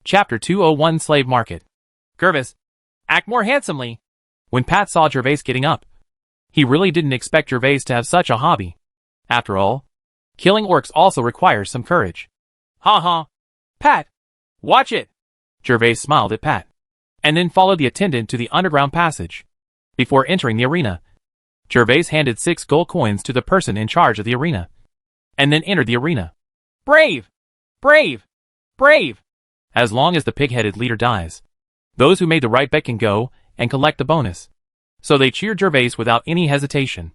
Chapter 201 Slave Market. Gervais, act more handsomely. When Pat saw Gervais getting up, he really didn't expect Gervais to have such a hobby. After all, killing orcs also requires some courage. Ha ha. Pat, watch it. Gervais smiled at Pat, and then followed the attendant to the underground passage. Before entering the arena, Gervais handed 6 gold coins to the person in charge of the arena, and then entered the arena. Brave! Brave! Brave! As long as the pig-headed leader dies, those who made the right bet can go and collect the bonus. So they cheered Gervais without any hesitation.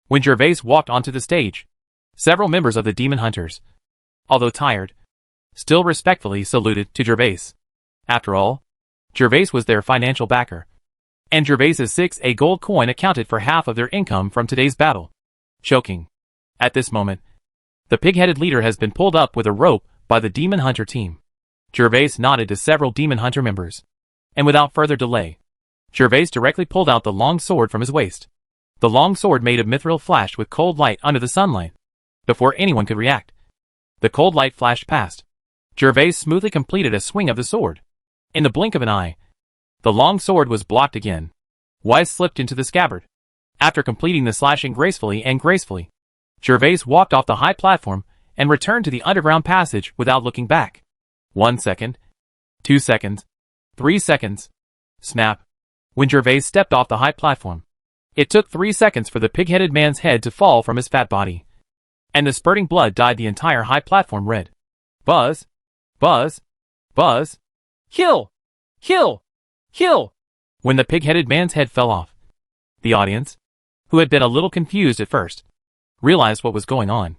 When Gervais walked onto the stage, several members of the demon hunters, although tired, still respectfully saluted to Gervais. After all, Gervais was their financial backer, and Gervais's 6 gold coin accounted for half of their income from today's battle. Choking. At this moment, the pig-headed leader has been pulled up with a rope by the demon hunter team. Gervais nodded to several demon hunter members, and without further delay, Gervais directly pulled out the long sword from his waist. The long sword made of mithril flashed with cold light under the sunlight. Before anyone could react, the cold light flashed past. Gervais smoothly completed a swing of the sword. In the blink of an eye, the long sword was blocked again. Wise slipped into the scabbard. After completing the slashing gracefully, Gervais walked off the high platform and returned to the underground passage without looking back. 1 second, 2 seconds, 3 seconds. Snap. When Gervais stepped off the high platform, it took 3 seconds for the pig-headed man's head to fall from his fat body, and the spurting blood dyed the entire high platform red. Buzz! Buzz! Buzz! Kill! Kill! Kill! When the pig-headed man's head fell off, the audience, who had been a little confused at first, realized what was going on.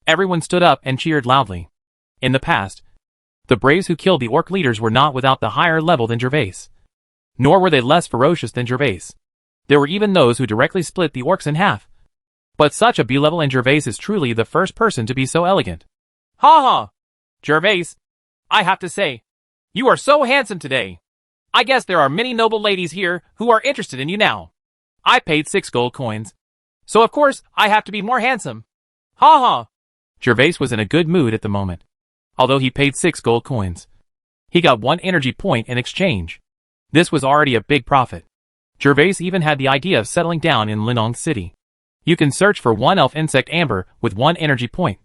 Everyone stood up and cheered loudly. In the past, the braves who killed the orc leaders were not without the higher level than Gervais, nor were they less ferocious than Gervais. There were even those who directly split the orcs in half. But such a B-level, and Gervais is truly the first person to be so elegant. Ha ha! Gervais, I have to say, you are so handsome today. I guess there are many noble ladies here who are interested in you now. I paid 6 gold coins, so of course I have to be more handsome. Ha ha! Gervais was in a good mood at the moment. Although he paid 6 gold coins, he got 1 energy point in exchange. This was already a big profit. Gervais even had the idea of settling down in Linong City. You can search for 1 elf insect amber with 1 energy point,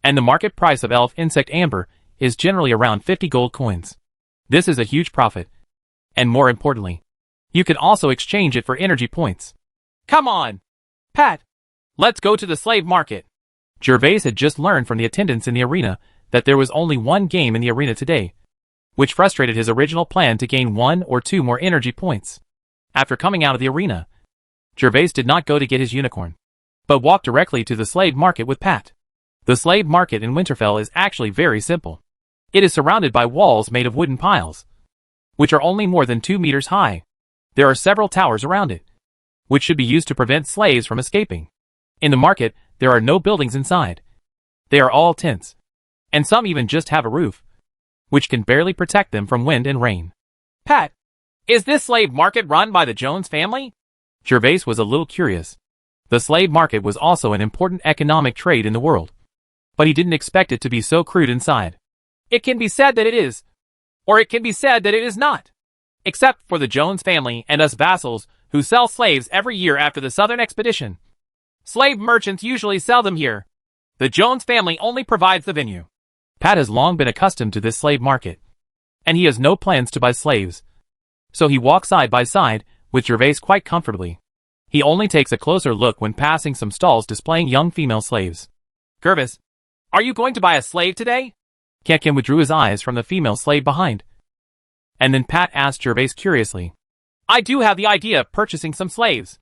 and the market price of elf insect amber is generally around 50 gold coins. This is a huge profit, and more importantly, you can also exchange it for energy points. Come on, Pat, let's go to the slave market. Gervais had just learned from the attendants in the arena that there was only 1 game in the arena today, which frustrated his original plan to gain 1 or 2 more energy points. After coming out of the arena, Gervais did not go to get his unicorn, but walked directly to the slave market with Pat. The slave market in Winterfell is actually very simple. It is surrounded by walls made of wooden piles, which are only more than 2 meters high. There are several towers around it, which should be used to prevent slaves from escaping. In the market, there are no buildings inside. They are all tents, and some even just have a roof, which can barely protect them from wind and rain. Pat, is this slave market run by the Jones family? Gervais was a little curious. The slave market was also an important economic trade in the world, but he didn't expect it to be so crude inside. It can be said that it is, or it can be said that it is not. Except for the Jones family and us vassals who sell slaves every year after the Southern Expedition. Slave merchants usually sell them here. The Jones family only provides the venue. Pat has long been accustomed to this slave market, and he has no plans to buy slaves. So he walks side by side with Gervais quite comfortably. He only takes a closer look when passing some stalls displaying young female slaves. Gervais, are you going to buy a slave today? Kekin withdrew his eyes from the female slave behind, and then Pat asked Gervais curiously. I do have the idea of purchasing some slaves.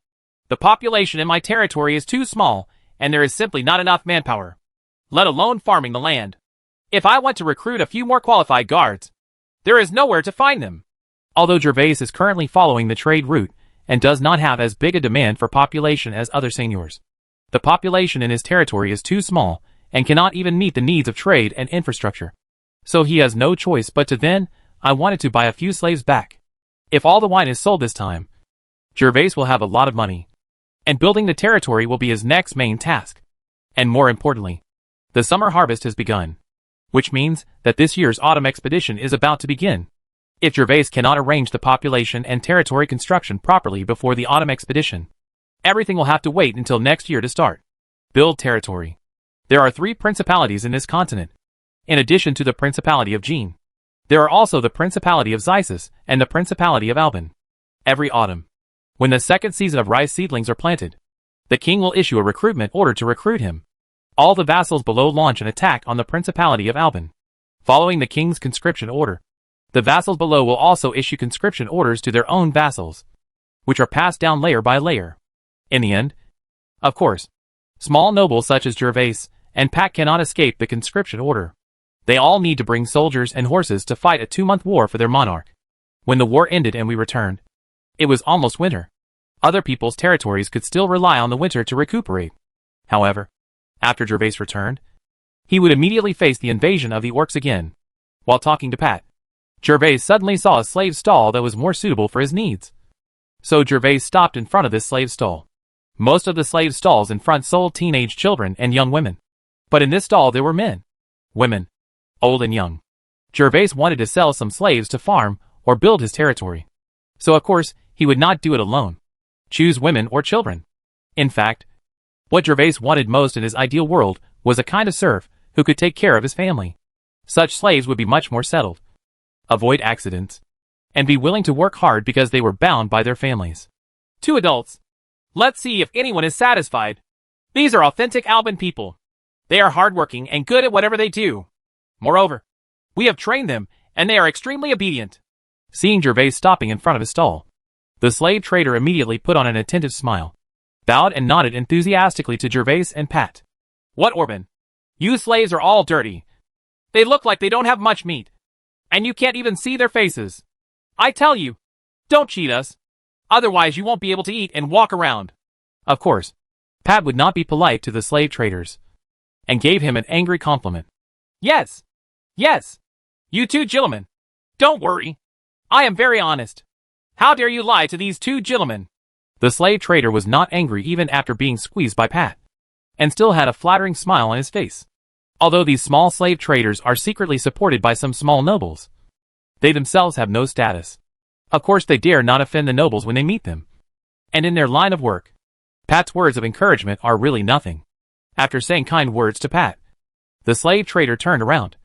The population in my territory is too small, and there is simply not enough manpower, let alone farming the land. If I want to recruit a few more qualified guards, there is nowhere to find them. Although Gervais is currently following the trade route and does not have as big a demand for population as other seigneurs, the population in his territory is too small and cannot even meet the needs of trade and infrastructure. So he has no choice but to then, I wanted to buy a few slaves back. If all the wine is sold this time, Gervais will have a lot of money, and building the territory will be his next main task. And more importantly, the summer harvest has begun. which means that this year's autumn expedition is about to begin. If Gervais cannot arrange the population and territory construction properly before the autumn expedition, everything will have to wait until next year to start. Build territory. There are 3 principalities in this continent. In addition to the Principality of Jean, there are also the Principality of Xisus and the Principality of Alban. Every autumn, when the second season of rice seedlings are planted, the king will issue a recruitment order to recruit him. All the vassals below launch an attack on the Principality of Alban. Following the king's conscription order, the vassals below will also issue conscription orders to their own vassals, which are passed down layer by layer. In the end, of course, small nobles such as Gervais and Pat cannot escape the conscription order. They all need to bring soldiers and horses to fight a 2-month war for their monarch. When the war ended and we returned, it was almost winter. Other people's territories could still rely on the winter to recuperate. However, after Gervais returned, he would immediately face the invasion of the orcs again. While talking to Pat, Gervais suddenly saw a slave stall that was more suitable for his needs. So Gervais stopped in front of this slave stall. Most of the slave stalls in front sold teenage children and young women. But in this stall there were men, women, old and young. Gervais wanted to sell some slaves to farm or build his territory. So of course, he would not do it alone. Choose women or children. In fact, what Gervais wanted most in his ideal world was a kind of serf who could take care of his family. Such slaves would be much more settled, avoid accidents, and be willing to work hard because they were bound by their families. 2 adults. Let's see if anyone is satisfied. These are authentic Alban people. They are hardworking and good at whatever they do. Moreover, we have trained them, and they are extremely obedient. Seeing Gervais stopping in front of his stall, the slave trader immediately put on an attentive smile, bowed and nodded enthusiastically to Gervais and Pat. What, Orban? You slaves are all dirty. They look like they don't have much meat. And you can't even see their faces. I tell you, don't cheat us. Otherwise you won't be able to eat and walk around. Of course, Pat would not be polite to the slave traders, and gave him an angry compliment. Yes, yes, you 2 gentlemen. Don't worry. I am very honest. How dare you lie to these 2 gentlemen? The slave trader was not angry even after being squeezed by Pat, and still had a flattering smile on his face. Although these small slave traders are secretly supported by some small nobles, they themselves have no status. Of course they dare not offend the nobles when they meet them. And in their line of work, Pat's words of encouragement are really nothing. After saying kind words to Pat, the slave trader turned around,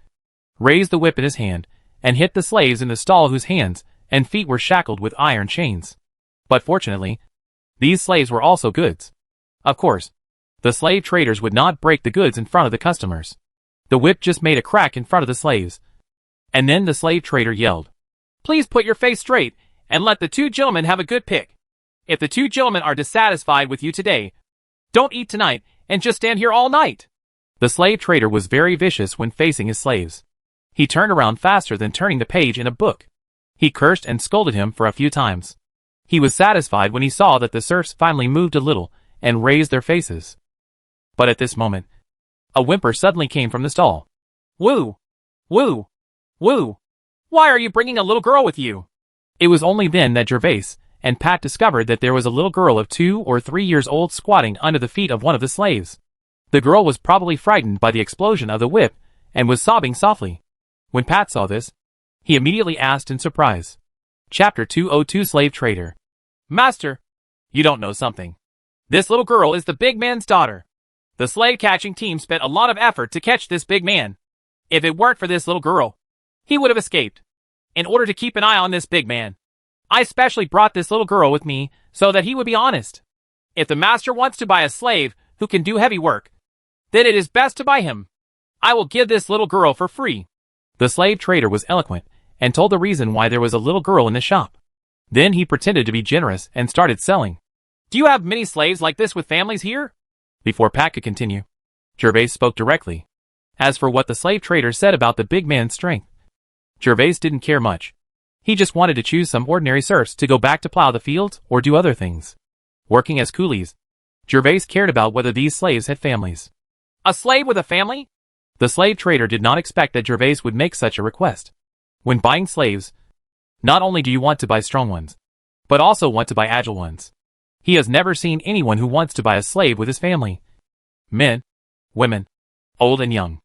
raised the whip in his hand, and hit the slaves in the stall whose hands and feet were shackled with iron chains. But fortunately, these slaves were also goods. Of course, the slave traders would not break the goods in front of the customers. The whip just made a crack in front of the slaves. And then the slave trader yelled, "Please put your face straight and let the 2 gentlemen have a good pick. If the 2 gentlemen are dissatisfied with you today, don't eat tonight and just stand here all night." The slave trader was very vicious when facing his slaves. He turned around faster than turning the page in a book. He cursed and scolded him for a few times. He was satisfied when he saw that the serfs finally moved a little and raised their faces. But at this moment, a whimper suddenly came from the stall. "Woo! Woo! Woo! Why are you bringing a little girl with you?" It was only then that Gervais and Pat discovered that there was a little girl of 2 or 3 years old squatting under the feet of one of the slaves. The girl was probably frightened by the explosion of the whip and was sobbing softly. When Pat saw this, he immediately asked in surprise. Chapter 202 Slave Trader. "Master, you don't know something. This little girl is the big man's daughter. The slave catching team spent a lot of effort to catch this big man. If it weren't for this little girl, he would have escaped. In order to keep an eye on this big man, I specially brought this little girl with me so that he would be honest. If the master wants to buy a slave who can do heavy work, then it is best to buy him. I will give this little girl for free." The slave trader was eloquent and told the reason why there was a little girl in the shop. Then he pretended to be generous and started selling. "Do you have many slaves like this with families here?" Before Pat could continue, Gervais spoke directly. As for what the slave trader said about the big man's strength, Gervais didn't care much. He just wanted to choose some ordinary serfs to go back to plow the fields or do other things. Working as coolies, Gervais cared about whether these slaves had families. "A slave with a family?" The slave trader did not expect that Gervais would make such a request. When buying slaves, not only do you want to buy strong ones, but also want to buy agile ones. He has never seen anyone who wants to buy a slave with his family. Men, women, old and young.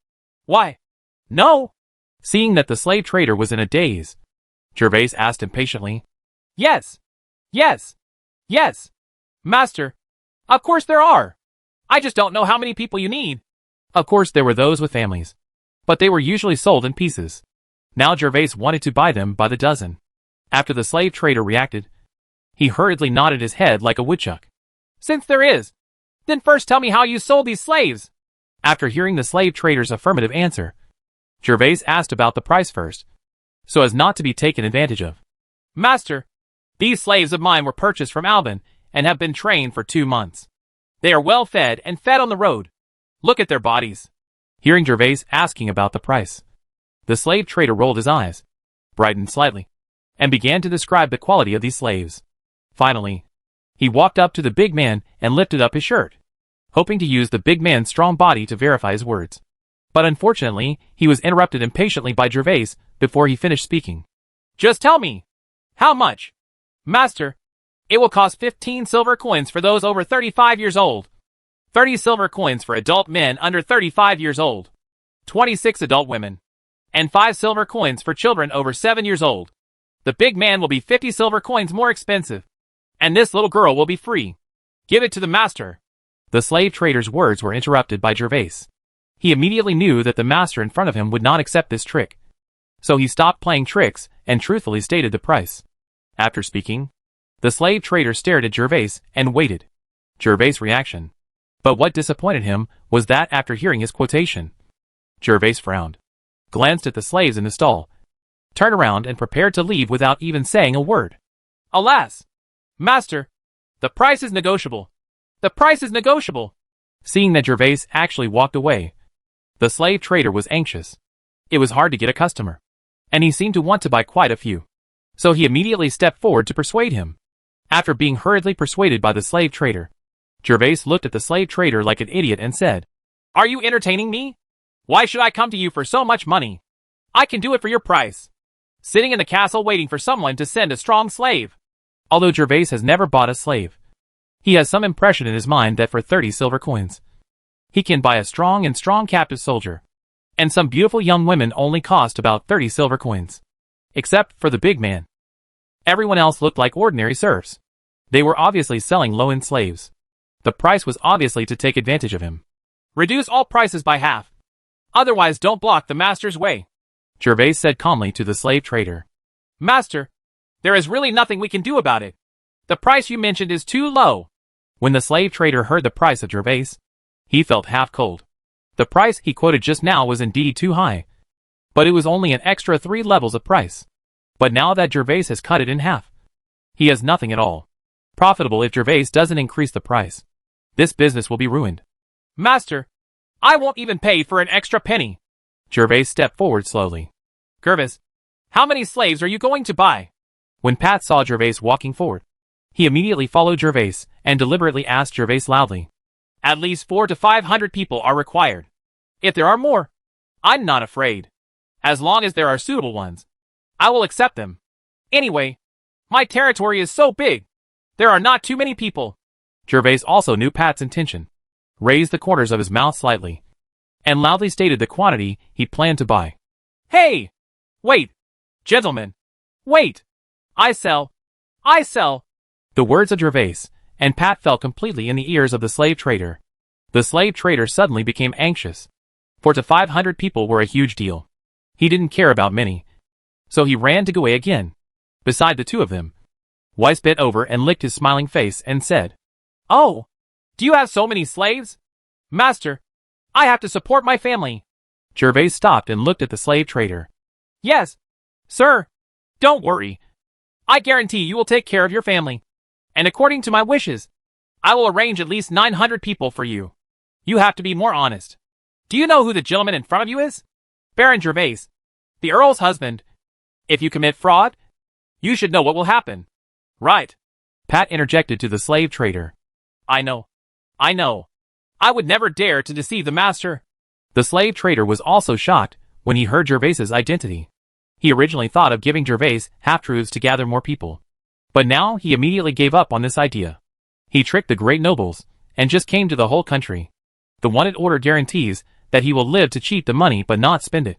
Why? No. Seeing that the slave trader was in a daze, Gervais asked impatiently. Yes. Yes. Yes. Master. Of course there are. I just don't know how many people you need. Of course there were those with families, but they were usually sold in pieces. Now Gervais wanted to buy them by the dozen. After the slave trader reacted, he hurriedly nodded his head like a woodchuck. Since there is, then first tell me how you sold these slaves. After hearing the slave trader's affirmative answer, Gervais asked about the price first, so as not to be taken advantage of. Master, these slaves of mine were purchased from Alban and have been trained for 2 months. They are well fed and fed on the road. Look at their bodies. Hearing Gervais asking about the price, the slave trader rolled his eyes, brightened slightly, and began to describe the quality of these slaves. Finally, he walked up to the big man and lifted up his shirt, hoping to use the big man's strong body to verify his words. But unfortunately, he was interrupted impatiently by Gervais before he finished speaking. Just tell me, how much? Master, it will cost 15 silver coins for those over 35 years old, 30 silver coins for adult men under 35 years old, 26 adult women, and 5 silver coins for children over 7 years old. The big man will be 50 silver coins more expensive, and this little girl will be free. Give it to the master. The slave trader's words were interrupted by Gervais. He immediately knew that the master in front of him would not accept this trick, so he stopped playing tricks and truthfully stated the price. After speaking, the slave trader stared at Gervais and waited Gervais' reaction. But what disappointed him was that after hearing his quotation, Gervais frowned, glanced at the slaves in the stall, turned around and prepared to leave without even saying a word. Alas! Master, the price is negotiable. The price is negotiable. Seeing that Gervais actually walked away, the slave trader was anxious. It was hard to get a customer, and he seemed to want to buy quite a few. So he immediately stepped forward to persuade him. After being hurriedly persuaded by the slave trader, Gervais looked at the slave trader like an idiot and said, Are you entertaining me? Why should I come to you for so much money? I can do it for your price. Sitting in the castle waiting for someone to send a strong slave. Although Gervais has never bought a slave, he has some impression in his mind that for 30 silver coins, he can buy a strong captive soldier. And some beautiful young women only cost about 30 silver coins. Except for the big man. Everyone else looked like ordinary serfs. They were obviously selling low-end slaves. The price was obviously to take advantage of him. Reduce all prices by half. Otherwise don't block the master's way. Gervais said calmly to the slave trader. Master, there is really nothing we can do about it. The price you mentioned is too low. When the slave trader heard the price of Gervais, he felt half cold. The price he quoted just now was indeed too high. But it was only an extra 3 levels of price. But now that Gervais has cut it in half, he has nothing at all. Profitable if Gervais doesn't increase the price. This business will be ruined. Master, I won't even pay for an extra penny. Gervais stepped forward slowly. Gervais, how many slaves are you going to buy? When Pat saw Gervais walking forward, he immediately followed Gervais and deliberately asked Gervais loudly. At least 400 to 500 people are required. If there are more, I'm not afraid. As long as there are suitable ones, I will accept them. Anyway, my territory is so big. There are not too many people. Gervais also knew Pat's intention, raised the corners of his mouth slightly, and loudly stated the quantity he planned to buy. Hey! Wait! Gentlemen! Wait! I sell! I sell! The words of Gervais and Pat fell completely in the ears of the slave trader. The slave trader suddenly became anxious. 400 to 500 people were a huge deal. He didn't care about many, so he ran to go away again. Beside the two of them, Weiss bent over and licked his smiling face and said, Oh, do you have so many slaves? Master, I have to support my family. Gervais stopped and looked at the slave trader. Yes, sir. Don't worry. I guarantee you will take care of your family. And according to my wishes, I will arrange at least 900 people for you. You have to be more honest. Do you know who the gentleman in front of you is? Baron Gervais, the Earl's husband. If you commit fraud, you should know what will happen. Right. Pat interjected to the slave trader. I know. I know. I would never dare to deceive the master. The slave trader was also shocked when he heard Gervais's identity. He originally thought of giving Gervais half-truths to gather more people. But now he immediately gave up on this idea. He tricked the great nobles and just came to the whole country. The wanted order guarantees that he will live to cheat the money but not spend it.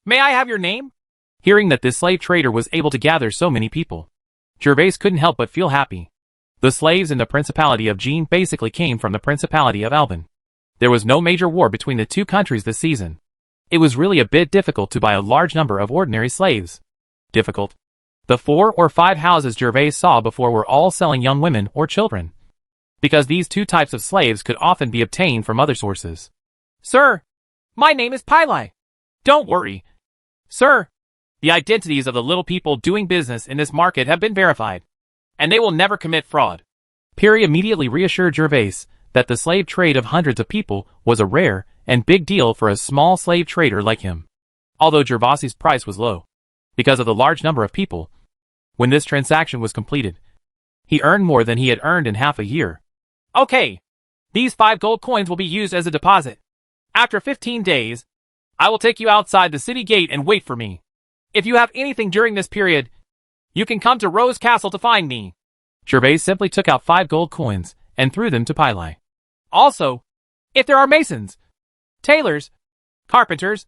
May I have your name? Hearing that this slave trader was able to gather so many people, Gervais couldn't help but feel happy. The slaves in the Principality of Jean basically came from the Principality of Alban. There was no major war between the two countries this season. It was really a bit difficult to buy a large number of ordinary slaves. Difficult. The 4 or 5 houses Gervais saw before were all selling young women or children, because these two types of slaves could often be obtained from other sources. Sir, my name is Pili. Don't worry. Sir, the identities of the little people doing business in this market have been verified, and they will never commit fraud. Piri immediately reassured Gervais that the slave trade of hundreds of people was a rare and big deal for a small slave trader like him. Although Gervais's price was low, because of the large number of people, when this transaction was completed, he earned more than he had earned in half a year. Okay, these 5 gold coins will be used as a deposit. After 15 days, I will take you outside the city gate and wait for me. If you have anything during this period, you can come to Rose Castle to find me. Gervais simply took out 5 gold coins and threw them to Pili. Also, if there are masons, tailors, carpenters,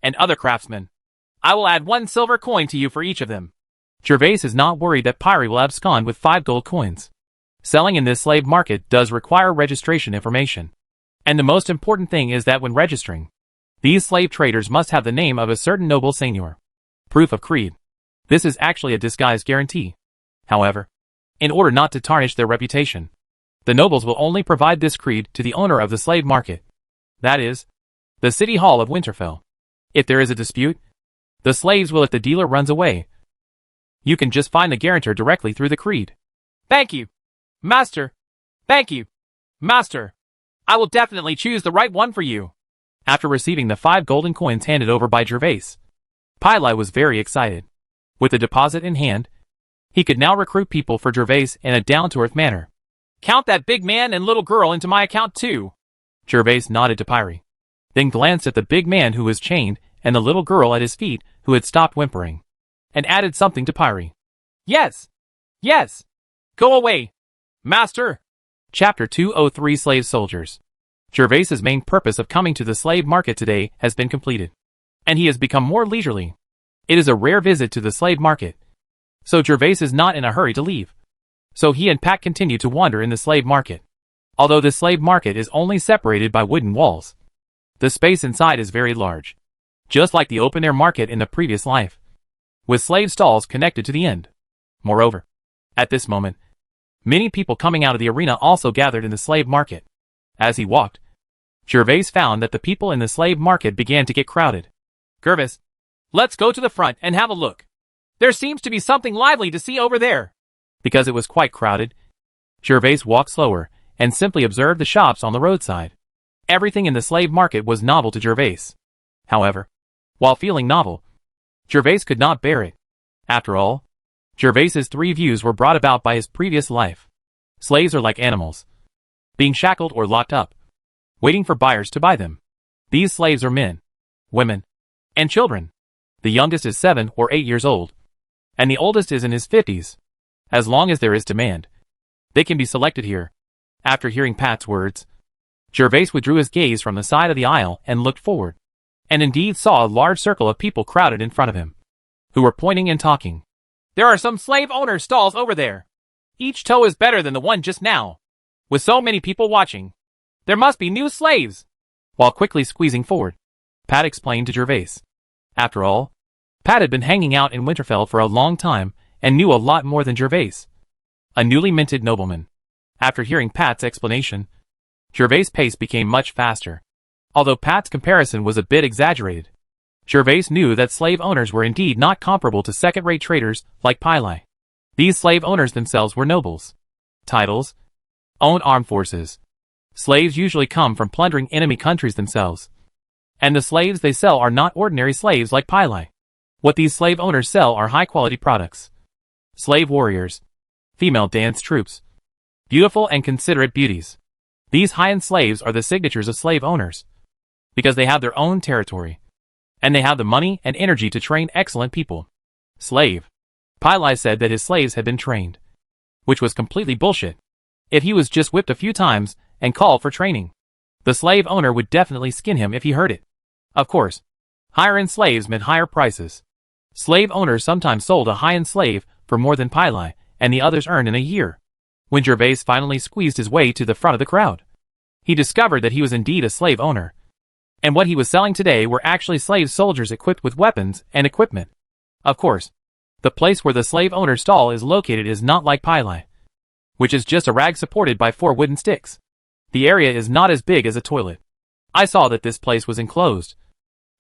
and other craftsmen, I will add 1 silver coin to you for each of them. Gervais is not worried that Piri will abscond with 5 gold coins. Selling in this slave market does require registration information. And the most important thing is that when registering, these slave traders must have the name of a certain noble Seignior. Proof of creed. This is actually a disguised guarantee. However, in order not to tarnish their reputation, the nobles will only provide this creed to the owner of the slave market. That is, the city hall of Winterfell. If there is a dispute, the slaves will if the dealer runs away. You can just find the guarantor directly through the creed. Thank you, Master. Thank you, Master. I will definitely choose the right one for you. After receiving the 5 golden coins handed over by Gervais, Pili was very excited. With the deposit in hand, he could now recruit people for Gervais in a down-to-earth manner. Count that big man and little girl into my account too. Gervais nodded to Piri, then glanced at the big man who was chained and the little girl at his feet who had stopped whimpering, and added something to Piri. Yes. Yes. Go away, Master. Chapter 203 Slave Soldiers. Gervais's main purpose of coming to the slave market today has been completed, and he has become more leisurely. It is a rare visit to the slave market, so Gervais is not in a hurry to leave. So he and Pat continue to wander in the slave market. Although the slave market is only separated by wooden walls, the space inside is very large, just like the open-air market in the previous life, with slave stalls connected to the end. Moreover, at this moment, many people coming out of the arena also gathered in the slave market. As he walked, Gervais found that the people in the slave market began to get crowded. Gervais, let's go to the front and have a look. There seems to be something lively to see over there. Because it was quite crowded, Gervais walked slower and simply observed the shops on the roadside. Everything in the slave market was novel to Gervais. However, while feeling novel, Gervais could not bear it. After all, Gervais's 3 views were brought about by his previous life. Slaves are like animals, being shackled or locked up, waiting for buyers to buy them. These slaves are men, women, and children. The youngest is 7 or 8 years old, and the oldest is in his 50s. As long as there is demand, they can be selected here. After hearing Pat's words, Gervais withdrew his gaze from the side of the aisle and looked forward, and indeed saw a large circle of people crowded in front of him, who were pointing and talking. There are some slave owner stalls over there. Each toe is better than the one just now. With so many people watching, there must be new slaves. While quickly squeezing forward, Pat explained to Gervais. After all, Pat had been hanging out in Winterfell for a long time and knew a lot more than Gervais, a newly minted nobleman. After hearing Pat's explanation, Gervais' pace became much faster. Although Pat's comparison was a bit exaggerated, Gervais knew that slave owners were indeed not comparable to second-rate traders like Pili. These slave owners themselves were nobles. Titles, own armed forces. Slaves usually come from plundering enemy countries themselves. And the slaves they sell are not ordinary slaves like Pili. What these slave owners sell are high-quality products. Slave warriors, female dance troops, beautiful and considerate beauties. These high-end slaves are the signatures of slave owners, because they have their own territory, and they have the money and energy to train excellent people. Slave. Pili said that his slaves had been trained, which was completely bullshit. If he was just whipped a few times and called for training, the slave owner would definitely skin him if he heard it. Of course, Higher-end slaves meant higher prices. Slave owners sometimes sold a high-end slave for more than Pili and the others earned in a year. When Gervais finally squeezed his way to the front of the crowd, he discovered that he was indeed a slave owner. And what he was selling today were actually slave soldiers equipped with weapons and equipment. Of course, the place where the slave owner's stall is located is not like Pili, which is just a rag supported by 4 wooden sticks. The area is not as big as a toilet. I saw that this place was enclosed,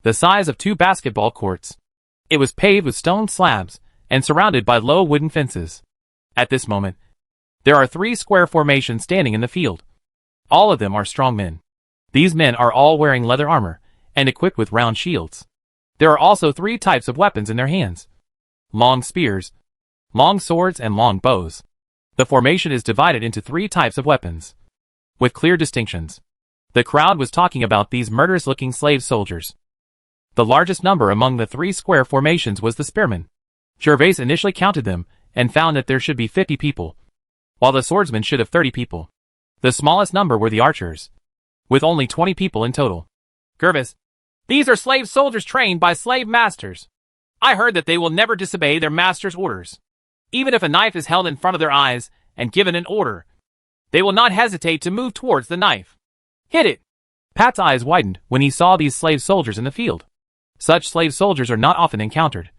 the size of 2 basketball courts. It was paved with stone slabs and surrounded by low wooden fences. At this moment, there are 3 square formations standing in the field. All of them are strong men. These men are all wearing leather armor and equipped with round shields. There are also 3 types of weapons in their hands: long spears, long swords, and long bows. The formation is divided into 3 types of weapons, with clear distinctions. The crowd was talking about these murderous-looking slave soldiers. The largest number among the 3 square formations was the spearmen. Gervais initially counted them and found that there should be 50 people, while the swordsmen should have 30 people. The smallest number were the archers, with only 20 people in total. Gervais, these are slave soldiers trained by slave masters. I heard that they will never disobey their master's orders. Even if a knife is held in front of their eyes and given an order, they will not hesitate to move towards the knife. Hit it! Pat's eyes widened when he saw these slave soldiers in the field. Such slave soldiers are not often encountered.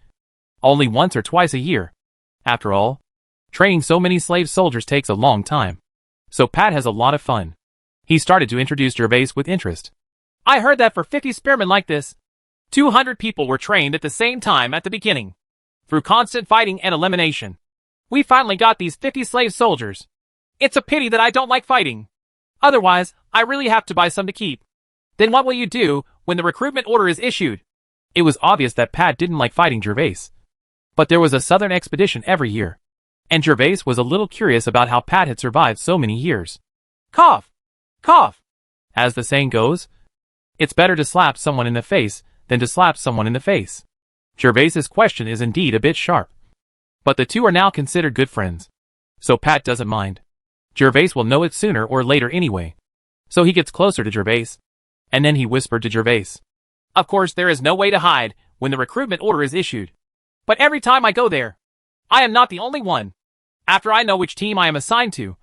Only once or twice a year. After all, training so many slave soldiers takes a long time. So Pat has a lot of fun. He started to introduce Gervais with interest. I heard that for 50 spearmen like this, 200 people were trained at the same time at the beginning. Through constant fighting and elimination, we finally got these 50 slave soldiers. It's a pity that I don't like fighting. Otherwise, I really have to buy some to keep. Then what will you do when the recruitment order is issued? It was obvious that Pat didn't like fighting Gervais. But there was a southern expedition every year, and Gervais was a little curious about how Pat had survived so many years. Cough! Cough! As the saying goes, it's better to slap someone in the face than to slap someone in the face. Gervais's question is indeed a bit sharp. But the two are now considered good friends, so Pat doesn't mind. Gervais will know it sooner or later anyway. So he gets closer to Gervais, and then he whispered to Gervais. Of course, there is no way to hide when the recruitment order is issued. But every time I go there, I am not the only one. After I know which team I am assigned to,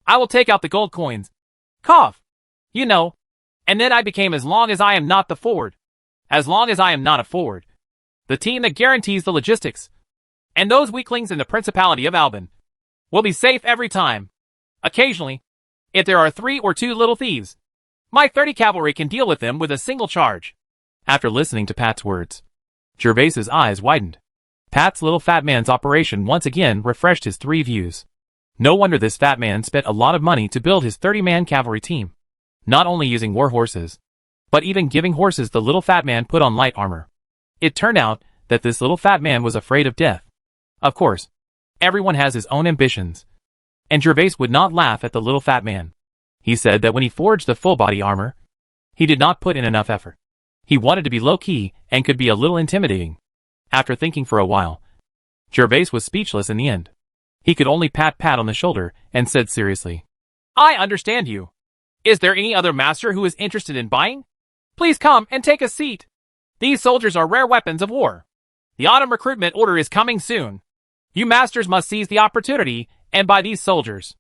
I will take out the gold coins. Cough. You know. And then I became as long as I am not the forward. As long as I am not a forward. The team that guarantees the logistics. And those weaklings in the Principality of Alban will be safe every time. Occasionally, if there are 3 or 2 little thieves, my 30 cavalry can deal with them with a single charge. After listening to Pat's words, Gervais's eyes widened. Pat's little fat man's operation once again refreshed his 3 views. No wonder this fat man spent a lot of money to build his 30-man cavalry team. Not only using war horses, but even giving horses the little fat man put on light armor. It turned out that this little fat man was afraid of death. Of course, everyone has his own ambitions. And Gervais would not laugh at the little fat man. He said that when he forged the full-body armor, he did not put in enough effort. He wanted to be low-key and could be a little intimidating. After thinking for a while, Gervais was speechless in the end. He could only pat Pat on the shoulder and said seriously, I understand you. Is there any other master who is interested in buying? Please come and take a seat. These soldiers are rare weapons of war. The autumn recruitment order is coming soon. You masters must seize the opportunity and buy these soldiers.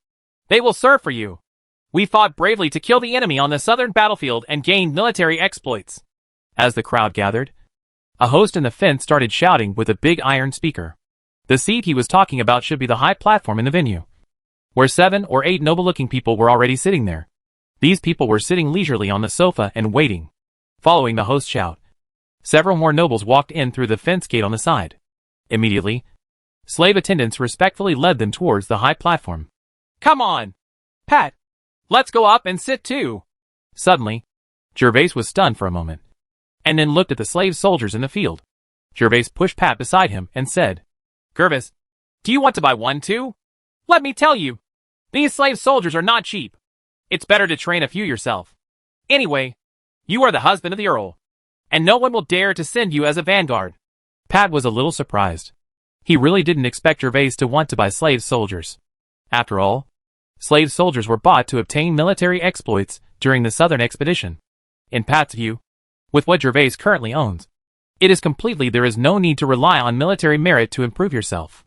They will serve for you. We fought bravely to kill the enemy on the southern battlefield and gained military exploits. As the crowd gathered, a host in the fence started shouting with a big iron speaker. The seat he was talking about should be the high platform in the venue, where 7 or 8 noble-looking people were already sitting there. These people were sitting leisurely on the sofa and waiting. Following the host's shout, several more nobles walked in through the fence gate on the side. Immediately, slave attendants respectfully led them towards the high platform. Come on, Pat, let's go up and sit too. Suddenly, Gervais was stunned for a moment, and then looked at the slave soldiers in the field. Gervais pushed Pat beside him and said, Gervais, do you want to buy one too? Let me tell you, these slave soldiers are not cheap. It's better to train a few yourself. Anyway, you are the husband of the Earl, and no one will dare to send you as a vanguard. Pat was a little surprised. He really didn't expect Gervais to want to buy slave soldiers. After all, slave soldiers were bought to obtain military exploits during the southern expedition. In Pat's view, with what Gervais currently owns, There is no need to rely on military merit to improve yourself.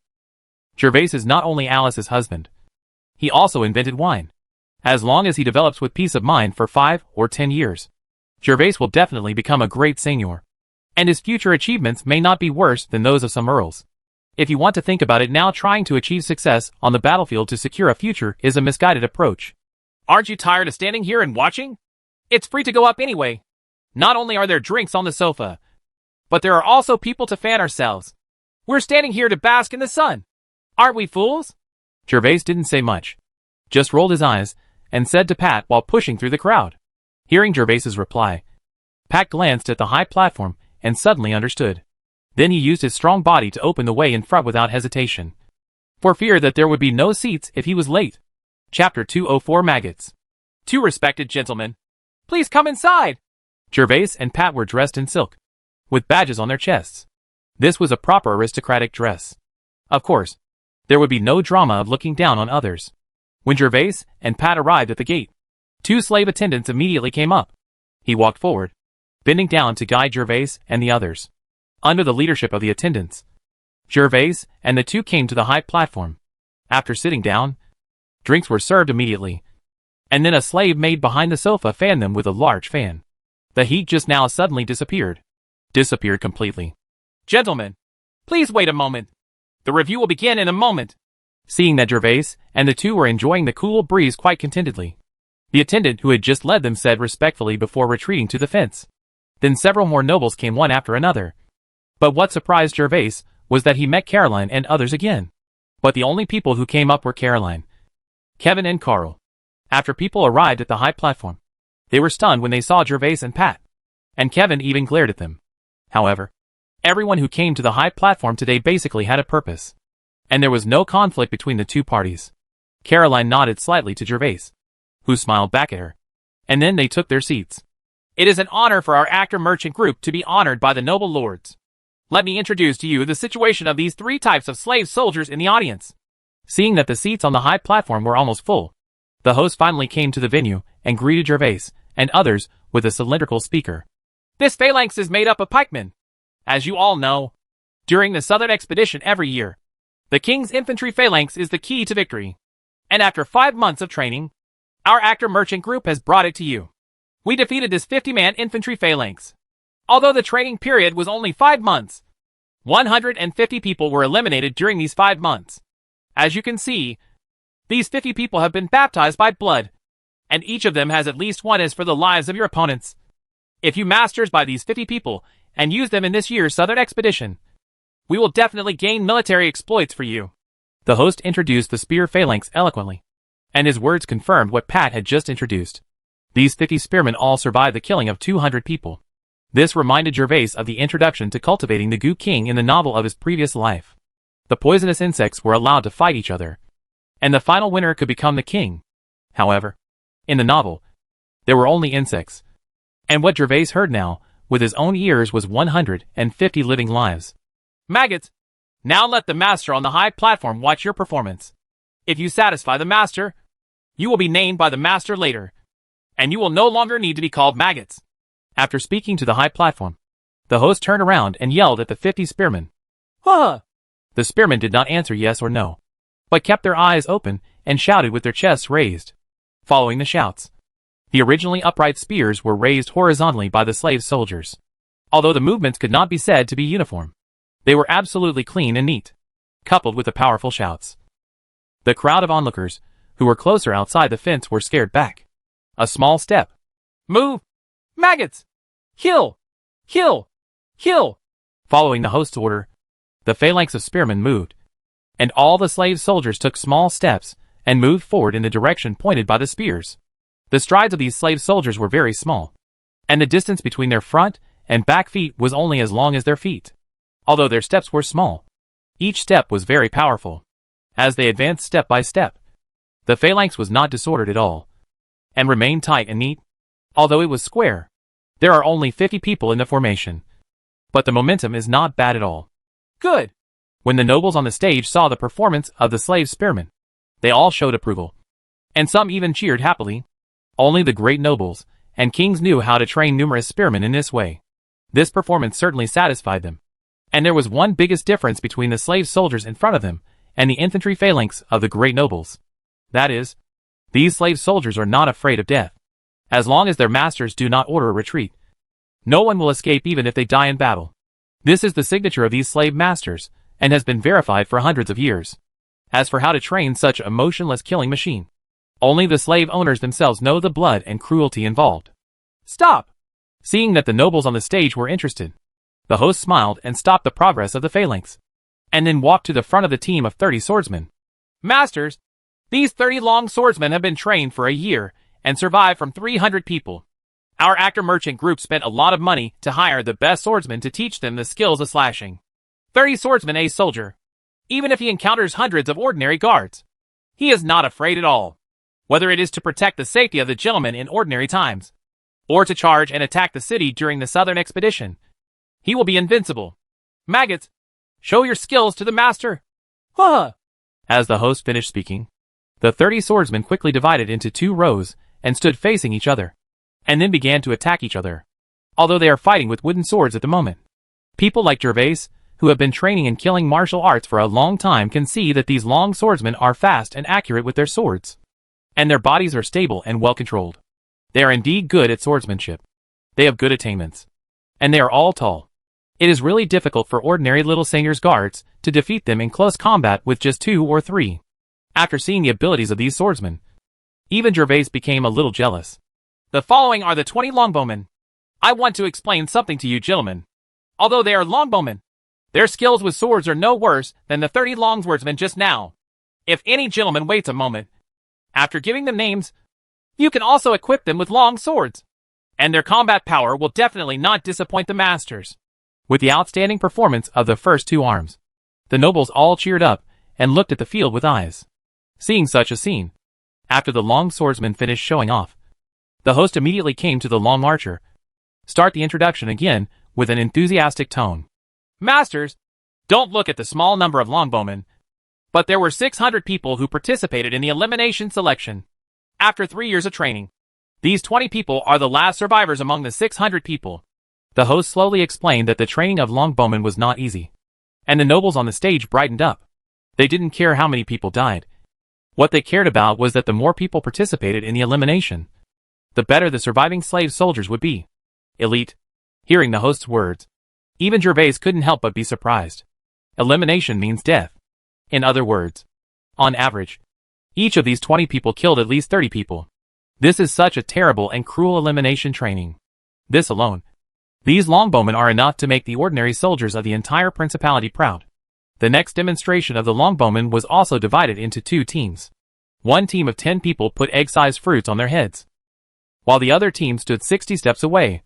Gervais is not only Alice's husband. He also invented wine. As long as he develops with peace of mind for 5 or 10 years, Gervais will definitely become a great Seignior. And his future achievements may not be worse than those of some earls. If you want to think about it now, trying to achieve success on the battlefield to secure a future is a misguided approach. Aren't you tired of standing here and watching? It's free to go up anyway. Not only are there drinks on the sofa, but there are also people to fan ourselves. We're standing here to bask in the sun. Aren't we fools? Gervais didn't say much. Just rolled his eyes and said to Pat while pushing through the crowd. Hearing Gervais's reply, Pat glanced at the high platform and suddenly understood. Then he used his strong body to open the way in front without hesitation, for fear that there would be no seats if he was late. Chapter 204 Maggots. 2 respected gentlemen, please come inside. Gervais and Pat were dressed in silk, with badges on their chests. This was a proper aristocratic dress. Of course, there would be no drama of looking down on others. When Gervais and Pat arrived at the gate, 2 slave attendants immediately came up. He walked forward, bending down to guide Gervais and the others. Under the leadership of the attendants, Gervais and the 2 came to the high platform. After sitting down, drinks were served immediately, and then a slave maid behind the sofa fanned them with a large fan. The heat just now suddenly disappeared completely. Gentlemen, please wait a moment. The review will begin in a moment. Seeing that Gervais and the 2 were enjoying the cool breeze quite contentedly, the attendant who had just led them said respectfully before retreating to the fence. Then several more nobles came one after another. But what surprised Gervais was that he met Caroline and others again. But the only people who came up were Caroline, Kevin and Carl. After people arrived at the high platform, they were stunned when they saw Gervais and Pat. And Kevin even glared at them. However, everyone who came to the high platform today basically had a purpose. And there was no conflict between the 2 parties. Caroline nodded slightly to Gervais, who smiled back at her. And then they took their seats. It is an honor for our actor merchant group to be honored by the noble lords. Let me introduce to you the situation of these 3 types of slave soldiers in the audience. Seeing that the seats on the high platform were almost full, the host finally came to the venue and greeted Gervais and others with a cylindrical speaker. This phalanx is made up of pikemen. As you all know, during the Southern Expedition every year, the King's infantry phalanx is the key to victory. And after 5 months of training, our actor merchant group has brought it to you. We defeated this 50-man infantry phalanx. Although the training period was only 5 months, 150 people were eliminated during these 5 months. As you can see, these 50 people have been baptized by blood, and each of them has at least one is for the lives of your opponents. If you masters by these 50 people and use them in this year's Southern Expedition, we will definitely gain military exploits for you. The host introduced the spear phalanx eloquently, and his words confirmed what Pat had just introduced. These 50 spearmen all survived the killing of 200 people. This reminded Gervais of the introduction to cultivating the Goo King in the novel of his previous life. The poisonous insects were allowed to fight each other, and the final winner could become the king. However, in the novel, there were only insects. And what Gervais heard now, with his own ears, was 150 living lives. Maggots, now let the master on the high platform watch your performance. If you satisfy the master, you will be named by the master later, and you will no longer need to be called maggots. After speaking to the high platform, the host turned around and yelled at the 50 spearmen. Huh! The spearmen did not answer yes or no, but kept their eyes open and shouted with their chests raised. Following the shouts, the originally upright spears were raised horizontally by the slave soldiers. Although the movements could not be said to be uniform, they were absolutely clean and neat, coupled with the powerful shouts. The crowd of onlookers, who were closer outside the fence, were scared back. A small step. Move! Maggots! Kill! Kill! Kill! Following the host's order, the phalanx of spearmen moved, and all the slave soldiers took small steps and moved forward in the direction pointed by the spears. The strides of these slave soldiers were very small, and the distance between their front and back feet was only as long as their feet. Although their steps were small, each step was very powerful. As they advanced step by step, the phalanx was not disordered at all, and remained tight and neat. Although it was square, there are only 50 people in the formation, but the momentum is not bad at all. Good! When the nobles on the stage saw the performance of the slave spearmen, they all showed approval, and some even cheered happily. Only the great nobles and kings knew how to train numerous spearmen in this way. This performance certainly satisfied them. And there was one biggest difference between the slave soldiers in front of them and the infantry phalanx of the great nobles. That is, these slave soldiers are not afraid of death. As long as their masters do not order a retreat, no one will escape even if they die in battle. This is the signature of these slave masters, and has been verified for hundreds of years. As for how to train such a motionless killing machine, only the slave owners themselves know the blood and cruelty involved. Stop! Seeing that the nobles on the stage were interested, the host smiled and stopped the progress of the phalanx, and then walked to the front of the team of 30 swordsmen. Masters, these 30 long swordsmen have been trained for a year and survived from 300 people. Our actor merchant group spent a lot of money to hire the best swordsmen to teach them the skills of slashing. 30 swordsmen a soldier. Even if he encounters hundreds of ordinary guards, he is not afraid at all. Whether it is to protect the safety of the gentleman in ordinary times, or to charge and attack the city during the southern expedition, he will be invincible. Maggots, show your skills to the master. Huh! As the host finished speaking, the 30 swordsmen quickly divided into 2 rows and stood facing each other, and then began to attack each other, although they are fighting with wooden swords at the moment. People like Gervais, who have been training in killing martial arts for a long time, can see that these long swordsmen are fast and accurate with their swords, and their bodies are stable and well controlled. They are indeed good at swordsmanship. They have good attainments, and they are all tall. It is really difficult for ordinary little Seigneurs guards to defeat them in close combat with just 2 or 3. After seeing the abilities of these swordsmen, even Gervais became a little jealous. The following are the 20 longbowmen. I want to explain something to you, gentlemen. Although they are longbowmen, their skills with swords are no worse than the 30 longswordsmen just now. If any gentleman waits a moment, after giving them names, you can also equip them with long swords, and their combat power will definitely not disappoint the masters. With the outstanding performance of the first 2 arms, the nobles all cheered up and looked at the field with eyes. Seeing such a scene, after the long swordsman finished showing off, the host immediately came to the long archer. Start the introduction again with an enthusiastic tone. Masters, don't look at the small number of longbowmen, but there were 600 people who participated in the elimination selection. After 3 years of training, these 20 people are the last survivors among the 600 people. The host slowly explained that the training of longbowmen was not easy, and the nobles on the stage brightened up. They didn't care how many people died. What they cared about was that the more people participated in the elimination, the better the surviving slave soldiers would be. Elite. Hearing the host's words, even Gervais couldn't help but be surprised. Elimination means death. In other words, on average, each of these 20 people killed at least 30 people. This is such a terrible and cruel elimination training. This alone, these longbowmen are enough to make the ordinary soldiers of the entire principality proud. The next demonstration of the longbowmen was also divided into 2 teams. One team of 10 people put egg-sized fruits on their heads, while the other team stood 60 steps away,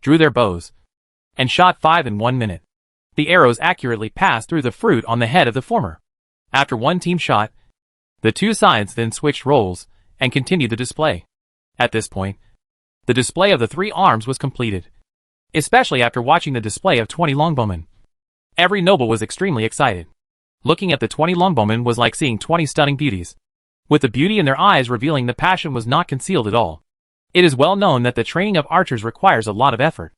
drew their bows, and shot 5 in 1 minute. The arrows accurately passed through the fruit on the head of the former. After one team shot, the 2 sides then switched roles and continued the display. At this point, the display of the 3 arms was completed, especially after watching the display of 20 longbowmen. Every noble was extremely excited. Looking at the 20 longbowmen was like seeing 20 stunning beauties, with the beauty in their eyes revealing the passion was not concealed at all. It is well known that the training of archers requires a lot of effort,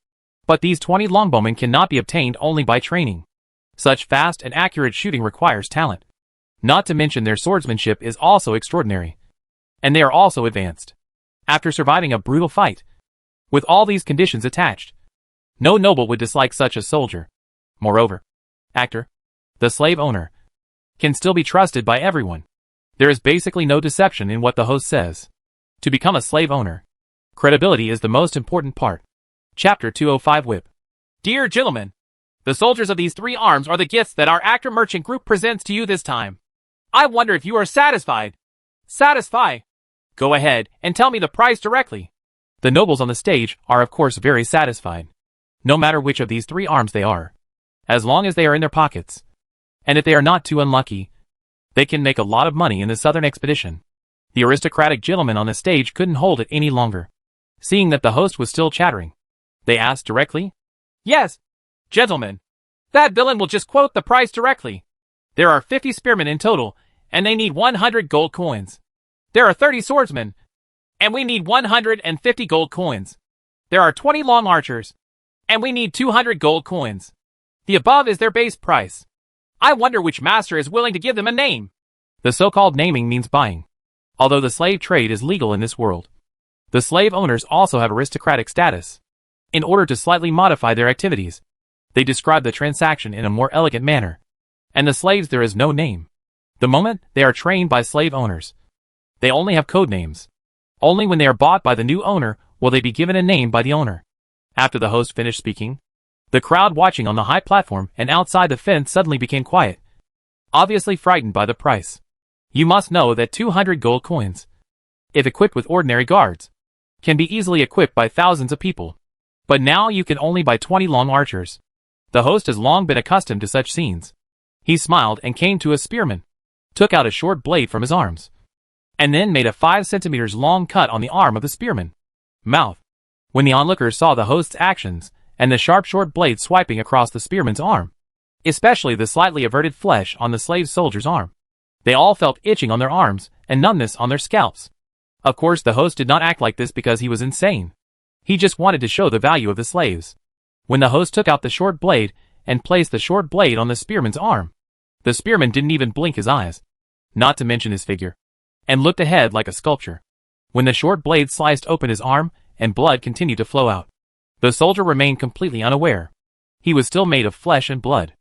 but these 20 longbowmen cannot be obtained only by training. Such fast and accurate shooting requires talent. Not to mention their swordsmanship is also extraordinary, and they are also advanced. After surviving a brutal fight, with all these conditions attached, no noble would dislike such a soldier. Moreover, actor, the slave owner, can still be trusted by everyone. There is basically no deception in what the host says. To become a slave owner, credibility is the most important part. Chapter 205 Whip. Dear gentlemen, the soldiers of these 3 arms are the gifts that our actor merchant group presents to you this time. I wonder if you are satisfied. Satisfy? Go ahead and tell me the price directly. The nobles on the stage are of course very satisfied, no matter which of these 3 arms they are, as long as they are in their pockets. And if they are not too unlucky, they can make a lot of money in the southern expedition. The aristocratic gentleman on the stage couldn't hold it any longer. Seeing that the host was still chattering, they asked directly, Yes, gentlemen, that villain will just quote the price directly. There are 50 spearmen in total, and they need 100 gold coins. There are 30 swordsmen, and we need 150 gold coins. There are 20 long archers, And we need 200 gold coins. The above is their base price. I wonder which master is willing to give them a name. The so-called naming means buying. Although the slave trade is legal in this world, the slave owners also have aristocratic status. In order to slightly modify their activities, they describe the transaction in a more elegant manner. And the slaves there is no name. The moment they are trained by slave owners, they only have code names. Only when they are bought by the new owner will they be given a name by the owner. After the host finished speaking, the crowd watching on the high platform and outside the fence suddenly became quiet, obviously frightened by the price. You must know that 200 gold coins, if equipped with ordinary guards, can be easily equipped by thousands of people. But now you can only buy 20 long archers. The host has long been accustomed to such scenes. He smiled and came to a spearman, took out a short blade from his arms, and then made a 5 centimeters long cut on the arm of the spearman. Mouth. When the onlookers saw the host's actions, and the sharp short blade swiping across the spearman's arm, especially the slightly averted flesh on the slave soldier's arm, they all felt itching on their arms and numbness on their scalps. Of course the host did not act like this because he was insane. He just wanted to show the value of the slaves. When the host took out the short blade and placed the short blade on the spearman's arm, the spearman didn't even blink his eyes, not to mention his figure, and looked ahead like a sculpture. When the short blade sliced open his arm and blood continued to flow out, the soldier remained completely unaware. He was still made of flesh and blood.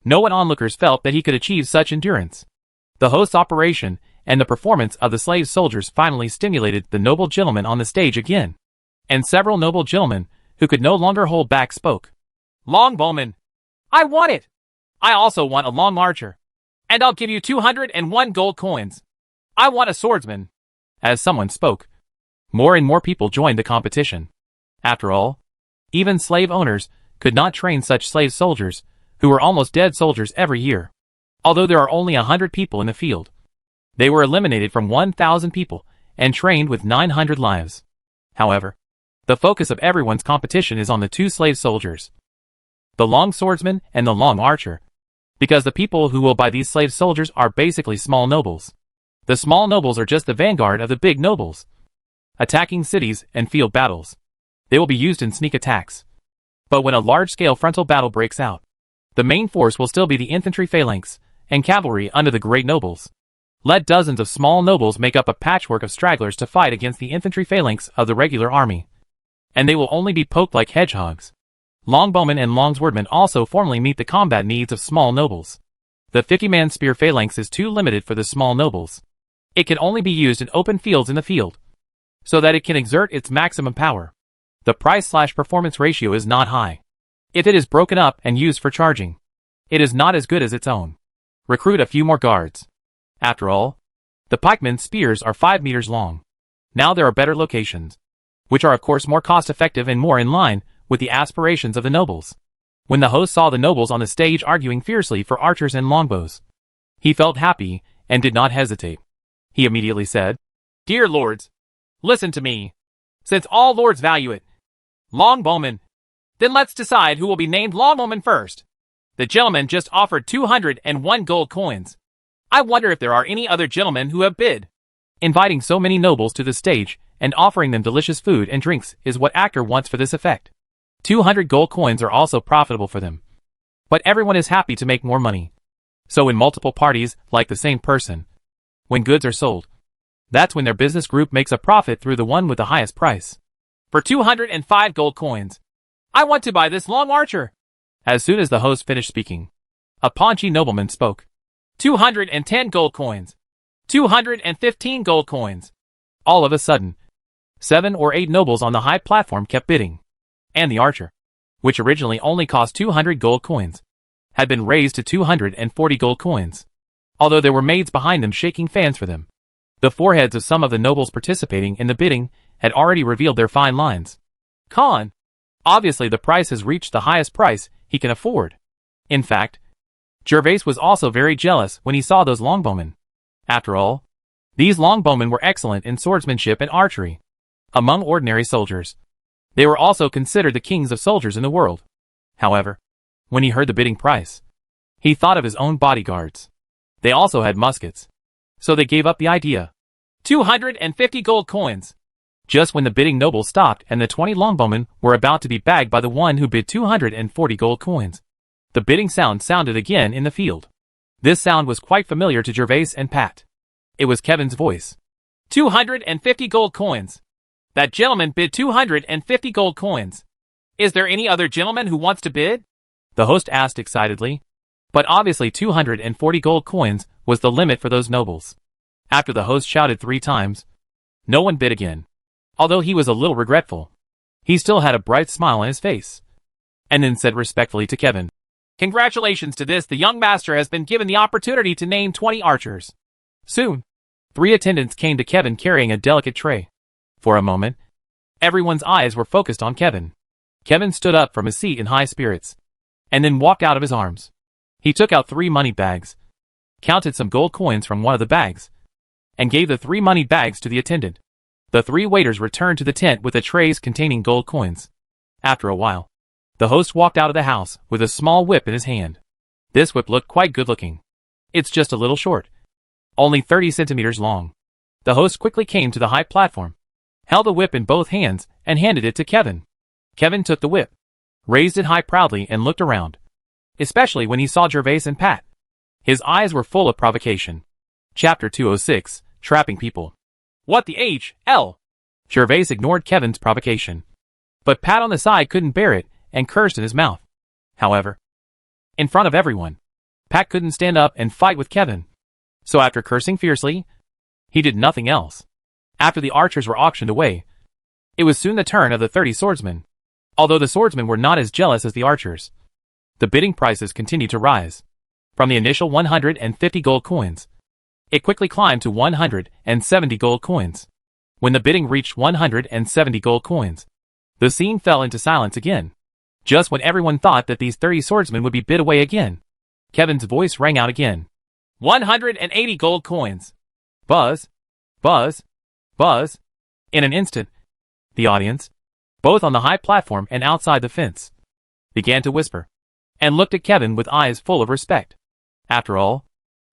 No one onlookers felt that he could achieve such endurance. The host's operation and the performance of the slave soldiers finally stimulated the noble gentleman on the stage again. And several noble gentlemen, who could no longer hold back, spoke. Longbowman! I want it! I also want a long archer. And I'll give you 201 gold coins. I want a swordsman. As someone spoke, more and more people joined the competition. After all, even slave owners could not train such slave soldiers, who were almost dead soldiers every year. Although there are only 100 people in the field, they were eliminated from 1,000 people and trained with 900 lives. However, the focus of everyone's competition is on the 2 slave soldiers, the long swordsman and the long archer, because the people who will buy these slave soldiers are basically small nobles. The small nobles are just the vanguard of the big nobles, attacking cities and field battles. They will be used in sneak attacks. But when a large-scale frontal battle breaks out, the main force will still be the infantry phalanx and cavalry under the great nobles. Let dozens of small nobles make up a patchwork of stragglers to fight against the infantry phalanx of the regular army, and they will only be poked like hedgehogs. Longbowmen and longswordmen also formally meet the combat needs of small nobles. The 50-man spear phalanx is too limited for the small nobles. It can only be used in open fields in the field, so that it can exert its maximum power. The price/performance ratio is not high. If it is broken up and used for charging, it is not as good as its own. Recruit a few more guards. After all, the pikemen's spears are 5 meters long. Now there are better locations, which are of course more cost-effective and more in line with the aspirations of the nobles. When the host saw the nobles on the stage arguing fiercely for archers and longbows, he felt happy and did not hesitate. He immediately said, Dear lords, listen to me. Since all lords value it, longbowmen, then let's decide who will be named longbowman first. The gentleman just offered 201 gold coins. I wonder if there are any other gentlemen who have bid. Inviting so many nobles to the stage and offering them delicious food and drinks is what actor wants for this effect. 200 gold coins are also profitable for them. But everyone is happy to make more money. So in multiple parties, like the same person, when goods are sold, that's when their business group makes a profit through the one with the highest price. For 205 gold coins, I want to buy this long archer. As soon as the host finished speaking, a paunchy nobleman spoke. 210 gold coins. 215 gold coins. All of a sudden, 7 or 8 nobles on the high platform kept bidding. And the archer, which originally only cost 200 gold coins, had been raised to 240 gold coins. Although there were maids behind them shaking fans for them, the foreheads of some of the nobles participating in the bidding had already revealed their fine lines. Con. Obviously the price has reached the highest price he can afford. In fact, Gervais was also very jealous when he saw those longbowmen. After all, these longbowmen were excellent in swordsmanship and archery. Among ordinary soldiers, they were also considered the kings of soldiers in the world. However, when he heard the bidding price, he thought of his own bodyguards. They also had muskets, so they gave up the idea. 250 gold coins. just when the bidding nobles stopped and the 20 longbowmen were about to be bagged by the one who bid 240 gold coins. The bidding sound sounded again in the field. This sound was quite familiar to Gervais and Pat. It was Kevin's voice. 250 gold coins. That gentleman bid 250 gold coins. Is there any other gentleman who wants to bid? The host asked excitedly. But obviously 240 gold coins was the limit for those nobles. After the host shouted 3 times, no one bid again. Although he was a little regretful, he still had a bright smile on his face. And then said respectfully to Kevin, "Congratulations to this, the young master has been given the opportunity to name 20 archers." Soon, 3 attendants came to Kevin carrying a delicate tray. For a moment, everyone's eyes were focused on Kevin. Kevin stood up from his seat in high spirits, and then walked out of his arms. He took out 3 money bags, counted some gold coins from one of the bags, and gave the 3 money bags to the attendant. The 3 waiters returned to the tent with the trays containing gold coins. After a while, the host walked out of the house with a small whip in his hand. This whip looked quite good looking. It's just a little short, only 30 centimeters long. The host quickly came to the high platform, held the whip in both hands, and handed it to Kevin. Kevin took the whip, raised it high proudly, and looked around, especially when he saw Gervais and Pat. His eyes were full of provocation. Chapter 206, Trapping People. What the H.L.? Gervais ignored Kevin's provocation, but Pat on the side couldn't bear it and cursed in his mouth. However, in front of everyone, Pat couldn't stand up and fight with Kevin. So after cursing fiercely, he did nothing else. After the archers were auctioned away, it was soon the turn of the 30 swordsmen. Although the swordsmen were not as jealous as the archers, the bidding prices continued to rise. From the initial 150 gold coins, it quickly climbed to 170 gold coins. When the bidding reached 170 gold coins, the scene fell into silence again. Just when everyone thought that these 30 swordsmen would be bid away again, Kevin's voice rang out again. 180 gold coins. Buzz, buzz, buzz. In an instant, the audience, both on the high platform and outside the fence, began to whisper, and looked at Kevin with eyes full of respect. After all,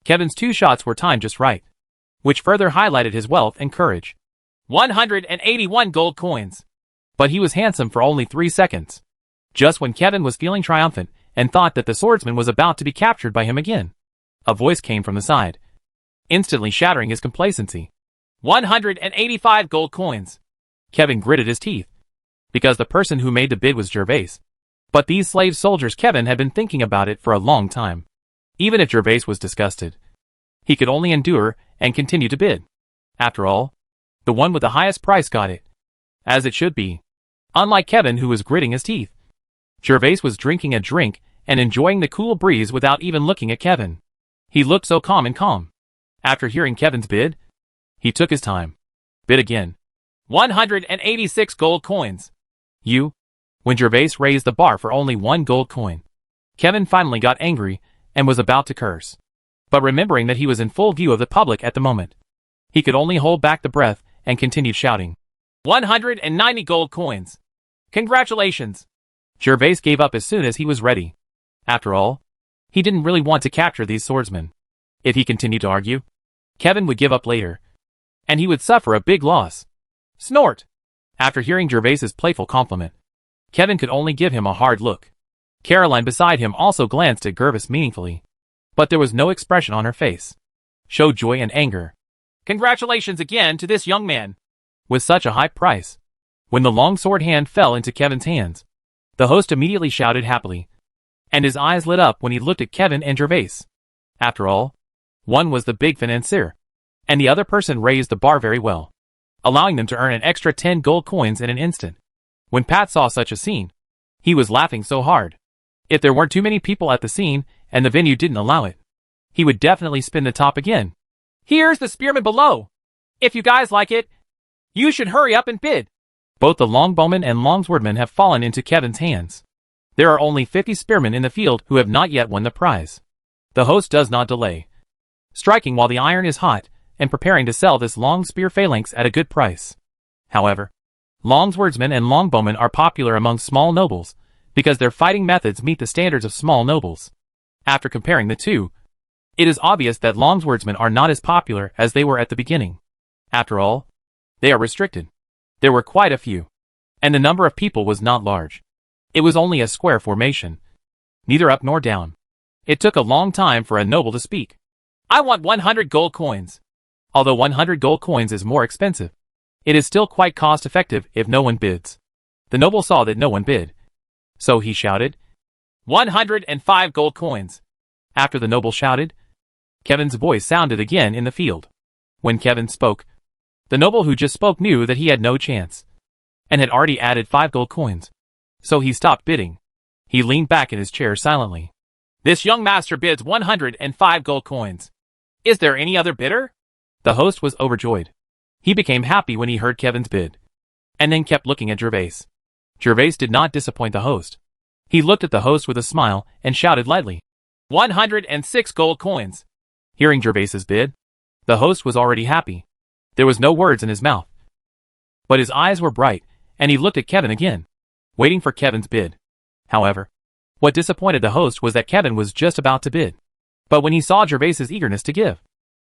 Kevin's 2 shots were timed just right, which further highlighted his wealth and courage. 181 gold coins. But he was handsome for only 3 seconds. Just when Kevin was feeling triumphant and thought that the swordsman was about to be captured by him again, a voice came from the side, instantly shattering his complacency. 185 gold coins. Kevin gritted his teeth, because the person who made the bid was Gervais. But these slave soldiers, Kevin had been thinking about it for a long time. Even if Gervais was disgusted, he could only endure and continue to bid. After all, the one with the highest price got it, as it should be. Unlike Kevin, who was gritting his teeth, Gervais was drinking a drink and enjoying the cool breeze without even looking at Kevin. He looked so calm and calm. After hearing Kevin's bid, he took his time. Bid again. 186 gold coins. When Gervais raised the bar for only 1 gold coin, Kevin finally got angry and was about to curse. But remembering that he was in full view of the public at the moment, he could only hold back the breath and continued shouting. 190 gold coins. Congratulations. Gervais gave up as soon as he was ready. After all, he didn't really want to capture these swordsmen. If he continued to argue, Kevin would give up later, and he would suffer a big loss. Snort! After hearing Gervais's playful compliment, Kevin could only give him a hard look. Caroline beside him also glanced at Gervais meaningfully, but there was no expression on her face. Showed joy and anger. Congratulations again to this young man, with such a high price. When the long sword hand fell into Kevin's hands, the host immediately shouted happily, and his eyes lit up when he looked at Kevin and Gervais. After all, one was the big financier, and the other person raised the bar very well, allowing them to earn an extra 10 gold coins in an instant. When Pat saw such a scene, he was laughing so hard. If there weren't too many people at the scene and the venue didn't allow it, he would definitely spin the top again. Here's the spearman below. If you guys like it, you should hurry up and bid. Both the longbowmen and longswordmen have fallen into Kevin's hands. There are only 50 spearmen in the field who have not yet won the prize. The host does not delay, striking while the iron is hot and preparing to sell this long spear phalanx at a good price. However, longswordsmen and longbowmen are popular among small nobles because their fighting methods meet the standards of small nobles. After comparing the two, it is obvious that longswordsmen are not as popular as they were at the beginning. After all, they are restricted. There were quite a few, and the number of people was not large. It was only a square formation, neither up nor down. It took a long time for a noble to speak. I want 100 gold coins. Although 100 gold coins is more expensive, it is still quite cost-effective if no one bids. The noble saw that no one bid, so he shouted, 105 gold coins. After the noble shouted, Kevin's voice sounded again in the field. When Kevin spoke, the noble who just spoke knew that he had no chance, and had already added 5 gold coins. So he stopped bidding. He leaned back in his chair silently. This young master bids 105 gold coins. Is there any other bidder? The host was overjoyed. He became happy when he heard Kevin's bid, and then kept looking at Gervais. Gervais did not disappoint the host. He looked at the host with a smile and shouted lightly, 106 gold coins. Hearing Gervais's bid, the host was already happy. There was no words in his mouth, but his eyes were bright, and he looked at Kevin again, waiting for Kevin's bid. However, what disappointed the host was that Kevin was just about to bid. But when he saw Gervais's eagerness to give,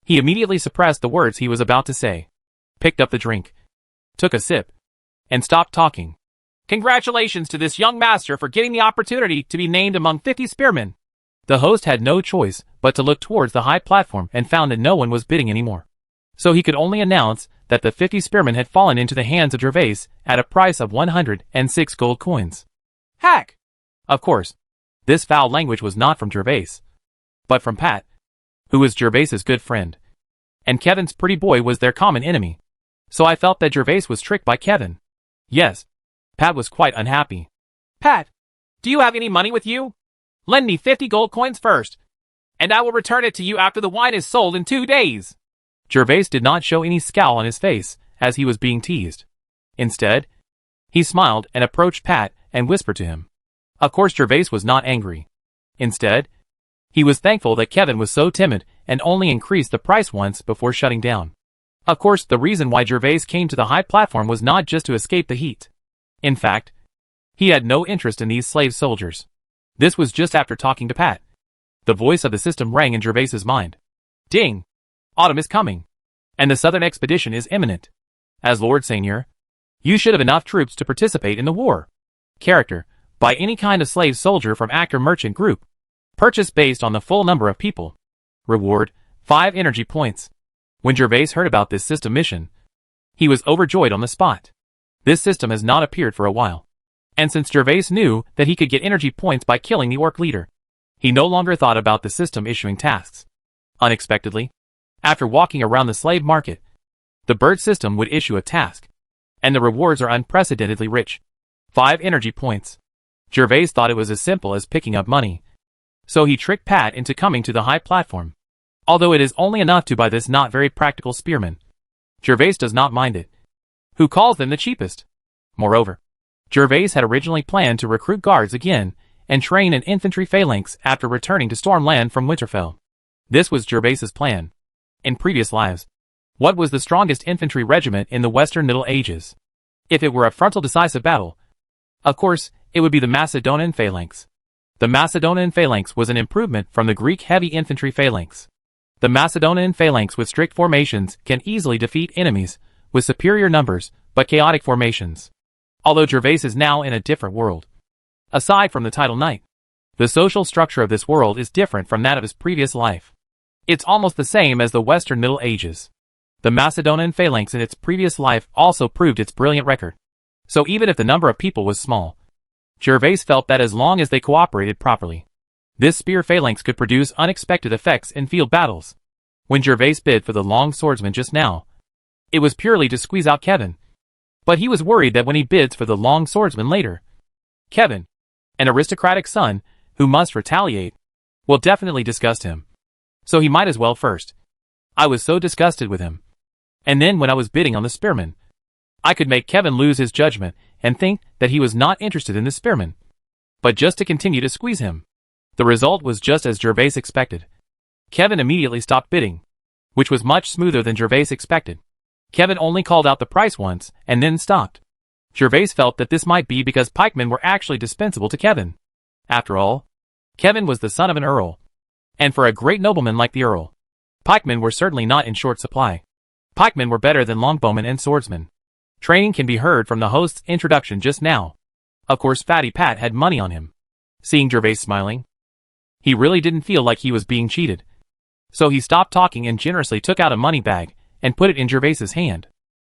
he immediately suppressed the words he was about to say, picked up the drink, took a sip, and stopped talking. Congratulations to this young master for getting the opportunity to be named among 50 spearmen. The host had no choice but to look towards the high platform and found that no one was bidding anymore. So he could only announce that the 50 spearmen had fallen into the hands of Gervais at a price of 106 gold coins. Hack! Of course, this foul language was not from Gervais, but from Pat, who was Gervais's good friend. And Kevin's pretty boy was their common enemy. So I felt that Gervais was tricked by Kevin. Yes, Pat was quite unhappy. Pat, do you have any money with you? Lend me 50 gold coins first, and I will return it to you after the wine is sold in 2 days. Gervais did not show any scowl on his face as he was being teased. Instead, he smiled and approached Pat and whispered to him. Of course, Gervais was not angry. Instead, he was thankful that Kevin was so timid and only increased the price once before shutting down. Of course, the reason why Gervais came to the high platform was not just to escape the heat. In fact, he had no interest in these slave soldiers. This was just after talking to Pat. The voice of the system rang in Gervais's mind. Ding! Autumn is coming, and the southern expedition is imminent. As Lord Seignior, you should have enough troops to participate in the war. Character, buy any kind of slave soldier from actor merchant group. Purchase based on the full number of people. Reward, 5 energy points. When Gervais heard about this system mission, he was overjoyed on the spot. This system has not appeared for a while. And since Gervais knew that he could get energy points by killing the orc leader, he no longer thought about the system issuing tasks. Unexpectedly, after walking around the slave market, the bird system would issue a task, and the rewards are unprecedentedly rich. 5 energy points. Gervais thought it was as simple as picking up money, so he tricked Pat into coming to the high platform. Although it is only enough to buy this not very practical spearman, Gervais does not mind it. Who calls them the cheapest? Moreover, Gervais had originally planned to recruit guards again and train an infantry phalanx after returning to Stormland from Winterfell. This was Gervais's plan. In previous lives, what was the strongest infantry regiment in the Western Middle Ages? If it were a frontal decisive battle, of course, it would be the Macedonian phalanx. The Macedonian phalanx was an improvement from the Greek heavy infantry phalanx. The Macedonian phalanx with strict formations can easily defeat enemies with superior numbers but chaotic formations. Although Gervais is now in a different world. Aside from the title knight, the social structure of this world is different from that of his previous life. It's almost the same as the Western Middle Ages. The Macedonian phalanx in its previous life also proved its brilliant record. So even if the number of people was small, Gervais felt that as long as they cooperated properly, this spear phalanx could produce unexpected effects in field battles. When Gervais bid for the long swordsman just now, it was purely to squeeze out Kevin. But he was worried that when he bids for the long swordsman later, Kevin, an aristocratic son who must retaliate, will definitely disgust him. So he might as well first. I was so disgusted with him. And then when I was bidding on the spearman, I could make Kevin lose his judgment and think that he was not interested in the spearman, but just to continue to squeeze him. The result was just as Gervais expected. Kevin immediately stopped bidding, which was much smoother than Gervais expected. Kevin only called out the price once and then stopped. Gervais felt that this might be because pikemen were actually dispensable to Kevin. After all, Kevin was the son of an earl, and for a great nobleman like the earl, pikemen were certainly not in short supply. Pikemen were better than longbowmen and swordsmen. Training can be heard from the host's introduction just now. Of course, Fatty Pat had money on him. Seeing Gervais smiling, he really didn't feel like he was being cheated. So he stopped talking and generously took out a money bag and put it in Gervais's hand.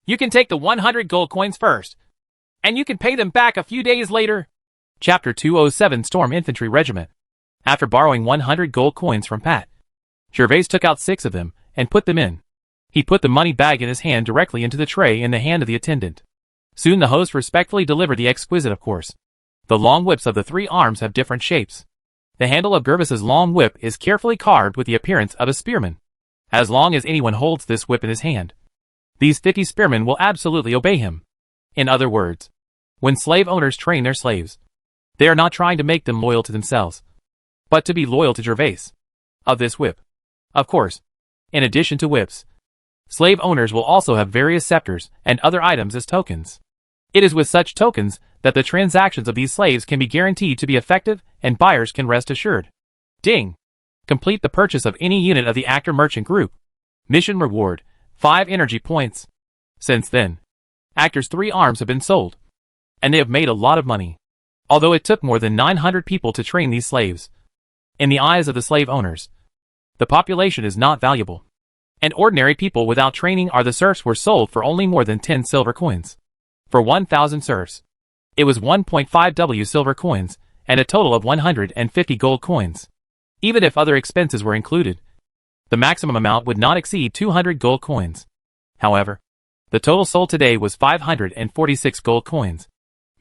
You can take the 100 gold coins first, and you can pay them back a few days later. Chapter 207 Storm Infantry Regiment. After borrowing 100 gold coins from Pat, Gervais took out 6 of them and put them in. He put the money bag in his hand directly into the tray in the hand of the attendant. Soon the host respectfully delivered the exquisite, of course. The long whips of the 3 arms have different shapes. The handle of Gervais's long whip is carefully carved with the appearance of a spearman. As long as anyone holds this whip in his hand, these 50 spearmen will absolutely obey him. In other words, when slave owners train their slaves, they are not trying to make them loyal to themselves, but to be loyal to Gervais. Of this whip, of course, in addition to whips, slave owners will also have various scepters and other items as tokens. It is with such tokens that the transactions of these slaves can be guaranteed to be effective and buyers can rest assured. Ding! Complete the purchase of any unit of the Actor Merchant Group. Mission reward, 5 energy points. Since then, Actor's 3 arms have been sold, and they have made a lot of money. Although it took more than 900 people to train these slaves. In the eyes of the slave owners, the population is not valuable, and ordinary people without training are the serfs were sold for only more than 10 silver coins. For 1,000 serfs, it was 1.5 W silver coins, and a total of 150 gold coins. Even if other expenses were included, the maximum amount would not exceed 200 gold coins. However, the total sold today was 546 gold coins,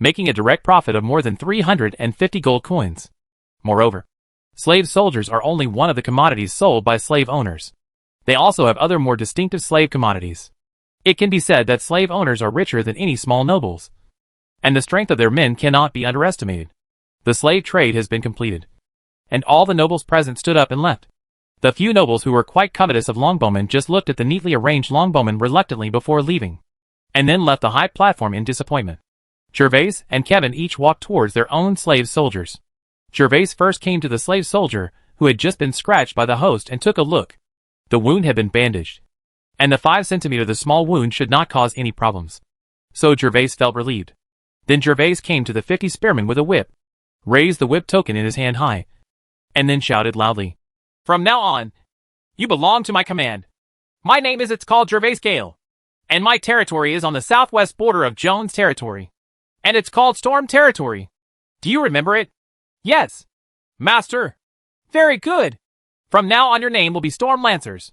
making a direct profit of more than 350 gold coins. Moreover, slave soldiers are only one of the commodities sold by slave owners. They also have other more distinctive slave commodities. It can be said that slave owners are richer than any small nobles, and the strength of their men cannot be underestimated. The slave trade has been completed, and all the nobles present stood up and left. The few nobles who were quite covetous of longbowmen just looked at the neatly arranged longbowmen reluctantly before leaving, and then left the high platform in disappointment. Gervais and Kevin each walked towards their own slave soldiers. Gervais first came to the slave soldier, who had just been scratched by the host, and took a look. The wound had been bandaged, and the 5 centimeter the small wound should not cause any problems. So Gervais felt relieved. Then Gervais came to the 50 spearmen with a whip, raised the whip token in his hand high, and then shouted loudly, "From now on, you belong to my command. My name is it's called Gervais Gale, and my territory is on the southwest border of Jones territory, and it's called Storm territory. Do you remember it?" "Yes, Master." "Very good. From now on your name will be Storm Lancers.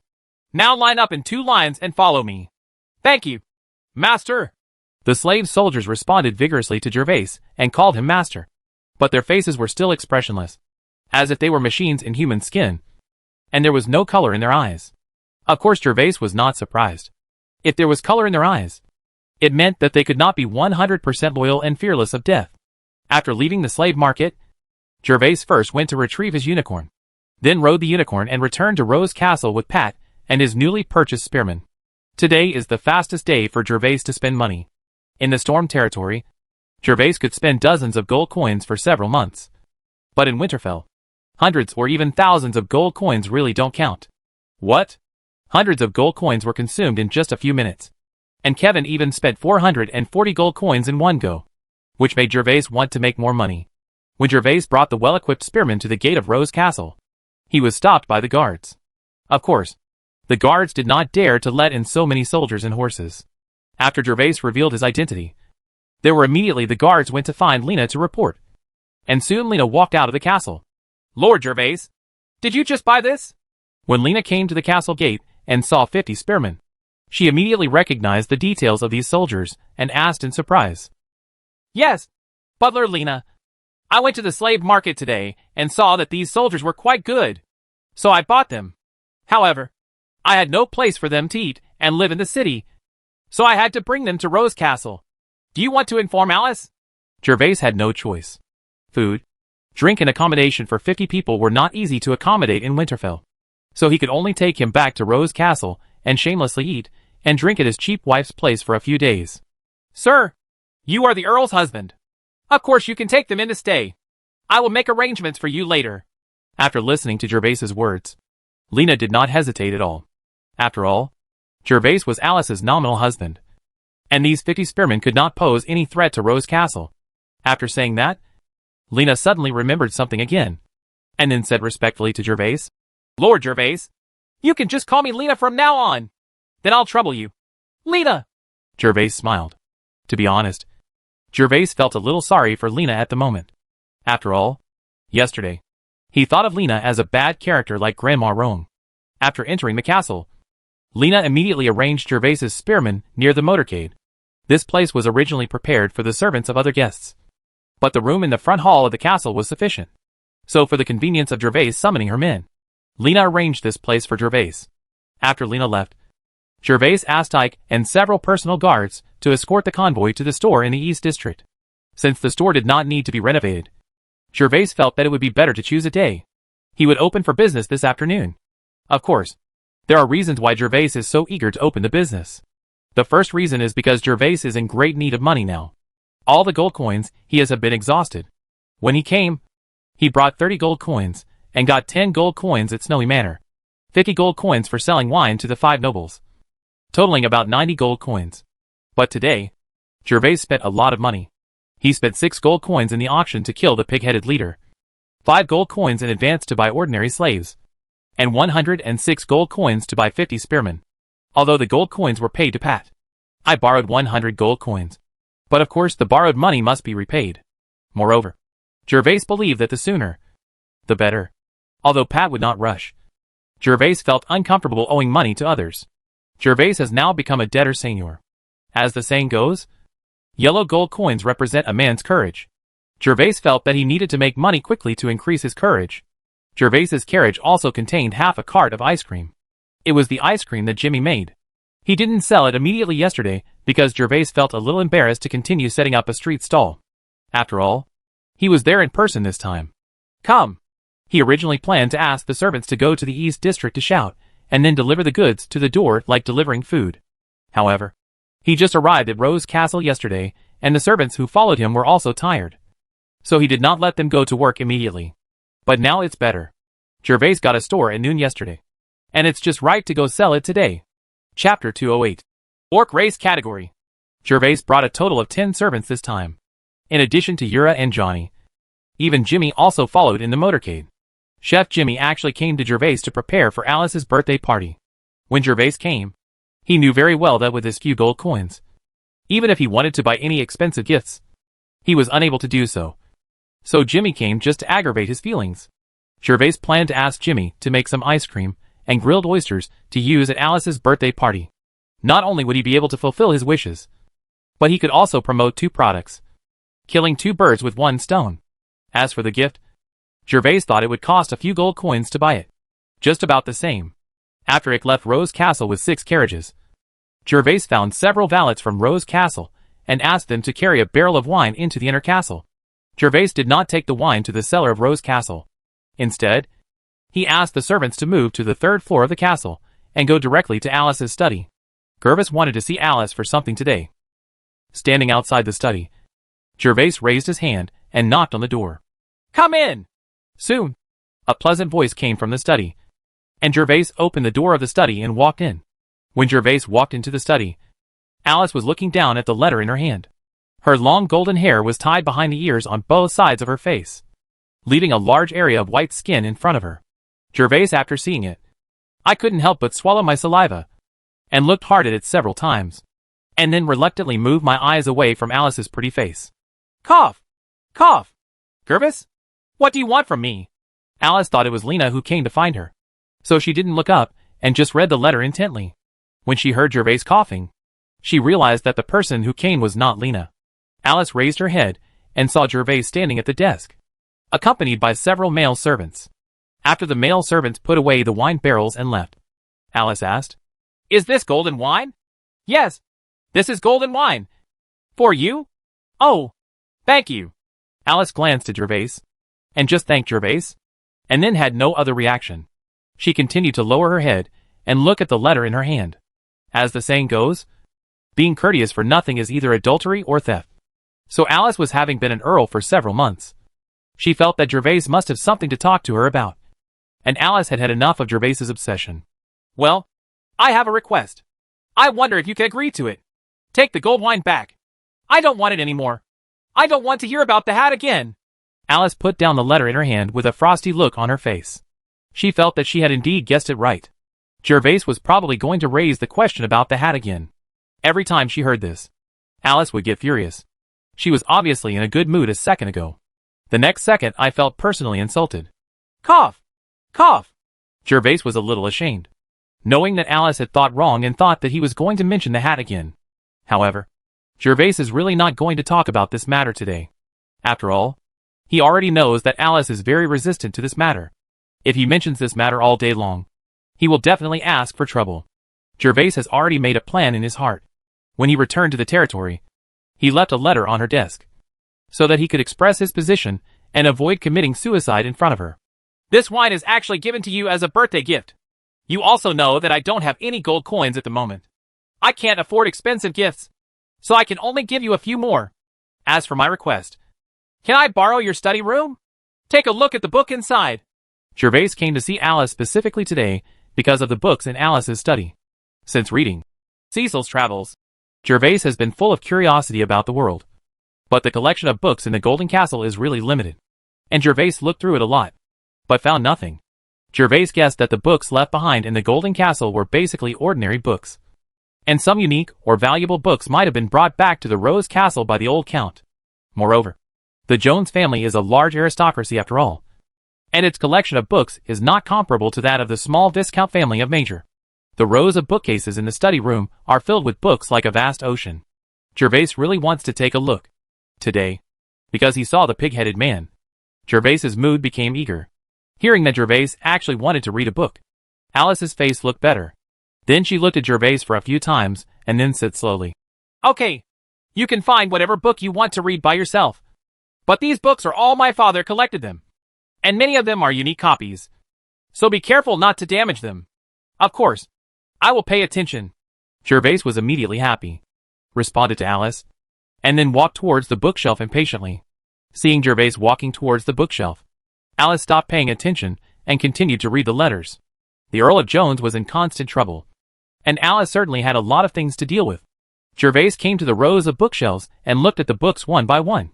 Now line up in 2 lines and follow me." "Thank you, Master." The slave soldiers responded vigorously to Gervais and called him Master, but their faces were still expressionless, as if they were machines in human skin, and there was no color in their eyes. Of course Gervais was not surprised. If there was color in their eyes, it meant that they could not be 100% loyal and fearless of death. After leaving the slave market, Gervais first went to retrieve his unicorn, then rode the unicorn and returned to Rose Castle with Pat and his newly purchased spearmen. Today is the fastest day for Gervais to spend money. In the Storm territory, Gervais could spend dozens of gold coins for several months. But in Winterfell, hundreds or even thousands of gold coins really don't count. What? Hundreds of gold coins were consumed in just a few minutes. And Kevin even spent 440 gold coins in one go, which made Gervais want to make more money. When Gervais brought the well-equipped spearmen to the gate of Rose Castle, he was stopped by the guards. Of course, the guards did not dare to let in so many soldiers and horses. After Gervais revealed his identity, the guards went to find Lena to report. And soon Lena walked out of the castle. "Lord Gervais, did you just buy this?" When Lena came to the castle gate and saw 50 spearmen, she immediately recognized the details of these soldiers and asked in surprise. "Yes, Butler Lena. I went to the slave market today and saw that these soldiers were quite good, so I bought them. However, I had no place for them to eat and live in the city, so I had to bring them to Rose Castle. Do you want to inform Alice?" Gervais had no choice. Food, drink and accommodation for 50 people were not easy to accommodate in Winterfell, so he could only take him back to Rose Castle and shamelessly eat and drink at his cheap wife's place for a few days. "Sir, you are the Earl's husband. Of course you can take them in to stay. I will make arrangements for you later." After listening to Gervais's words, Lena did not hesitate at all. After all, Gervais was Alice's nominal husband, and these 50 spearmen could not pose any threat to Rose Castle. After saying that, Lena suddenly remembered something again, and then said respectfully to Gervais, "Lord Gervais, you can just call me Lena from now on. Then I'll trouble you. Lena!" Gervais smiled. To be honest, Gervais felt a little sorry for Lena at the moment. After all, yesterday, he thought of Lena as a bad character like Grandma Rome. After entering the castle, Lena immediately arranged Gervais's spearmen near the motorcade. This place was originally prepared for the servants of other guests, but the room in the front hall of the castle was sufficient. So for the convenience of Gervais summoning her men, Lena arranged this place for Gervais. After Lena left, Gervais asked Ike and several personal guards to escort the convoy to the store in the East District. Since the store did not need to be renovated, Gervais felt that it would be better to choose a day he would open for business this afternoon. Of course, there are reasons why Gervais is so eager to open the business. The first reason is because Gervais is in great need of money now. All the gold coins he has have been exhausted. When he came, he brought 30 gold coins and got 10 gold coins at Snowy Manor, 50 gold coins for selling wine to the 5 nobles, totaling about 90 gold coins. But today, Gervais spent a lot of money. He spent 6 gold coins in the auction to kill the pig-headed leader, 5 gold coins in advance to buy ordinary slaves, and 106 gold coins to buy 50 spearmen. Although the gold coins were paid to Pat, I borrowed 100 gold coins. But of course the borrowed money must be repaid. Moreover, Gervais believed that the sooner, the better. Although Pat would not rush, Gervais felt uncomfortable owing money to others. Gervais has now become a debtor Seignior. As the saying goes, yellow gold coins represent a man's courage. Gervais felt that he needed to make money quickly to increase his courage. Gervais's carriage also contained half a cart of ice cream. It was the ice cream that Jimmy made. He didn't sell it immediately yesterday because Gervais felt a little embarrassed to continue setting up a street stall. After all, he was there in person this time. Come! He originally planned to ask the servants to go to the East District to shout, and then deliver the goods to the door like delivering food. However, he just arrived at Rose Castle yesterday, and the servants who followed him were also tired. So he did not let them go to work immediately. But now it's better. Gervais got a store at noon yesterday, and it's just right to go sell it today. Chapter 208. Orc Race Category. Gervais brought a total of 10 servants this time. In addition to Yura and Johnny, even Jimmy also followed in the motorcade. Chef Jimmy actually came to Gervais to prepare for Alice's birthday party. When Gervais came, he knew very well that with his few gold coins, even if he wanted to buy any expensive gifts, he was unable to do so. So Jimmy came just to aggravate his feelings. Gervais planned to ask Jimmy to make some ice cream and grilled oysters to use at Alice's birthday party. Not only would he be able to fulfill his wishes, but he could also promote 2 products, killing 2 birds with 1 stone. As for the gift, Gervais thought it would cost a few gold coins to buy it. Just about the same. After Ick left Rose Castle with 6 carriages, Gervais found several valets from Rose Castle and asked them to carry a barrel of wine into the inner castle. Gervais did not take the wine to the cellar of Rose Castle. Instead, he asked the servants to move to the 3rd floor of the castle and go directly to Alice's study. Gervais wanted to see Alice for something today. Standing outside the study, Gervais raised his hand and knocked on the door. "Come in!" Soon, a pleasant voice came from the study, and Gervais opened the door of the study and walked in. When Gervais walked into the study, Alice was looking down at the letter in her hand. Her long golden hair was tied behind the ears on both sides of her face, leaving a large area of white skin in front of her. Gervais, after seeing it, I couldn't help but swallow my saliva, and looked hard at it several times, and then reluctantly moved my eyes away from Alice's pretty face. Cough! Cough! Gervais? What do you want from me? Alice thought it was Lena who came to find her, so she didn't look up and just read the letter intently. When she heard Gervais coughing, she realized that the person who came was not Lena. Alice raised her head and saw Gervais standing at the desk, accompanied by several male servants. After the male servants put away the wine barrels and left, Alice asked, "Is this golden wine?" "Yes, this is golden wine. For you?" "Oh, thank you." Alice glanced at Gervais, and just thanked Gervais, and then had no other reaction. She continued to lower her head and look at the letter in her hand. As the saying goes, being courteous for nothing is either adultery or theft. So Alice was having been an earl for several months. She felt that Gervais must have something to talk to her about, and Alice had had enough of Gervais's obsession. "Well, I have a request. I wonder if you can agree to it." Take the gold wine back. I don't want it anymore. I don't want to hear about the hat again. Alice put down the letter in her hand with a frosty look on her face. She felt that she had indeed guessed it right. Gervais was probably going to raise the question about the hat again. Every time she heard this, Alice would get furious. She was obviously in a good mood a second ago. The next second I felt personally insulted. Cough! Cough! Gervais was a little ashamed, knowing that Alice had thought wrong and thought that he was going to mention the hat again. However, Gervais is really not going to talk about this matter today. After all, he already knows that Alice is very resistant to this matter. If he mentions this matter all day long, he will definitely ask for trouble. Gervais has already made a plan in his heart. When he returned to the territory, he left a letter on her desk, so that he could express his position and avoid committing suicide in front of her. This wine is actually given to you as a birthday gift. You also know that I don't have any gold coins at the moment. I can't afford expensive gifts, so I can only give you a few more. As for my request, can I borrow your study room? Take a look at the book inside. Gervais came to see Alice specifically today because of the books in Alice's study. Since reading Cecil's Travels, Gervais has been full of curiosity about the world. But the collection of books in the Golden Castle is really limited, and Gervais looked through it a lot, but found nothing. Gervais guessed that the books left behind in the Golden Castle were basically ordinary books, and some unique or valuable books might have been brought back to the Rose Castle by the old Count. Moreover, the Jones family is a large aristocracy after all, and its collection of books is not comparable to that of the small Viscount family of Major. The rows of bookcases in the study room are filled with books like a vast ocean. Gervais really wants to take a look today, because he saw the pig-headed man. Gervais's mood became eager, hearing that Gervais actually wanted to read a book. Alice's face looked better. Then she looked at Gervais for a few times, and then said slowly, Okay, you can find whatever book you want to read by yourself. But these books are all my father collected them, and many of them are unique copies, so be careful not to damage them. Of course, I will pay attention. Gervais was immediately happy, responded to Alice, and then walked towards the bookshelf impatiently. Seeing Gervais walking towards the bookshelf, Alice stopped paying attention and continued to read the letters. The Earl of Jones was in constant trouble, and Alice certainly had a lot of things to deal with. Gervais came to the rows of bookshelves and looked at the books one by one.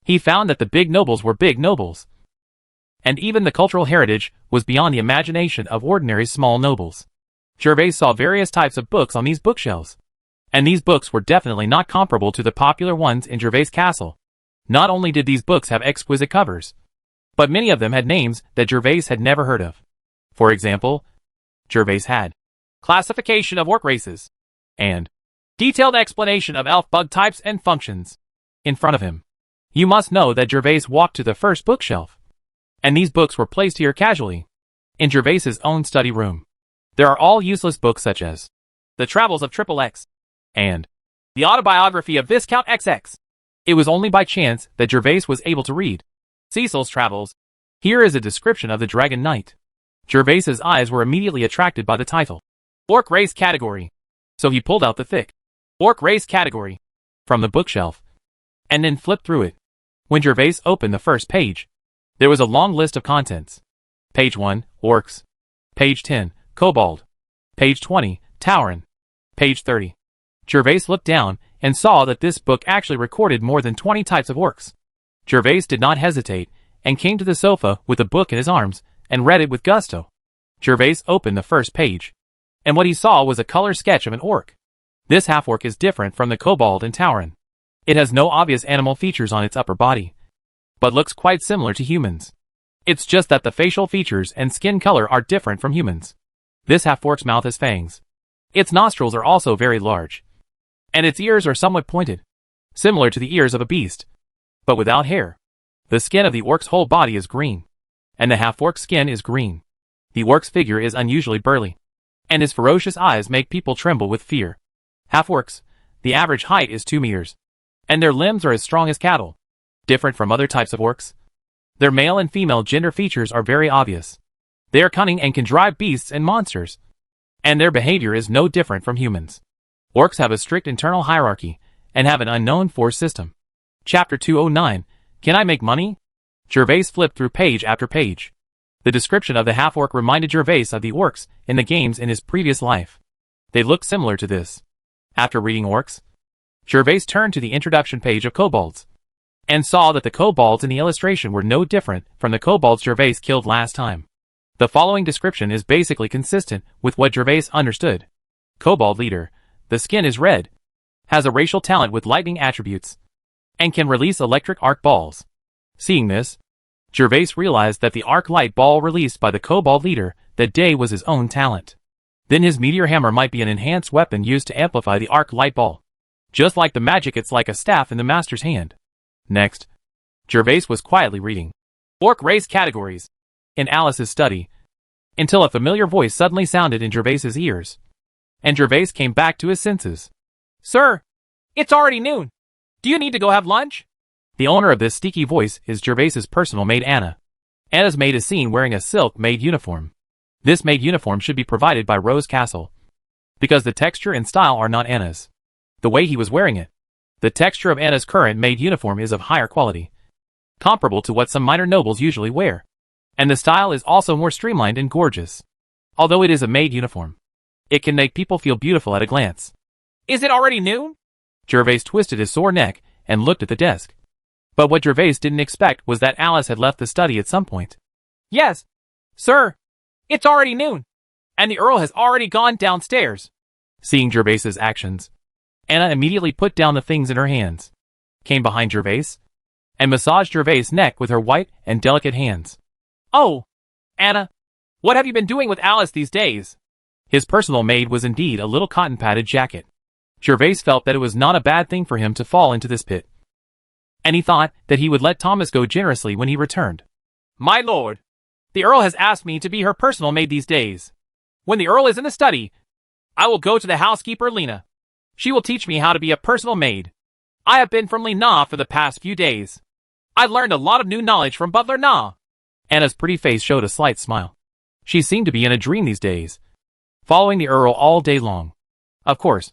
He found that the big nobles were big nobles, and even the cultural heritage was beyond the imagination of ordinary small nobles. Gervais saw various types of books on these bookshelves, and these books were definitely not comparable to the popular ones in Gervais Castle. Not only did these books have exquisite covers, but many of them had names that Gervais had never heard of. For example, Gervais had Classification of Orc Races and Detailed Explanation of Elf Bug Types and Functions in front of him. You must know that Gervais walked to the first bookshelf, and these books were placed here casually, in Gervais's own study room. There are all useless books such as The Travels of Triple X and The Autobiography of Viscount XX. It was only by chance that Gervais was able to read Cecil's Travels. Here is a description of the Dragon Knight. Gervais's eyes were immediately attracted by the title, Orc Race Category. So he pulled out the thick Orc Race Category from the bookshelf, and then flipped through it. When Gervais opened the first page, there was a long list of contents. Page 1, Orcs. Page 10, Kobold. Page 20, Tauren. Page 30. Gervais looked down and saw that this book actually recorded more than 20 types of orcs. Gervais did not hesitate and came to the sofa with the book in his arms and read it with gusto. Gervais opened the first page, and what he saw was a color sketch of an orc. This half-orc is different from the Kobold and Tauren. It has no obvious animal features on its upper body, but looks quite similar to humans. It's just that the facial features and skin color are different from humans. This half-orc's mouth has fangs. Its nostrils are also very large, and its ears are somewhat pointed, similar to the ears of a beast, but without hair. The skin of the orc's whole body is green, and the half-orc's skin is green. The orc's figure is unusually burly, and his ferocious eyes make people tremble with fear. Half-orcs, the average height is 2 meters, and their limbs are as strong as cattle. Different from other types of orcs, their male and female gender features are very obvious. They are cunning and can drive beasts and monsters, and their behavior is no different from humans. Orcs have a strict internal hierarchy and have an unknown force system. Chapter 209, Can I Make Money? Gervais flipped through page after page. The description of the half-orc reminded Gervais of the orcs in the games in his previous life. They looked similar to this. After reading orcs, Gervais turned to the introduction page of kobolds, and saw that the kobolds in the illustration were no different from the kobolds Gervais killed last time. The following description is basically consistent with what Gervais understood. Kobold leader. The skin is red, has a racial talent with lightning attributes, and can release electric arc balls. Seeing this, Gervais realized that the arc light ball released by the kobold leader that day was his own talent. Then his meteor hammer might be an enhanced weapon used to amplify the arc light ball. Just like the magic, it's like a staff in the master's hand. Next, Gervais was quietly reading Orc race categories in Alice's study, until a familiar voice suddenly sounded in Gervais's ears, and Gervais came back to his senses. Sir, it's already noon. Do you need to go have lunch? The owner of this sneaky voice is Gervais's personal maid Anna. Anna's maid is seen wearing a silk maid uniform. This maid uniform should be provided by Rose Castle, because the texture and style are not Anna's. The way he was wearing it, the texture of Anna's current maid uniform is of higher quality, comparable to what some minor nobles usually wear, and the style is also more streamlined and gorgeous. Although it is a maid uniform, it can make people feel beautiful at a glance. Is it already noon? Gervais twisted his sore neck and looked at the desk. But what Gervais didn't expect was that Alice had left the study at some point. Yes, sir. It's already noon, and the Earl has already gone downstairs. Seeing Gervais's actions, Anna immediately put down the things in her hands, came behind Gervais, and massaged Gervais' neck with her white and delicate hands. Oh, Anna, what have you been doing with Alice these days? His personal maid was indeed a little cotton-padded jacket. Gervais felt that it was not a bad thing for him to fall into this pit, and he thought that he would let Thomas go generously when he returned. My lord, the Earl has asked me to be her personal maid these days. When the Earl is in the study, I will go to the housekeeper Lena. She will teach me how to be a personal maid. I have been from Lena for the past few days. I've learned a lot of new knowledge from Butler Na. Anna's pretty face showed a slight smile. She seemed to be in a dream these days, following the Earl all day long. Of course,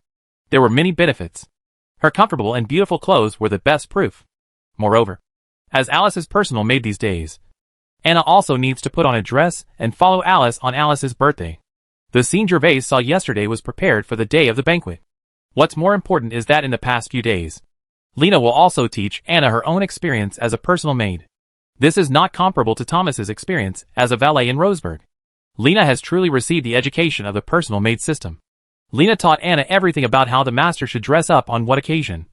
there were many benefits. Her comfortable and beautiful clothes were the best proof. Moreover, as Alice's personal maid these days, Anna also needs to put on a dress and follow Alice on Alice's birthday. The scene Gervais saw yesterday was prepared for the day of the banquet. What's more important is that in the past few days, Lena will also teach Anna her own experience as a personal maid. This is not comparable to Thomas's experience as a valet in Roseburg. Lena has truly received the education of the personal maid system. Lena taught Anna everything about how the master should dress up on what occasion,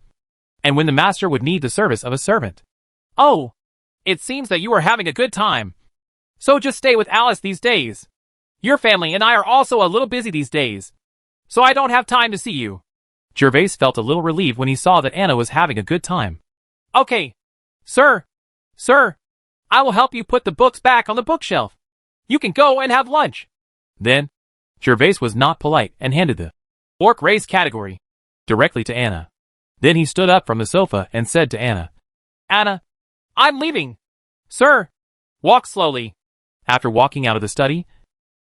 and when the master would need the service of a servant. Oh, it seems that you are having a good time. So just stay with Alice these days. Your family and I are also a little busy these days, so I don't have time to see you. Gervais felt a little relieved when he saw that Anna was having a good time. Okay, sir, I will help you put the books back on the bookshelf. You can go and have lunch. Then, Gervais was not polite and handed the Orc race category directly to Anna. Then he stood up from the sofa and said to Anna, Anna, I'm leaving. Sir, walk slowly. After walking out of the study,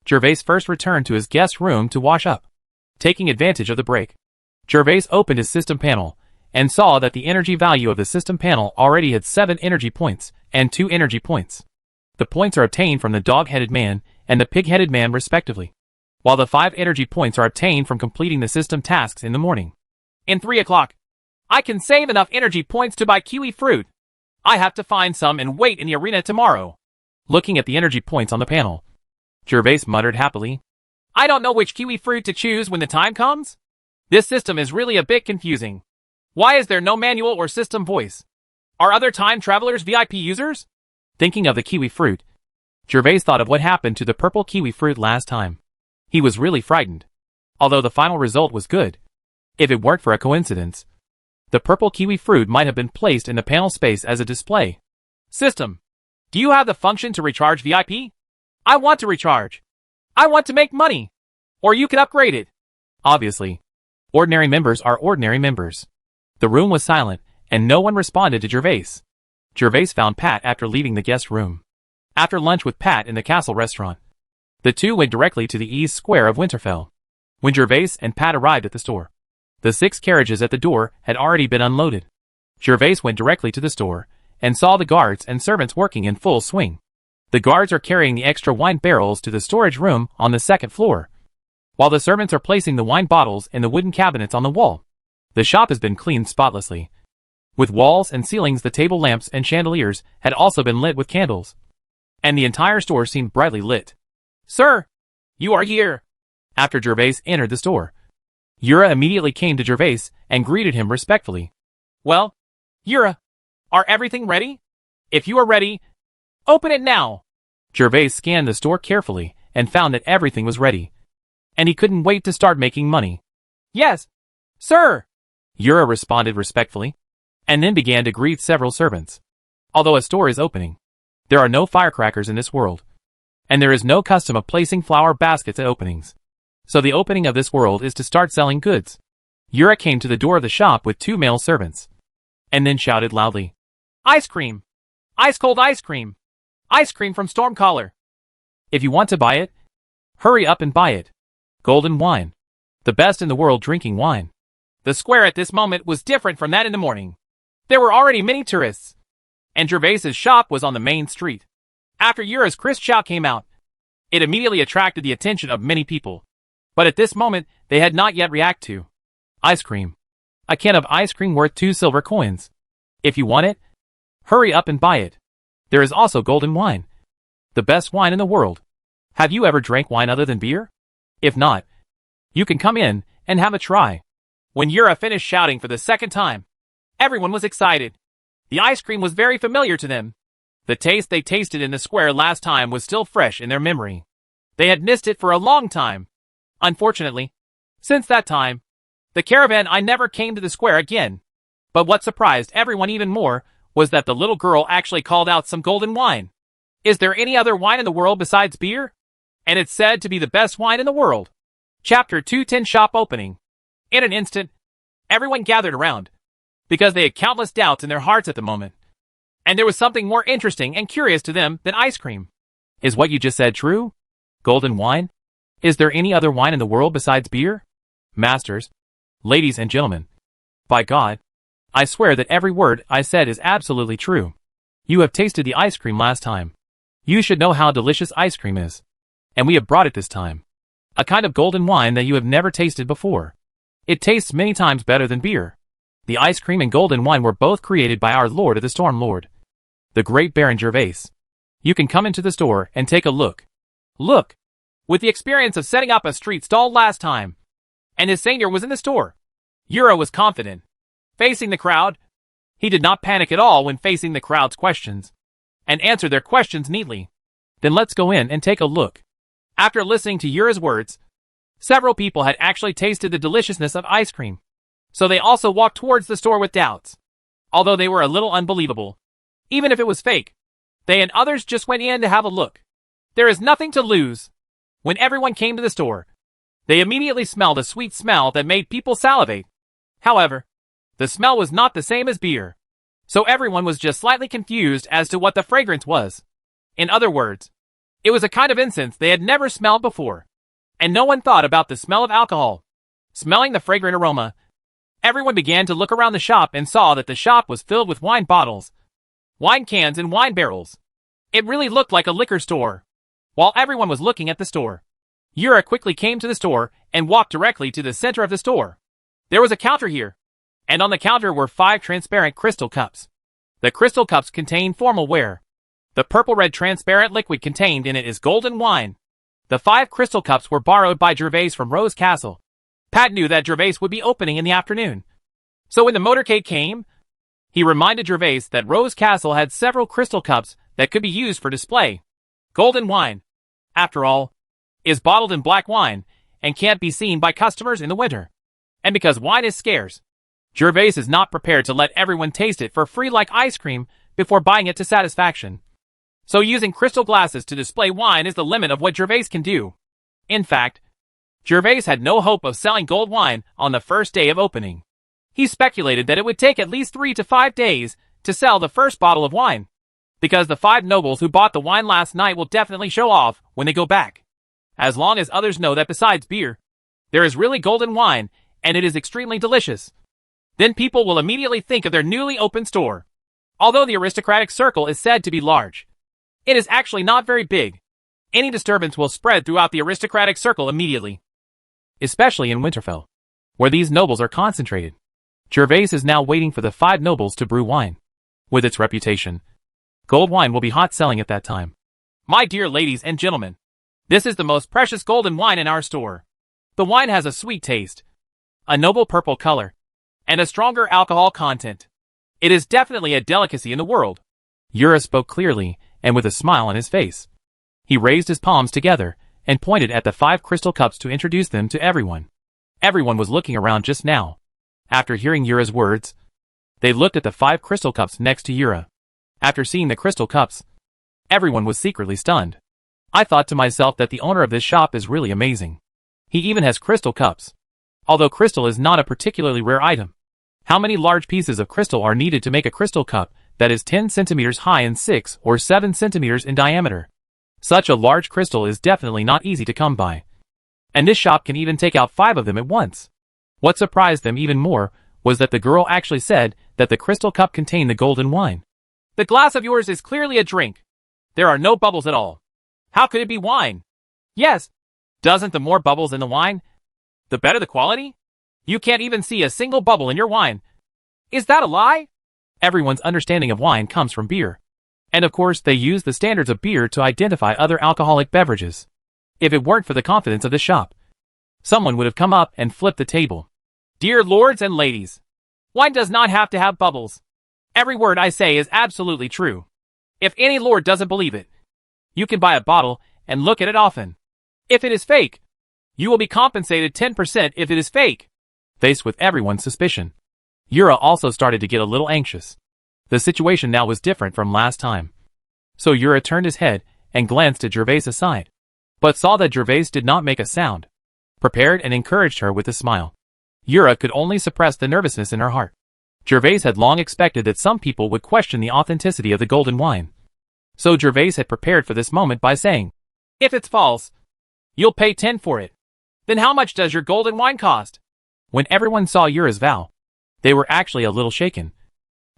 Gervais first returned to his guest room to wash up. Taking advantage of the break, Gervais opened his system panel and saw that the energy value of the system panel already had 7 energy points and 2 energy points. The points are obtained from the dog-headed man and the pig-headed man respectively, while the 5 energy points are obtained from completing the system tasks in the morning. In 3 o'clock, I can save enough energy points to buy kiwi fruit. I have to find some and wait in the arena tomorrow. Looking at the energy points on the panel, Gervais muttered happily, I don't know which kiwi fruit to choose when the time comes. This system is really a bit confusing. Why is there no manual or system voice? Are other time travelers VIP users? Thinking of the kiwi fruit, Gervais thought of what happened to the purple kiwi fruit last time. He was really frightened. Although the final result was good, if it weren't for a coincidence, the purple kiwi fruit might have been placed in the panel space as a display. System, do you have the function to recharge VIP? I want to recharge. I want to make money. Or you can upgrade it. Obviously, ordinary members are ordinary members. The room was silent, and no one responded to Gervais. Gervais found Pat after leaving the guest room. After lunch with Pat in the castle restaurant, the two went directly to the east square of Winterfell. When Gervais and Pat arrived at the store, the 6 carriages at the door had already been unloaded. Gervais went directly to the store and saw the guards and servants working in full swing. The guards are carrying the extra wine barrels to the storage room on the 2nd floor, while the servants are placing the wine bottles in the wooden cabinets on the wall. The shop has been cleaned spotlessly. With walls and ceilings, the table lamps and chandeliers had also been lit with candles. And the entire store seemed brightly lit. "Sir, you are here!" After Gervais entered the store, Yura immediately came to Gervais and greeted him respectfully. "Well, Yura, are everything ready? If you are ready, open it now." Gervais scanned the store carefully and found that everything was ready. And he couldn't wait to start making money. "Yes, sir," Yura responded respectfully, and then began to greet several servants. Although a store is opening, there are no firecrackers in this world. And there is no custom of placing flower baskets at openings. So the opening of this world is to start selling goods. Yura came to the door of the shop with 2 male servants. And then shouted loudly, "Ice cream! Ice cold ice cream! Ice cream from Stormcaller! If you want to buy it, hurry up and buy it. Golden wine. The best in the world drinking wine." The square at this moment was different from that in the morning. There were already many tourists. And Gervais's shop was on the main street. After Yura's crisp shout came out, it immediately attracted the attention of many people. But at this moment, they had not yet reacted to. Ice cream. A can of ice cream worth 2 silver coins. If you want it, hurry up and buy it. There is also golden wine. The best wine in the world. Have you ever drank wine other than beer? If not, you can come in and have a try. When Yura finished shouting for the second time, everyone was excited. The ice cream was very familiar to them. The taste they tasted in the square last time was still fresh in their memory. They had missed it for a long time. Unfortunately, since that time, the caravan never came to the square again. But what surprised everyone even more was that the little girl actually called out some golden wine. Is there any other wine in the world besides beer? And it's said to be the best wine in the world. Chapter 210 Shop Opening. In an instant, everyone gathered around, because they had countless doubts in their hearts at the moment. And there was something more interesting and curious to them than ice cream. Is what you just said true? Golden wine? Is there any other wine in the world besides beer? Masters, ladies and gentlemen, by God, I swear that every word I said is absolutely true. You have tasted the ice cream last time. You should know how delicious ice cream is. And we have brought it this time. A kind of golden wine that you have never tasted before. It tastes many times better than beer. The ice cream and golden wine were both created by our Lord of the Storm Lord, the great Baron Gervais. You can come into the store and take a look. Look! With the experience of setting up a street stall last time, and his Seignior was in the store, Yura was confident. Facing the crowd, he did not panic at all when facing the crowd's questions, and answered their questions neatly. Then let's go in and take a look. After listening to Yura's words, several people had actually tasted the deliciousness of ice cream. So they also walked towards the store with doubts. Although they were a little unbelievable. Even if it was fake, they and others just went in to have a look. There is nothing to lose. When everyone came to the store, they immediately smelled a sweet smell that made people salivate. However, the smell was not the same as beer. So everyone was just slightly confused as to what the fragrance was. In other words, it was a kind of incense they had never smelled before. And no one thought about the smell of alcohol. Smelling the fragrant aroma, everyone began to look around the shop and saw that the shop was filled with wine bottles, wine cans and wine barrels. It really looked like a liquor store. While everyone was looking at the store, Yura quickly came to the store and walked directly to the center of the store. There was a counter here, and on the counter were 5 transparent crystal cups. The crystal cups contain formal ware. The purple-red transparent liquid contained in it is golden wine. The 5 crystal cups were borrowed by Gervais from Rose Castle. Pat knew that Gervais would be opening in the afternoon. So when the motorcade came, he reminded Gervais that Rose Castle had several crystal cups that could be used for display. Golden wine, after all, is bottled in black wine and can't be seen by customers in the winter. And because wine is scarce, Gervais is not prepared to let everyone taste it for free like ice cream before buying it to satisfaction. So using crystal glasses to display wine is the limit of what Gervais can do. In fact, Gervais had no hope of selling gold wine on the first day of opening. He speculated that it would take at least 3 to 5 days to sell the first bottle of wine, because the 5 nobles who bought the wine last night will definitely show off when they go back. As long as others know that besides beer, there is really golden wine and it is extremely delicious, then people will immediately think of their newly opened store. Although the aristocratic circle is said to be large, it is actually not very big. Any disturbance will spread throughout the aristocratic circle immediately. Especially in Winterfell, where these nobles are concentrated. Gervais is now waiting for the 5 nobles to brew wine. With its reputation, gold wine will be hot selling at that time. My dear ladies and gentlemen, this is the most precious golden wine in our store. The wine has a sweet taste, a noble purple color, and a stronger alcohol content. It is definitely a delicacy in the world. Yura spoke clearly and with a smile on his face. He raised his palms together and pointed at the 5 crystal cups to introduce them to everyone. Everyone was looking around just now. After hearing Yura's words, they looked at the 5 crystal cups next to Yura. After seeing the crystal cups, everyone was secretly stunned. I thought to myself that the owner of this shop is really amazing. He even has crystal cups. Although crystal is not a particularly rare item. How many large pieces of crystal are needed to make a crystal cup that is 10 centimeters high and 6 or 7 centimeters in diameter? Such a large crystal is definitely not easy to come by. And this shop can even take out 5 of them at once. What surprised them even more was that the girl actually said that the crystal cup contained the golden wine. The glass of yours is clearly a drink. There are no bubbles at all. How could it be wine? Yes. Doesn't the more bubbles in the wine, the better the quality? You can't even see a single bubble in your wine. Is that a lie? Everyone's understanding of wine comes from beer. And of course they use the standards of beer to identify other alcoholic beverages. If it weren't for the confidence of the shop, someone would have come up and flipped the table. Dear lords and ladies, wine does not have to have bubbles. Every word I say is absolutely true. If any lord doesn't believe it, you can buy a bottle and look at it often. If it is fake, you will be compensated 10% if it is fake. Faced with everyone's suspicion, Yura also started to get a little anxious. The situation now was different from last time. So Yura turned his head and glanced at Gervais aside, but saw that Gervais did not make a sound. Prepared and encouraged her with a smile. Yura could only suppress the nervousness in her heart. Gervais had long expected that some people would question the authenticity of the golden wine. So Gervais had prepared for this moment by saying, if it's false, you'll pay 10 for it. Then how much does your golden wine cost? When everyone saw Yura's vow, they were actually a little shaken.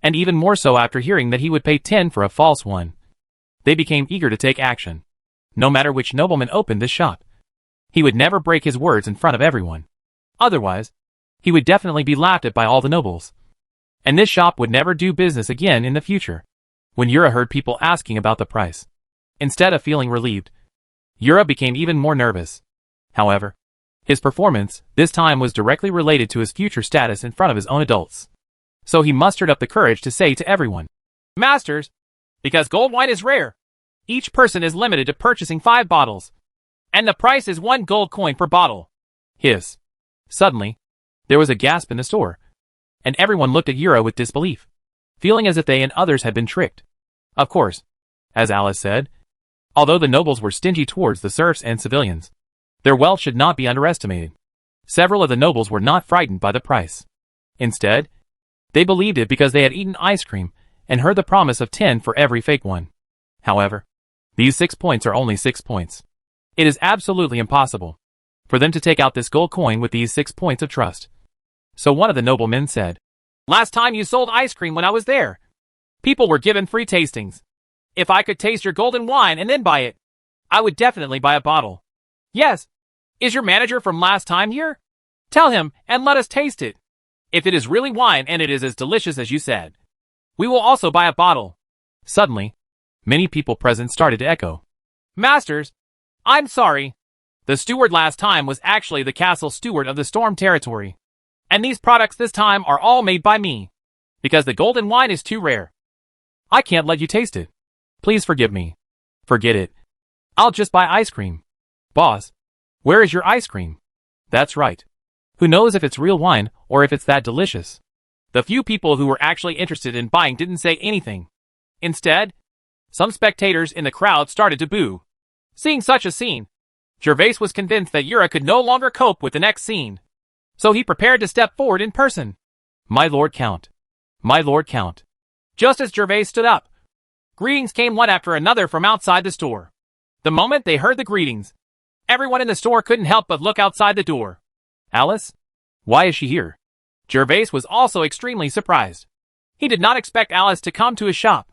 And even more so after hearing that he would pay 10 for a false one. They became eager to take action. No matter which nobleman opened this shop, he would never break his words in front of everyone. Otherwise, he would definitely be laughed at by all the nobles. And this shop would never do business again in the future. When Yura heard people asking about the price, instead of feeling relieved, Yura became even more nervous. However, his performance this time was directly related to his future status in front of his own adults. So he mustered up the courage to say to everyone, Masters, because gold wine is rare, each person is limited to purchasing 5 bottles. And the price is 1 gold coin per bottle. Hiss. Suddenly, there was a gasp in the store. And everyone looked at Yura with disbelief, feeling as if they and others had been tricked. Of course, as Alice said, although the nobles were stingy towards the serfs and civilians, their wealth should not be underestimated. Several of the nobles were not frightened by the price. Instead, they believed it because they had eaten ice cream and heard the promise of 10 for every fake one. However, these 6 points are only 6 points. It is absolutely impossible for them to take out this gold coin with these 6 points of trust. So one of the noblemen said, Last time you sold ice cream when I was there, people were given free tastings. If I could taste your golden wine and then buy it, I would definitely buy a bottle. Yes. Is your manager from last time here? Tell him and let us taste it. If it is really wine and it is as delicious as you said, we will also buy a bottle. Suddenly, many people present started to echo. Masters, I'm sorry. The steward last time was actually the castle steward of the Storm Territory. And these products this time are all made by me. Because the golden wine is too rare. I can't let you taste it. Please forgive me. Forget it. I'll just buy ice cream. Boss, where is your ice cream? That's right. Who knows if it's real wine or if it's that delicious? The few people who were actually interested in buying didn't say anything. Instead, some spectators in the crowd started to boo. Seeing such a scene, Gervais was convinced that Yura could no longer cope with the next scene. So he prepared to step forward in person. My Lord Count. My Lord Count. Just as Gervais stood up, greetings came one after another from outside the store. The moment they heard the greetings, everyone in the store couldn't help but look outside the door. Alice? Why is she here? Gervais was also extremely surprised. He did not expect Alice to come to his shop.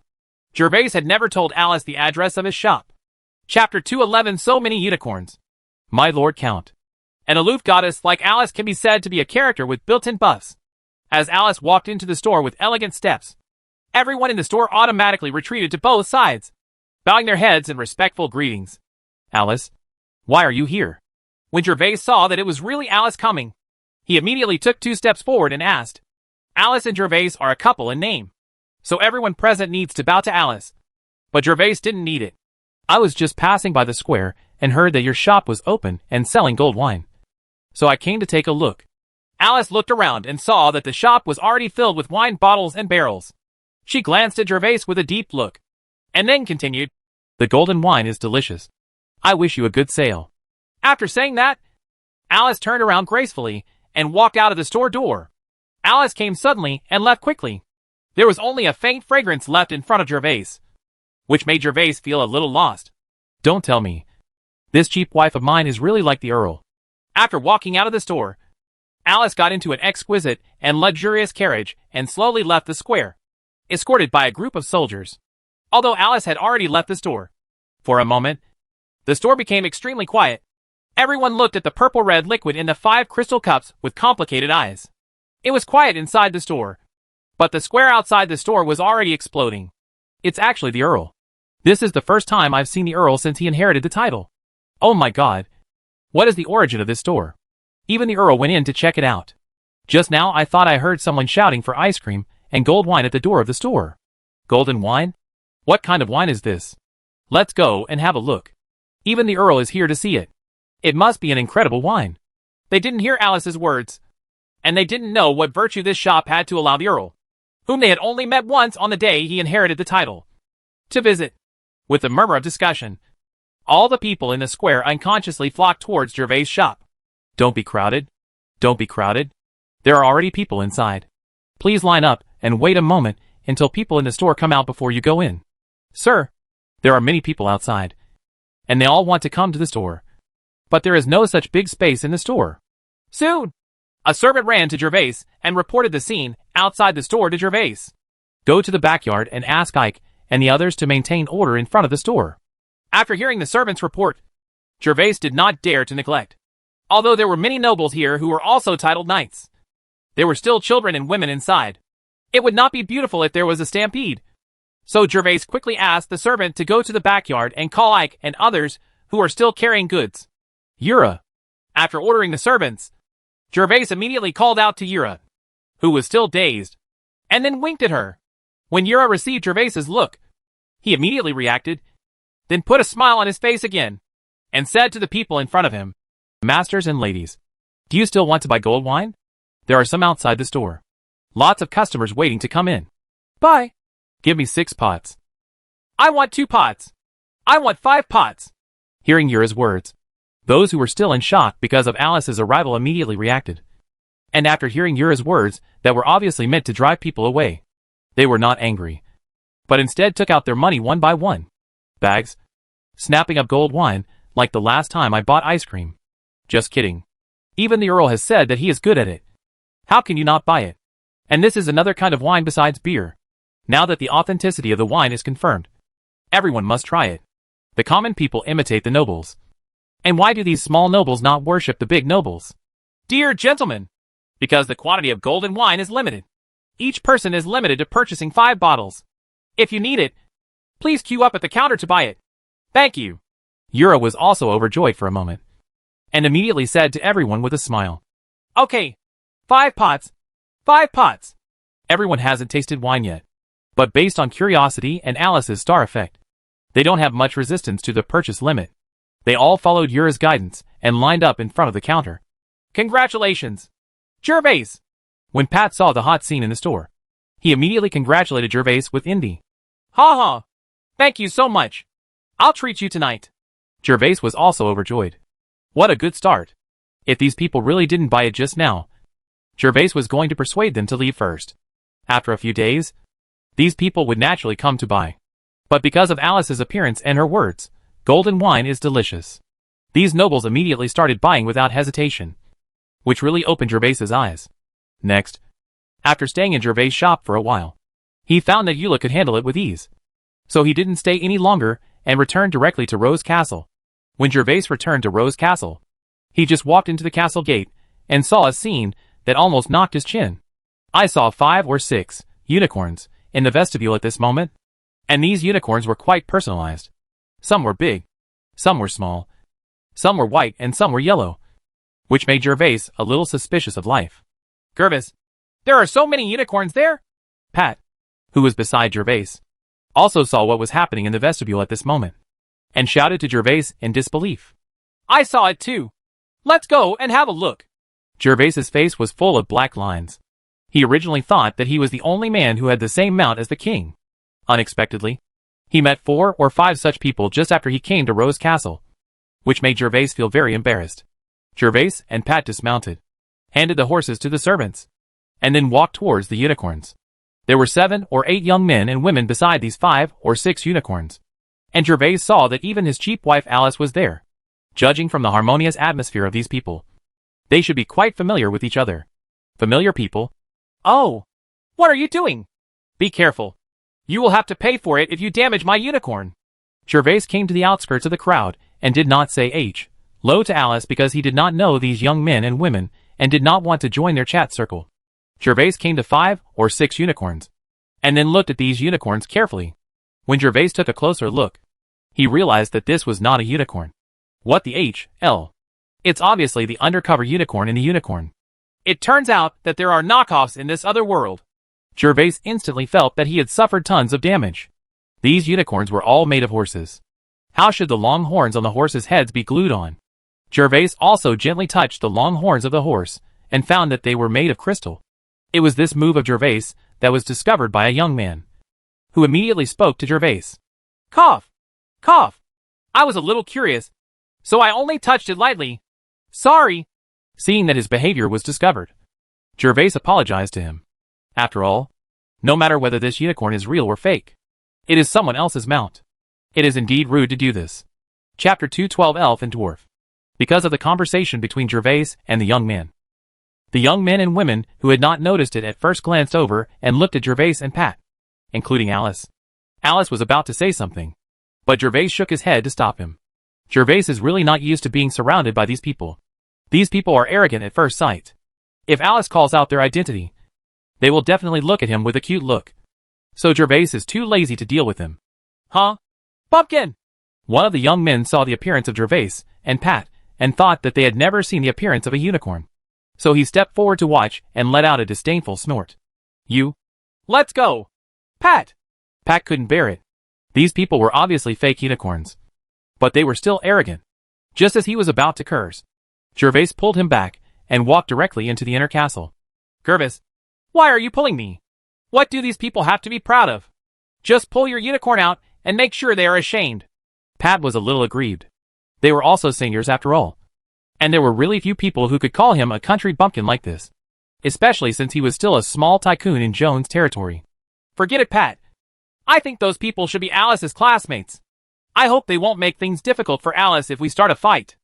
Gervais had never told Alice the address of his shop. Chapter 211 So many unicorns. My Lord Count. An aloof goddess like Alice can be said to be a character with built-in buffs. As Alice walked into the store with elegant steps, everyone in the store automatically retreated to both sides, bowing their heads in respectful greetings. Alice, why are you here? When Gervais saw that it was really Alice coming, he immediately took 2 steps forward and asked. Alice and Gervais are a couple in name, so everyone present needs to bow to Alice. But Gervais didn't need it. I was just passing by the square and heard that your shop was open and selling gold wine. So I came to take a look. Alice looked around and saw that the shop was already filled with wine bottles and barrels. She glanced at Gervais with a deep look, and then continued, The golden wine is delicious. I wish you a good sale. After saying that, Alice turned around gracefully and walked out of the store door. Alice came suddenly and left quickly. There was only a faint fragrance left in front of Gervais, which made Gervais feel a little lost. Don't tell me. This cheap wife of mine is really like the Earl. After walking out of the store, Alice got into an exquisite and luxurious carriage and slowly left the square, escorted by a group of soldiers. Although Alice had already left the store, for a moment, the store became extremely quiet. Everyone looked at the purple-red liquid in the 5 crystal cups with complicated eyes. It was quiet inside the store, but the square outside the store was already exploding. It's actually the Earl. This is the first time I've seen the Earl since he inherited the title. Oh my god. What is the origin of this store? Even the Earl went in to check it out. Just now I thought I heard someone shouting for ice cream and gold wine at the door of the store. Golden wine? What kind of wine is this? Let's go and have a look. Even the Earl is here to see it. It must be an incredible wine. They didn't hear Alice's words, and they didn't know what virtue this shop had to allow the Earl, whom they had only met once on the day he inherited the title, to visit. With a murmur of discussion, all the people in the square unconsciously flocked towards Gervais' shop. Don't be crowded. Don't be crowded. There are already people inside. Please line up and wait a moment until people in the store come out before you go in. Sir, there are many people outside, and they all want to come to the store. But there is no such big space in the store. Soon, a servant ran to Gervais and reported the scene outside the store to Gervais. Go to the backyard and ask Ike and the others to maintain order in front of the store. After hearing the servant's report, Gervais did not dare to neglect. Although there were many nobles here who were also titled knights, there were still children and women inside. It would not be beautiful if there was a stampede. So Gervais quickly asked the servant to go to the backyard and call Ike and others who are still carrying goods. Yura. After ordering the servants, Gervais immediately called out to Yura, who was still dazed, and then winked at her. When Yura received Gervais's look, he immediately reacted, then put a smile on his face again, and said to the people in front of him, Masters and ladies, do you still want to buy gold wine? There are some outside the store. Lots of customers waiting to come in. Buy. Give me 6 pots. I want 2 pots. I want 5 pots. Hearing Yura's words, those who were still in shock because of Alice's arrival immediately reacted. And after hearing Yura's words that were obviously meant to drive people away, they were not angry, but instead took out their money one by one. Bags. Snapping up gold wine, like the last time I bought ice cream. Just kidding. Even the Earl has said that he is good at it. How can you not buy it? And this is another kind of wine besides beer. Now that the authenticity of the wine is confirmed, everyone must try it. The common people imitate the nobles. And why do these small nobles not worship the big nobles? Dear gentlemen, because the quantity of golden wine is limited. Each person is limited to purchasing 5 bottles. If you need it, please queue up at the counter to buy it. Thank you. Yura was also overjoyed for a moment, and immediately said to everyone with a smile, Okay, 5 pots. 5 pots. Everyone hasn't tasted wine yet, but based on curiosity and Alice's star effect, they don't have much resistance to the purchase limit. They all followed Yura's guidance and lined up in front of the counter. Congratulations, Gervais! When Pat saw the hot scene in the store, he immediately congratulated Gervais with Indy. Ha ha! Thank you so much. I'll treat you tonight. Gervais was also overjoyed. What a good start. If these people really didn't buy it just now, Gervais was going to persuade them to leave first. After a few days, these people would naturally come to buy. But because of Alice's appearance and her words, golden wine is delicious. These nobles immediately started buying without hesitation, which really opened Gervais's eyes. Next, after staying in Gervais' shop for a while, he found that Eula could handle it with ease. So he didn't stay any longer and returned directly to Rose Castle. When Gervais returned to Rose Castle, he just walked into the castle gate and saw a scene that almost knocked his chin. I saw 5 or 6 unicorns in the vestibule at this moment, and these unicorns were quite personalized. Some were big, some were small, some were white and some were yellow, which made Gervais a little suspicious of life. Gervais, there are so many unicorns there? Pat, who was beside Gervais, also saw what was happening in the vestibule at this moment, and shouted to Gervais in disbelief. I saw it too. Let's go and have a look. Gervais's face was full of black lines. He originally thought that he was the only man who had the same mount as the king. Unexpectedly, he met 4 or 5 such people just after he came to Rose Castle, which made Gervais feel very embarrassed. Gervais and Pat dismounted, handed the horses to the servants, and then walked towards the unicorns. There were 7 or 8 young men and women beside these 5 or 6 unicorns, and Gervais saw that even his cheap wife Alice was there. Judging from the harmonious atmosphere of these people, they should be quite familiar with each other. Familiar people? Oh! What are you doing? Be careful. You will have to pay for it if you damage my unicorn. Gervais came to the outskirts of the crowd and did not say hello to Alice because he did not know these young men and women and did not want to join their chat circle. Gervais came to 5 or 6 unicorns, and then looked at these unicorns carefully. When Gervais took a closer look, he realized that this was not a unicorn. What the hell? It's obviously the undercover unicorn in the unicorn. It turns out that there are knockoffs in this other world. Gervais instantly felt that he had suffered tons of damage. These unicorns were all made of horses. How should the long horns on the horses' heads be glued on? Gervais also gently touched the long horns of the horse and found that they were made of crystal. It was this move of Gervais that was discovered by a young man, who immediately spoke to Gervais. Cough! Cough! I was a little curious, so I only touched it lightly. Sorry. Seeing that his behavior was discovered, Gervais apologized to him. After all, no matter whether this unicorn is real or fake, it is someone else's mount. It is indeed rude to do this. Chapter 2:12 Elf and Dwarf. Because of the conversation between Gervais and the young man, the young men and women who had not noticed it at first glanced over and looked at Gervais and Pat, including Alice. Alice was about to say something, but Gervais shook his head to stop him. Gervais is really not used to being surrounded by these people. These people are arrogant at first sight. If Alice calls out their identity, they will definitely look at him with a cute look. So Gervais is too lazy to deal with him. Huh? Pumpkin! One of the young men saw the appearance of Gervais and Pat and thought that they had never seen the appearance of a unicorn. So he stepped forward to watch and let out a disdainful snort. You? Let's go! Pat! Pat couldn't bear it. These people were obviously fake unicorns, but they were still arrogant. Just as he was about to curse, Gervais pulled him back and walked directly into the inner castle. Gervais, why are you pulling me? What do these people have to be proud of? Just pull your unicorn out and make sure they are ashamed. Pat was a little aggrieved. They were also seniors after all, and there were really few people who could call him a country bumpkin like this, especially since he was still a small tycoon in Jones territory. Forget it, Pat. I think those people should be Alice's classmates. I hope they won't make things difficult for Alice if we start a fight.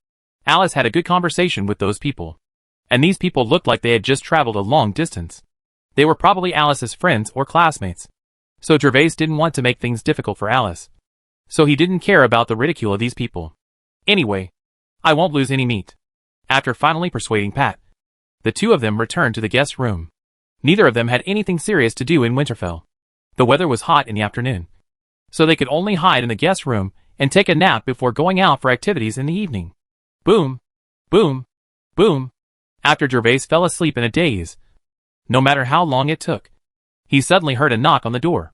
Alice had a good conversation with those people, and these people looked like they had just traveled a long distance. They were probably Alice's friends or classmates. So Gervais didn't want to make things difficult for Alice. So he didn't care about the ridicule of these people. Anyway, I won't lose any meat. After finally persuading Pat, the two of them returned to the guest room. Neither of them had anything serious to do in Winterfell. The weather was hot in the afternoon, so they could only hide in the guest room and take a nap before going out for activities in the evening. Boom, boom, boom. After Gervais fell asleep in a daze, no matter how long it took, he suddenly heard a knock on the door.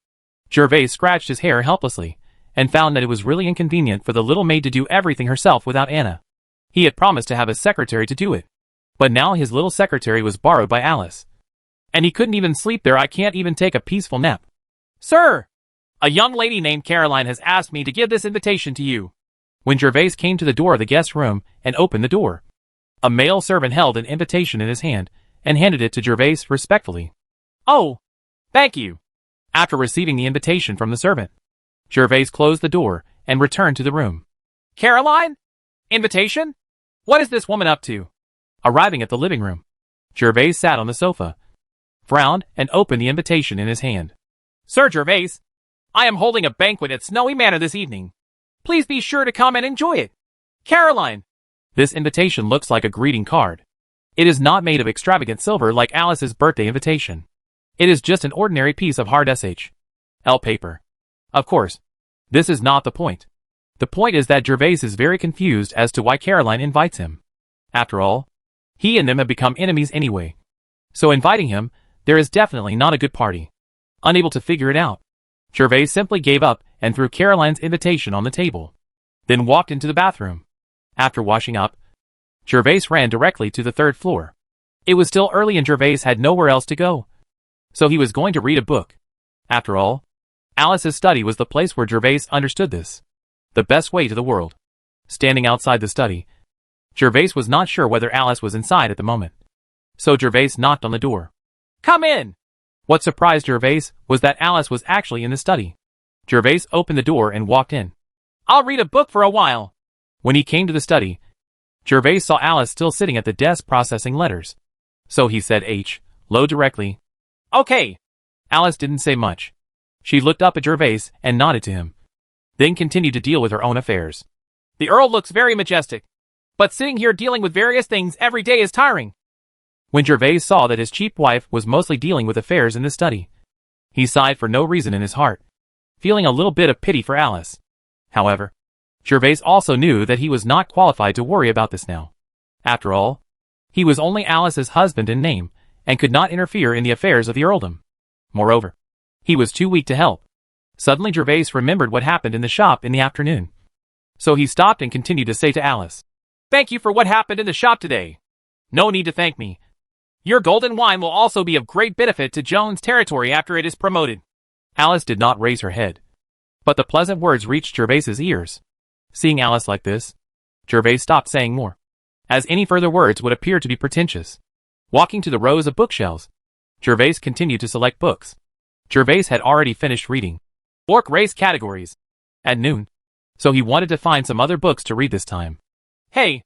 Gervais scratched his hair helplessly and found that it was really inconvenient for the little maid to do everything herself without Anna. He had promised to have a secretary to do it, but now his little secretary was borrowed by Alice, and he couldn't even sleep there. I can't even take a peaceful nap. Sir, a young lady named Caroline has asked me to give this invitation to you. When Gervais came to the door of the guest room and opened the door, a male servant held an invitation in his hand and handed it to Gervais respectfully. Oh, thank you. After receiving the invitation from the servant, Gervais closed the door and returned to the room. Caroline? Invitation? What is this woman up to? Arriving at the living room, Gervais sat on the sofa, frowned, and opened the invitation in his hand. Sir Gervais, I am holding a banquet at Snowy Manor this evening. Please be sure to come and enjoy it. Caroline. This invitation looks like a greeting card. It is not made of extravagant silver like Alice's birthday invitation. It is just an ordinary piece of hard SHL paper. Of course, this is not the point. The point is that Gervais is very confused as to why Caroline invites him. After all, he and them have become enemies anyway. So inviting him, there is definitely not a good party. Unable to figure it out, Gervais simply gave up and threw Caroline's invitation on the table. Then walked into the bathroom. After washing up, Gervais ran directly to the 3rd floor. It was still early and Gervais had nowhere else to go. So he was going to read a book. After all, Alice's study was the place where Gervais understood this. The best way to the world. Standing outside the study, Gervais was not sure whether Alice was inside at the moment. So Gervais knocked on the door. "Come in!" What surprised Gervais was that Alice was actually in the study. Gervais opened the door and walked in. "I'll read a book for a while." When he came to the study, Gervais saw Alice still sitting at the desk processing letters. So he said low directly. "Okay." Alice didn't say much. She looked up at Gervais and nodded to him. Then continued to deal with her own affairs. "The Earl looks very majestic. But sitting here dealing with various things every day is tiring." When Gervais saw that his cheap wife was mostly dealing with affairs in the study, he sighed for no reason in his heart, feeling a little bit of pity for Alice. However, Gervais also knew that he was not qualified to worry about this now. After all, he was only Alice's husband in name, and could not interfere in the affairs of the earldom. Moreover, he was too weak to help. Suddenly Gervais remembered what happened in the shop in the afternoon. So he stopped and continued to say to Alice, "Thank you for what happened in the shop today. No need to thank me. Your golden wine will also be of great benefit to Joan's territory after it is promoted." Alice did not raise her head. But the pleasant words reached Gervais's ears. Seeing Alice like this, Gervais stopped saying more, as any further words would appear to be pretentious. Walking to the rows of bookshelves, Gervais continued to select books. Gervais had already finished reading Orc Race Categories at noon, so he wanted to find some other books to read this time. "Hey,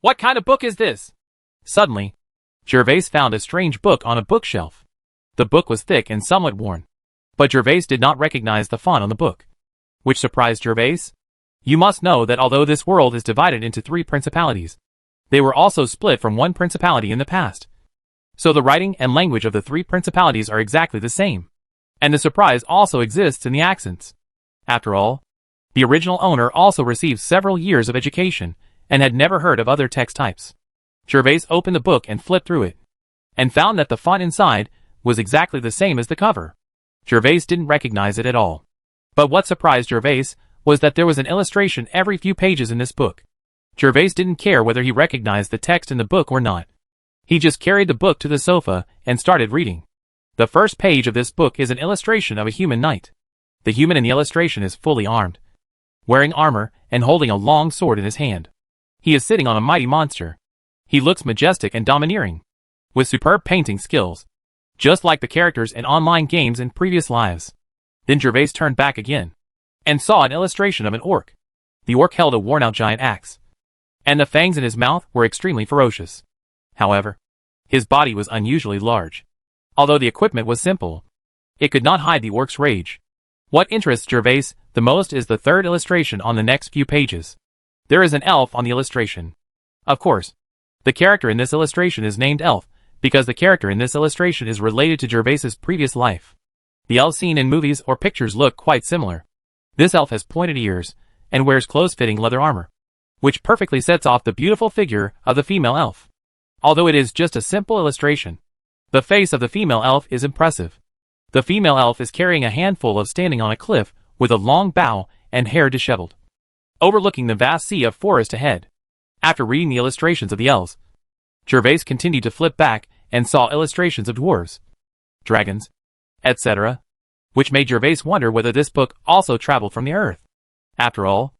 what kind of book is this?" Suddenly, Gervais found a strange book on a bookshelf. The book was thick and somewhat worn, but Gervais did not recognize the font on the book, which surprised Gervais. You must know that although this world is divided into 3 principalities, they were also split from 1 principality in the past. So the writing and language of the 3 principalities are exactly the same. And the surprise also exists in the accents. After all, the original owner also received several years of education, and had never heard of other text types. Gervais opened the book and flipped through it, and found that the font inside was exactly the same as the cover. Gervais didn't recognize it at all. But what surprised Gervais was that there was an illustration every few pages in this book. Gervais didn't care whether he recognized the text in the book or not. He just carried the book to the sofa and started reading. The first page of this book is an illustration of a human knight. The human in the illustration is fully armed, wearing armor and holding a long sword in his hand. He is sitting on a mighty monster. He looks majestic and domineering, with superb painting skills, just like the characters in online games in previous lives. Then Gervais turned back again, and saw an illustration of an orc. The orc held a worn-out giant axe, and the fangs in his mouth were extremely ferocious. However, his body was unusually large. Although the equipment was simple, it could not hide the orc's rage. What interests Gervais the most is the 3rd illustration on the next few pages. There is an elf on the illustration. Of course, the character in this illustration is named Elf, because the character in this illustration is related to Gervais's previous life. The elves seen in movies or pictures look quite similar. This elf has pointed ears, and wears close-fitting leather armor, which perfectly sets off the beautiful figure of the female elf. Although it is just a simple illustration, the face of the female elf is impressive. The female elf is carrying a handful of standing on a cliff with a long bow and hair disheveled, overlooking the vast sea of forest ahead. After reading the illustrations of the elves, Gervais continued to flip back and saw illustrations of dwarves, dragons, etc., which made Gervais wonder whether this book also traveled from the earth. After all,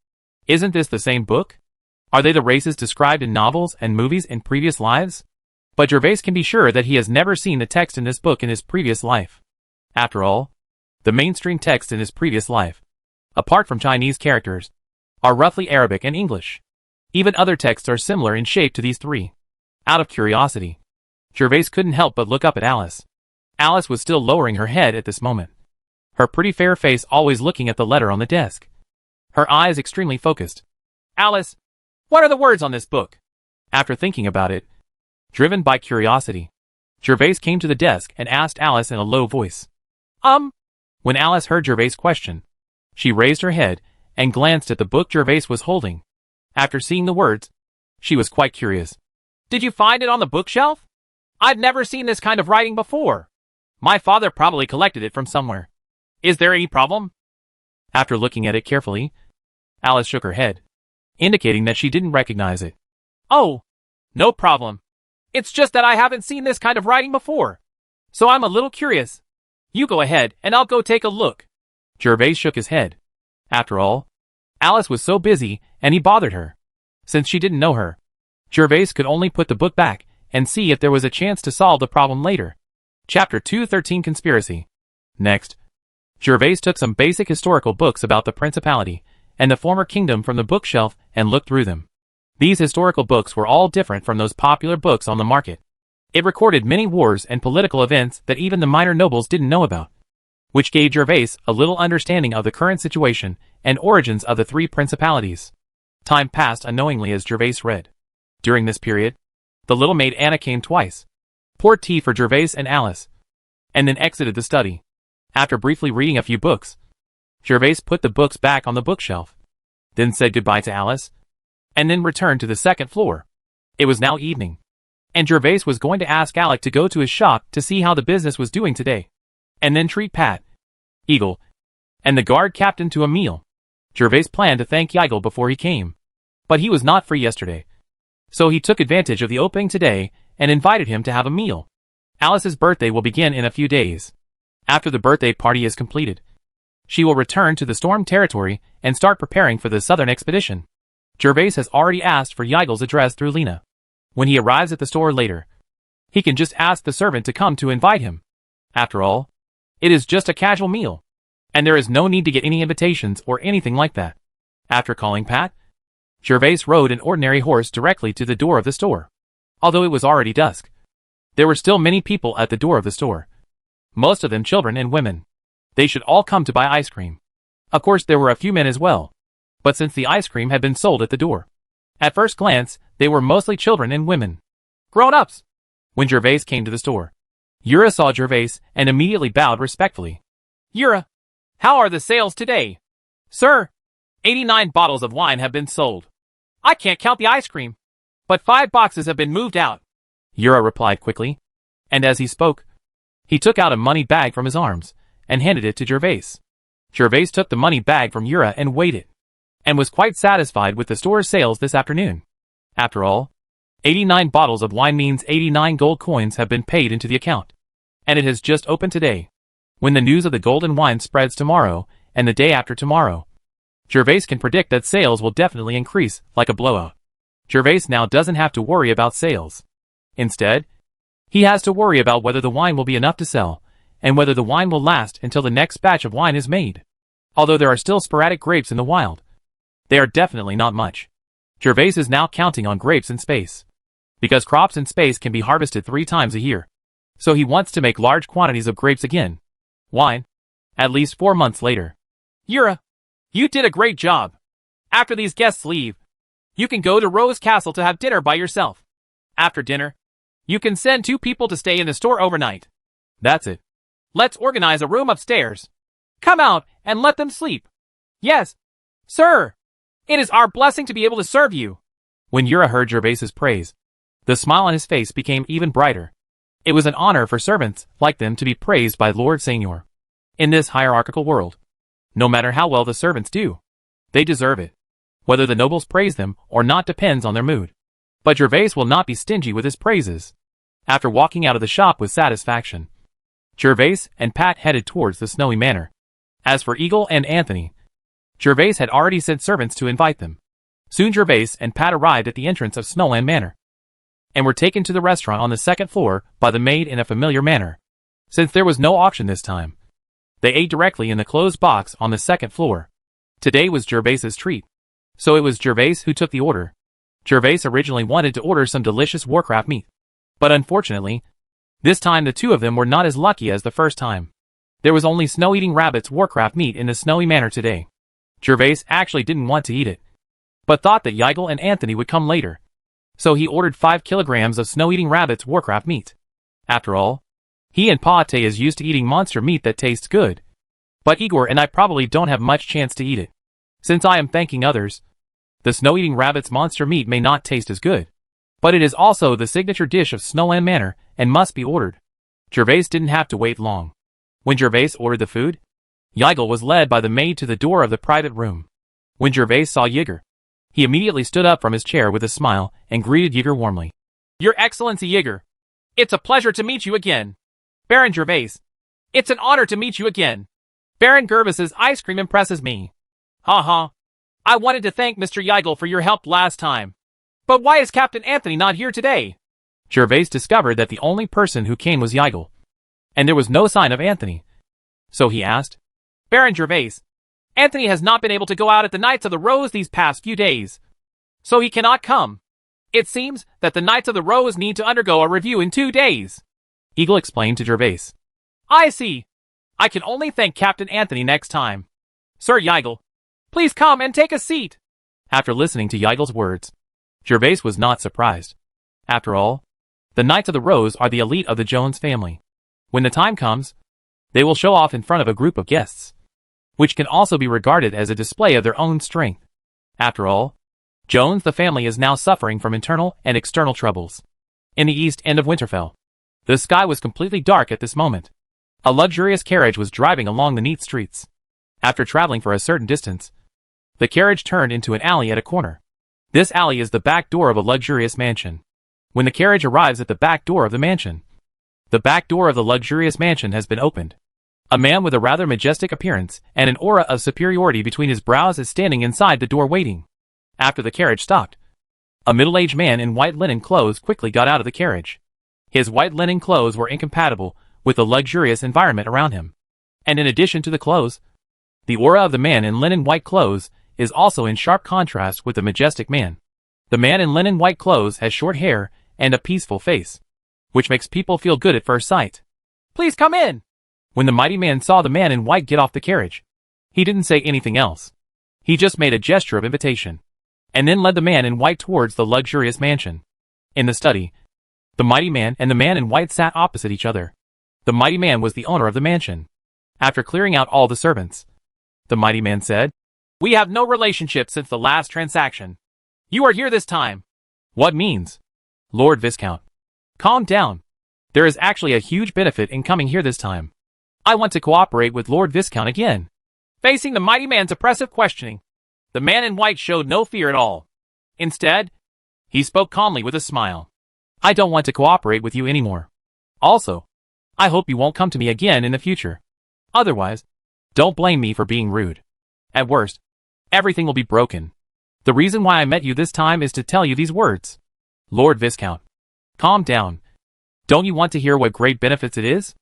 isn't this the same book? Are they the races described in novels and movies in previous lives? But Gervais can be sure that he has never seen the text in this book in his previous life. After all, the mainstream text in his previous life, apart from Chinese characters, are roughly Arabic and English. Even other texts are similar in shape to these 3. Out of curiosity, Gervais couldn't help but look up at Alice. Alice was still lowering her head at this moment, her pretty fair face always looking at the letter on the desk, her eyes extremely focused. "Alice, what are the words on this book?" After thinking about it, driven by curiosity, Gervais came to the desk and asked Alice in a low voice. When Alice heard Gervais' question, she raised her head and glanced at the book Gervais was holding. After seeing the words, she was quite curious. Did you find it on the bookshelf? I've never seen this kind of writing before. My father probably collected it from somewhere. Is there any problem? After looking at it carefully, Alice shook her head, indicating that she didn't recognize it. Oh, no problem. It's just that I haven't seen this kind of writing before. So I'm a little curious. You go ahead and I'll go take a look. Gervais shook his head. After all, Alice was so busy and he bothered her. Since she didn't know her, Gervais could only put the book back and see if there was a chance to solve the problem later. Chapter 213 Conspiracy. Next, Gervais took some basic historical books about the principality and the former kingdom from the bookshelf and looked through them. These historical books were all different from those popular books on the market. It recorded many wars and political events that even the minor nobles didn't know about, which gave Gervais a little understanding of the current situation and origins of the three principalities. Time passed unknowingly as Gervais read. During this period, the little maid Anna came twice, poured tea for Gervais and Alice, and then exited the study. After briefly reading a few books, Gervais put the books back on the bookshelf, then said goodbye to Alice, and then returned to the second floor. It was now evening, and Gervais was going to ask Alec to go to his shop to see how the business was doing today, and then treat Pat, Eagle, and the guard captain to a meal. Gervais planned to thank Eagle before he came, but he was not free yesterday, so he took advantage of the opening today and invited him to have a meal. Alice's birthday will begin in a few days. After the birthday party is completed, she will return to the Storm Territory and start preparing for the southern expedition. Gervais has already asked for Eagle's address through Lena. When he arrives at the store later, he can just ask the servant to come to invite him. After all, it is just a casual meal, and there is no need to get any invitations or anything like that. After calling Pat, Gervais rode an ordinary horse directly to the door of the store. Although it was already dusk, there were still many people at the door of the store. Most of them children and women. They should all come to buy ice cream. Of course there were a few men as well, but since the ice cream had been sold at the door, at first glance, they were mostly children and women. Grown-ups! When Gervais came to the store, Yura saw Gervais and immediately bowed respectfully. Yura, how are the sales today? Sir, 89 bottles of wine have been sold. I can't count the ice cream, but 5 boxes have been moved out. Yura replied quickly, and as he spoke, he took out a money bag from his arms and handed it to Gervais. Gervais took the money bag from Yura and weighed it, and was quite satisfied with the store's sales this afternoon. After all, 89 bottles of wine means 89 gold coins have been paid into the account, and it has just opened today. When the news of the golden wine spreads tomorrow and the day after tomorrow, Gervais can predict that sales will definitely increase like a blowout. Gervais now doesn't have to worry about sales. Instead, he has to worry about whether the wine will be enough to sell, and whether the wine will last until the next batch of wine is made. Although there are still sporadic grapes in the wild, they are definitely not much. Gervais is now counting on grapes in space, because crops in space can be harvested 3 times a year. So he wants to make large quantities of grapes again. Wine. At least 4 months later. Yura, you did a great job. After these guests leave, you can go to Rose Castle to have dinner by yourself. After dinner, you can send 2 people to stay in the store overnight. That's it. Let's organize a room upstairs. Come out and let them sleep. Yes, sir. It is our blessing to be able to serve you. When Yura heard Gervais's praise, the smile on his face became even brighter. It was an honor for servants like them to be praised by Lord Seignior. In this hierarchical world, no matter how well the servants do, they deserve it. Whether the nobles praise them or not depends on their mood. But Gervais will not be stingy with his praises. After walking out of the shop with satisfaction, Gervais and Pat headed towards the snowy manor. As for Eagle and Anthony, Gervais had already sent servants to invite them. Soon Gervais and Pat arrived at the entrance of Snowland Manor, and were taken to the restaurant on the second floor by the maid in a familiar manner. Since there was no auction this time, they ate directly in the closed box on the second floor. Today was Gervais's treat, so it was Gervais who took the order. Gervais originally wanted to order some delicious Warcraft meat, but unfortunately, this time the 2 of them were not as lucky as the first time. There was only Snow-Eating Rabbit's Warcraft meat in the Snowy Manor today. Gervais actually didn't want to eat it, but thought that Yigel and Anthony would come later, so he ordered 5 kilograms of Snow-Eating Rabbit's Warcraft meat. After all, he and Pate is used to eating monster meat that tastes good. But Igor and I probably don't have much chance to eat it. Since I am thanking others, the snow-eating rabbit's monster meat may not taste as good. But it is also the signature dish of Snowland Manor and must be ordered. Gervais didn't have to wait long. When Gervais ordered the food, Yigal was led by the maid to the door of the private room. When Gervais saw Yigar, he immediately stood up from his chair with a smile and greeted Yigar warmly. Your Excellency Yigar, it's a pleasure to meet you again. Baron Gervais, it's an honor to meet you again. Baron Gervais's ice cream impresses me. Ha. I wanted to thank Mr. Yigal for your help last time. But why is Captain Anthony not here today? Gervais discovered that the only person who came was Yigal, and there was no sign of Anthony. So he asked, Baron Gervais, Anthony has not been able to go out at the Knights of the Rose these past few days, so he cannot come. It seems that the Knights of the Rose need to undergo a review in 2 days. Eagle explained to Gervais. I see. I can only thank Captain Anthony next time. Sir Yigal, please come and take a seat. After listening to Yigal's words, Gervais was not surprised. After all, the Knights of the Rose are the elite of the Jones family. When the time comes, they will show off in front of a group of guests, which can also be regarded as a display of their own strength. After all, Jones the family is now suffering from internal and external troubles. In the east end of Winterfell, the sky was completely dark at this moment. A luxurious carriage was driving along the neat streets. After traveling for a certain distance, the carriage turned into an alley at a corner. This alley is the back door of a luxurious mansion. When the carriage arrives at the back door of the mansion, the back door of the luxurious mansion has been opened. A man with a rather majestic appearance and an aura of superiority between his brows is standing inside the door waiting. After the carriage stopped, a middle-aged man in white linen clothes quickly got out of the carriage. His white linen clothes were incompatible with the luxurious environment around him. And in addition to the clothes, the aura of the man in linen white clothes is also in sharp contrast with the majestic man. The man in linen white clothes has short hair and a peaceful face, which makes people feel good at first sight. Please come in. When the mighty man saw the man in white get off the carriage, he didn't say anything else. He just made a gesture of invitation, and then led the man in white towards the luxurious mansion. In the study, the mighty man and the man in white sat opposite each other. The mighty man was the owner of the mansion. After clearing out all the servants, the mighty man said, We have no relationship since the last transaction. You are here this time. What means? Lord Viscount, calm down. There is actually a huge benefit in coming here this time. I want to cooperate with Lord Viscount again. Facing the mighty man's oppressive questioning, the man in white showed no fear at all. Instead, he spoke calmly with a smile. I don't want to cooperate with you anymore. Also, I hope you won't come to me again in the future. Otherwise, don't blame me for being rude. At worst, everything will be broken. The reason why I met you this time is to tell you these words. Lord Viscount, calm down. Don't you want to hear what great benefits it is?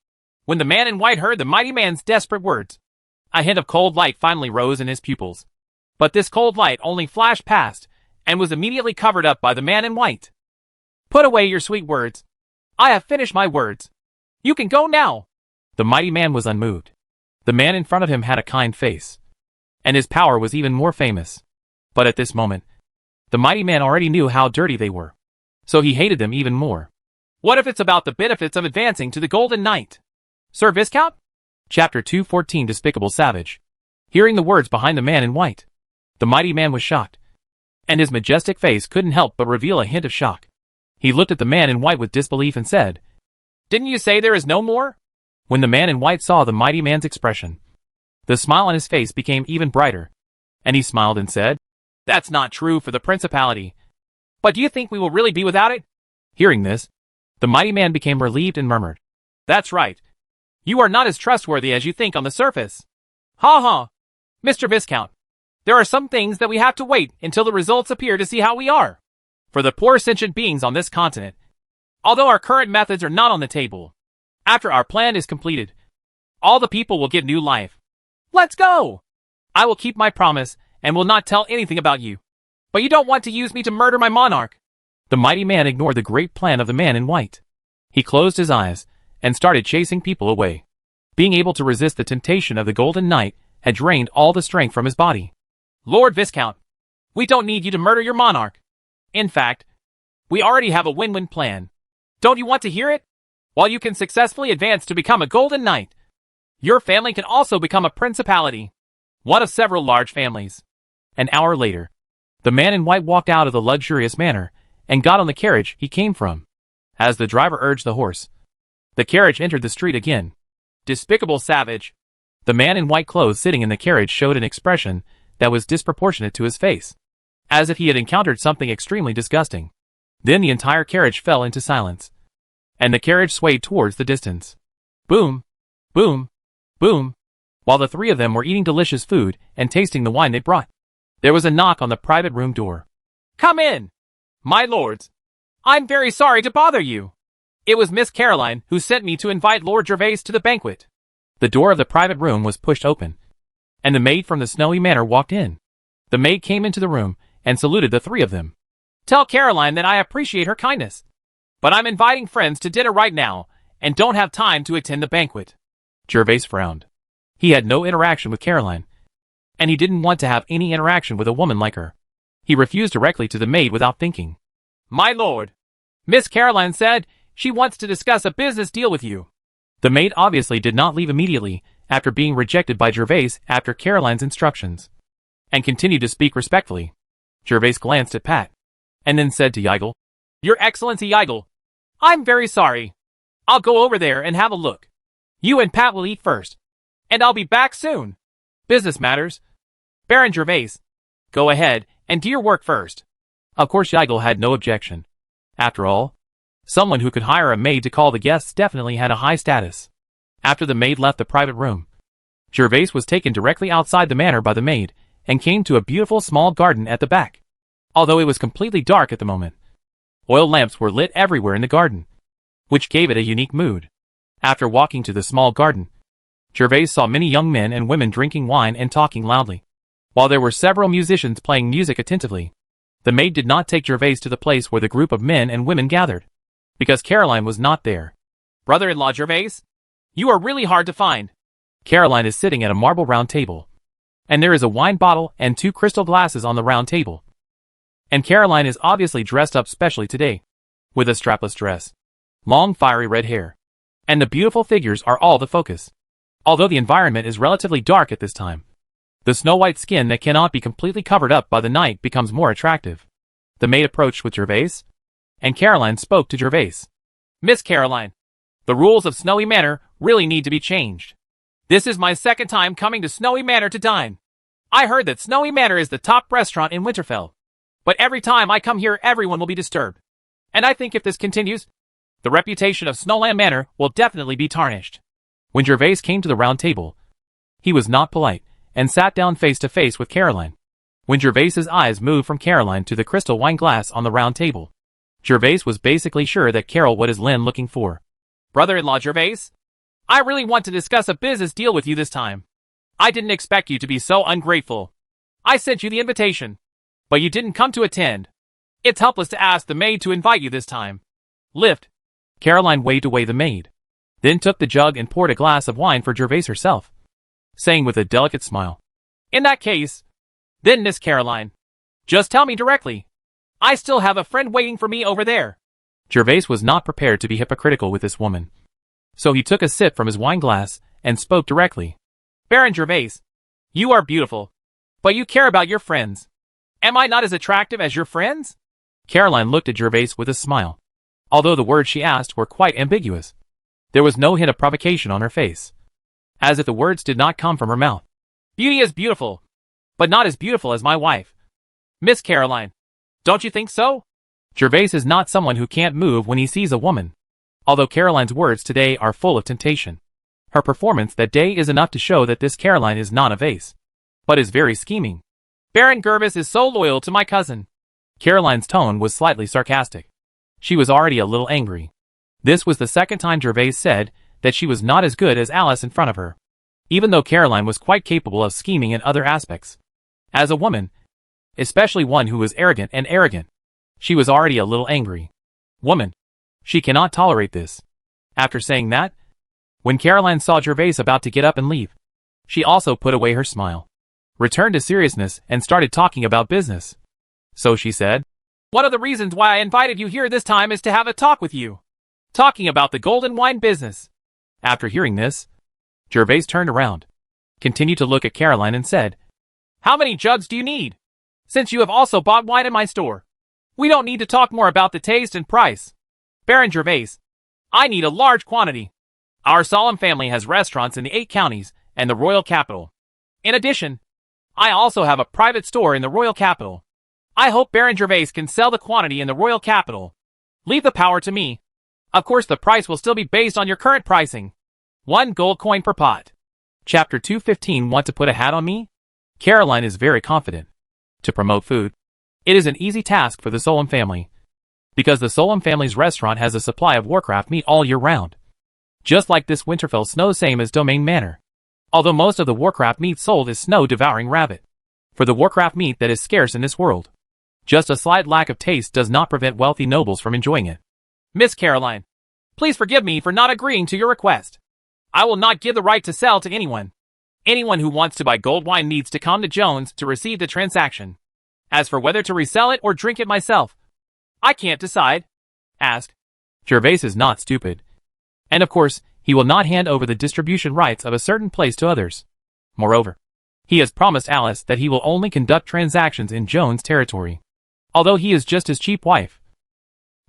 When the man in white heard the mighty man's desperate words, a hint of cold light finally rose in his pupils. But this cold light only flashed past and was immediately covered up by the man in white. Put away your sweet words. I have finished my words. You can go now. The mighty man was unmoved. The man in front of him had a kind face, and his power was even more famous. But at this moment, the mighty man already knew how dirty they were, so he hated them even more. What if it's about the benefits of advancing to the Golden Knight? Sir Viscount? Chapter 214 Despicable Savage. Hearing the words behind the man in white, the mighty man was shocked, and his majestic face couldn't help but reveal a hint of shock. He looked at the man in white with disbelief and said, Didn't you say there is no more? When the man in white saw the mighty man's expression, the smile on his face became even brighter, and he smiled and said, That's not true for the principality. But do you think we will really be without it? Hearing this, the mighty man became relieved and murmured, That's right. You are not as trustworthy as you think on the surface. Ha ha. Mr. Viscount, there are some things that we have to wait until the results appear to see how we are. For the poor sentient beings on this continent, although our current methods are not on the table, after our plan is completed, all the people will get new life. Let's go! I will keep my promise and will not tell anything about you. But you don't want to use me to murder my monarch. The mighty man ignored the great plan of the man in white. He closed his eyes and started chasing people away. Being able to resist the temptation of the Golden Knight had drained all the strength from his body. Lord Viscount, we don't need you to murder your monarch. In fact, we already have a win-win plan. Don't you want to hear it? While you can successfully advance to become a golden knight, your family can also become a principality, one of several large families. An hour later, the man in white walked out of the luxurious manor and got on the carriage he came from. As the driver urged the horse, the carriage entered the street again. Despicable savage. The man in white clothes sitting in the carriage showed an expression that was disproportionate to his face, as if he had encountered something extremely disgusting. Then the entire carriage fell into silence, and the carriage swayed towards the distance. Boom, boom, boom, while the three of them were eating delicious food and tasting the wine they brought. There was a knock on the private room door. Come in, my lords. I'm very sorry to bother you. It was Miss Caroline who sent me to invite Lord Gervais to the banquet. The door of the private room was pushed open, and the maid from the snowy manor walked in. The maid came into the room and saluted the three of them. Tell Caroline that I appreciate her kindness, but I'm inviting friends to dinner right now and don't have time to attend the banquet. Gervais frowned. He had no interaction with Caroline, and he didn't want to have any interaction with a woman like her. He refused directly to the maid without thinking. My lord, Miss Caroline said she wants to discuss a business deal with you. The maid obviously did not leave immediately after being rejected by Gervais after Caroline's instructions, and continued to speak respectfully. Gervais glanced at Pat, and then said to Yigel, Your Excellency Yigel, I'm very sorry. I'll go over there and have a look. You and Pat will eat first, and I'll be back soon. Business matters. Baron Gervais, go ahead and do your work first. Of course Yigel had no objection. After all, someone who could hire a maid to call the guests definitely had a high status. After the maid left the private room, Gervais was taken directly outside the manor by the maid and came to a beautiful small garden at the back. Although it was completely dark at the moment, oil lamps were lit everywhere in the garden, which gave it a unique mood. After walking to the small garden, Gervais saw many young men and women drinking wine and talking loudly, while there were several musicians playing music attentively. The maid did not take Gervais to the place where the group of men and women gathered, because Caroline was not there. Brother-in-law Gervais, you are really hard to find. Caroline is sitting at a marble round table, and there is a wine bottle and 2 crystal glasses on the round table. And Caroline is obviously dressed up specially today, with a strapless dress, long fiery red hair, and the beautiful figures are all the focus. Although the environment is relatively dark at this time, the snow-white skin that cannot be completely covered up by the night becomes more attractive. The maid approached with Gervais, and Caroline spoke to Gervais. Miss Caroline, the rules of Snowy Manor really need to be changed. This is my second time coming to Snowy Manor to dine. I heard that Snowy Manor is the top restaurant in Winterfell, but every time I come here everyone will be disturbed. And I think if this continues, the reputation of Snowland Manor will definitely be tarnished. When Gervais came to the round table, he was not polite, and sat down face to face with Caroline. When Gervais's eyes moved from Caroline to the crystal wine glass on the round table, Gervais was basically sure that Carol what is Lynn looking for. Brother-in-law Gervais, I really want to discuss a business deal with you this time. I didn't expect you to be so ungrateful. I sent you the invitation, but you didn't come to attend. It's helpless to ask the maid to invite you this time. Lift. Caroline waved away the maid, then took the jug and poured a glass of wine for Gervais herself, saying with a delicate smile, In that case, then Miss Caroline, just tell me directly. I still have a friend waiting for me over there. Gervais was not prepared to be hypocritical with this woman, so he took a sip from his wine glass and spoke directly. Baron Gervais, you are beautiful, but you care about your friends. Am I not as attractive as your friends? Caroline looked at Gervais with a smile. Although the words she asked were quite ambiguous, there was no hint of provocation on her face, as if the words did not come from her mouth. Beauty is beautiful, but not as beautiful as my wife. Miss Caroline, don't you think so? Gervais is not someone who can't move when he sees a woman. Although Caroline's words today are full of temptation, her performance that day is enough to show that this Caroline is not a vase, but is very scheming. Baron Gervais is so loyal to my cousin. Caroline's tone was slightly sarcastic. She was already a little angry. This was the second time Gervais said that she was not as good as Alice in front of her, even though Caroline was quite capable of scheming in other aspects. As a woman, especially one who was arrogant, she was already a little angry. Woman, she cannot tolerate this. After saying that, when Caroline saw Gervais about to get up and leave, she also put away her smile, returned to seriousness and started talking about business. So she said, One of the reasons why I invited you here this time is to have a talk with you. talking about the golden wine business. After hearing this, Gervais turned around, continued to look at Caroline and said, "How many jugs do you need? Since you have also bought wine in my store, we don't need to talk more about the taste and price. Baron Gervais, I need a large quantity. Our solemn family has restaurants in the 8 counties and the royal capital. In addition, I also have a private store in the royal capital. I hope Baron Gervais can sell the quantity in the royal capital. Leave the power to me. Of course, the price will still be based on your current pricing. 1 gold coin per pot." Chapter 215. Want to put a hat on me? Caroline is very confident. To promote food, it is an easy task for the Solom family, because the Solom family's restaurant has a supply of Warcraft meat all year round. Just like this Winterfell snow, same as Domain Manor. Although most of the Warcraft meat sold is snow-devouring rabbit. For the Warcraft meat that is scarce in this world, just a slight lack of taste does not prevent wealthy nobles from enjoying it. Miss Caroline, please forgive me for not agreeing to your request. I will not give the right to sell to anyone. Anyone who wants to buy gold wine needs to come to Jones to receive the transaction. As for whether to resell it or drink it myself, I can't decide. Asked. Gervais is not stupid. And of course, he will not hand over the distribution rights of a certain place to others. Moreover, he has promised Alice that he will only conduct transactions in Jones' territory. Although he is just his cheap wife,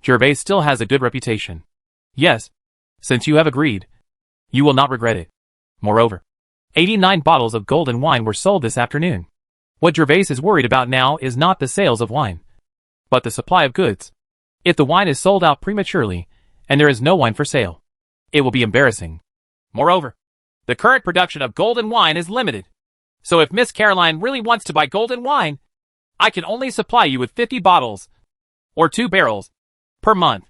Gervais still has a good reputation. Yes, since you have agreed, you will not regret it. Moreover, 89 bottles of golden wine were sold this afternoon. What Gervais is worried about now is not the sales of wine, but the supply of goods. If the wine is sold out prematurely, and there is no wine for sale, it will be embarrassing. Moreover, the current production of golden wine is limited. So if Miss Caroline really wants to buy golden wine, I can only supply you with 50 bottles, or 2 barrels, per month.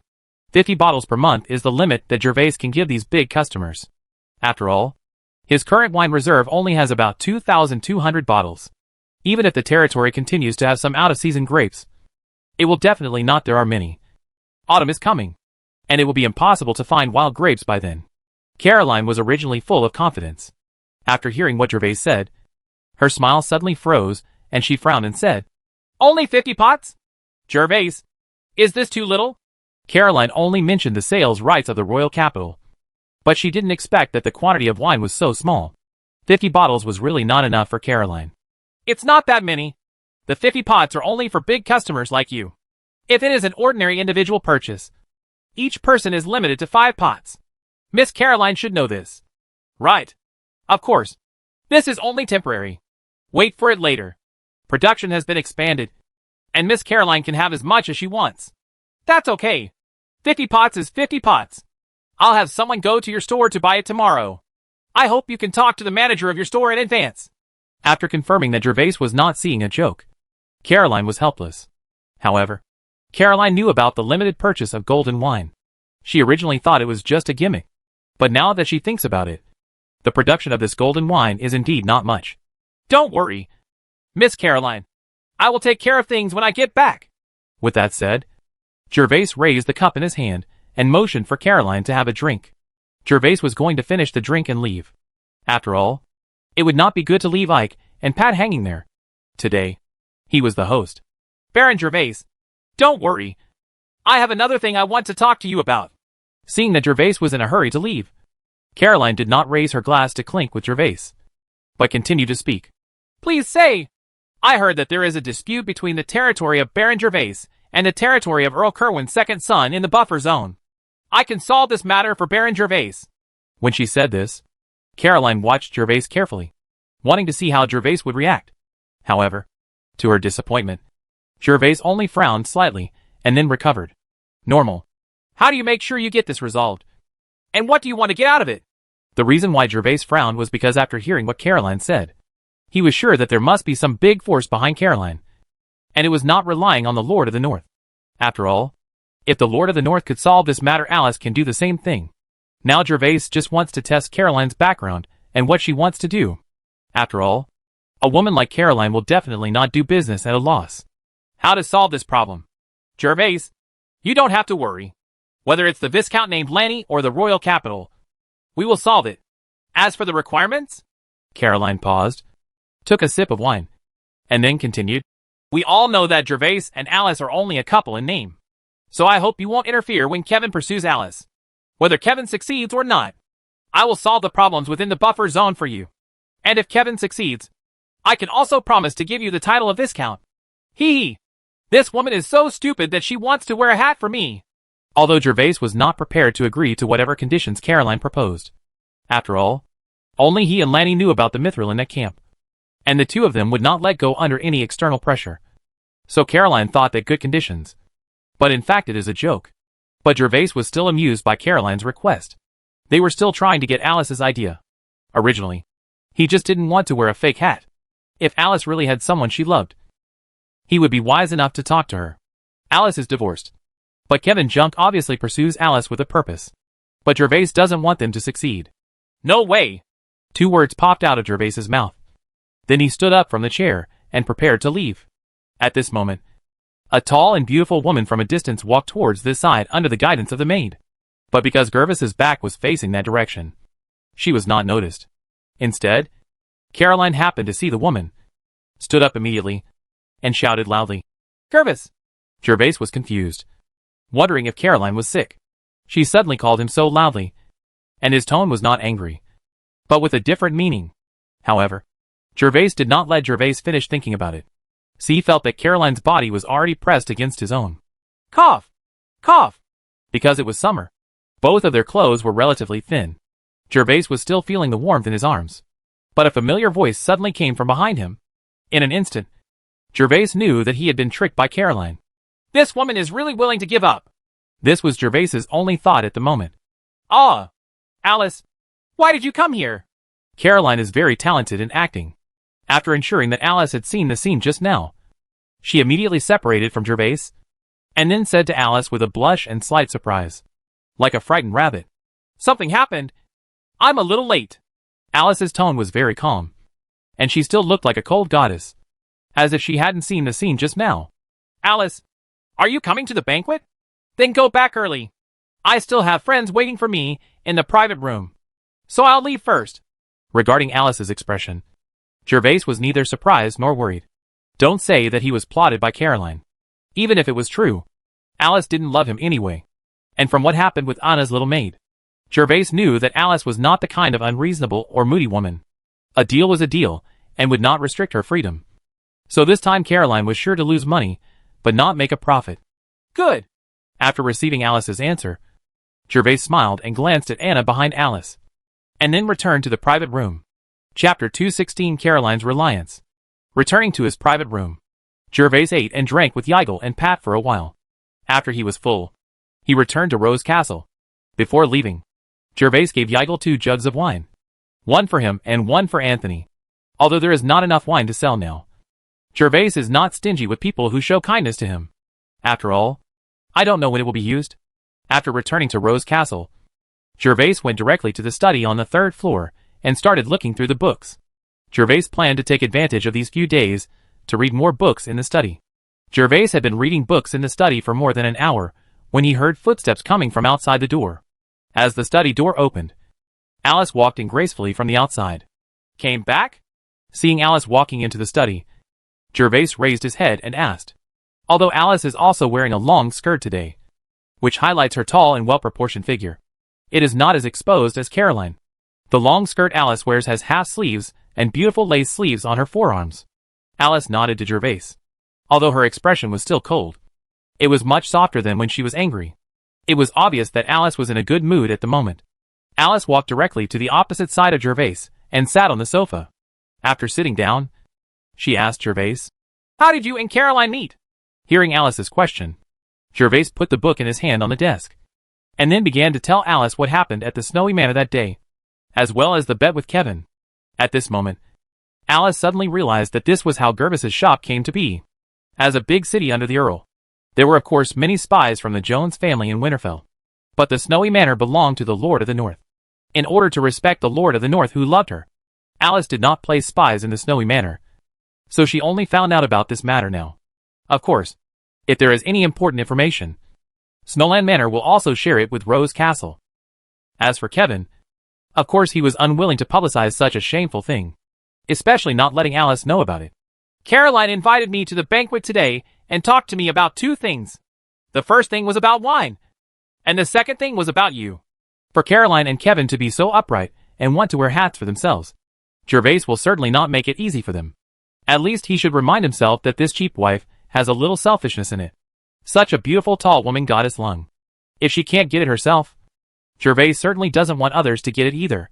50 bottles per month is the limit that Gervais can give these big customers. After all, his current wine reserve only has about 2,200 bottles. Even if the territory continues to have some out-of-season grapes, it will definitely not. There are many. Autumn is coming, and it will be impossible to find wild grapes by then. Caroline was originally full of confidence. After hearing what Gervais said, her smile suddenly froze, and she frowned and said, "Only 50 pots? Gervais, is this too little?" Caroline only mentioned the sales rights of the royal capital, but she didn't expect that the quantity of wine was so small. 50 bottles was really not enough for Caroline. "It's not that many. The 50 pots are only for big customers like you. If it is an ordinary individual purchase, each person is limited to 5 pots. Miss Caroline should know this." "Right. Of course. This is only temporary. Wait for it later. Production has been expanded, and Miss Caroline can have as much as she wants." "That's okay. 50 pots is 50 pots. I'll have someone go to your store to buy it tomorrow. I hope you can talk to the manager of your store in advance." After confirming that Gervais was not seeing a joke, Caroline was helpless. However, Caroline knew about the limited purchase of golden wine. She originally thought it was just a gimmick, but now that she thinks about it, the production of this golden wine is indeed not much. "Don't worry, Miss Caroline. I will take care of things when I get back." With that said, Gervais raised the cup in his hand and motioned for Caroline to have a drink. Gervais was going to finish the drink and leave. After all, it would not be good to leave Ike and Pat hanging there. Today, he was the host. "Baron Gervais, don't worry. I have another thing I want to talk to you about." Seeing that Gervais was in a hurry to leave, Caroline did not raise her glass to clink with Gervais, but continued to speak. "Please say, I heard that there is a dispute between the territory of Baron Gervais and the territory of Earl Kerwin's second son in the buffer zone. I can solve this matter for Baron Gervais." When she said this, Caroline watched Gervais carefully, wanting to see how Gervais would react. However, to her disappointment, Gervais only frowned slightly and then recovered. "Normal. How do you make sure you get this resolved? And what do you want to get out of it?" The reason why Gervais frowned was because after hearing what Caroline said, he was sure that there must be some big force behind Caroline, and it was not relying on the Lord of the North. After all, if the Lord of the North could solve this matter, Alice can do the same thing. Now Gervais just wants to test Caroline's background and what she wants to do. After all, a woman like Caroline will definitely not do business at a loss. How to solve this problem? "Gervais, you don't have to worry. Whether it's the Viscount named Lanny or the royal capital, we will solve it. As for the requirements..." Caroline paused, took a sip of wine, and then continued. "We all know that Gervais and Alice are only a couple in name. So I hope you won't interfere when Kevin pursues Alice. Whether Kevin succeeds or not, I will solve the problems within the buffer zone for you. And if Kevin succeeds, I can also promise to give you the title of Viscount. Hee hee. This woman is so stupid that she wants to wear a hat for me. Although Gervais was not prepared to agree to whatever conditions Caroline proposed. After all, only he and Lanny knew about the Mithril at camp. And the two of them would not let go under any external pressure. So Caroline thought that good conditions. But in fact it is a joke. But Gervais was still amused by Caroline's request. They were still trying to get Alice's idea. Originally, he just didn't want to wear a fake hat. If Alice really had someone she loved, he would be wise enough to talk to her. Alice is divorced. But Kevin Junk obviously pursues Alice with a purpose. But Gervais doesn't want them to succeed. No way! 2 words popped out of Gervais's mouth. Then he stood up from the chair and prepared to leave. At this moment, a tall and beautiful woman from a distance walked towards this side under the guidance of the maid. But because Gervais's back was facing that direction, she was not noticed. Instead, Caroline happened to see the woman, stood up immediately, and shouted loudly, "Gervais!" Gervais was confused, wondering if Caroline was sick. She suddenly called him so loudly, and his tone was not angry, but with a different meaning. However, Gervais did not let Gervais finish thinking about it. See, he felt that Caroline's body was already pressed against his own. Cough! Cough! Because it was summer. Both of their clothes were relatively thin. Gervais was still feeling the warmth in his arms. But a familiar voice suddenly came from behind him. In an instant, Gervais knew that he had been tricked by Caroline. This woman is really willing to give up. This was Gervais's only thought at the moment. Ah! Alice, why did you come here? Caroline is very talented in acting. After ensuring that Alice had seen the scene just now, she immediately separated from Gervais, and then said to Alice with a blush and slight surprise, like a frightened rabbit, "Something happened. I'm a little late." Alice's tone was very calm, and she still looked like a cold goddess, as if she hadn't seen the scene just now. Alice, are you coming to the banquet? Then go back early. I still have friends waiting for me in the private room, so I'll leave first. Regarding Alice's expression, Gervais was neither surprised nor worried. Don't say that he was plotted by Caroline. Even if it was true, Alice didn't love him anyway. And from what happened with Anna's little maid, Gervais knew that Alice was not the kind of unreasonable or moody woman. A deal was a deal, and would not restrict her freedom. So this time Caroline was sure to lose money, but not make a profit. Good! After receiving Alice's answer, Gervais smiled and glanced at Anna behind Alice, and then returned to the private room. Chapter 216 Caroline's Reliance. Returning to his private room, Gervais ate and drank with Yigal and Pat for a while. After he was full, he returned to Rose Castle. Before leaving, Gervais gave Yigal 2 jugs of wine. One for him and one for Anthony. Although there is not enough wine to sell now, Gervais is not stingy with people who show kindness to him. After all, I don't know when it will be used. After returning to Rose Castle, Gervais went directly to the study on the 3rd floor and started looking through the books. Gervais planned to take advantage of these few days to read more books in the study. Gervais had been reading books in the study for more than an hour when he heard footsteps coming from outside the door. As the study door opened, Alice walked in gracefully from the outside. Came back? Seeing Alice walking into the study, Gervais raised his head and asked. Although Alice is also wearing a long skirt today, which highlights her tall and well-proportioned figure, it is not as exposed as Caroline. The long skirt Alice wears has half sleeves and beautiful lace sleeves on her forearms. Alice nodded to Gervais. Although her expression was still cold, it was much softer than when she was angry. It was obvious that Alice was in a good mood at the moment. Alice walked directly to the opposite side of Gervais and sat on the sofa. After sitting down, she asked Gervais, "How did you and Caroline meet?" Hearing Alice's question, Gervais put the book in his hand on the desk, and then began to tell Alice what happened at the Snowy Manor that day, as well as the bet with Kevin. At this moment, Alice suddenly realized that this was how Gervais's shop came to be. As a big city under the Earl, there were of course many spies from the Jones family in Winterfell. But the Snowy Manor belonged to the Lord of the North. In order to respect the Lord of the North who loved her, Alice did not place spies in the Snowy Manor. So she only found out about this matter now. Of course, if there is any important information, Snowland Manor will also share it with Rose Castle. As for Kevin, of course he was unwilling to publicize such a shameful thing, especially not letting Alice know about it. Caroline invited me to the banquet today and talked to me about 2 things. The first thing was about wine, and the second thing was about you. For Caroline and Kevin to be so upright and want to wear hats for themselves, Gervais will certainly not make it easy for them. At least he should remind himself that this cheap wife has a little selfishness in it. Such a beautiful tall woman goddess Lung. If she can't get it herself, Gervais certainly doesn't want others to get it either.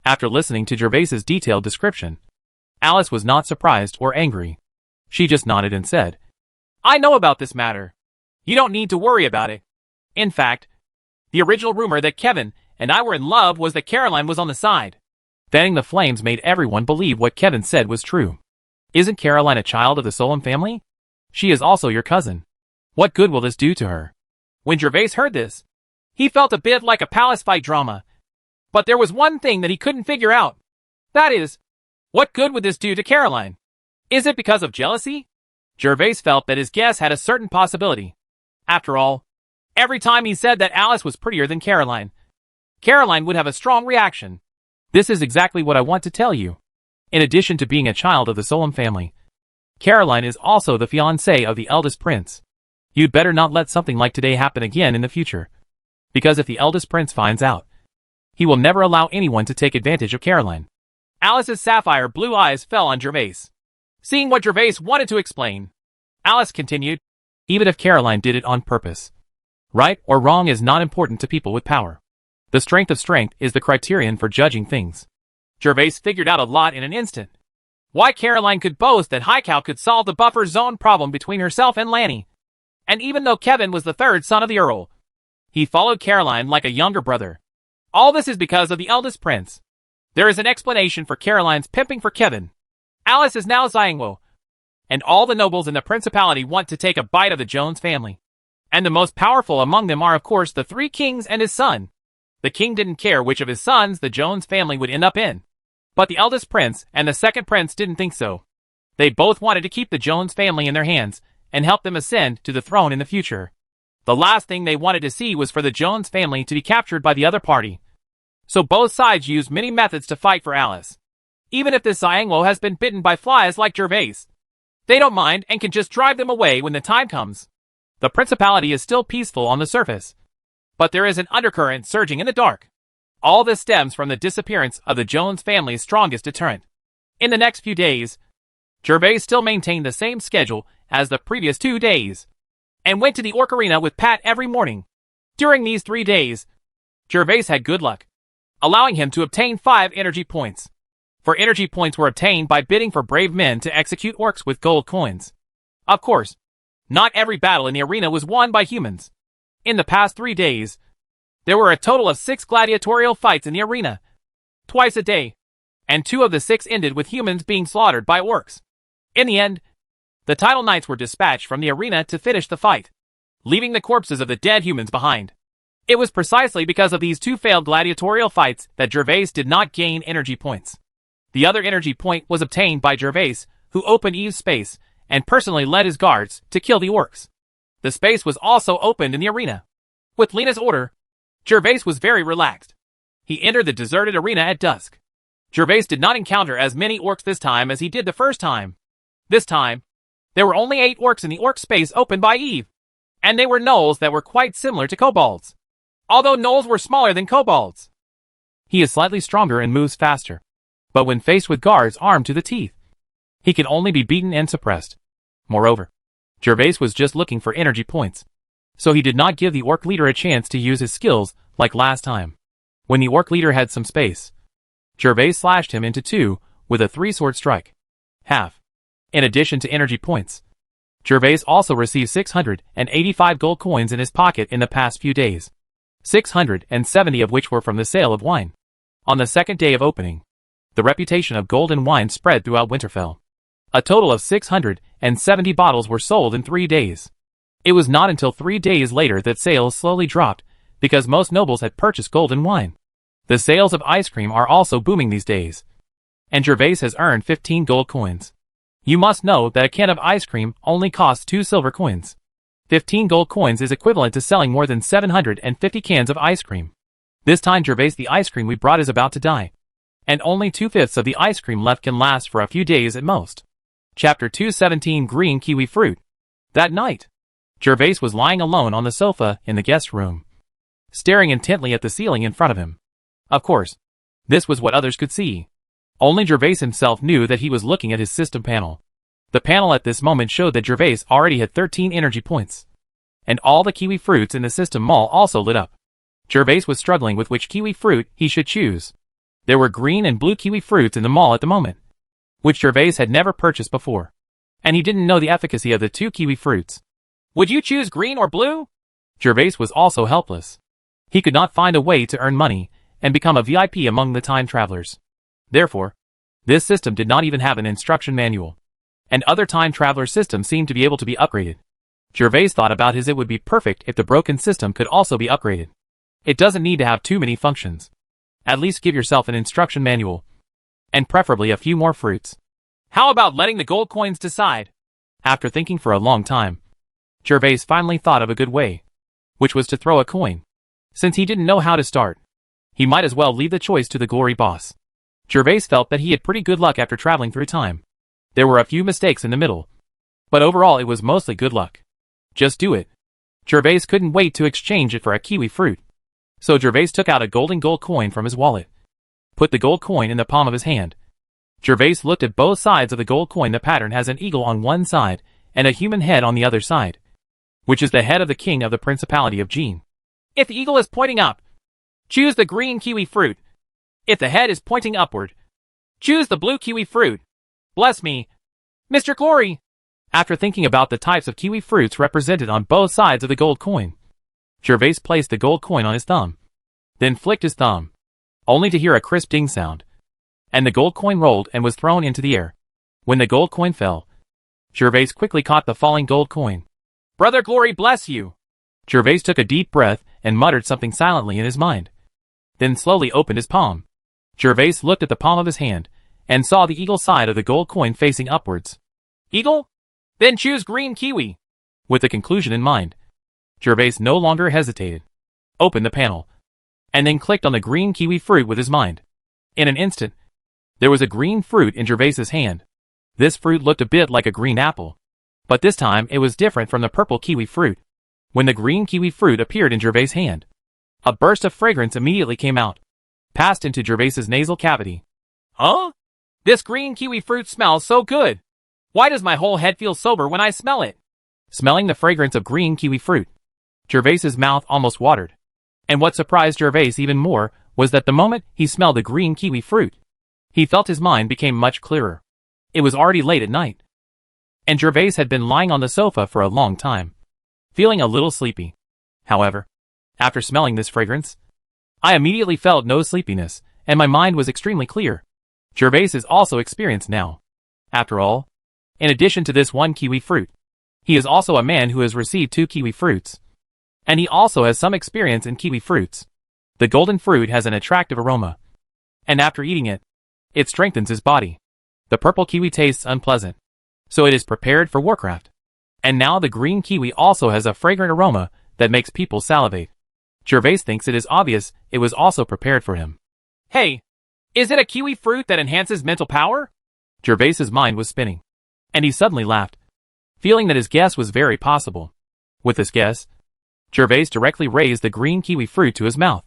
After listening to Gervais's detailed description, Alice was not surprised or angry. She just nodded and said, "I know about this matter. You don't need to worry about it. In fact, the original rumor that Kevin and I were in love was that Caroline was on the side." Fanning the flames made everyone believe what Kevin said was true. Isn't Caroline a child of the Solom family? She is also your cousin. What good will this do to her? When Gervais heard this, he felt a bit like a palace fight drama. But there was one thing that he couldn't figure out. That is, what good would this do to Caroline? Is it because of jealousy? Gervais felt that his guess had a certain possibility. After all, every time he said that Alice was prettier than Caroline, Caroline would have a strong reaction. This is exactly what I want to tell you. In addition to being a child of the Solom family, Caroline is also the fiancée of the eldest prince. You'd better not let something like today happen again in the future. Because if the eldest prince finds out, he will never allow anyone to take advantage of Caroline. Alice's sapphire blue eyes fell on Gervais. Seeing what Gervais wanted to explain, Alice continued, "Even if Caroline did it on purpose, right or wrong is not important to people with power. The strength of strength is the criterion for judging things." Gervais figured out a lot in an instant. Why Caroline could boast that Highcow could solve the buffer zone problem between herself and Lanny. And even though Kevin was the third son of the Earl, he followed Caroline like a younger brother. All this is because of the eldest prince. There is an explanation for Caroline's pimping for Kevin. Alice is now Seignior, and all the nobles in the principality want to take a bite of the Jones family. And the most powerful among them are of course the three kings and his son. The king didn't care which of his sons the Jones family would end up in. But the eldest prince and the second prince didn't think so. They both wanted to keep the Jones family in their hands and help them ascend to the throne in the future. The last thing they wanted to see was for the Jones family to be captured by the other party. So both sides used many methods to fight for Alice. Even if this Seignior has been bitten by flies like Gervais, they don't mind and can just drive them away when the time comes. The principality is still peaceful on the surface, but there is an undercurrent surging in the dark. All this stems from the disappearance of the Jones family's strongest deterrent. In the next few days, Gervais still maintained the same schedule as the previous 2 days, and went to the Orc Arena with Pat every morning. During these 3 days, Gervais had good luck, allowing him to obtain 5 energy points. For energy points were obtained by bidding for brave men to execute orcs with gold coins. Of course, not every battle in the arena was won by humans. In the past 3 days, there were a total of 6 gladiatorial fights in the arena, twice a day, and 2 of the 6 ended with humans being slaughtered by orcs. In the end, the title knights were dispatched from the arena to finish the fight, leaving the corpses of the dead humans behind. It was precisely because of these 2 failed gladiatorial fights that Gervais did not gain energy points. The other energy point was obtained by Gervais, who opened Eve's space and personally led his guards to kill the orcs. The space was also opened in the arena. With Lena's order, Gervais was very relaxed. He entered the deserted arena at dusk. Gervais did not encounter as many orcs this time as he did the first time. This time, there were only 8 orcs in the orc space opened by Eve, and they were gnolls that were quite similar to kobolds. Although gnolls were smaller than kobolds. He is slightly stronger and moves faster, but when faced with guards armed to the teeth, he can only be beaten and suppressed. Moreover, Gervais was just looking for energy points, so he did not give the orc leader a chance to use his skills like last time. When the orc leader had some space, Gervais slashed him into 2 with a 3-sword strike. Half. In addition to energy points, Gervais also received 685 gold coins in his pocket in the past few days, 670 of which were from the sale of wine. On the second day of opening, the reputation of gold and wine spread throughout Winterfell. A total of 670 bottles were sold in 3 days. It was not until 3 days later that sales slowly dropped, because most nobles had purchased gold and wine. The sales of ice cream are also booming these days, and Gervais has earned 15 gold coins. You must know that a can of ice cream only costs 2 silver coins. 15 gold coins is equivalent to selling more than 750 cans of ice cream. This time Gervais, the ice cream we brought is about to die, and only 2/5 of the ice cream left can last for a few days at most. Chapter 217 Green Kiwi Fruit. That night, Gervais was lying alone on the sofa in the guest room. staring intently at the ceiling in front of him. Of course, this was what others could see. Only Gervais himself knew that he was looking at his system panel. The panel at this moment showed that Gervais already had 13 energy points. And all the kiwi fruits in the system mall also lit up. Gervais was struggling with which kiwi fruit he should choose. There were green and blue kiwi fruits in the mall at the moment, which Gervais had never purchased before. And he didn't know the efficacy of the two kiwi fruits. Would you choose green or blue? Gervais was also helpless. He could not find a way to earn money and become a VIP among the time travelers. Therefore, this system did not even have an instruction manual. And other time traveler systems seemed to be able to be upgraded. Gervais thought about it would be perfect if the broken system could also be upgraded. It doesn't need to have too many functions. At least give yourself an instruction manual. And preferably a few more fruits. How about letting the gold coins decide? After thinking for a long time, Gervais finally thought of a good way, which was to throw a coin. Since he didn't know how to start, he might as well leave the choice to the glory boss. Gervais felt that he had pretty good luck after traveling through time. There were a few mistakes in the middle, but overall it was mostly good luck. Just do it. Gervais couldn't wait to exchange it for a kiwi fruit. So Gervais took out a golden gold coin from his wallet, put the gold coin in the palm of his hand. Gervais looked at both sides of the gold coin. The pattern has an eagle on one side and a human head on the other side, which is the head of the king of the Principality of Jin. If the eagle is pointing up, choose the green kiwi fruit. If the head is pointing upward, choose the blue kiwi fruit. Bless me, Mr. Glory. After thinking about the types of kiwi fruits represented on both sides of the gold coin, Gervais placed the gold coin on his thumb, then flicked his thumb, only to hear a crisp ding sound. And the gold coin rolled and was thrown into the air. When the gold coin fell, Gervais quickly caught the falling gold coin. Brother Glory bless you. Gervais took a deep breath and muttered something silently in his mind, then slowly opened his palm. Gervais looked at the palm of his hand and saw the eagle side of the gold coin facing upwards. Eagle? Then choose green kiwi. With the conclusion in mind, Gervais no longer hesitated, opened the panel, and then clicked on the green kiwi fruit with his mind. In an instant, there was a green fruit in Gervais's hand. This fruit looked a bit like a green apple, but this time it was different from the purple kiwi fruit. When the green kiwi fruit appeared in Gervais's hand, a burst of fragrance immediately came out, passed into Gervais's nasal cavity. Huh? This green kiwi fruit smells so good. Why does my whole head feel sober when I smell it? Smelling the fragrance of green kiwi fruit, Gervais's mouth almost watered. And what surprised Gervais even more was that the moment he smelled the green kiwi fruit, he felt his mind became much clearer. It was already late at night, and Gervais had been lying on the sofa for a long time, feeling a little sleepy. However, after smelling this fragrance, I immediately felt no sleepiness, and my mind was extremely clear. Gervais is also experienced now. After all, in addition to this one kiwi fruit, he is also a man who has received 2 kiwi fruits. And he also has some experience in kiwi fruits. The golden fruit has an attractive aroma, and after eating it, it strengthens his body. The purple kiwi tastes unpleasant, so it is prepared for warcraft. And now the green kiwi also has a fragrant aroma that makes people salivate. Gervais thinks it is obvious it was also prepared for him. Hey, is it a kiwi fruit that enhances mental power? Gervais's mind was spinning, and he suddenly laughed, feeling that his guess was very possible. With this guess, Gervais directly raised the green kiwi fruit to his mouth,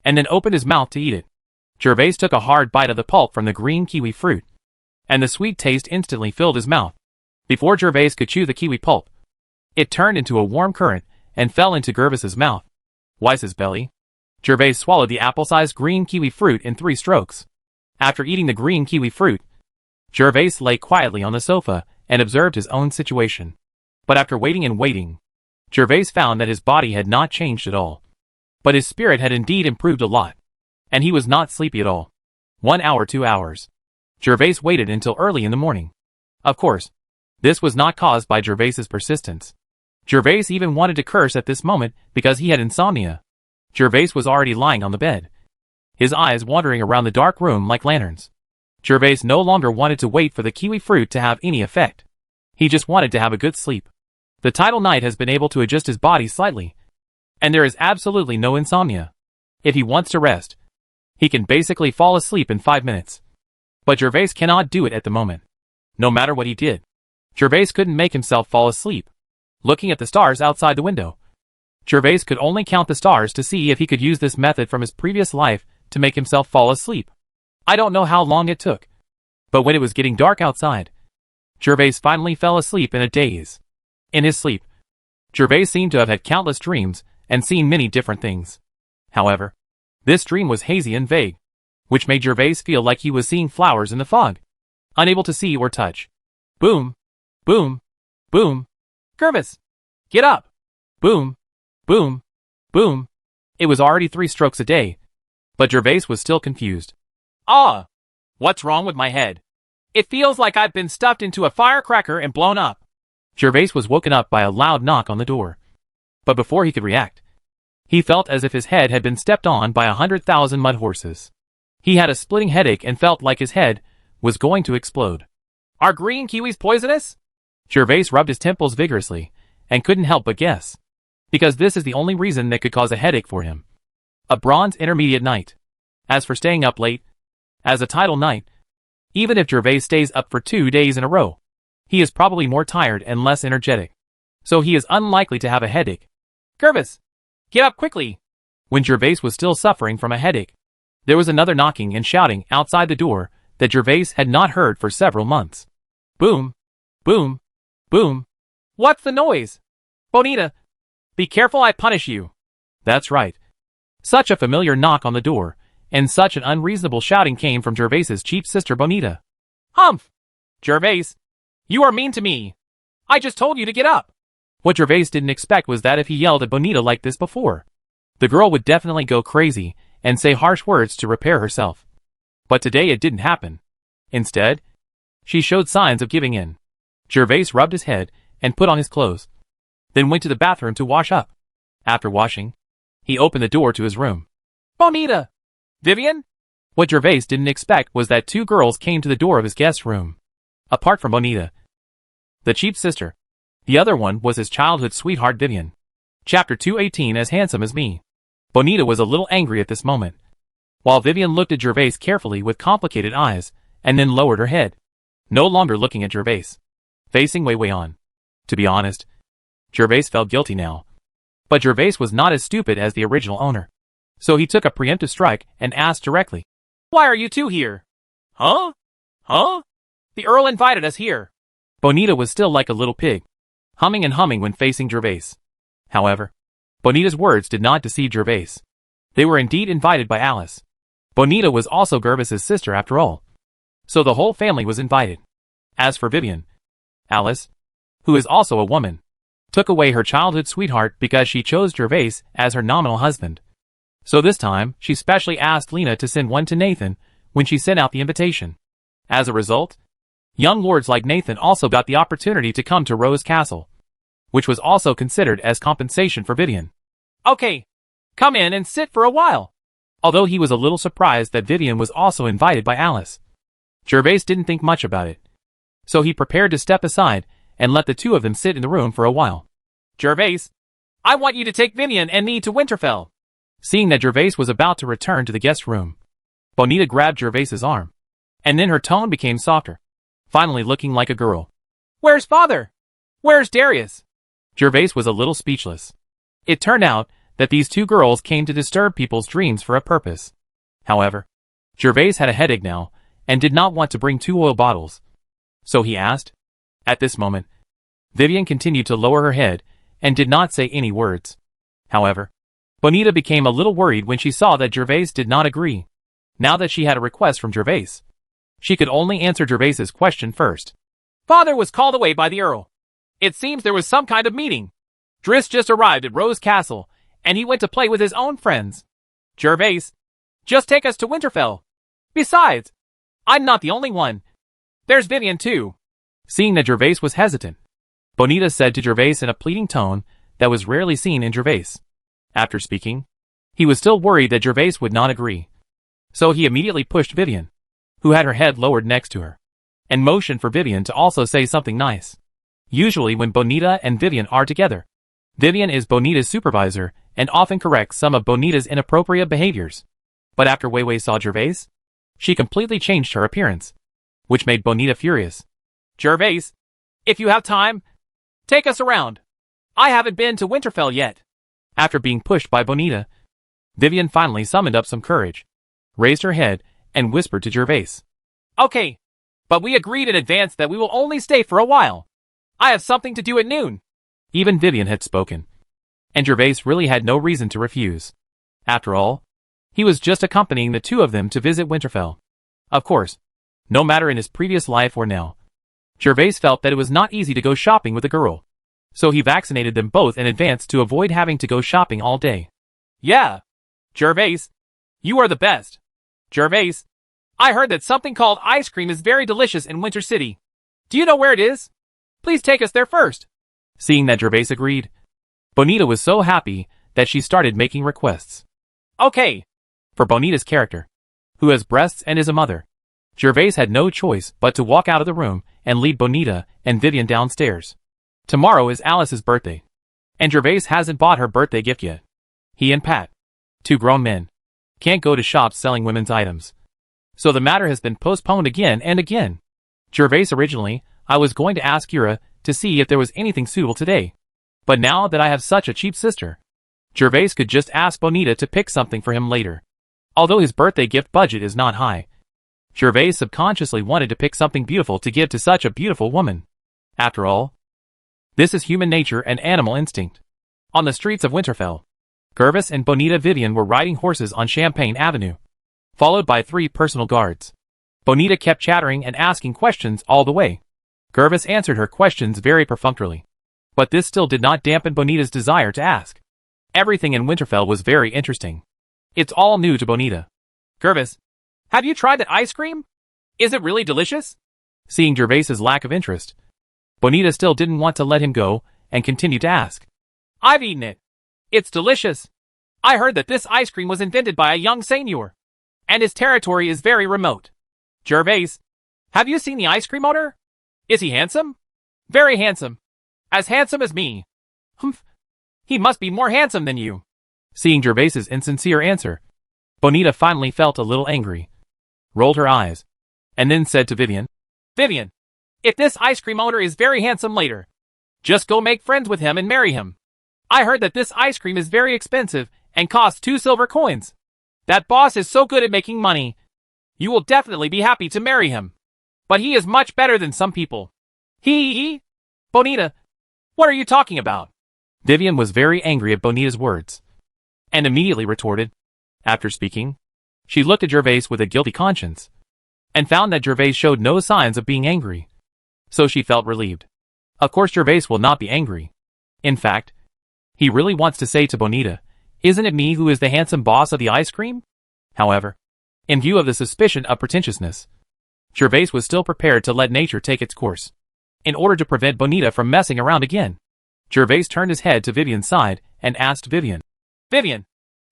and then opened his mouth to eat it. Gervais took a hard bite of the pulp from the green kiwi fruit, and the sweet taste instantly filled his mouth. Before Gervais could chew the kiwi pulp, it turned into a warm current and fell into Gervais's mouth. Weiss's belly. Gervais swallowed the apple-sized green kiwi fruit in 3 strokes. After eating the green kiwi fruit, Gervais lay quietly on the sofa and observed his own situation. But after waiting and waiting, Gervais found that his body had not changed at all. But his spirit had indeed improved a lot, and he was not sleepy at all. 1 hour, 2 hours. Gervais waited until early in the morning. Of course, this was not caused by Gervais's persistence. Gervais even wanted to curse at this moment because he had insomnia. Gervais was already lying on the bed, his eyes wandering around the dark room like lanterns. Gervais no longer wanted to wait for the kiwi fruit to have any effect. He just wanted to have a good sleep. The tidal night has been able to adjust his body slightly, and there is absolutely no insomnia. If he wants to rest, he can basically fall asleep in 5 minutes. But Gervais cannot do it at the moment. No matter what he did, Gervais couldn't make himself fall asleep. Looking at the stars outside the window, Gervais could only count the stars to see if he could use this method from his previous life to make himself fall asleep. I don't know how long it took, but when it was getting dark outside, Gervais finally fell asleep in a daze. In his sleep, Gervais seemed to have had countless dreams and seen many different things. However, this dream was hazy and vague, which made Gervais feel like he was seeing flowers in the fog, unable to see or touch. Boom, boom, boom. Gervais, get up. Boom, boom, boom. It was already 3 strokes a day, but Gervais was still confused. Ah! What's wrong with my head? It feels like I've been stuffed into a firecracker and blown up. Gervais was woken up by a loud knock on the door. But before he could react, he felt as if his head had been stepped on by 100,000 mud horses. He had a splitting headache and felt like his head was going to explode. Are green kiwis poisonous? Gervais rubbed his temples vigorously and couldn't help but guess, because this is the only reason that could cause a headache for him. A bronze intermediate knight. As for staying up late, as a title knight, even if Gervais stays up for 2 days in a row, he is probably more tired and less energetic, so he is unlikely to have a headache. Gervais, get up quickly! When Gervais was still suffering from a headache, there was another knocking and shouting outside the door that Gervais had not heard for several months. Boom, boom, boom. What's the noise? Bonita, be careful, I punish you. That's right. Such a familiar knock on the door, and such an unreasonable shouting came from Gervais's cheap sister Bonita. Humph! Gervais, you are mean to me. I just told you to get up. What Gervais didn't expect was that if he yelled at Bonita like this before, the girl would definitely go crazy and say harsh words to repair herself. But today it didn't happen. Instead, she showed signs of giving in. Gervais rubbed his head and put on his clothes, then went to the bathroom to wash up. After washing, he opened the door to his room. Bonita! Vivian? What Gervais didn't expect was that 2 girls came to the door of his guest room. Apart from Bonita, the cheap sister, the other one was his childhood sweetheart Vivian. Chapter 218. As handsome as me. Bonita was a little angry at this moment, while Vivian looked at Gervais carefully with complicated eyes, and then lowered her head, no longer looking at Gervais, facing way on. To be honest, Gervais felt guilty now. But Gervais was not as stupid as the original owner, so he took a preemptive strike and asked directly, Why are you 2 here? Huh? Huh? The Earl invited us here. Bonita was still like a little pig, humming and humming when facing Gervais. However, Bonita's words did not deceive Gervais. They were indeed invited by Alice. Bonita was also Gervais's sister after all, so the whole family was invited. As for Vivian, Alice, who is also a woman, took away her childhood sweetheart because she chose Gervais as her nominal husband. So this time, she specially asked Lena to send one to Nathan when she sent out the invitation. As a result, young lords like Nathan also got the opportunity to come to Rose Castle, which was also considered as compensation for Vivian. Okay, come in and sit for a while. Although he was a little surprised that Vivian was also invited by Alice, Gervais didn't think much about it, so he prepared to step aside and let the 2 of them sit in the room for a while. Gervais, I want you to take Vivian and me to Winterfell. Seeing that Gervais was about to return to the guest room, Bonita grabbed Gervais's arm, and then her tone became softer, finally looking like a girl. Where's father? Where's Darius? Gervais was a little speechless. It turned out that these 2 girls came to disturb people's dreams for a purpose. However, Gervais had a headache now, and did not want to bring 2 oil bottles. So he asked. At this moment, Vivian continued to lower her head, and did not say any words. However, Bonita became a little worried when she saw that Gervais did not agree. Now that she had a request from Gervais, she could only answer Gervais's question first. Father was called away by the Earl. It seems there was some kind of meeting. Driss just arrived at Rose Castle, and he went to play with his own friends. Gervais, just take us to Winterfell. Besides, I'm not the only one. There's Vivian too. Seeing that Gervais was hesitant, Bonita said to Gervais in a pleading tone that was rarely seen in Gervais. After speaking, he was still worried that Gervais would not agree. So he immediately pushed Vivian, who had her head lowered next to her, and motioned for Vivian to also say something nice. Usually when Bonita and Vivian are together, Vivian is Bonita's supervisor and often corrects some of Bonita's inappropriate behaviors. But after Wei saw Gervais, she completely changed her appearance, which made Bonita furious. Gervais, if you have time, take us around. I haven't been to Winterfell yet. After being pushed by Bonita, Vivian finally summoned up some courage, raised her head, and whispered to Gervais. Okay, but we agreed in advance that we will only stay for a while. I have something to do at noon. Even Vivian had spoken, and Gervais really had no reason to refuse. After all, he was just accompanying the two of them to visit Winterfell. Of course, no matter in his previous life or now, Gervais felt that it was not easy to go shopping with a girl. So he vaccinated them both in advance to avoid having to go shopping all day. Yeah, Gervais, you are the best. Gervais, I heard that something called ice cream is very delicious in Winter City. Do you know where it is? Please take us there first. Seeing that Gervais agreed, Bonita was so happy that she started making requests. Okay. For Bonita's character, who has breasts and is a mother, Gervais had no choice but to walk out of the room and lead Bonita and Vivian downstairs. Tomorrow is Alice's birthday, and Gervais hasn't bought her birthday gift yet. He and Pat, two grown men, can't go to shops selling women's items. So the matter has been postponed again and again. Gervais originally, I was going to ask Yura to see if there was anything suitable today. But now that I have such a cheap sister, Gervais could just ask Bonita to pick something for him later. Although his birthday gift budget is not high, Gervais subconsciously wanted to pick something beautiful to give to such a beautiful woman. After all, this is human nature and animal instinct. On the streets of Winterfell, Gervais and Bonita Vivian were riding horses on Champagne Avenue, followed by 3 personal guards. Bonita kept chattering and asking questions all the way. Gervais answered her questions very perfunctorily, but this still did not dampen Bonita's desire to ask. Everything in Winterfell was very interesting. It's all new to Bonita. Gervais, have you tried that ice cream? Is it really delicious? Seeing Gervais's lack of interest, Bonita still didn't want to let him go and continued to ask. I've eaten it. It's delicious. I heard that this ice cream was invented by a young Seignior, and his territory is very remote. Gervais, have you seen the ice cream owner? Is he handsome? Very handsome. As handsome as me. Humph. He must be more handsome than you. Seeing Gervais's insincere answer, Bonita finally felt a little angry, rolled her eyes, and then said to Vivian, Vivian, if this ice cream owner is very handsome later, just go make friends with him and marry him. I heard that this ice cream is very expensive and costs 2 silver coins. That boss is so good at making money. You will definitely be happy to marry him. But he is much better than some people. He. Bonita, what are you talking about? Vivian was very angry at Bonita's words, and immediately retorted. After speaking, she looked at Gervais with a guilty conscience, and found that Gervais showed no signs of being angry. So she felt relieved. Of course Gervais will not be angry. In fact, he really wants to say to Bonita, isn't it me who is the handsome boss of the ice cream? However, in view of the suspicion of pretentiousness, Gervais was still prepared to let nature take its course, in order to prevent Bonita from messing around again. Gervais turned his head to Vivian's side and asked Vivian, Vivian,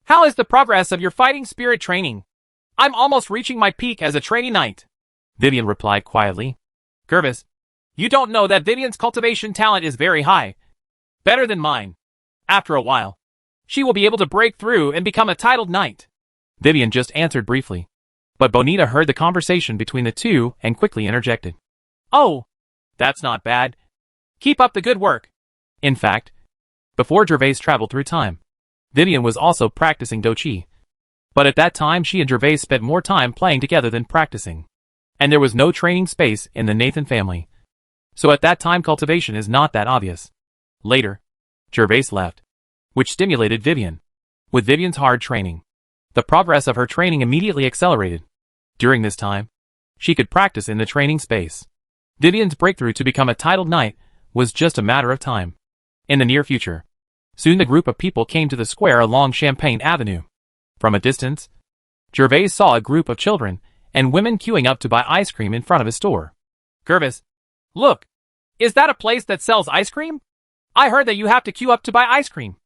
how is the progress of your fighting spirit training? I'm almost reaching my peak as a training knight. Vivian replied quietly, Gervais, you don't know that Vivian's cultivation talent is very high. Better than mine. After a while, she will be able to break through and become a titled knight. Vivian just answered briefly, but Bonita heard the conversation between the two and quickly interjected. Oh, that's not bad. Keep up the good work. In fact, before Gervais traveled through time, Vivian was also practicing dochi. But at that time she and Gervais spent more time playing together than practicing. And there was no training space in the Nathan family. So at that time cultivation is not that obvious. Later, Gervais left, which stimulated Vivian. With Vivian's hard training, the progress of her training immediately accelerated. During this time, she could practice in the training space. Vivian's breakthrough to become a titled knight was just a matter of time. In the near future, soon the group of people came to the square along Champagne Avenue. From a distance, Gervais saw a group of children and women queuing up to buy ice cream in front of his store. Gervais, look, is that a place that sells ice cream? I heard that you have to queue up to buy ice cream.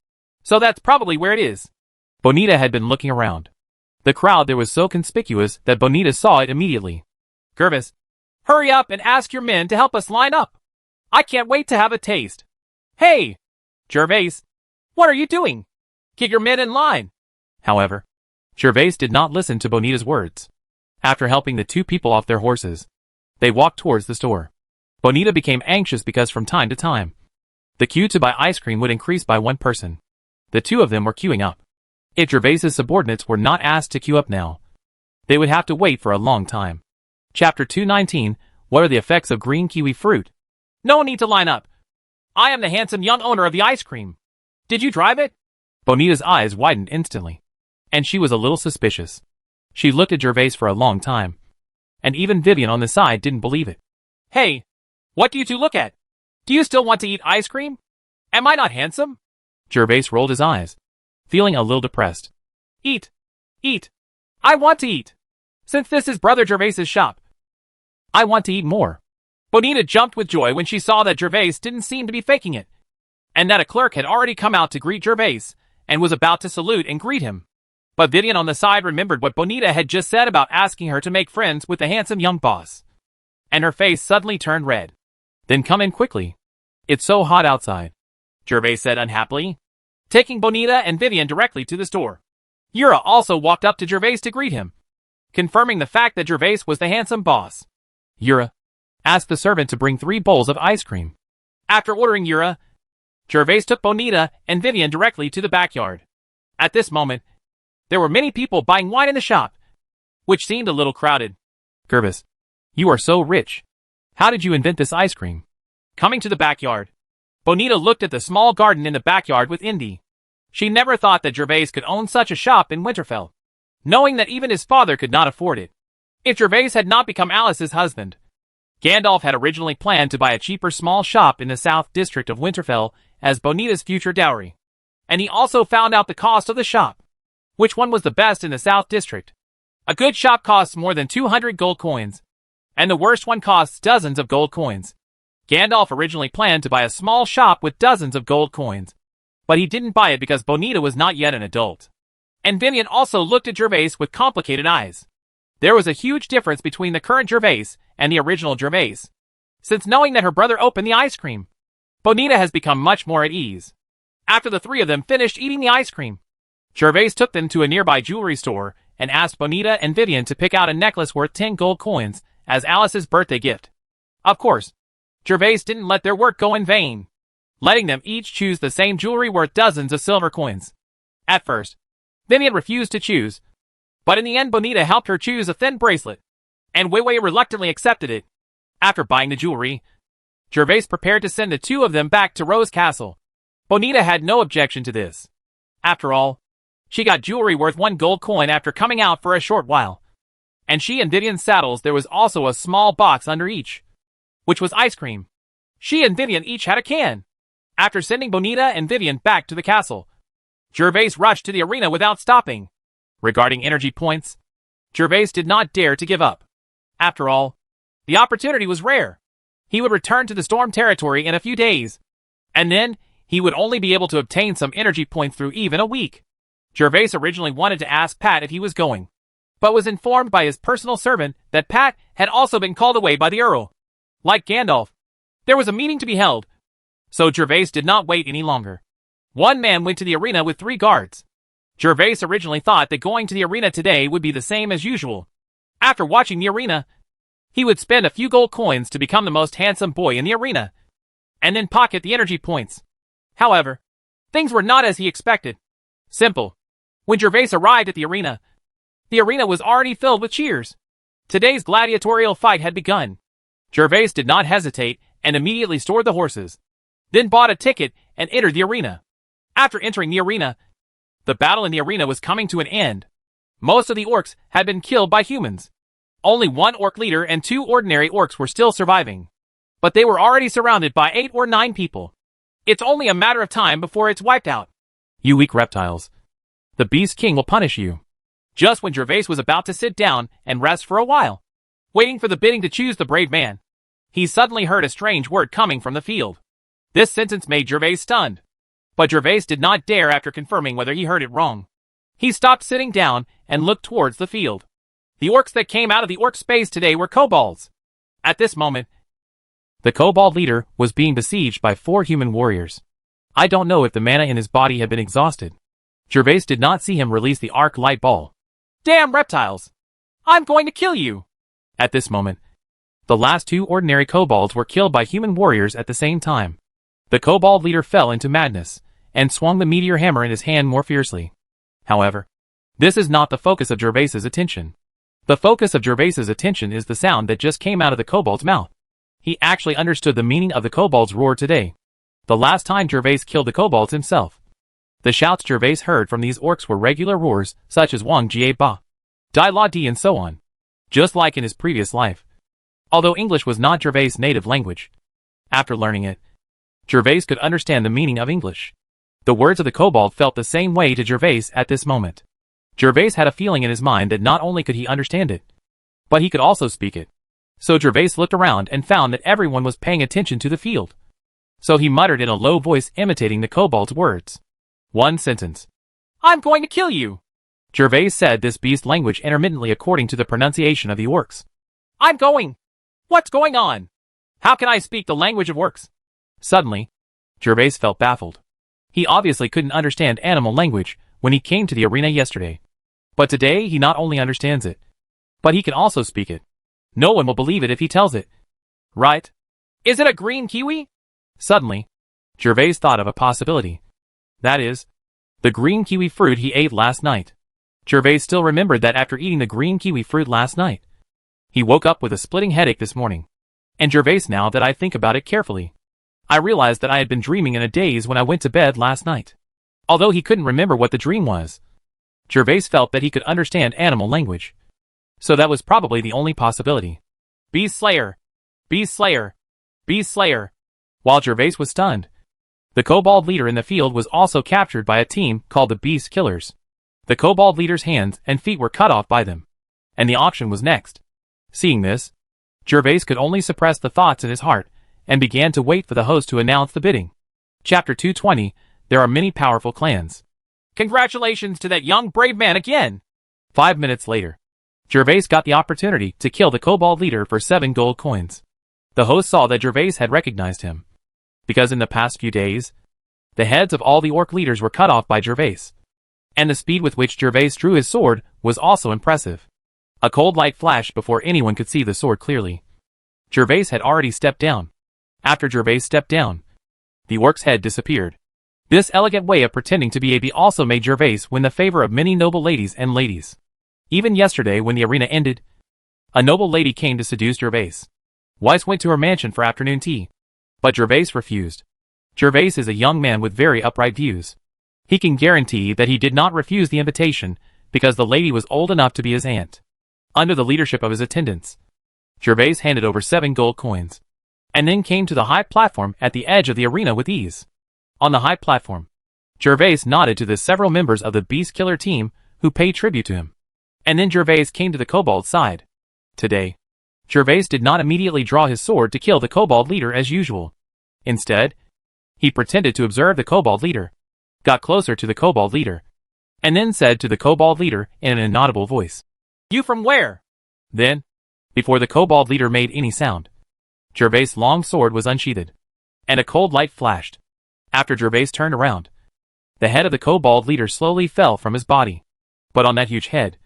So that's probably where it is. Bonita had been looking around. The crowd there was so conspicuous that Bonita saw it immediately. Gervais, hurry up and ask your men to help us line up. I can't wait to have a taste. Hey! Gervais, what are you doing? Get your men in line. However, Gervais did not listen to Bonita's words. After helping the two people off their horses, they walked towards the store. Bonita became anxious because from time to time, the queue to buy ice cream would increase by one person. The two of them were queuing up. If Gervais's subordinates were not asked to queue up now, they would have to wait for a long time. Chapter 219, What are the effects of green kiwi fruit? No need to line up. I am the handsome young owner of the ice cream. Did you drive it? Bonita's eyes widened instantly, and she was a little suspicious. She looked at Gervais for a long time, and even Vivian on the side didn't believe it. Hey, what do you two look at? Do you still want to eat ice cream? Am I not handsome? Gervais rolled his eyes, feeling a little depressed. Eat. Eat. I want to eat. Since this is Brother Gervais's shop, I want to eat more. Bonita jumped with joy when she saw that Gervais didn't seem to be faking it, and that a clerk had already come out to greet Gervais, and was about to salute and greet him. But Vivian on the side remembered what Bonita had just said about asking her to make friends with the handsome young boss, and her face suddenly turned red. Then come in quickly. It's so hot outside, Gervais said unhappily, taking Bonita and Vivian directly to the store. Yura also walked up to Gervais to greet him, confirming the fact that Gervais was the handsome boss. Yura asked the servant to bring 3 bowls of ice cream. After ordering Yura, Gervais took Bonita and Vivian directly to the backyard. At this moment, there were many people buying wine in the shop, which seemed a little crowded. Gervais, you are so rich. How did you invent this ice cream? Coming to the backyard, Bonita looked at the small garden in the backyard with envy. She never thought that Gervais could own such a shop in Winterfell, knowing that even his father could not afford it. If Gervais had not become Alice's husband, Gandalf had originally planned to buy a cheaper small shop in the South District of Winterfell as Bonita's future dowry. And he also found out the cost of the shop. Which one was the best in the South District? A good shop costs more than 200 gold coins, and the worst one costs dozens of gold coins. Gandalf originally planned to buy a small shop with dozens of gold coins, but he didn't buy it because Bonita was not yet an adult. And Vivian also looked at Gervais with complicated eyes. There was a huge difference between the current Gervais and the original Gervais. Since knowing that her brother opened the ice cream, Bonita has become much more at ease. After the 3 of them finished eating the ice cream, Gervais took them to a nearby jewelry store and asked Bonita and Vivian to pick out a necklace worth 10 gold coins as Alice's birthday gift. Of course, Gervais didn't let their work go in vain, letting them each choose the same jewelry worth dozens of silver coins. At first, Vivian refused to choose, but in the end Bonita helped her choose a thin bracelet, and Weiwei reluctantly accepted it. After buying the jewelry, Gervais prepared to send the 2 of them back to Rose Castle. Bonita had no objection to this. After all, she got jewelry worth 1 gold coin after coming out for a short while. And she and Vivian's saddles there was also a small box under each, which was ice cream. She and Vivian each had a can. After sending Bonita and Vivian back to the castle, Gervais rushed to the arena without stopping. Regarding energy points, Gervais did not dare to give up. After all, the opportunity was rare. He would return to the Storm territory in a few days, and then he would only be able to obtain some energy points through even a week. Gervais originally wanted to ask Pat if he was going, but was informed by his personal servant that Pat had also been called away by the Earl. Like Gandalf, there was a meeting to be held, so Gervais did not wait any longer. 1 man went to the arena with 3 guards. Gervais originally thought that going to the arena today would be the same as usual. After watching the arena, he would spend a few gold coins to become the most handsome boy in the arena, and then pocket the energy points. However, things were not as he expected. Simple. When Gervais arrived at the arena was already filled with cheers. Today's gladiatorial fight had begun. Gervais did not hesitate and immediately stored the horses, then bought a ticket and entered the arena. After entering the arena, the battle in the arena was coming to an end. Most of the orcs had been killed by humans. Only 1 orc leader and 2 ordinary orcs were still surviving, but they were already surrounded by 8 or 9 people. It's only a matter of time before it's wiped out. You weak reptiles. The Beast King will punish you. Just when Gervais was about to sit down and rest for a while, waiting for the bidding to choose the brave man, he suddenly heard a strange word coming from the field. This sentence made Gervais stunned, but Gervais did not dare after confirming whether he heard it wrong. He stopped sitting down and looked towards the field. The orcs that came out of the orc space today were kobolds. At this moment, the kobold leader was being besieged by 4 human warriors. I don't know if the mana in his body had been exhausted. Gervais did not see him release the arc light ball. Damn reptiles! I'm going to kill you! At this moment, the last 2 ordinary kobolds were killed by human warriors at the same time. The kobold leader fell into madness, and swung the meteor hammer in his hand more fiercely. However, this is not the focus of Gervais's attention. The focus of Gervais's attention is the sound that just came out of the kobold's mouth. He actually understood the meaning of the kobold's roar today. The last time Gervais killed the kobolds himself. The shouts Gervais heard from these orcs were regular roars, such as Wang Jie Ba, Dai La Di and so on. Just like in his previous life. Although English was not Gervais' native language. After learning it, Gervais could understand the meaning of English. The words of the kobold felt the same way to Gervais at this moment. Gervais had a feeling in his mind that not only could he understand it, but he could also speak it. So Gervais looked around and found that everyone was paying attention to the field. So he muttered in a low voice imitating the kobold's words. One sentence. I'm going to kill you. Gervais said this beast language intermittently according to the pronunciation of the orcs. I'm going. What's going on? How can I speak the language of orcs? Suddenly, Gervais felt baffled. He obviously couldn't understand animal language when he came to the arena yesterday. But today he not only understands it, but he can also speak it. No one will believe it if he tells it. Right? Is it a green kiwi? Suddenly, Gervais thought of a possibility. That is, the green kiwi fruit he ate last night. Gervais still remembered that after eating the green kiwi fruit last night, he woke up with a splitting headache this morning. And Gervais, now that I think about it carefully, I realized that I had been dreaming in a daze when I went to bed last night. Although he couldn't remember what the dream was, Gervais felt that he could understand animal language. So that was probably the only possibility. Beast Slayer! Beast Slayer! Beast Slayer! While Gervais was stunned, the kobold leader in the field was also captured by a team called the Beast Killers. The kobold leader's hands and feet were cut off by them, and the auction was next. Seeing this, Gervais could only suppress the thoughts in his heart and began to wait for the host to announce the bidding. Chapter 220, There are many powerful clans. Congratulations to that young brave man again! 5 minutes later, Gervais got the opportunity to kill the kobold leader for 7 gold coins. The host saw that Gervais had recognized him, because in the past few days, the heads of all the orc leaders were cut off by Gervais. And the speed with which Gervais drew his sword was also impressive. A cold light flashed before anyone could see the sword clearly. Gervais had already stepped down. After Gervais stepped down, the orc's head disappeared. This elegant way of pretending to be a bee also made Gervais win the favor of many noble ladies and ladies. Even yesterday when the arena ended, a noble lady came to seduce Gervais. Weiss went to her mansion for afternoon tea, but Gervais refused. Gervais is a young man with very upright views. He can guarantee that he did not refuse the invitation because the lady was old enough to be his aunt. Under the leadership of his attendants, Gervais handed over 7 gold coins, and then came to the high platform at the edge of the arena with ease. On the high platform, Gervais nodded to the several members of the Beast Killer team who paid tribute to him. And then Gervais came to the kobold's side. Today, Gervais did not immediately draw his sword to kill the kobold leader as usual. Instead, he pretended to observe the kobold leader, got closer to the kobold leader, and then said to the kobold leader in an inaudible voice, "You from where?" Then, before the kobold leader made any sound, Gervais' long sword was unsheathed, and a cold light flashed. After Gervais turned around, the head of the kobold leader slowly fell from his body. But on that huge head,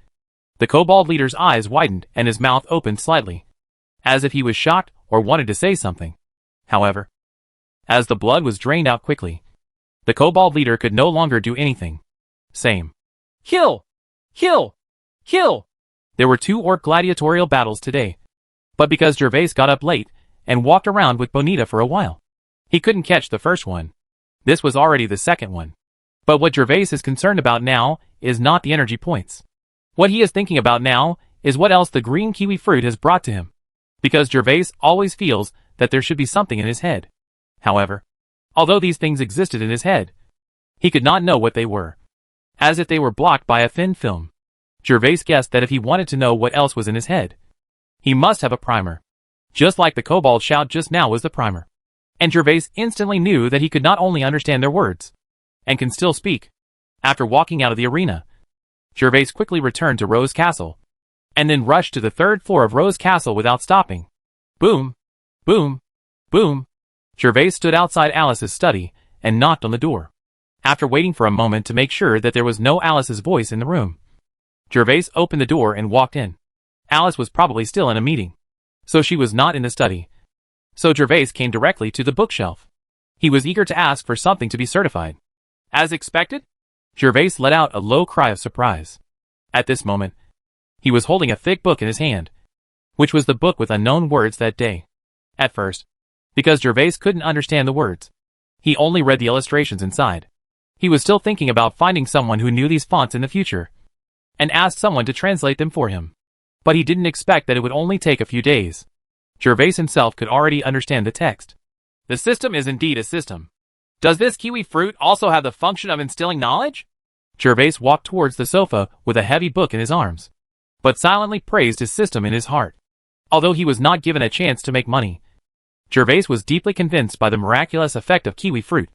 the kobold leader's eyes widened and his mouth opened slightly, as if he was shocked or wanted to say something. However, as the blood was drained out quickly, the kobold leader could no longer do anything. Same. Kill! Kill! Kill! There were 2 orc gladiatorial battles today. But because Gervais got up late and walked around with Bonita for a while, he couldn't catch the first one. This was already the second one. But what Gervais is concerned about now is not the energy points. What he is thinking about now is what else the green kiwi fruit has brought to him. Because Gervais always feels that there should be something in his head. However, although these things existed in his head, he could not know what they were. As if they were blocked by a thin film. Gervais guessed that if he wanted to know what else was in his head, he must have a primer. Just like the kobold shout just now was the primer. And Gervais instantly knew that he could not only understand their words, and can still speak. After walking out of the arena, Gervais quickly returned to Rose Castle, and then rushed to the 3rd floor of Rose Castle without stopping. Boom! Boom! Boom! Gervais stood outside Alice's study and knocked on the door. After waiting for a moment to make sure that there was no Alice's voice in the room, Gervais opened the door and walked in. Alice was probably still in a meeting, so she was not in the study. So Gervais came directly to the bookshelf. He was eager to ask for something to be certified. As expected? Gervais let out a low cry of surprise. At this moment, he was holding a thick book in his hand, which was the book with unknown words that day. At first, because Gervais couldn't understand the words, he only read the illustrations inside. He was still thinking about finding someone who knew these fonts in the future, and asked someone to translate them for him. But he didn't expect that it would only take a few days. Gervais himself could already understand the text. The system is indeed a system. Does this kiwi fruit also have the function of instilling knowledge? Gervais walked towards the sofa with a heavy book in his arms, but silently praised his system in his heart. Although he was not given a chance to make money, Gervais was deeply convinced by the miraculous effect of kiwi fruit.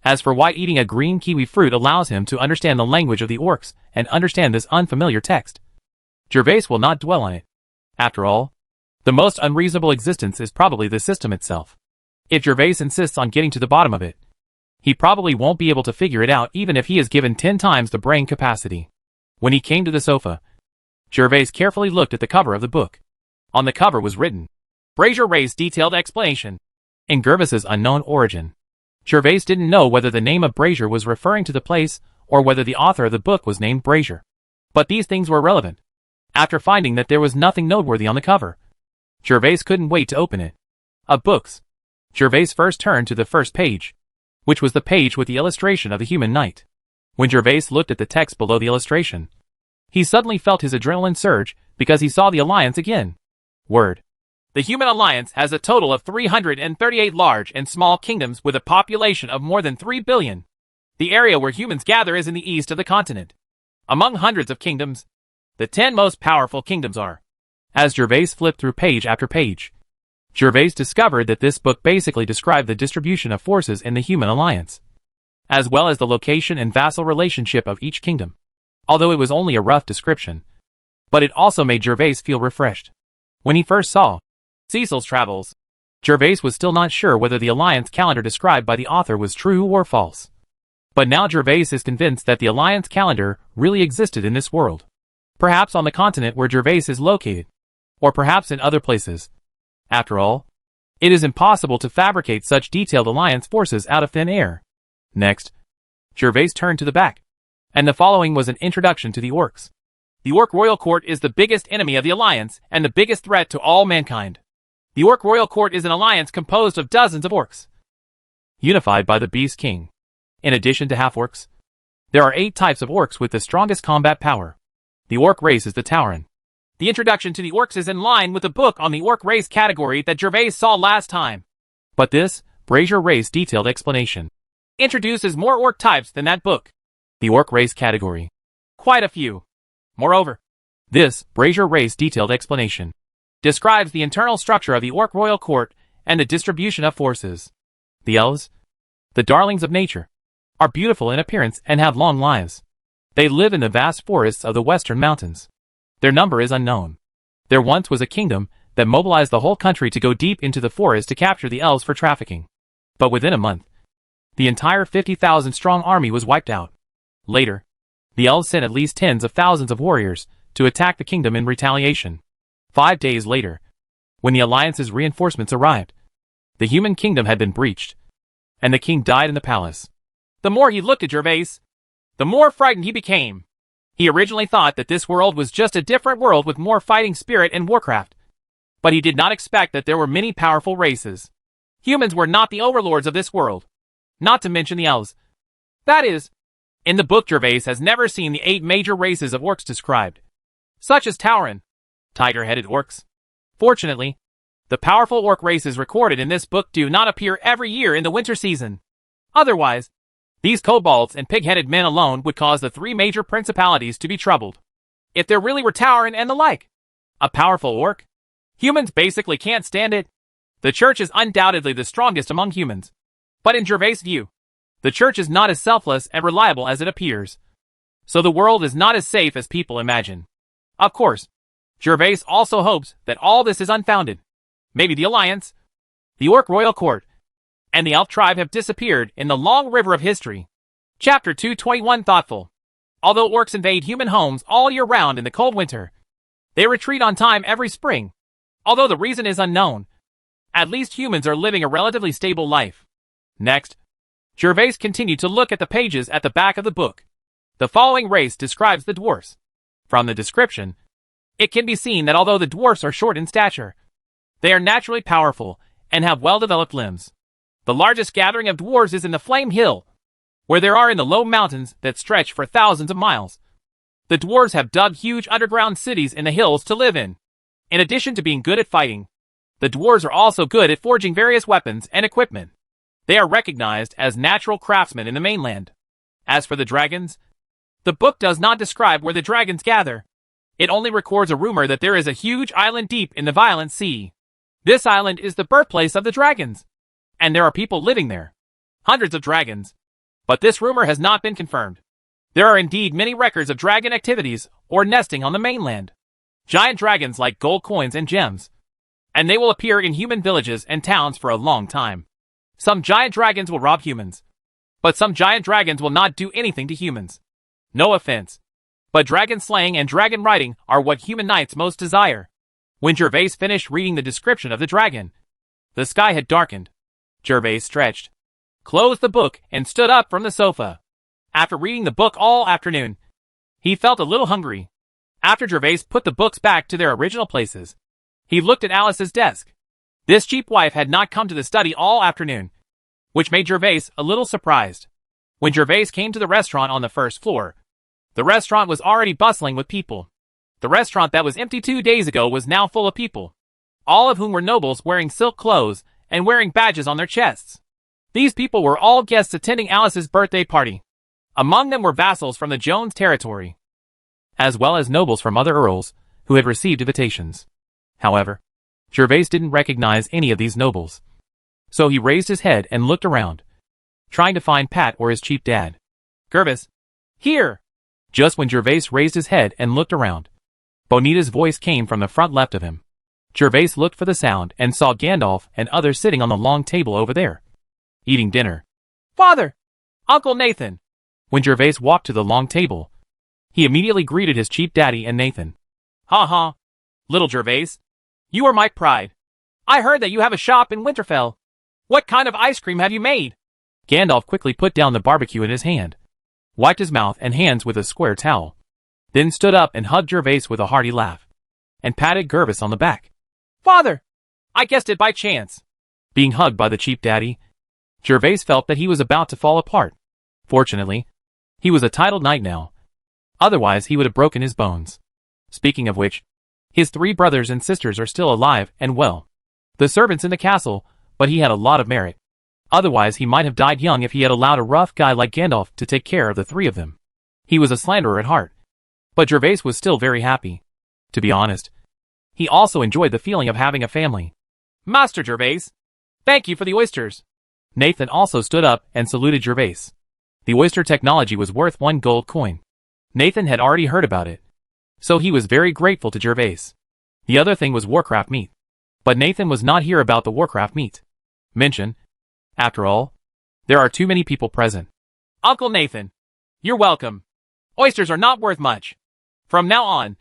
As for why eating a green kiwi fruit allows him to understand the language of the orcs and understand this unfamiliar text, Gervais will not dwell on it. After all, the most unreasonable existence is probably the system itself. If Gervais insists on getting to the bottom of it, he probably won't be able to figure it out even if he is given 10 times the brain capacity. When he came to the sofa, Gervais carefully looked at the cover of the book. On the cover was written, Brazier Race Detailed Explanation. In Gervais's unknown origin, Gervais didn't know whether the name of Brazier was referring to the place or whether the author of the book was named Brazier. But these things were relevant. After finding that there was nothing noteworthy on the cover, Gervais couldn't wait to open it. Of books, Gervais first turned to the first page, which was the page with the illustration of the human knight. When Gervais looked at the text below the illustration, he suddenly felt his adrenaline surge because he saw the alliance again. Word. The human alliance has a total of 338 large and small kingdoms with a population of more than 3 billion. The area where humans gather is in the east of the continent. Among hundreds of kingdoms, the 10 most powerful kingdoms are. As Gervais flipped through page after page, Gervais discovered that this book basically described the distribution of forces in the human alliance, as well as the location and vassal relationship of each kingdom. Although it was only a rough description, but it also made Gervais feel refreshed. When he first saw Cecil's Travels, Gervais was still not sure whether the alliance calendar described by the author was true or false. But now Gervais is convinced that the alliance calendar really existed in this world. Perhaps on the continent where Gervais is located, or perhaps in other places. After all, it is impossible to fabricate such detailed alliance forces out of thin air. Next, Gervais turned to the back, and the following was an introduction to the orcs. The Orc Royal Court is the biggest enemy of the Alliance and the biggest threat to all mankind. The Orc Royal Court is an alliance composed of dozens of orcs, unified by the Beast King. In addition to half-orcs, there are 8 types of orcs with the strongest combat power. The orc race is the Tauren. The introduction to the orcs is in line with the book on the orc race category that Gervais saw last time. But this Brazier Race Detailed Explanation introduces more orc types than that book. The orc race category. Quite a few. Moreover, this Brazier Race Detailed Explanation describes the internal structure of the Orc Royal Court and the distribution of forces. The elves, the darlings of nature, are beautiful in appearance and have long lives. They live in the vast forests of the western mountains. Their number is unknown. There once was a kingdom that mobilized the whole country to go deep into the forest to capture the elves for trafficking. But within a month, the entire 50,000-strong army was wiped out. Later, the elves sent at least tens of thousands of warriors to attack the kingdom in retaliation. 5 days later, when the alliance's reinforcements arrived, the human kingdom had been breached, and the king died in the palace. The more he looked at Gervais, the more frightened he became. He originally thought that this world was just a different world with more fighting spirit and warcraft. But he did not expect that there were many powerful races. Humans were not the overlords of this world, not to mention the elves. That is, in the book Gervais has never seen the 8 major races of orcs described, such as Tauren, tiger-headed orcs. Fortunately, the powerful orc races recorded in this book do not appear every year in the winter season. Otherwise, these kobolds and pig-headed men alone would cause the 3 major principalities to be troubled. If there really were Tauren and the like, a powerful orc, humans basically can't stand it. The church is undoubtedly the strongest among humans. But in Gervais' view, the church is not as selfless and reliable as it appears. So the world is not as safe as people imagine. Of course, Gervais also hopes that all this is unfounded. Maybe the Alliance, the Orc Royal Court, and the Elf tribe have disappeared in the long river of history. Chapter 221 Thoughtful. Although orcs invade human homes all year round in the cold winter, they retreat on time every spring. Although the reason is unknown, at least humans are living a relatively stable life. Next, Gervais continued to look at the pages at the back of the book. The following race describes the dwarfs. From the description, it can be seen that although the dwarfs are short in stature, they are naturally powerful and have well-developed limbs. The largest gathering of dwarves is in the Flame Hill, where there are in the low mountains that stretch for thousands of miles. The dwarves have dug huge underground cities in the hills to live in. In addition to being good at fighting, the dwarves are also good at forging various weapons and equipment. They are recognized as natural craftsmen in the mainland. As for the dragons, the book does not describe where the dragons gather. It only records a rumor that there is a huge island deep in the Violent Sea. This island is the birthplace of the dragons, and there are people living there. Hundreds of dragons. But this rumor has not been confirmed. There are indeed many records of dragon activities or nesting on the mainland. Giant dragons like gold coins and gems, and they will appear in human villages and towns for a long time. Some giant dragons will rob humans, but some giant dragons will not do anything to humans. No offense, but dragon slaying and dragon riding are what human knights most desire. When Gervais finished reading the description of the dragon, the sky had darkened. Gervais stretched, closed the book, and stood up from the sofa. After reading the book all afternoon, he felt a little hungry. After Gervais put the books back to their original places, he looked at Alice's desk. This cheap wife had not come to the study all afternoon, which made Gervais a little surprised. When Gervais came to the restaurant on the first floor, the restaurant was already bustling with people. The restaurant that was empty 2 days ago was now full of people, all of whom were nobles wearing silk clothes and wearing badges on their chests. These people were all guests attending Alice's birthday party. Among them were vassals from the Jones territory, as well as nobles from other earls who had received invitations. However, Gervais didn't recognize any of these nobles, so he raised his head and looked around, trying to find Pat or his cheap dad. Gervais, here! Just when Gervais raised his head and looked around, Bonita's voice came from the front left of him. Gervais looked for the sound and saw Gandalf and others sitting on the long table over there, eating dinner. Father! Uncle Nathan! When Gervais walked to the long table, he immediately greeted his cheap daddy and Nathan. Ha ha! Little Gervais, you are my pride. I heard that you have a shop in Winterfell. What kind of ice cream have you made? Gandalf quickly put down the barbecue in his hand, wiped his mouth and hands with a square towel, then stood up and hugged Gervais with a hearty laugh, and patted Gervais on the back. Father! I guessed it by chance. Being hugged by the cheap daddy, Gervais felt that he was about to fall apart. Fortunately, he was a titled knight now. Otherwise he would have broken his bones. Speaking of which, his 3 brothers and sisters are still alive and well. The servants in the castle, but he had a lot of merit. Otherwise he might have died young if he had allowed a rough guy like Gandalf to take care of the 3 of them. He was a slanderer at heart, but Gervais was still very happy. To be honest, he also enjoyed the feeling of having a family. Master Gervais, thank you for the oysters. Nathan also stood up and saluted Gervais. The oyster technology was worth 1 gold coin. Nathan had already heard about it, so he was very grateful to Gervais. The other thing was Warcraft meat. But Nathan was not here about the Warcraft meat mention. After all, there are too many people present. Uncle Nathan, you're welcome. Oysters are not worth much. From now on,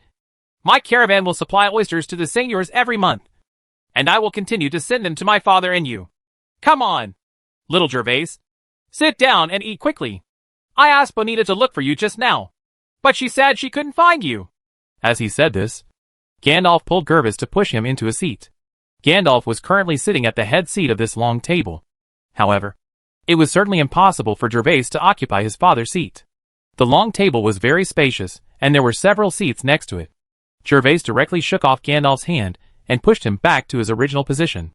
my caravan will supply oysters to the Seigneurs every month, and I will continue to send them to my father and you. Come on, little Gervais. Sit down and eat quickly. I asked Bonita to look for you just now, but she said she couldn't find you. As he said this, Gandalf pulled Gervais to push him into a seat. Gandalf was currently sitting at the head seat of this long table. However, it was certainly impossible for Gervais to occupy his father's seat. The long table was very spacious, and there were several seats next to it. Gervais directly shook off Gandalf's hand and pushed him back to his original position.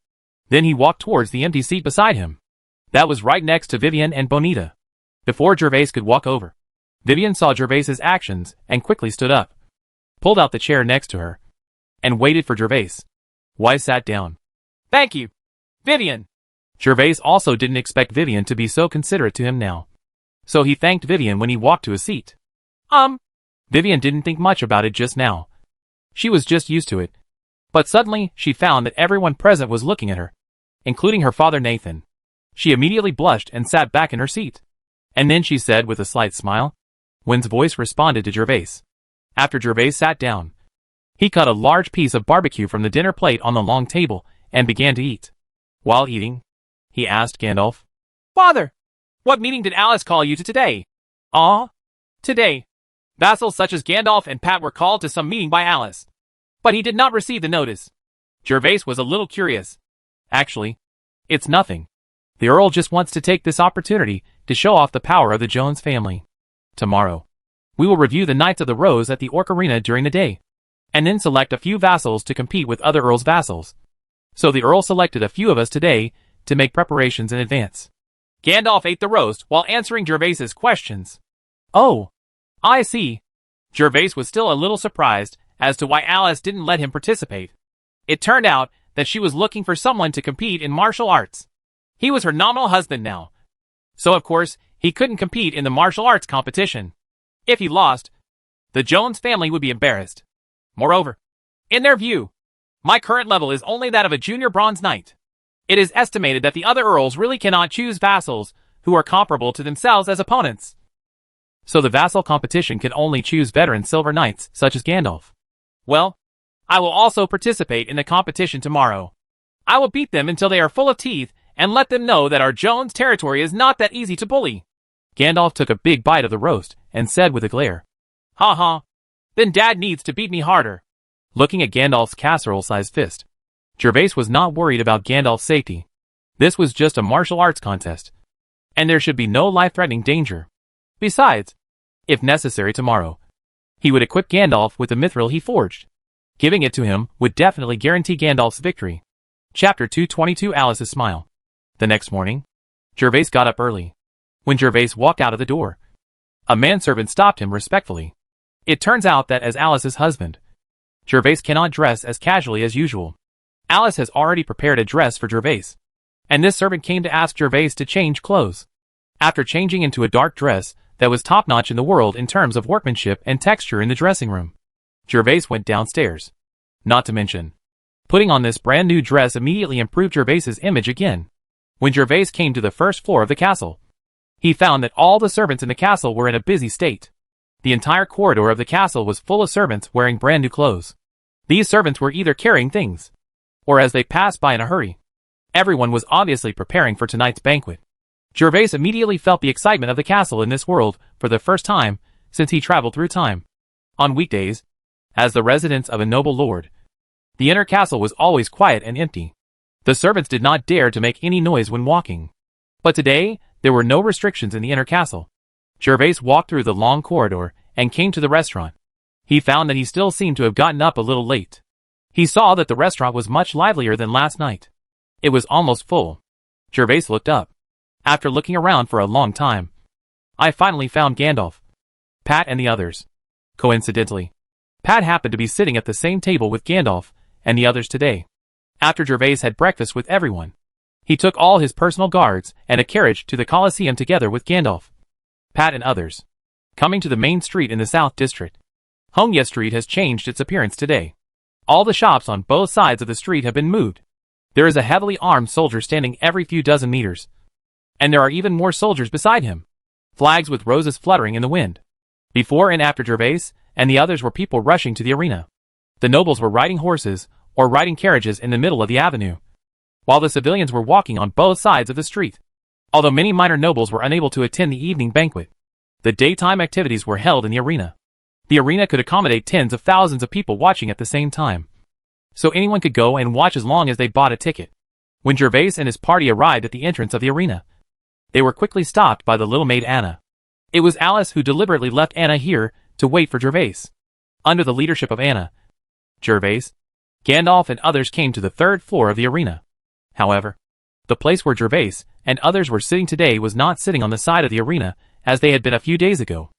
Then he walked towards the empty seat beside him. That was right next to Vivian and Bonita. Before Gervais could walk over, Vivian saw Gervais's actions and quickly stood up, pulled out the chair next to her, and waited for Gervais. Wise sat down. Thank you, Vivian. Gervais also didn't expect Vivian to be so considerate to him now, so he thanked Vivian when he walked to a seat. Vivian didn't think much about it just now. She was just used to it. But suddenly, she found that everyone present was looking at her, including her father Nathan. She immediately blushed and sat back in her seat. And then she said with a slight smile, Wynn's voice responded to Gervais. After Gervais sat down, he cut a large piece of barbecue from the dinner plate on the long table and began to eat. While eating, he asked Gandalf, Father, What meeting did Alice call you to today? Ah? Today. Vassals such as Gandalf and Pat were called to some meeting by Alice. But he did not receive the notice. Gervais was a little curious. Actually, it's nothing. The Earl just wants to take this opportunity to show off the power of the Jones family. Tomorrow, we will review the Knights of the Rose at the Orc Arena during the day, and then select a few vassals to compete with other Earl's vassals. So the Earl selected a few of us today to make preparations in advance. Gandalf ate the roast while answering Gervais's questions. Oh, I see. Gervais was still a little surprised as to why Alice didn't let him participate. It turned out that she was looking for someone to compete in martial arts. He was her nominal husband now. So of course, he couldn't compete in the martial arts competition. If he lost, the Jones family would be embarrassed. Moreover, in their view, my current level is only that of a junior bronze knight. It is estimated that the other earls really cannot choose vassals who are comparable to themselves as opponents. So the vassal competition can only choose veteran silver knights such as Gandalf. Well, I will also participate in the competition tomorrow. I will beat them until they are full of teeth and let them know that our Jones territory is not that easy to bully. Gandalf took a big bite of the roast and said with a glare, "Ha ha, then Dad needs to beat me harder." Looking at Gandalf's casserole-sized fist, Gervais was not worried about Gandalf's safety. This was just a martial arts contest, and there should be no life-threatening danger. Besides, if necessary tomorrow, he would equip Gandalf with the mithril he forged. Giving it to him would definitely guarantee Gandalf's victory. Chapter 222 Alice's Smile. The next morning, Gervais got up early. When Gervais walked out of the door, a manservant stopped him respectfully. It turns out that as Alice's husband, Gervais cannot dress as casually as usual. Alice has already prepared a dress for Gervais, and this servant came to ask Gervais to change clothes. After changing into a dark dress that was top-notch in the world in terms of workmanship and texture in the dressing room, Gervais went downstairs. Not to mention, putting on this brand new dress immediately improved Gervais's image again. When Gervais came to the first floor of the castle, he found that all the servants in the castle were in a busy state. The entire corridor of the castle was full of servants wearing brand new clothes. These servants were either carrying things, or as they passed by in a hurry. Everyone was obviously preparing for tonight's banquet. Gervais immediately felt the excitement of the castle in this world for the first time since he traveled through time. On weekdays, as the residence of a noble lord, the inner castle was always quiet and empty. The servants did not dare to make any noise when walking. But today, there were no restrictions in the inner castle. Gervais walked through the long corridor and came to the restaurant. He found that he still seemed to have gotten up a little late. He saw that the restaurant was much livelier than last night. It was almost full. Gervais looked up. After looking around for a long time, I finally found Gandalf, Pat and the others. Coincidentally, Pat happened to be sitting at the same table with Gandalf and the others today. After Gervais had breakfast with everyone, he took all his personal guards and a carriage to the Colosseum together with Gandalf, Pat and others. Coming to the main street in the South District, Hongya Street has changed its appearance today. All the shops on both sides of the street have been moved. There is a heavily armed soldier standing every few dozen meters, and there are even more soldiers beside him, flags with roses fluttering in the wind. Before and after Gervais and the others were people rushing to the arena. The nobles were riding horses or riding carriages in the middle of the avenue, while the civilians were walking on both sides of the street. Although many minor nobles were unable to attend the evening banquet, the daytime activities were held in the arena. The arena could accommodate tens of thousands of people watching at the same time, so anyone could go and watch as long as they bought a ticket. When Gervais and his party arrived at the entrance of the arena, they were quickly stopped by the little maid Anna. It was Alice who deliberately left Anna here to wait for Gervais. Under the leadership of Anna, Gervais, Gandalf and others came to the third floor of the arena. However, the place where Gervais and others were sitting today was not sitting on the side of the arena as they had been a few days ago.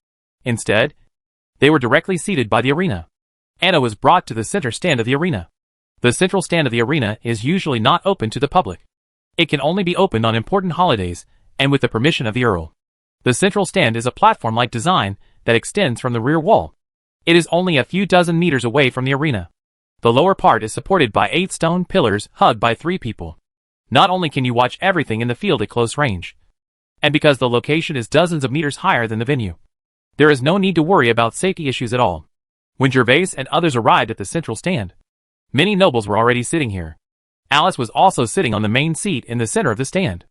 Instead, they were directly seated by the arena. Anna was brought to the center stand of the arena. The central stand of the arena is usually not open to the public. It can only be opened on important holidays and with the permission of the Earl. The central stand is a platform-like design that extends from the rear wall. It is only a few dozen meters away from the arena. The lower part is supported by 8 stone pillars hugged by 3 people. Not only can you watch everything in the field at close range, and because the location is dozens of meters higher than the venue, there is no need to worry about safety issues at all. When Gervais and others arrived at the central stand, many nobles were already sitting here. Alice was also sitting on the main seat in the center of the stand.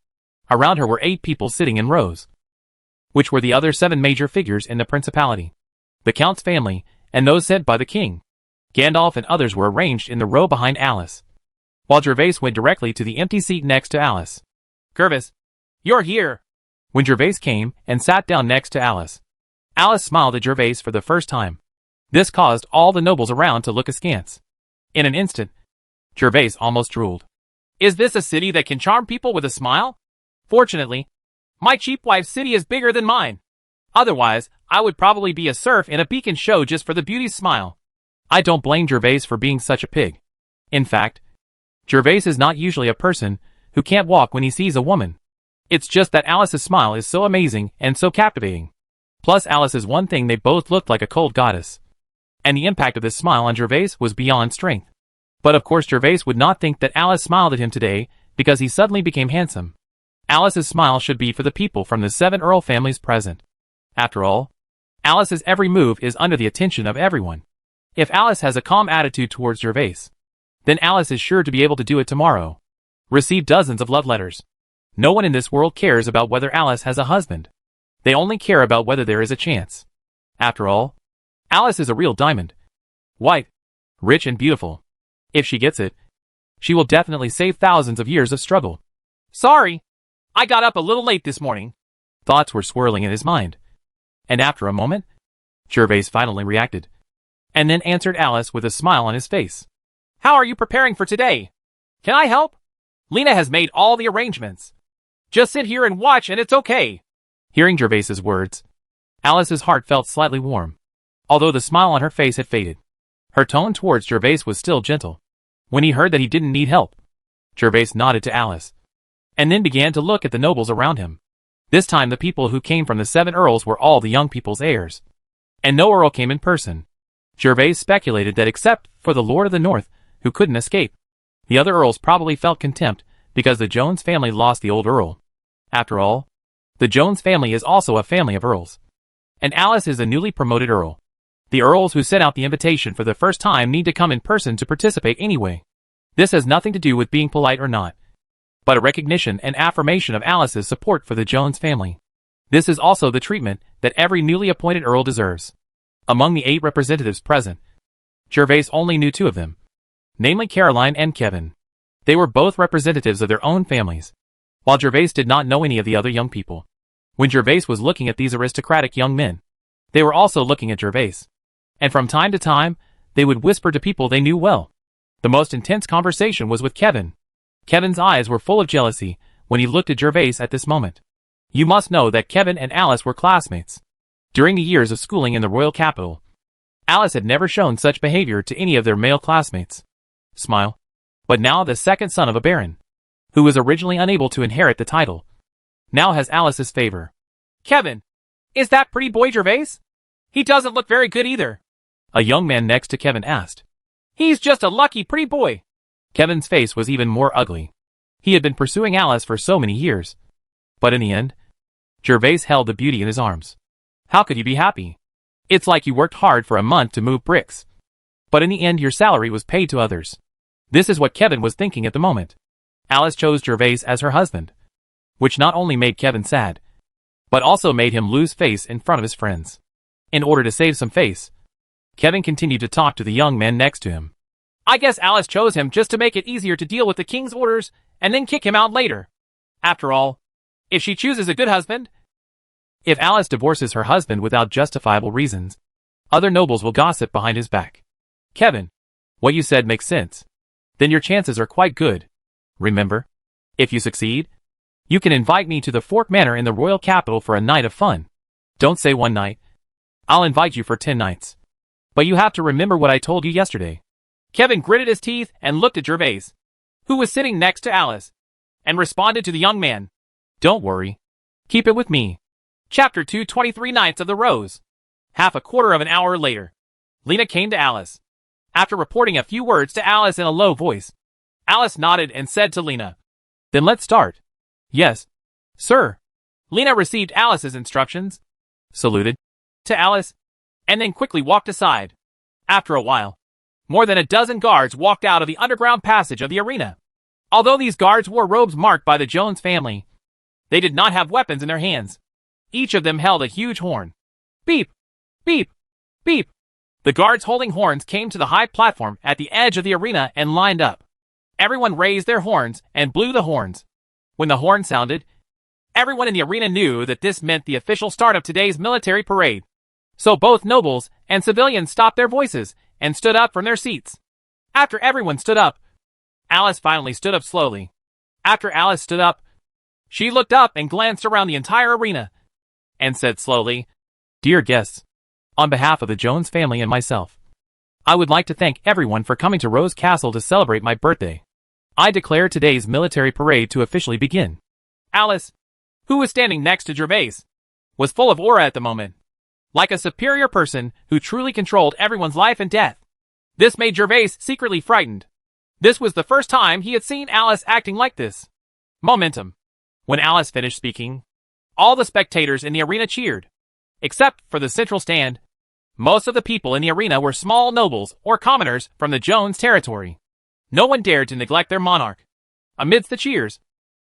Around her were 8 people sitting in rows, which were the other 7 major figures in the principality. The Count's family, and those sent by the king. Gandalf and others were arranged in the row behind Alice, while Gervais went directly to the empty seat next to Alice. "Gervais, you're here!" When Gervais came and sat down next to Alice, Alice smiled at Gervais for the first time. This caused all the nobles around to look askance. In an instant, Gervais almost drooled. "Is this a city that can charm people with a smile? Fortunately, my cheap wife's city is bigger than mine. Otherwise, I would probably be a serf in a beacon show just for the beauty's smile." I don't blame Gervais for being such a pig. In fact, Gervais is not usually a person who can't walk when he sees a woman. It's just that Alice's smile is so amazing and so captivating. Plus Alice's one thing, they both looked like a cold goddess. And the impact of this smile on Gervais was beyond strength. But of course Gervais would not think that Alice smiled at him today because he suddenly became handsome. Alice's smile should be for the people from the 7 Earl families present. After all, Alice's every move is under the attention of everyone. If Alice has a calm attitude towards Gervais, then Alice is sure to be able to do it tomorrow. Receive dozens of love letters. No one in this world cares about whether Alice has a husband. They only care about whether there is a chance. After all, Alice is a real diamond. White, rich and beautiful. If she gets it, she will definitely save thousands of years of struggle. "Sorry, I got up a little late this morning." Thoughts were swirling in his mind. And after a moment, Gervais finally reacted, and then answered Alice with a smile on his face. "How are you preparing for today? Can I help? Lena has made all the arrangements. Just sit here and watch and it's okay." Hearing Gervais's words, Alice's heart felt slightly warm, although the smile on her face had faded. Her tone towards Gervais was still gentle. When he heard that he didn't need help, Gervais nodded to Alice, and then began to look at the nobles around him. This time the people who came from the 7 earls were all the young people's heirs, and no earl came in person. Gervais speculated that except for the Lord of the North, who couldn't escape, the other earls probably felt contempt because the Jones family lost the old earl. After all, the Jones family is also a family of earls, and Alice is a newly promoted earl. The earls who sent out the invitation for the first time need to come in person to participate anyway. This has nothing to do with being polite or not, but a recognition and affirmation of Alice's support for the Jones family. This is also the treatment that every newly appointed earl deserves. Among the 8 representatives present, Gervais only knew 2 of them, namely Caroline and Kevin. They were both representatives of their own families, while Gervais did not know any of the other young people. When Gervais was looking at these aristocratic young men, they were also looking at Gervais, and from time to time, they would whisper to people they knew well. The most intense conversation was with Kevin. Kevin's eyes were full of jealousy when he looked at Gervais at this moment. You must know that Kevin and Alice were classmates. During the years of schooling in the royal capital, Alice had never shown such behavior to any of their male classmates. Smile. But now the second son of a baron, who was originally unable to inherit the title, now has Alice's favor. "Kevin, is that pretty boy Gervais? He doesn't look very good either," a young man next to Kevin asked. "He's just a lucky pretty boy." Kevin's face was even more ugly. He had been pursuing Alice for so many years, but in the end, Gervais held the beauty in his arms. How could you be happy? It's like you worked hard for a month to move bricks, but in the end your salary was paid to others. This is what Kevin was thinking at the moment. Alice chose Gervais as her husband, which not only made Kevin sad, but also made him lose face in front of his friends. In order to save some face, Kevin continued to talk to the young man next to him. "I guess Alice chose him just to make it easier to deal with the king's orders and then kick him out later. After all, if she chooses a good husband, if Alice divorces her husband without justifiable reasons, other nobles will gossip behind his back." "Kevin, what you said makes sense. Then your chances are quite good. Remember, if you succeed, you can invite me to the Fork Manor in the royal capital for a night of fun. Don't say 1 night. I'll invite you for 10 nights. But you have to remember what I told you yesterday." Kevin gritted his teeth and looked at Gervais, who was sitting next to Alice, and responded to the young man. "Don't worry. Keep it with me." Chapter 223 Knights of the Rose. Half a quarter of an hour later, Lena came to Alice. After reporting a few words to Alice in a low voice, Alice nodded and said to Lena, "Then let's start." "Yes, sir." Lena received Alice's instructions, saluted to Alice, and then quickly walked aside. After a while, more than a dozen guards walked out of the underground passage of the arena. Although these guards wore robes marked by the Jones family, They did not have weapons in their hands. Each of them held a huge horn. Beep! Beep! Beep! The guards holding horns came to the high platform at the edge of the arena and lined up. Everyone raised their horns and blew the horns. When the horn sounded, everyone in the arena knew that this meant the official start of today's military parade. So both nobles and civilians stopped their voices and stood up from their seats. After everyone stood up, Alice finally stood up slowly. After Alice stood up, she looked up and glanced around the entire arena and said slowly, "Dear guests, on behalf of the Jones family and myself, I would like to thank everyone for coming to Rose Castle to celebrate my birthday. I declare today's military parade to officially begin." Alice, who was standing next to Gervais, was full of aura at the moment. Like a superior person who truly controlled everyone's life and death. This made Gervais secretly frightened. This was the first time he had seen Alice acting like this. Momentum. When Alice finished speaking, all the spectators in the arena cheered. Except for the central stand. Most of the people in the arena were small nobles or commoners from the Jones territory. No one dared to neglect their monarch. Amidst the cheers,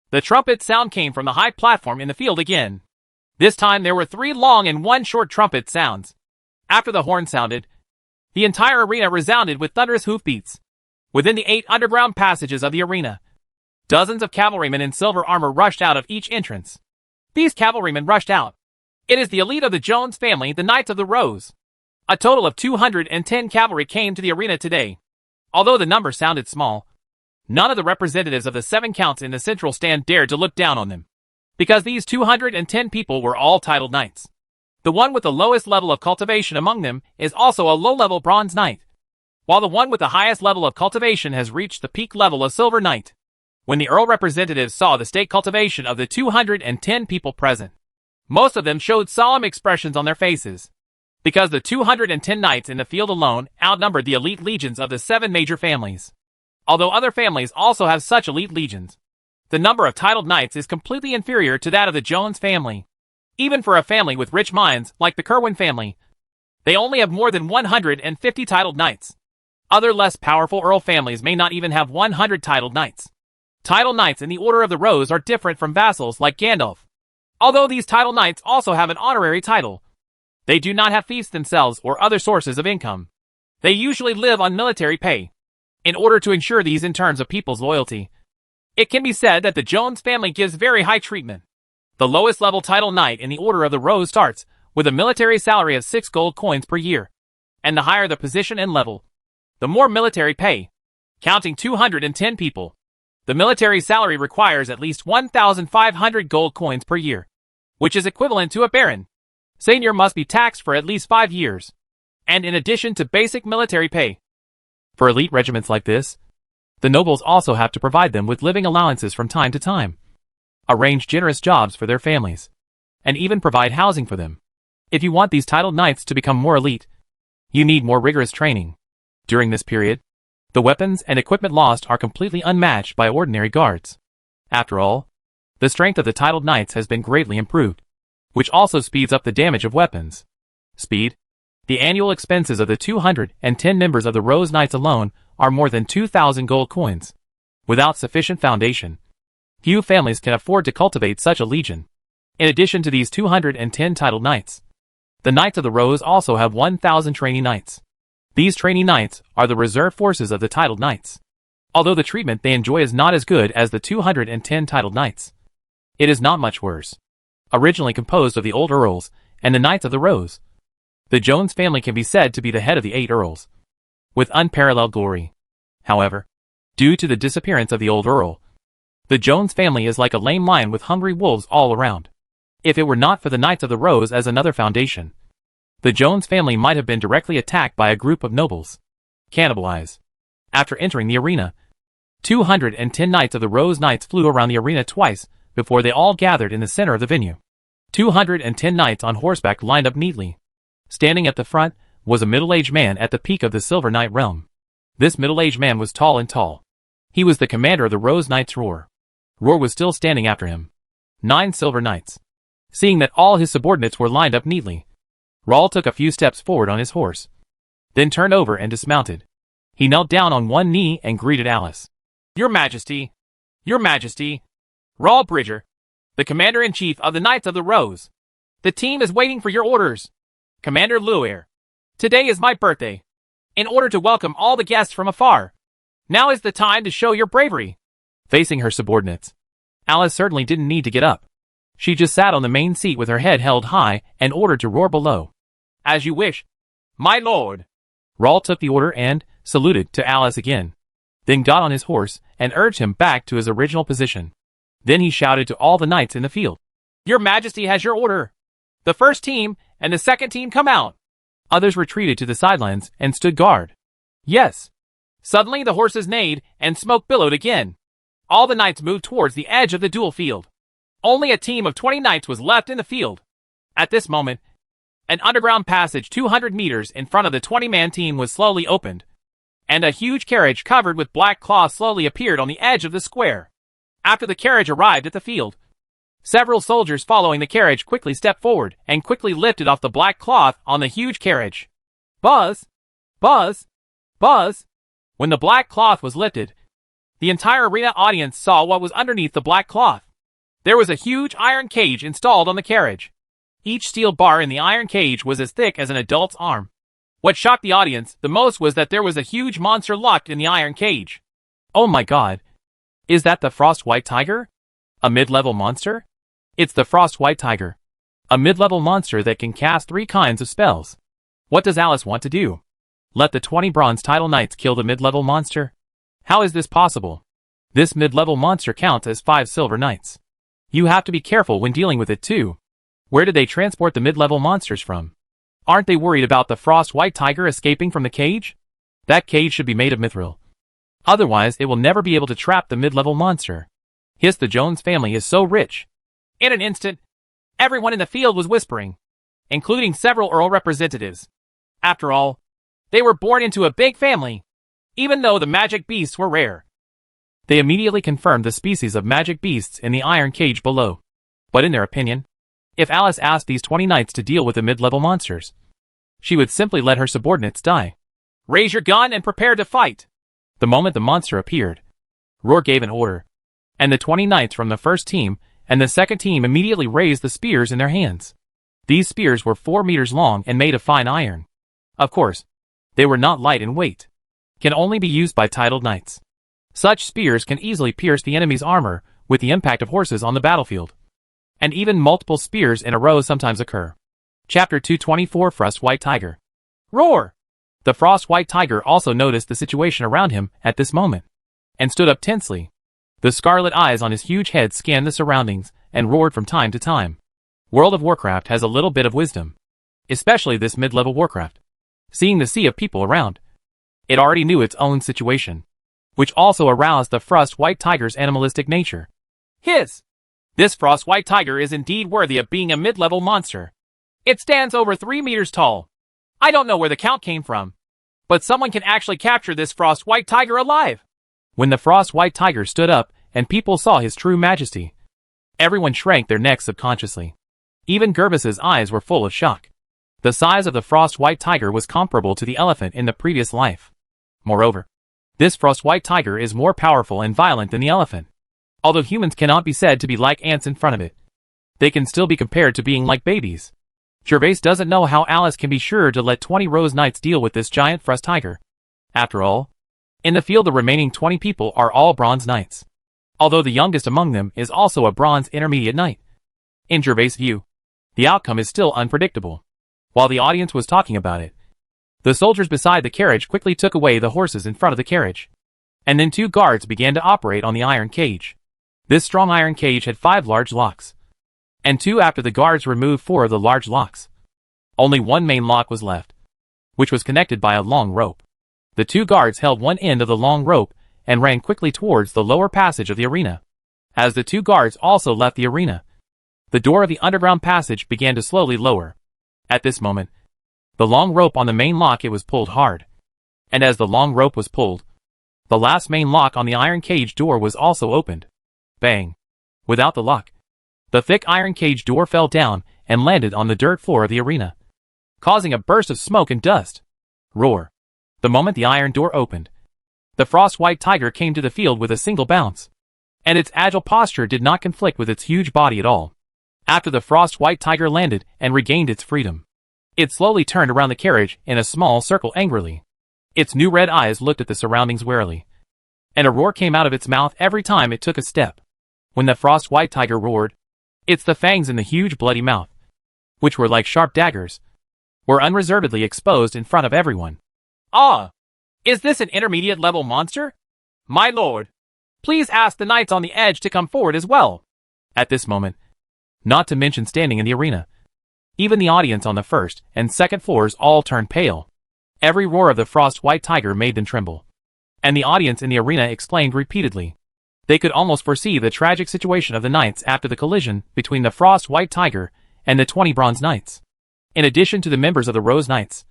the trumpet sound came from the high platform in the field again. This time there were 3 long and 1 short trumpet sounds. After the horn sounded, the entire arena resounded with thunderous hoofbeats. Within the 8 underground passages of the arena, dozens of cavalrymen in silver armor rushed out of each entrance. These cavalrymen rushed out. It is the elite of the Jones family, the Knights of the Rose. A total of 210 cavalry came to the arena today. Although the number sounded small, none of the representatives of the 7 counts in the central stand dared to look down on them. Because these 210 people were all titled knights. The one with the lowest level of cultivation among them is also a low-level bronze knight, while the one with the highest level of cultivation has reached the peak level of silver knight. When the Earl representatives saw the state cultivation of the 210 people present, most of them showed solemn expressions on their faces. Because the 210 knights in the field alone outnumbered the elite legions of the 7 major families. Although other families also have such elite legions, the number of titled knights is completely inferior to that of the Jones family. Even for a family with rich minds like the Kerwin family, they only have more than 150 titled knights. Other less powerful Earl families may not even have 100 titled knights. Titled knights in the Order of the Rose are different from vassals like Gandalf. Although these titled knights also have an honorary title, they do not have fiefs themselves or other sources of income. They usually live on military pay. In order to ensure these in terms of people's loyalty, it can be said that the Jones family gives very high treatment. The lowest level title knight in the Order of the Rose starts with a military salary of 6 gold coins per year. And the higher the position and level, the more military pay. Counting 210 people, the military salary requires at least 1,500 gold coins per year, which is equivalent to a baron. Seignior must be taxed for at least 5 years, and in addition to basic military pay. For elite regiments like this, the nobles also have to provide them with living allowances from time to time, arrange generous jobs for their families, and even provide housing for them. If you want these titled knights to become more elite, you need more rigorous training. During this period, the weapons and equipment lost are completely unmatched by ordinary guards. After all, the strength of the titled knights has been greatly improved, which also speeds up the damage of weapons. Speed. The annual expenses of the 210 members of the Rose Knights alone are more than 2,000 gold coins. Without sufficient foundation, few families can afford to cultivate such a legion. In addition to these 210 titled knights, the Knights of the Rose also have 1,000 trainee knights. These trainee knights are the reserve forces of the titled knights. Although the treatment they enjoy is not as good as the 210 titled knights, it is not much worse. Originally composed of the old earls and the Knights of the Rose, the Jones family can be said to be the head of the 8 earls, with unparalleled glory. However, due to the disappearance of the old earl, the Jones family is like a lame lion with hungry wolves all around. If it were not for the Knights of the Rose as another foundation, the Jones family might have been directly attacked by a group of nobles. Cannibalize. After entering the arena, 210 Knights of the Rose Knights flew around the arena twice before they all gathered in the center of the venue. 210 knights on horseback lined up neatly. Standing at the front was a middle-aged man at the peak of the Silver Knight realm. This middle-aged man was tall and tall. He was the commander of the Rose Knights. Roar was still standing after him. 9 Silver Knights. Seeing that all his subordinates were lined up neatly, Rawl took a few steps forward on his horse, then turned over and dismounted. He knelt down on one knee and greeted Alice. "Your Majesty! Your Majesty! Rawl Bridger, the Commander-in-Chief of the Knights of the Rose. The team is waiting for your orders. Commander Luir. Today is my birthday. In order to welcome all the guests from afar, now is the time to show your bravery. Facing her subordinates, Alice certainly didn't need to get up. She just sat on the main seat with her head held high and ordered to roar below. As you wish, my lord. Rawl took the order and saluted to Alice again, then got on his horse and urged him back to his original position. Then he shouted to all the knights in the field. Your Majesty has your order. The first team and the second team come out. Others retreated to the sidelines and stood guard. Yes. Suddenly the horses neighed and smoke billowed again. All the knights moved towards the edge of the duel field. Only a team of 20 knights was left in the field. At this moment, an underground passage 200 meters in front of the 20-man team was slowly opened, and a huge carriage covered with black cloth slowly appeared on the edge of the square. After the carriage arrived at the field, several soldiers following the carriage quickly stepped forward and quickly lifted off the black cloth on the huge carriage. Buzz! Buzz! Buzz! When the black cloth was lifted, the entire arena audience saw what was underneath the black cloth. There was a huge iron cage installed on the carriage. Each steel bar in the iron cage was as thick as an adult's arm. What shocked the audience the most was that there was a huge monster locked in the iron cage. Oh my god! Is that the Frost White Tiger? A mid-level monster? It's the Frost White Tiger. A mid-level monster that can cast 3 kinds of spells. What does Alice want to do? Let the 20 bronze title knights kill the mid-level monster? How is this possible? This mid-level monster counts as 5 silver knights. You have to be careful when dealing with it too. Where did they transport the mid-level monsters from? Aren't they worried about the Frost White Tiger escaping from the cage? That cage should be made of mithril. Otherwise, it will never be able to trap the mid-level monster. Hiss, the Jones family is so rich. In an instant, everyone in the field was whispering, including several Earl representatives. After all, they were born into a big family, even though the magic beasts were rare. They immediately confirmed the species of magic beasts in the iron cage below. But in their opinion, if Alice asked these 20 knights to deal with the mid-level monsters, she would simply let her subordinates die. Raise your gun and prepare to fight. The moment the monster appeared, Roar gave an order, and the 20 knights from the first team and the second team immediately raised the spears in their hands. These spears were 4 meters long and made of fine iron. Of course, they were not light in weight, can only be used by titled knights. Such spears can easily pierce the enemy's armor with the impact of horses on the battlefield. And even multiple spears in a row sometimes occur. Chapter 224, Frost White Tiger. Roar! The Frost White Tiger also noticed the situation around him at this moment, and stood up tensely. The scarlet eyes on his huge head scanned the surroundings and roared from time to time. World of Warcraft has a little bit of wisdom, especially this mid-level Warcraft. Seeing the sea of people around, it already knew its own situation, which also aroused the Frost White Tiger's animalistic nature. Hiss! This Frost White Tiger is indeed worthy of being a mid-level monster. It stands over 3 meters tall. I don't know where the count came from, but someone can actually capture this Frost White Tiger alive. When the Frost White Tiger stood up and people saw his true majesty, everyone shrank their necks subconsciously. Even Gervis's eyes were full of shock. The size of the Frost White Tiger was comparable to the elephant in the previous life. Moreover, this Frost White Tiger is more powerful and violent than the elephant. Although humans cannot be said to be like ants in front of it, they can still be compared to being like babies. Gervais doesn't know how Alice can be sure to let 20 Rose Knights deal with this giant Frost Tiger. After all, in the field the remaining 20 people are all Bronze Knights, although the youngest among them is also a Bronze Intermediate Knight. In Gervais' view, the outcome is still unpredictable. While the audience was talking about it, the soldiers beside the carriage quickly took away the horses in front of the carriage, and then 2 guards began to operate on the iron cage. This strong iron cage had 5 large locks, and 2 after the guards removed 4 of the large locks. Only 1 main lock was left, which was connected by a long rope. The 2 guards held one end of the long rope and ran quickly towards the lower passage of the arena. As the 2 guards also left the arena, the door of the underground passage began to slowly lower. At this moment, the long rope on the main lock, it was pulled hard, and as the long rope was pulled, the last main lock on the iron cage door was also opened. Bang! Without the lock, the thick iron cage door fell down and landed on the dirt floor of the arena, causing a burst of smoke and dust. Roar! The moment the iron door opened, the Frost White Tiger came to the field with a single bounce. and its agile posture did not conflict with its huge body at all. After the frost-white tiger landed and regained its freedom, it slowly turned around the carriage in a small circle angrily. Its new red eyes looked at the surroundings warily, and a roar came out of its mouth every time it took a step. When the frost-white tiger roared, the fangs in the huge bloody mouth, which were like sharp daggers, were unreservedly exposed in front of everyone. "Ah! Is this an intermediate-level monster? My lord, please ask the knights on the edge to come forward as well." At this moment, not to mention standing in the arena, even the audience on the first and second floors all turned pale. Every roar of the frost-white tiger made them tremble, and the audience in the arena exclaimed repeatedly. They could almost foresee the tragic situation of the knights after the collision between the frost-white tiger and the 20 bronze knights. In addition to the members of the Rose Knights,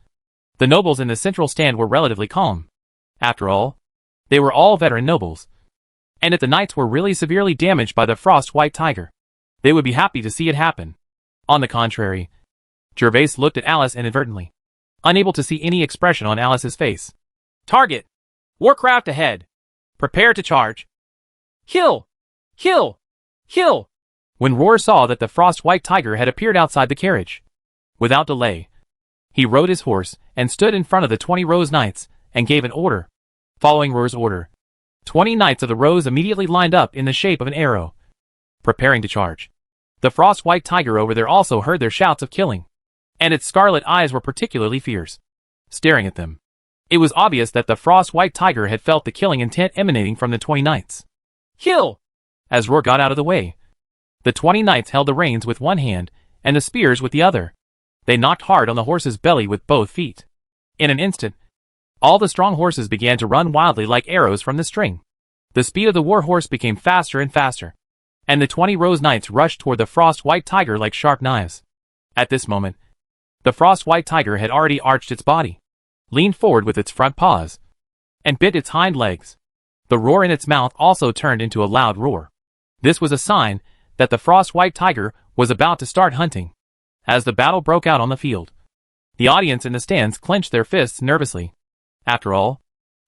the nobles in the central stand were relatively calm. After all, they were all veteran nobles, and if the knights were really severely damaged by the frost-white tiger, they would be happy to see it happen. On the contrary, Gervais looked at Alice inadvertently, unable to see any expression on Alice's face. "Target! Warcraft ahead! Prepare to charge! Kill! Kill! Kill!" When Roar saw that the frost-white tiger had appeared outside the carriage, without delay, he rode his horse and stood in front of the 20 Rose Knights and gave an order. Following Roar's order, 20 Knights of the Rose immediately lined up in the shape of an arrow, preparing to charge. The frost-white tiger over there also heard their shouts of killing, and its scarlet eyes were particularly fierce, staring at them. It was obvious that the frost-white tiger had felt the killing intent emanating from the 20 Knights. "Kill!" As Roar got out of the way, the 20 Knights held the reins with one hand and the spears with the other. They knocked hard on the horse's belly with both feet. In an instant, all the strong horses began to run wildly like arrows from the string. The speed of the war horse became faster and faster, and the 20 Rose Knights rushed toward the frost-white tiger like sharp knives. At this moment, the frost-white tiger had already arched its body, leaned forward with its front paws, and bit its hind legs. The roar in its mouth also turned into a loud roar. This was a sign that the frost-white tiger was about to start hunting. As the battle broke out on the field, the audience in the stands clenched their fists nervously. After all,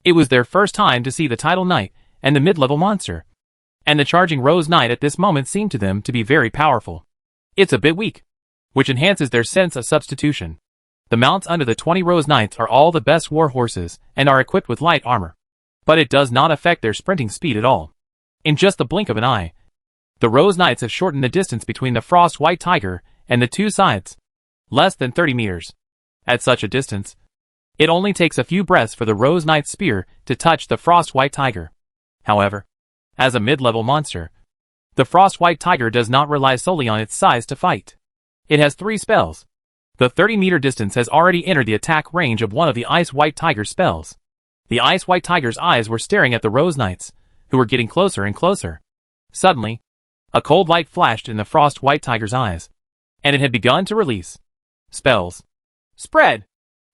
it was their first time to see the title knight and the mid-level monster, and the charging Rose Knight at this moment seemed to them to be very powerful. It's a bit weak, which enhances their sense of substitution. The mounts under the 20 Rose Knights are all the best war horses and are equipped with light armor, but it does not affect their sprinting speed at all. In just the blink of an eye, the Rose Knights have shortened the distance between the frost-white tiger and the two sides, less than 30 meters. At such a distance, it only takes a few breaths for the Rose Knight's spear to touch the frost-white tiger. However, as a mid-level monster, the frost-white tiger does not rely solely on its size to fight. It has 3 spells. The 30-meter distance has already entered the attack range of one of the Ice-White Tiger's spells. The Ice-White Tiger's eyes were staring at the Rose Knights, who were getting closer and closer. Suddenly, a cold light flashed in the frost-white tiger's eyes, and it had begun to release spells. Spread!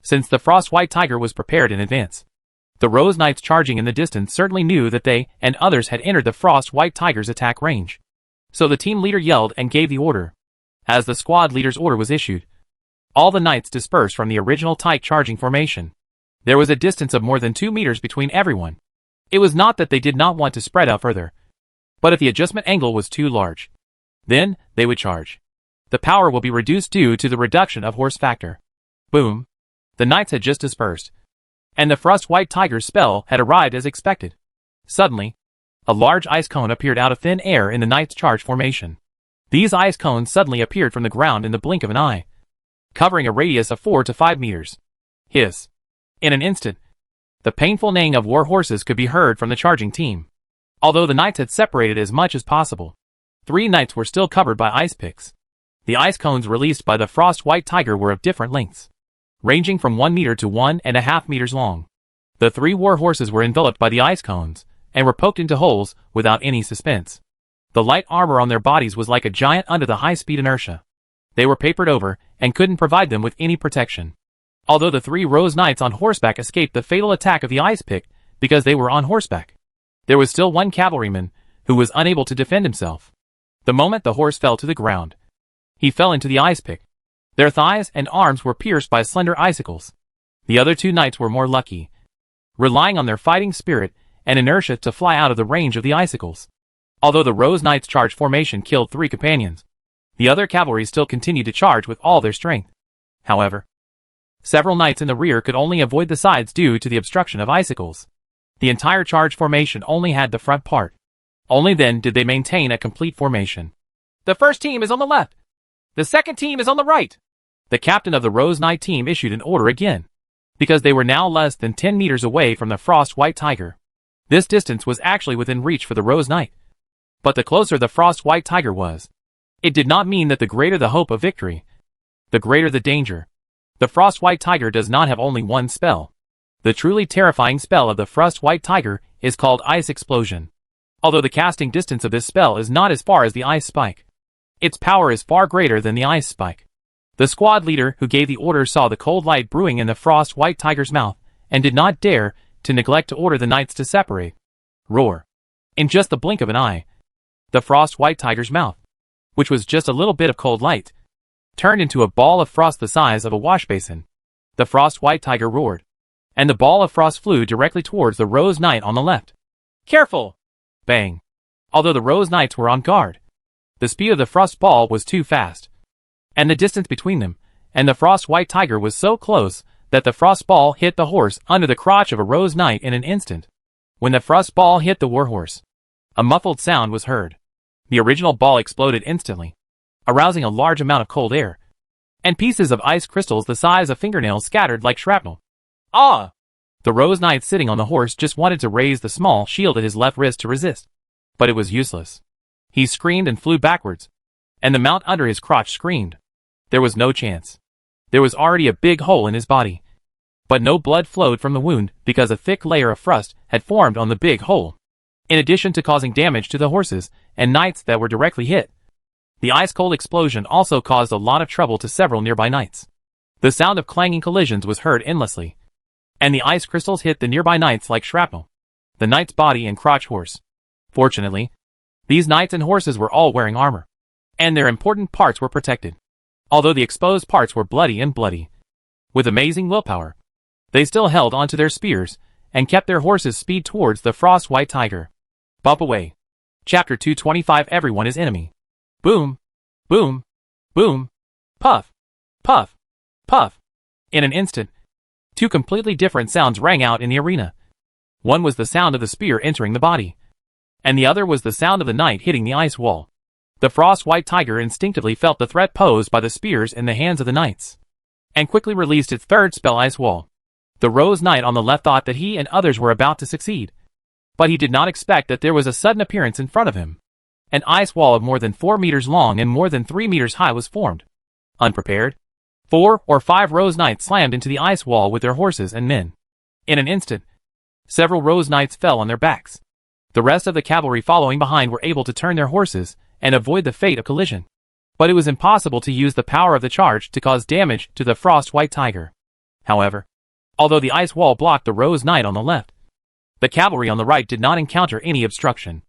Since the frost-white tiger was prepared in advance, the Rose Knights charging in the distance certainly knew that they and others had entered the frost-white tiger's attack range. So the team leader yelled and gave the order. As the squad leader's order was issued, all the knights dispersed from the original tight charging formation. There was a distance of more than 2 meters between everyone. It was not that they did not want to spread out further, but if the adjustment angle was too large, then they would charge. The power will be reduced due to the reduction of horse factor. Boom. The knights had just dispersed, and the frost-white tiger's spell had arrived as expected. Suddenly, a large ice cone appeared out of thin air in the knights' charge formation. These ice cones suddenly appeared from the ground in the blink of an eye, covering a radius of 4 to 5 meters. Hiss. In an instant, the painful neighing of war horses could be heard from the charging team. Although the knights had separated as much as possible, 3 knights were still covered by ice picks. The ice cones released by the frost-white tiger were of different lengths, ranging from 1 meter to 1.5 meters long. The 3 war horses were enveloped by the ice cones, and were poked into holes without any suspense. The light armor on their bodies was like a giant under the high-speed inertia. They were papered over, and couldn't provide them with any protection. Although the 3 Rose Knights on horseback escaped the fatal attack of the ice pick because they were on horseback, there was still one cavalryman who was unable to defend himself. The moment the horse fell to the ground, he fell into the ice pick. Their thighs and arms were pierced by slender icicles. The other 2 knights were more lucky, relying on their fighting spirit and inertia to fly out of the range of the icicles. Although the Rose Knights' charge formation killed 3 companions, the other cavalry still continued to charge with all their strength. However, several knights in the rear could only avoid the sides due to the obstruction of icicles. The entire charge formation only had the front part. Only then did they maintain a complete formation. The first team is on the left. The second team is on the right. The captain of the Rose Knight team issued an order again, because they were now less than 10 meters away from the Frost White Tiger. This distance was actually within reach for the Rose Knight. But the closer the Frost White Tiger was, it did not mean that the greater the hope of victory, the greater the danger. The Frost White Tiger does not have only one spell. The truly terrifying spell of the Frost White Tiger is called Ice Explosion. Although the casting distance of this spell is not as far as the Ice Spike, its power is far greater than the Ice Spike. The squad leader who gave the order saw the cold light brewing in the Frost White Tiger's mouth and did not dare to neglect to order the knights to separate. Roar. In just the blink of an eye, the Frost White Tiger's mouth, which was just a little bit of cold light, turned into a ball of frost the size of a wash basin. The Frost White Tiger roared, and the ball of frost flew directly towards the Rose Knight on the left. Careful! Bang! Although the Rose Knights were on guard, the speed of the frost ball was too fast, and the distance between them and the Frost White Tiger was so close that the frost ball hit the horse under the crotch of a Rose Knight in an instant. When the frost ball hit the warhorse, a muffled sound was heard. The original ball exploded instantly, arousing a large amount of cold air, and pieces of ice crystals the size of fingernails scattered like shrapnel. Ah! The Rose Knight sitting on the horse just wanted to raise the small shield at his left wrist to resist, but it was useless. He screamed and flew backwards, and the mount under his crotch screamed. There was no chance. There was already a big hole in his body, but no blood flowed from the wound because a thick layer of frost had formed on the big hole. In addition to causing damage to the horses and knights that were directly hit, the ice-cold explosion also caused a lot of trouble to several nearby knights. The sound of clanging collisions was heard endlessly, and the ice crystals hit the nearby knights like shrapnel. The knight's body and crotch horse. Fortunately, these knights and horses were all wearing armor, and their important parts were protected. Although the exposed parts were bloody, with amazing willpower, they still held onto their spears and kept their horses' speed towards the Frost White Tiger. Bump away. Chapter 225. Everyone is enemy. Boom, boom, boom, puff, puff, puff. In an instant, 2 completely different sounds rang out in the arena. One was the sound of the spear entering the body, and the other was the sound of the knight hitting the ice wall. The Frost White Tiger instinctively felt the threat posed by the spears in the hands of the knights, and quickly released its third spell, Ice Wall. The Rose Knight on the left thought that he and others were about to succeed, but he did not expect that there was a sudden appearance in front of him. An ice wall of more than 4 meters long and more than 3 meters high was formed. Unprepared, 4 or 5 Rose Knights slammed into the ice wall with their horses and men. In an instant, several Rose Knights fell on their backs. The rest of the cavalry following behind were able to turn their horses and avoid the fate of collision. But it was impossible to use the power of the charge to cause damage to the Frost White Tiger. However, although the ice wall blocked the Rose Knight on the left, the cavalry on the right did not encounter any obstruction.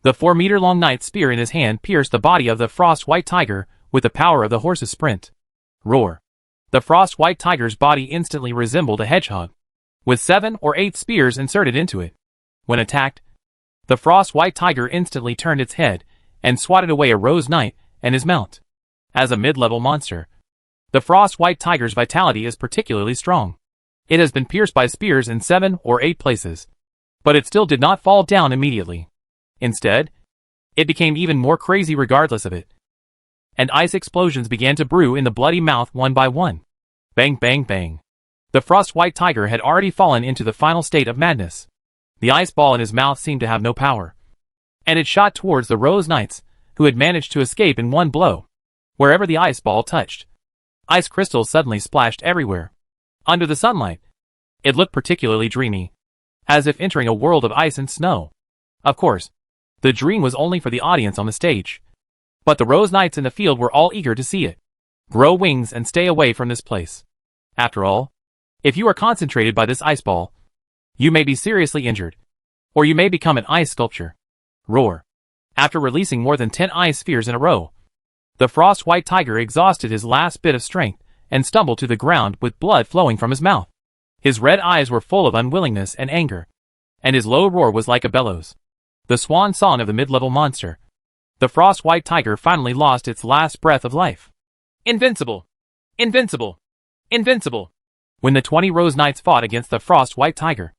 The 4-meter-long knight's spear in his hand pierced the body of the Frost White Tiger with the power of the horse's sprint. Roar. The Frost White Tiger's body instantly resembled a hedgehog, with 7 or 8 spears inserted into it. When attacked, the Frost White Tiger instantly turned its head and swatted away a Rose Knight and his mount. As a mid-level monster, the Frost White Tiger's vitality is particularly strong. It has been pierced by spears in 7 or 8 places, but it still did not fall down immediately. Instead, it became even more crazy regardless of it, and ice explosions began to brew in the bloody mouth one by one. Bang, bang, bang. The Frost White Tiger had already fallen into the final state of madness. The ice ball in his mouth seemed to have no power, and it shot towards the Rose Knights, who had managed to escape in one blow. Wherever the ice ball touched, ice crystals suddenly splashed everywhere. Under the sunlight, it looked particularly dreamy, as if entering a world of ice and snow. Of course, the dream was only for the audience on the stage, but the Rose Knights in the field were all eager to see it. Grow wings and stay away from this place. After all, if you are concentrated by this ice ball, you may be seriously injured, or you may become an ice sculpture. Roar. After releasing more than 10 ice spheres in a row, the Frost White Tiger exhausted his last bit of strength and stumbled to the ground with blood flowing from his mouth. His red eyes were full of unwillingness and anger, and his low roar was like a bellows. The swan song of the mid-level monster. The frost-white tiger finally lost its last breath of life. Invincible! Invincible! Invincible! When the 20 Rose Knights fought against the frost-white tiger,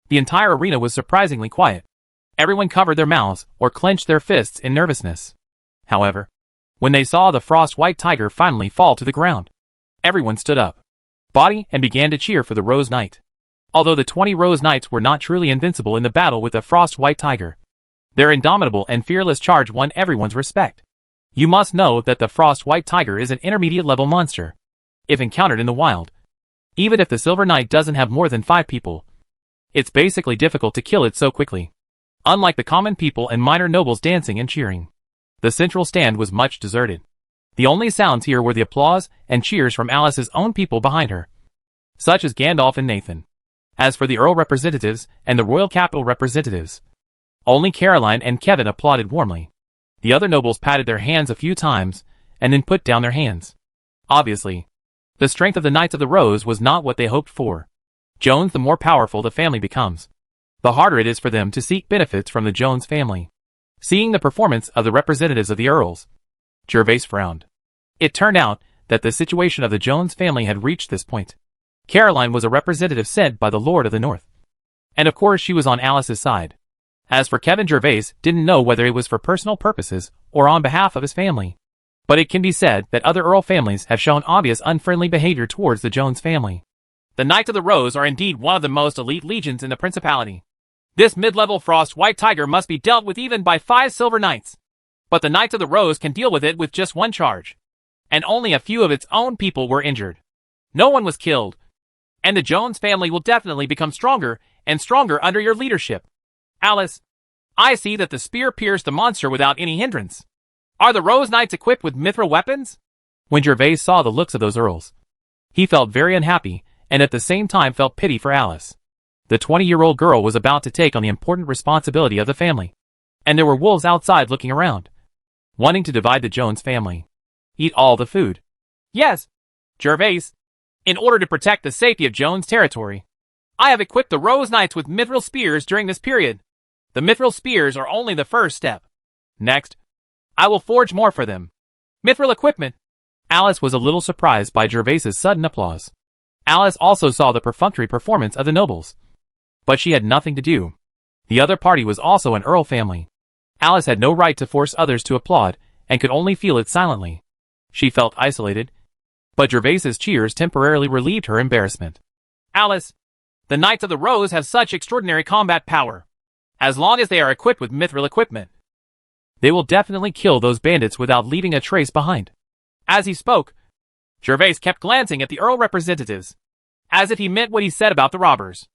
the entire arena was surprisingly quiet. Everyone covered their mouths or clenched their fists in nervousness. However, when they saw the frost-white tiger finally fall to the ground, everyone stood up, body, and began to cheer for the Rose Knight. Although the 20 Rose Knights were not truly invincible in the battle with the frost-white tiger, their indomitable and fearless charge won everyone's respect. You must know that the frost-white tiger is an intermediate-level monster. If encountered in the wild, even if the Silver Knight doesn't have more than 5 people, it's basically difficult to kill it so quickly. Unlike the common people and minor nobles dancing and cheering, the central stand was much deserted. The only sounds here were the applause and cheers from Alice's own people behind her, such as Gandalf and Nathan. As for the Earl representatives and the Royal Capital representatives, only Caroline and Kevin applauded warmly. The other nobles patted their hands a few times and then put down their hands. Obviously, the strength of the Knights of the Rose was not what they hoped for. Jones, the more powerful the family becomes, the harder it is for them to seek benefits from the Jones family. Seeing the performance of the representatives of the Earls, Gervais frowned. It turned out that the situation of the Jones family had reached this point. Caroline was a representative sent by the Lord of the North, and of course she was on Alice's side. As for Kevin, Gervais didn't know whether it was for personal purposes or on behalf of his family. But it can be said that other Earl families have shown obvious unfriendly behavior towards the Jones family. The Knights of the Rose are indeed one of the most elite legions in the Principality. This mid-level frost-white tiger must be dealt with even by 5 Silver Knights. But the Knights of the Rose can deal with it with just 1 charge. And only a few of its own people were injured. No one was killed. And the Jones family will definitely become stronger and stronger under your leadership. Alice, I see that the spear pierced the monster without any hindrance. Are the Rose Knights equipped with mithril weapons? When Gervais saw the looks of those earls, he felt very unhappy and at the same time felt pity for Alice. The 20-year-old girl was about to take on the important responsibility of the family. And there were wolves outside looking around, wanting to divide the Jones family. Eat all the food. Yes, Gervais. In order to protect the safety of Jones territory, I have equipped the Rose Knights with mithril spears during this period. The mithril spears are only the first step. Next, I will forge more for them. Mithril equipment. Alice was a little surprised by Gervais's sudden applause. Alice also saw the perfunctory performance of the nobles. But she had nothing to do. The other party was also an Earl family. Alice had no right to force others to applaud and could only feel it silently. She felt isolated, but Gervais's cheers temporarily relieved her embarrassment. Alice, the Knights of the Rose have such extraordinary combat power. As long as they are equipped with mithril equipment, they will definitely kill those bandits without leaving a trace behind. As he spoke, Gervais kept glancing at the Earl representatives, as if he meant what he said about the robbers.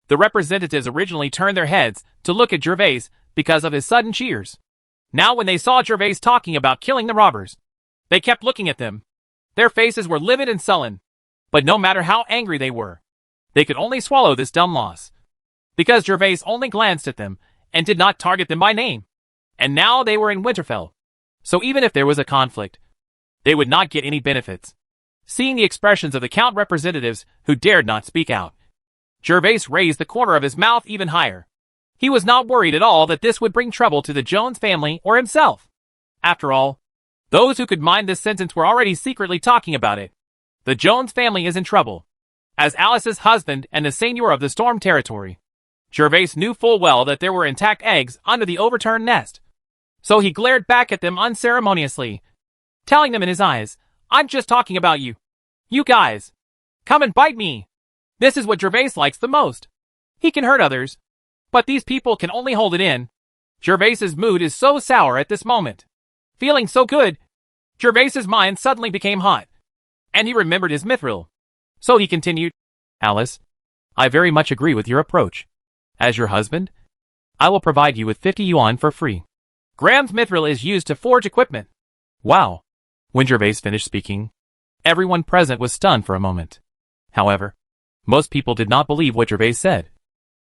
The representatives originally turned their heads to look at Gervais because of his sudden cheers. Now when they saw Gervais talking about killing the robbers, they kept looking at them. Their faces were livid and sullen, but no matter how angry they were, they could only swallow this dumb loss. Because Gervais only glanced at them and did not target them by name. And now they were in Winterfell. So even if there was a conflict, they would not get any benefits. Seeing the expressions of the Count representatives who dared not speak out, Gervais raised the corner of his mouth even higher. He was not worried at all that this would bring trouble to the Jones family or himself. After all, those who could mind this sentence were already secretly talking about it. The Jones family is in trouble, as Alice's husband and the Seignior of the Storm territory. Gervais knew full well that there were intact eggs under the overturned nest. So he glared back at them unceremoniously, telling them in his eyes, I'm just talking about you. You guys. Come and bite me. This is what Gervais likes the most. He can hurt others, but these people can only hold it in. Gervais's mood is so sour at this moment. Feeling so good, Gervais's mind suddenly became hot, and he remembered his mithril. So he continued, Alice, I very much agree with your approach. As your husband, I will provide you with 50 yuan for free. Graham's mithril is used to forge equipment. Wow. When Gervais finished speaking, everyone present was stunned for a moment. However, most people did not believe what Gervais said,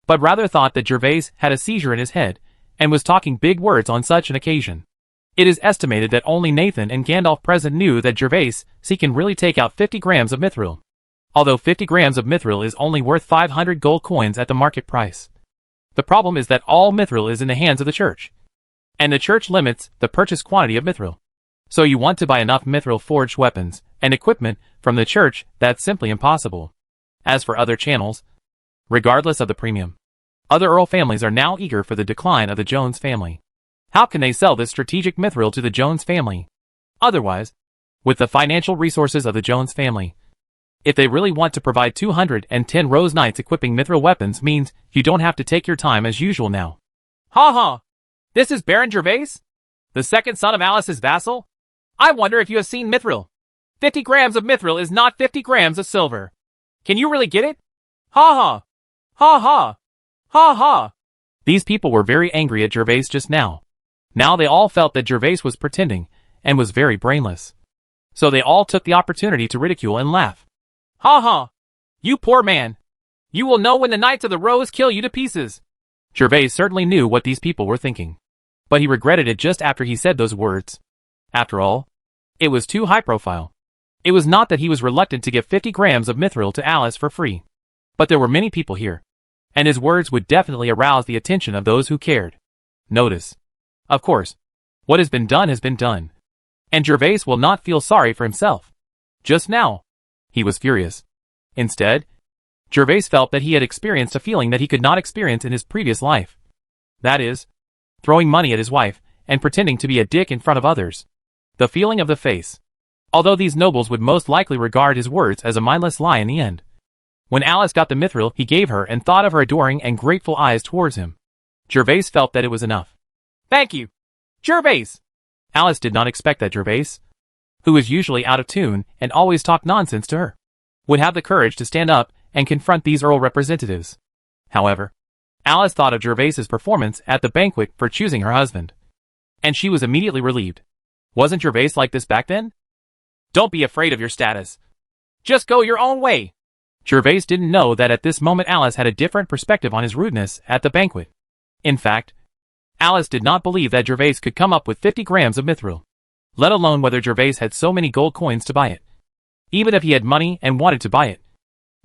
but rather thought that Gervais had a seizure in his head and was talking big words on such an occasion. It is estimated that only Nathan and Gandalf present knew that Gervais can really take out 50 grams of mithril. Although 50 grams of mithril is only worth 500 gold coins at the market price. The problem is that all mithril is in the hands of the church. And the church limits the purchase quantity of mithril. So you want to buy enough mithril forged weapons and equipment from the church, that's simply impossible. As for other channels, regardless of the premium, other Earl families are now eager for the decline of the Jones family. How can they sell this strategic mithril to the Jones family? Otherwise, with the financial resources of the Jones family, if they really want to provide 210 Rose Knights equipping mithril weapons means you don't have to take your time as usual now. Ha ha! This is Baron Gervais? The second son of Alice's vassal? I wonder if you have seen mithril. 50 grams of mithril is not 50 grams of silver. Can you really get it? Ha ha! Ha ha! Ha ha! These people were very angry at Gervais just now. Now they all felt that Gervais was pretending and was very brainless. So they all took the opportunity to ridicule and laugh. Ha ha! You poor man! You will know when the Knights of the Rose kill you to pieces. Gervais certainly knew what these people were thinking. But he regretted it just after he said those words. After all, it was too high profile. It was not that he was reluctant to give 50 grams of mithril to Alice for free. But there were many people here. And his words would definitely arouse the attention of those who cared. Notice. Of course, what has been done has been done. And Gervais will not feel sorry for himself. Just now, he was furious. Instead, Gervais felt that he had experienced a feeling that he could not experience in his previous life. That is, throwing money at his wife and pretending to be a dick in front of others. The feeling of the face. Although these nobles would most likely regard his words as a mindless lie in the end. When Alice got the mithril he gave her and thought of her adoring and grateful eyes towards him, Gervais felt that it was enough. Thank you, Gervais! Alice did not expect that Gervais, who was usually out of tune and always talked nonsense to her, would have the courage to stand up and confront these Earl representatives. However, Alice thought of Gervais's performance at the banquet for choosing her husband. And she was immediately relieved. Wasn't Gervais like this back then? Don't be afraid of your status. Just go your own way. Gervais didn't know that at this moment Alice had a different perspective on his rudeness at the banquet. In fact, Alice did not believe that Gervais could come up with 50 grams of mithril, let alone whether Gervais had so many gold coins to buy it. Even if he had money and wanted to buy it,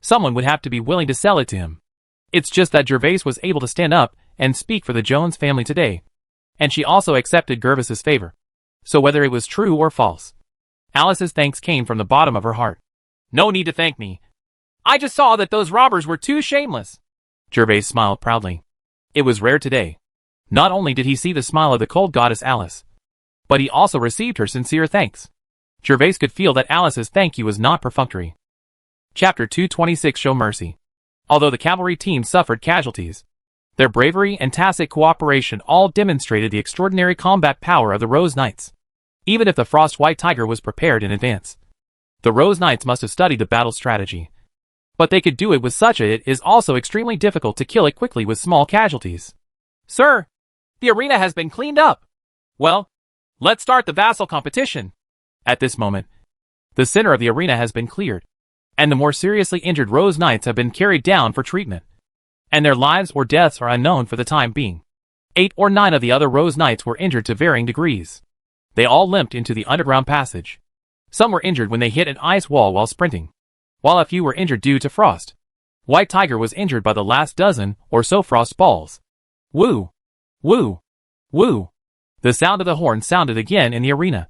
someone would have to be willing to sell it to him. It's just that Gervais was able to stand up and speak for the Jones family today. And she also accepted Gervais's favor. So whether it was true or false, Alice's thanks came from the bottom of her heart. No need to thank me. I just saw that those robbers were too shameless. Gervais smiled proudly. It was rare today. Not only did he see the smile of the cold goddess Alice, but he also received her sincere thanks. Gervais could feel that Alice's thank you was not perfunctory. Chapter 226 Show Mercy. Although the cavalry team suffered casualties, their bravery and tacit cooperation all demonstrated the extraordinary combat power of the Rose Knights. Even if the Frost White Tiger was prepared in advance, the Rose Knights must have studied the battle strategy. But they could do it with such it is also extremely difficult to kill it quickly with small casualties. Sir, the arena has been cleaned up. Well, let's start the vassal competition. At this moment, the center of the arena has been cleared, and the more seriously injured Rose Knights have been carried down for treatment, and their lives or deaths are unknown for the time being. 8 or 9 of the other Rose Knights were injured to varying degrees. They all limped into the underground passage. Some were injured when they hit an ice wall while sprinting, while a few were injured due to frost. White Tiger was injured by the last dozen or so frost balls. Woo! Woo! Woo! The sound of the horn sounded again in the arena,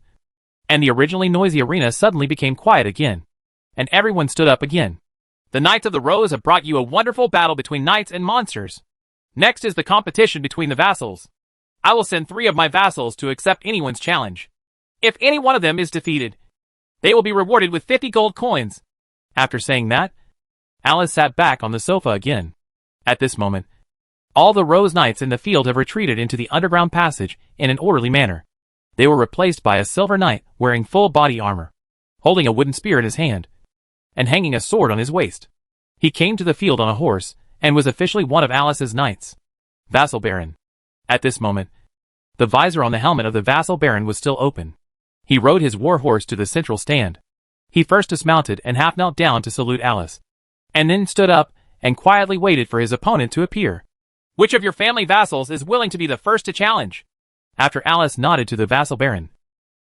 and the originally noisy arena suddenly became quiet again, and everyone stood up again. The Knights of the Rose have brought you a wonderful battle between knights and monsters. Next is the competition between the vassals. I will send 3 of my vassals to accept anyone's challenge. If any one of them is defeated, they will be rewarded with 50 gold coins. After saying that, Alice sat back on the sofa again. At this moment, all the Rose Knights in the field have retreated into the underground passage in an orderly manner. They were replaced by a silver knight wearing full body armor, holding a wooden spear in his hand, and hanging a sword on his waist. He came to the field on a horse, and was officially one of Alice's knights. Vassal Baron. At this moment, the visor on the helmet of the Vassal Baron was still open. He rode his war horse to the central stand. He first dismounted and half knelt down to salute Alice, and then stood up and quietly waited for his opponent to appear. Which of your family vassals is willing to be the first to challenge? After Alice nodded to the Vassal Baron,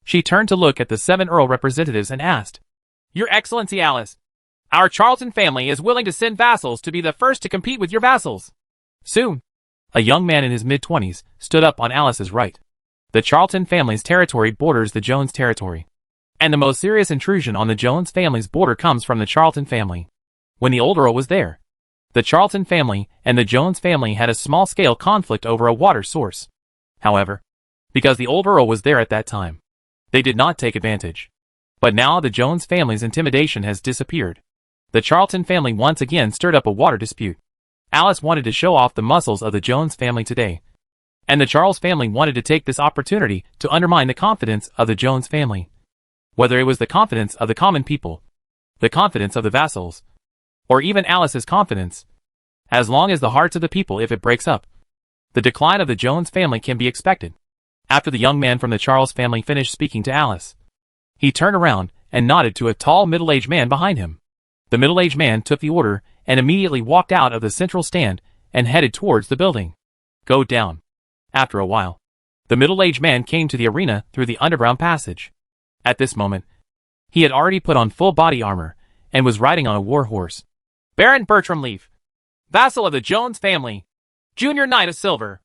she turned to look at the 7 Earl representatives and asked, Your Excellency Alice, our Charlton family is willing to send vassals to be the first to compete with your vassals. Soon. A young man in his mid-20s stood up on Alice's right. The Charlton family's territory borders the Jones territory. And the most serious intrusion on the Jones family's border comes from the Charlton family. When the old Earl was there, the Charlton family and the Jones family had a small-scale conflict over a water source. However, because the old Earl was there at that time, they did not take advantage. But now the Jones family's intimidation has disappeared. The Charlton family once again stirred up a water dispute. Alice wanted to show off the muscles of the Jones family today, and the Charles family wanted to take this opportunity to undermine the confidence of the Jones family. Whether it was the confidence of the common people, the confidence of the vassals, or even Alice's confidence, as long as the hearts of the people, if it breaks up, the decline of the Jones family can be expected. After the young man from the Charles family finished speaking to Alice, he turned around and nodded to a tall middle-aged man behind him. The middle-aged man took the order and immediately walked out of the central stand and headed towards the building. Go down. After a while, the middle-aged man came to the arena through the underground passage. At this moment, he had already put on full body armor and was riding on a war horse. Baron Bertram Leaf, vassal of the Jones family, Junior Knight of Silver.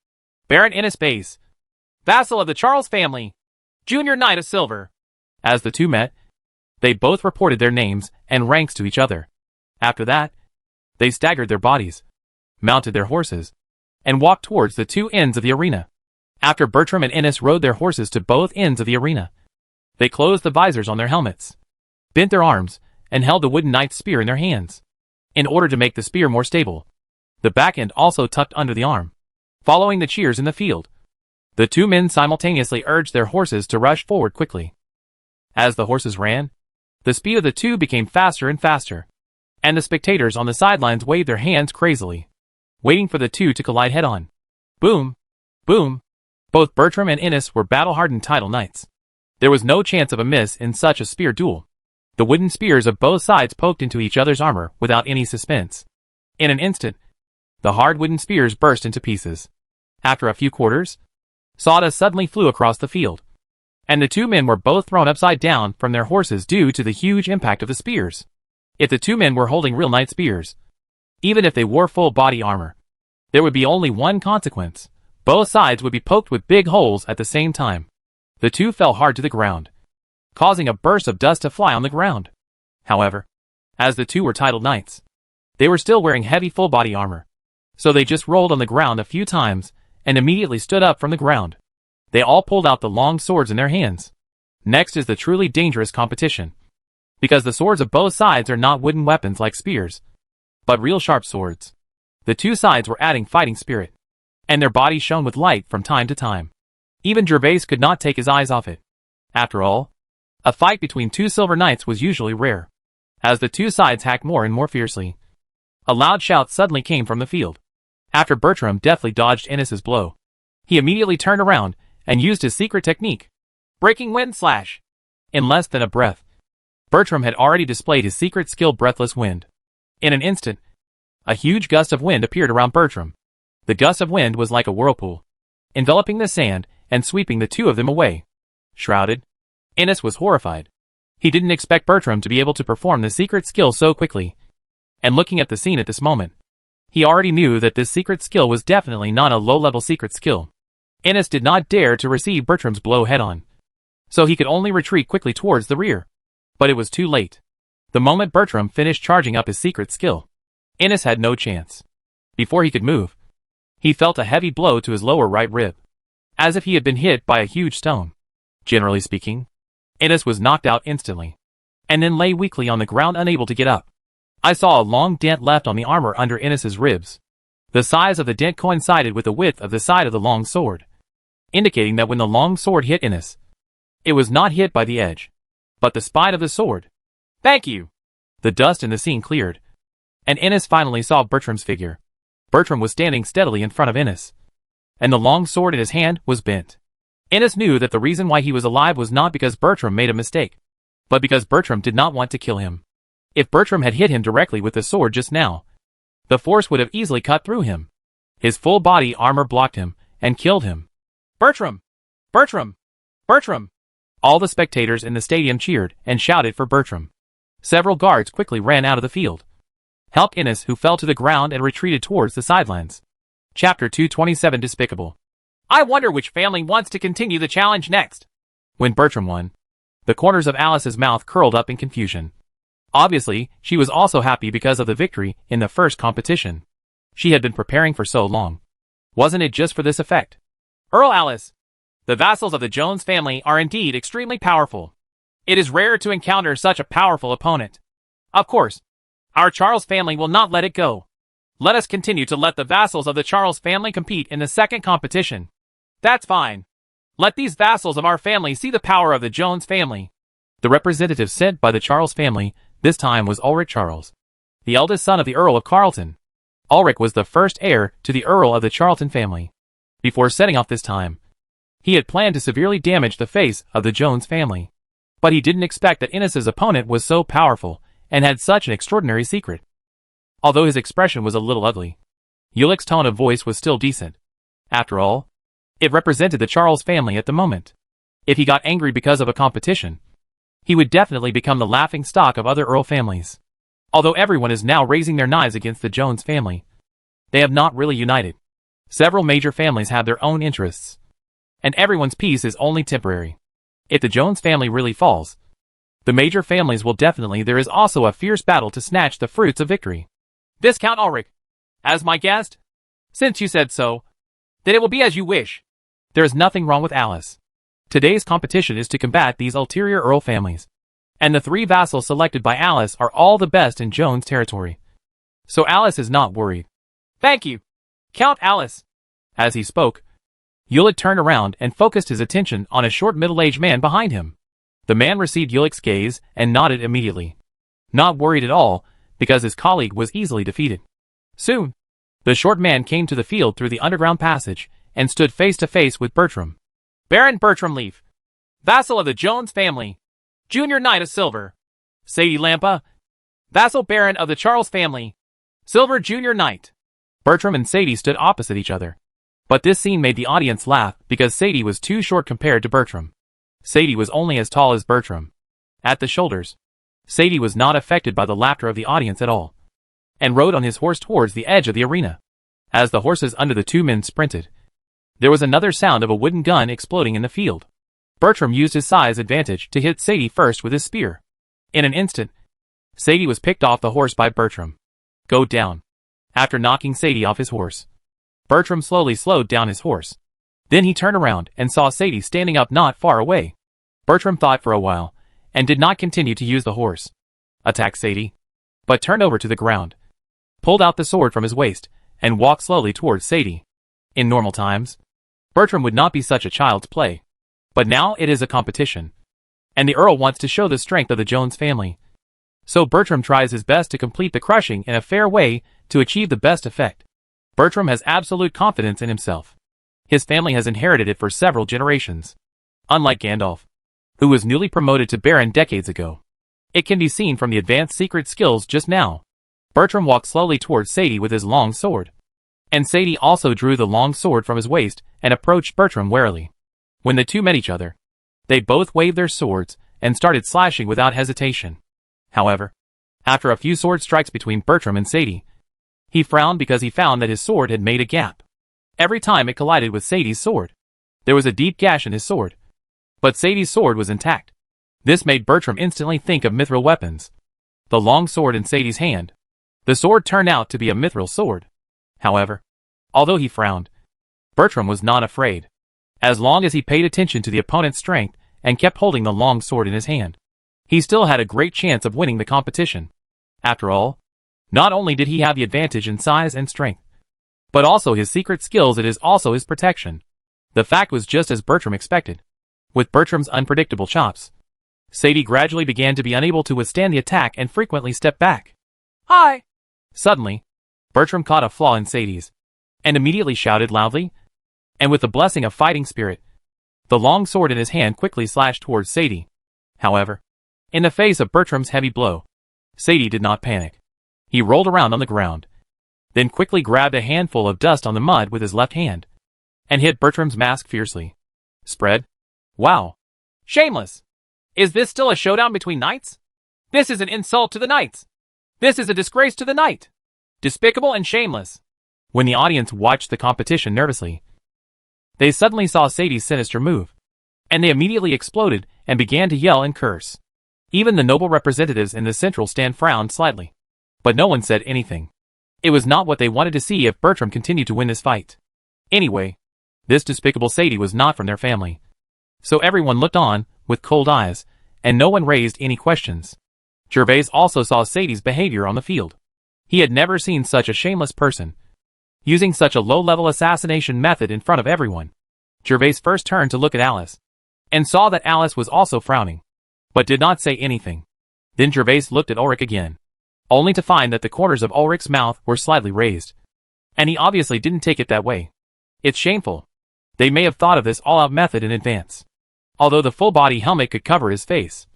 Baron Innes Bays, vassal of the Charles family, Junior Knight of Silver. As the two met, they both reported their names and ranks to each other. After that, they staggered their bodies, mounted their horses, and walked towards the two ends of the arena. After Bertram and Innes rode their horses to both ends of the arena, they closed the visors on their helmets, bent their arms, and held the wooden knight's spear in their hands. In order to make the spear more stable, the back end also tucked under the arm. Following the cheers in the field, the two men simultaneously urged their horses to rush forward quickly. As the horses ran, the speed of the two became faster and faster, and the spectators on the sidelines waved their hands crazily, waiting for the two to collide head-on. Boom! Boom! Both Bertram and Innes were battle-hardened title knights. There was no chance of a miss in such a spear duel. The wooden spears of both sides poked into each other's armor without any suspense. In an instant, the hard wooden spears burst into pieces. After a few quarters, sawdust suddenly flew across the field, and the two men were both thrown upside down from their horses due to the huge impact of the spears. If the two men were holding real knight spears, even if they wore full body armor, there would be only one consequence. Both sides would be poked with big holes at the same time. The two fell hard to the ground, causing a burst of dust to fly on the ground. However, as the two were titled knights, they were still wearing heavy full body armor, so they just rolled on the ground a few times and immediately stood up from the ground. They all pulled out the long swords in their hands. Next is the truly dangerous competition, because the swords of both sides are not wooden weapons like spears, but real sharp swords. The two sides were adding fighting spirit, and their bodies shone with light from time to time. Even Gervais could not take his eyes off it. After all, a fight between two silver knights was usually rare. As the two sides hacked more and more fiercely, a loud shout suddenly came from the field. After Bertram deftly dodged Innes's blow, he immediately turned around and used his secret technique, Breaking Wind Slash. In less than a breath, Bertram had already displayed his secret skill, Breathless Wind. In an instant, a huge gust of wind appeared around Bertram. The gust of wind was like a whirlpool, enveloping the sand and sweeping the two of them away. Shrouded, Innes was horrified. He didn't expect Bertram to be able to perform the secret skill so quickly. And looking at the scene at this moment, he already knew that this secret skill was definitely not a low-level secret skill. Innes did not dare to receive Bertram's blow head-on, so he could only retreat quickly towards the rear. But it was too late. The moment Bertram finished charging up his secret skill, Innes had no chance. Before he could move, he felt a heavy blow to his lower right rib, as if he had been hit by a huge stone. Generally speaking, Innes was knocked out instantly, and then lay weakly on the ground unable to get up. I saw a long dent left on the armor under Innes's ribs. The size of the dent coincided with the width of the side of the long sword, indicating that when the long sword hit Innes, it was not hit by the edge, but the spine of the sword. Thank you! The dust in the scene cleared, and Innes finally saw Bertram's figure. Bertram was standing steadily in front of Innes, and the long sword in his hand was bent. Innes knew that the reason why he was alive was not because Bertram made a mistake, but because Bertram did not want to kill him. If Bertram had hit him directly with the sword just now, the force would have easily cut through him. His full body armor blocked him and killed him. Bertram! Bertram! Bertram! All the spectators in the stadium cheered and shouted for Bertram. Several guards quickly ran out of the field, helped Innes, who fell to the ground and retreated towards the sidelines. Chapter 227 Despicable. I wonder which family wants to continue the challenge next. When Bertram won, the corners of Alice's mouth curled up in confusion. Obviously, she was also happy because of the victory in the first competition. She had been preparing for so long. Wasn't it just for this effect? Earl Alice. The vassals of the Jones family are indeed extremely powerful. It is rare to encounter such a powerful opponent. Of course, our Charles family will not let it go. Let us continue to let the vassals of the Charles family compete in the second competition. That's fine. Let these vassals of our family see the power of the Jones family. The representative sent by the Charles family this time was Ulrich Charles, the eldest son of the Earl of Carleton. Ulrich was the first heir to the Earl of the Charlton family. Before setting off this time, he had planned to severely damage the face of the Jones family. But he didn't expect that Innes's opponent was so powerful and had such an extraordinary secret. Although his expression was a little ugly, Ulick's tone of voice was still decent. After all, it represented the Charles family at the moment. If he got angry because of a competition, he would definitely become the laughing stock of other Earl families. Although everyone is now raising their knives against the Jones family, they have not really united. Several major families have their own interests, and everyone's peace is only temporary. If the Jones family really falls, the major families will definitely. There is also a fierce battle to snatch the fruits of victory. Viscount Ulrich, as my guest? Since you said so, then it will be as you wish. There is nothing wrong with Alice. Today's competition is to combat these ulterior Earl families, and the three vassals selected by Alice are all the best in Jones territory. So Alice is not worried. Thank you, Count Alice. As he spoke, Ulick turned around and focused his attention on a short middle-aged man behind him. The man received Ulick's gaze and nodded immediately. Not worried at all, because his colleague was easily defeated. Soon, the short man came to the field through the underground passage and stood face to face with Bertram. Baron Bertram Leaf, vassal of the Jones family, Junior Knight of Silver. Sadie Lampa, vassal baron of the Charles family, Silver Junior Knight. Bertram and Sadie stood opposite each other. But this scene made the audience laugh because Sadie was too short compared to Bertram. Sadie was only as tall as Bertram. At the shoulders, Sadie was not affected by the laughter of the audience at all, and rode on his horse towards the edge of the arena. As the horses under the two men sprinted, there was another sound of a wooden gun exploding in the field. Bertram used his size advantage to hit Sadie first with his spear. In an instant, Sadie was picked off the horse by Bertram. Go down. After knocking Sadie off his horse, Bertram slowly slowed down his horse. Then he turned around and saw Sadie standing up not far away. Bertram thought for a while, and did not continue to use the horse. Attack Sadie, but turned over to the ground, pulled out the sword from his waist, and walked slowly towards Sadie. In normal times, Bertram would not be such a child's play. But now it is a competition, and the Earl wants to show the strength of the Jones family. So Bertram tries his best to complete the crushing in a fair way to achieve the best effect. Bertram has absolute confidence in himself. His family has inherited it for several generations. Unlike Gandalf, who was newly promoted to Baron decades ago. It can be seen from the advanced secret skills just now. Bertram walked slowly towards Sadie with his long sword. And Sadie also drew the long sword from his waist and approached Bertram warily. When the two met each other, they both waved their swords and started slashing without hesitation. However, after a few sword strikes between Bertram and Sadie, he frowned because he found that his sword had made a gap. Every time it collided with Sadie's sword, there was a deep gash in his sword. But Sadie's sword was intact. This made Bertram instantly think of mithril weapons. The long sword in Sadie's hand. The sword turned out to be a mithril sword. However, although he frowned, Bertram was not afraid. As long as he paid attention to the opponent's strength and kept holding the long sword in his hand, he still had a great chance of winning the competition. After all, not only did he have the advantage in size and strength, but also his secret skills. It is also his protection. The fact was just as Bertram expected. With Bertram's unpredictable chops, Sadie gradually began to be unable to withstand the attack and frequently stepped back. Hi! Suddenly, Bertram caught a flaw in Sadie's, and immediately shouted loudly, and with the blessing of fighting spirit, the long sword in his hand quickly slashed towards Sadie. However, in the face of Bertram's heavy blow, Sadie did not panic. He rolled around on the ground, then quickly grabbed a handful of dust on the mud with his left hand, and hit Bertram's mask fiercely. Spread? Wow. Shameless. Is this still a showdown between knights? This is an insult to the knights. This is a disgrace to the knight. Despicable and shameless. When the audience watched the competition nervously, they suddenly saw Sadie's sinister move, and they immediately exploded and began to yell and curse. Even the noble representatives in the central stand frowned slightly, but no one said anything. It was not what they wanted to see if Bertram continued to win this fight. Anyway, this despicable Sadie was not from their family. So everyone looked on, with cold eyes, and no one raised any questions. Gervais also saw Sadie's behavior on the field. He had never seen such a shameless person, using such a low-level assassination method in front of everyone. Gervais first turned to look at Alice, and saw that Alice was also frowning, but did not say anything. Then Gervais looked at Ulrich again, only to find that the corners of Ulrich's mouth were slightly raised, and he obviously didn't take it that way. It's shameful. They may have thought of this all-out method in advance. Although the full-body helmet could cover his face,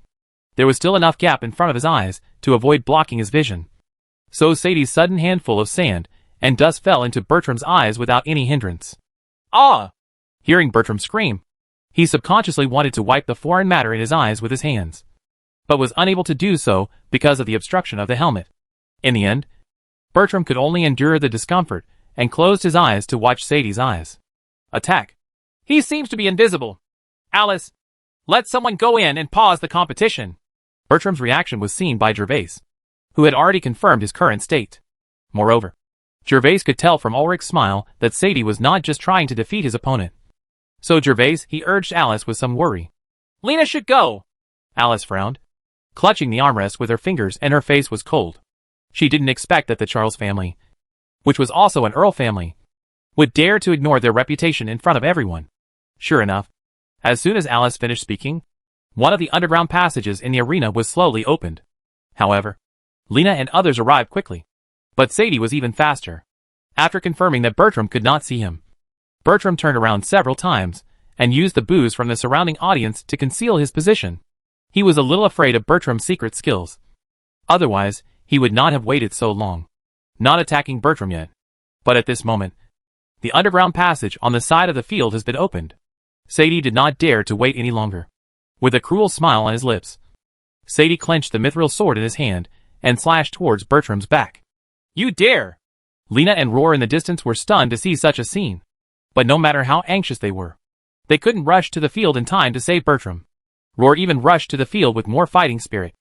there was still enough gap in front of his eyes to avoid blocking his vision. So Sadie's sudden handful of sand and dust fell into Bertram's eyes without any hindrance. Ah! Hearing Bertram scream, he subconsciously wanted to wipe the foreign matter in his eyes with his hands, but was unable to do so because of the obstruction of the helmet. In the end, Bertram could only endure the discomfort and closed his eyes to watch Sadie's eyes. Attack! He seems to be invisible. Alice, let someone go in and pause the competition. Bertram's reaction was seen by Gervais, who had already confirmed his current state. Moreover, Gervais could tell from Ulrich's smile that Sadie was not just trying to defeat his opponent. So Gervais, he urged Alice with some worry. Lena should go. Alice frowned, clutching the armrest with her fingers, and her face was cold. She didn't expect that the Charles family, which was also an Earl family, would dare to ignore their reputation in front of everyone. Sure enough, as soon as Alice finished speaking, one of the underground passages in the arena was slowly opened. However, Lena and others arrived quickly, but Sadie was even faster. After confirming that Bertram could not see him, Bertram turned around several times and used the boos from the surrounding audience to conceal his position. He was a little afraid of Bertram's secret skills. Otherwise, he would not have waited so long, not attacking Bertram yet. But at this moment, the underground passage on the side of the field has been opened. Sadie did not dare to wait any longer. With a cruel smile on his lips, Sadie clenched the mithril sword in his hand and slashed towards Bertram's back. You dare! Lena and Roar in the distance were stunned to see such a scene. But no matter how anxious they were, they couldn't rush to the field in time to save Bertram. Roar even rushed to the field with more fighting spirit.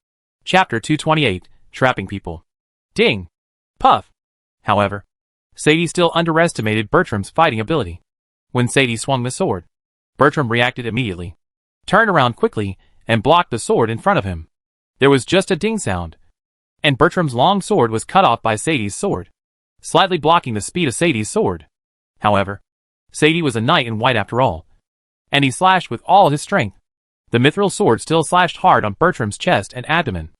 Chapter 228, Trapping People. Ding! Puff! However, Sadie still underestimated Bertram's fighting ability. When Sadie swung the sword, Bertram reacted immediately, turned around quickly, and blocked the sword in front of him. There was just a ding sound, and Bertram's long sword was cut off by Sadie's sword, slightly blocking the speed of Sadie's sword. However, Sadie was a knight in white after all, and he slashed with all his strength. The mithril sword still slashed hard on Bertram's chest and abdomen,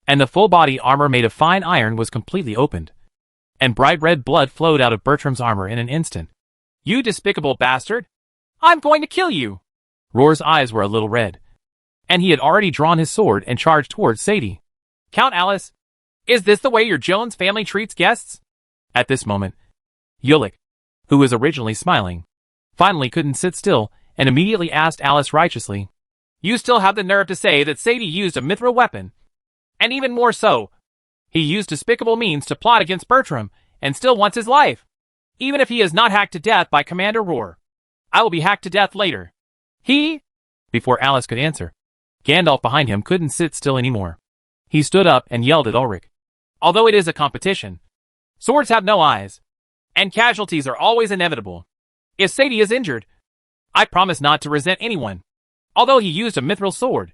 and the full-body armor made of fine iron was completely opened, and bright red blood flowed out of Bertram's armor in an instant. You despicable bastard! I'm going to kill you! Roar's eyes were a little red, and he had already drawn his sword and charged towards Sadie. Count Alice, is this the way your Jones family treats guests? At this moment, Ulrich, who was originally smiling, finally couldn't sit still and immediately asked Alice righteously, You still have the nerve to say that Sadie used a mithril weapon? And even more so, he used despicable means to plot against Bertram and still wants his life. Even if he is not hacked to death by Commander Roar, I will be hacked to death later. Before Alice could answer, Gandalf behind him couldn't sit still anymore. He stood up and yelled at Ulrich. Although it is a competition, swords have no eyes, and casualties are always inevitable. If Sadie is injured, I promise not to resent anyone, although he used a mithril sword.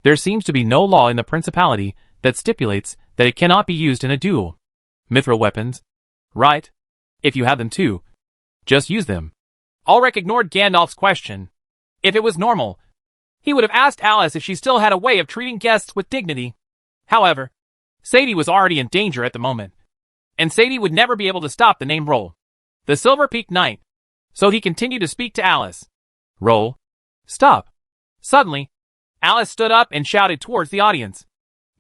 There seems to be no law in the Principality that stipulates that it cannot be used in a duel. Mithril weapons, right? If you have them too, just use them. Ulrich ignored Gandalf's question. If it was normal, he would have asked Alice if she still had a way of treating guests with dignity. However, Sadie was already in danger at the moment, and Sadie would never be able to stop the name Roll, the Silver-Peaked Knight. So he continued to speak to Alice. Roll, stop. Suddenly, Alice stood up and shouted towards the audience,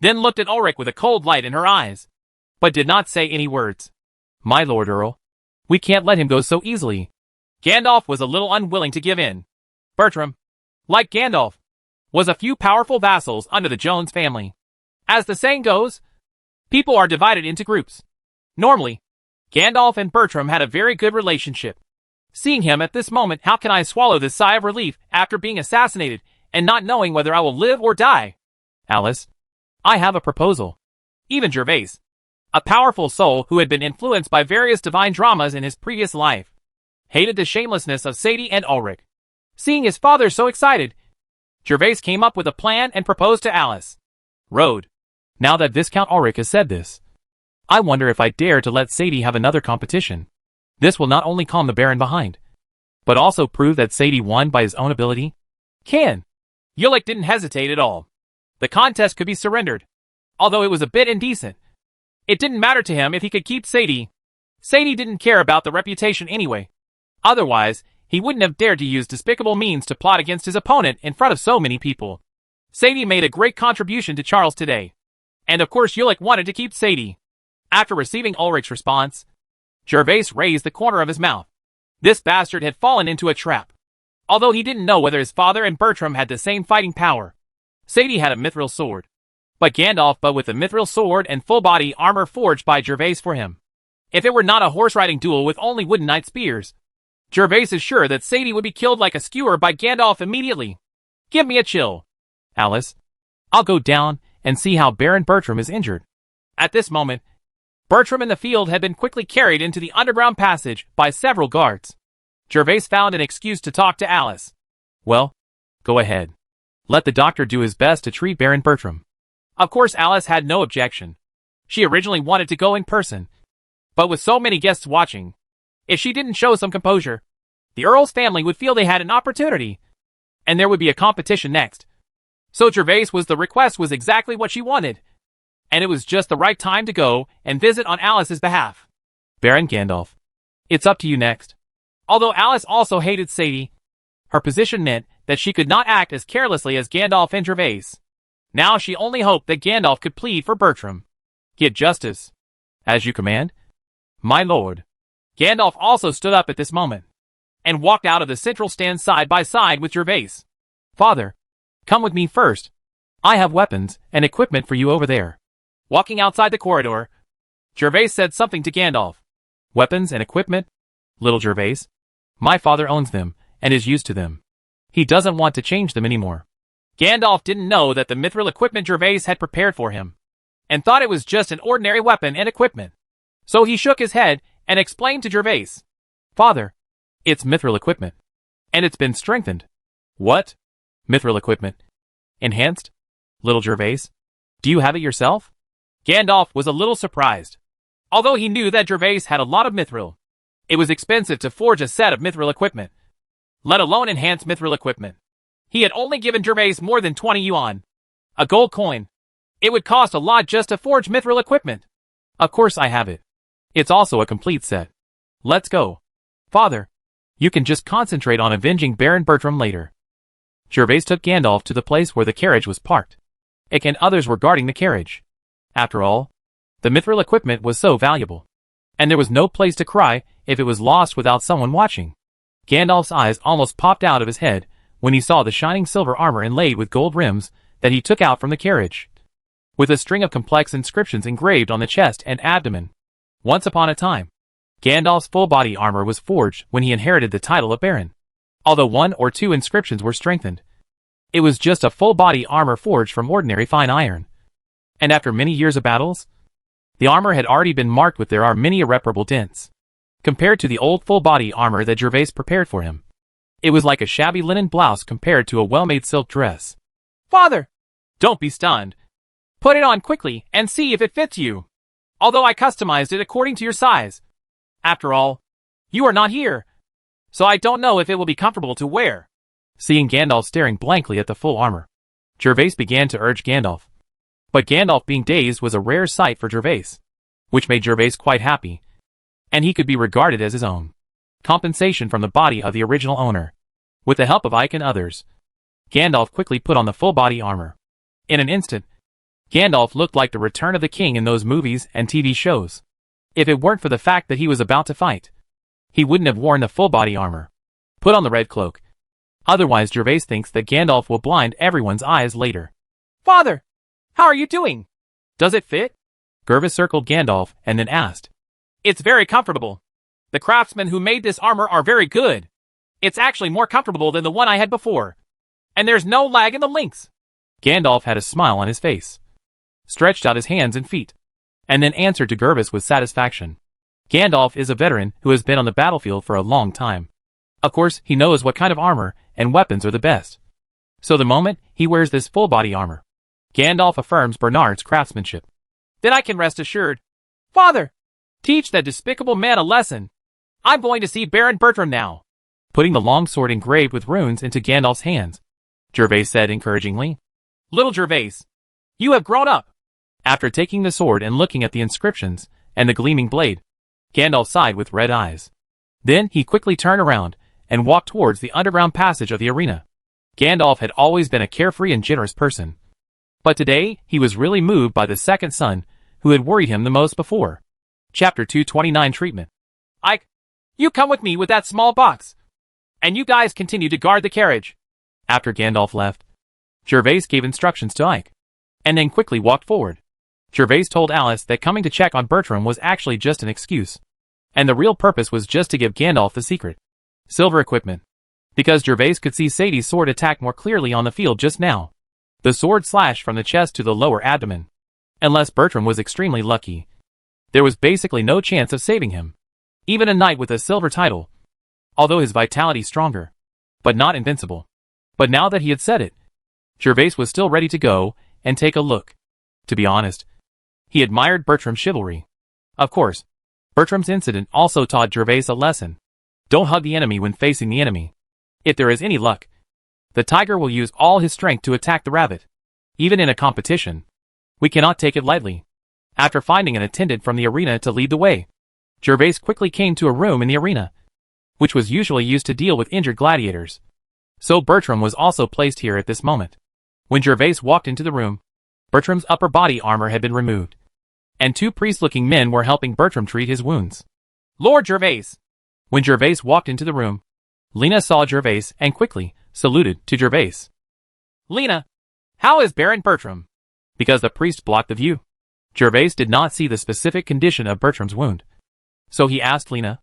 then looked at Ulrich with a cold light in her eyes, but did not say any words. My Lord Earl, we can't let him go so easily. Gandalf was a little unwilling to give in. Bertram, like Gandalf, was a few powerful vassals under the Jones family. As the saying goes, people are divided into groups. Normally, Gandalf and Bertram had a very good relationship. Seeing him at this moment, how can I swallow this sigh of relief after being assassinated and not knowing whether I will live or die? Alice, I have a proposal. Even Gervais, a powerful soul who had been influenced by various divine dramas in his previous life, hated the shamelessness of Sadie and Ulrich. Seeing his father so excited, Gervais came up with a plan and proposed to Alice. Road. Now that Viscount Ulrich has said this, I wonder if I dare to let Sadie have another competition. This will not only calm the Baron behind, but also prove that Sadie won by his own ability. Can. Ulrich didn't hesitate at all. The contest could be surrendered, although it was a bit indecent. It didn't matter to him if he could keep Sadie. Sadie didn't care about the reputation anyway. Otherwise, he wouldn't have dared to use despicable means to plot against his opponent in front of so many people. Sadie made a great contribution to Charles today. And of course Ulrich wanted to keep Sadie. After receiving Ulrich's response, Gervais raised the corner of his mouth. This bastard had fallen into a trap. Although he didn't know whether his father and Bertram had the same fighting power. Sadie had a mithril sword. But with a mithril sword and full-body armor forged by Gervais for him. If it were not a horse-riding duel with only wooden knight spears, Gervais is sure that Sadie would be killed like a skewer by Gandalf immediately. Give me a chill. Alice, I'll go down and see how Baron Bertram is injured. At this moment, Bertram in the field had been quickly carried into the underground passage by several guards. Gervais found an excuse to talk to Alice. Well, go ahead. Let the doctor do his best to treat Baron Bertram. Of course Alice had no objection. She originally wanted to go in person. But with so many guests watching, if she didn't show some composure, the Earl's family would feel they had an opportunity, and there would be a competition next. So the request was exactly what she wanted, and it was just the right time to go and visit on Alice's behalf. Baron Gandalf, it's up to you next. Although Alice also hated Sadie, her position meant that she could not act as carelessly as Gandalf and Gervais. Now she only hoped that Gandalf could plead for Bertram. Get justice. As you command. My lord. Gandalf also stood up at this moment, and walked out of the central stand side by side with Gervais. Father, come with me first. I have weapons and equipment for you over there. Walking outside the corridor, Gervais said something to Gandalf. Weapons and equipment? Little Gervais. My father owns them, and is used to them. He doesn't want to change them anymore. Gandalf didn't know that the mithril equipment Gervais had prepared for him, and thought it was just an ordinary weapon and equipment. So he shook his head and explained to Gervais. Father, it's mithril equipment, and it's been strengthened. What? Mithril equipment. Enhanced? Little Gervais. Do you have it yourself? Gandalf was a little surprised. Although he knew that Gervais had a lot of mithril, it was expensive to forge a set of mithril equipment, let alone enhanced mithril equipment. He had only given Gervais more than 20 yuan, a gold coin. It would cost a lot just to forge mithril equipment. Of course I have it. It's also a complete set. Let's go. Father, you can just concentrate on avenging Baron Bertram later. Gervais took Gandalf to the place where the carriage was parked. Ick and others were guarding the carriage. After all, the mithril equipment was so valuable, and there was no place to cry if it was lost without someone watching. Gandalf's eyes almost popped out of his head when he saw the shining silver armor inlaid with gold rims that he took out from the carriage, with a string of complex inscriptions engraved on the chest and abdomen. Once upon a time, Gandalf's full-body armor was forged when he inherited the title of Baron. Although 1 or 2 inscriptions were strengthened, it was just a full-body armor forged from ordinary fine iron. And after many years of battles, the armor had already been marked with there are many irreparable dents. Compared to the old full-body armor that Gervais prepared for him, it was like a shabby linen blouse compared to a well-made silk dress. Father! Don't be stunned. Put it on quickly and see if it fits you. Although I customized it according to your size. After all, you are not here, so I don't know if it will be comfortable to wear. Seeing Gandalf staring blankly at the full armor, Gervais began to urge Gandalf. But Gandalf being dazed was a rare sight for Gervais, which made Gervais quite happy, and he could be regarded as his own compensation from the body of the original owner. With the help of Ike and others, Gandalf quickly put on the full-body armor. In an instant, Gandalf looked like the return of the king in those movies and TV shows. If it weren't for the fact that he was about to fight, he wouldn't have worn the full-body armor. Put on the red cloak. Otherwise Gervais thinks that Gandalf will blind everyone's eyes later. Father! How are you doing? Does it fit? Gervais circled Gandalf and then asked. It's very comfortable. The craftsmen who made this armor are very good. It's actually more comfortable than the one I had before. And there's no lag in the links. Gandalf had a smile on his face, stretched out his hands and feet, and then answered to Gervis with satisfaction. Gandalf is a veteran who has been on the battlefield for a long time. Of course, he knows what kind of armor and weapons are the best. So the moment he wears this full-body armor, Gandalf affirms Bernard's craftsmanship. Then I can rest assured. Father, teach that despicable man a lesson. I'm going to see Baron Bertram now. Putting the long sword engraved with runes into Gandalf's hands, Gervais said encouragingly. Little Gervais, you have grown up. After taking the sword and looking at the inscriptions and the gleaming blade, Gandalf sighed with red eyes. Then he quickly turned around and walked towards the underground passage of the arena. Gandalf had always been a carefree and generous person, but today he was really moved by the second son who had worried him the most before. Chapter 229 Treatment. Ike, you come with me with that small box, and you guys continue to guard the carriage. After Gandalf left, Gervais gave instructions to Ike, and then quickly walked forward. Gervais told Alice that coming to check on Bertram was actually just an excuse, and the real purpose was just to give Gandalf the secret silver equipment, because Gervais could see Sadie's sword attack more clearly on the field just now. The sword slashed from the chest to the lower abdomen. Unless Bertram was extremely lucky, there was basically no chance of saving him. Even a knight with a silver title, although his vitality stronger, but not invincible. But now that he had said it, Gervais was still ready to go and take a look. To be honest, he admired Bertram's chivalry. Of course, Bertram's incident also taught Gervais a lesson. Don't hug the enemy when facing the enemy. If there is any luck, the tiger will use all his strength to attack the rabbit. Even in a competition, we cannot take it lightly. After finding an attendant from the arena to lead the way, Gervais quickly came to a room in the arena, which was usually used to deal with injured gladiators. So Bertram was also placed here at this moment. When Gervais walked into the room, Bertram's upper body armor had been removed, and two priest-looking men were helping Bertram treat his wounds. Lord Gervais! When Gervais walked into the room, Lena saw Gervais and quickly saluted to Gervais. Lena, how is Baron Bertram? Because the priest blocked the view, Gervais did not see the specific condition of Bertram's wound. So he asked Lena,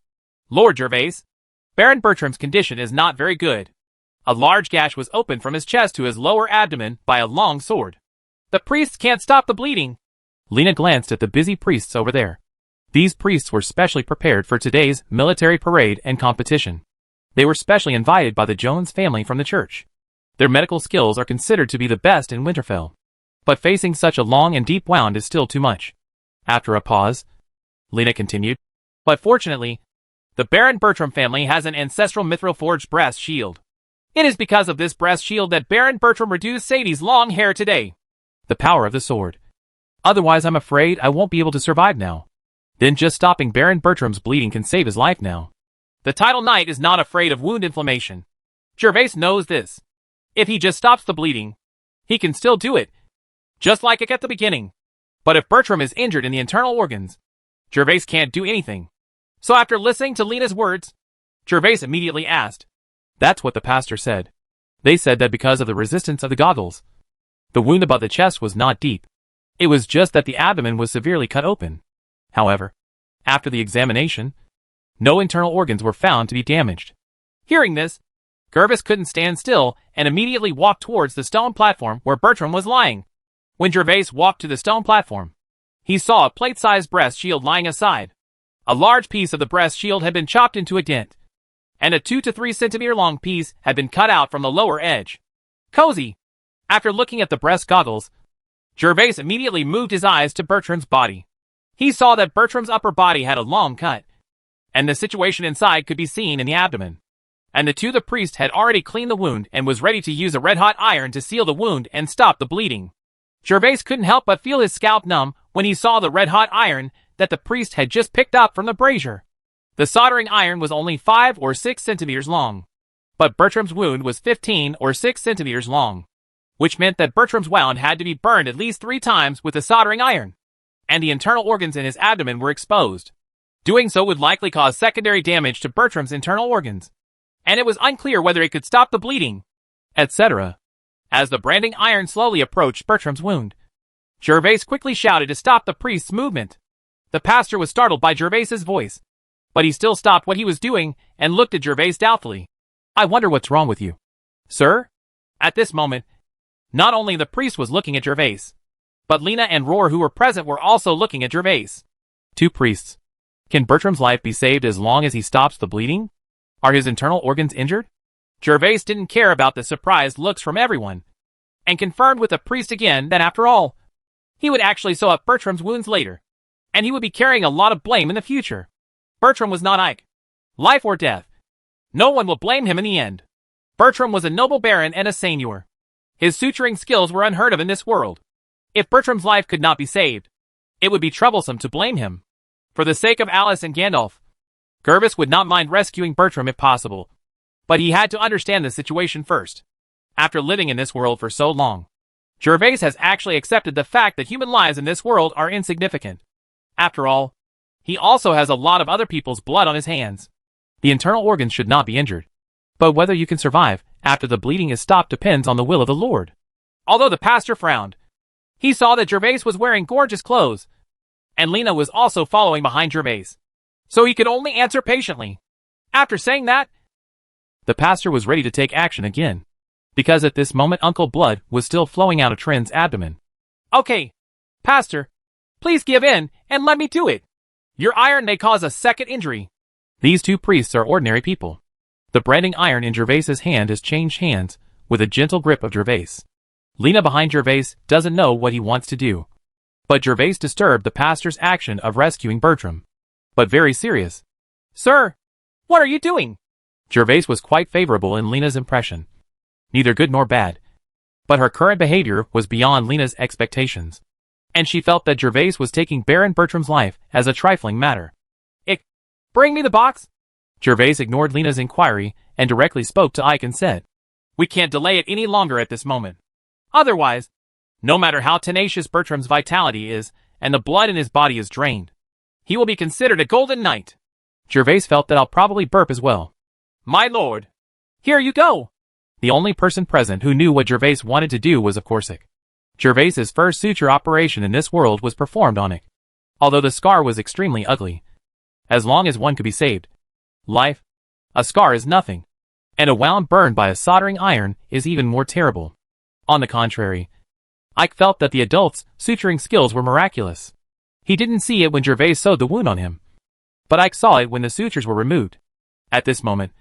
Lord Gervais, Baron Bertram's condition is not very good. A large gash was opened from his chest to his lower abdomen by a long sword. The priests can't stop the bleeding. Lena glanced at the busy priests over there. These priests were specially prepared for today's military parade and competition. They were specially invited by the Jones family from the church. Their medical skills are considered to be the best in Winterfell. But facing such a long and deep wound is still too much. After a pause, Lena continued, But fortunately, the Baron Bertram family has an ancestral mithril-forged brass shield. It is because of this brass shield that Baron Bertram reduced Sadie's long hair today. The power of the sword. Otherwise I'm afraid I won't be able to survive now. Then just stopping Baron Bertram's bleeding can save his life now. The title knight is not afraid of wound inflammation. Gervais knows this. If he just stops the bleeding, he can still do it, just like at the beginning. But if Bertram is injured in the internal organs, Gervais can't do anything. So after listening to Lena's words, Gervais immediately asked. That's what the pastor said. They said that because of the resistance of the goggles, the wound above the chest was not deep. It was just that the abdomen was severely cut open. However, after the examination, no internal organs were found to be damaged. Hearing this, Gervis couldn't stand still and immediately walked towards the stone platform where Bertram was lying. When Gervais walked to the stone platform, he saw a plate-sized breast shield lying aside. A large piece of the breast shield had been chopped into a dent, and a 2 to 3 centimeter long piece had been cut out from the lower edge. Cozy! After looking at the breast goggles, Gervais immediately moved his eyes to Bertram's body. He saw that Bertram's upper body had a long cut, and the situation inside could be seen in the abdomen. And the priest had already cleaned the wound and was ready to use a red-hot iron to seal the wound and stop the bleeding. Gervais couldn't help but feel his scalp numb when he saw the red-hot iron that the priest had just picked up from the brazier. The soldering iron was only 5 or 6 centimeters long, but Bertram's wound was 15 or 6 centimeters long, which meant that Bertram's wound had to be burned at least 3 times with the soldering iron, and the internal organs in his abdomen were exposed. Doing so would likely cause secondary damage to Bertram's internal organs, and it was unclear whether it could stop the bleeding, etc. As the branding iron slowly approached Bertram's wound, Gervais quickly shouted to stop the priest's movement. The pastor was startled by Gervais's voice, but he still stopped what he was doing and looked at Gervais doubtfully. I wonder what's wrong with you, sir? At this moment, not only the priest was looking at Gervais, but Lena and Roar who were present were also looking at Gervais. Two priests. Can Bertram's life be saved as long as he stops the bleeding? Are his internal organs injured? Gervais didn't care about the surprised looks from everyone, and confirmed with the priest again that after all, he would actually sew up Bertram's wounds later, and he would be carrying a lot of blame in the future. Bertram was not Ike. Life or death. No one will blame him in the end. Bertram was a noble baron and a seigneur. His suturing skills were unheard of in this world. If Bertram's life could not be saved, it would be troublesome to blame him. For the sake of Alice and Gandalf, Gervais would not mind rescuing Bertram if possible, but he had to understand the situation first. After living in this world for so long, Gervais has actually accepted the fact that human lives in this world are insignificant. After all, he also has a lot of other people's blood on his hands. The internal organs should not be injured, but whether you can survive after the bleeding is stopped depends on the will of the Lord. Although the pastor frowned, he saw that Gervais was wearing gorgeous clothes, and Lena was also following behind Gervais, so he could only answer patiently. After saying that, the pastor was ready to take action again, because at this moment Uncle Blood was still flowing out of Trin's abdomen. Okay, pastor, please give in and let me do it. Your iron may cause a second injury. These two priests are ordinary people. The branding iron in Gervais's hand has changed hands with a gentle grip of Gervais. Lena behind Gervais doesn't know what he wants to do, but Gervais disturbed the pastor's action of rescuing Bertram. But very serious. Sir, what are you doing? Gervais was quite favorable in Lena's impression. Neither good nor bad. But her current behavior was beyond Lena's expectations, and she felt that Gervais was taking Baron Bertram's life as a trifling matter. Bring me the box. Gervais ignored Lena's inquiry and directly spoke to Ike and said, We can't delay it any longer at this moment. Otherwise, no matter how tenacious Bertram's vitality is and the blood in his body is drained, he will be considered a golden knight. Gervais felt that I'll probably burp as well. My lord. Here you go. The only person present who knew what Gervais wanted to do was of course Ike. Gervais's first suture operation in this world was performed on Ike. Although the scar was extremely ugly, as long as one could be saved. Life? A scar is nothing. And a wound burned by a soldering iron is even more terrible. On the contrary, Ike felt that the adult's suturing skills were miraculous. He didn't see it when Gervais sewed the wound on him, but Ike saw it when the sutures were removed. At this moment,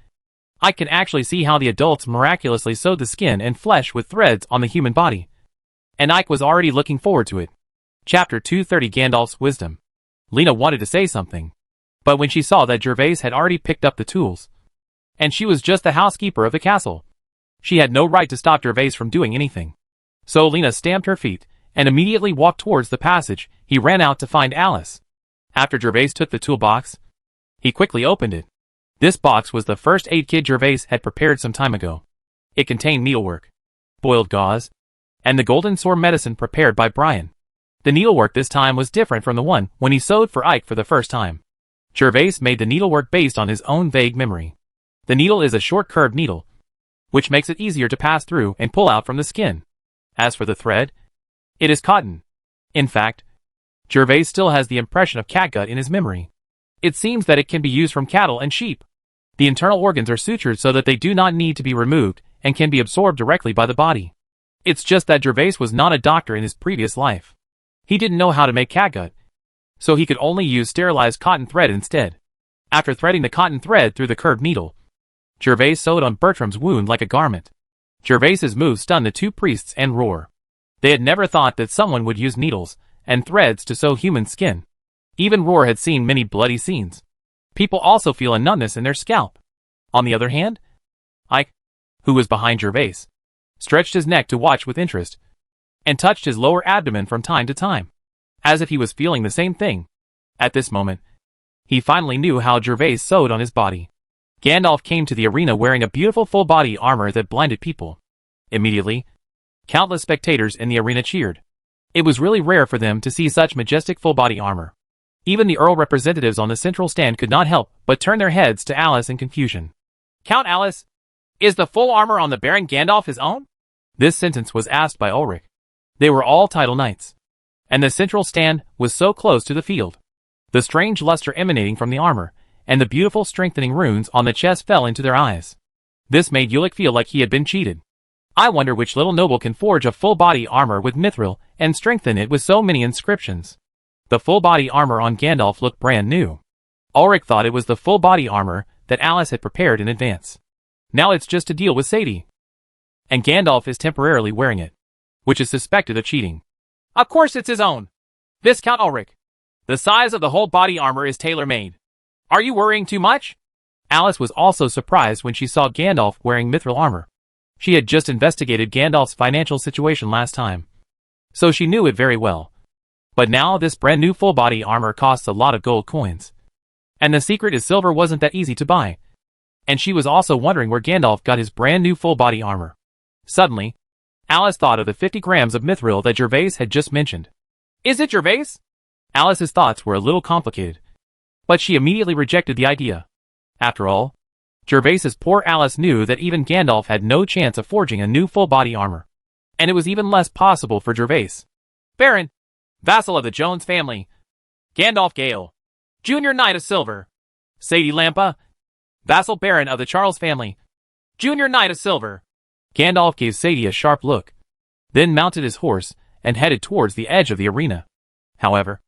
Ike can actually see how the adults miraculously sewed the skin and flesh with threads on the human body. And Ike was already looking forward to it. Chapter 230 Gandalf's Wisdom. Lena wanted to say something, but when she saw that Gervais had already picked up the tools, and she was just the housekeeper of the castle, she had no right to stop Gervais from doing anything. So Lena stamped her feet and immediately walked towards the passage. He ran out to find Alice. After Gervais took the toolbox, he quickly opened it. This box was the first aid kit Gervais had prepared some time ago. It contained needlework, boiled gauze, and the golden sore medicine prepared by Brian. The needlework this time was different from the one when he sewed for Ike for the first time. Gervais made the needlework based on his own vague memory. The needle is a short curved needle, which makes it easier to pass through and pull out from the skin. As for the thread, it is cotton. In fact, Gervais still has the impression of catgut in his memory. It seems that it can be used from cattle and sheep. The internal organs are sutured so that they do not need to be removed and can be absorbed directly by the body. It's just that Gervais was not a doctor in his previous life. He didn't know how to make catgut, so he could only use sterilized cotton thread instead. After threading the cotton thread through the curved needle, Gervais sewed on Bertram's wound like a garment. Gervais's move stunned the two priests and Roar. They had never thought that someone would use needles and threads to sew human skin. Even Roar had seen many bloody scenes. People also feel a numbness in their scalp. On the other hand, Ike, who was behind Gervais, stretched his neck to watch with interest, and touched his lower abdomen from time to time, as if he was feeling the same thing. At this moment, he finally knew how Gervais sewed on his body. Gandalf came to the arena wearing a beautiful full-body armor that blinded people. Immediately, countless spectators in the arena cheered. It was really rare for them to see such majestic full-body armor. Even the Earl representatives on the central stand could not help but turn their heads to Alice in confusion. Count Alice, is the full armor on the Baron Gandalf his own? This sentence was asked by Ulrich. They were all title knights, and the central stand was so close to the field. The strange luster emanating from the armor, and the beautiful strengthening runes on the chest fell into their eyes. This made Ulick feel like he had been cheated. I wonder which little noble can forge a full-body armor with mithril and strengthen it with so many inscriptions. The full-body armor on Gandalf looked brand new. Ulrich thought it was the full-body armor that Alice had prepared in advance. Now it's just to deal with Sadie. And Gandalf is temporarily wearing it, which is suspected of cheating. Of course it's his own. Viscount Ulrich. The size of the whole body armor is tailor-made. Are you worrying too much? Alice was also surprised when she saw Gandalf wearing mithril armor. She had just investigated Gandalf's financial situation last time, so she knew it very well. But now this brand new full body armor costs a lot of gold coins. And the secret is silver wasn't that easy to buy. And she was also wondering where Gandalf got his brand new full body armor. Suddenly, Alice thought of the 50 grams of mithril that Gervais had just mentioned. Is it Gervais? Alice's thoughts were a little complicated, but she immediately rejected the idea. After all, Gervais's poor Alice knew that even Gandalf had no chance of forging a new full-body armor, and it was even less possible for Gervais. Baron, vassal of the Jones family, Gandalf Gale, Junior Knight of Silver, Sadie Lampa, vassal baron of the Charles family, Junior Knight of Silver. Gandalf gave Sadie a sharp look, then mounted his horse and headed towards the edge of the arena. However,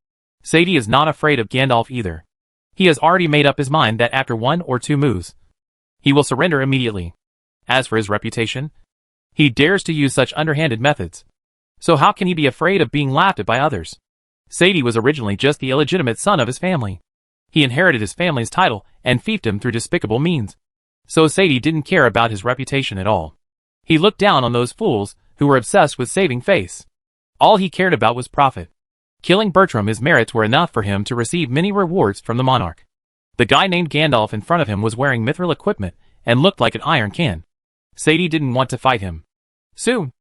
Sadie is not afraid of Gandalf either. He has already made up his mind that after 1 or 2 moves, he will surrender immediately. As for his reputation, he dares to use such underhanded methods. So how can he be afraid of being laughed at by others? Sadie was originally just the illegitimate son of his family. He inherited his family's title and fiefdom through despicable means. So Sadie didn't care about his reputation at all. He looked down on those fools who were obsessed with saving face. All he cared about was profit. Killing Bertram, his merits were enough for him to receive many rewards from the monarch. The guy named Gandalf in front of him was wearing mithril equipment and looked like an iron can. Sadie didn't want to fight him. Soon,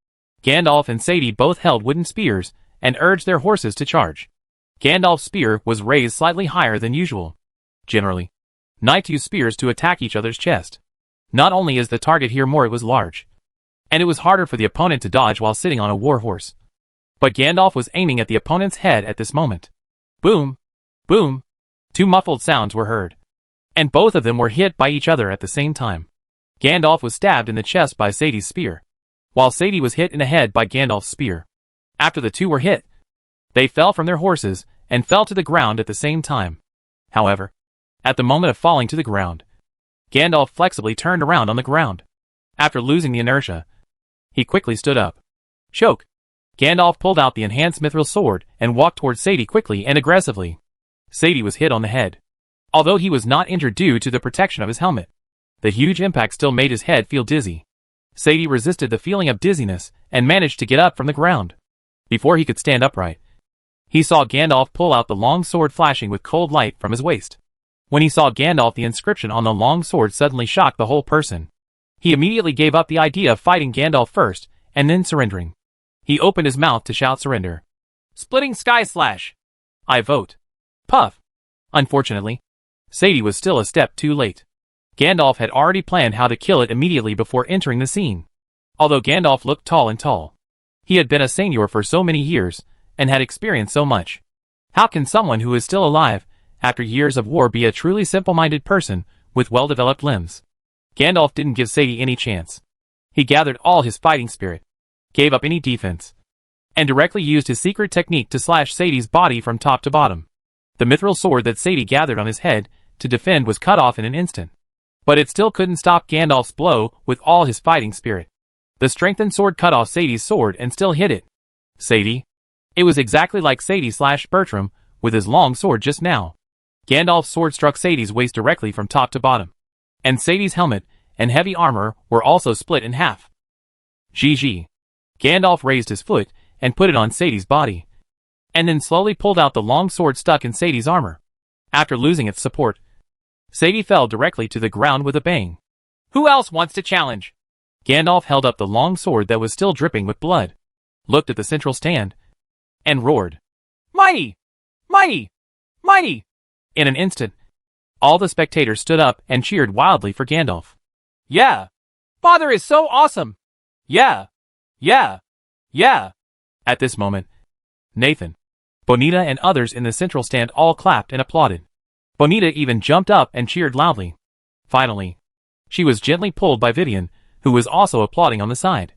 Gandalf and Sadie both held wooden spears and urged their horses to charge. Gandalf's spear was raised slightly higher than usual. Generally, knights use spears to attack each other's chest. Not only is the target here more, it was large, and it was harder for the opponent to dodge while sitting on a war horse. But Gandalf was aiming at the opponent's head at this moment. Boom! Boom! 2 muffled sounds were heard, and both of them were hit by each other at the same time. Gandalf was stabbed in the chest by Sadie's spear, while Sadie was hit in the head by Gandalf's spear. After the two were hit, they fell from their horses and fell to the ground at the same time. However, at the moment of falling to the ground, Gandalf flexibly turned around on the ground. After losing the inertia, he quickly stood up. Choke! Gandalf pulled out the enhanced mithril sword and walked towards Sadie quickly and aggressively. Sadie was hit on the head. Although he was not injured due to the protection of his helmet, the huge impact still made his head feel dizzy. Sadie resisted the feeling of dizziness and managed to get up from the ground. Before he could stand upright, he saw Gandalf pull out the long sword flashing with cold light from his waist. When he saw Gandalf, the inscription on the long sword suddenly shocked the whole person. He immediately gave up the idea of fighting Gandalf first and then surrendering. He opened his mouth to shout surrender. Splitting sky slash! I vote. Puff! Unfortunately, Sadie was still a step too late. Gandalf had already planned how to kill it immediately before entering the scene. Although Gandalf looked tall and tall, he had been a Seignior for so many years and had experienced so much. How can someone who is still alive after years of war be a truly simple-minded person with well-developed limbs? Gandalf didn't give Sadie any chance. He gathered all his fighting spirit, gave up any defense, and directly used his secret technique to slash Sadie's body from top to bottom. The mithril sword that Sadie gathered on his head to defend was cut off in an instant. But it still couldn't stop Gandalf's blow with all his fighting spirit. The strengthened sword cut off Sadie's sword and still hit it. Sadie? It was exactly like Sadie slashed Bertram with his long sword just now. Gandalf's sword struck Sadie's waist directly from top to bottom, and Sadie's helmet and heavy armor were also split in half. GG. Gandalf raised his foot and put it on Sadie's body, and then slowly pulled out the long sword stuck in Sadie's armor. After losing its support, Sadie fell directly to the ground with a bang. Who else wants to challenge? Gandalf held up the long sword that was still dripping with blood, looked at the central stand, and roared. Mighty! Mighty! Mighty! In an instant, all the spectators stood up and cheered wildly for Gandalf. Yeah! Father is so awesome! Yeah! Yeah! Yeah! At this moment, Nathan, Bonita and others in the central stand all clapped and applauded. Bonita even jumped up and cheered loudly. Finally, she was gently pulled by Vivian, who was also applauding on the side.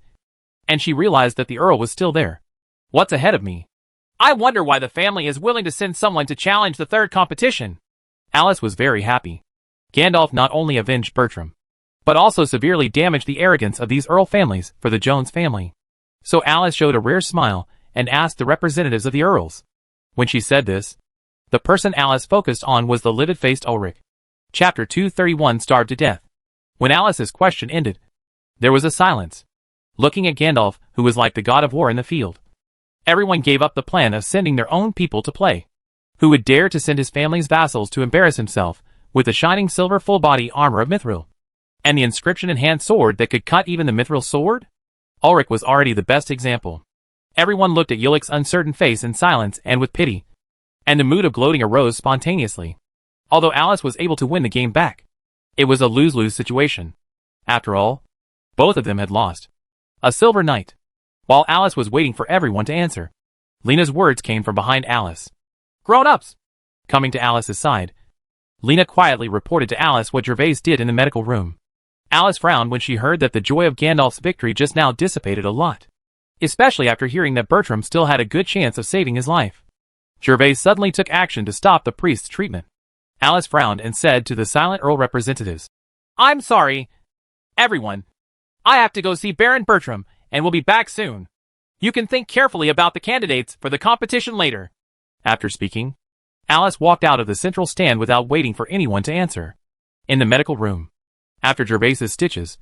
And she realized that the Earl was still there. What's ahead of me? I wonder why the family is willing to send someone to challenge the third competition. Alice was very happy. Gandalf not only avenged Bertram, but also severely damaged the arrogance of these Earl families for the Jones family. So Alice showed a rare smile and asked the representatives of the Earls. When she said this, the person Alice focused on was the livid-faced Ulrich. Chapter 231 Starved to Death. When Alice's question ended, there was a silence. Looking at Gandalf, who was like the god of war in the field. Everyone gave up the plan of sending their own people to play. Who would dare to send his family's vassals to embarrass himself with the shining silver full-body armor of Mithril? And the inscription-enhanced sword that could cut even the Mithril sword? Ulrich was already the best example. Everyone looked at Ulick's uncertain face in silence and with pity. And the mood of gloating arose spontaneously. Although Alice was able to win the game back, it was a lose-lose situation. After all, both of them had lost. A silver knight. While Alice was waiting for everyone to answer, Lena's words came from behind Alice. Grown-ups! Coming to Alice's side, Lena quietly reported to Alice what Gervais did in the medical room. Alice frowned when she heard that the joy of Gandalf's victory just now dissipated a lot. Especially after hearing that Bertram still had a good chance of saving his life. Gervais suddenly took action to stop the priest's treatment. Alice frowned and said to the silent Earl representatives, I'm sorry, everyone. I have to go see Baron Bertram, and will be back soon. You can think carefully about the candidates for the competition later. After speaking, Alice walked out of the central stand without waiting for anyone to answer. In the medical room, after Gervais's stitches,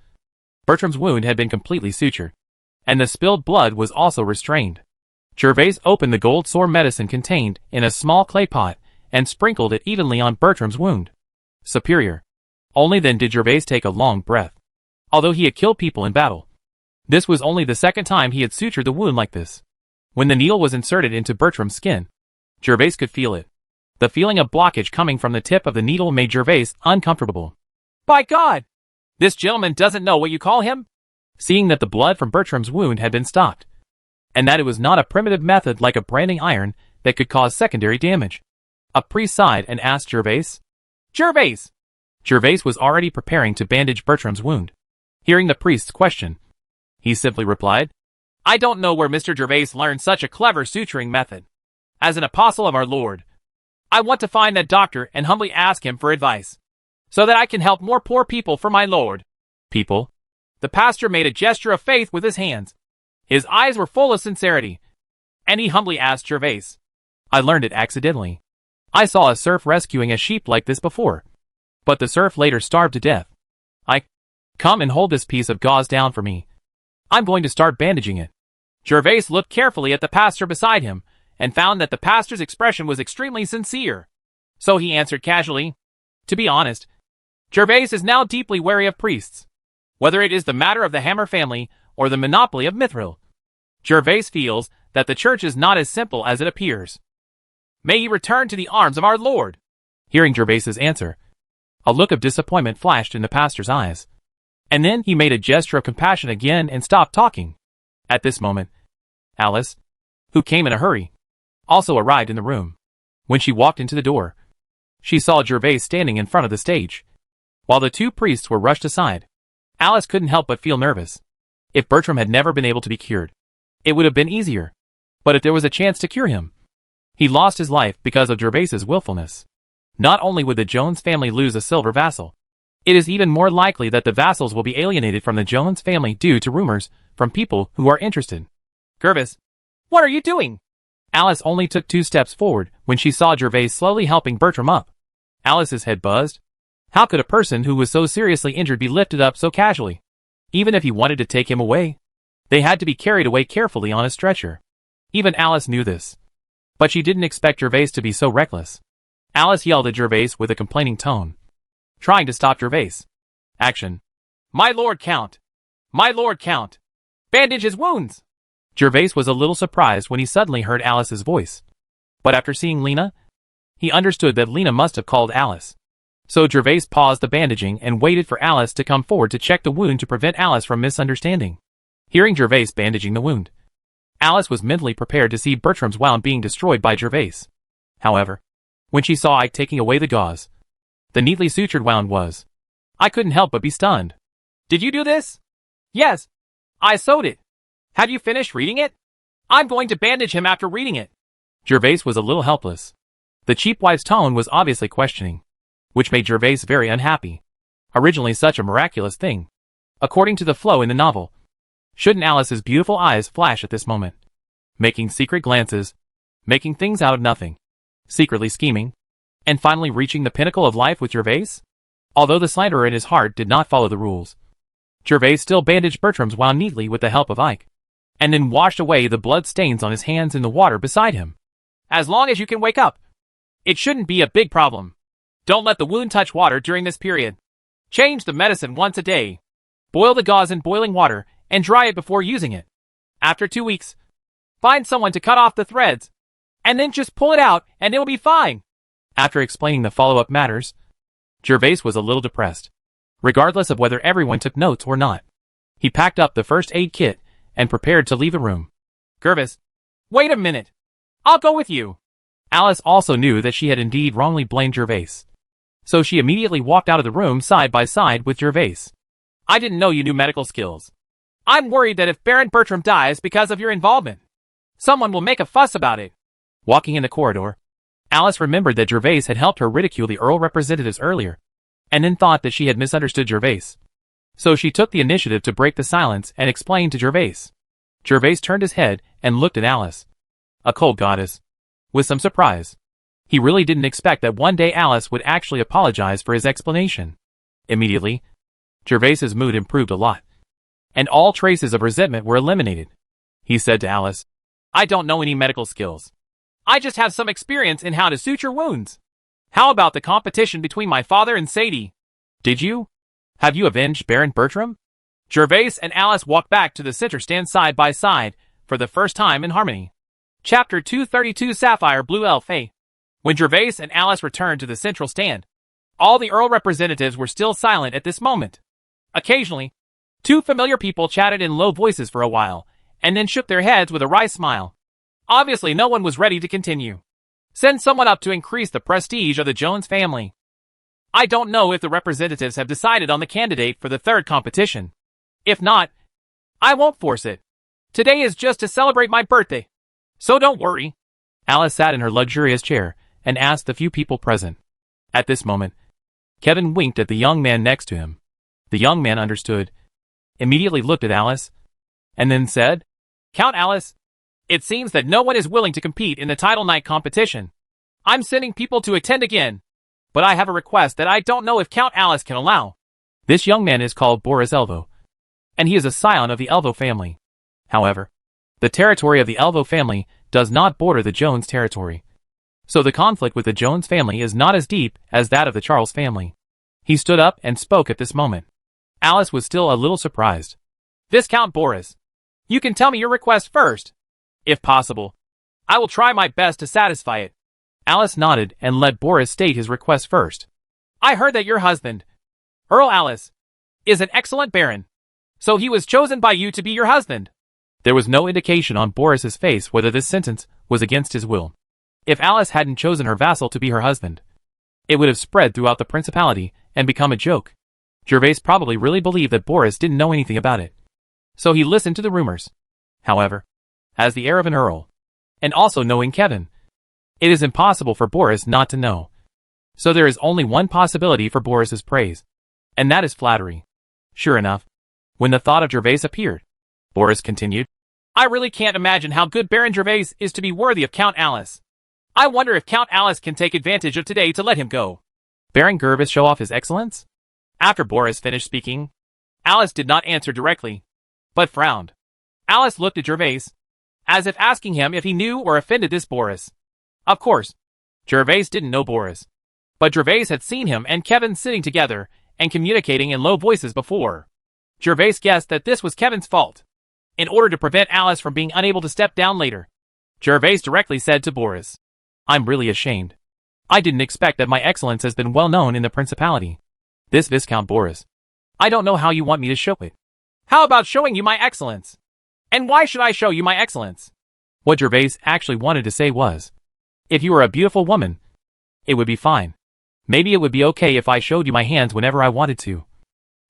Bertram's wound had been completely sutured, and the spilled blood was also restrained. Gervais opened the gold sore medicine contained in a small clay pot and sprinkled it evenly on Bertram's wound. Superior. Only then did Gervais take a long breath. Although he had killed people in battle, this was only the second time he had sutured the wound like this. When the needle was inserted into Bertram's skin, Gervais could feel it. The feeling of blockage coming from the tip of the needle made Gervais uncomfortable. By God! This gentleman doesn't know what you call him? Seeing that the blood from Bertram's wound had been stopped, and that it was not a primitive method like a branding iron that could cause secondary damage, a priest sighed and asked Gervais. Gervais! Gervais was already preparing to bandage Bertram's wound. Hearing the priest's question, he simply replied, I don't know where Mr. Gervais learned such a clever suturing method. As an apostle of our Lord, I want to find that doctor and humbly ask him for advice, so that I can help more poor people for my Lord. People? The pastor made a gesture of faith with his hands. His eyes were full of sincerity, and he humbly asked Gervais. I learned it accidentally. I saw a serf rescuing a sheep like this before, but the serf later starved to death. Come and hold this piece of gauze down for me. I'm going to start bandaging it. Gervais looked carefully at the pastor beside him, and found that the pastor's expression was extremely sincere. So he answered casually, To be honest, Gervais is now deeply wary of priests. Whether it is the matter of the Hammer family or the monopoly of Mithril, Gervais feels that the church is not as simple as it appears. May he return to the arms of our Lord. Hearing Gervais's answer, a look of disappointment flashed in the pastor's eyes. And then he made a gesture of compassion again and stopped talking. At this moment, Alice, who came in a hurry, also arrived in the room. When she walked into the door, she saw Gervais standing in front of the stage. While the two priests were rushed aside, Alice couldn't help but feel nervous. If Bertram had never been able to be cured, it would have been easier. But if there was a chance to cure him, he lost his life because of Gervais's willfulness. Not only would the Jones family lose a silver vassal, it is even more likely that the vassals will be alienated from the Jones family due to rumors from people who are interested. Gervais, what are you doing? Alice only took 2 steps forward when she saw Gervais slowly helping Bertram up. Alice's head buzzed. How could a person who was so seriously injured be lifted up so casually? Even if he wanted to take him away, they had to be carried away carefully on a stretcher. Even Alice knew this. But she didn't expect Gervais to be so reckless. Alice yelled at Gervais with a complaining tone, trying to stop Gervais. Action. My Lord Count! My Lord Count! Bandage his wounds! Gervais was a little surprised when he suddenly heard Alice's voice. But after seeing Lena, he understood that Lena must have called Alice. So Gervais paused the bandaging and waited for Alice to come forward to check the wound to prevent Alice from misunderstanding. Hearing Gervais bandaging the wound, Alice was mentally prepared to see Bertram's wound being destroyed by Gervais. However, when she saw Ike taking away the gauze, the neatly sutured wound was, I couldn't help but be stunned. Did you do this? Yes. I sewed it. Have you finished reading it? I'm going to bandage him after reading it. Gervais was a little helpless. The cheap wife's tone was obviously questioning, which made Gervais very unhappy. Originally such a miraculous thing, according to the flow in the novel. Shouldn't Alice's beautiful eyes flash at this moment? Making secret glances, making things out of nothing, secretly scheming, and finally reaching the pinnacle of life with Gervais? Although the slanderer in his heart did not follow the rules, Gervais still bandaged Bertram's wound neatly with the help of Ike, and then washed away the blood stains on his hands in the water beside him. As long as you can wake up, it shouldn't be a big problem. Don't let the wound touch water during this period. Change the medicine once a day. Boil the gauze in boiling water and dry it before using it. After 2 weeks, find someone to cut off the threads, and then just pull it out and it'll be fine. After explaining the follow-up matters, Gervais was a little depressed, regardless of whether everyone took notes or not. He packed up the first aid kit and prepared to leave the room. Gervais, wait a minute. I'll go with you. Alice also knew that she had indeed wrongly blamed Gervais, so she immediately walked out of the room side by side with Gervais. I didn't know you knew medical skills. I'm worried that if Baron Bertram dies because of your involvement, someone will make a fuss about it. Walking in the corridor, Alice remembered that Gervais had helped her ridicule the Earl representatives earlier, and then thought that she had misunderstood Gervais. So she took the initiative to break the silence and explain to Gervais. Gervais turned his head and looked at Alice, a cold goddess, with some surprise. He really didn't expect that one day Alice would actually apologize for his explanation. Immediately, Gervais's mood improved a lot, and all traces of resentment were eliminated. He said to Alice, I don't know any medical skills. I just have some experience in how to suture wounds. How about the competition between my father and Sadie? Did you? Have you avenged Baron Bertram? Gervais and Alice walked back to the center stand side by side, for the first time in harmony. Chapter 232 Sapphire Blue Elf A. When Gervais and Alice returned to the central stand, all the Earl representatives were still silent at this moment. Occasionally, two familiar people chatted in low voices for a while, and then shook their heads with a wry smile. Obviously no one was ready to continue. Send someone up to increase the prestige of the Jones family. I don't know if the representatives have decided on the candidate for the third competition. If not, I won't force it. Today is just to celebrate my birthday, so don't worry. Alice sat in her luxurious chair and asked the few people present. At this moment, Kevin winked at the young man next to him. The young man understood, immediately looked at Alice, and then said, Count Alice, it seems that no one is willing to compete in the title night competition. I'm sending people to attend again, but I have a request that I don't know if Count Alice can allow. This young man is called Boris Elvo, and he is a scion of the Elvo family. However, the territory of the Elvo family does not border the Jones territory, so the conflict with the Jones family is not as deep as that of the Charles family. He stood up and spoke at this moment. Alice was still a little surprised. Viscount Boris, you can tell me your request first. If possible, I will try my best to satisfy it. Alice nodded and let Boris state his request first. I heard that your husband, Earl Alice, is an excellent baron, so he was chosen by you to be your husband. There was no indication on Boris's face whether this sentence was against his will. If Alice hadn't chosen her vassal to be her husband, it would have spread throughout the principality and become a joke. Gervais probably really believed that Boris didn't know anything about it, so he listened to the rumors. However, as the heir of an earl, and also knowing Kevin, it is impossible for Boris not to know. So there is only one possibility for Boris's praise, and that is flattery. Sure enough, when the thought of Gervais appeared, Boris continued, I really can't imagine how good Baron Gervais is to be worthy of Count Alice. I wonder if Count Alice can take advantage of today to let him go. Baron Gervais show off his excellence? After Boris finished speaking, Alice did not answer directly, but frowned. Alice looked at Gervais, as if asking him if he knew or offended this Boris. Of course, Gervais didn't know Boris, but Gervais had seen him and Kevin sitting together and communicating in low voices before. Gervais guessed that this was Kevin's fault. In order to prevent Alice from being unable to step down later, Gervais directly said to Boris, I'm really ashamed. I didn't expect that my excellence has been well known in the principality. This Viscount Boris. I don't know how you want me to show it. How about showing you my excellence? And why should I show you my excellence? What Gervais actually wanted to say was, if you were a beautiful woman, it would be fine. Maybe it would be okay if I showed you my hands whenever I wanted to.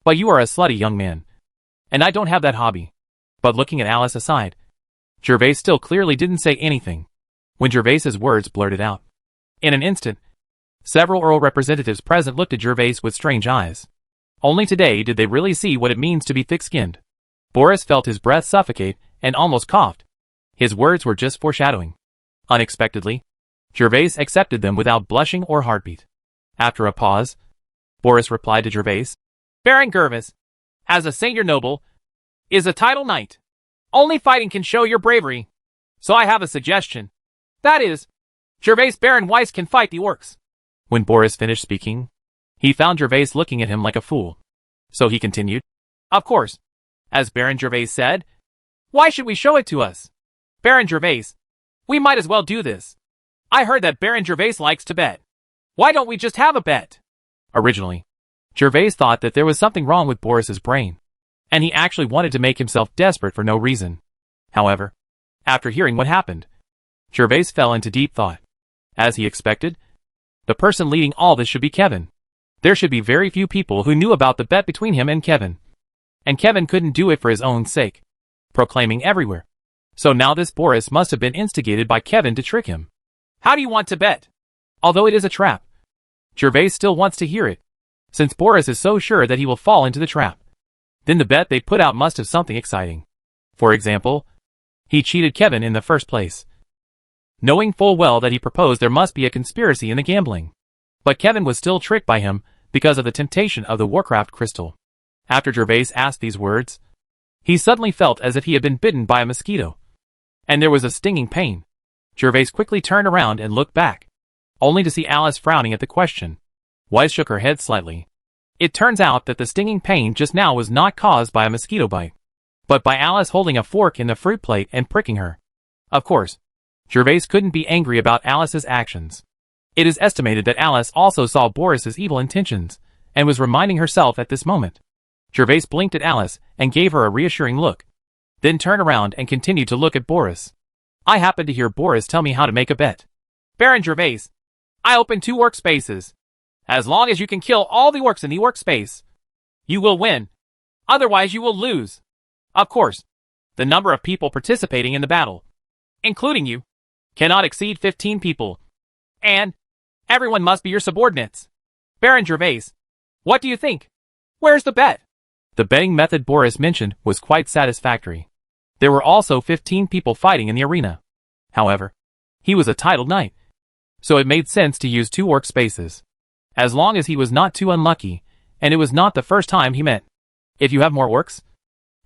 But you are a slutty young man. And I don't have that hobby. But looking at Alice aside, Gervais still clearly didn't say anything when Gervais's words blurted out. In an instant, several Earl representatives present looked at Gervais with strange eyes. Only today did they really see what it means to be thick-skinned. Boris felt his breath suffocate and almost coughed. His words were just foreshadowing. Unexpectedly, Gervais accepted them without blushing or heartbeat. After a pause, Boris replied to Gervais, Baron Gervais, as a Seignior noble, is a title knight. Only fighting can show your bravery. So I have a suggestion. That is, Gervais Baron Weiss can fight the orcs. When Boris finished speaking, he found Gervais looking at him like a fool. So he continued, Of course, as Baron Gervais said, why should we show it to us? Baron Gervais, we might as well do this. I heard that Baron Gervais likes to bet. Why don't we just have a bet? Originally, Gervais thought that there was something wrong with Boris's brain, and he actually wanted to make himself desperate for no reason. However, after hearing what happened, Gervais fell into deep thought. As he expected, the person leading all this should be Kevin. There should be very few people who knew about the bet between him and Kevin. And Kevin couldn't do it for his own sake, proclaiming everywhere. So now this Boris must have been instigated by Kevin to trick him. How do you want to bet? Although it is a trap, Gervais still wants to hear it, since Boris is so sure that he will fall into the trap. Then the bet they put out must have something exciting. For example, he cheated Kevin in the first place, knowing full well that he proposed there must be a conspiracy in the gambling. But Kevin was still tricked by him because of the temptation of the Warcraft crystal. After Gervais asked these words, he suddenly felt as if he had been bitten by a mosquito, and there was a stinging pain. Gervais quickly turned around and looked back, only to see Alice frowning at the question. Weiss shook her head slightly. It turns out that the stinging pain just now was not caused by a mosquito bite, but by Alice holding a fork in the fruit plate and pricking her. Of course, Gervais couldn't be angry about Alice's actions. It is estimated that Alice also saw Boris's evil intentions, and was reminding herself at this moment. Gervais blinked at Alice and gave her a reassuring look, then turned around and continued to look at Boris. I happened to hear Boris tell me how to make a bet. Baron Gervais, I open 2 orc spaces. As long as you can kill all the orcs in the orc space, you will win. Otherwise you will lose. Of course, the number of people participating in the battle, including you, cannot exceed 15 people. And everyone must be your subordinates. Baron Gervais, what do you think? Where's the bet? The betting method Boris mentioned was quite satisfactory. There were also 15 people fighting in the arena. However, he was a titled knight, so it made sense to use 2 orc spaces, as long as he was not too unlucky, and it was not the first time he met. If you have more orcs,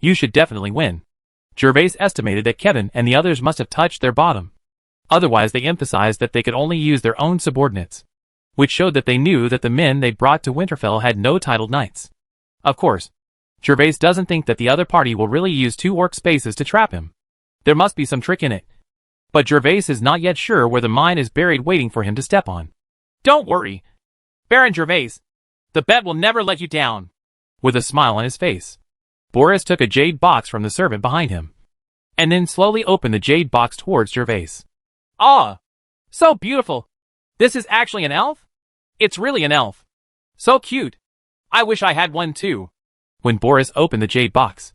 you should definitely win. Gervais estimated that Kevin and the others must have touched their bottom. Otherwise they emphasized that they could only use their own subordinates, which showed that they knew that the men they brought to Winterfell had no titled knights. Of course, Gervais doesn't think that the other party will really use 2 orc spaces to trap him. There must be some trick in it. But Gervais is not yet sure where the mine is buried waiting for him to step on. Don't worry, Baron Gervais. The bet will never let you down. With a smile on his face, Boris took a jade box from the servant behind him, and then slowly opened the jade box towards Gervais. Ah! So beautiful! This is actually an elf? It's really an elf. So cute. I wish I had one too. When Boris opened the jade box,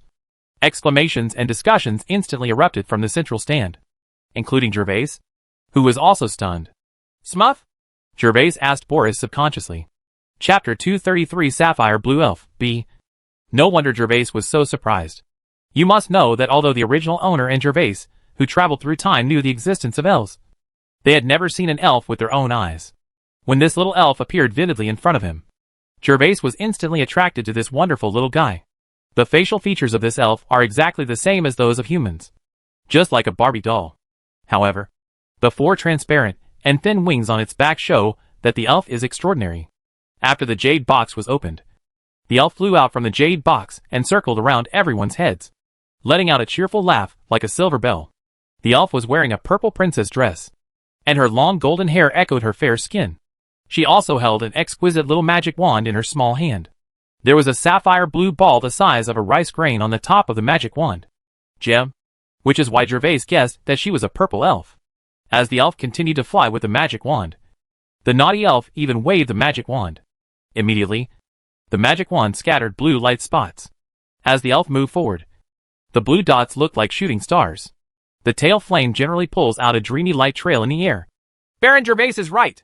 exclamations and discussions instantly erupted from the central stand, including Gervais, who was also stunned. Smuff? Gervais asked Boris subconsciously. Chapter 233 Sapphire Blue Elf, B. No wonder Gervais was so surprised. You must know that although the original owner and Gervais, who traveled through time, knew the existence of elves, they had never seen an elf with their own eyes. When this little elf appeared vividly in front of him, Gervais was instantly attracted to this wonderful little guy. The facial features of this elf are exactly the same as those of humans, just like a Barbie doll. However, the 4 transparent and thin wings on its back show that the elf is extraordinary. After the jade box was opened, the elf flew out from the jade box and circled around everyone's heads, letting out a cheerful laugh like a silver bell. The elf was wearing a purple princess dress, and her long golden hair echoed her fair skin. She also held an exquisite little magic wand in her small hand. There was a sapphire blue ball the size of a rice grain on the top of the magic wand. Gem, which is why Gervais guessed that she was a purple elf. As the elf continued to fly with the magic wand, the naughty elf even waved the magic wand. Immediately, the magic wand scattered blue light spots. As the elf moved forward, the blue dots looked like shooting stars. The tail flame generally pulls out a dreamy light trail in the air. Baron Gervais is right.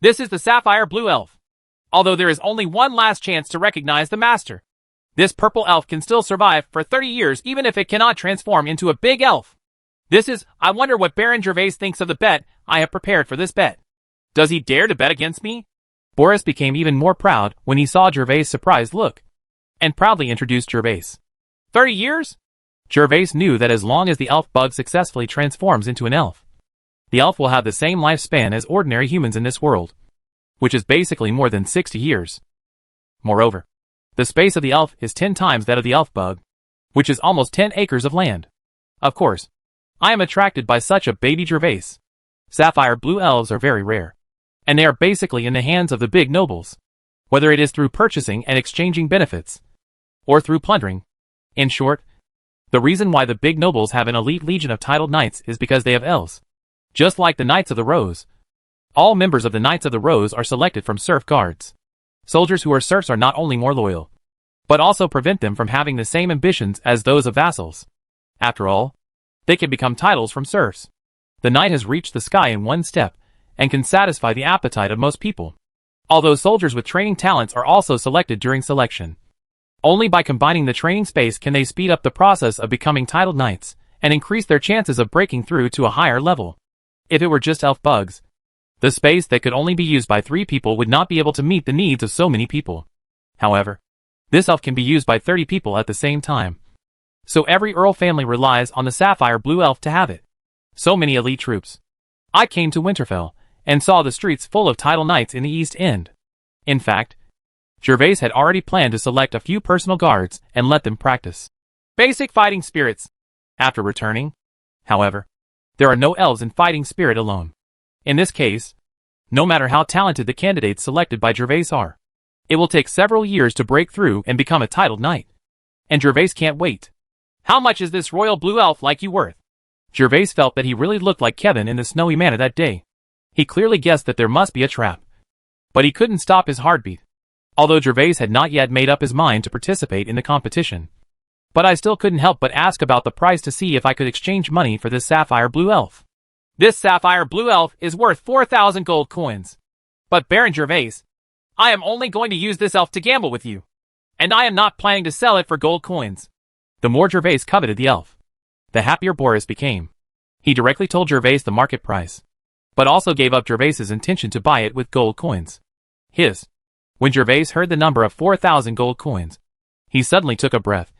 This is the sapphire blue elf. Although there is only one last chance to recognize the master. This purple elf can still survive for 30 years even if it cannot transform into a big elf. I wonder what Baron Gervais thinks of the bet I have prepared for this bet. Does he dare to bet against me? Boris became even more proud when he saw Gervais' surprised look, and proudly introduced Gervais. 30 years? Gervais knew that as long as the elf bug successfully transforms into an elf, the elf will have the same lifespan as ordinary humans in this world, which is basically more than 60 years. Moreover, the space of the elf is 10 times that of the elf bug, which is almost 10 acres of land. Of course, I am attracted by such a baby Gervais. Sapphire blue elves are very rare, and they are basically in the hands of the big nobles, whether it is through purchasing and exchanging benefits, or through plundering. In short, the reason why the big nobles have an elite legion of titled knights is because they have elves. Just like the Knights of the Rose. All members of the Knights of the Rose are selected from serf guards. Soldiers who are serfs are not only more loyal, but also prevent them from having the same ambitions as those of vassals. After all, they can become titles from serfs. The knight has reached the sky in one step, and can satisfy the appetite of most people. Although soldiers with training talents are also selected during selection. Only by combining the training space can they speed up the process of becoming titled knights, and increase their chances of breaking through to a higher level. If it were just elf bugs, the space that could only be used by 3 people would not be able to meet the needs of so many people. However, this elf can be used by 30 people at the same time. So every Earl family relies on the sapphire blue elf to have it. So many elite troops. I came to Winterfell, and saw the streets full of title knights in the East End. In fact, Gervais had already planned to select a few personal guards and let them practice basic fighting spirits. After returning, however, there are no elves in fighting spirit alone. In this case, no matter how talented the candidates selected by Gervais are, it will take several years to break through and become a titled knight. And Gervais can't wait. How much is this royal blue elf like you worth? Gervais felt that he really looked like Kevin in the Snowy Manor that day. He clearly guessed that there must be a trap. But he couldn't stop his heartbeat. Although Gervais had not yet made up his mind to participate in the competition. But I still couldn't help but ask about the price to see if I could exchange money for this sapphire blue elf. This sapphire blue elf is worth 4,000 gold coins. But Baron Gervais, I am only going to use this elf to gamble with you. And I am not planning to sell it for gold coins. The more Gervais coveted the elf, the happier Boris became. He directly told Gervais the market price, but also gave up Gervais's intention to buy it with gold coins. When Gervais heard the number of 4,000 gold coins, he suddenly took a breath.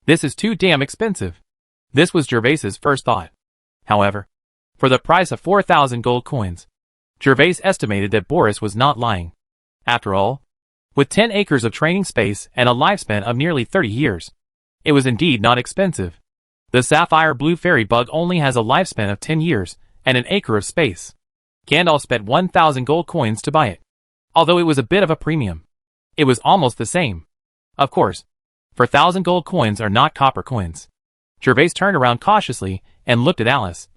This is too damn expensive. This was Gervais's first thought. However, for the price of 4,000 gold coins, Gervais estimated that Boris was not lying. After all, with 10 acres of training space and a lifespan of nearly 30 years, it was indeed not expensive. The sapphire blue fairy bug only has a lifespan of 10 years and an acre of space. Gandalf spent 1,000 gold coins to buy it. Although it was a bit of a premium, it was almost the same. Of course, 4,000 gold coins are not copper coins. Gervais turned around cautiously and looked at Alice,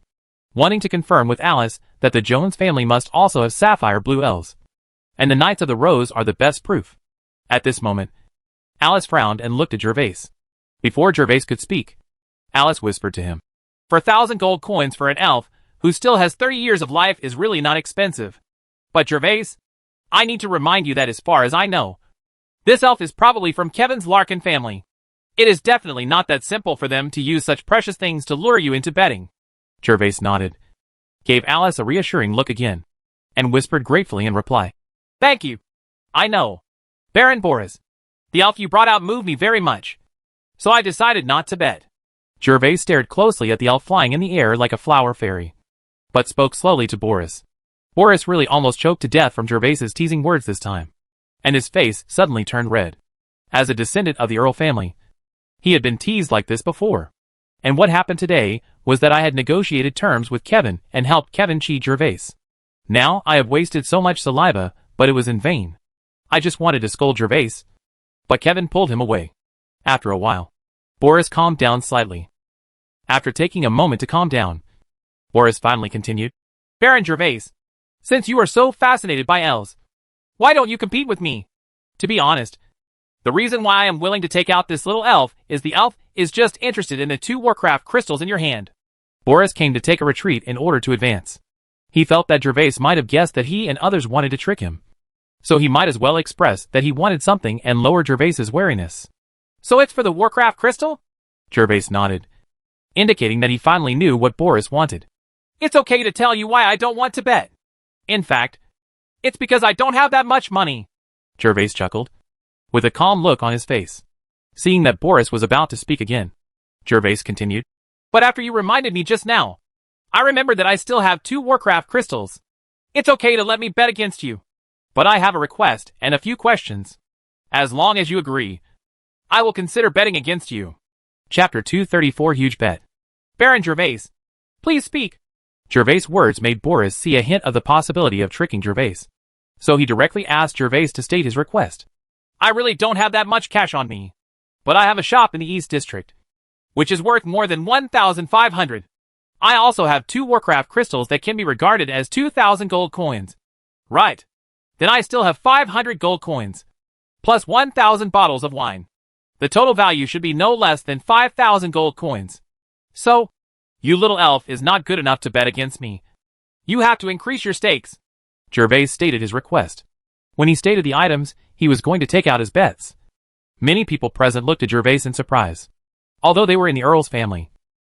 wanting to confirm with Alice that the Jones family must also have sapphire blue elves. And the Knights of the Rose are the best proof. At this moment, Alice frowned and looked at Gervais. Before Gervais could speak, Alice whispered to him, 4,000 gold coins for an elf who still has 30 years of life is really not expensive. But Gervais, I need to remind you that as far as I know, this elf is probably from Kevin's Larkin family. It is definitely not that simple for them to use such precious things to lure you into betting. Gervais nodded, gave Alice a reassuring look again, and whispered gratefully in reply, Thank you. I know. Baron Boris, the elf you brought out moved me very much, so I decided not to bet. Gervais stared closely at the elf flying in the air like a flower fairy, but spoke slowly to Boris. Boris really almost choked to death from Gervais's teasing words this time, and his face suddenly turned red. As a descendant of the Earl family, he had been teased like this before. And what happened today was that I had negotiated terms with Kevin and helped Kevin cheat Gervais. Now I have wasted so much saliva, but it was in vain. I just wanted to scold Gervais, but Kevin pulled him away. After a while, Boris calmed down slightly. After taking a moment to calm down, Boris finally continued. Baron Gervais, since you are so fascinated by elves, why don't you compete with me? To be honest, the reason why I am willing to take out this little elf is the elf is just interested in the 2 Warcraft crystals in your hand. Boris came to take a retreat in order to advance. He felt that Gervais might have guessed that he and others wanted to trick him. So he might as well express that he wanted something and lower Gervais's wariness. So it's for the Warcraft crystal? Gervais nodded, indicating that he finally knew what Boris wanted. It's okay to tell you why I don't want to bet. In fact, it's because I don't have that much money. Gervais chuckled, with a calm look on his face. Seeing that Boris was about to speak again, Gervais continued. But after you reminded me just now, I remembered that I still have 2 Warcraft crystals. It's okay to let me bet against you. But I have a request and a few questions. As long as you agree, I will consider betting against you. Chapter 234 Huge Bet. Baron Gervais, please speak. Gervais' words made Boris see a hint of the possibility of tricking Gervais. So he directly asked Gervais to state his request. I really don't have that much cash on me, but I have a shop in the East District, which is worth more than 1,500. I also have 2 Warcraft crystals that can be regarded as 2,000 gold coins. Right. Then I still have 500 gold coins, plus 1,000 bottles of wine. The total value should be no less than 5,000 gold coins. So, you little elf is not good enough to bet against me. You have to increase your stakes. Gervais stated his request. When he stated the items, he was going to take out his bets. Many people present looked at Gervais in surprise, although they were in the Earl's family.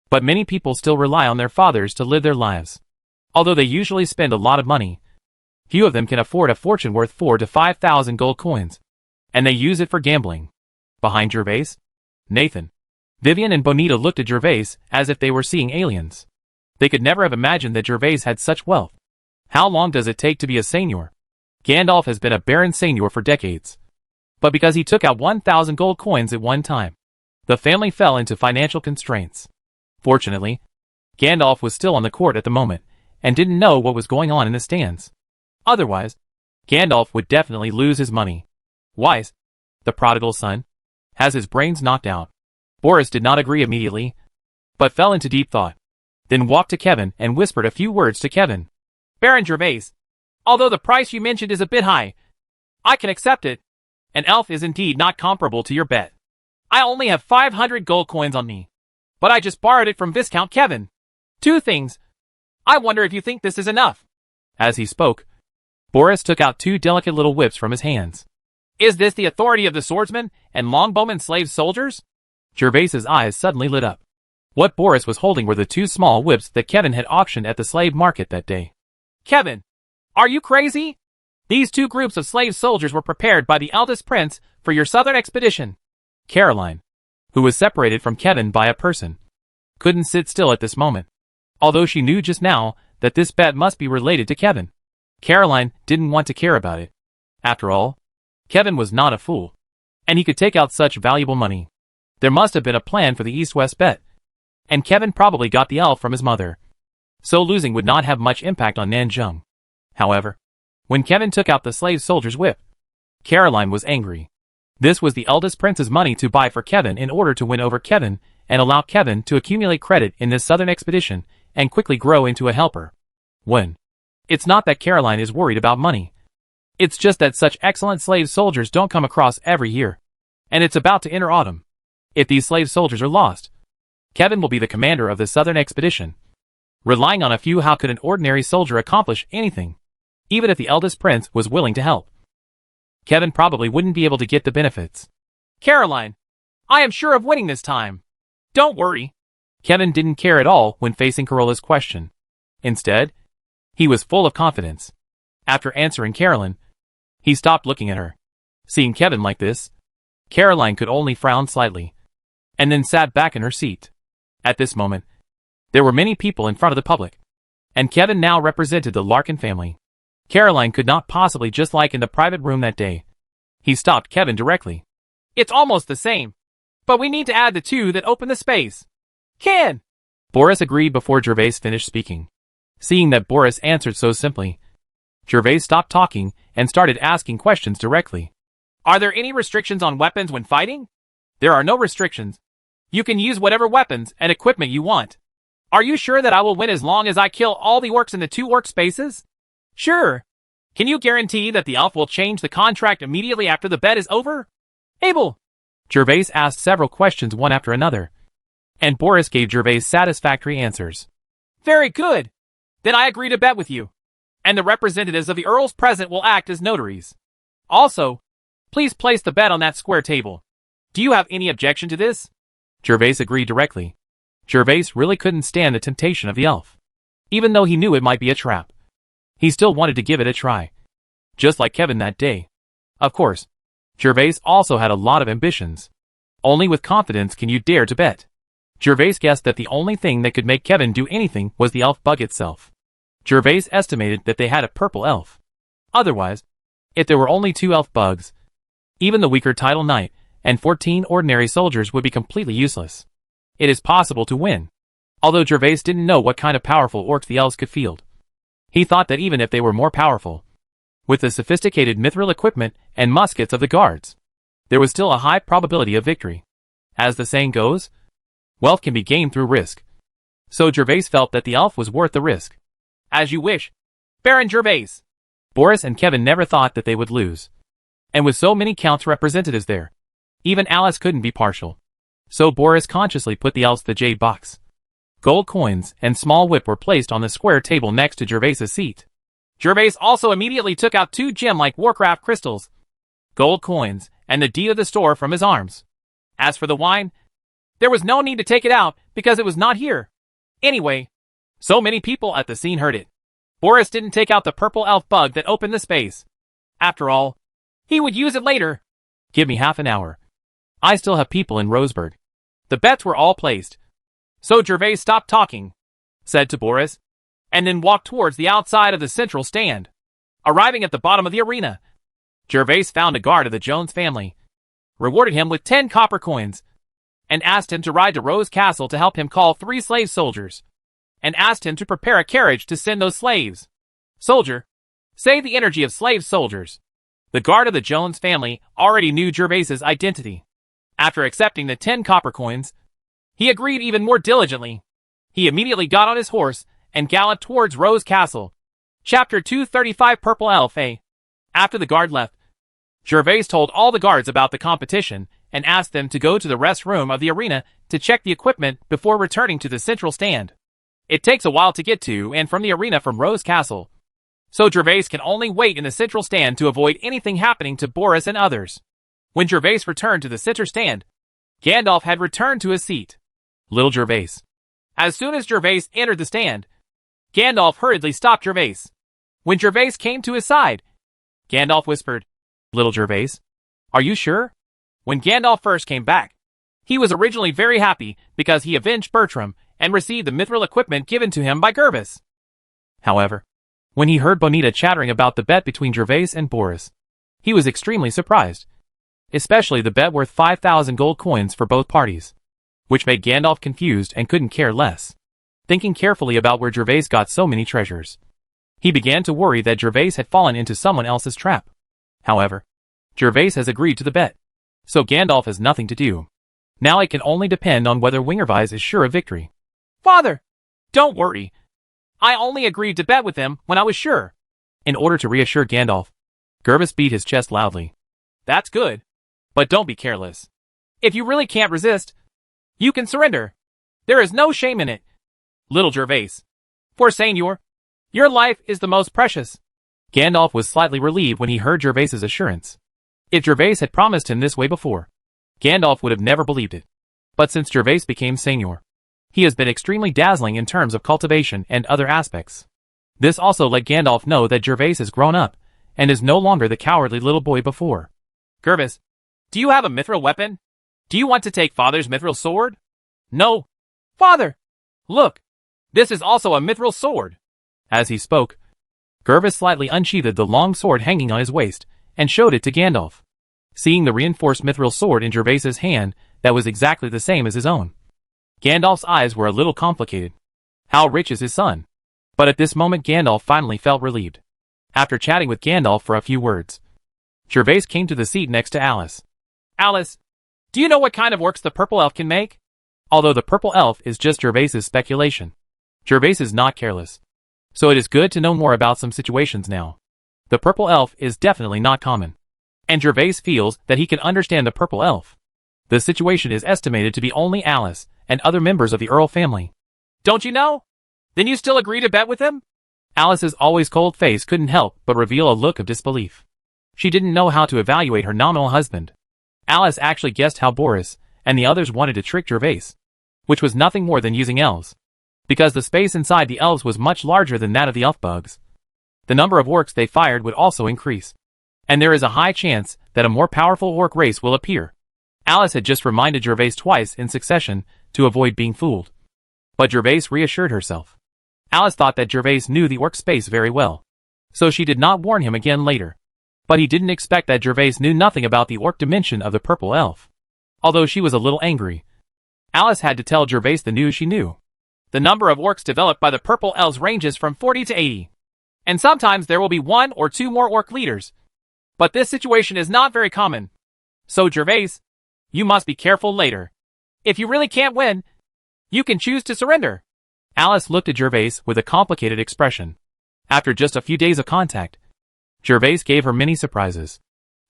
But many people still rely on their fathers to live their lives. Although they usually spend a lot of money, few of them can afford a fortune worth 4,000 to 5,000 gold coins, and they use it for gambling. Behind Gervais, Nathan, Vivian and Bonita looked at Gervais as if they were seeing aliens. They could never have imagined that Gervais had such wealth. How long does it take to be a Seignior? Gandalf has been a Baron Seignior for decades. But because he took out 1,000 gold coins at one time, the family fell into financial constraints. Fortunately, Gandalf was still on the court at the moment, and didn't know what was going on in the stands. Otherwise, Gandalf would definitely lose his money. Weiss, the prodigal son, has his brains knocked out. Boris did not agree immediately, but fell into deep thought. Then walked to Kevin and whispered a few words to Kevin. Baron Gervais, although the price you mentioned is a bit high, I can accept it. An elf is indeed not comparable to your bet. I only have 500 gold coins on me, but I just borrowed it from Viscount Kevin. 2 things. I wonder if you think this is enough. As he spoke, Boris took out 2 delicate little whips from his hands. Is this the authority of the swordsmen and longbowmen slave soldiers? Gervais's eyes suddenly lit up. What Boris was holding were the 2 small whips that Kevin had auctioned at the slave market that day. Kevin, are you crazy? These 2 groups of slave soldiers were prepared by the eldest prince for your southern expedition. Caroline, who was separated from Kevin by a person, couldn't sit still at this moment. Although she knew just now that this bet must be related to Kevin, Caroline didn't want to care about it. After all, Kevin was not a fool, and he could take out such valuable money. There must have been a plan for the East-West bet, and Kevin probably got the elf from his mother. So losing would not have much impact on Nanjung. However, when Kevin took out the slave soldier's whip, Caroline was angry. This was the eldest prince's money to buy for Kevin in order to win over Kevin and allow Kevin to accumulate credit in this southern expedition and quickly grow into a helper. It's not that Caroline is worried about money. It's just that such excellent slave soldiers don't come across every year. And it's about to enter autumn. If these slave soldiers are lost, Kevin will be the commander of the southern expedition. Relying on a few, how could an ordinary soldier accomplish anything? Even if the eldest prince was willing to help, Kevin probably wouldn't be able to get the benefits. Caroline, I am sure of winning this time. Don't worry. Kevin didn't care at all when facing Corola's question. Instead, he was full of confidence. After answering Caroline, he stopped looking at her. Seeing Kevin like this, Caroline could only frown slightly, and then sat back in her seat. At this moment, there were many people in front of the public, and Kevin now represented the Larkin family. Caroline could not possibly just like in the private room that day. He stopped Kevin directly. It's almost the same, but we need to add the 2 that open the space. Can! Boris agreed before Gervais finished speaking. Seeing that Boris answered so simply, Gervais stopped talking and started asking questions directly. Are there any restrictions on weapons when fighting? There are no restrictions. You can use whatever weapons and equipment you want. Are you sure that I will win as long as I kill all the orcs in the 2 orc spaces? Sure. Can you guarantee that the elf will change the contract immediately after the bet is over? Abel. Gervais asked several questions one after another, and Boris gave Gervais satisfactory answers. Very good. Then I agree to bet with you, and the representatives of the earls present will act as notaries. Also, please place the bet on that square table. Do you have any objection to this? Gervais agreed directly. Gervais really couldn't stand the temptation of the elf. Even though he knew it might be a trap, he still wanted to give it a try. Just like Kevin that day. Of course, Gervais also had a lot of ambitions. Only with confidence can you dare to bet. Gervais guessed that the only thing that could make Kevin do anything was the elf bug itself. Gervais estimated that they had a purple elf. Otherwise, if there were only 2 elf bugs, even the weaker title knight and 14 ordinary soldiers would be completely useless. It is possible to win. Although Gervais didn't know what kind of powerful orcs the elves could field. He thought that even if they were more powerful, with the sophisticated mithril equipment and muskets of the guards, there was still a high probability of victory. As the saying goes, wealth can be gained through risk. So Gervais felt that the elf was worth the risk. As you wish, Baron Gervais. Boris and Kevin never thought that they would lose. And with so many counts representatives there, even Alice couldn't be partial. So Boris consciously put the elves in the jade box. Gold coins and small whip were placed on the square table next to Gervais's seat. Gervais also immediately took out 2 gem-like Warcraft crystals, gold coins, and the deed of the store from his arms. As for the wine, there was no need to take it out because it was not here. Anyway, so many people at the scene heard it. Boris didn't take out the purple elf bug that opened the space. After all, he would use it later. Give me half an hour. I still have people in Roseburg. The bets were all placed. So Gervais stopped talking, said to Boris, and then walked towards the outside of the central stand. Arriving at the bottom of the arena, Gervais found a guard of the Jones family, rewarded him with 10 copper coins, and asked him to ride to Rose Castle to help him call 3 slave soldiers, and asked him to prepare a carriage to send those slaves. Soldier, save the energy of slave soldiers. The guard of the Jones family already knew Gervais's identity. After accepting the 10 copper coins, he agreed even more diligently. He immediately got on his horse and galloped towards Rose Castle. Chapter 235 Purple Elf A. After the guard left, Gervais told all the guards about the competition and asked them to go to the rest room of the arena to check the equipment before returning to the central stand. It takes a while to get to and from the arena from Rose Castle, so Gervais can only wait in the central stand to avoid anything happening to Boris and others. When Gervais returned to the center stand, Gandalf had returned to his seat. Little Gervais. As soon as Gervais entered the stand, Gandalf hurriedly stopped Gervais. When Gervais came to his side, Gandalf whispered, Little Gervais, are you sure? When Gandalf first came back, he was originally very happy because he avenged Bertram and received the mithril equipment given to him by Gervais. However, when he heard Bonita chattering about the bet between Gervais and Boris, he was extremely surprised. Especially the bet worth 5,000 gold coins for both parties, which made Gandalf confused and couldn't care less. Thinking carefully about where Gervais got so many treasures, he began to worry that Gervais had fallen into someone else's trap. However, Gervais has agreed to the bet, so Gandalf has nothing to do. Now it can only depend on whether Wingervise is sure of victory. Father! Don't worry. I only agreed to bet with them when I was sure. In order to reassure Gandalf, Gervais beat his chest loudly. That's good. But don't be careless. If you really can't resist, you can surrender. There is no shame in it. Little Gervais. For Seignior, your life is the most precious. Gandalf was slightly relieved when he heard Gervais's assurance. If Gervais had promised him this way before, Gandalf would have never believed it. But since Gervais became Seignior, he has been extremely dazzling in terms of cultivation and other aspects. This also let Gandalf know that Gervais has grown up and is no longer the cowardly little boy before. Gervais, do you have a mithril weapon? Do you want to take Father's mithril sword? No. Father! Look! This is also a mithril sword. As he spoke, Gervais slightly unsheathed the long sword hanging on his waist and showed it to Gandalf. Seeing the reinforced mithril sword in Gervais's hand that was exactly the same as his own, Gandalf's eyes were a little complicated. How rich is his son? But at this moment Gandalf finally felt relieved. After chatting with Gandalf for a few words, Gervais came to the seat next to Alice. Alice, do you know what kind of works the purple elf can make? Although the purple elf is just Gervais's speculation. Gervais is not careless. So it is good to know more about some situations now. The purple elf is definitely not common. And Gervais feels that he can understand the purple elf. The situation is estimated to be only Alice and other members of the Earl family. Don't you know? Then you still agree to bet with him? Alice's always cold face couldn't help but reveal a look of disbelief. She didn't know how to evaluate her nominal husband. Alice actually guessed how Boris and the others wanted to trick Gervais, which was nothing more than using elves. Because the space inside the elves was much larger than that of the elf bugs. The number of orcs they fired would also increase. And there is a high chance that a more powerful orc race will appear. Alice had just reminded Gervais twice in succession to avoid being fooled. But Gervais reassured herself. Alice thought that Gervais knew the orc space very well. So she did not warn him again later. But he didn't expect that Gervais knew nothing about the orc dimension of the purple elf. Although she was a little angry. Alice had to tell Gervais the news she knew. The number of orcs developed by the purple elves ranges from 40 to 80. And sometimes there will be 1 or 2 more orc leaders. But this situation is not very common. So Gervais, you must be careful later. If you really can't win, you can choose to surrender. Alice looked at Gervais with a complicated expression. After just a few days of contact, Gervais gave her many surprises.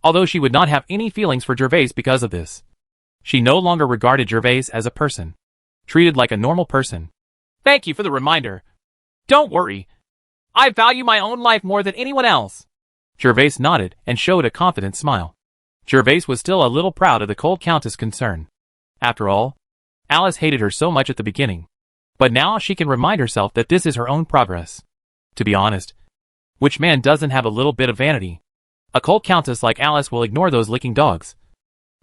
Although she would not have any feelings for Gervais because of this. She no longer regarded Gervais as a person. Treated like a normal person. Thank you for the reminder. Don't worry. I value my own life more than anyone else. Gervais nodded and showed a confident smile. Gervais was still a little proud of the cold countess' concern. After all, Alice hated her so much at the beginning. But now she can remind herself that this is her own progress. To be honest, which man doesn't have a little bit of vanity? A cold countess like Alice will ignore those licking dogs.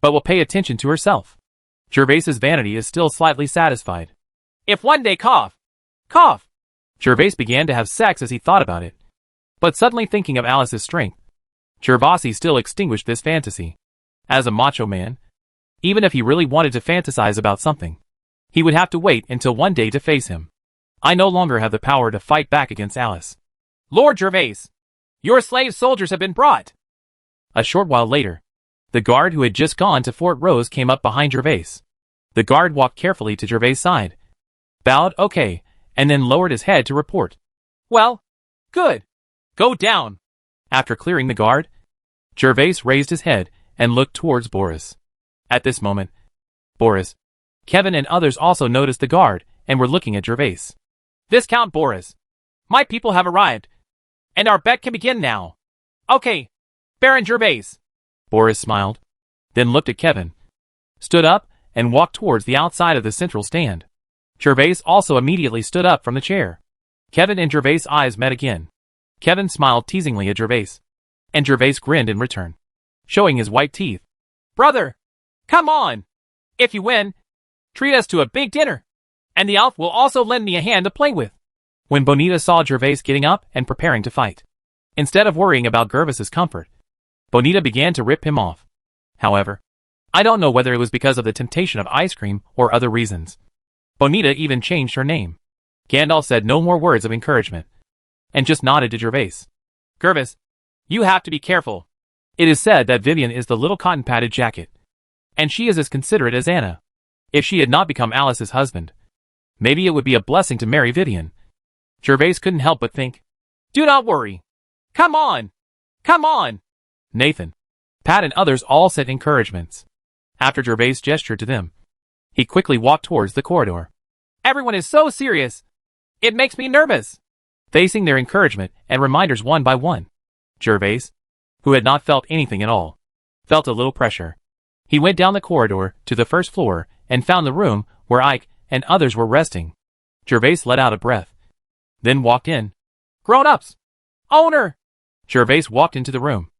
But will pay attention to herself. Gervais's vanity is still slightly satisfied. If one day cough, Gervais began to have sex as he thought about it. But suddenly thinking of Alice's strength, Gervais still extinguished this fantasy. As a macho man, even if he really wanted to fantasize about something, he would have to wait until one day to face him. I no longer have the power to fight back against Alice. Lord Gervais, your slave soldiers have been brought. A short while later, the guard who had just gone to Fort Rose came up behind Gervais. The guard walked carefully to Gervais' side, bowed okay, and then lowered his head to report. Well, good. Go down. After clearing the guard, Gervais raised his head and looked towards Boris. At this moment, Boris, Kevin and others also noticed the guard and were looking at Gervais. Viscount Boris, my people have arrived, and our bet can begin now. Okay, Baron Gervais. Boris smiled, then looked at Kevin, stood up, and walked towards the outside of the central stand. Gervais also immediately stood up from the chair. Kevin and Gervais' eyes met again. Kevin smiled teasingly at Gervais, and Gervais grinned in return, showing his white teeth. Brother, come on! If you win, treat us to a big dinner, and the elf will also lend me a hand to play with. When Bonita saw Gervais getting up and preparing to fight, instead of worrying about Gervais's comfort, Bonita began to rip him off. However, I don't know whether it was because of the temptation of ice cream or other reasons. Bonita even changed her name. Gandalf said no more words of encouragement, and just nodded to Gervais. Gervais, you have to be careful. It is said that Vivian is the little cotton-padded jacket, and she is as considerate as Anna. If she had not become Alice's husband, maybe it would be a blessing to marry Vivian. Gervais couldn't help but think. Do not worry. Come on! Come on! Nathan, Pat and others all said encouragements. After Gervais gestured to them, he quickly walked towards the corridor. Everyone is so serious. It makes me nervous. Facing their encouragement and reminders one by one, Gervais, who had not felt anything at all, felt a little pressure. He went down the corridor to the first floor and found the room where Ike and others were resting. Gervais let out a breath, then walked in. Grown-ups! Owner! Gervais walked into the room,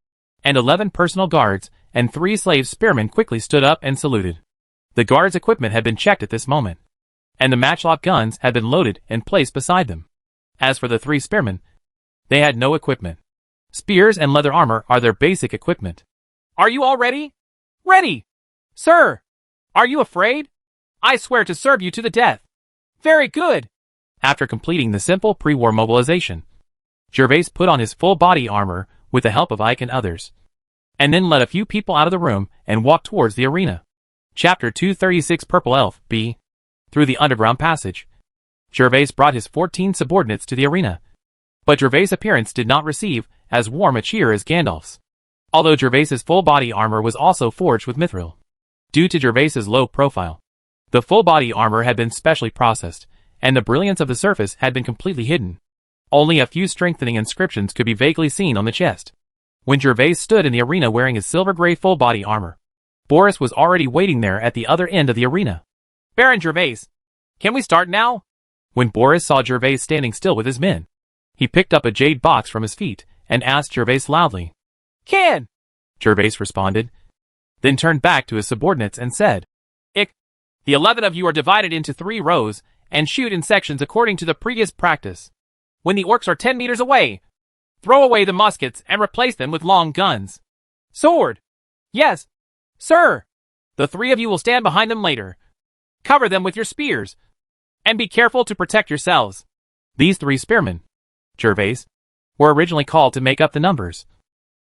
and 11 personal guards and 3 slave spearmen quickly stood up and saluted. The guards' equipment had been checked at this moment, and the matchlock guns had been loaded and placed beside them. As for the 3 spearmen, they had no equipment. Spears and leather armor are their basic equipment. Are you all ready? Ready! Sir! Are you afraid? I swear to serve you to the death. Very good! After completing the simple pre-war mobilization, Gervais put on his full body armor with the help of Ike and others, and then led a few people out of the room and walked towards the arena. Chapter 236 Purple Elf B. through the underground passage. Gervais brought his 14 subordinates to the arena. But Gervais' appearance did not receive as warm a cheer as Gandalf's. Although Gervais's full body armor was also forged with mithril. Due to Gervais's low profile, the full body armor had been specially processed, and the brilliance of the surface had been completely hidden. Only a few strengthening inscriptions could be vaguely seen on the chest. When Gervais stood in the arena wearing his silver-gray full body armor, Boris was already waiting there at the other end of the arena. "Baron Gervais, can we start now?" When Boris saw Gervais standing still with his men, he picked up a jade box from his feet and asked Gervais loudly. "Can?" Gervais responded, then turned back to his subordinates and said, "The 11 of you are divided into 3 rows and shoot in sections according to the previous practice. When the orcs are 10 meters away, throw away the muskets and replace them with long guns." "Sword." "Yes, sir." "The 3 of you will stand behind them later. Cover them with your spears, and be careful to protect yourselves." These 3 spearmen, Gervais, were originally called to make up the numbers,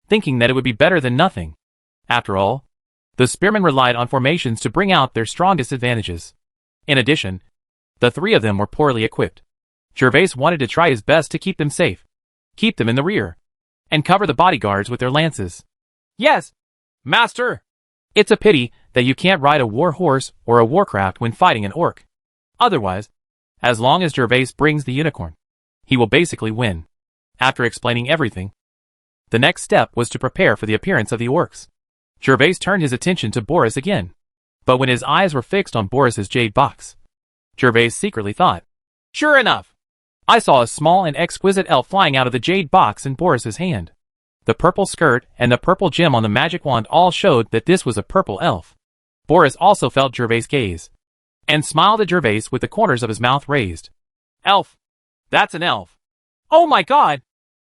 thinking that it would be better than nothing. After all, the spearmen relied on formations to bring out their strongest advantages. In addition, the 3 of them were poorly equipped. Gervais wanted to try his best to keep them safe, keep them in the rear, and cover the bodyguards with their lances. "Yes, master." "It's a pity that you can't ride a war horse or a warcraft when fighting an orc. Otherwise, as long as Gervais brings the unicorn, he will basically win." After explaining everything, the next step was to prepare for the appearance of the orcs. Gervais turned his attention to Boris again, but when his eyes were fixed on Boris's jade box, Gervais secretly thought, "Sure enough, I saw a small and exquisite elf flying out of the jade box in Boris's hand. The purple skirt and the purple gem on the magic wand all showed that this was a purple elf." Boris also felt Gervais' gaze, and smiled at Gervais with the corners of his mouth raised. "Elf. That's an elf. Oh my god!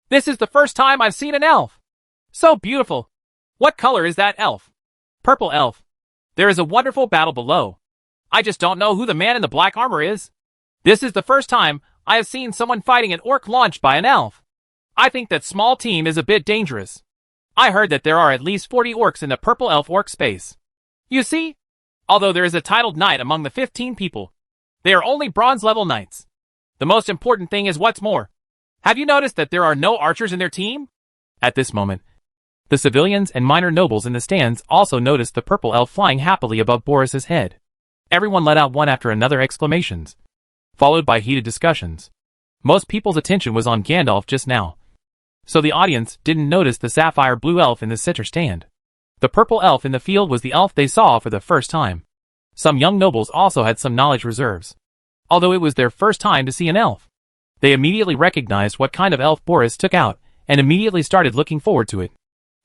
This is the first time I've seen an elf. So beautiful. What color is that elf?" "Purple elf. There is a wonderful battle below. I just don't know who the man in the black armor is. This is the first time I have seen someone fighting an orc launched by an elf. I think that small team is a bit dangerous. I heard that there are at least 40 orcs in the purple elf orc space. You see, although there is a titled knight among the 15 people, they are only bronze level knights. The most important thing is what's more. Have you noticed that there are no archers in their team?" At this moment, the civilians and minor nobles in the stands also noticed the purple elf flying happily above Boris's head. Everyone let out one after another exclamations, followed by heated discussions. Most people's attention was on Gandalf just now, so the audience didn't notice the sapphire blue elf in the center stand. The purple elf in the field was the elf they saw for the first time. Some young nobles also had some knowledge reserves. Although it was their first time to see an elf, they immediately recognized what kind of elf Boris took out and immediately started looking forward to it.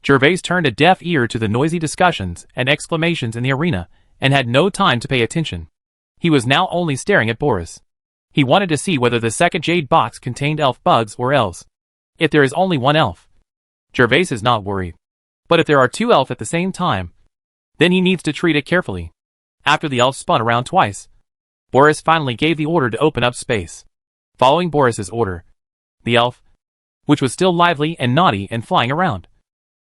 Gervais turned a deaf ear to the noisy discussions and exclamations in the arena and had no time to pay attention. He was now only staring at Boris. He wanted to see whether the second jade box contained elf bugs or elves. If there is only one elf, Gervais is not worried. But if there are 2 elf at the same time, then he needs to treat it carefully. After the elf spun around twice, Boris finally gave the order to open up space. Following Boris's order, the elf, which was still lively and naughty and flying around,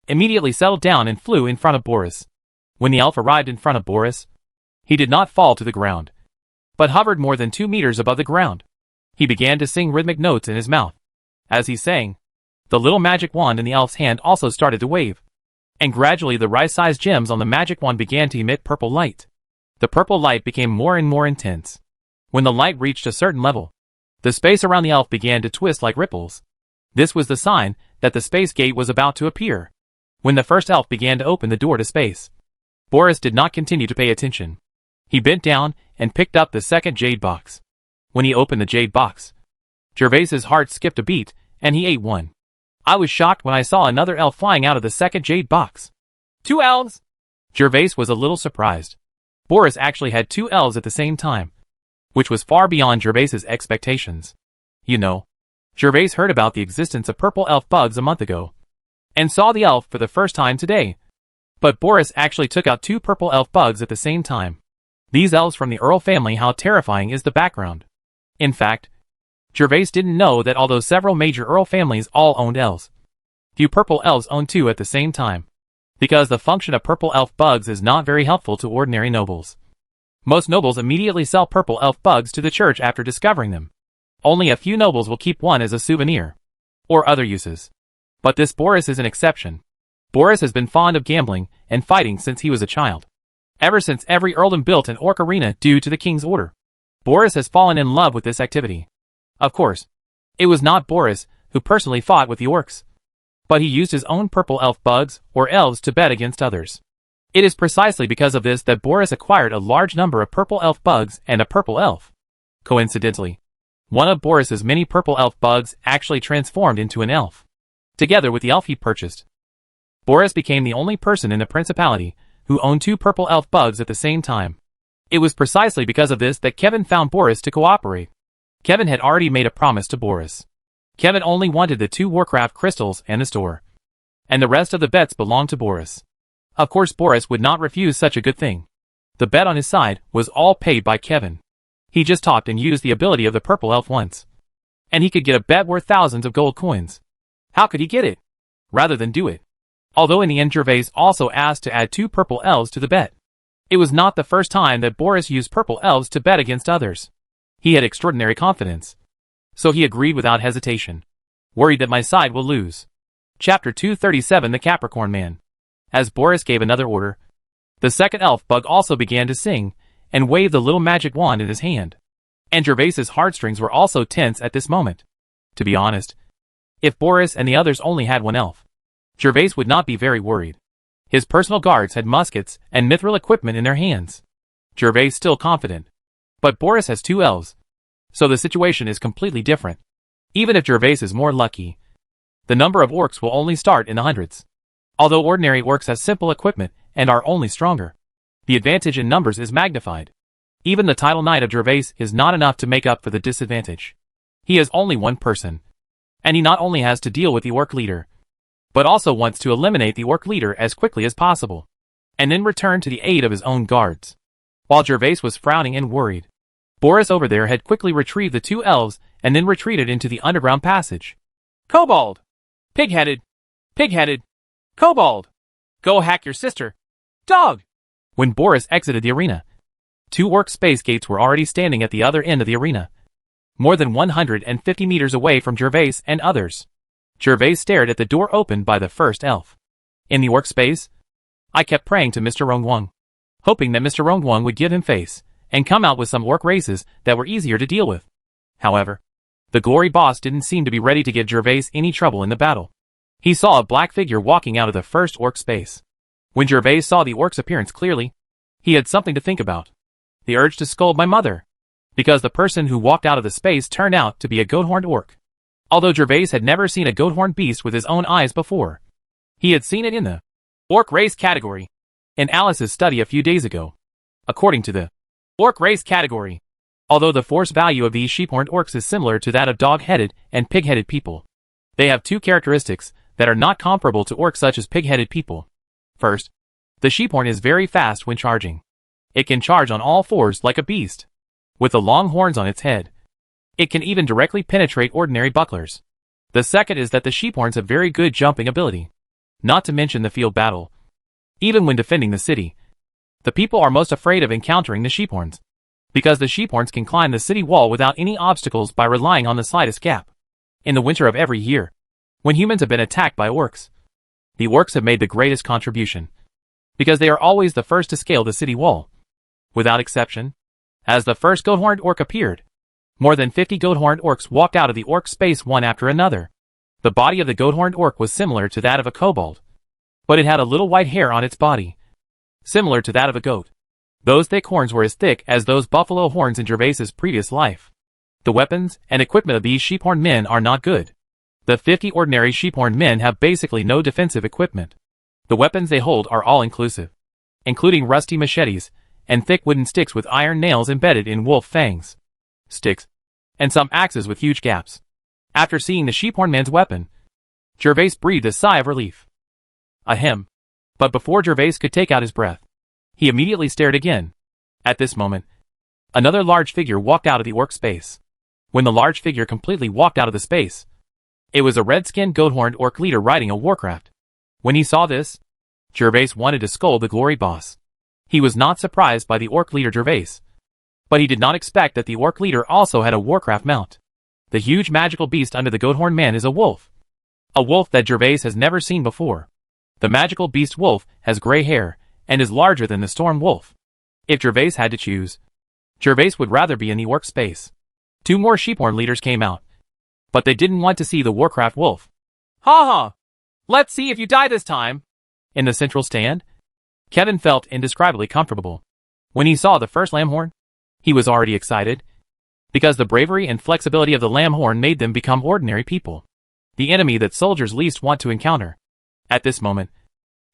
immediately settled down and flew in front of Boris. When the elf arrived in front of Boris, he did not fall to the ground, but hovered more than 2 meters above the ground. He began to sing rhythmic notes in his mouth. As he sang, the little magic wand in the elf's hand also started to wave, and gradually the rice-sized gems on the magic wand began to emit purple light. The purple light became more and more intense. When the light reached a certain level, the space around the elf began to twist like ripples. This was the sign that the space gate was about to appear. When the first elf began to open the door to space, Boris did not continue to pay attention. He bent down and picked up the second jade box. When he opened the jade box, Gervais's heart skipped a beat, and he ate one. I was shocked when I saw another elf flying out of the second jade box. 2 elves? Gervais was a little surprised. Boris actually had 2 elves at the same time, which was far beyond Gervais's expectations. You know, Gervais heard about the existence of purple elf bugs a month ago, and saw the elf for the first time today. But Boris actually took out 2 purple elf bugs at the same time. These elves from the Earl family, how terrifying is the background. In fact, Gervais didn't know that although several major Earl families all owned elves, few purple elves owned 2 at the same time, because the function of purple elf bugs is not very helpful to ordinary nobles. Most nobles immediately sell purple elf bugs to the church after discovering them. Only a few nobles will keep one as a souvenir. Or other uses. But this Boris is an exception. Boris has been fond of gambling and fighting since he was a child. Ever since every earldom built an orc arena due to the king's order, Boris has fallen in love with this activity. Of course, it was not Boris who personally fought with the orcs, but he used his own purple elf bugs or elves to bet against others. It is precisely because of this that Boris acquired a large number of purple elf bugs and a purple elf. Coincidentally, one of Boris's many purple elf bugs actually transformed into an elf. Together with the elf he purchased, Boris became the only person in the principality who owned 2 purple elf bugs at the same time. It was precisely because of this that Kevin found Boris to cooperate. Kevin had already made a promise to Boris. Kevin only wanted the 2 Warcraft crystals and the store. And the rest of the bets belonged to Boris. Of course Boris would not refuse such a good thing. The bet on his side was all paid by Kevin. He just talked and used the ability of the purple elf once. And he could get a bet worth thousands of gold coins. How could he get it? Rather than do it. Although in the end Gervais also asked to add 2 purple elves to the bet. It was not the first time that Boris used purple elves to bet against others. He had extraordinary confidence. So he agreed without hesitation. Worried that my side will lose. Chapter 237 The Capricorn Man. As Boris gave another order, the second elf bug also began to sing, and waved the little magic wand in his hand. And Gervais's heartstrings were also tense at this moment. To be honest, if Boris and the others only had one elf, Gervais would not be very worried. His personal guards had muskets and mithril equipment in their hands. Gervais still confident. But Boris has 2 elves, so the situation is completely different. Even if Gervais is more lucky, the number of orcs will only start in the hundreds. Although ordinary orcs have simple equipment and are only stronger, the advantage in numbers is magnified. Even the title knight of Gervais is not enough to make up for the disadvantage. He is only one person, and he not only has to deal with the orc leader, but also wants to eliminate the orc leader as quickly as possible, and then return to the aid of his own guards. While Gervais was frowning and worried, Boris over there had quickly retrieved the 2 elves and then retreated into the underground passage. Kobold! Pig-headed! Pig-headed! Kobold! Go hack your sister! Dog! When Boris exited the arena, 2 orc space gates were already standing at the other end of the arena, more than 150 meters away from Gervais and others. Gervais stared at the door opened by the first elf. In the orc space, I kept praying to Mr. Rongwang, hoping that Mr. Rongwang would give him face and come out with some orc races that were easier to deal with. However, the glory boss didn't seem to be ready to give Gervais any trouble in the battle. He saw a black figure walking out of the first orc space. When Gervais saw the orc's appearance clearly, he had something to think about. The urge to scold my mother, because the person who walked out of the space turned out to be a goat-horned orc. Although Gervais had never seen a goat-horned beast with his own eyes before, he had seen it in the orc race category in Alice's study a few days ago. According to the orc race category, although the force value of these sheep-horned orcs is similar to that of dog-headed and pig-headed people, they have 2 characteristics that are not comparable to orcs such as pig-headed people. First, the sheephorn is very fast when charging. It can charge on all 4s like a beast, with the long horns on its head. It can even directly penetrate ordinary bucklers. The second is that the sheephorns have very good jumping ability. Not to mention the field battle. Even when defending the city, the people are most afraid of encountering the sheephorns, because the sheephorns can climb the city wall without any obstacles by relying on the slightest gap. In the winter of every year, when humans have been attacked by orcs, the orcs have made the greatest contribution, because they are always the first to scale the city wall. Without exception, as the first goat-horned orc appeared, more than 50 goat-horned orcs walked out of the orc space one after another. The body of the goat-horned orc was similar to that of a kobold, but it had a little white hair on its body, similar to that of a goat. Those thick horns were as thick as those buffalo horns in Gervais's previous life. The weapons and equipment of these sheep-horned men are not good. The 50 ordinary sheep-horned men have basically no defensive equipment. The weapons they hold are all-inclusive, including rusty machetes and thick wooden sticks with iron nails embedded in wolf fangs, sticks, and some axes with huge gaps. After seeing the sheep-horned man's weapon, Gervais breathed a sigh of relief. Ahem. But before Gervais could take out his breath, he immediately stared again. At this moment, another large figure walked out of the orc space. When the large figure completely walked out of the space, it was a red-skinned goat-horned orc leader riding a warcraft. When he saw this, Gervais wanted to scold the glory boss. He was not surprised by the orc leader Gervais, but he did not expect that the orc leader also had a warcraft mount. The huge magical beast under the goat horn man is a wolf. A wolf that Gervais has never seen before. The magical beast wolf has gray hair and is larger than the storm wolf. If Gervais had to choose, Gervais would rather be in the orc space. 2 more sheephorn leaders came out, but they didn't want to see the warcraft wolf. Ha ha! Let's see if you die this time! In the central stand, Kevin felt indescribably comfortable. When he saw the first lamb horn, he was already excited, because the bravery and flexibility of the lamb horn made them become ordinary people. The enemy that soldiers least want to encounter. At this moment,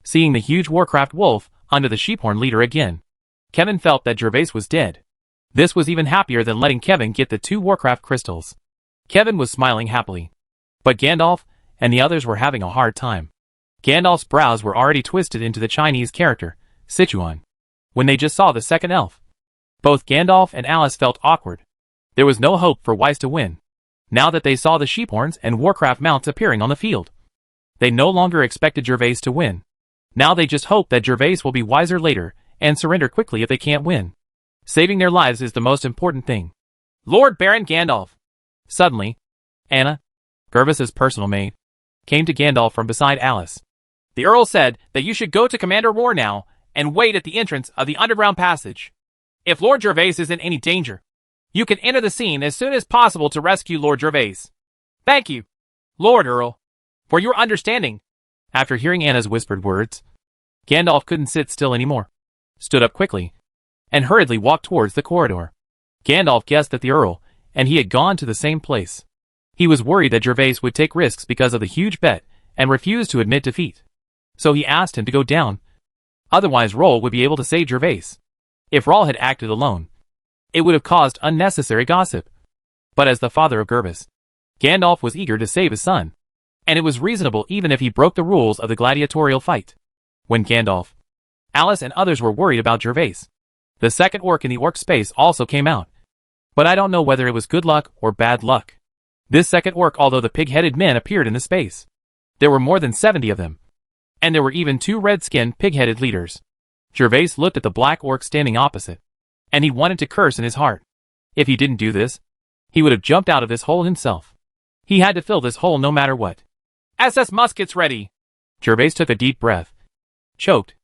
seeing the huge warcraft wolf under the sheephorn leader again, Kevin felt that Gervais was dead. This was even happier than letting Kevin get the 2 warcraft crystals. Kevin was smiling happily, but Gandalf and the others were having a hard time. Gandalf's brows were already twisted into the Chinese character, Sichuan, when they just saw the second elf. Both Gandalf and Alice felt awkward. There was no hope for Weiss to win, now that they saw the sheephorns and warcraft mounts appearing on the field. They no longer expected Gervais to win. Now they just hope that Gervais will be wiser later and surrender quickly if they can't win. Saving their lives is the most important thing. Lord Baron Gandalf. Suddenly, Anna, Gervais's personal maid, came to Gandalf from beside Alice. The Earl said that you should go to Commander Roar now and wait at the entrance of the underground passage. If Lord Gervais is in any danger, you can enter the scene as soon as possible to rescue Lord Gervais. Thank you, Lord Earl, for your understanding. After hearing Anna's whispered words, Gandalf couldn't sit still anymore, stood up quickly, and hurriedly walked towards the corridor. Gandalf guessed that the Earl and he had gone to the same place. He was worried that Gervais would take risks because of the huge bet and refuse to admit defeat. So he asked him to go down. Otherwise Roll would be able to save Gervais. If Roll had acted alone, it would have caused unnecessary gossip. But as the father of Gervais, Gandalf was eager to save his son, and it was reasonable even if he broke the rules of the gladiatorial fight. When Gandalf, Alice and others were worried about Gervais, the second orc in the orc space also came out. But I don't know whether it was good luck or bad luck. This second orc, although the pig-headed men appeared in the space, there were more than 70 of them. And there were even 2 red-skinned pig-headed leaders. Gervais looked at the black orc standing opposite, and he wanted to curse in his heart. If he didn't do this, he would have jumped out of this hole himself. He had to fill this hole no matter what. SS muskets ready! Gervais took a deep breath, choked,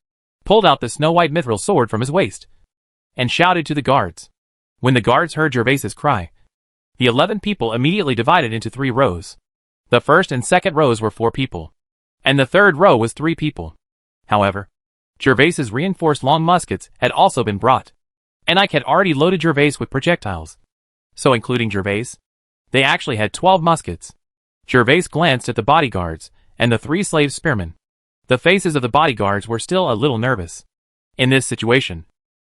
pulled out the snow-white mithril sword from his waist, and shouted to the guards. When the guards heard Gervais's cry, the 11 people immediately divided into 3 rows. The first and second rows were 4 people, and the third row was 3 people. However, Gervais's reinforced long muskets had also been brought, and Ike had already loaded Gervais with projectiles. So including Gervais, they actually had 12 muskets. Gervais glanced at the bodyguards and the 3 slave spearmen. The faces of the bodyguards were still a little nervous. In this situation,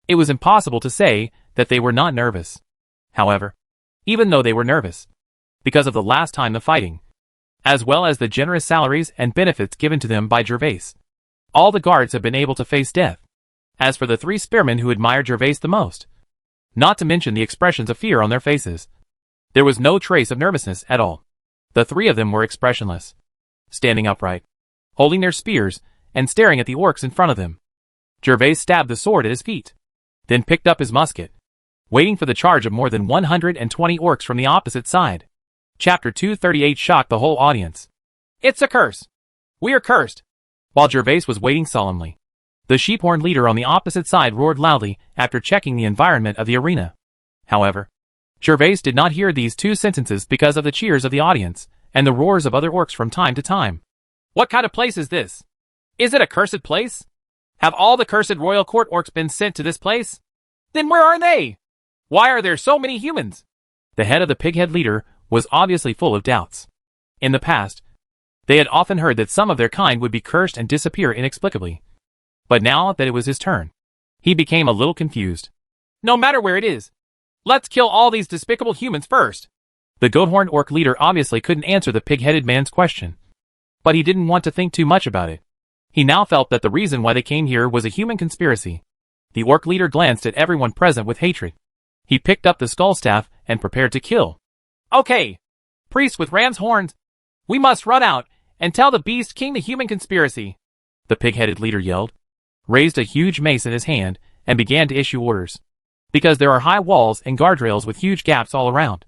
it was impossible to say that they were not nervous. However, even though they were nervous, because of the last time the fighting, as well as the generous salaries and benefits given to them by Gervais, all the guards have been able to face death. As for the 3 spearmen who admired Gervais the most, not to mention the expressions of fear on their faces, there was no trace of nervousness at all. The 3 of them were expressionless, standing upright, holding their spears, and staring at the orcs in front of them. Gervais stabbed the sword at his feet, then picked up his musket, waiting for the charge of more than 120 orcs from the opposite side. Chapter 238 shocked the whole audience. It's a curse! We are cursed! While Gervais was waiting solemnly, the sheephorn leader on the opposite side roared loudly after checking the environment of the arena. However, Gervais did not hear these 2 sentences because of the cheers of the audience and the roars of other orcs from time to time. What kind of place is this? Is it a cursed place? Have all the cursed royal court orcs been sent to this place? Then where are they? Why are there so many humans? The head of the pighead leader was obviously full of doubts. In the past, they had often heard that some of their kind would be cursed and disappear inexplicably. But now that it was his turn, he became a little confused. No matter where it is, let's kill all these despicable humans first. The goat-horned orc leader obviously couldn't answer the pig-headed man's question, but he didn't want to think too much about it. He now felt that the reason why they came here was a human conspiracy. The orc leader glanced at everyone present with hatred. He picked up the skull staff and prepared to kill. Okay, priest with ram's horns, we must run out and tell the beast king the human conspiracy, the pig-headed leader yelled. raised a huge mace in his hand, and began to issue orders. Because there are high walls and guardrails with huge gaps all around.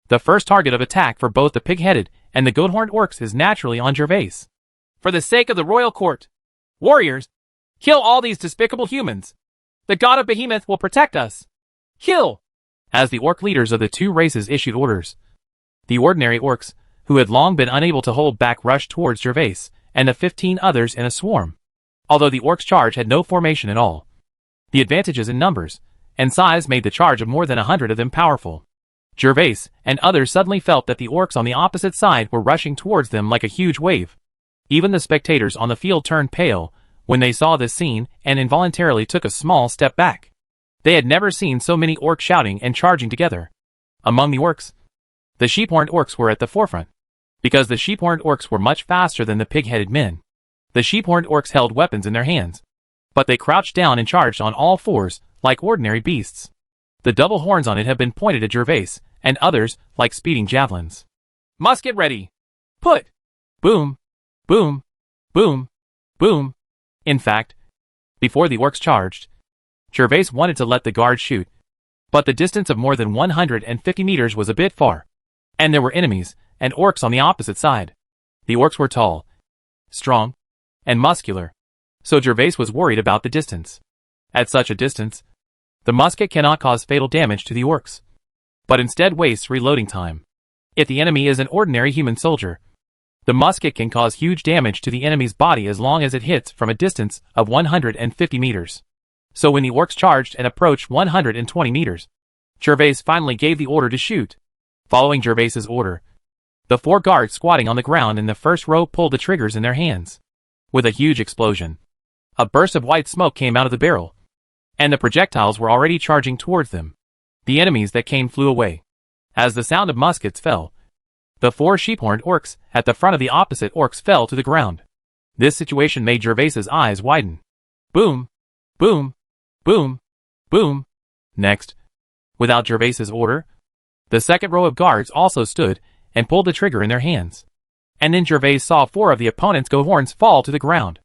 The first target of attack for both the pig-headed and the goat-horned orcs is naturally on Gervais. For the sake of the royal court, warriors, kill all these despicable humans. The god of Behemoth will protect us. Kill! As the orc leaders of the two races issued orders, the ordinary orcs, who had long been unable to hold back, rushed towards Gervais and the 15 others in a swarm. Although the orcs' charge had no formation at all, the advantages in numbers and size made the charge of more than 100 of them powerful. Gervais and others suddenly felt that the orcs on the opposite side were rushing towards them like a huge wave. Even the spectators on the field turned pale when they saw this scene and involuntarily took a small step back. They had never seen so many orcs shouting and charging together. Among the orcs, the sheep-horned orcs were at the forefront. Because the sheep-horned orcs were much faster than the pig-headed men, the sheep-horned orcs held weapons in their hands. But they crouched down and charged on all fours, like ordinary beasts. The double horns on it have been pointed at Gervais, and others, like speeding javelins. Musket ready! Put! Boom! Boom! Boom! Boom! In fact, before the orcs charged, Gervais wanted to let the guards shoot. But the distance of more than 150 meters was a bit far. And there were enemies, and orcs on the opposite side. The orcs were tall, strong, and muscular. So Gervais was worried about the distance. At such a distance, the musket cannot cause fatal damage to the orcs, but instead wastes reloading time. If the enemy is an ordinary human soldier, the musket can cause huge damage to the enemy's body as long as it hits from a distance of 150 meters. So when the orcs charged and approached 120 meters, Gervais finally gave the order to shoot. Following Gervais's order, the 4 guards squatting on the ground in the first row pulled the triggers in their hands. With a huge explosion, a burst of white smoke came out of the barrel, and the projectiles were already charging towards them. The enemies that came flew away. As the sound of muskets fell, the 4 sheep-horned orcs at the front of the opposite orcs fell to the ground. This situation made Gervais's eyes widen. Boom! Boom! Boom! Boom! Next, without Gervais's order, the second row of guards also stood and pulled the trigger in their hands. And then Gervais saw 4 of the opponent's goat-horns fall to the ground.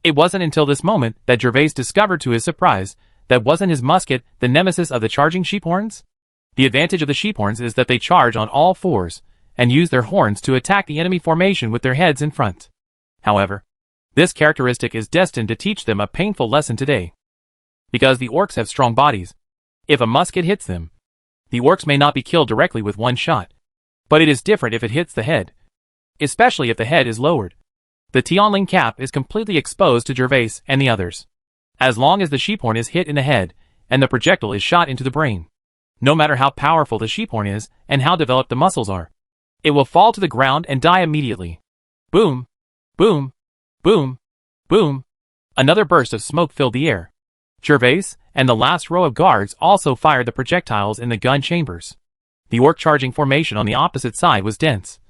It wasn't until this moment that Gervais discovered to his surprise that wasn't his musket the nemesis of the charging sheep-horns? The advantage of the sheep-horns is that they charge on all fours and use their horns to attack the enemy formation with their heads in front. However, this characteristic is destined to teach them a painful lesson today. Because the orcs have strong bodies, if a musket hits them, the orcs may not be killed directly with one shot. But it is different if it hits the head, especially if the head is lowered. The Tianling cap is completely exposed to Gervais and the others. As long as the sheephorn is hit in the head, and the projectile is shot into the brain, no matter how powerful the sheephorn is and how developed the muscles are, it will fall to the ground and die immediately. Boom! Boom! Boom! Boom! Another burst of smoke filled the air. Gervais and the last row of guards also fired the projectiles in the gun chambers. The orc charging formation on the opposite side was dense.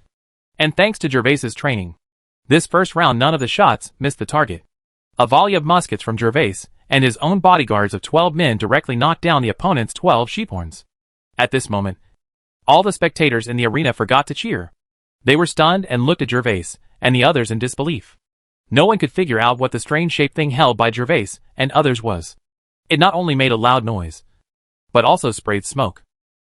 And thanks to Gervais's training, this first round none of the shots missed the target. A volley of muskets from Gervais and his own bodyguards of 12 men directly knocked down the opponent's 12 sheephorns. At this moment, all the spectators in the arena forgot to cheer. They were stunned and looked at Gervais and the others in disbelief. No one could figure out what the strange-shaped thing held by Gervais and others was. It not only made a loud noise, but also sprayed smoke.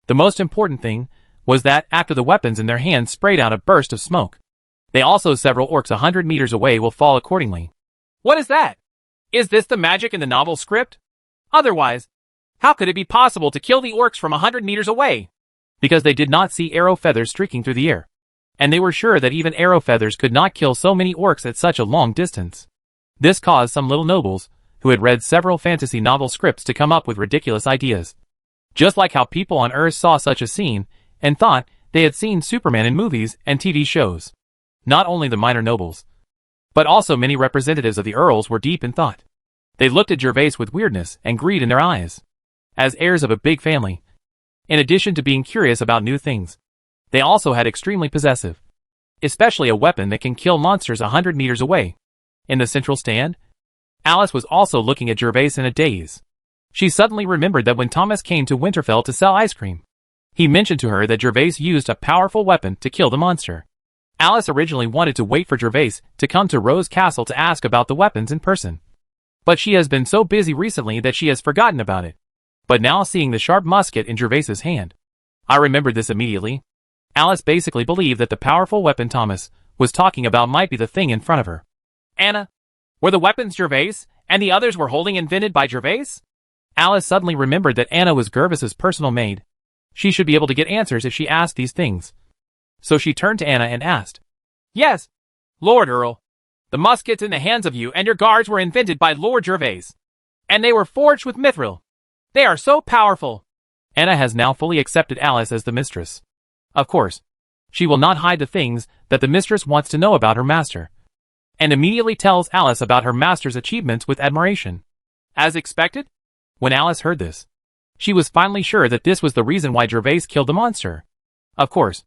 The most important thing was that after the weapons in their hands sprayed out a burst of smoke, they also several orcs 100 meters away will fall accordingly. What is that? Is this the magic in the novel script? Otherwise, how could it be possible to kill the orcs from 100 meters away? Because they did not see arrow feathers streaking through the air, and they were sure that even arrow feathers could not kill so many orcs at such a long distance. This caused some little nobles, who had read several fantasy novel scripts, to come up with ridiculous ideas. Just like how people on Earth saw such a scene and thought they had seen Superman in movies and TV shows. Not only the minor nobles, but also many representatives of the earls were deep in thought. They looked at Gervais with weirdness and greed in their eyes. As heirs of a big family, in addition to being curious about new things, they also had extremely possessive, especially a weapon that can kill monsters 100 meters away. In the central stand, Alice was also looking at Gervais in a daze. She suddenly remembered that when Thomas came to Winterfell to sell ice cream, he mentioned to her that Gervais used a powerful weapon to kill the monster. Alice originally wanted to wait for Gervais to come to Rose Castle to ask about the weapons in person. but she has been so busy recently that she has forgotten about it. But now seeing the sharp musket in Gervais's hand, I remembered this immediately. Alice basically believed that the powerful weapon Thomas was talking about might be the thing in front of her. Anna, were the weapons Gervais and the others were holding invented by Gervais? Alice suddenly remembered that Anna was Gervais's personal maid. She should be able to get answers if she asked these things. So she turned to Anna and asked, Yes, Lord Earl. The muskets in the hands of you and your guards were invented by Lord Gervais. And they were forged with mithril. They are so powerful. Anna has now fully accepted Alice as the mistress. Of course, she will not hide the things that the mistress wants to know about her master, and immediately tells Alice about her master's achievements with admiration. As expected, when Alice heard this, she was finally sure that this was the reason why Gervais killed the monster. Of course,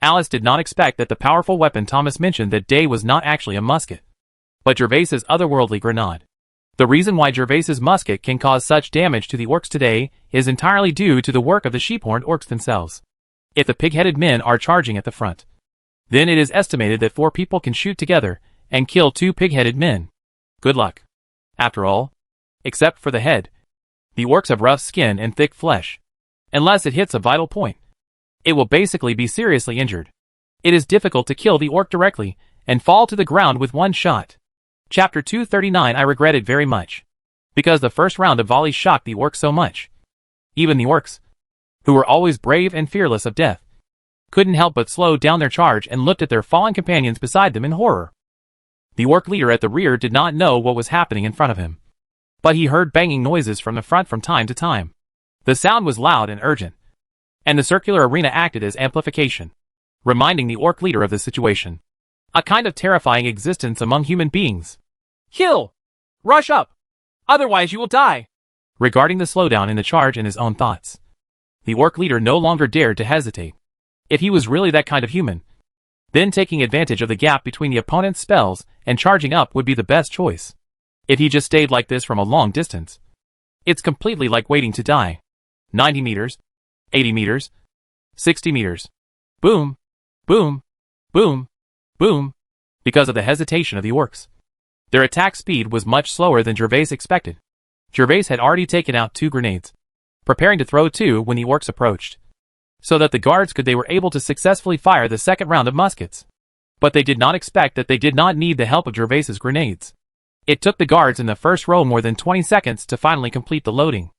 Alice did not expect that the powerful weapon Thomas mentioned that day was not actually a musket, but Gervais's otherworldly grenade. The reason why Gervais's musket can cause such damage to the orcs today is entirely due to the work of the sheep-horned orcs themselves. If the pig-headed men are charging at the front, then it is estimated that 4 people can shoot together and kill 2 pig-headed men. Good luck. After all, except for the head, the orcs have rough skin and thick flesh. Unless it hits a vital point, it will basically be seriously injured. It is difficult to kill the orc directly and fall to the ground with one shot. Chapter 239. I regret it very much, because the first round of volleys shocked the orcs so much. Even the orcs, who were always brave and fearless of death, couldn't help but slow down their charge and looked at their fallen companions beside them in horror. The orc leader at the rear did not know what was happening in front of him, but he heard banging noises from the front from time to time. The sound was loud and urgent, and the circular arena acted as amplification, reminding the orc leader of the situation. A kind of terrifying existence among human beings. Kill! Rush up! Otherwise you will die! Regarding the slowdown in the charge in his own thoughts, the orc leader no longer dared to hesitate. If he was really that kind of human, then taking advantage of the gap between the opponent's spells and charging up would be the best choice. If he just stayed like this from a long distance, it's completely like waiting to die. 90 meters, 80 meters, 60 meters. Boom, boom, boom, boom. Because of the hesitation of the orcs, their attack speed was much slower than Gervais expected. Gervais had already taken out 2 grenades, preparing to throw 2 when the orcs approached, so that the guards they were able to successfully fire the second round of muskets. But they did not expect that they did not need the help of Gervais's grenades. It took the guards in the first row more than 20 seconds to finally complete the loading.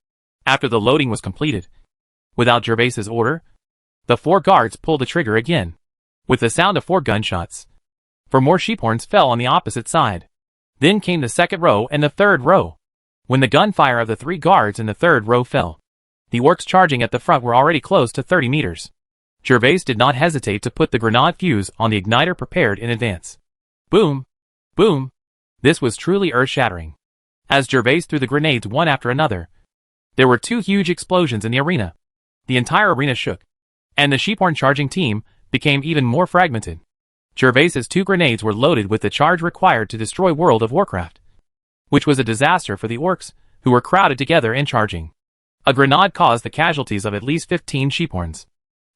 After the loading was completed, without Gervais's order, the 4 guards pulled the trigger again, with the sound of 4 gunshots. 4 more sheephorns fell on the opposite side. Then came the second row and the third row. When the gunfire of the 3 guards in the third row fell, the orcs charging at the front were already close to 30 meters. Gervais did not hesitate to put the grenade fuse on the igniter prepared in advance. Boom! Boom! This was truly earth-shattering. As Gervais threw the grenades one after another, there were 2 huge explosions in the arena. The entire arena shook, and the sheephorn charging team became even more fragmented. Gervais's 2 grenades were loaded with the charge required to destroy World of Warcraft, which was a disaster for the orcs, who were crowded together and charging. A grenade caused the casualties of at least 15 sheephorns.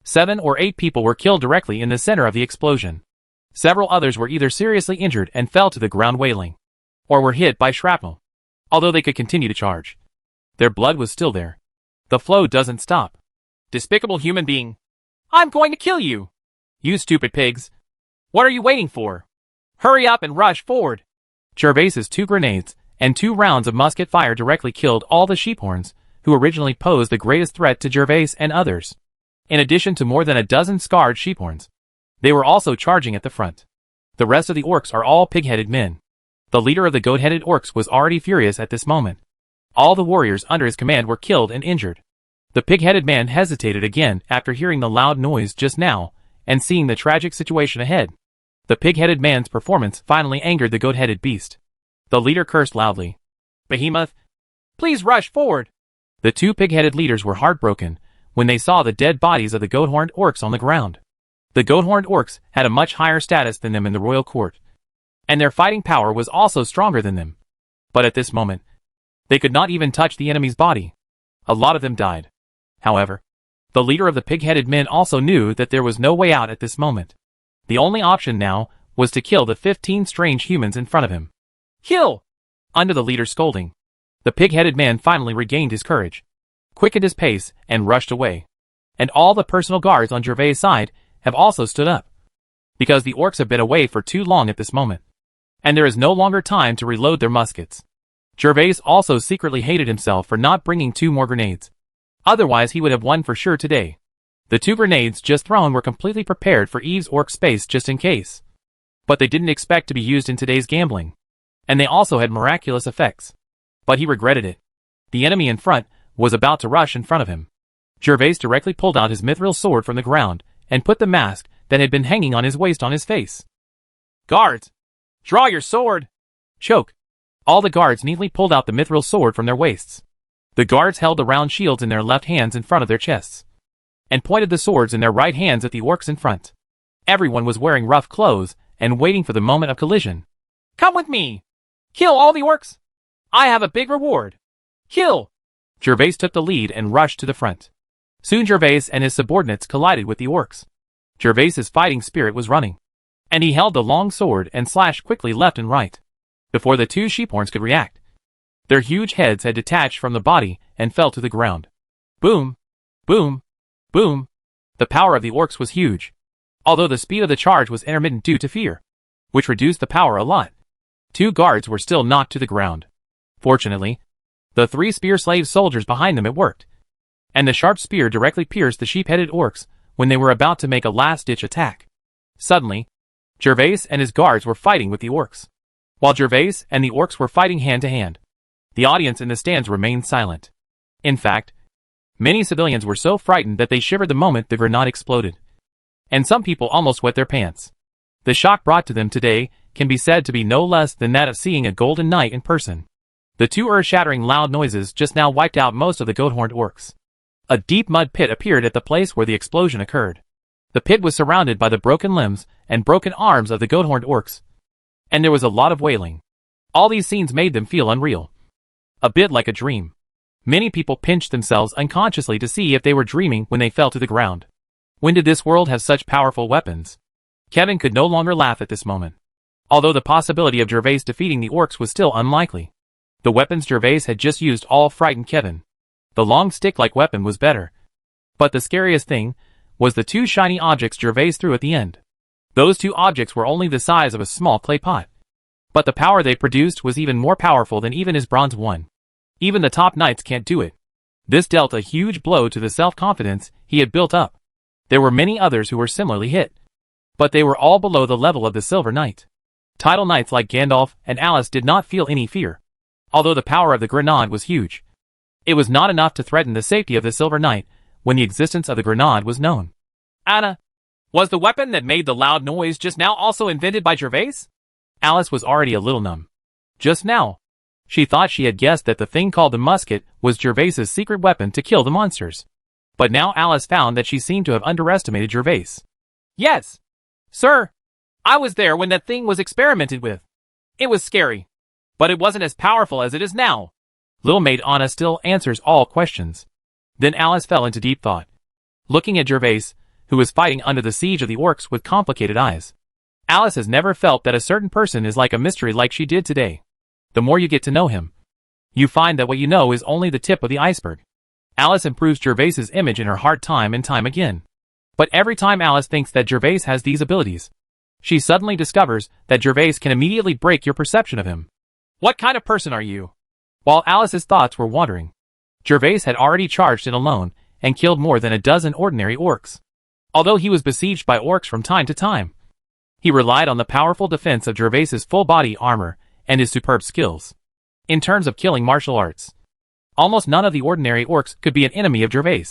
7 or 8 people were killed directly in the center of the explosion. Several others were either seriously injured and fell to the ground wailing, or were hit by shrapnel. Although they could continue to charge, their blood was still there. The flow doesn't stop. Despicable human being. I'm going to kill you! You stupid pigs. What are you waiting for? Hurry up and rush forward! Gervais's 2 grenades and 2 rounds of musket fire directly killed all the sheephorns, who originally posed the greatest threat to Gervais and others. In addition to more than a dozen scarred sheephorns, they were also charging at the front. The rest of the orcs are all pig-headed men. The leader of the goat-headed orcs was already furious at this moment. All the warriors under his command were killed and injured. The pig-headed man hesitated again after hearing the loud noise just now and seeing the tragic situation ahead. The pig-headed man's performance finally angered the goat-headed beast. The leader cursed loudly. Behemoth, please rush forward! The 2 pig-headed leaders were heartbroken when they saw the dead bodies of the goat-horned orcs on the ground. The goat-horned orcs had a much higher status than them in the royal court, and their fighting power was also stronger than them. But at this moment, they could not even touch the enemy's body. A lot of them died. However, the leader of the pig-headed men also knew that there was no way out at this moment. The only option now was to kill the 15 strange humans in front of him. Kill! Under the leader's scolding, the pig-headed man finally regained his courage, quickened his pace, and rushed away. And all the personal guards on Gervais' side have also stood up, because the orcs have been away for too long at this moment, and there is no longer time to reload their muskets. Gervais also secretly hated himself for not bringing 2 more grenades. Otherwise he would have won for sure today. The 2 grenades just thrown were completely prepared for Eve's orc space just in case. But they didn't expect to be used in today's gambling. And they also had miraculous effects. But he regretted it. The enemy in front was about to rush in front of him. Gervais directly pulled out his mithril sword from the ground and put the mask that had been hanging on his waist on his face. Guards! Draw your sword! Choke! All the guards neatly pulled out the mithril sword from their waists. The guards held the round shields in their left hands in front of their chests, and pointed the swords in their right hands at the orcs in front. Everyone was wearing rough clothes and waiting for the moment of collision. Come with me! Kill all the orcs! I have a big reward! Kill! Gervais took the lead and rushed to the front. Soon Gervais and his subordinates collided with the orcs. Gervais's fighting spirit was running, and he held the long sword and slashed quickly left and right. Before the 2 sheephorns could react, their huge heads had detached from the body and fell to the ground. Boom! Boom! Boom! The power of the orcs was huge, although the speed of the charge was intermittent due to fear, which reduced the power a lot. 2 guards were still knocked to the ground. Fortunately, the 3 spear slave soldiers behind them it worked, and the sharp spear directly pierced the sheep-headed orcs when they were about to make a last-ditch attack. Suddenly, Gervais and his guards were fighting with the orcs. While Gervais and the orcs were fighting hand-to-hand, the audience in the stands remained silent. In fact, many civilians were so frightened that they shivered the moment the grenade exploded. And some people almost wet their pants. The shock brought to them today can be said to be no less than that of seeing a golden knight in person. The 2 earth-shattering loud noises just now wiped out most of the goat-horned orcs. A deep mud pit appeared at the place where the explosion occurred. The pit was surrounded by the broken limbs and broken arms of the goat-horned orcs, and there was a lot of wailing. All these scenes made them feel unreal. A bit like a dream. Many people pinched themselves unconsciously to see if they were dreaming when they fell to the ground. When did this world have such powerful weapons? Kevin could no longer laugh at this moment. Although the possibility of Gervais defeating the orcs was still unlikely, the weapons Gervais had just used all frightened Kevin. The long stick-like weapon was better. But the scariest thing was the 2 shiny objects Gervais threw at the end. Those 2 objects were only the size of a small clay pot. But the power they produced was even more powerful than even his bronze one. Even the top knights can't do it. This dealt a huge blow to the self-confidence he had built up. There were many others who were similarly hit, but they were all below the level of the Silver Knight. Title knights like Gandalf and Alice did not feel any fear, although the power of the grenade was huge. It was not enough to threaten the safety of the Silver Knight when the existence of the grenade was known. Anna, was the weapon that made the loud noise just now also invented by Gervais? Alice was already a little numb. Just now, she thought she had guessed that the thing called the musket was Gervais's secret weapon to kill the monsters. But now Alice found that she seemed to have underestimated Gervais. Yes, sir. I was there when that thing was experimented with. It was scary, but it wasn't as powerful as it is now. Little Maid Anna still answers all questions. Then Alice fell into deep thought, looking at Gervais, who was fighting under the siege of the orcs with complicated eyes. Alice has never felt that a certain person is like a mystery like she did today. The more you get to know him, you find that what you know is only the tip of the iceberg. Alice improves Gervais's image in her heart time and time again. But every time Alice thinks that Gervais has these abilities, she suddenly discovers that Gervais can immediately break your perception of him. What kind of person are you? While Alice's thoughts were wandering, Gervais had already charged in alone and killed more than a dozen ordinary orcs. Although he was besieged by orcs from time to time, he relied on the powerful defense of Gervais's full-body armor and his superb skills. In terms of killing martial arts, almost none of the ordinary orcs could be an enemy of Gervais.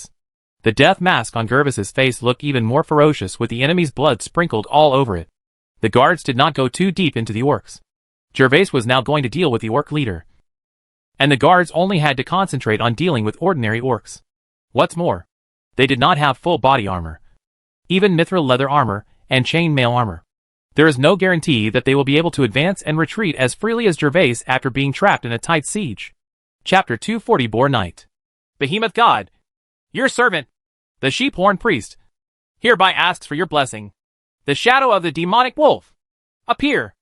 The death mask on Gervais's face looked even more ferocious with the enemy's blood sprinkled all over it. The guards did not go too deep into the orcs. Gervais was now going to deal with the orc leader, and the guards only had to concentrate on dealing with ordinary orcs. What's more, they did not have full body armor, even mithril leather armor and chain mail armor. There is no guarantee that they will be able to advance and retreat as freely as Gervais after being trapped in a tight siege. Chapter 240 Boar Knight. Behemoth God, your servant, the sheep-horn priest, hereby asks for your blessing. The shadow of the demonic wolf, appear.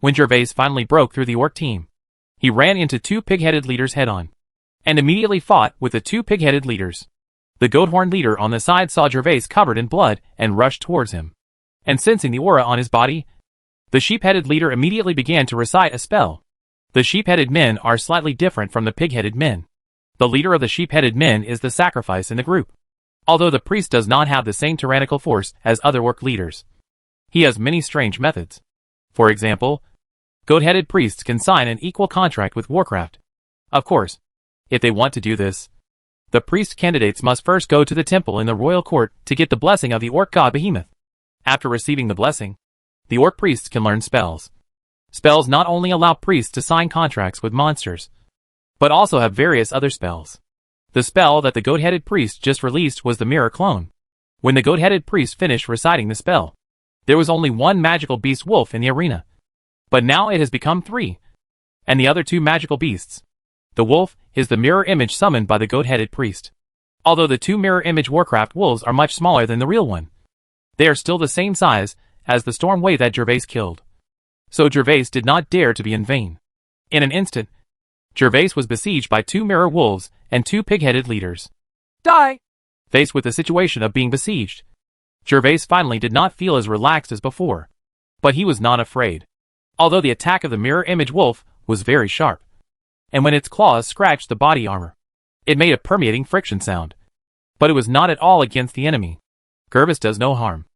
When Gervais finally broke through the orc team, He ran into two pig-headed leaders head-on, and immediately fought with the two pig-headed leaders. The goat-horned leader on the side saw Gervais covered in blood and rushed towards him. And sensing the aura on his body, the sheep-headed leader immediately began to recite a spell. The sheep-headed men are slightly different from the pig-headed men. The leader of the sheep-headed men is the sacrifice in the group. Although the priest does not have the same tyrannical force as other orc leaders, he has many strange methods. For example, goat-headed priests can sign an equal contract with Warcraft. Of course, if they want to do this, the priest candidates must first go to the temple in the royal court to get the blessing of the orc god Behemoth. After receiving the blessing, the orc priests can learn spells. Spells not only allow priests to sign contracts with monsters, but also have various other spells. The spell that the goat-headed priest just released was the mirror clone. When the goat-headed priest finished reciting the spell, there was only one magical beast wolf in the arena. But now it has become 3. And the other 2 magical beasts. The wolf is the mirror image summoned by the goat-headed priest. Although the 2 mirror image Warcraft wolves are much smaller than the real one, they are still the same size as the storm wave that Gervais killed. So Gervais did not dare to be in vain. In an instant, Gervais was besieged by 2 mirror wolves and 2 pig-headed leaders. Die! Faced with the situation of being besieged, Gervais finally did not feel as relaxed as before. But he was not afraid. Although the attack of the mirror image wolf was very sharp, and when its claws scratched the body armor, it made a permeating friction sound. But it was not at all against the enemy. Gervais does no harm.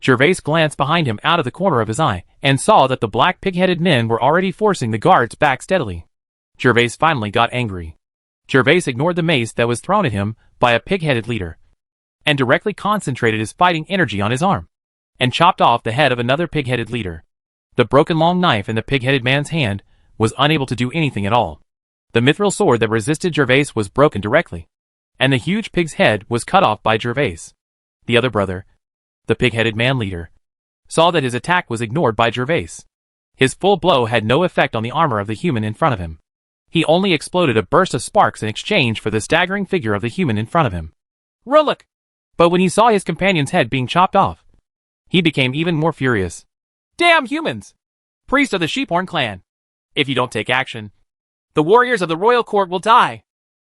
Gervais glanced behind him out of the corner of his eye, and saw that the black pig-headed men were already forcing the guards back steadily. Gervais finally got angry. Gervais ignored the mace that was thrown at him by a pig-headed leader, and directly concentrated his fighting energy on his arm, and chopped off the head of another pig-headed leader. The broken long knife in the pig-headed man's hand was unable to do anything at all. The mithril sword that resisted Gervais was broken directly, and the huge pig's head was cut off by Gervais. The other brother, the pig-headed man leader, saw that his attack was ignored by Gervais. His full blow had no effect on the armor of the human in front of him. He only exploded a burst of sparks in exchange for the staggering figure of the human in front of him. Ruluk! But when he saw his companion's head being chopped off, he became even more furious. Damn humans! Priest of the Sheephorn clan! If you don't take action, the warriors of the royal court will die!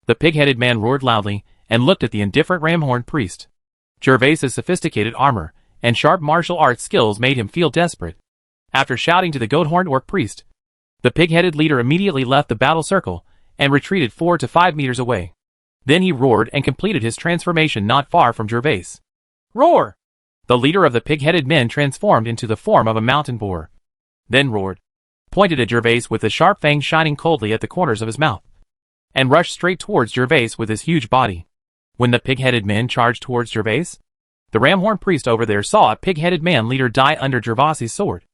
The pig-headed man roared loudly and looked at the indifferent ram-horned priest. Gervais's sophisticated armor and sharp martial arts skills made him feel desperate. After shouting to the goat-horned orc priest, the pig-headed leader immediately left the battle circle and retreated 4 to 5 meters away. Then he roared and completed his transformation not far from Gervais. Roar! The leader of the pig-headed men transformed into the form of a mountain boar. Then roared, pointed at Gervais with the sharp fangs shining coldly at the corners of his mouth, and rushed straight towards Gervais with his huge body. When the pig-headed men charged towards Gervais, the ram-horn priest over there saw a pig-headed man leader die under Gervais's sword,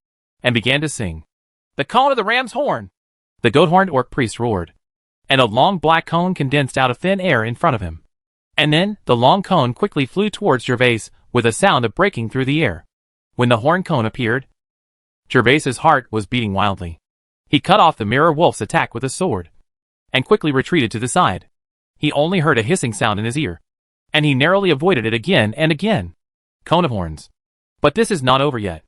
and began to sing. The cone of the ram's horn! The goat-horned orc priest roared, and a long black cone condensed out of thin air in front of him. And then, the long cone quickly flew towards Gervais with a sound of breaking through the air. When the horn cone appeared, Gervais's heart was beating wildly. He cut off the mirror wolf's attack with a sword, and quickly retreated to the side. He only heard a hissing sound in his ear, and he narrowly avoided it again and again. Cone of horns. But this is not over yet.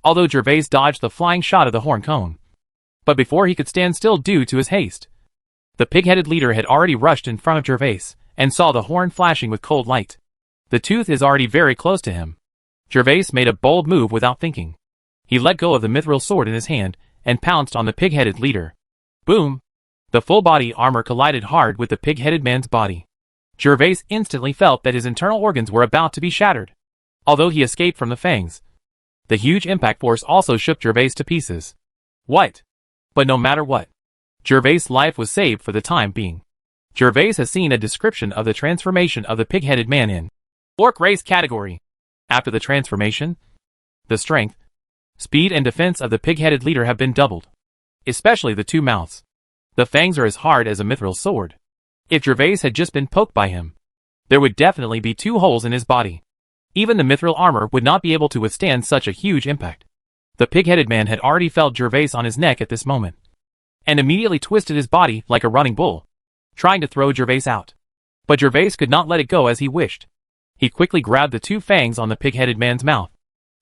Although Gervais dodged the flying shot of the horn cone, but before he could stand still due to his haste, the pig-headed leader had already rushed in front of Gervais, and saw the horn flashing with cold light. The tooth is already very close to him. Gervais made a bold move without thinking. He let go of the mithril sword in his hand, and pounced on the pig-headed leader. Boom! The full body armor collided hard with the pig-headed man's body. Gervais instantly felt that his internal organs were about to be shattered. Although he escaped from the fangs, the huge impact force also shook Gervais to pieces. What? But no matter what, Gervais' life was saved for the time being. Gervais has seen a description of the transformation of the pig-headed man in Orc race category. After the transformation, the strength, speed and defense of the pig-headed leader have been doubled. Especially the 2 mouths. The fangs are as hard as a mithril sword. If Gervais had just been poked by him, there would definitely be 2 holes in his body. Even the mithril armor would not be able to withstand such a huge impact. The pig-headed man had already felt Gervais on his neck at this moment, and immediately twisted his body like a running bull, trying to throw Gervais out. But Gervais could not let it go as he wished. He quickly grabbed the 2 fangs on the pig-headed man's mouth.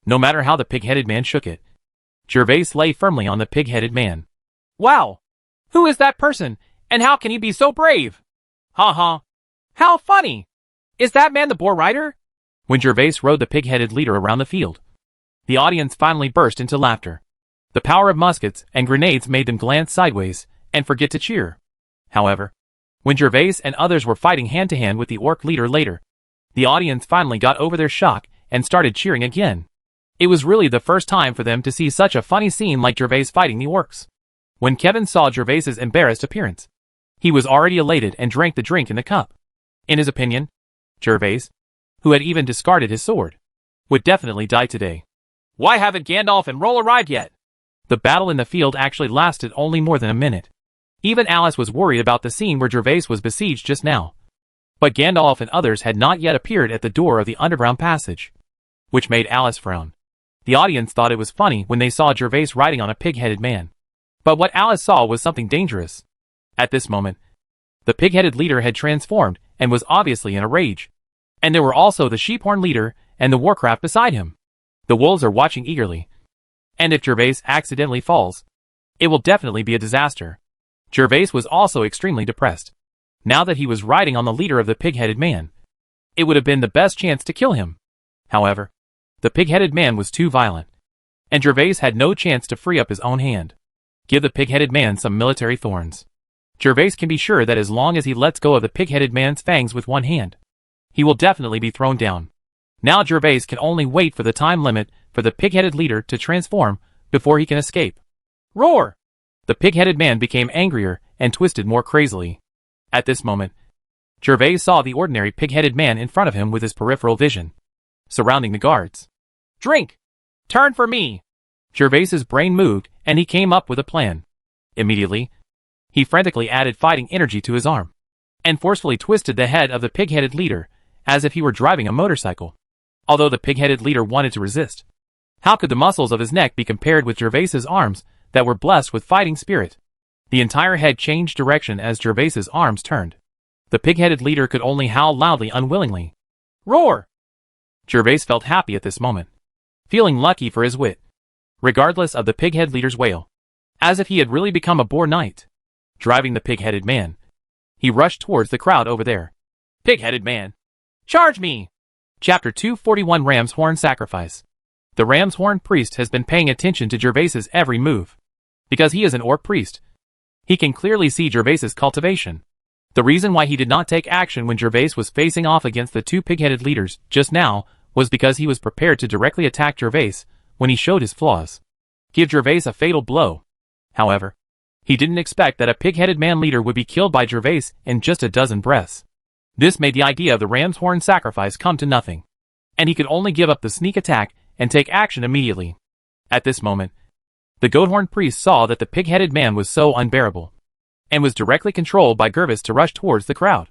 No matter how the pig-headed man shook it, Gervais lay firmly on the pig-headed man. Wow! Who is that person, and how can he be so brave? Ha ha. How funny! Is that man the boar rider? When Gervais rode the pig-headed leader around the field, the audience finally burst into laughter. The power of muskets and grenades made them glance sideways and forget to cheer. However, when Gervais and others were fighting hand-to-hand with the orc leader later, the audience finally got over their shock and started cheering again. It was really the first time for them to see such a funny scene like Gervais fighting the orcs. When Kevin saw Gervais's embarrassed appearance, he was already elated and drank the drink in the cup. In his opinion, Gervais, who had even discarded his sword, would definitely die today. Why haven't Gandalf and Roll arrived yet? The battle in the field actually lasted only more than a minute. Even Alice was worried about the scene where Gervais was besieged just now. But Gandalf and others had not yet appeared at the door of the underground passage, which made Alice frown. The audience thought it was funny when they saw Gervais riding on a pig-headed man. But what Alice saw was something dangerous. At this moment, the pig-headed leader had transformed and was obviously in a rage. And there were also the sheephorn leader and the warcraft beside him. The wolves are watching eagerly. And if Gervais accidentally falls, it will definitely be a disaster. Gervais was also extremely depressed. Now that he was riding on the leader of the pig-headed man, it would have been the best chance to kill him. However, the pig-headed man was too violent, and Gervais had no chance to free up his own hand. Give the pig-headed man some military thorns. Gervais can be sure that as long as he lets go of the pig-headed man's fangs with one hand, he will definitely be thrown down. Now Gervais can only wait for the time limit for the pig-headed leader to transform before he can escape. Roar! The pig-headed man became angrier and twisted more crazily. At this moment, Gervais saw the ordinary pig-headed man in front of him with his peripheral vision, surrounding the guards. Drink! Turn for me! Gervais's brain moved and he came up with a plan. Immediately, he frantically added fighting energy to his arm, and forcefully twisted the head of the pig-headed leader as if he were driving a motorcycle. Although the pig-headed leader wanted to resist, how could the muscles of his neck be compared with Gervais's arms that were blessed with fighting spirit? The entire head changed direction as Gervais's arms turned. The pig-headed leader could only howl loudly unwillingly. Roar! Gervais felt happy at this moment, feeling lucky for his wit, regardless of the pig-head leader's wail, as if he had really become a boar knight. Driving the pig-headed man, he rushed towards the crowd over there. Pig-headed man! Charge me! Chapter 241 Ram's Horn Sacrifice. The Ram's Horn priest has been paying attention to Gervais's every move. Because he is an orc priest, he can clearly see Gervais's cultivation. The reason why he did not take action when Gervais was facing off against the two pig-headed leaders just now was because he was prepared to directly attack Gervais when he showed his flaws. Give Gervais a fatal blow. However, he didn't expect that a pig-headed man leader would be killed by Gervais in just a dozen breaths. This made the idea of the ram's horn sacrifice come to nothing, and he could only give up the sneak attack and take action immediately. At this moment, the goathorn priest saw that the pig-headed man was so unbearable, and was directly controlled by Gervais to rush towards the crowd.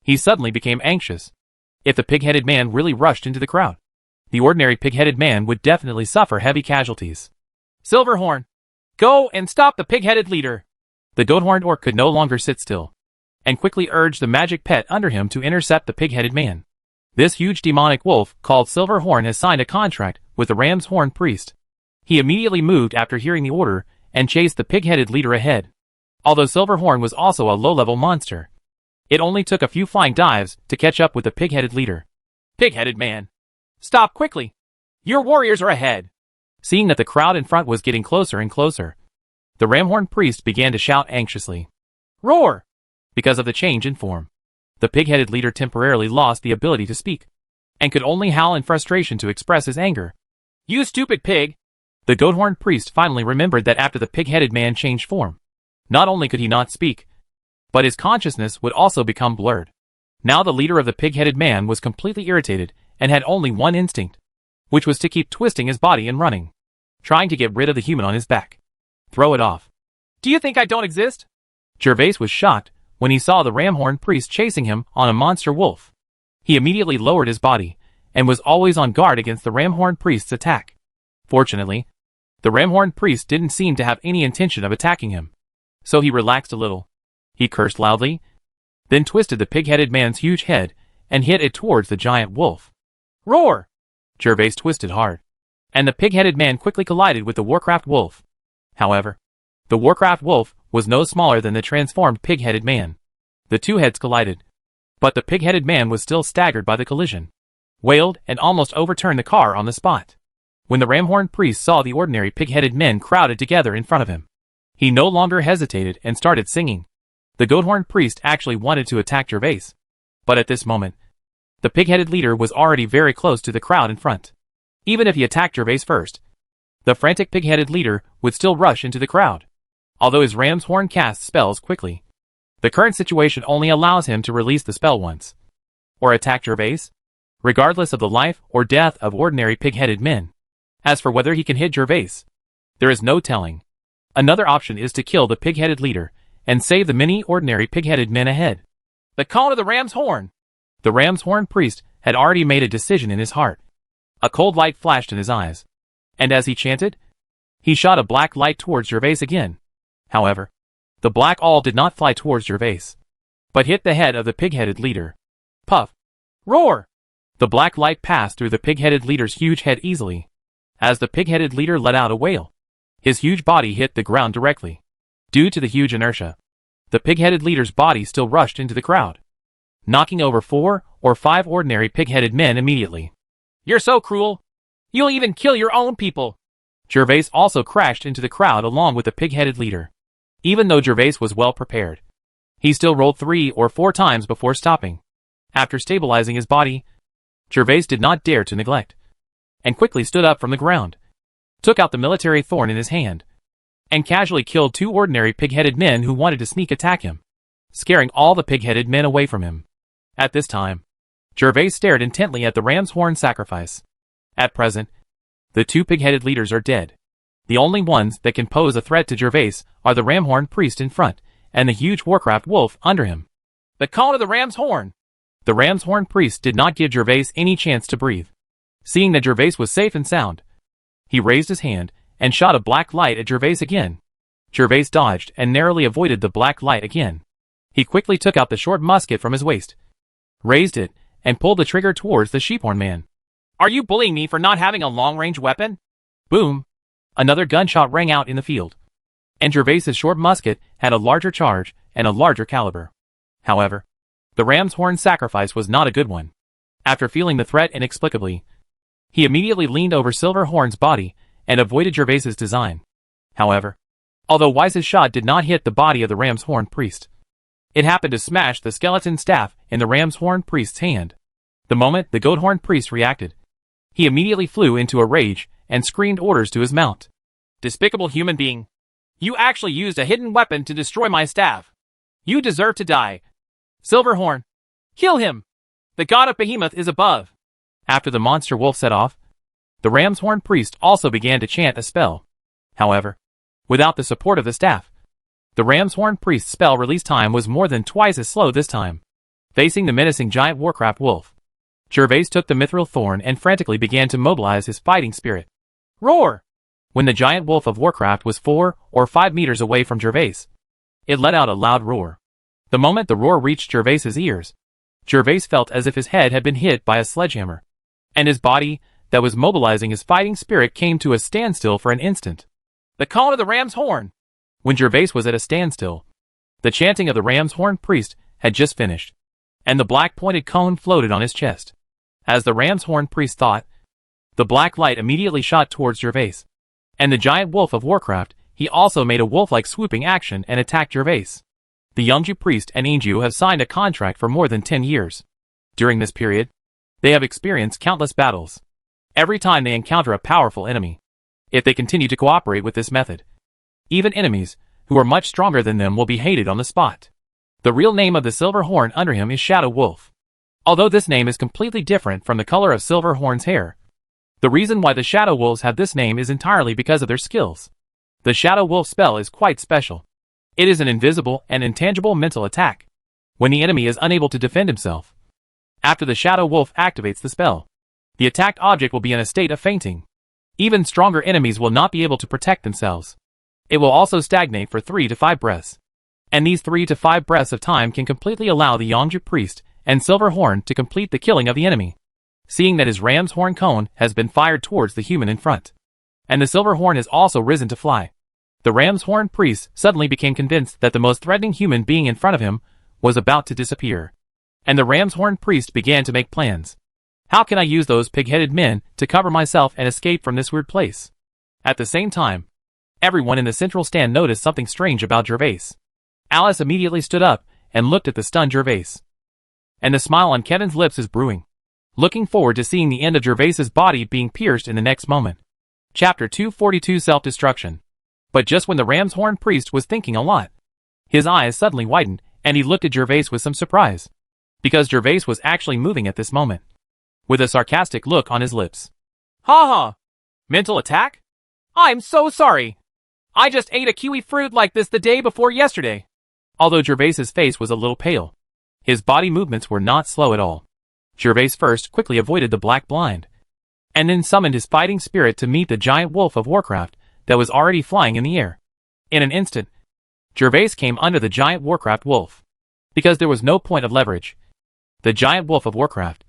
He suddenly became anxious. If the pig-headed man really rushed into the crowd, the ordinary pig-headed man would definitely suffer heavy casualties. Silverhorn, go and stop the pig-headed leader! The goathorned orc could no longer sit still, and quickly urged the magic pet under him to intercept the pig-headed man. This huge demonic wolf called Silverhorn has signed a contract with the ram's horn priest. He immediately moved after hearing the order and chased the pig-headed leader ahead. Although Silverhorn was also a low-level monster, it only took a few flying dives to catch up with the pig-headed leader. Pig-headed man! Stop quickly! Your warriors are ahead! Seeing that the crowd in front was getting closer and closer, the ramhorn priest began to shout anxiously. Roar! Because of the change in form, the pig-headed leader temporarily lost the ability to speak, and could only howl in frustration to express his anger. You stupid pig! The goathorn priest finally remembered that after the pig-headed man changed form, not only could he not speak, but his consciousness would also become blurred. Now the leader of the pig-headed man was completely irritated and had only one instinct, which was to keep twisting his body and running, trying to get rid of the human on his back. Throw it off. Do you think I don't exist? Gervais was shocked when he saw the ramhorn priest chasing him on a monster wolf. He immediately lowered his body and was always on guard against the ramhorn priest's attack. Fortunately, the ramhorn priest didn't seem to have any intention of attacking him, so he relaxed a little. He cursed loudly, then twisted the pig-headed man's huge head and hit it towards the giant wolf. Roar! Gervais twisted hard, and the pig-headed man quickly collided with the Warcraft wolf. However, The Warcraft wolf was no smaller than the transformed pig-headed man. The two heads collided. But the pig-headed man was still staggered by the collision, wailed, and almost overturned the car on the spot. When the Ramhorn priest saw the ordinary pig-headed men crowded together in front of him, he no longer hesitated and started singing. The Goathorn priest actually wanted to attack Gervais. But at this moment, the pig-headed leader was already very close to the crowd in front. Even if he attacked Gervais first, the frantic pig-headed leader would still rush into the crowd. Although his ram's horn casts spells quickly, the current situation only allows him to release the spell once, or attack Gervais, regardless of the life or death of ordinary pig-headed men. As for whether he can hit Gervais, there is no telling. Another option is to kill the pig-headed leader and save the many ordinary pig-headed men ahead. The call of the ram's horn! The ram's horn priest had already made a decision in his heart. A cold light flashed in his eyes, and as he chanted, he shot a black light towards Gervais again. However, the black awl did not fly towards Gervais, but hit the head of the pig-headed leader. Puff! Roar! The black light passed through the pig-headed leader's huge head easily. As the pig-headed leader let out a wail, his huge body hit the ground directly. Due to the huge inertia, the pig-headed leader's body still rushed into the crowd, knocking over 4 or 5 ordinary pig-headed men immediately. You're so cruel! You'll even kill your own people! Gervais also crashed into the crowd along with the pig-headed leader. Even though Gervais was well prepared, he still rolled 3 or 4 times before stopping. After stabilizing his body, Gervais did not dare to neglect, and quickly stood up from the ground, took out the military thorn in his hand, and casually killed 2 ordinary pig-headed men who wanted to sneak attack him, scaring all the pig-headed men away from him. At this time, Gervais stared intently at the ram's horn sacrifice. At present, the 2 pig-headed leaders are dead. The only ones that can pose a threat to Gervais are the Ramhorn priest in front, and the huge Warcraft wolf under him. The call of the ram's horn! The ram's horn priest did not give Gervais any chance to breathe. Seeing that Gervais was safe and sound, he raised his hand and shot a black light at Gervais again. Gervais dodged and narrowly avoided the black light again. He quickly took out the short musket from his waist, raised it, and pulled the trigger towards the sheephorn man. Are you bullying me for not having a long-range weapon? Boom! Another gunshot rang out in the field, and Gervais's short musket had a larger charge and a larger caliber. However, the ram's horn sacrifice was not a good one. After feeling the threat inexplicably, he immediately leaned over Silverhorn's body and avoided Gervais's design. However, although Wise's shot did not hit the body of the ram's horn priest, it happened to smash the skeleton staff in the ram's horn priest's hand. The moment the Goathorn priest reacted, he immediately flew into a rage and screamed orders to his mount. Despicable human being! You actually used a hidden weapon to destroy my staff. You deserve to die. Silverhorn! Kill him! The god of Behemoth is above! After the monster wolf set off, the ram's horn priest also began to chant a spell. However, without the support of the staff, the ram's horn priest's spell release time was more than twice as slow this time. Facing the menacing giant Warcraft wolf, Gervais took the mithril thorn and frantically began to mobilize his fighting spirit. Roar! When the giant wolf of Warcraft was 4 or 5 meters away from Gervais, it let out a loud roar. The moment the roar reached Gervais's ears, Gervais felt as if his head had been hit by a sledgehammer, and his body, that was mobilizing his fighting spirit, came to a standstill for an instant. The call of the ram's horn! When Gervais was at a standstill, the chanting of the ram's horn priest had just finished, and the black pointed cone floated on his chest. As the ram's horn priest thought, the black light immediately shot towards Gervais, and the giant wolf of Warcraft, he also made a wolf-like swooping action and attacked Gervais. The Yangju priest and Angju have signed a contract for more than 10 years. During this period, they have experienced countless battles. Every time they encounter a powerful enemy, if they continue to cooperate with this method, even enemies who are much stronger than them will be hated on the spot. The real name of the Silverhorn under him is Shadow Wolf. Although this name is completely different from the color of Silverhorn's hair, the reason why the Shadow Wolves have this name is entirely because of their skills. The Shadow Wolf spell is quite special. It is an invisible and intangible mental attack, when the enemy is unable to defend himself. After the Shadow Wolf activates the spell, the attacked object will be in a state of fainting. Even stronger enemies will not be able to protect themselves. It will also stagnate for 3 to 5 breaths. And these 3 to 5 breaths of time can completely allow the Yangju priest and Silverhorn to complete the killing of the enemy. Seeing that his ram's horn cone has been fired towards the human in front, and the Silverhorn has also risen to fly, The ram's horn priest suddenly became convinced that the most threatening human being in front of him was about to disappear. And the ram's horn priest began to make plans. How can I use those pig-headed men to cover myself and escape from this weird place? At the same time, everyone in the central stand noticed something strange about Gervais. Alice immediately stood up and looked at the stunned Gervais. And the smile on Kevin's lips is brewing, looking forward to seeing the end of Gervais's body being pierced in the next moment. Chapter 242 Self-Destruction. But just when the ram's horn priest was thinking a lot, his eyes suddenly widened and he looked at Gervais with some surprise. Because Gervais was actually moving at this moment, with a sarcastic look on his lips. Ha ha! Mental attack? I'm so sorry! I just ate a kiwi fruit like this the day before yesterday. Although Gervais's face was a little pale, his body movements were not slow at all. Gervais first quickly avoided the black blind, and then summoned his fighting spirit to meet the giant wolf of Warcraft that was already flying in the air. In an instant, Gervais came under the giant Warcraft wolf. Because there was no point of leverage, the giant wolf of Warcraft,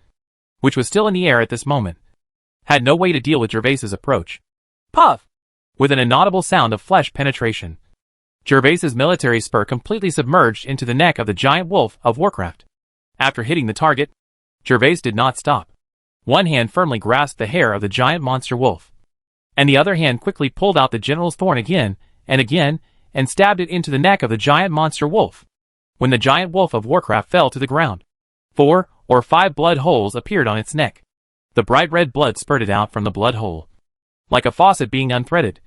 which was still in the air at this moment, had no way to deal with Gervais's approach. Puff! With an inaudible sound of flesh penetration, Gervais's military spur completely submerged into the neck of the giant wolf of Warcraft. After hitting the target, Gervais did not stop. One hand firmly grasped the hair of the giant monster wolf, and the other hand quickly pulled out the general's thorn again and stabbed it into the neck of the giant monster wolf. When the giant wolf of Warcraft fell to the ground, 4 or 5 blood holes appeared on its neck. The bright red blood spurted out from the blood hole, like a faucet being unthreaded,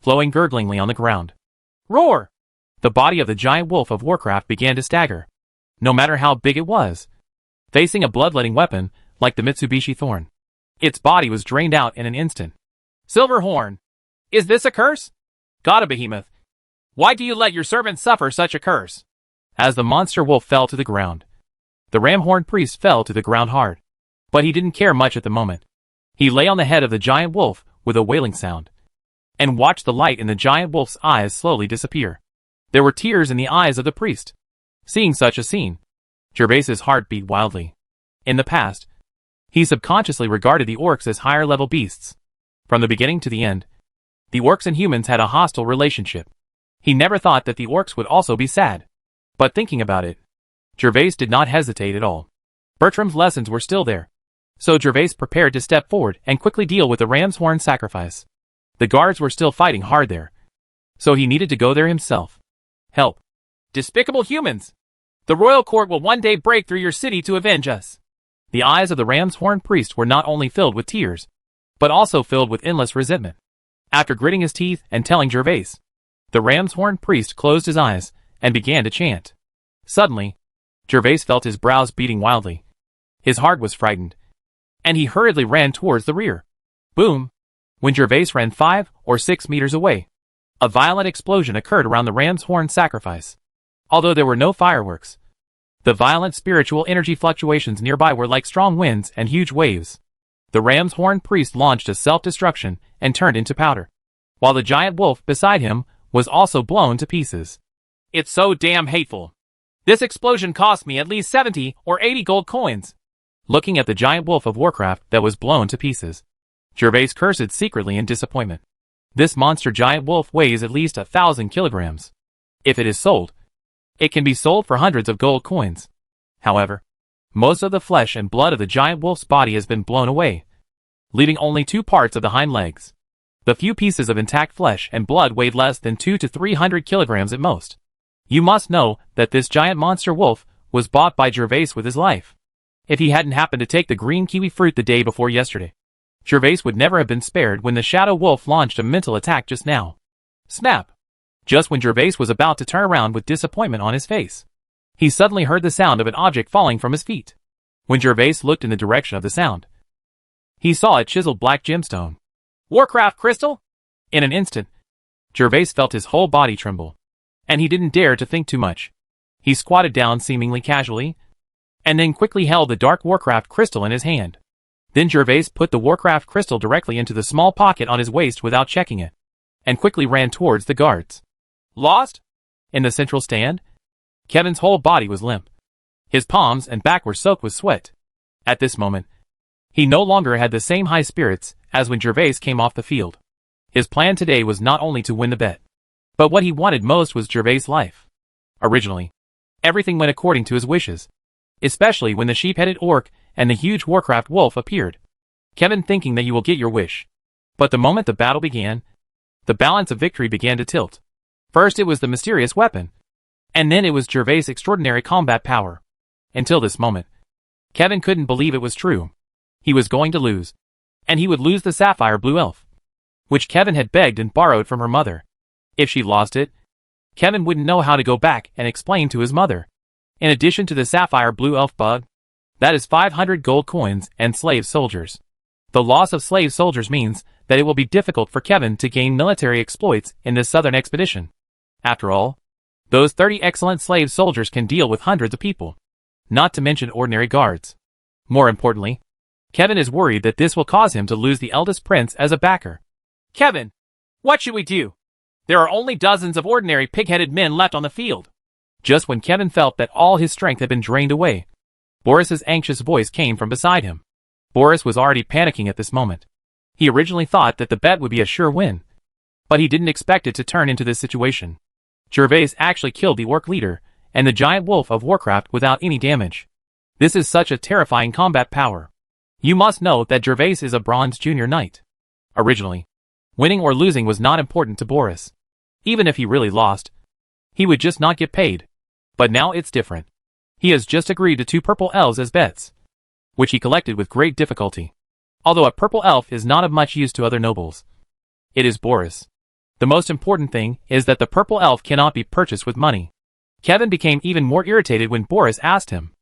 flowing gurglingly on the ground. Roar! The body of the giant wolf of Warcraft began to stagger, no matter how big it was, facing a bloodletting weapon like the Mitsubishi Thorn. Its body was drained out in an instant. Silverhorn! Is this a curse? God of Behemoth, why do you let your servant suffer such a curse? As the monster wolf fell to the ground, the ramhorn priest fell to the ground hard. But he didn't care much at the moment. He lay on the head of the giant wolf with a wailing sound, and watched the light in the giant wolf's eyes slowly disappear. There were tears in the eyes of the priest. Seeing such a scene, Gervais's heart beat wildly. In the past, he subconsciously regarded the orcs as higher-level beasts. From the beginning to the end, the orcs and humans had a hostile relationship. He never thought that the orcs would also be sad. But thinking about it, Gervais did not hesitate at all. Bertram's lessons were still there, so Gervais prepared to step forward and quickly deal with the ram's horn sacrifice. The guards were still fighting hard there, so he needed to go there himself. Help! Despicable humans! The royal court will one day break through your city to avenge us. The eyes of the ram's horn priest were not only filled with tears, but also filled with endless resentment. After gritting his teeth and telling Gervais, the ram's horn priest closed his eyes and began to chant. Suddenly, Gervais felt his brows beating wildly. His heart was frightened, and he hurriedly ran towards the rear. Boom! When Gervais ran 5 or 6 meters away, a violent explosion occurred around the ram's horn sacrifice. Although there were no fireworks, the violent spiritual energy fluctuations nearby were like strong winds and huge waves. The ram's horn priest launched a self-destruction and turned into powder, while the giant wolf beside him was also blown to pieces. It's so damn hateful. This explosion cost me at least 70 or 80 gold coins. Looking at the giant wolf of Warcraft that was blown to pieces, Gervais cursed secretly in disappointment. This monster giant wolf weighs at least 1,000 kilograms. If it is sold, it can be sold for hundreds of gold coins. However, most of the flesh and blood of the giant wolf's body has been blown away, leaving only 2 parts of the hind legs. The few pieces of intact flesh and blood weighed less than 200 to 300 kilograms at most. You must know that this giant monster wolf was bought by Gervais with his life. If he hadn't happened to take the green kiwi fruit the day before yesterday, Gervais would never have been spared when the shadow wolf launched a mental attack just now. Snap! Just when Gervais was about to turn around with disappointment on his face, he suddenly heard the sound of an object falling from his feet. When Gervais looked in the direction of the sound, he saw a chiseled black gemstone. Warcraft crystal? In an instant, Gervais felt his whole body tremble, and he didn't dare to think too much. He squatted down seemingly casually, and then quickly held the dark Warcraft crystal in his hand. Then Gervais put the Warcraft crystal directly into the small pocket on his waist without checking it, and quickly ran towards the guards. Lost? In the central stand, Kevin's whole body was limp. His palms and back were soaked with sweat. At this moment, he no longer had the same high spirits as when Gervais came off the field. His plan today was not only to win the bet, But what he wanted most was Gervais' life. Originally, everything went according to his wishes, especially when the sheep-headed orc and the huge Warcraft wolf appeared. Kevin thinking that you will get your wish. But the moment the battle began, the balance of victory began to tilt. First it was the mysterious weapon, and then it was Gervais' extraordinary combat power. Until this moment, Kevin couldn't believe it was true. He was going to lose, and he would lose the sapphire blue elf, which Kevin had begged and borrowed from her mother. If she lost it, Kevin wouldn't know how to go back and explain to his mother. In addition to the sapphire blue elf bug, that is 500 gold coins and slave soldiers. The loss of slave soldiers means that it will be difficult for Kevin to gain military exploits in this southern expedition. After all, those 30 excellent slave soldiers can deal with hundreds of people, not to mention ordinary guards. More importantly, Kevin is worried that this will cause him to lose the eldest prince as a backer. Kevin, what should we do? There are only dozens of ordinary pig-headed men left on the field. Just when Kevin felt that all his strength had been drained away, Boris's anxious voice came from beside him. Boris was already panicking at this moment. He originally thought that the bet would be a sure win, but he didn't expect it to turn into this situation. Gervais actually killed the orc leader and the giant wolf of Warcraft without any damage. This is such a terrifying combat power. You must know that Gervais is a bronze junior knight. Originally, winning or losing was not important to Boris. Even if he really lost, he would just not get paid. But now it's different. He has just agreed to 2 purple elves as bets, which he collected with great difficulty. Although a purple elf is not of much use to other nobles, it is Boris. The most important thing is that the purple elf cannot be purchased with money. Kevin became even more irritated when Boris asked him.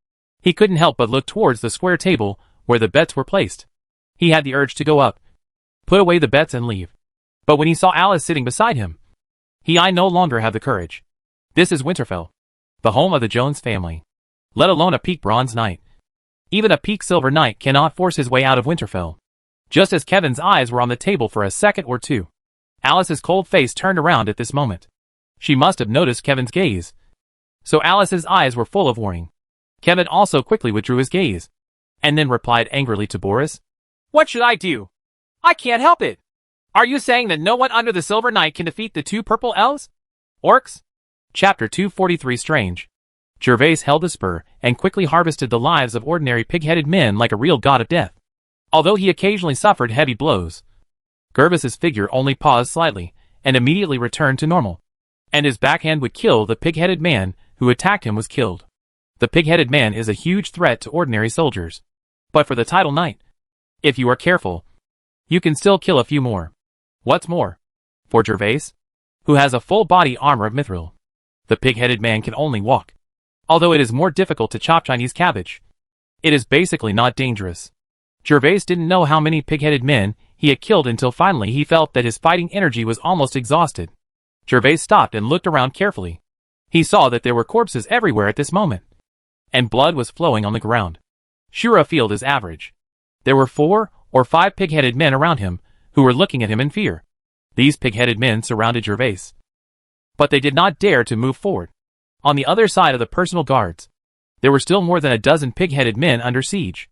He couldn't help but look towards the square table where the bets were placed. He had the urge to go up, put away the bets and leave. But when he saw Alice sitting beside him, I no longer have the courage. This is Winterfell, the home of the Jones family, let alone a peak bronze knight. Even a peak silver knight cannot force his way out of Winterfell. Just as Kevin's eyes were on the table for a second or two, Alice's cold face turned around at this moment. She must have noticed Kevin's gaze, so Alice's eyes were full of warning. Kevin also quickly withdrew his gaze, and then replied angrily to Boris. What should I do? I can't help it. Are you saying that no one under the Silver Knight can defeat the 2 purple elves? Orcs? Chapter 243 Strange. Gervais held the spur and quickly harvested the lives of ordinary pig-headed men like a real god of death. Although he occasionally suffered heavy blows, Gervais's figure only paused slightly and immediately returned to normal, and his backhand would kill the pig-headed man who attacked him was killed. The pig-headed man is a huge threat to ordinary soldiers, but for the title knight, if you are careful, you can still kill a few more. What's more, for Gervais, who has a full body armor of mithril, the pig-headed man can only walk. Although it is more difficult to chop Chinese cabbage, it is basically not dangerous. Gervais didn't know how many pig-headed men he had killed until finally he felt that his fighting energy was almost exhausted. Gervais stopped and looked around carefully. He saw that there were corpses everywhere at this moment, and blood was flowing on the ground. Shura field is average. There were 4 or 5 pig-headed men around him who were looking at him in fear. These pig-headed men surrounded Gervais, but they did not dare to move forward. On the other side of the personal guards, there were still more than a dozen pig-headed men under siege.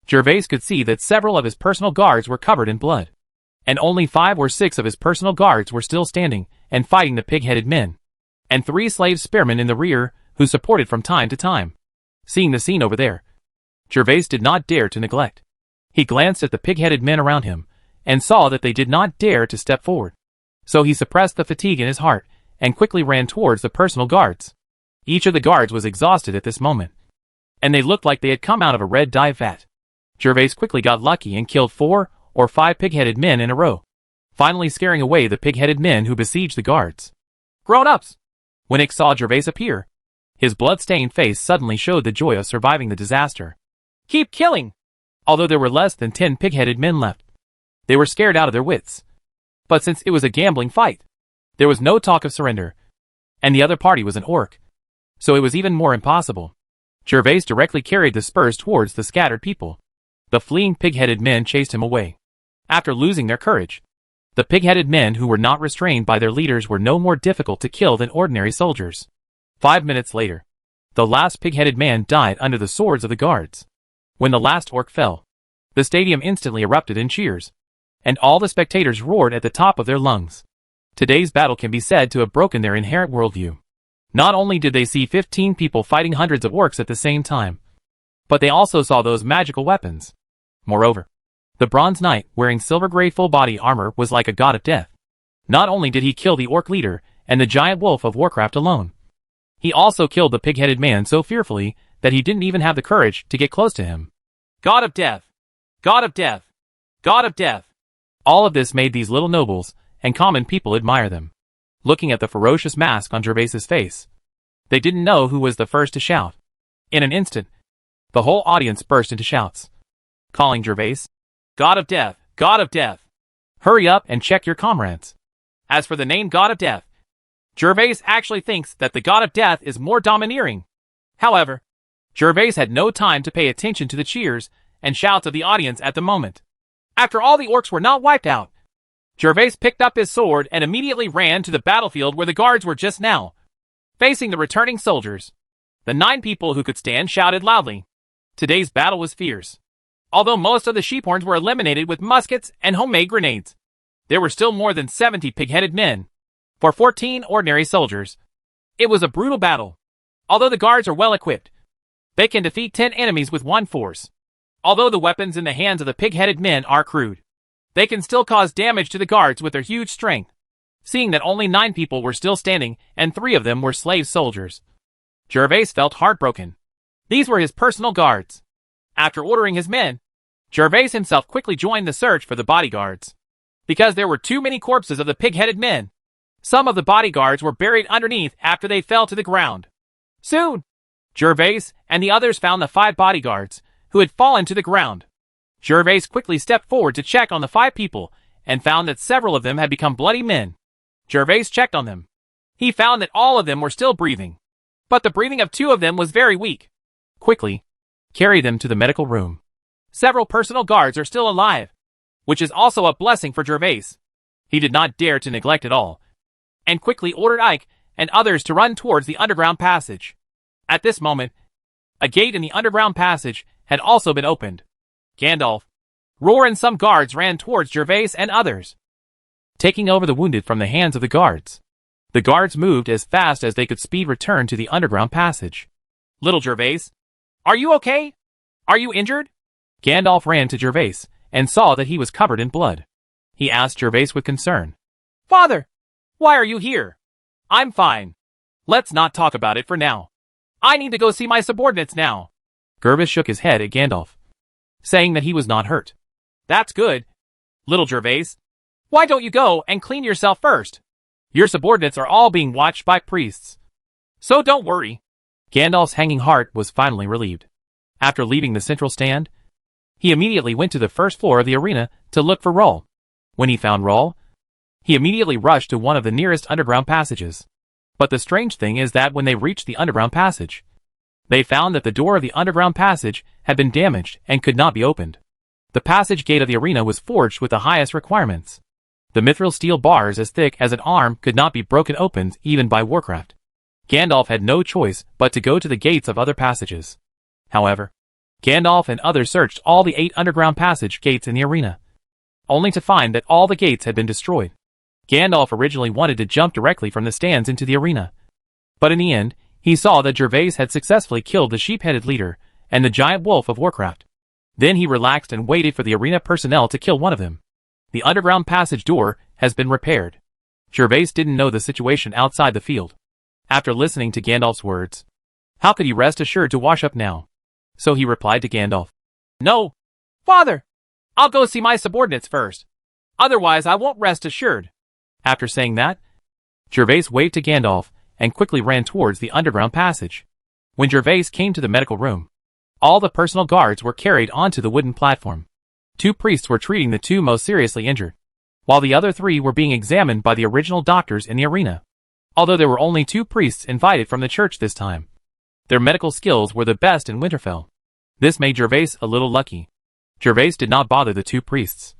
Gervais could see that several of his personal guards were covered in blood, and only 5 or 6 of his personal guards were still standing and fighting the pig-headed men, and 3 slave spearmen in the rear who supported from time to time. Seeing the scene over there, Gervais did not dare to neglect. He glanced at the pig-headed men around him and saw that they did not dare to step forward. So he suppressed the fatigue in his heart and quickly ran towards the personal guards. Each of the guards was exhausted at this moment, and they looked like they had come out of a red dye vat. Gervais quickly got lucky and killed 4 or 5 pig-headed men in a row, finally scaring away the pig-headed men who besieged the guards. Grown-ups! When Ick saw Gervais appear, his blood-stained face suddenly showed the joy of surviving the disaster. Keep killing! Although there were less than 10 pig-headed men left, they were scared out of their wits. But since it was a gambling fight, there was no talk of surrender, and the other party was an orc, so it was even more impossible. Gervais directly carried the spurs towards the scattered people. The fleeing pig-headed men chased him away. After losing their courage, the pig-headed men who were not restrained by their leaders were no more difficult to kill than ordinary soldiers. 5 minutes later, the last pig-headed man died under the swords of the guards. When the last orc fell, the stadium instantly erupted in cheers, and all the spectators roared at the top of their lungs. Today's battle can be said to have broken their inherent worldview. Not only did they see 15 people fighting hundreds of orcs at the same time, but they also saw those magical weapons. Moreover, the Bronze Knight, wearing silver-gray full-body armor, was like a god of death. Not only did he kill the orc leader and the giant wolf of Warcraft alone, he also killed the pig-headed man so fearfully that he didn't even have the courage to get close to him. God of death! God of death! God of death! All of this made these little nobles and common people admire them. Looking at the ferocious mask on Gervais's face, they didn't know who was the first to shout. In an instant, the whole audience burst into shouts, calling Gervais, God of death! God of death! Hurry up and check your comrades. As for the name God of Death, Gervais actually thinks that the God of Death is more domineering. However, Gervais had no time to pay attention to the cheers and shouts of the audience at the moment. After all the orcs were not wiped out, Gervais picked up his sword and immediately ran to the battlefield where the guards were just now, facing the returning soldiers. The 9 people who could stand shouted loudly. Today's battle was fierce. Although most of the sheephorns were eliminated with muskets and homemade grenades, there were still more than 70 pig-headed men. For 14 ordinary soldiers, it was a brutal battle. Although the guards are well equipped, they can defeat 10 enemies with one force. Although the weapons in the hands of the pig-headed men are crude, they can still cause damage to the guards with their huge strength. Seeing that only 9 people were still standing and 3 of them were slave soldiers, Gervais felt heartbroken. These were his personal guards. After ordering his men, Gervais himself quickly joined the search for the bodyguards. Because there were too many corpses of the pig-headed men, some of the bodyguards were buried underneath after they fell to the ground. Soon, Gervais and the others found the 5 bodyguards who had fallen to the ground. Gervais quickly stepped forward to check on the 5 people and found that several of them had become bloody men. Gervais checked on them. He found that all of them were still breathing, but the breathing of 2 of them was very weak. Quickly, carry them to the medical room. Several personal guards are still alive, which is also a blessing for Gervais. He did not dare to neglect it all, and quickly ordered Ike and others to run towards the underground passage. At this moment, a gate in the underground passage had also been opened. Gandalf, Roar and some guards ran towards Gervais and others, taking over the wounded from the hands of the guards. The guards moved as fast as they could speed return to the underground passage. Little Gervais, are you okay? Are you injured? Gandalf ran to Gervais and saw that he was covered in blood. He asked Gervais with concern, Father, why are you here? I'm fine. Let's not talk about it for now. I need to go see my subordinates now. Gervais shook his head at Gandalf, saying that he was not hurt. That's good. Little Gervais, why don't you go and clean yourself first? Your subordinates are all being watched by priests. So don't worry. Gandalf's hanging heart was finally relieved. After leaving the central stand, he immediately went to the first floor of the arena to look for Roll. When he found Roll, he immediately rushed to one of the nearest underground passages. But the strange thing is that when they reached the underground passage, they found that the door of the underground passage had been damaged and could not be opened. The passage gate of the arena was forged with the highest requirements. The mithril steel bars as thick as an arm could not be broken open even by Warcraft. Gandalf had no choice but to go to the gates of other passages. However, Gandalf and others searched all the 8 underground passage gates in the arena, only to find that all the gates had been destroyed. Gandalf originally wanted to jump directly from the stands into the arena, but in the end, he saw that Gervais had successfully killed the sheep-headed leader and the giant wolf of Warcraft. Then he relaxed and waited for the arena personnel to kill one of them. The underground passage door has been repaired. Gervais didn't know the situation outside the field. After listening to Gandalf's words, how could he rest assured to wash up now? So he replied to Gandalf, No, Father, I'll go see my subordinates first. Otherwise I won't rest assured. After saying that, Gervais waved to Gandalf and quickly ran towards the underground passage. When Gervais came to the medical room, all the personal guards were carried onto the wooden platform. 2 priests were treating the 2 most seriously injured, while the other 3 were being examined by the original doctors in the arena. Although there were only 2 priests invited from the church this time, their medical skills were the best in Winterfell. This made Gervais a little lucky. Gervais did not bother the 2 priests,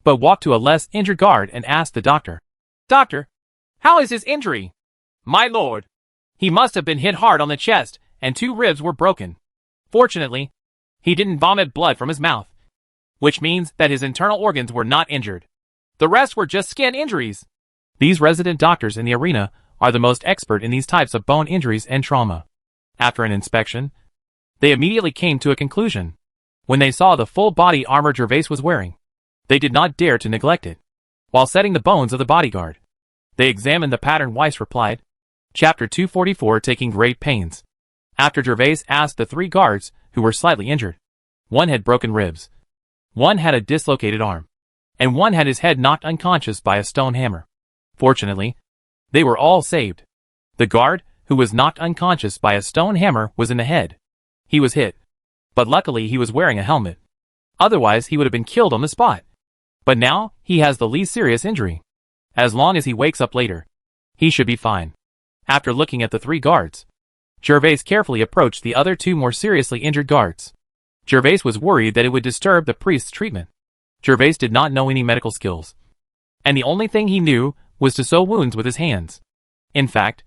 but walked to a less injured guard and asked the doctor, Doctor, how is his injury? My lord, he must have been hit hard on the chest and 2 ribs were broken. Fortunately, he didn't vomit blood from his mouth, which means that his internal organs were not injured. The rest were just skin injuries. These resident doctors in the arena are the most expert in these types of bone injuries and trauma. After an inspection, they immediately came to a conclusion. When they saw the full body armor Gervais was wearing, they did not dare to neglect it. While setting the bones of the bodyguard, they examined the pattern. Weiss replied. Chapter 244 Taking Great Pains. After Gervais asked the 3 guards who were slightly injured. One had broken ribs. One had a dislocated arm. And one had his head knocked unconscious by a stone hammer. Fortunately, they were all saved. The guard, who was knocked unconscious by a stone hammer, was in the head. He was hit. But luckily he was wearing a helmet. Otherwise he would have been killed on the spot. But now, he has the least serious injury. As long as he wakes up later, he should be fine. After looking at the 3 guards, Gervais carefully approached the other 2 more seriously injured guards. Gervais was worried that it would disturb the priest's treatment. Gervais did not know any medical skills. And the only thing he knew was to sew wounds with his hands. In fact,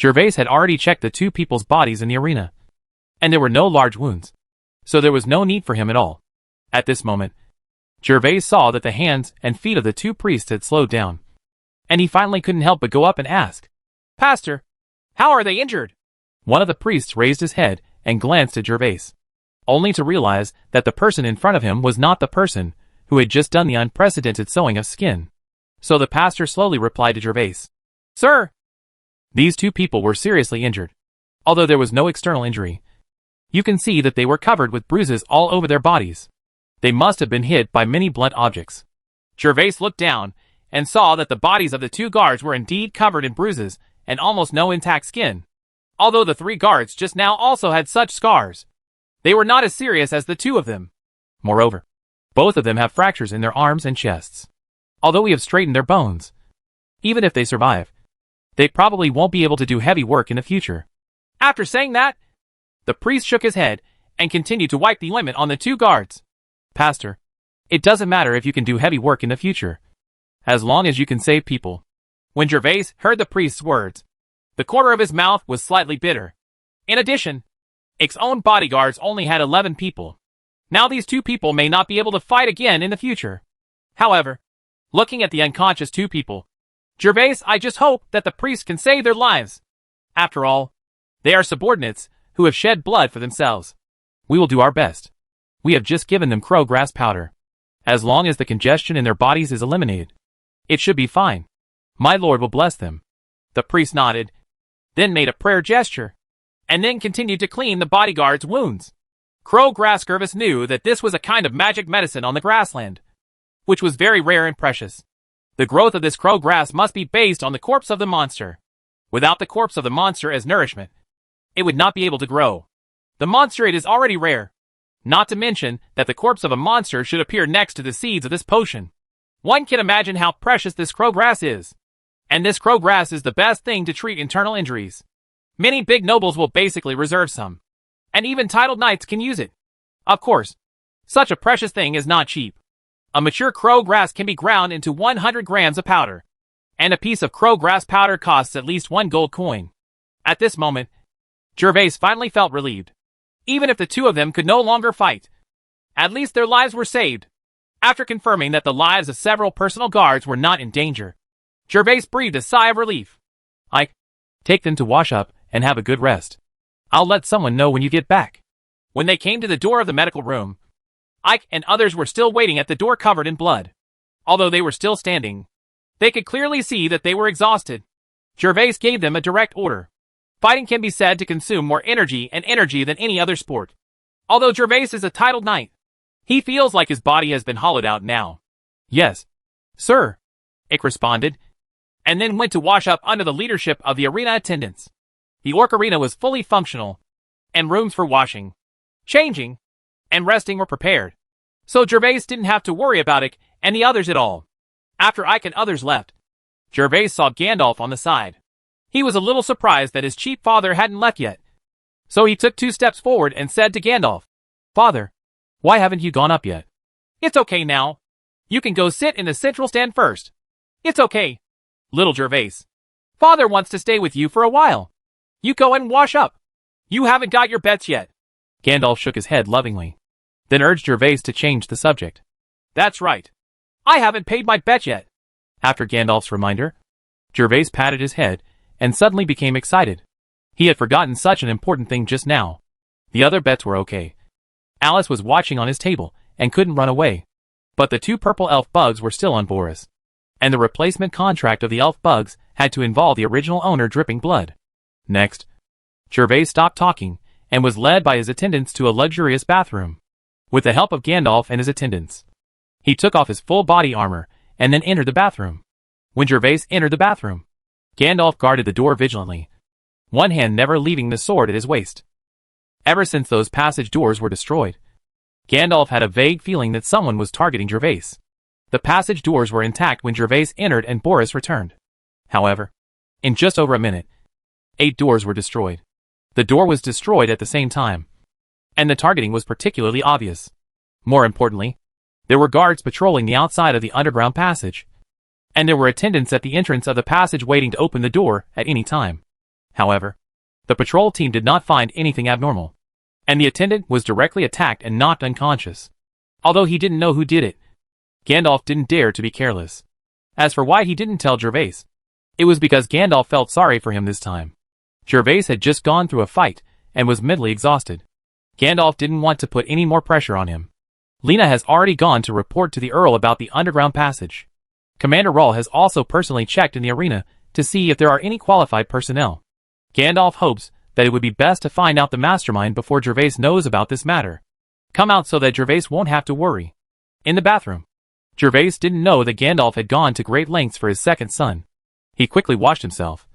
Gervais had already checked the 2 people's bodies in the arena. And there were no large wounds. So there was no need for him at all. At this moment, Gervais saw that the hands and feet of the 2 priests had slowed down. And he finally couldn't help but go up and ask, Pastor, how are they injured? One of the priests raised his head and glanced at Gervais, only to realize that the person in front of him was not the person who had just done the unprecedented sewing of skin. So the pastor slowly replied to Gervais, Sir, these 2 people were seriously injured. Although there was no external injury, you can see that they were covered with bruises all over their bodies. They must have been hit by many blunt objects. Gervais looked down and saw that the bodies of the 2 guards were indeed covered in bruises and almost no intact skin. Although the 3 guards just now also had such scars, they were not as serious as the 2 of them. Moreover, both of them have fractures in their arms and chests. Although we have straightened their bones, even if they survive, they probably won't be able to do heavy work in the future. After saying that, the priest shook his head and continued to wipe the ointment on the 2 guards. Pastor, it doesn't matter if you can do heavy work in the future, as long as you can save people. When Gervais heard the priest's words, the corner of his mouth was slightly bitter. In addition, Ike's own bodyguards only had 11 people. Now these 2 people may not be able to fight again in the future. However, looking at the unconscious 2 people, Gervais, I just hope that the priest can save their lives. After all, they are subordinates who have shed blood for themselves. We will do our best. We have just given them crowgrass powder. As long as the congestion in their bodies is eliminated, it should be fine. My Lord will bless them. The priest nodded, then made a prayer gesture, and then continued to clean the bodyguard's wounds. Crowgrass Gervais knew that this was a kind of magic medicine on the grassland, which was very rare and precious. The growth of this crowgrass must be based on the corpse of the monster. Without the corpse of the monster as nourishment, it would not be able to grow. The monster it is already rare. Not to mention that the corpse of a monster should appear next to the seeds of this potion. One can imagine how precious this crowgrass is. And this crowgrass is the best thing to treat internal injuries. Many big nobles will basically reserve some. And even titled knights can use it. Of course, such a precious thing is not cheap. A mature crowgrass can be ground into 100 grams of powder. And a piece of crowgrass powder costs at least 1 gold coin. At this moment, Gervais finally felt relieved. Even if the 2 of them could no longer fight, at least their lives were saved. After confirming that the lives of several personal guards were not in danger, Gervais breathed a sigh of relief. Ike, take them to wash up and have a good rest. I'll let someone know when you get back. When they came to the door of the medical room, Ike and others were still waiting at the door covered in blood. Although they were still standing, they could clearly see that they were exhausted. Gervais gave them a direct order. Fighting can be said to consume more energy and energy than any other sport. Although Gervais is a titled knight, he feels like his body has been hollowed out now. Yes, sir, Ike responded, and then went to wash up under the leadership of the arena attendants. The orc arena was fully functional, and rooms for washing, changing, and resting were prepared. So Gervais didn't have to worry about Ike and the others at all. After Ike and others left, Gervais saw Gandalf on the side. He was a little surprised that his chief father hadn't left yet. So he took 2 steps forward and said to Gandalf, Father, why haven't you gone up yet? It's okay now. You can go sit in the central stand first. It's okay, little Gervais. Father wants to stay with you for a while. You go and wash up. You haven't got your bets yet. Gandalf shook his head lovingly, then urged Gervais to change the subject. That's right. I haven't paid my bet yet. After Gandalf's reminder, Gervais patted his head, and suddenly became excited. He had forgotten such an important thing just now. The other bets were okay. Alice was watching on his table, and couldn't run away. But the 2 purple elf bugs were still on Boris. And the replacement contract of the elf bugs had to involve the original owner dripping blood. Next, Gervais stopped talking, and was led by his attendants to a luxurious bathroom. With the help of Gandalf and his attendants, he took off his full body armor, and then entered the bathroom. When Gervais entered the bathroom, Gandalf guarded the door vigilantly, one hand never leaving the sword at his waist. Ever since those passage doors were destroyed, Gandalf had a vague feeling that someone was targeting Gervais. The passage doors were intact when Gervais entered and Boris returned. However, in just over a minute, 8 doors were destroyed. The door was destroyed at the same time, and the targeting was particularly obvious. More importantly, there were guards patrolling the outside of the underground passage, and there were attendants at the entrance of the passage waiting to open the door at any time. However, the patrol team did not find anything abnormal, and the attendant was directly attacked and knocked unconscious. Although he didn't know who did it, Gandalf didn't dare to be careless. As for why he didn't tell Gervais, it was because Gandalf felt sorry for him this time. Gervais had just gone through a fight, and was mentally exhausted. Gandalf didn't want to put any more pressure on him. Lena has already gone to report to the Earl about the underground passage. Commander Rahl has also personally checked in the arena to see if there are any qualified personnel. Gandalf hopes that it would be best to find out the mastermind before Gervais knows about this matter. Come out so that Gervais won't have to worry. In the bathroom, Gervais didn't know that Gandalf had gone to great lengths for his second son. He quickly washed himself,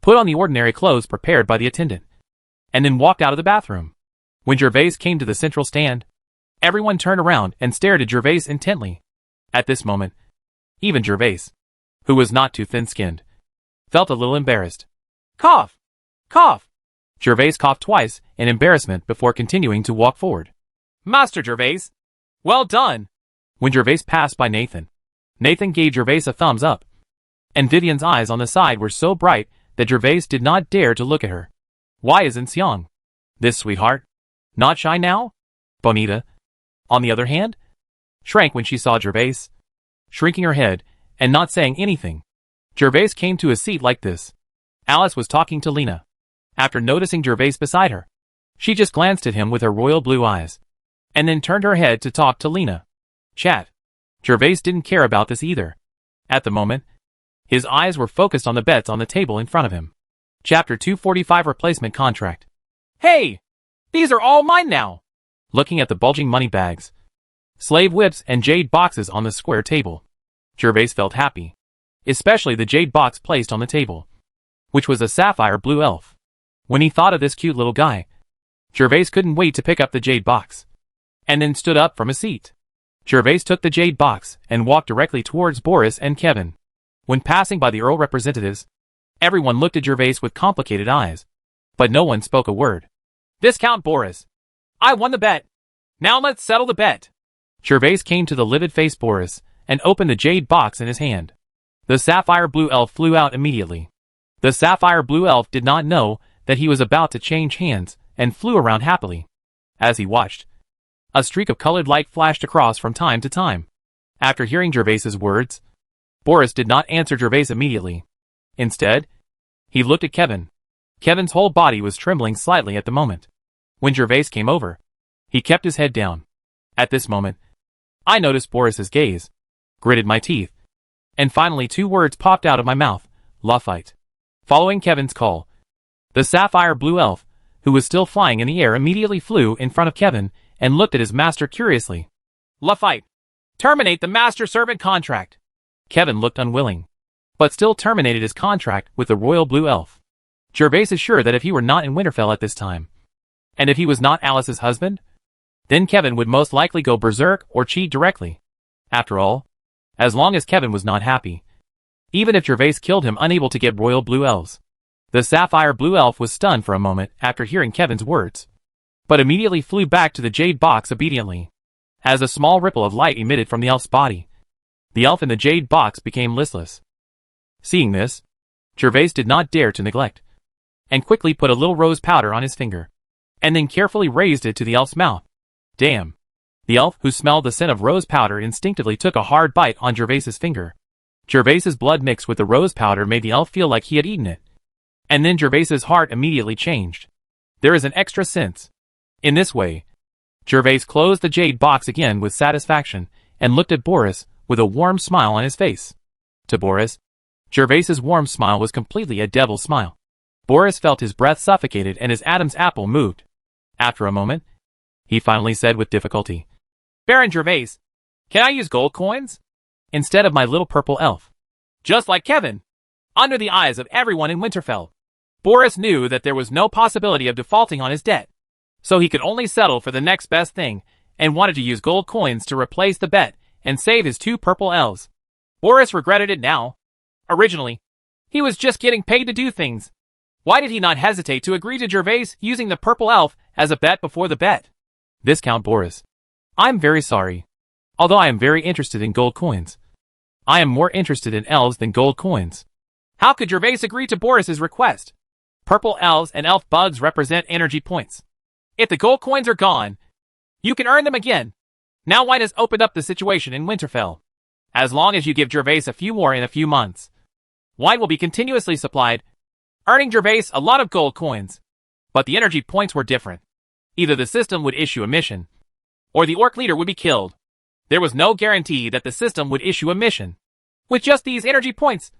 put on the ordinary clothes prepared by the attendant, and then walked out of the bathroom. When Gervais came to the central stand, everyone turned around and stared at Gervais intently. At this moment, even Gervais, who was not too thin-skinned, felt a little embarrassed. Cough! Cough! Gervais coughed twice in embarrassment before continuing to walk forward. Master Gervais! Well done! When Gervais passed by Nathan, Nathan gave Gervais a thumbs up, and Vivian's eyes on the side were so bright that Gervais did not dare to look at her. Why isn't Seong, this sweetheart, not shy now? Bonita, on the other hand, shrank when she saw Gervais, shrinking her head and not saying anything. Gervais came to a seat like this. Alice was talking to Lena. After noticing Gervais beside her, she just glanced at him with her royal blue eyes, and then turned her head to talk to Lena. Chat. Gervais didn't care about this either. At the moment, his eyes were focused on the bets on the table in front of him. Chapter 245 Replacement Contract. Hey! These are all mine now! Looking at the bulging money bags, slave whips and jade boxes on the square table, Gervais felt happy. Especially the jade box placed on the table, which was a sapphire blue elf. When he thought of this cute little guy, Gervais couldn't wait to pick up the jade box, and then stood up from his seat. Gervais took the jade box and walked directly towards Boris and Kevin. When passing by the Earl representatives, everyone looked at Gervais with complicated eyes, but no one spoke a word. Viscount Boris, I won the bet. Now let's settle the bet. Gervais came to the livid-faced Boris and opened the jade box in his hand. The sapphire blue elf flew out immediately. The sapphire blue elf did not know that he was about to change hands and flew around happily. As he watched, a streak of colored light flashed across from time to time. After hearing Gervais's words, Boris did not answer Gervais immediately. Instead, he looked at Kevin. Kevin's whole body was trembling slightly at the moment. When Gervais came over, he kept his head down. At this moment, I noticed Boris's gaze, gritted my teeth, and finally 2 words popped out of my mouth, Lafitte. Following Kevin's call, the sapphire blue elf, who was still flying in the air, immediately flew in front of Kevin and looked at his master curiously. Lafitte, terminate the master-servant contract. Kevin looked unwilling, but still terminated his contract with the royal blue elf. Gervais is sure that if he were not in Winterfell at this time, and if he was not Alice's husband, then Kevin would most likely go berserk or cheat directly. After all, as long as Kevin was not happy, even if Gervais killed him unable to get royal blue elves. The sapphire blue elf was stunned for a moment after hearing Kevin's words, but immediately flew back to the jade box obediently. As a small ripple of light emitted from the elf's body, the elf in the jade box became listless. Seeing this, Gervais did not dare to neglect, and quickly put a little rose powder on his finger, and then carefully raised it to the elf's mouth. Damn! The elf, who smelled the scent of rose powder, instinctively took a hard bite on Gervais's finger. Gervais's blood mixed with the rose powder made the elf feel like he had eaten it. And then Gervais's heart immediately changed. There is an extra sense. In this way, Gervais closed the jade box again with satisfaction and looked at Boris with a warm smile on his face. To Boris, Gervais's warm smile was completely a devil's smile. Boris felt his breath suffocated and his Adam's apple moved. After a moment, he finally said with difficulty, "Baron Gervais, can I use gold coins instead of my little purple elf?" Just like Kevin, under the eyes of everyone in Winterfell, Boris knew that there was no possibility of defaulting on his debt, so he could only settle for the next best thing and wanted to use gold coins to replace the bet and save his 2 purple elves. Boris regretted it now. Originally, he was just getting paid to do things. Why did he not hesitate to agree to Gervais using the purple elf as a bet before the bet? Viscount Boris, I'm very sorry. Although I am very interested in gold coins, I am more interested in elves than gold coins. How could Gervais agree to Boris's request? Purple elves and elf bugs represent energy points. If the gold coins are gone, you can earn them again. Now White has opened up the situation in Winterfell. As long as you give Gervais a few more in a few months, White will be continuously supplied, earning Gervais a lot of gold coins. But the energy points were different. Either the system would issue a mission, or the orc leader would be killed. There was no guarantee that the system would issue a mission. With just these energy points,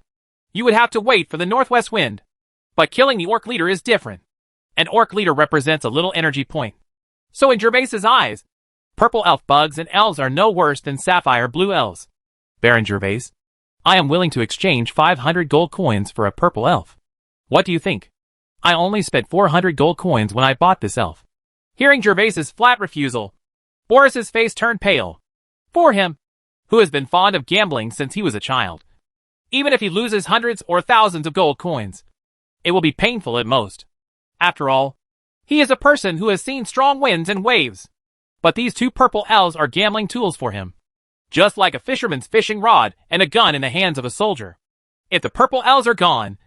you would have to wait for the northwest wind. But killing the orc leader is different. An orc leader represents a little energy point. So in Gervais's eyes, purple elf bugs and elves are no worse than sapphire blue elves. Baron Gervais, I am willing to exchange 500 gold coins for a purple elf. What do you think? I only spent 400 gold coins when I bought this elf. Hearing Gervais's flat refusal, Boris's face turned pale. For him, who has been fond of gambling since he was a child, even if he loses hundreds or thousands of gold coins, it will be painful at most. After all, he is a person who has seen strong winds and waves. But these 2 purple elves are gambling tools for him. Just like a fisherman's fishing rod and a gun in the hands of a soldier. If the purple elves are gone,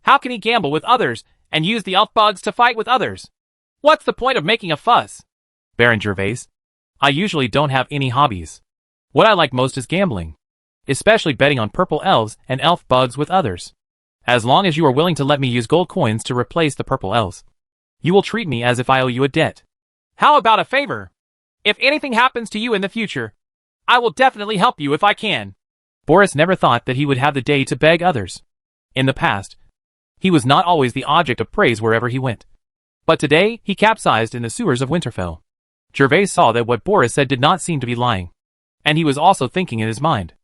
how can he gamble with others and use the elf bugs to fight with others? What's the point of making a fuss? Baron Gervais, I usually don't have any hobbies. What I like most is gambling, especially betting on purple elves and elf bugs with others. As long as you are willing to let me use gold coins to replace the purple elves, you will treat me as if I owe you a debt. How about a favor? If anything happens to you in the future, I will definitely help you if I can. Boris never thought that he would have the day to beg others. In the past, he was not always the object of praise wherever he went. But today, he capsized in the sewers of Winterfell. Gervais saw that what Boris said did not seem to be lying. And he was also thinking in his mind,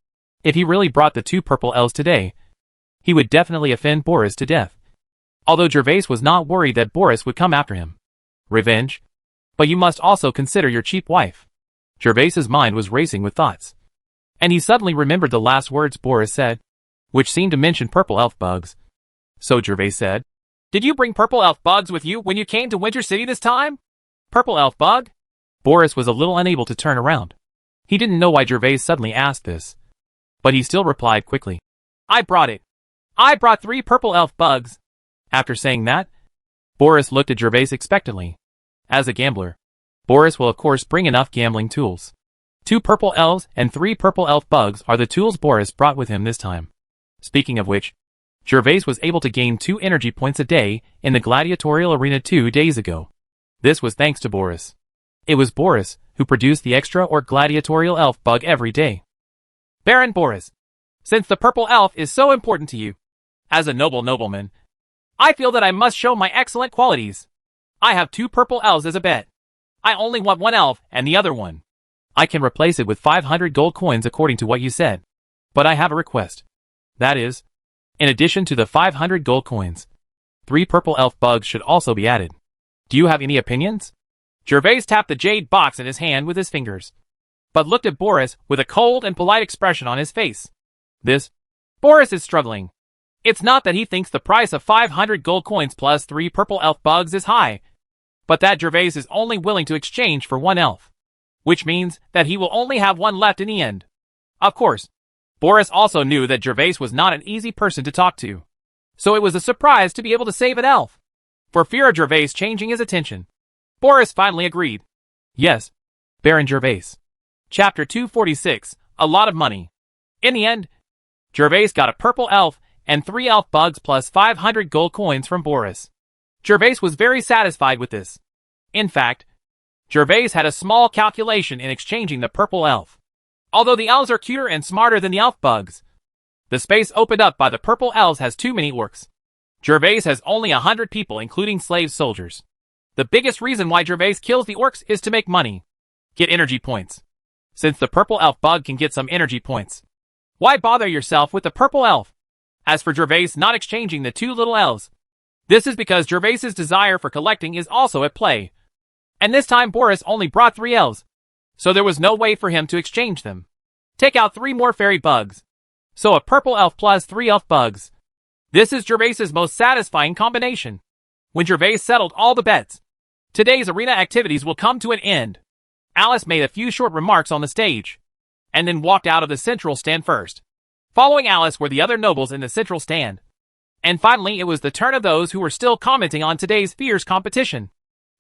if he really brought the 2 purple elves today, he would definitely offend Boris to death. Although Gervais was not worried that Boris would come after him. Revenge? But you must also consider your cheap wife. Gervais's mind was racing with thoughts. And he suddenly remembered the last words Boris said, which seemed to mention purple elf bugs. So Gervais said, Did you bring purple elf bugs with you when you came to Winter City this time? Purple elf bug? Boris was a little unable to turn around. He didn't know why Gervais suddenly asked this. But he still replied quickly, I brought it. I brought 3 purple elf bugs. After saying that, Boris looked at Gervais expectantly. As a gambler, Boris will of course bring enough gambling tools. 2 purple elves and 3 purple elf bugs are the tools Boris brought with him this time. Speaking of which, Gervais was able to gain 2 energy points a day in the gladiatorial arena 2 days ago. This was thanks to Boris. It was Boris who produced the extra or gladiatorial elf bug every day. Baron Boris, since the purple elf is so important to you, as a noble nobleman, I feel that I must show my excellent qualities. I have 2 purple elves as a bet. I only want 1 elf and the other one. I can replace it with 500 gold coins according to what you said. But I have a request. That is, in addition to the 500 gold coins, 3 purple elf bugs should also be added. Do you have any opinions? Gervais tapped the jade box in his hand with his fingers, but looked at Boris with a cold and polite expression on his face. Boris is struggling. It's not that he thinks the price of 500 gold coins plus 3 purple elf bugs is high, but that Gervais is only willing to exchange for 1 elf, which means that he will only have 1 left in the end. Of course, Boris also knew that Gervais was not an easy person to talk to, so it was a surprise to be able to save an elf. For fear of Gervais changing his attention, Boris finally agreed. Yes, Baron Gervais. Chapter 246, A Lot of Money. In the end, Gervais got a purple elf and 3 elf bugs plus 500 gold coins from Boris. Gervais was very satisfied with this. In fact, Gervais had a small calculation in exchanging the purple elf. Although the elves are cuter and smarter than the elf bugs, the space opened up by the purple elves has too many orcs. Gervais has only 100 people including slave soldiers. The biggest reason why Gervais kills the orcs is to make money. Get energy points. Since the purple elf bug can get some energy points, why bother yourself with the purple elf? As for Gervais not exchanging the 2 little elves, this is because Gervais's desire for collecting is also at play. And this time Boris only brought 3 elves, so there was no way for him to exchange them. Take out 3 more fairy bugs. So a purple elf plus 3 elf bugs. This is Gervais's most satisfying combination. When Gervais settled all the bets, today's arena activities will come to an end. Alice made a few short remarks on the stage, and then walked out of the central stand first. Following Alice were the other nobles in the central stand. And finally it was the turn of those who were still commenting on today's fierce competition.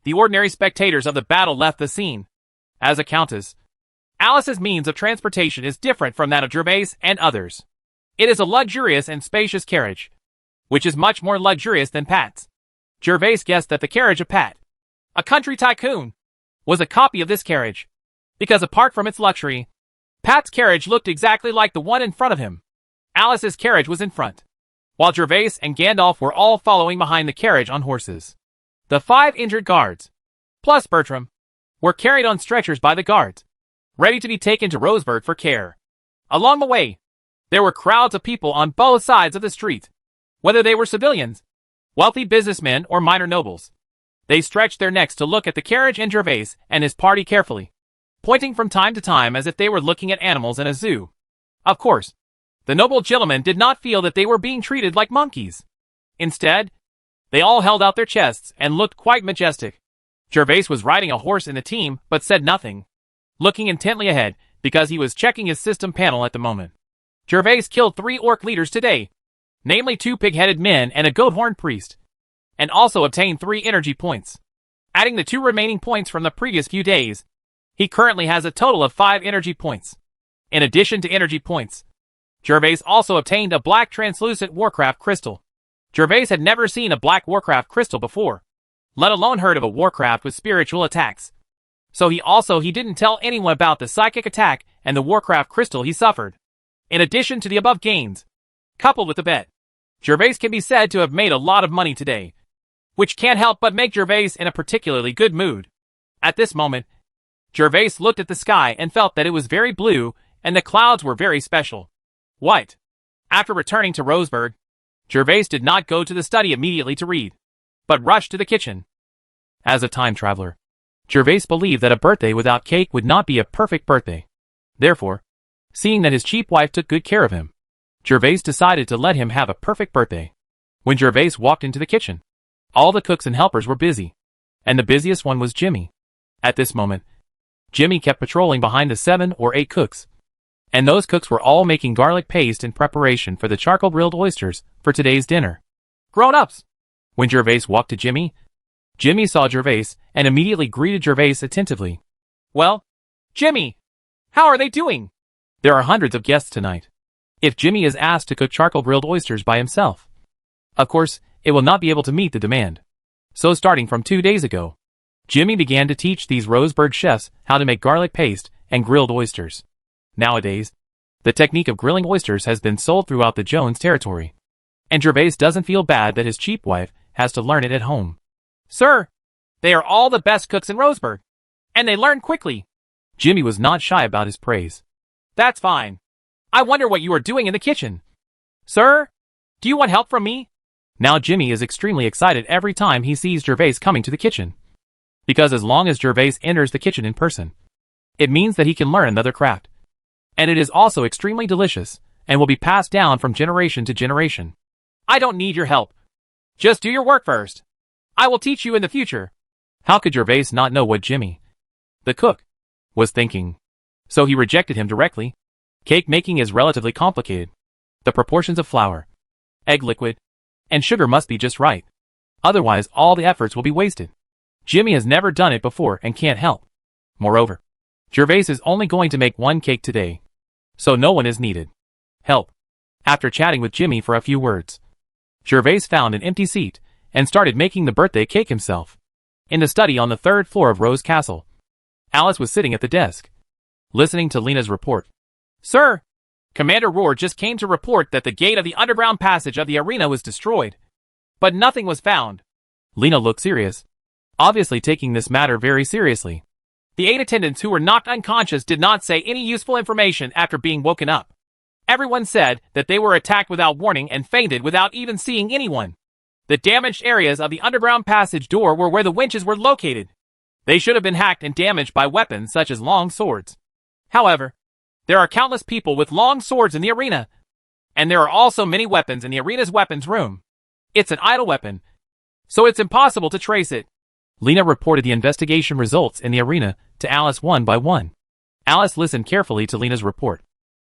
The ordinary spectators of the battle left the scene. As a countess, Alice's means of transportation is different from that of Gervais and others. It is a luxurious and spacious carriage, which is much more luxurious than Pat's. Gervais guessed that the carriage of Pat, a country tycoon, was a copy of this carriage, because apart from its luxury, Pat's carriage looked exactly like the one in front of him. Alice's carriage was in front, while Gervais and Gandalf were all following behind the carriage on horses. The 5 injured guards, plus Bertram, were carried on stretchers by the guards, ready to be taken to Roseburg for care. Along the way, there were crowds of people on both sides of the street. Whether they were civilians, wealthy businessmen, or minor nobles, they stretched their necks to look at the carriage and Gervais and his party carefully, pointing from time to time as if they were looking at animals in a zoo. Of course, the noble gentlemen did not feel that they were being treated like monkeys. Instead, they all held out their chests and looked quite majestic. Gervais was riding a horse in the team but said nothing, looking intently ahead because he was checking his system panel at the moment. Gervais killed 3 orc leaders today, namely 2 pig-headed men and a goat-horned priest, and also obtained 3 energy points. Adding the 2 remaining points from the previous few days, he currently has a total of 5 energy points. In addition to energy points, Gervais also obtained a black translucent Warcraft crystal. Gervais had never seen a black Warcraft crystal before, let alone heard of a Warcraft with spiritual attacks. So he didn't tell anyone about the psychic attack and the Warcraft crystal he suffered. In addition to the above gains, coupled with the bet, Gervais can be said to have made a lot of money today, which can't help but make Gervais in a particularly good mood. At this moment, Gervais looked at the sky and felt that it was very blue and the clouds were very special. What? After returning to Roseburg, Gervais did not go to the study immediately to read, but rushed to the kitchen. As a time traveler, Gervais believed that a birthday without cake would not be a perfect birthday. Therefore, seeing that his cheap wife took good care of him, Gervais decided to let him have a perfect birthday. When Gervais walked into the kitchen, all the cooks and helpers were busy, and the busiest one was Jimmy. At this moment, Jimmy kept patrolling behind the 7 or 8 cooks, and those cooks were all making garlic paste in preparation for the charcoal grilled oysters for today's dinner. Grown-ups! When Gervais walked to Jimmy, Jimmy saw Gervais and immediately greeted Gervais attentively. Well, Jimmy, how are they doing? There are hundreds of guests tonight. If Jimmy is asked to cook charcoal grilled oysters by himself, of course, it will not be able to meet the demand. So starting from 2 days ago, Jimmy began to teach these Roseburg chefs how to make garlic paste and grilled oysters. Nowadays, the technique of grilling oysters has been sold throughout the Jones territory, and Gervais doesn't feel bad that his cheap wife has to learn it at home. Sir, they are all the best cooks in Roseburg, and they learn quickly. Jimmy was not shy about his praise. That's fine. I wonder what you are doing in the kitchen. Sir, do you want help from me? Now Jimmy is extremely excited every time he sees Gervais coming to the kitchen, because as long as Gervais enters the kitchen in person, it means that he can learn another craft. And it is also extremely delicious, and will be passed down from generation to generation. I don't need your help. Just do your work first. I will teach you in the future. How could Gervais not know what Jimmy, the cook, was thinking? So he rejected him directly. Cake making is relatively complicated. The proportions of flour, egg liquid, and sugar must be just right. Otherwise, all the efforts will be wasted. Jimmy has never done it before and can't help. Moreover, Gervais is only going to make 1 cake today, so no one is needed. Help. After chatting with Jimmy for a few words, Gervais found an empty seat and started making the birthday cake himself. In the study on the third floor of Rose Castle, Alice was sitting at the desk, listening to Lena's report. Sir, Commander Roar just came to report that the gate of the underground passage of the arena was destroyed, but nothing was found. Lena looked serious, obviously taking this matter very seriously. The 8 attendants who were knocked unconscious did not say any useful information after being woken up. Everyone said that they were attacked without warning and fainted without even seeing anyone. The damaged areas of the underground passage door were where the winches were located. They should have been hacked and damaged by weapons such as long swords. However, there are countless people with long swords in the arena, and there are also many weapons in the arena's weapons room. It's an idle weapon, so it's impossible to trace it. Lena reported the investigation results in the arena to Alice one by one. Alice listened carefully to Lena's report,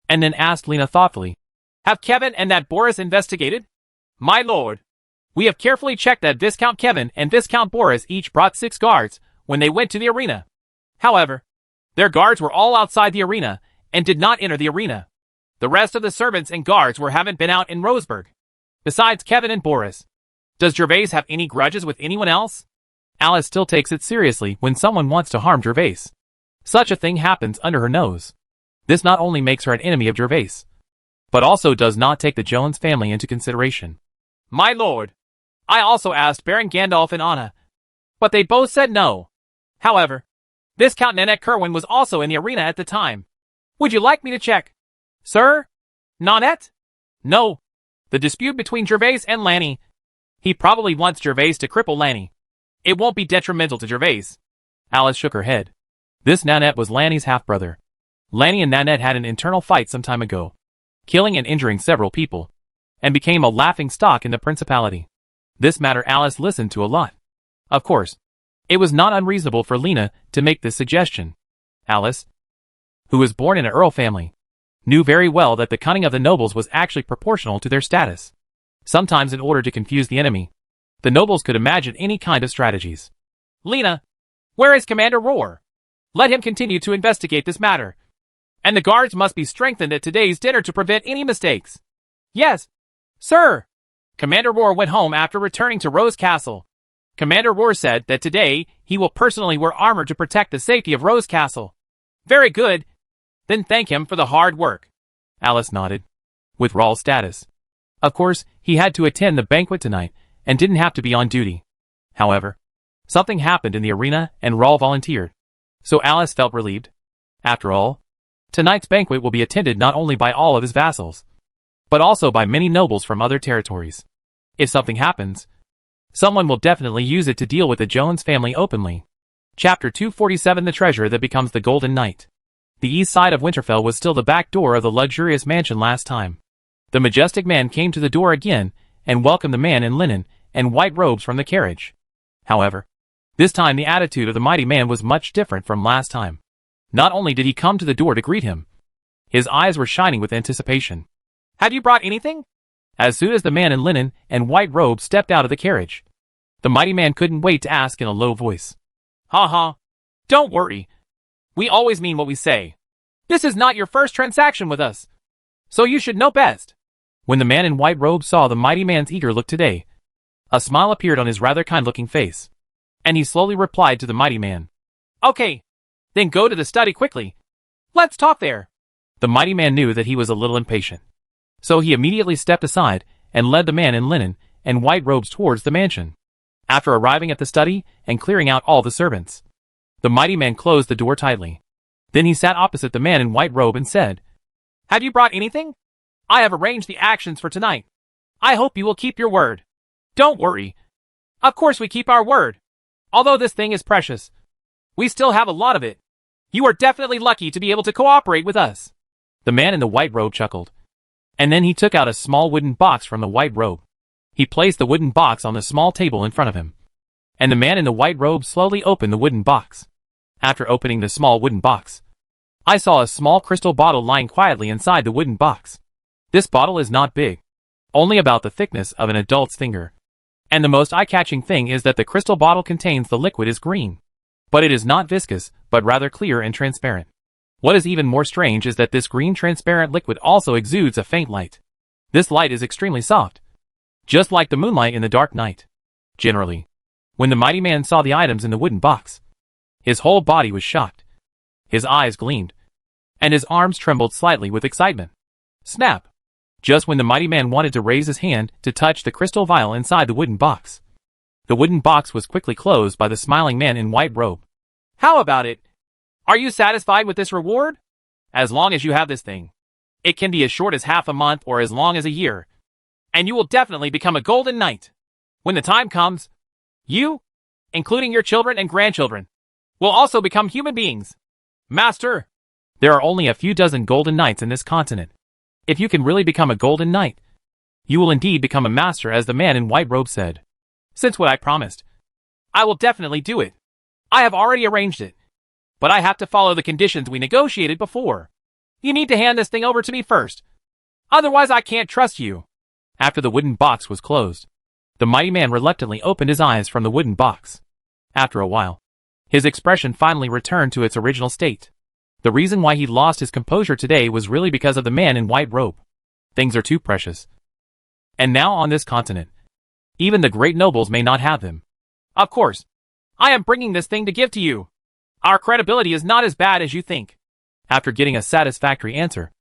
and then asked Lena thoughtfully, Have Kevin and that Boris investigated? My lord, we have carefully checked that Viscount Kevin and Viscount Boris each brought 6 guards when they went to the arena. However, their guards were all outside the arena and did not enter the arena. The rest of the servants and guards haven't been out in Roseburg. Besides Kevin and Boris, does Gervais have any grudges with anyone else? Alice still takes it seriously when someone wants to harm Gervais. Such a thing happens under her nose. This not only makes her an enemy of Gervais, but also does not take the Jones family into consideration. My lord, I also asked Baron Gandalf and Anna, but they both said no. However, Viscount Nanette Kerwin was also in the arena at the time. Would you like me to check? Sir? Nanette? No. The dispute between Gervais and Lanny. He probably wants Gervais to cripple Lanny. It won't be detrimental to Gervais. Alice shook her head. This Nanette was Lanny's half-brother. Lanny and Nanette had an internal fight some time ago, killing and injuring several people, and became a laughing stock in the principality. This matter Alice listened to a lot. Of course, it was not unreasonable for Lena to make this suggestion. Alice, who was born in an earl family, knew very well that the cunning of the nobles was actually proportional to their status. Sometimes in order to confuse the enemy, the nobles could imagine any kind of strategies. Lena, where is Commander Roar? Let him continue to investigate this matter. And the guards must be strengthened at today's dinner to prevent any mistakes. Yes, sir. Commander Roar went home after returning to Rose Castle. Commander Roar said that today he will personally wear armor to protect the safety of Rose Castle. Very good. Then thank him for the hard work. Alice nodded. With Rawl's status, of course, he had to attend the banquet tonight and didn't have to be on duty. However, something happened in the arena and Rawl volunteered. So Alice felt relieved. After all, tonight's banquet will be attended not only by all of his vassals, but also by many nobles from other territories. If something happens, someone will definitely use it to deal with the Jones family openly. Chapter 247 The Treasure That Becomes the Golden Knight. The east side of Winterfell was still the back door of the luxurious mansion last time. The majestic man came to the door again and welcomed the man in linen and white robes from the carriage. However, this time the attitude of the mighty man was much different from last time. Not only did he come to the door to greet him, his eyes were shining with anticipation. Have you brought anything? As soon as the man in linen and white robes stepped out of the carriage, the mighty man couldn't wait to ask in a low voice. Ha ha. Don't worry. We always mean what we say. This is not your first transaction with us, so you should know best. When the man in white robes saw the mighty man's eager look today, a smile appeared on his rather kind-looking face, and he slowly replied to the mighty man. Okay, then go to the study quickly. Let's talk there. The mighty man knew that he was a little impatient, so he immediately stepped aside and led the man in linen and white robes towards the mansion. After arriving at the study and clearing out all the servants, the mighty man closed the door tightly. Then he sat opposite the man in white robe and said, Have you brought anything? I have arranged the actions for tonight. I hope you will keep your word. Don't worry. Of course we keep our word. Although this thing is precious, we still have a lot of it. You are definitely lucky to be able to cooperate with us. The man in the white robe chuckled, and then he took out a small wooden box from the white robe. He placed the wooden box on the small table in front of him, and the man in the white robe slowly opened the wooden box. After opening the small wooden box, I saw a small crystal bottle lying quietly inside the wooden box. This bottle is not big, only about the thickness of an adult's finger. And the most eye-catching thing is that the crystal bottle contains the liquid is green. But it is not viscous, but rather clear and transparent. What is even more strange is that this green transparent liquid also exudes a faint light. This light is extremely soft, just like the moonlight in the dark night. Generally, when the mighty man saw the items in the wooden box, his whole body was shocked. His eyes gleamed, and his arms trembled slightly with excitement. Snap! Just when the mighty man wanted to raise his hand to touch the crystal vial inside the wooden box, the wooden box was quickly closed by the smiling man in white robe. How about it? Are you satisfied with this reward? As long as you have this thing. It can be as short as half a month or as long as a year, and you will definitely become a golden knight. When the time comes, you, including your children and grandchildren, will also become human beings. Master, there are only a few dozen golden knights in this continent. If you can really become a golden knight, you will indeed become a master, as the man in white robe said. Since what I promised, I will definitely do it. I have already arranged it, but I have to follow the conditions we negotiated before. You need to hand this thing over to me first. Otherwise I can't trust you. After the wooden box was closed, the mighty man reluctantly opened his eyes from the wooden box. After a while, his expression finally returned to its original state. The reason why he lost his composure today was really because of the man in white robe. Things are too precious. And now on this continent, even the great nobles may not have them. Of course, I am bringing this thing to give to you. Our credibility is not as bad as you think. After getting a satisfactory answer,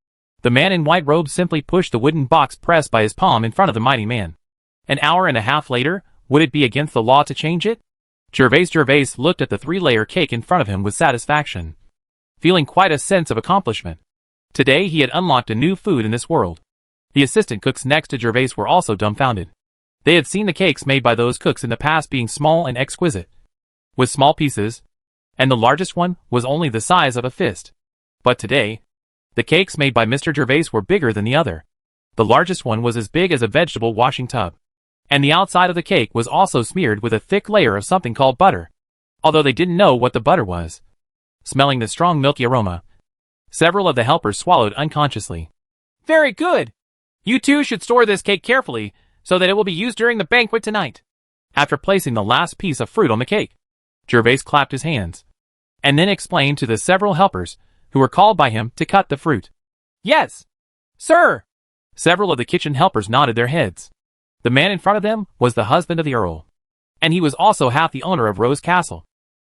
the man in white robe simply pushed the wooden box pressed by his palm in front of the mighty man. An hour and a half later, would it be against the law to change it? Gervais looked at the 3-layer cake in front of him with satisfaction, feeling quite a sense of accomplishment. Today he had unlocked a new food in this world. The assistant cooks next to Gervais were also dumbfounded. They had seen the cakes made by those cooks in the past being small and exquisite, with small pieces, and the largest one was only the size of a fist. But today, the cakes made by Mr. Gervais were bigger than the other. The largest one was as big as a vegetable washing tub, and the outside of the cake was also smeared with a thick layer of something called butter, although they didn't know what the butter was. Smelling the strong milky aroma, several of the helpers swallowed unconsciously. Very good! You two should store this cake carefully, so that it will be used during the banquet tonight. After placing the last piece of fruit on the cake, Gervais clapped his hands, and then explained to the several helpers who were called by him to cut the fruit. Yes, sir! Several of the kitchen helpers nodded their heads. The man in front of them was the husband of the Earl, and he was also half the owner of Rose Castle.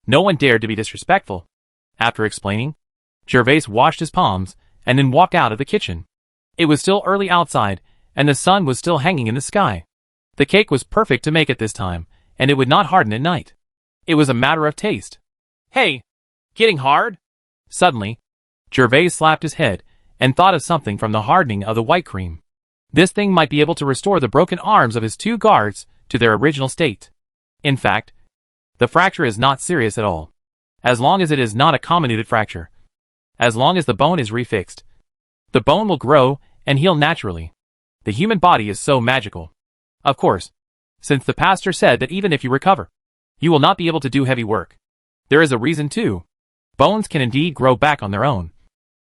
No one dared to be disrespectful. After explaining, Gervais washed his palms and then walked out of the kitchen. It was still early outside, and the sun was still hanging in the sky. The cake was perfect to make at this time, and it would not harden at night. It was a matter of taste. Hey, getting hard? Suddenly, Gervais slapped his head and thought of something from the hardening of the white cream. This thing might be able to restore the broken arms of his 2 guards to their original state. In fact, the fracture is not serious at all, as long as it is not a comminuted fracture. As long as the bone is refixed, the bone will grow and heal naturally. The human body is so magical. Of course, since the pastor said that even if you recover, you will not be able to do heavy work. There is a reason too. Bones can indeed grow back on their own.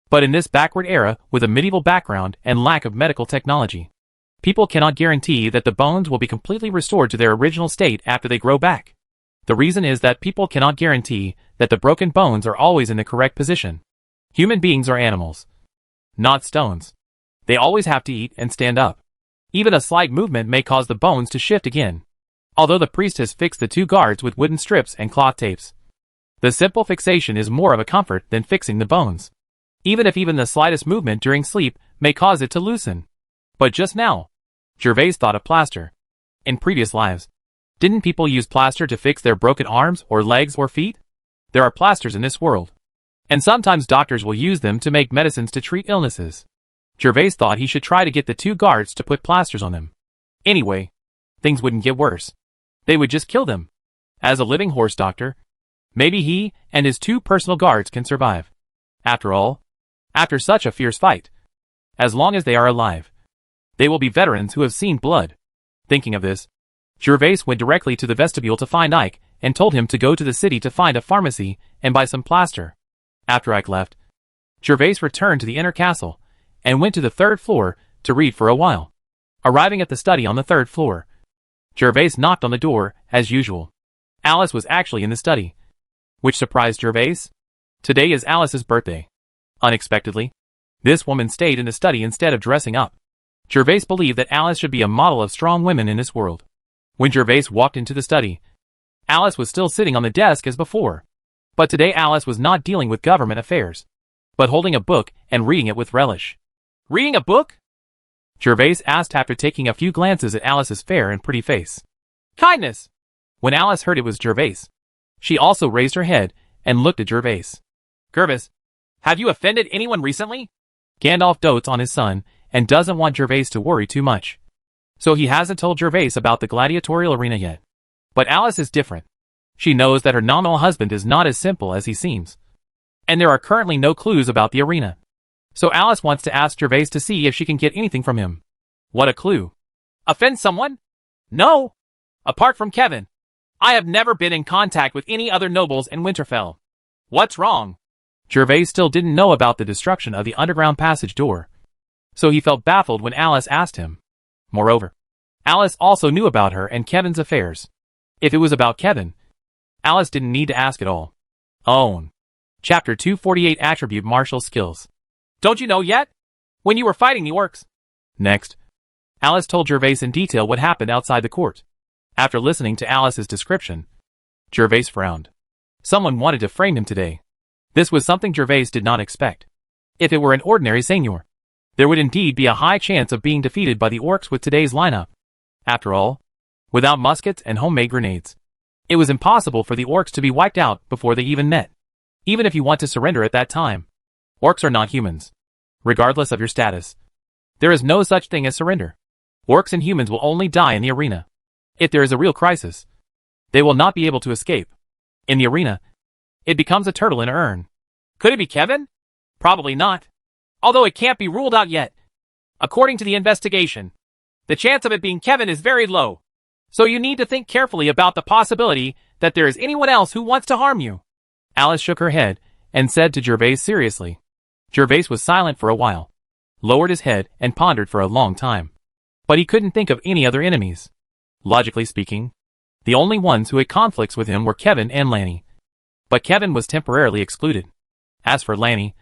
But in this backward era, with a medieval background and lack of medical technology, people cannot guarantee that the bones will be completely restored to their original state after they grow back. The reason is that people cannot guarantee that the broken bones are always in the correct position. Human beings are animals, not stones. They always have to eat and stand up. Even a slight movement may cause the bones to shift again. Although the priest has fixed the 2 guards with wooden strips and cloth tapes, the simple fixation is more of a comfort than fixing the bones. Even the slightest movement during sleep may cause it to loosen. But just now, Gervais thought of plaster. In previous lives, didn't people use plaster to fix their broken arms or legs or feet? There are plasters in this world, and sometimes doctors will use them to make medicines to treat illnesses. Gervais thought he should try to get the 2 guards to put plasters on them. Anyway, things wouldn't get worse. They would just kill them. As a living horse doctor, maybe he and his 2 personal guards can survive. After all, after such a fierce fight, as long as they are alive, they will be veterans who have seen blood. Thinking of this, Gervais went directly to the vestibule to find Ike and told him to go to the city to find a pharmacy and buy some plaster. After Ike left, Gervais returned to the inner castle and went to the 3rd floor to read for a while. Arriving at the study on the 3rd floor, Gervais knocked on the door, as usual. Alice was actually in the study, which surprised Gervais. Today is Alice's birthday. Unexpectedly, this woman stayed in the study instead of dressing up. Gervais believed that Alice should be a model of strong women in this world. When Gervais walked into the study, Alice was still sitting on the desk as before. But today Alice was not dealing with government affairs, but holding a book and reading it with relish. Reading a book? Gervais asked after taking a few glances at Alice's fair and pretty face. Kindness! When Alice heard it was Gervais, she also raised her head and looked at Gervais. Gervais, have you offended anyone recently? Gandalf dotes on his son and doesn't want Gervais to worry too much, so he hasn't told Gervais about the gladiatorial arena yet. But Alice is different. She knows that her nominal husband is not as simple as he seems, and there are currently no clues about the arena. So Alice wants to ask Gervais to see if she can get anything from him. What a clue. Offend someone? No. Apart from Kevin, I have never been in contact with any other nobles in Winterfell. What's wrong? Gervais still didn't know about the destruction of the underground passage door, so he felt baffled when Alice asked him. Moreover, Alice also knew about her and Kevin's affairs. If it was about Kevin, Alice didn't need to ask at all. Own. Chapter 248 Attribute Martial Skills. Don't you know yet? When you were fighting the orcs. Next, Alice told Gervais in detail what happened outside the court. After listening to Alice's description, Gervais frowned. Someone wanted to frame him today. This was something Gervais did not expect. If it were an ordinary Seignior, there would indeed be a high chance of being defeated by the orcs with today's lineup. After all, without muskets and homemade grenades, it was impossible for the orcs to be wiped out before they even met. Even if you want to surrender at that time, orcs are not humans. Regardless of your status, there is no such thing as surrender. Orcs and humans will only die in the arena. If there is a real crisis, they will not be able to escape. In the arena, it becomes a turtle in an urn. Could it be Kevin? Probably not. Although it can't be ruled out yet. According to the investigation, the chance of it being Kevin is very low. So you need to think carefully about the possibility that there is anyone else who wants to harm you. Alice shook her head and said to Gervais seriously. Gervais was silent for a while, lowered his head and pondered for a long time. But he couldn't think of any other enemies. Logically speaking, the only ones who had conflicts with him were Kevin and Lanny. But Kevin was temporarily excluded. As for Lanny,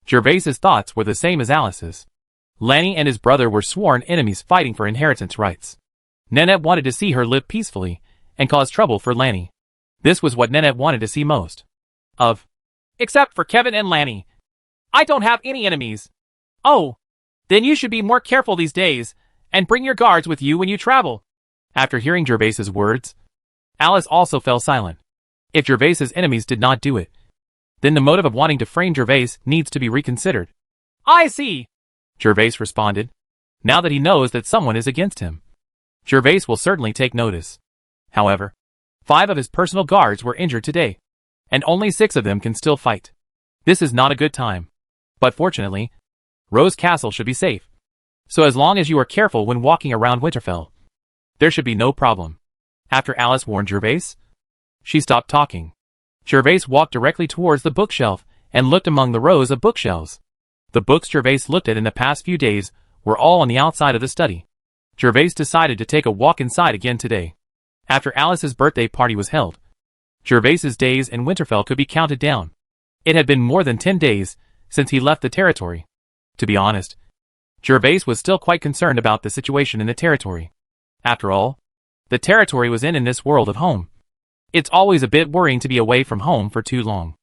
Gervais's thoughts were the same as Alice's. Lanny and his brother were sworn enemies fighting for inheritance rights. Nanette wanted to see her live peacefully and cause trouble for Lanny. This was what Nanette wanted to see most. Except for Kevin and Lanny, I don't have any enemies. Oh, then you should be more careful these days and bring your guards with you when you travel. After hearing Gervais's words, Alice also fell silent. If Gervais's enemies did not do it, then the motive of wanting to frame Gervais needs to be reconsidered. I see, Gervais responded. Now that he knows that someone is against him, Gervais will certainly take notice. However, 5 of his personal guards were injured today, and only 6 of them can still fight. This is not a good time. But fortunately, Rose Castle should be safe. So as long as you are careful when walking around Winterfell, there should be no problem. After Alice warned Gervais, she stopped talking. Gervais walked directly towards the bookshelf and looked among the rows of bookshelves. The books Gervais looked at in the past few days were all on the outside of the study. Gervais decided to take a walk inside again today. After Alice's birthday party was held, Gervais's days in Winterfell could be counted down. It had been more than 10 days since he left the territory. To be honest, Gervais was still quite concerned about the situation in the territory. After all, the territory was in this world of home. It's always a bit worrying to be away from home for too long.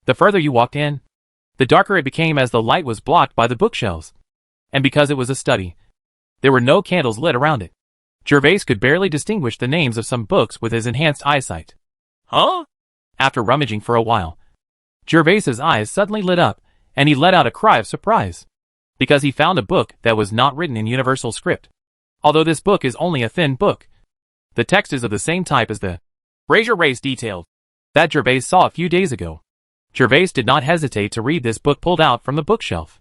The further you walked in, the darker it became as the light was blocked by the bookshelves. And because it was a study, there were no candles lit around it. Gervais could barely distinguish the names of some books with his enhanced eyesight. Huh? After rummaging for a while, Gervais's eyes suddenly lit up, and he let out a cry of surprise. Because he found a book that was not written in universal script. Although this book is only a thin book, the text is of the same type as the Brazier Race detailed that Gervais saw a few days ago. Gervais did not hesitate to read this book pulled out from the bookshelf.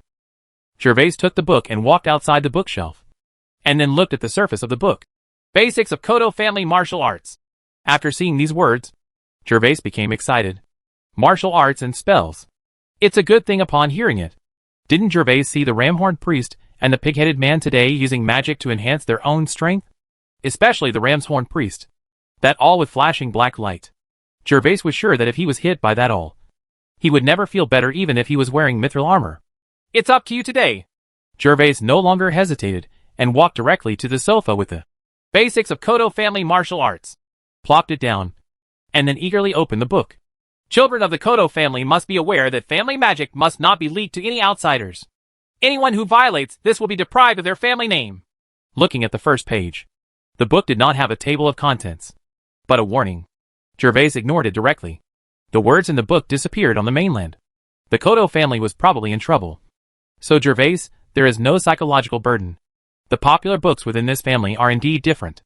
Gervais took the book and walked outside the bookshelf, and then looked at the surface of the book. Basics of Kodo Family Martial Arts. After seeing these words, Gervais became excited. Martial arts and spells. It's a good thing upon hearing it. Didn't Gervais see the ram-horned priest and the pig-headed man today using magic to enhance their own strength? Especially the ram's-horned priest. That all with flashing black light. Gervais was sure that if he was hit by that all, he would never feel better even if he was wearing mithril armor. It's up to you today. Gervais no longer hesitated and walked directly to the sofa with the Basics of Kodo Family Martial Arts, plopped it down, and then eagerly opened the book. Children of the Kodo family must be aware that family magic must not be leaked to any outsiders. Anyone who violates this will be deprived of their family name. Looking at the first page, the book did not have a table of contents, but a warning. Gervais ignored it directly. The words in the book disappeared on the mainland. The Kodo family was probably in trouble. So Gervais, there is no psychological burden. The popular books within this family are indeed different.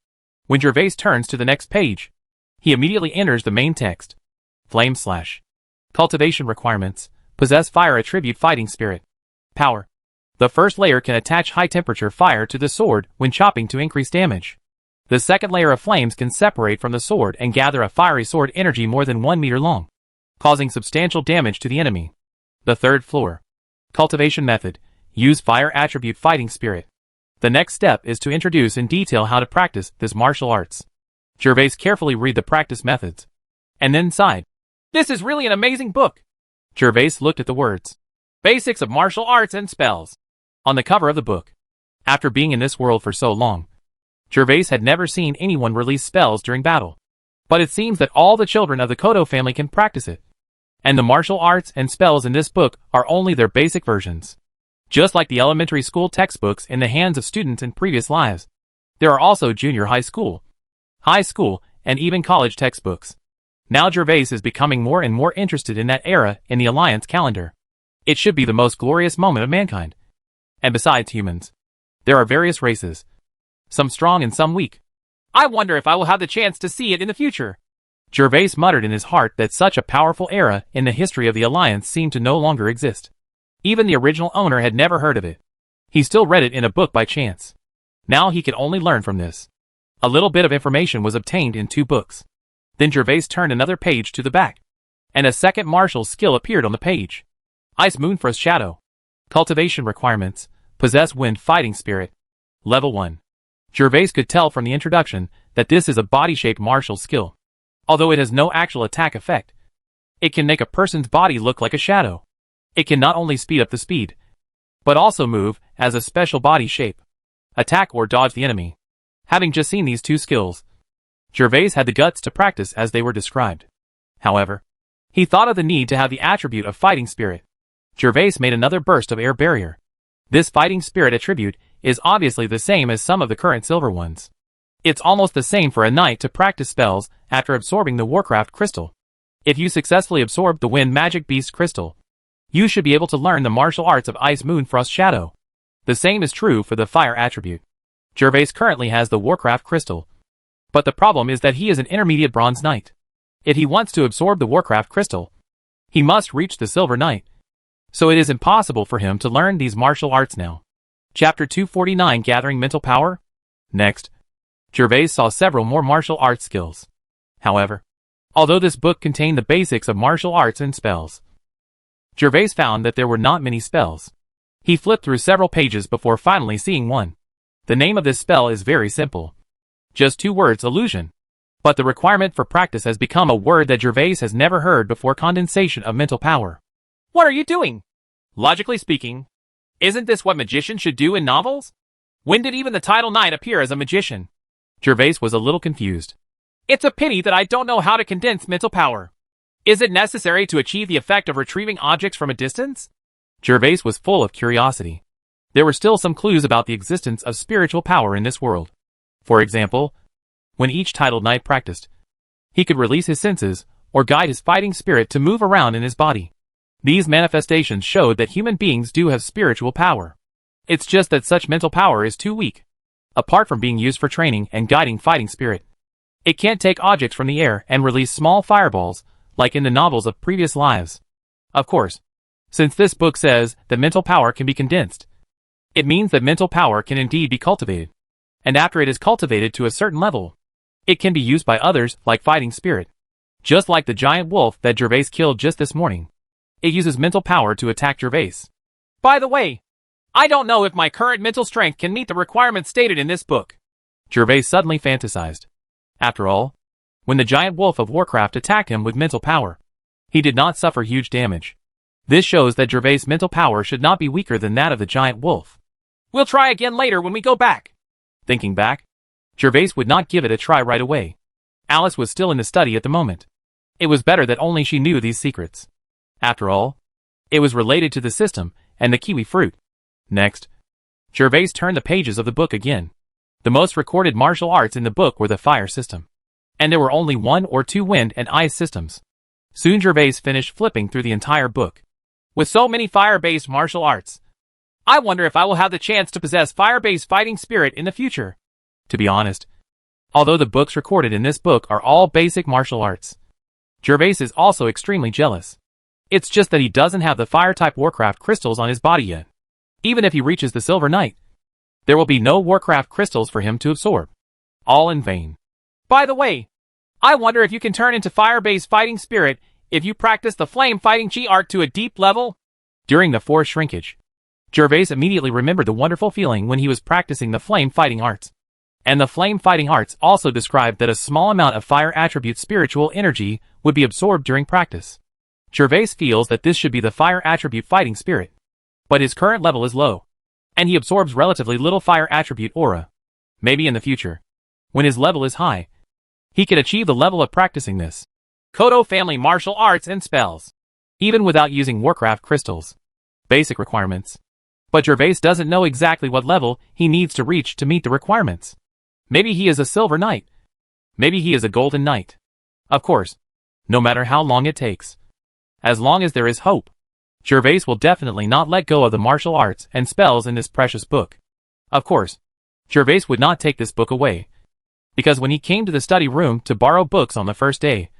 When Gervais turns to the next page, he immediately enters the main text. Flame slash. Cultivation requirements. Possess fire attribute fighting spirit. Power. The first layer can attach high temperature fire to the sword when chopping to increase damage. The second layer of flames can separate from the sword and gather a fiery sword energy more than 1 meter long, causing substantial damage to the enemy. The third floor. Cultivation method. Use fire attribute fighting spirit. The next step is to introduce in detail how to practice this martial arts. Gervais carefully read the practice methods, and then sighed. This is really an amazing book. Gervais looked at the words. Basics of Martial Arts and Spells on the cover of the book. After being in this world for so long, Gervais had never seen anyone release spells during battle. But it seems that all the children of the Kodo family can practice it. And the martial arts and spells in this book are only their basic versions. Just like the elementary school textbooks in the hands of students in previous lives, there are also junior high school, and even college textbooks. Now Gervais is becoming more and more interested in that era in the Alliance calendar. It should be the most glorious moment of mankind. And besides humans, there are various races, some strong and some weak. I wonder if I will have the chance to see it in the future. Gervais muttered in his heart that such a powerful era in the history of the Alliance seemed to no longer exist. Even the original owner had never heard of it. He still read it in a book by chance. Now he could only learn from this. A little bit of information was obtained in 2 books. Then Gervais turned another page to the back, and a second martial skill appeared on the page. Ice Moonfrost Shadow. Cultivation requirements. Possess Wind Fighting Spirit. Level 1. Gervais could tell from the introduction that this is a body-shaped martial skill. Although it has no actual attack effect, it can make a person's body look like a shadow. It can not only speed up the speed, but also move as a special body shape, attack or dodge the enemy. Having just seen these 2 skills, Gervais had the guts to practice as they were described. However, he thought of the need to have the attribute of fighting spirit. Gervais made another burst of air barrier. This fighting spirit attribute is obviously the same as some of the current silver ones. It's almost the same for a knight to practice spells after absorbing the Warcraft crystal. If you successfully absorb the Wind Magic Beast crystal, you should be able to learn the martial arts of Ice Moonfrost Shadow. The same is true for the fire attribute. Gervais currently has the Warcraft crystal, but the problem is that he is an intermediate bronze knight. If he wants to absorb the Warcraft crystal, he must reach the silver knight. So it is impossible for him to learn these martial arts now. Chapter 249 Gathering Mental Power. Next, Gervais saw several more martial arts skills. However, although this book contained the basics of martial arts and spells, Gervais found that there were not many spells. He flipped through several pages before finally seeing one. The name of this spell is very simple. Just 2 words, illusion. But the requirement for practice has become a word that Gervais has never heard before: condensation of mental power. What are you doing? Logically speaking, isn't this what magicians should do in novels? When did even the title knight appear as a magician? Gervais was a little confused. It's a pity that I don't know how to condense mental power. Is it necessary to achieve the effect of retrieving objects from a distance? Gervais was full of curiosity. There were still some clues about the existence of spiritual power in this world. For example, when each titled knight practiced, he could release his senses or guide his fighting spirit to move around in his body. These manifestations showed that human beings do have spiritual power. It's just that such mental power is too weak. Apart from being used for training and guiding fighting spirit, it can't take objects from the air and release small fireballs like in the novels of previous lives. Of course, since this book says that mental power can be condensed, it means that mental power can indeed be cultivated. And after it is cultivated to a certain level, it can be used by others like fighting spirit. Just like the giant wolf that Gervais killed just this morning, it uses mental power to attack Gervais. By the way, I don't know if my current mental strength can meet the requirements stated in this book. Gervais suddenly fantasized. After all, when the giant wolf of Warcraft attacked him with mental power, he did not suffer huge damage. This shows that Gervais' mental power should not be weaker than that of the giant wolf. We'll try again later when we go back. Thinking back, Gervais would not give it a try right away. Alice was still in the study at the moment. It was better that only she knew these secrets. After all, it was related to the system and the kiwi fruit. Next, Gervais turned the pages of the book again. The most recorded martial arts in the book were the fire system. And there were only 1 or 2 wind and ice systems. Soon Gervais finished flipping through the entire book. With so many fire-based martial arts, I wonder if I will have the chance to possess fire-based fighting spirit in the future. To be honest, although the books recorded in this book are all basic martial arts, Gervais is also extremely jealous. It's just that he doesn't have the fire-type Warcraft crystals on his body yet. Even if he reaches the Silver Knight, there will be no Warcraft crystals for him to absorb. All in vain. By the way, I wonder if you can turn into fire-based fighting spirit if you practice the flame fighting chi art to a deep level. During the force shrinkage, Gervais immediately remembered the wonderful feeling when he was practicing the flame fighting arts. And the flame fighting arts also described that a small amount of fire attribute spiritual energy would be absorbed during practice. Gervais feels that this should be the fire attribute fighting spirit. But his current level is low, and he absorbs relatively little fire attribute aura. Maybe in the future, when his level is high, he can achieve the level of practicing this Kodo family martial arts and spells, even without using Warcraft crystals. Basic requirements. But Gervais doesn't know exactly what level he needs to reach to meet the requirements. Maybe he is a Silver Knight. Maybe he is a Golden Knight. Of course, no matter how long it takes. As long as there is hope, Gervais will definitely not let go of the martial arts and spells in this precious book. Of course, Gervais would not take this book away, because when he came to the study room to borrow books on the first day,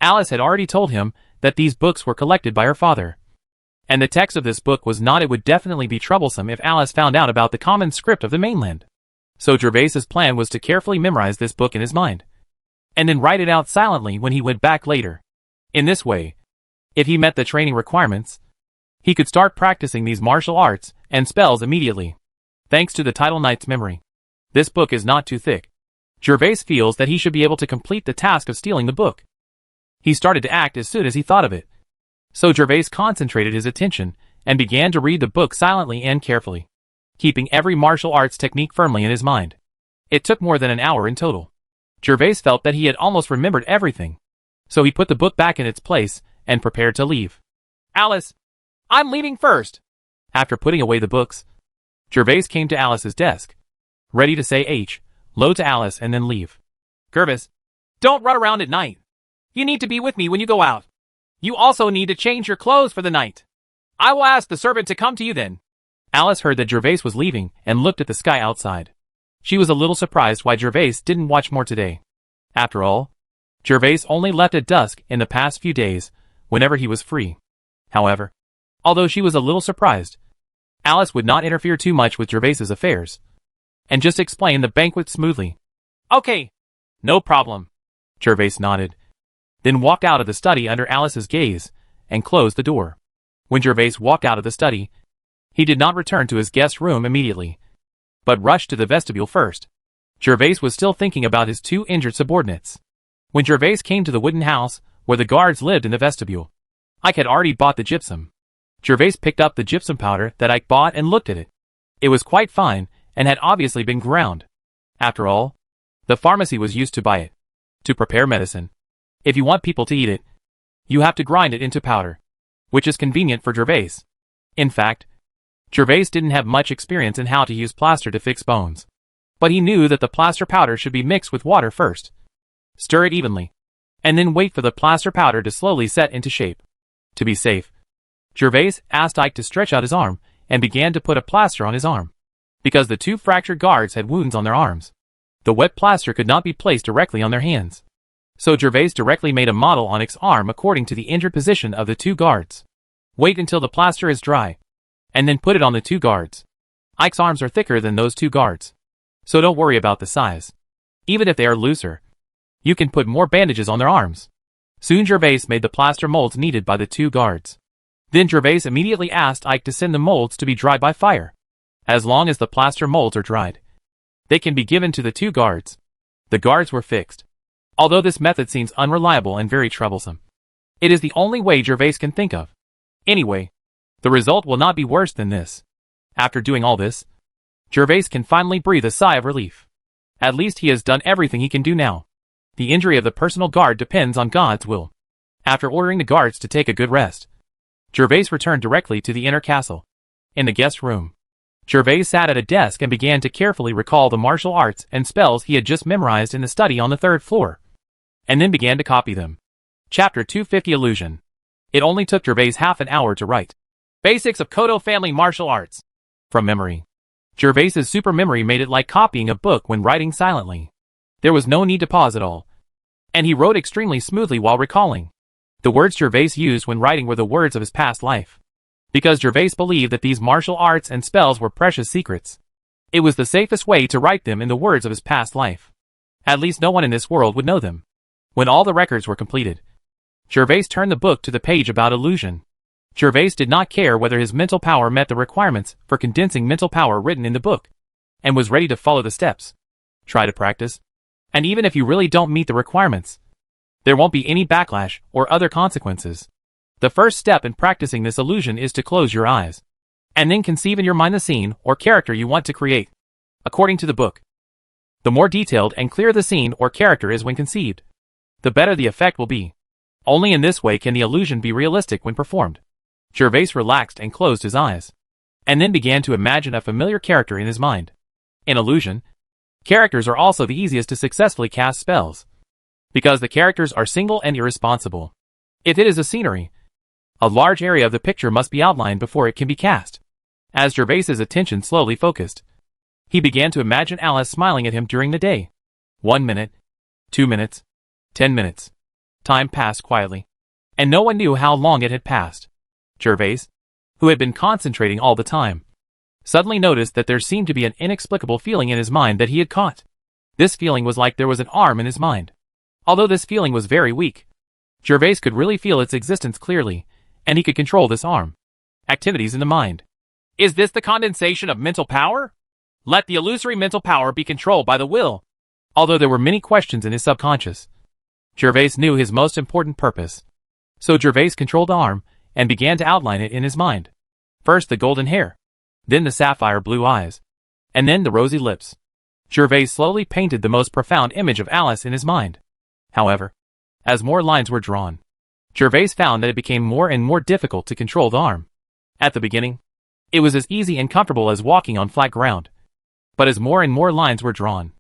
Alice had already told him that these books were collected by her father. And the text of this book was not it would definitely be troublesome if Alice found out about the common script of the mainland. So Gervais's plan was to carefully memorize this book in his mind, and then write it out silently when he went back later. In this way, if he met the training requirements, he could start practicing these martial arts and spells immediately. Thanks to the Title Knight's memory, this book is not too thick. Gervais feels that he should be able to complete the task of stealing the book. He started to act as soon as he thought of it. So Gervais concentrated his attention and began to read the book silently and carefully, keeping every martial arts technique firmly in his mind. It took more than an hour in total. Gervais felt that he had almost remembered everything. So he put the book back in its place and prepared to leave. Alice, I'm leaving first. After putting away the books, Gervais came to Alice's desk, ready to say hello to Alice and then leave. Gervais, don't run around at night. You need to be with me when you go out. You also need to change your clothes for the night. I will ask the servant to come to you then. Alice heard that Gervais was leaving and looked at the sky outside. She was a little surprised why Gervais didn't watch more today. After all, Gervais only left at dusk in the past few days, whenever he was free. However, although she was a little surprised, Alice would not interfere too much with Gervais's affairs, and just explain the banquet smoothly. Okay, no problem. Gervais nodded, then walked out of the study under Alice's gaze, and closed the door. When Gervais walked out of the study, he did not return to his guest room immediately, but rushed to the vestibule first. Gervais was still thinking about his 2 injured subordinates. When Gervais came to the wooden house, where the guards lived in the vestibule, Ike had already bought the gypsum. Gervais picked up the gypsum powder that Ike bought and looked at it. It was quite fine, and had obviously been ground. After all, the pharmacy was used to buy it, to prepare medicine. If you want people to eat it, you have to grind it into powder, which is convenient for Gervais. In fact, Gervais didn't have much experience in how to use plaster to fix bones, but he knew that the plaster powder should be mixed with water first. Stir it evenly, and then wait for the plaster powder to slowly set into shape. To be safe, Gervais asked Ike to stretch out his arm and began to put a plaster on his arm. Because the 2 fractured guards had wounds on their arms, the wet plaster could not be placed directly on their hands. So Gervais directly made a model on Ike's arm according to the injured position of the 2 guards. Wait until the plaster is dry, and then put it on the 2 guards. Ike's arms are thicker than those 2 guards, so don't worry about the size. Even if they are looser, you can put more bandages on their arms. Soon Gervais made the plaster molds needed by the 2 guards. Then Gervais immediately asked Ike to send the molds to be dried by fire. As long as the plaster molds are dried, they can be given to the 2 guards. The guards were fixed. Although this method seems unreliable and very troublesome, it is the only way Gervais can think of. Anyway, the result will not be worse than this. After doing all this, Gervais can finally breathe a sigh of relief. At least he has done everything he can do now. The injury of the personal guard depends on God's will. After ordering the guards to take a good rest, Gervais returned directly to the inner castle. In the guest room, Gervais sat at a desk and began to carefully recall the martial arts and spells he had just memorized in the study on the 3rd floor, and then began to copy them. Chapter 250 Illusion. It only took Gervais half an hour to write. Basics of Kodo family martial arts. From memory. Gervais's super memory made it like copying a book when writing silently. There was no need to pause at all. And he wrote extremely smoothly while recalling. The words Gervais used when writing were the words of his past life. Because Gervais believed that these martial arts and spells were precious secrets, it was the safest way to write them in the words of his past life. At least no one in this world would know them. When all the records were completed, Gervais turned the book to the page about illusion. Gervais did not care whether his mental power met the requirements for condensing mental power written in the book, and was ready to follow the steps. Try to practice. And even if you really don't meet the requirements, there won't be any backlash or other consequences. The first step in practicing this illusion is to close your eyes, and then conceive in your mind the scene or character you want to create. According to the book, the more detailed and clear the scene or character is when conceived, the better the effect will be. Only in this way can the illusion be realistic when performed. Gervais relaxed and closed his eyes, and then began to imagine a familiar character in his mind. In illusion, characters are also the easiest to successfully cast spells, because the characters are single and irresponsible. If it is a scenery, a large area of the picture must be outlined before it can be cast. As Gervais's attention slowly focused, he began to imagine Alice smiling at him during the day. 1 minute, 2 minutes, 10 minutes. Time passed quietly, and no one knew how long it had passed. Gervais, who had been concentrating all the time, suddenly noticed that there seemed to be an inexplicable feeling in his mind that he had caught. This feeling was like there was an arm in his mind. Although this feeling was very weak, Gervais could really feel its existence clearly, and he could control this arm. Activities in the mind. Is this the condensation of mental power? Let the illusory mental power be controlled by the will. Although there were many questions in his subconscious, Gervais knew his most important purpose. So Gervais controlled the arm, and began to outline it in his mind. First the golden hair, then the sapphire blue eyes, and then the rosy lips. Gervais slowly painted the most profound image of Alice in his mind. However, as more lines were drawn, Gervais found that it became more and more difficult to control the arm. At the beginning, it was as easy and comfortable as walking on flat ground. But as more and more lines were drawn,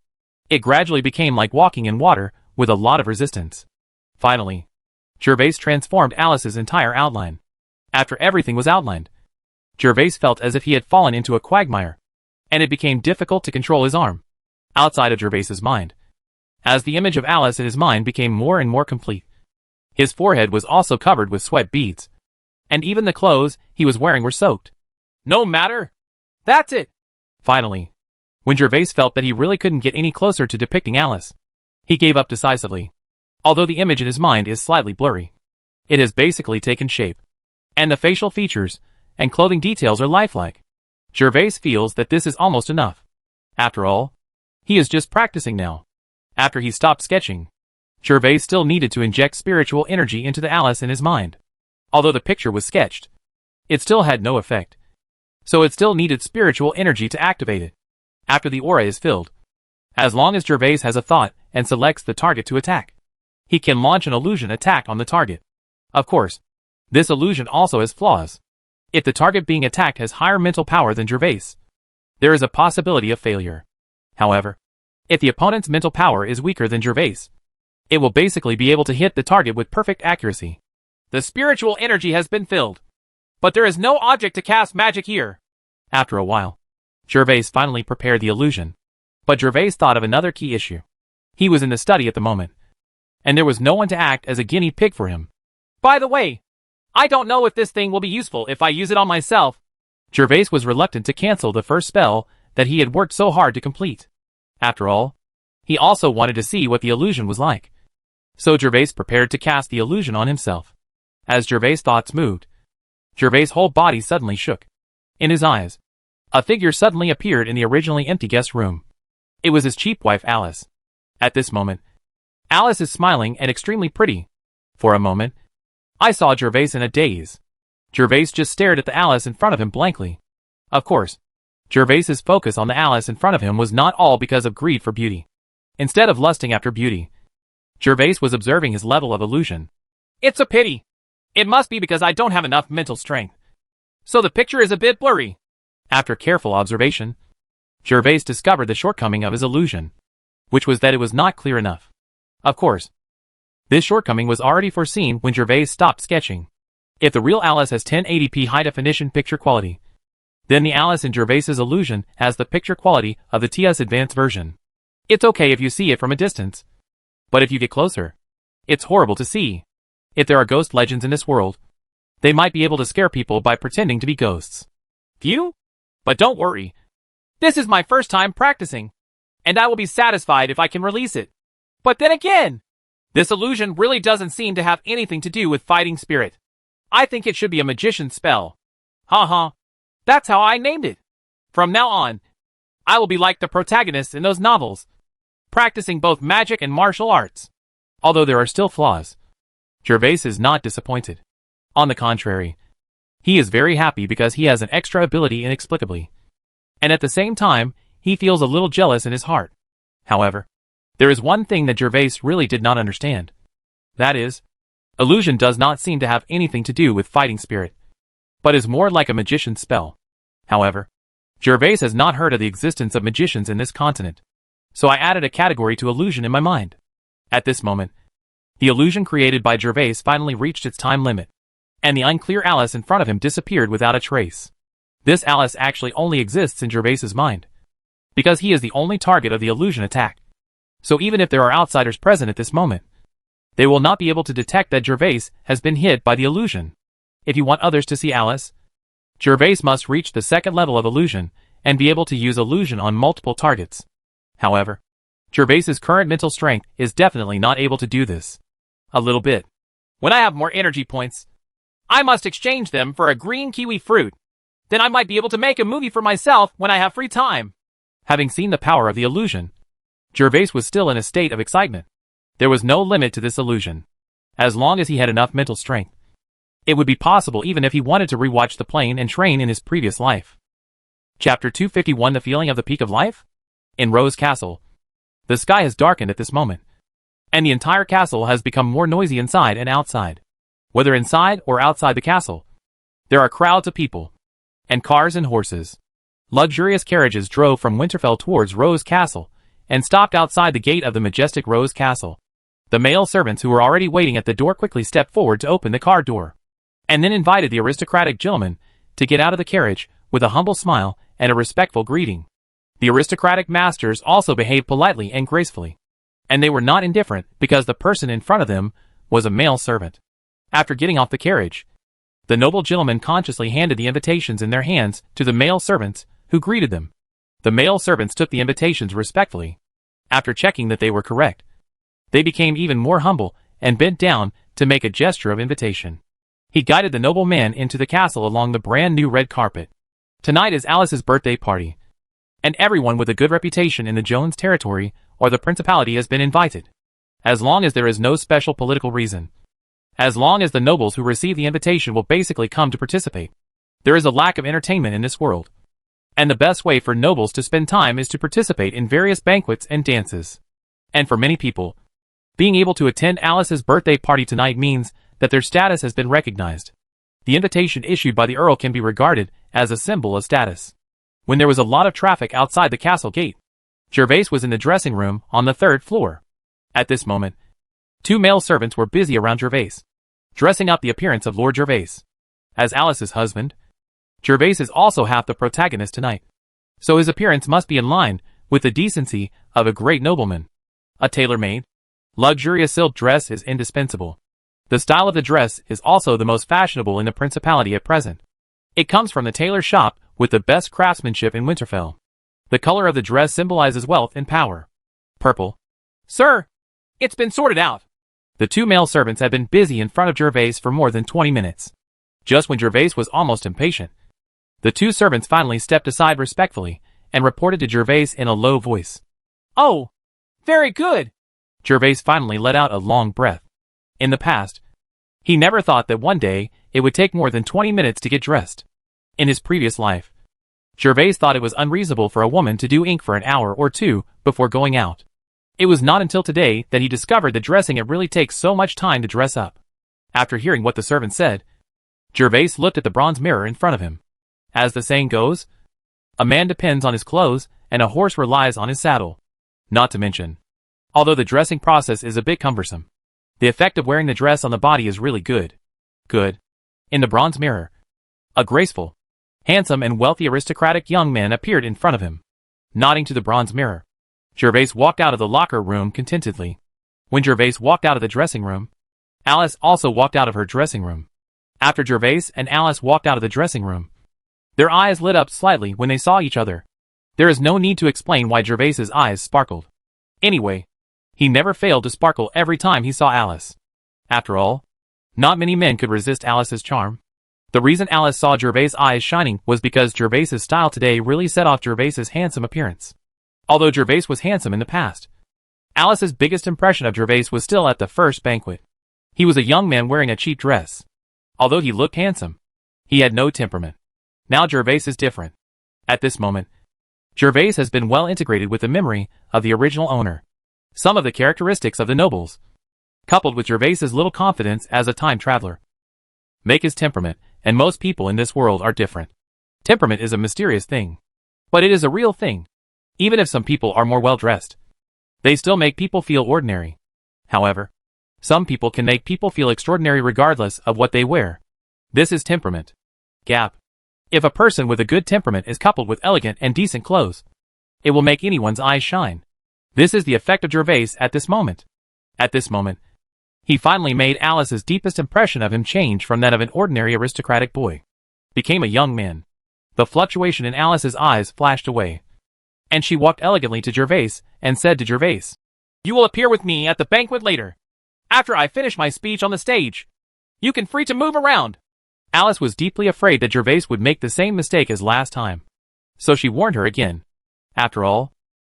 it gradually became like walking in water with a lot of resistance. Finally, Gervais transformed Alice's entire outline. After everything was outlined, Gervais felt as if he had fallen into a quagmire, and it became difficult to control his arm. Outside of Gervais's mind, as the image of Alice in his mind became more and more complete, his forehead was also covered with sweat beads, and even the clothes he was wearing were soaked. No matter! That's it! Finally, when Gervais felt that he really couldn't get any closer to depicting Alice, he gave up decisively. Although the image in his mind is slightly blurry, it has basically taken shape, and the facial features and clothing details are lifelike. Gervais feels that this is almost enough. After all, he is just practicing now. After he stopped sketching, Gervais still needed to inject spiritual energy into the Alice in his mind. Although the picture was sketched, it still had no effect. So it still needed spiritual energy to activate it. After the aura is filled, as long as Gervais has a thought and selects the target to attack, he can launch an illusion attack on the target. Of course, this illusion also has flaws. If the target being attacked has higher mental power than Gervais, there is a possibility of failure. However, if the opponent's mental power is weaker than Gervais, it will basically be able to hit the target with perfect accuracy. The spiritual energy has been filled, but there is no object to cast magic here. After a while, Gervais finally prepared the illusion, but Gervais thought of another key issue. He was in the study at the moment, and there was no one to act as a guinea pig for him. By the way, I don't know if this thing will be useful if I use it on myself. Gervais was reluctant to cancel the first spell that he had worked so hard to complete. After all, he also wanted to see what the illusion was like. So Gervais prepared to cast the illusion on himself. As Gervais' thoughts moved, Gervais' whole body suddenly shook. In his eyes, a figure suddenly appeared in the originally empty guest room. It was his cheap wife Alice. At this moment, Alice is smiling and extremely pretty. For a moment, I saw Gervais in a daze. Gervais just stared at the Alice in front of him blankly. Of course, Gervais's focus on the Alice in front of him was not all because of greed for beauty. Instead of lusting after beauty, Gervais was observing his level of illusion. It's a pity. It must be because I don't have enough mental strength. So the picture is a bit blurry. After careful observation, Gervais discovered the shortcoming of his illusion, which was that it was not clear enough. Of course, this shortcoming was already foreseen when Gervais stopped sketching. If the real Alice has 1080p high-definition picture quality, then the Alice in Gervais's illusion has the picture quality of the TS advanced version. It's okay if you see it from a distance, but if you get closer, it's horrible to see. If there are ghost legends in this world, they might be able to scare people by pretending to be ghosts. Phew? But don't worry. This is my first time practicing, and I will be satisfied if I can release it. But then again, this illusion really doesn't seem to have anything to do with fighting spirit. I think it should be a magician's spell. Haha. That's how I named it. From now on, I will be like the protagonists in those novels, practicing both magic and martial arts. Although there are still flaws, Gervais is not disappointed. On the contrary, he is very happy because he has an extra ability inexplicably. And at the same time, he feels a little jealous in his heart. However, there is one thing that Gervais really did not understand. That is, illusion does not seem to have anything to do with fighting spirit, but is more like a magician's spell. However, Gervais has not heard of the existence of magicians in this continent, so I added a category to illusion in my mind. At this moment, the illusion created by Gervais finally reached its time limit, and the unclear Alice in front of him disappeared without a trace. This Alice actually only exists in Gervais's mind, because he is the only target of the illusion attack. So even if there are outsiders present at this moment, they will not be able to detect that Gervais has been hit by the illusion. If you want others to see Alice, Gervais must reach the second level of illusion and be able to use illusion on multiple targets. However, Gervais's current mental strength is definitely not able to do this. A little bit. When I have more energy points, I must exchange them for a green kiwi fruit. Then I might be able to make a movie for myself when I have free time. Having seen the power of the illusion, Gervais was still in a state of excitement. There was no limit to this illusion. As long as he had enough mental strength, it would be possible even if he wanted to rewatch the plane and train in his previous life. Chapter 251 The Feeling of the Peak of Life? In Rose Castle, the sky has darkened at this moment, and the entire castle has become more noisy inside and outside. Whether inside or outside the castle, there are crowds of people, and cars and horses. Luxurious carriages drove from Winterfell towards Rose Castle, and stopped outside the gate of the majestic Rose Castle. The male servants who were already waiting at the door quickly stepped forward to open the car door, and then invited the aristocratic gentleman to get out of the carriage with a humble smile and a respectful greeting. The aristocratic masters also behaved politely and gracefully, and they were not indifferent because the person in front of them was a male servant. After getting off the carriage, the noble gentleman consciously handed the invitations in their hands to the male servants, who greeted them. The male servants took the invitations respectfully. After checking that they were correct, they became even more humble and bent down to make a gesture of invitation. He guided the noble man into the castle along the brand new red carpet. Tonight is Alice's birthday party, and everyone with a good reputation in the Jones territory or the principality has been invited. As long as there is no special political reason, as long as the nobles who receive the invitation will basically come to participate, there is a lack of entertainment in this world. And the best way for nobles to spend time is to participate in various banquets and dances. And for many people, being able to attend Alice's birthday party tonight means that their status has been recognized. The invitation issued by the Earl can be regarded as a symbol of status. When there was a lot of traffic outside the castle gate, Gervais was in the dressing room on the 3rd floor. At this moment, 2 male servants were busy around Gervais, dressing up the appearance of Lord Gervais. As Alice's husband, Gervais is also half the protagonist tonight, so his appearance must be in line with the decency of a great nobleman. A tailor-made, luxurious silk dress is indispensable. The style of the dress is also the most fashionable in the principality at present. It comes from the tailor shop with the best craftsmanship in Winterfell. The color of the dress symbolizes wealth and power. Purple. Sir, it's been sorted out. The 2 male servants had been busy in front of Gervais for more than 20 minutes. Just when Gervais was almost impatient, the 2 servants finally stepped aside respectfully and reported to Gervais in a low voice. Oh, very good. Gervais finally let out a long breath. In the past, he never thought that one day it would take more than 20 minutes to get dressed. In his previous life, Gervais thought it was unreasonable for a woman to do ink for an hour or two before going out. It was not until today that he discovered that dressing it really takes so much time to dress up. After hearing what the servant said, Gervais looked at the bronze mirror in front of him. As the saying goes, a man depends on his clothes and a horse relies on his saddle. Not to mention, although the dressing process is a bit cumbersome, the effect of wearing the dress on the body is really good. Good. In the bronze mirror, a graceful, handsome and wealthy aristocratic young man appeared in front of him. Nodding to the bronze mirror, Gervais walked out of the locker room contentedly. When Gervais walked out of the dressing room, Alice also walked out of her dressing room. After Gervais and Alice walked out of the dressing room, their eyes lit up slightly when they saw each other. There is no need to explain why Gervais's eyes sparkled. Anyway, he never failed to sparkle every time he saw Alice. After all, not many men could resist Alice's charm. The reason Alice saw Gervais's eyes shining was because Gervais's style today really set off Gervais's handsome appearance. Although Gervais was handsome in the past, Alice's biggest impression of Gervais was still at the first banquet. He was a young man wearing a cheap dress. Although he looked handsome, he had no temperament. Now Gervais is different. At this moment, Gervais has been well integrated with the memory of the original owner. Some of the characteristics of the nobles, coupled with Gervais's little confidence as a time traveler, make his temperament, and most people in this world are different. Temperament is a mysterious thing, but it is a real thing. Even if some people are more well-dressed, they still make people feel ordinary. However, some people can make people feel extraordinary regardless of what they wear. This is temperament. Gap. If a person with a good temperament is coupled with elegant and decent clothes, it will make anyone's eyes shine. This is the effect of Gervais at this moment. At this moment, he finally made Alice's deepest impression of him change from that of an ordinary aristocratic boy. Became a young man. The fluctuation in Alice's eyes flashed away, and she walked elegantly to Gervais and said to Gervais, "You will appear with me at the banquet later. After I finish my speech on the stage, you can free to move around." Alice was deeply afraid that Gervais would make the same mistake as last time, so she warned her again. After all,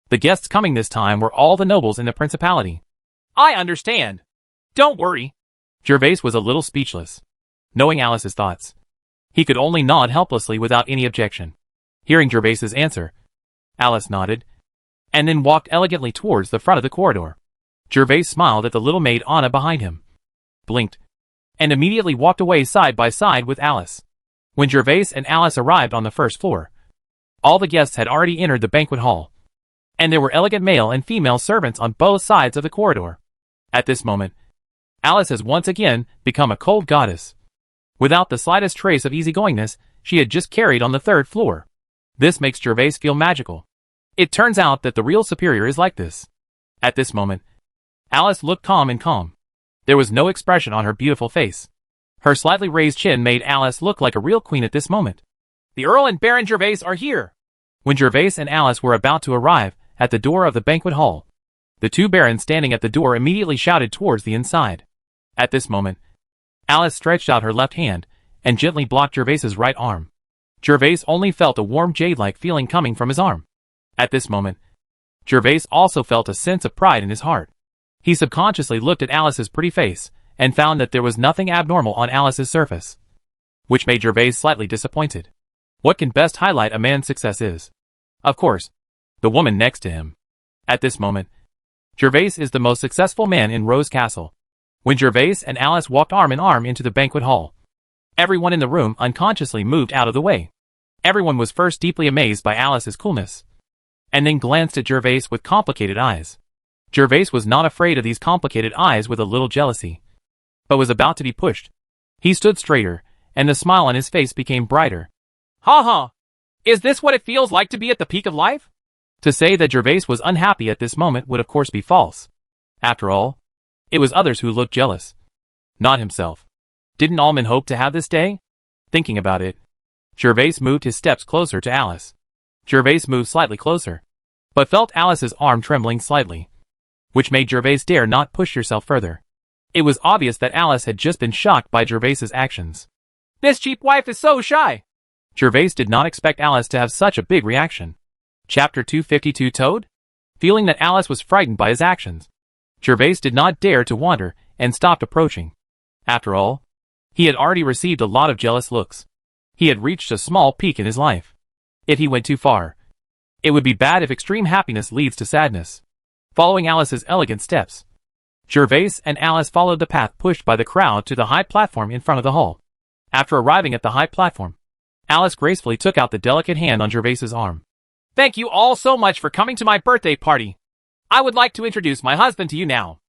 the guests coming this time were all the nobles in the principality. "I understand. Don't worry." Gervais was a little speechless. Knowing Alice's thoughts, he could only nod helplessly without any objection. Hearing Gervais's answer, Alice nodded, and then walked elegantly towards the front of the corridor. Gervais smiled at the little maid Anna behind him, blinked, and immediately walked away side by side with Alice. When Gervais and Alice arrived on the first floor, all the guests had already entered the banquet hall, and there were elegant male and female servants on both sides of the corridor. At this moment, Alice has once again become a cold goddess. Without the slightest trace of easygoingness, she had just carried on the third floor. This makes Gervais feel magical. It turns out that the real superior is like this. At this moment, Alice looked calm and calm. There was no expression on her beautiful face. Her slightly raised chin made Alice look like a real queen at this moment. "The Earl and Baron Gervais are here." When Gervais and Alice were about to arrive at the door of the banquet hall, the two barons standing at the door immediately shouted towards the inside. At this moment, Alice stretched out her left hand and gently blocked Gervais's right arm. Gervais only felt a warm jade-like feeling coming from his arm. At this moment, Gervais also felt a sense of pride in his heart. He subconsciously looked at Alice's pretty face and found that there was nothing abnormal on Alice's surface, which made Gervais slightly disappointed. What can best highlight a man's success is, of course, the woman next to him. At this moment, Gervais is the most successful man in Rose Castle. When Gervais and Alice walked arm in arm into the banquet hall, everyone in the room unconsciously moved out of the way. Everyone was first deeply amazed by Alice's coolness, and then glanced at Gervais with complicated eyes. Gervais was not afraid of these complicated eyes with a little jealousy, but was about to be pushed. He stood straighter, and the smile on his face became brighter. "Ha ha! Is this what it feels like to be at the peak of life?" To say that Gervais was unhappy at this moment would of course be false. After all, it was others who looked jealous, not himself. Didn't all men hope to have this day? Thinking about it, Gervais moved his steps closer to Alice. Gervais moved slightly closer, but felt Alice's arm trembling slightly, which made Gervais dare not push herself further. It was obvious that Alice had just been shocked by Gervais's actions. "This cheap wife is so shy." Gervais did not expect Alice to have such a big reaction. Chapter 252 Toad? Feeling that Alice was frightened by his actions, Gervais did not dare to wander and stopped approaching. After all, he had already received a lot of jealous looks. He had reached a small peak in his life. If he went too far, it would be bad if extreme happiness leads to sadness. Following Alice's elegant steps, Gervais and Alice followed the path pushed by the crowd to the high platform in front of the hall. After arriving at the high platform, Alice gracefully took out the delicate hand on Gervais's arm. "Thank you all so much for coming to my birthday party. I would like to introduce my husband to you now.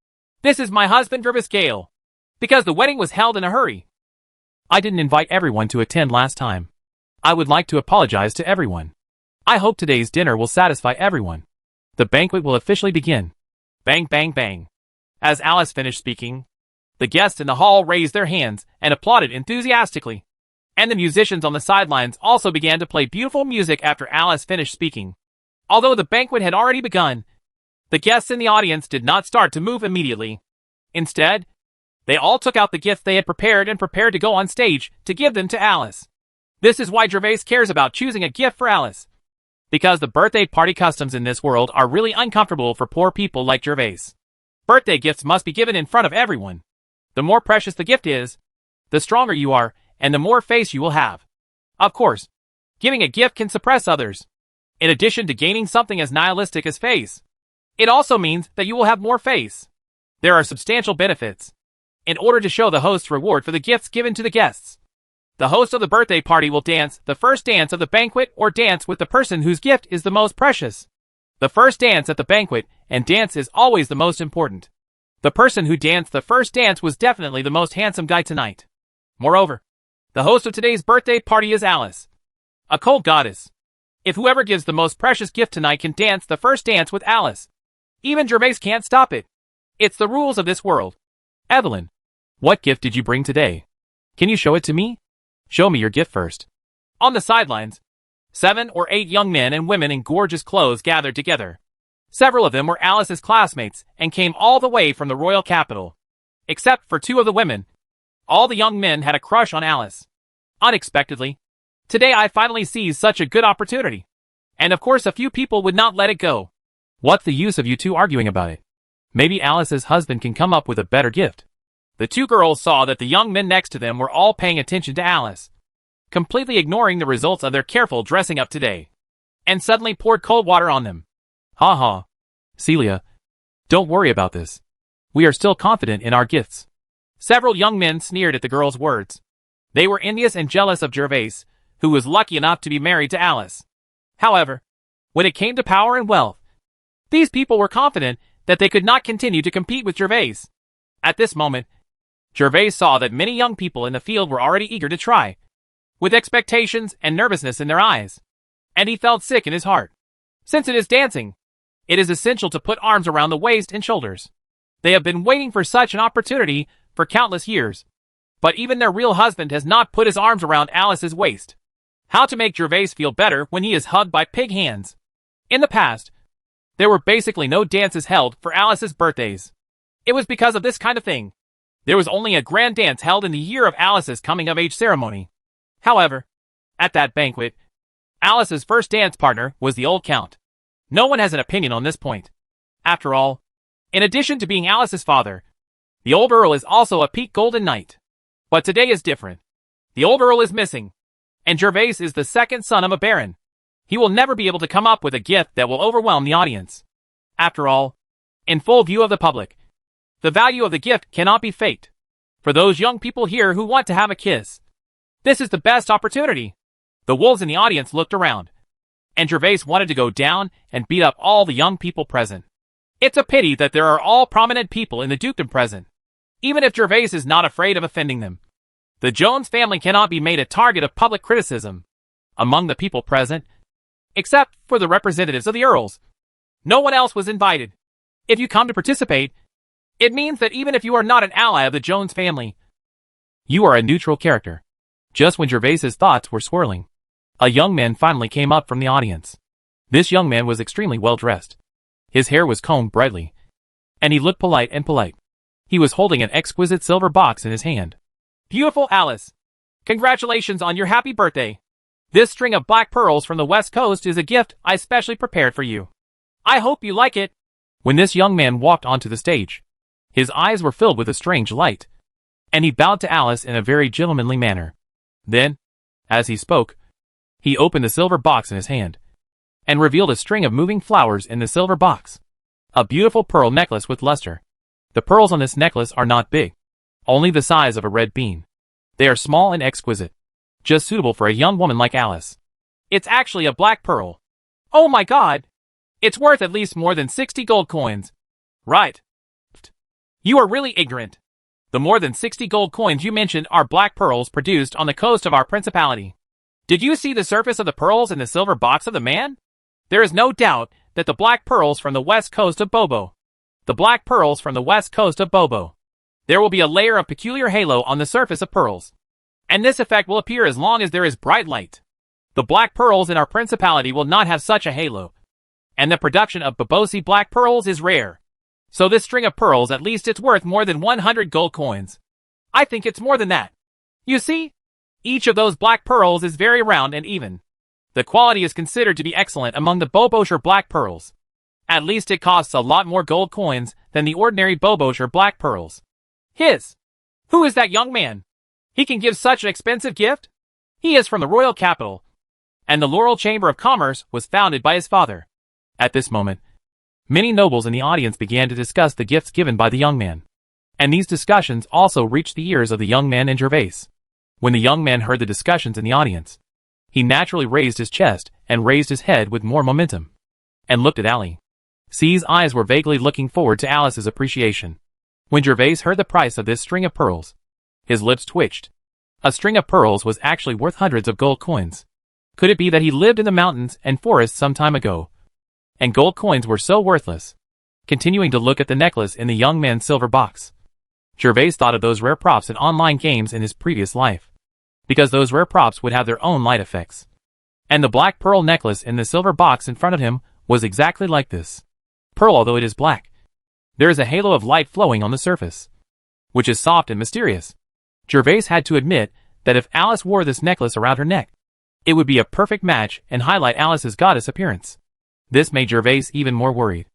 This is my husband, Gervais Gale. Because the wedding was held in a hurry, I didn't invite everyone to attend last time. I would like to apologize to everyone. I hope today's dinner will satisfy everyone. The banquet will officially begin." Bang, bang, bang. As Alice finished speaking, the guests in the hall raised their hands and applauded enthusiastically. And the musicians on the sidelines also began to play beautiful music after Alice finished speaking. Although the banquet had already begun, the guests in the audience did not start to move immediately. Instead, they all took out the gifts they had prepared and prepared to go on stage to give them to Alice. This is why Gervais cares about choosing a gift for Alice. Because the birthday party customs in this world are really uncomfortable for poor people like Gervais. Birthday gifts must be given in front of everyone. The more precious the gift is, the stronger you are, and the more face you will have. Of course, giving a gift can suppress others. In addition to gaining something as nihilistic as face, it also means that you will have more face. There are substantial benefits. In order to show the host's reward for the gifts given to the guests, the host of the birthday party will dance the first dance of the banquet or dance with the person whose gift is the most precious. The first dance at the banquet and dance is always the most important. The person who danced the first dance was definitely the most handsome guy tonight. Moreover, the host of today's birthday party is Alice, a cold goddess. If whoever gives the most precious gift tonight can dance the first dance with Alice, even Gervais can't stop it. It's the rules of this world. Evelyn, what gift did you bring today? Can you show it to me? Show me your gift first. On the sidelines, 7 or 8 young men and women in gorgeous clothes gathered together. Several of them were Alice's classmates and came all the way from the royal capital. Except for 2 of the women, all the young men had a crush on Alice. Unexpectedly, today I finally seized such a good opportunity. And of course a few people would not let it go. What's the use of you 2 arguing about it? Maybe Alice's husband can come up with a better gift. The 2 girls saw that the young men next to them were all paying attention to Alice, completely ignoring the results of their careful dressing up today, and suddenly poured cold water on them. Ha ha. Celia, don't worry about this. We are still confident in our gifts. Several young men sneered at the girls' words. They were envious and jealous of Gervais, who was lucky enough to be married to Alice. However, when it came to power and wealth, these people were confident that they could not continue to compete with Gervais. At this moment, Gervais saw that many young people in the field were already eager to try, with expectations and nervousness in their eyes. And he felt sick in his heart. Since it is dancing, it is essential to put arms around the waist and shoulders. They have been waiting for such an opportunity for countless years. But even their real husband has not put his arms around Alice's waist. How to make Gervais feel better when he is hugged by pig hands. In the past, there were basically no dances held for Alice's birthdays. It was because of this kind of thing. There was only a grand dance held in the year of Alice's coming-of-age ceremony. However, at that banquet, Alice's first dance partner was the old Count. No one has an opinion on this point. After all, in addition to being Alice's father, the old Earl is also a peak golden knight. But today is different. The old Earl is missing, and Gervais is the second son of a baron. He will never be able to come up with a gift that will overwhelm the audience. After all, in full view of the public, the value of the gift cannot be faked. For those young people here who want to have a kiss, this is the best opportunity. The wolves in the audience looked around, and Gervais wanted to go down and beat up all the young people present. It's a pity that there are all prominent people in the dukedom present, even if Gervais is not afraid of offending them. The Jones family cannot be made a target of public criticism among the people present, except for the representatives of the earls. No one else was invited. If you come to participate, it means that even if you are not an ally of the Jones family, you are a neutral character. Just when Gervais's thoughts were swirling, a young man finally came up from the audience. This young man was extremely well dressed. His hair was combed brightly, and he looked polite and polite. He was holding an exquisite silver box in his hand. Beautiful Alice! Congratulations on your happy birthday! This string of black pearls from the West Coast is a gift I specially prepared for you. I hope you like it. When this young man walked onto the stage, his eyes were filled with a strange light, and he bowed to Alice in a very gentlemanly manner. Then, as he spoke, He opened the silver box in his hand and revealed a string of moving flowers in the silver box. A beautiful pearl necklace with luster. The pearls on this necklace are not big, only the size of a red bean. They are small and exquisite, just suitable for a young woman like Alice. It's actually a black pearl. Oh my god! It's worth at least more than 60 gold coins. Right. You are really ignorant. The more than 60 gold coins you mentioned are black pearls produced on the coast of our principality. Did you see the surface of the pearls in the silver box of the man? There is no doubt that the black pearls from the west coast of Bobo. The black pearls from the west coast of Bobo. There will be a layer of peculiar halo on the surface of pearls. And this effect will appear as long as there is bright light. The black pearls in our principality will not have such a halo. And the production of Bobosi black pearls is rare. So this string of pearls, at least it's worth more than 100 gold coins. I think it's more than that. You see? Each of those black pearls is very round and even. The quality is considered to be excellent among the Bobosher black pearls. At least it costs a lot more gold coins than the ordinary Bobosher black pearls. Who is that young man? He can give such an expensive gift? He is from the royal capital. And the Laurel Chamber of Commerce was founded by his father. At this moment, many nobles in the audience began to discuss the gifts given by the young man. And these discussions also reached the ears of the young man and Gervais. When the young man heard the discussions in the audience, he naturally raised his chest and raised his head with more momentum, and looked at Ali. C's eyes were vaguely looking forward to Alice's appreciation. When Gervais heard the price of this string of pearls, his lips twitched. A string of pearls was actually worth hundreds of gold coins. Could it be that he lived in the mountains and forests some time ago, and gold coins were so worthless? Continuing to look at the necklace in the young man's silver box, Gervais thought of those rare props in online games in his previous life, because those rare props would have their own light effects. And the black pearl necklace in the silver box in front of him was exactly like this. Pearl, although it is black, there is a halo of light flowing on the surface, which is soft and mysterious. Gervais had to admit that if Alice wore this necklace around her neck, it would be a perfect match and highlight Alice's goddess appearance. This made Gervais even more worried,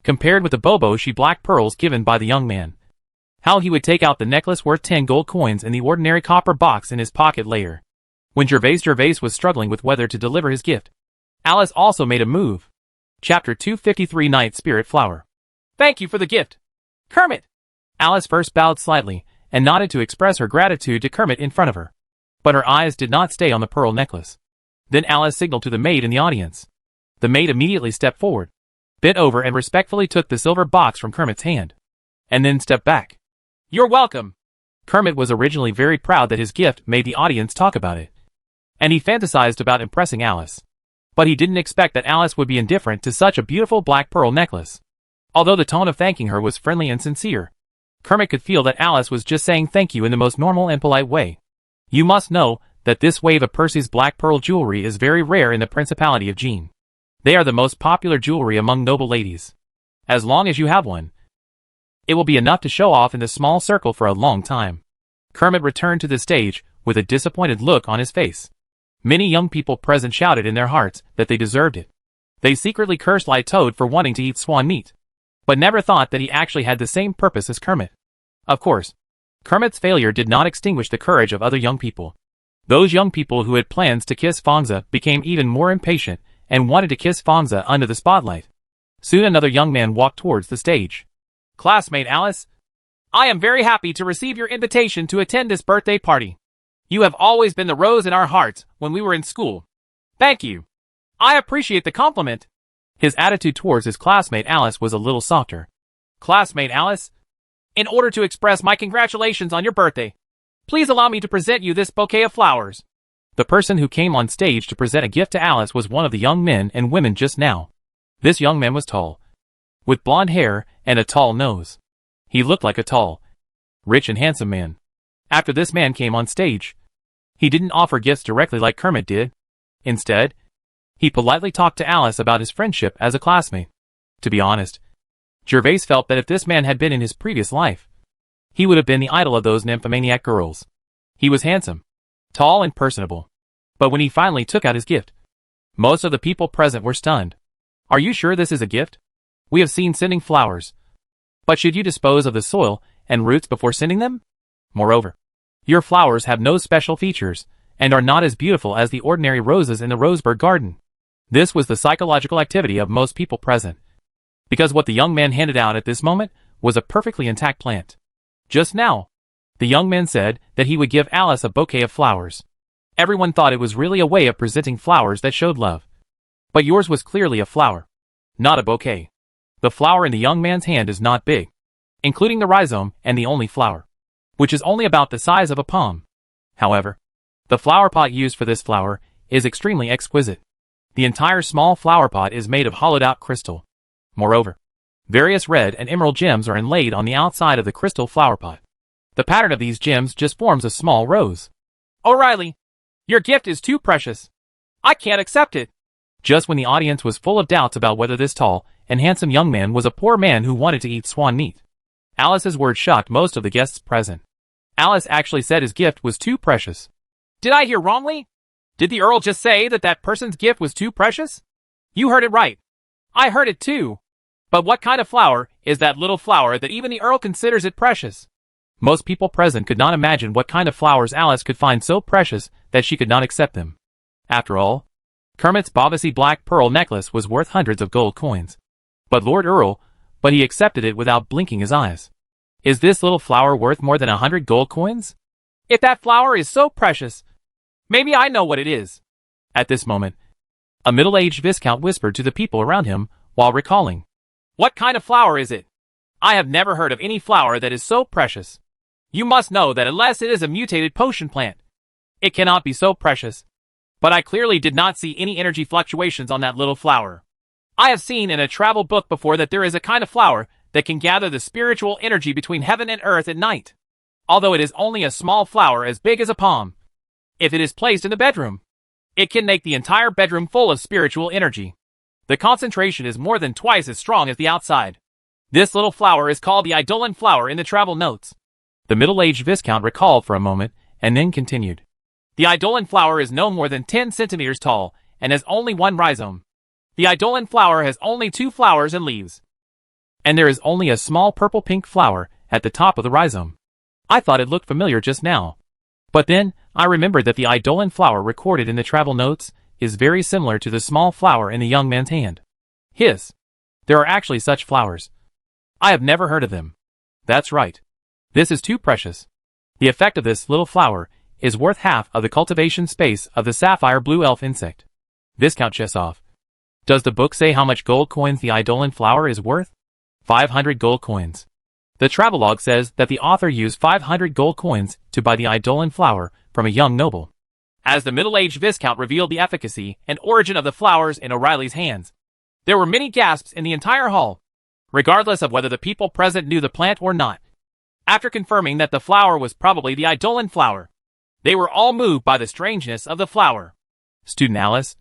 compared with the Boboshi black pearls given by the young man. How he would take out the necklace worth 10 gold coins in the ordinary copper box in his pocket later. When Gervais was struggling with whether to deliver his gift, Alice also made a move. Chapter 253 Night Spirit Flower. Thank you for the gift, Kermit. Alice first bowed slightly and nodded to express her gratitude to Kermit in front of her. But her eyes did not stay on the pearl necklace. Then Alice signaled to the maid in the audience. The maid immediately stepped forward, bent over and respectfully took the silver box from Kermit's hand, and then stepped back. You're welcome. Kermit was originally very proud that his gift made the audience talk about it, and he fantasized about impressing Alice. But he didn't expect that Alice would be indifferent to such a beautiful black pearl necklace. Although the tone of thanking her was friendly and sincere, Kermit could feel that Alice was just saying thank you in the most normal and polite way. You must know that this wave of Percy's black pearl jewelry is very rare in the Principality of Jean. They are the most popular jewelry among noble ladies. As long as you have one, it will be enough to show off in the small circle for a long time. Kermit returned to the stage with a disappointed look on his face. Many young people present shouted in their hearts that they deserved it. They secretly cursed Light Toad for wanting to eat swan meat, but never thought that he actually had the same purpose as Kermit. Of course, Kermit's failure did not extinguish the courage of other young people. Those young people who had plans to kiss Fongza became even more impatient and wanted to kiss Fongza under the spotlight. Soon another young man walked towards the stage. Classmate Alice, I am very happy to receive your invitation to attend this birthday party. You have always been the rose in our hearts when we were in school. Thank you. I appreciate the compliment. His attitude towards his classmate Alice was a little softer. Classmate Alice, in order to express my congratulations on your birthday, please allow me to present you this bouquet of flowers. The person who came on stage to present a gift to Alice was one of the young men and women just now. This young man was tall, with blonde hair and a tall nose. He looked like a tall, rich and handsome man. After this man came on stage, he didn't offer gifts directly like Kermit did. Instead, he politely talked to Alice about his friendship as a classmate. To be honest, Gervais felt that if this man had been in his previous life, he would have been the idol of those nymphomaniac girls. He was handsome, tall and personable. But when he finally took out his gift, most of the people present were stunned. Are you sure this is a gift? We have seen sending flowers. But should you dispose of the soil and roots before sending them? Moreover, your flowers have no special features, and are not as beautiful as the ordinary roses in the Roseburg garden. This was the psychological activity of most people present, because what the young man handed out at this moment was a perfectly intact plant. Just now, the young man said that he would give Alice a bouquet of flowers. Everyone thought it was really a way of presenting flowers that showed love. But yours was clearly a flower, not a bouquet. The flower in the young man's hand is not big, including the rhizome and the only flower, which is only about the size of a palm. However, the flower pot used for this flower is extremely exquisite. The entire small flower pot is made of hollowed-out crystal. Moreover, various red and emerald gems are inlaid on the outside of the crystal flower pot. The pattern of these gems just forms a small rose. "O'Reilly, your gift is too precious. I can't accept it." Just when the audience was full of doubts about whether this tall and handsome young man was a poor man who wanted to eat swan meat, Alice's words shocked most of the guests present. Alice actually said his gift was too precious. "Did I hear wrongly? Did the Earl just say that that person's gift was too precious?" "You heard it right. I heard it too. But what kind of flower is that little flower that even the Earl considers it precious?" Most people present could not imagine what kind of flowers Alice could find so precious that she could not accept them. After all, Kermit's Bobbsey black pearl necklace was worth hundreds of gold coins. But Lord Earl, but he accepted it without blinking his eyes. Is this little flower worth more than 100 gold coins? "If that flower is so precious, maybe I know what it is." At this moment, a middle-aged viscount whispered to the people around him while recalling, "What kind of flower is it? I have never heard of any flower that is so precious. You must know that unless it is a mutated potion plant, it cannot be so precious. But I clearly did not see any energy fluctuations on that little flower. I have seen in a travel book before that there is a kind of flower that can gather the spiritual energy between heaven and earth at night. Although it is only a small flower as big as a palm, if it is placed in the bedroom, it can make the entire bedroom full of spiritual energy. The concentration is more than twice as strong as the outside. This little flower is called the Eidolon flower in the travel notes." The middle-aged viscount recalled for a moment and then continued. "The Eidolon flower is no more than 10 centimeters tall and has only one rhizome. The Eidolon flower has only 2 flowers and leaves. And there is only a small purple-pink flower at the top of the rhizome. I thought it looked familiar just now. But then, I remembered that the Eidolon flower recorded in the travel notes is very similar to the small flower in the young man's hand. There are actually such flowers. I have never heard of them. That's right. This is too precious. The effect of this little flower is worth half of the cultivation space of the sapphire blue elf insect." Viscount Chesov. "Does the book say how much gold coins the Eidolon flower is worth?" 500 gold coins. The travelogue says that the author used 500 gold coins to buy the Eidolon flower from a young noble. As the middle-aged viscount revealed the efficacy and origin of the flowers in O'Reilly's hands, there were many gasps in the entire hall, regardless of whether the people present knew the plant or not. After confirming that the flower was probably the Eidolon flower, they were all moved by the strangeness of the flower. "Student Alice,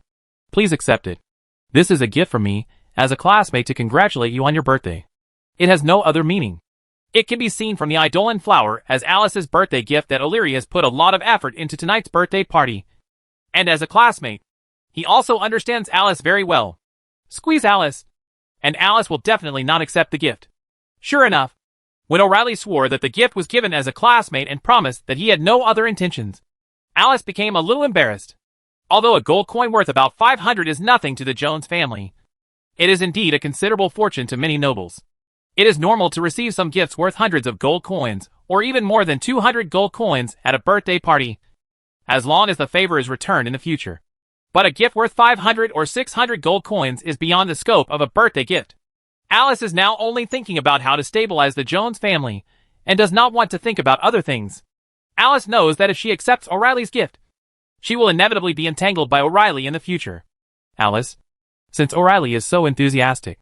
please accept it. This is a gift from me, as a classmate, to congratulate you on your birthday. It has no other meaning. It can be seen from the Eidolon flower as Alice's birthday gift that O'Leary has put a lot of effort into tonight's birthday party. And as a classmate, he also understands Alice very well. Squeeze Alice. And Alice will definitely not accept the gift." Sure enough, when O'Reilly swore that the gift was given as a classmate and promised that he had no other intentions, Alice became a little embarrassed. Although a gold coin worth about 500 is nothing to the Jones family, it is indeed a considerable fortune to many nobles. It is normal to receive some gifts worth hundreds of gold coins, or even more than 200 gold coins at a birthday party, as long as the favor is returned in the future. But a gift worth 500 or 600 gold coins is beyond the scope of a birthday gift. Alice is now only thinking about how to stabilize the Jones family, and does not want to think about other things. Alice knows that if she accepts O'Reilly's gift, she will inevitably be entangled by O'Reilly in the future. "Alice, since O'Reilly is so enthusiastic,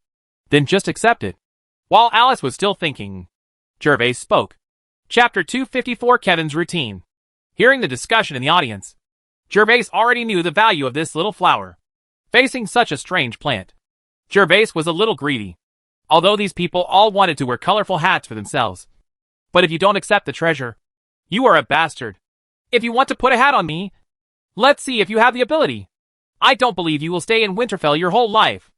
then just accept it." While Alice was still thinking, Gervais spoke. Chapter 254, Kevin's Routine. Hearing the discussion in the audience, Gervais already knew the value of this little flower. Facing such a strange plant, Gervais was a little greedy. Although these people all wanted to wear colorful hats for themselves. "But if you don't accept the treasure, you are a bastard. If you want to put a hat on me, let's see if you have the ability. I don't believe you will stay in Winterfell your whole life."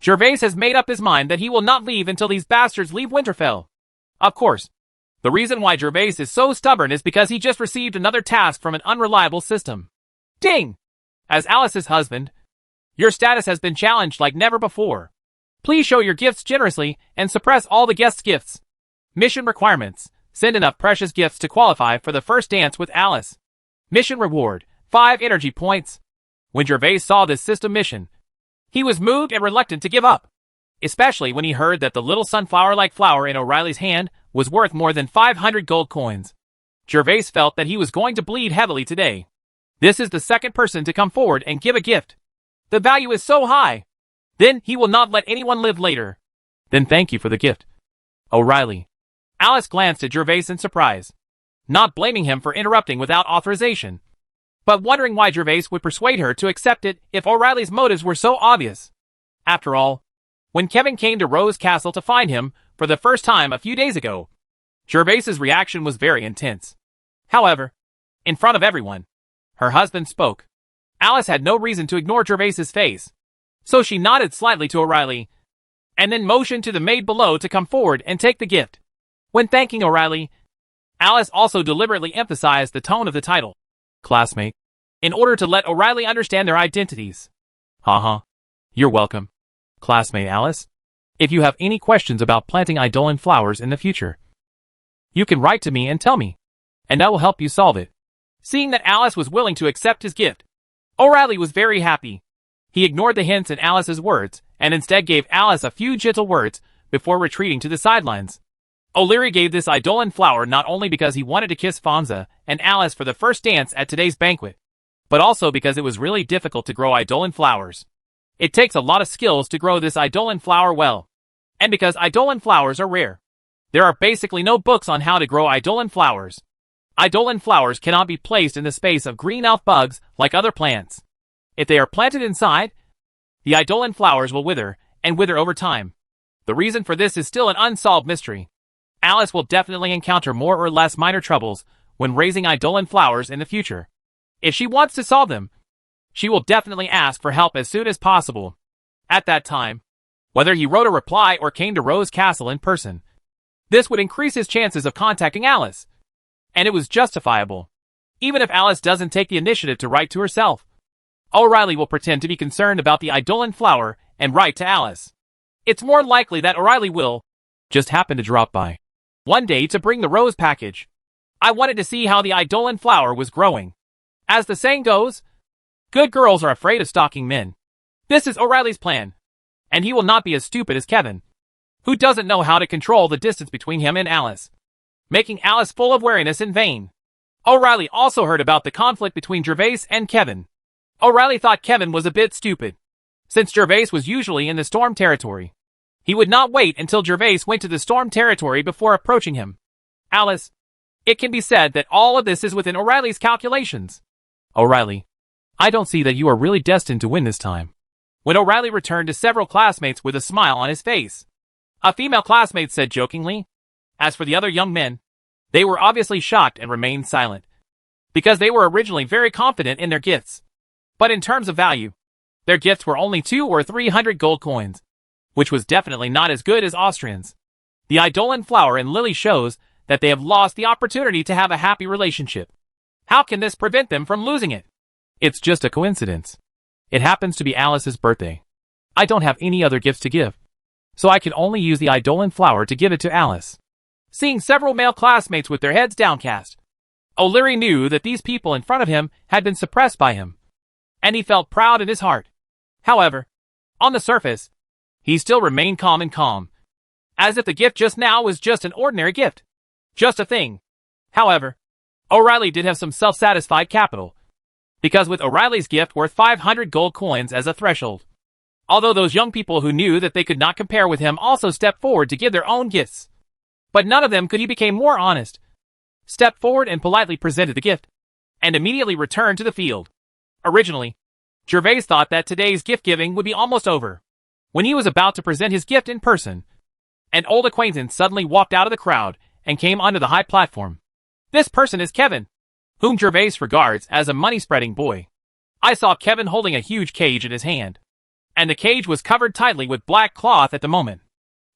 Gervais has made up his mind that he will not leave until these bastards leave Winterfell. Of course, the reason why Gervais is so stubborn is because he just received another task from an unreliable system. Ding! As Alice's husband, your status has been challenged like never before. Please show your gifts generously and suppress all the guests' gifts. Mission requirements. Send enough precious gifts to qualify for the first dance with Alice. Mission reward. 5 energy points. When Gervais saw this system mission, he was moved and reluctant to give up, especially when he heard that the little sunflower-like flower in O'Reilly's hand was worth more than 500 gold coins. Gervais felt that he was going to bleed heavily today. This is the second person to come forward and give a gift. The value is so high. Then he will not let anyone live later. Then thank you for the gift, O'Reilly. Alice glanced at Gervais in surprise, not blaming him for interrupting without authorization, but wondering why Gervais would persuade her to accept it if O'Reilly's motives were so obvious. After all, when Kevin came to Rose Castle to find him for the first time a few days ago, Gervais's reaction was very intense. However, in front of everyone, her husband spoke. Alice had no reason to ignore Gervais's face, so she nodded slightly to O'Reilly, and then motioned to the maid below to come forward and take the gift. When thanking O'Reilly, Alice also deliberately emphasized the tone of the title, classmate, in order to let O'Reilly understand their identities. Haha. You're welcome, classmate Alice. If you have any questions about planting Eidolon flowers in the future, you can write to me and tell me, and I will help you solve it. Seeing that Alice was willing to accept his gift, O'Reilly was very happy. He ignored the hints in Alice's words and instead gave Alice a few gentle words before retreating to the sidelines. O'Leary gave this Eidolon flower not only because he wanted to kiss Fonza and Alice for the first dance at today's banquet, but also because it was really difficult to grow Eidolon flowers. It takes a lot of skills to grow this Eidolon flower well. And because Eidolon flowers are rare, there are basically no books on how to grow Eidolon flowers. Eidolon flowers cannot be placed in the space of green elf bugs like other plants. If they are planted inside, the Eidolon flowers will wither, and wither over time. The reason for this is still an unsolved mystery. Alice will definitely encounter more or less minor troubles when raising Eidolon flowers in the future. If she wants to solve them, she will definitely ask for help as soon as possible. At that time, whether he wrote a reply or came to Rose Castle in person, this would increase his chances of contacting Alice. And it was justifiable. Even if Alice doesn't take the initiative to write to herself, O'Reilly will pretend to be concerned about the Eidolon flower and write to Alice. It's more likely that O'Reilly will just happen to drop by one day to bring the rose package. I wanted to see how the Eidolon flower was growing. As the saying goes, good girls are afraid of stalking men. This is O'Reilly's plan, and he will not be as stupid as Kevin, who doesn't know how to control the distance between him and Alice, making Alice full of wariness in vain. O'Reilly also heard about the conflict between Gervais and Kevin. O'Reilly thought Kevin was a bit stupid, since Gervais was usually in the storm territory. He would not wait until Gervais went to the storm territory before approaching him. Alice, it can be said that all of this is within O'Reilly's calculations. O'Reilly, I don't see that you are really destined to win this time. When O'Reilly returned to several classmates with a smile on his face, a female classmate said jokingly. As for the other young men, they were obviously shocked and remained silent, because they were originally very confident in their gifts. But in terms of value, their gifts were only 200 or 300 gold coins, which was definitely not as good as Austrians. The Eidolon flower in Lily shows that they have lost the opportunity to have a happy relationship. How can this prevent them from losing it? It's just a coincidence. It happens to be Alice's birthday. I don't have any other gifts to give, so I can only use the Eidolon flower to give it to Alice. Seeing several male classmates with their heads downcast, O'Leary knew that these people in front of him had been suppressed by him, and he felt proud in his heart. However, on the surface, he still remained calm, as if the gift just now was just an ordinary gift. Just a thing. However, O'Reilly did have some self-satisfied capital, because with O'Reilly's gift worth 500 gold coins as a threshold, although those young people who knew that they could not compare with him also stepped forward to give their own gifts, but none of them could he became more honest, stepped forward and politely presented the gift, and immediately returned to the field. Originally, Gervais thought that today's gift-giving would be almost over. When he was about to present his gift in person, an old acquaintance suddenly walked out of the crowd and came onto the high platform. This person is Kevin, whom Gervais regards as a money-spreading boy. I saw Kevin holding a huge cage in his hand, and the cage was covered tightly with black cloth at the moment,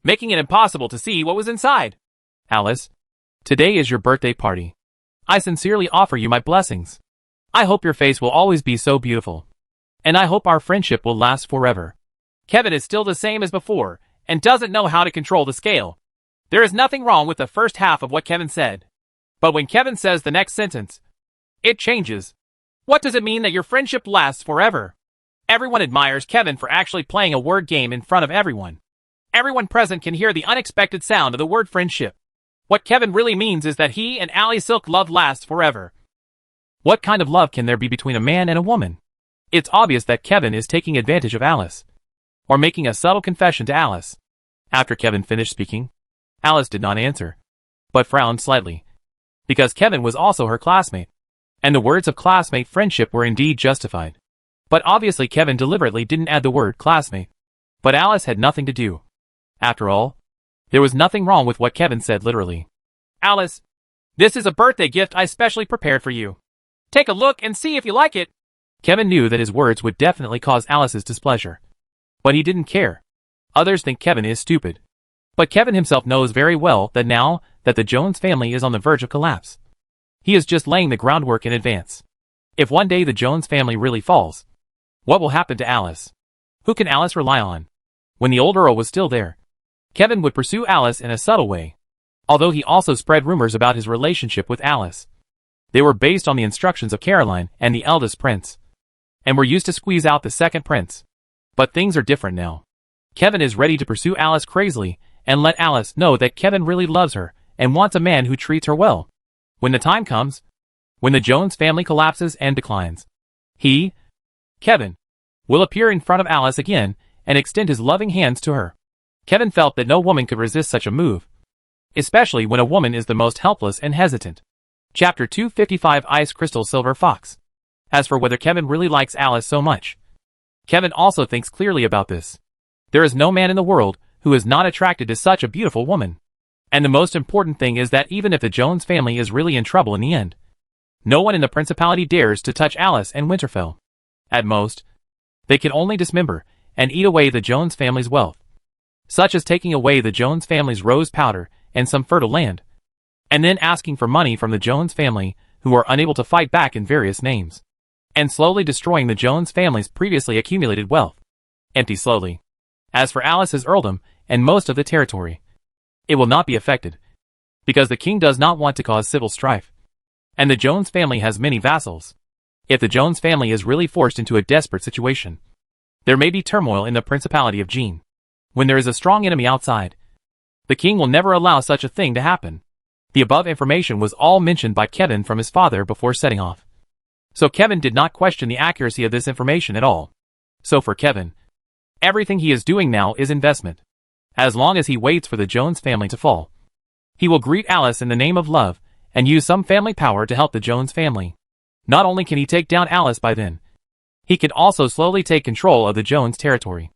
making it impossible to see what was inside. Alice, today is your birthday party. I sincerely offer you my blessings. I hope your face will always be so beautiful. And I hope our friendship will last forever. Kevin is still the same as before, and doesn't know how to control the scale. There is nothing wrong with the first half of what Kevin said. But when Kevin says the next sentence, it changes. What does it mean that your friendship lasts forever? Everyone admires Kevin for actually playing a word game in front of everyone. Everyone present can hear the unexpected sound of the word friendship. What Kevin really means is that he and Ally Silk love lasts forever. What kind of love can there be between a man and a woman? It's obvious that Kevin is taking advantage of Alice, or making a subtle confession to Alice. After Kevin finished speaking, Alice did not answer, but frowned slightly, because Kevin was also her classmate, and the words of classmate friendship were indeed justified. But obviously Kevin deliberately didn't add the word classmate. But Alice had nothing to do. After all, there was nothing wrong with what Kevin said literally. Alice, this is a birthday gift I specially prepared for you. Take a look and see if you like it. Kevin knew that his words would definitely cause Alice's displeasure. But he didn't care. Others think Kevin is stupid. But Kevin himself knows very well that now that the Jones family is on the verge of collapse, he is just laying the groundwork in advance. If one day the Jones family really falls, what will happen to Alice? Who can Alice rely on? When the old Earl was still there, Kevin would pursue Alice in a subtle way, although he also spread rumors about his relationship with Alice. They were based on the instructions of Caroline and the eldest prince, and were used to squeeze out the second prince. But things are different now. Kevin is ready to pursue Alice crazily and let Alice know that Kevin really loves her and wants a man who treats her well. When the time comes, when the Jones family collapses and declines, he, Kevin, will appear in front of Alice again and extend his loving hands to her. Kevin felt that no woman could resist such a move, especially when a woman is the most helpless and hesitant. Chapter 255 Ice Crystal Silver Fox. As for whether Kevin really likes Alice so much, Kevin also thinks clearly about this. There is no man in the world who is not attracted to such a beautiful woman. And the most important thing is that even if the Jones family is really in trouble in the end, no one in the principality dares to touch Alice and Winterfell. At most, they can only dismember and eat away the Jones family's wealth, such as taking away the Jones family's rose powder and some fertile land, and then asking for money from the Jones family who are unable to fight back in various names, and slowly destroying the Jones family's previously accumulated wealth. Empty slowly. As for Alice's earldom and most of the territory, it will not be affected, because the king does not want to cause civil strife, and the Jones family has many vassals. If the Jones family is really forced into a desperate situation, there may be turmoil in the Principality of Jean. When there is a strong enemy outside, the king will never allow such a thing to happen. The above information was all mentioned by Kevin from his father before setting off. So Kevin did not question the accuracy of this information at all. So for Kevin, everything he is doing now is investment. As long as he waits for the Jones family to fall, he will greet Alice in the name of love and use some family power to help the Jones family. Not only can he take down Alice by then, he can also slowly take control of the Jones territory.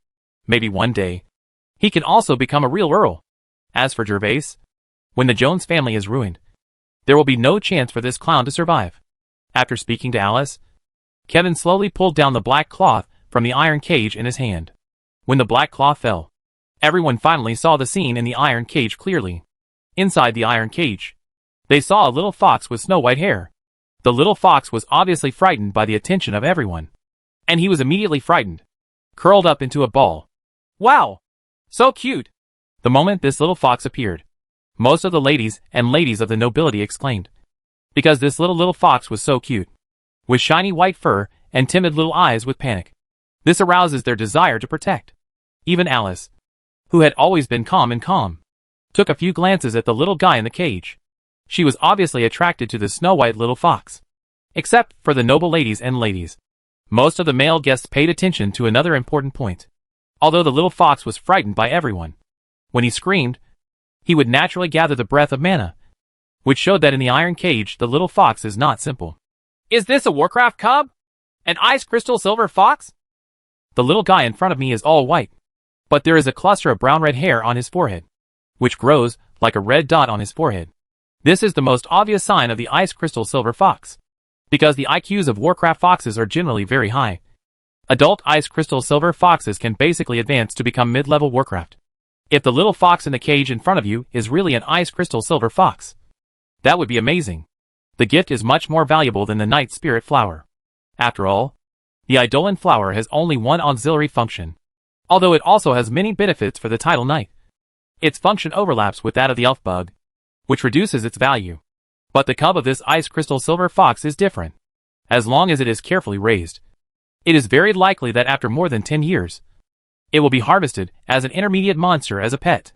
Maybe one day, he can also become a real earl. As for Gervais, when the Jones family is ruined, there will be no chance for this clown to survive. After speaking to Alice, Kevin slowly pulled down the black cloth from the iron cage in his hand. When the black cloth fell, everyone finally saw the scene in the iron cage clearly. Inside the iron cage, they saw a little fox with snow-white hair. The little fox was obviously frightened by the attention of everyone, and he was immediately frightened, curled up into a ball. Wow! So cute! The moment this little fox appeared, most of the ladies and ladies of the nobility exclaimed, because this little fox was so cute, with shiny white fur and timid little eyes with panic. This arouses their desire to protect. Even Alice, who had always been calm, took a few glances at the little guy in the cage. She was obviously attracted to the snow-white little fox. Except for the noble ladies and ladies, most of the male guests paid attention to another important point. Although the little fox was frightened by everyone, when he screamed, he would naturally gather the breath of mana, which showed that in the iron cage the little fox is not simple. Is this a Warcraft cub? An ice crystal silver fox? The little guy in front of me is all white, but there is a cluster of brown-red hair on his forehead, which grows like a red dot on his forehead. This is the most obvious sign of the ice crystal silver fox, because the IQs of Warcraft foxes are generally very high. Adult ice crystal silver foxes can basically advance to become mid-level Warcraft. If the little fox in the cage in front of you is really an ice crystal silver fox, that would be amazing. The gift is much more valuable than the night spirit flower. After all, the Eidolon flower has only one auxiliary function, although it also has many benefits for the tidal knight. Its function overlaps with that of the elf bug, which reduces its value. But the cub of this ice crystal silver fox is different. As long as it is carefully raised, it is very likely that after more than 10 years, it will be harvested as an intermediate monster as a pet.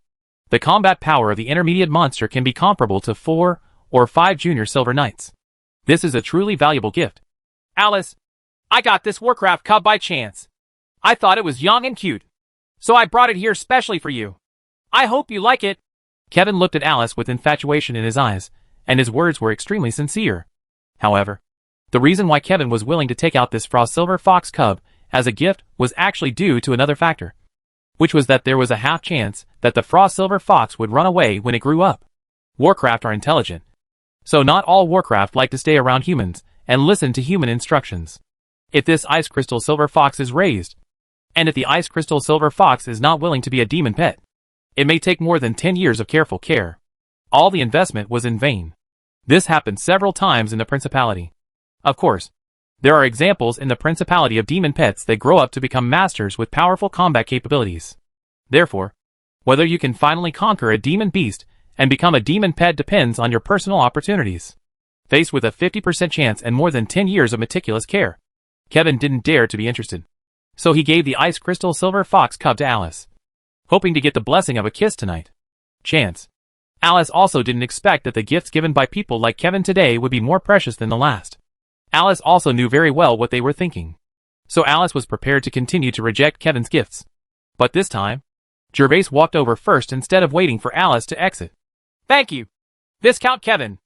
The combat power of the intermediate monster can be comparable to 4 or 5 junior silver knights. This is a truly valuable gift. Alice, I got this Warcraft cub by chance. I thought it was young and cute, so I brought it here specially for you. I hope you like it. Kevin looked at Alice with infatuation in his eyes, and his words were extremely sincere. However, the reason why Kevin was willing to take out this frost silver fox cub as a gift was actually due to another factor, which was that there was a half chance that the frost silver fox would run away when it grew up. Warcraft are intelligent, so not all Warcraft like to stay around humans and listen to human instructions. If this ice crystal silver fox is raised, and if the ice crystal silver fox is not willing to be a demon pet, it may take more than 10 years of careful care. All the investment was in vain. This happened several times in the Principality. Of course, there are examples in the Principality of demon pets that grow up to become masters with powerful combat capabilities. Therefore, whether you can finally conquer a demon beast and become a demon pet depends on your personal opportunities. Faced with a 50% chance and more than 10 years of meticulous care, Kevin didn't dare to be interested. So he gave the ice crystal silver fox cub to Alice, hoping to get the blessing of a kiss tonight. Chance. Alice also didn't expect that the gifts given by people like Kevin today would be more precious than the last. Alice also knew very well what they were thinking. So Alice was prepared to continue to reject Kevin's gifts. But this time, Gervais walked over first instead of waiting for Alice to exit. Thank you, Viscount Kevin.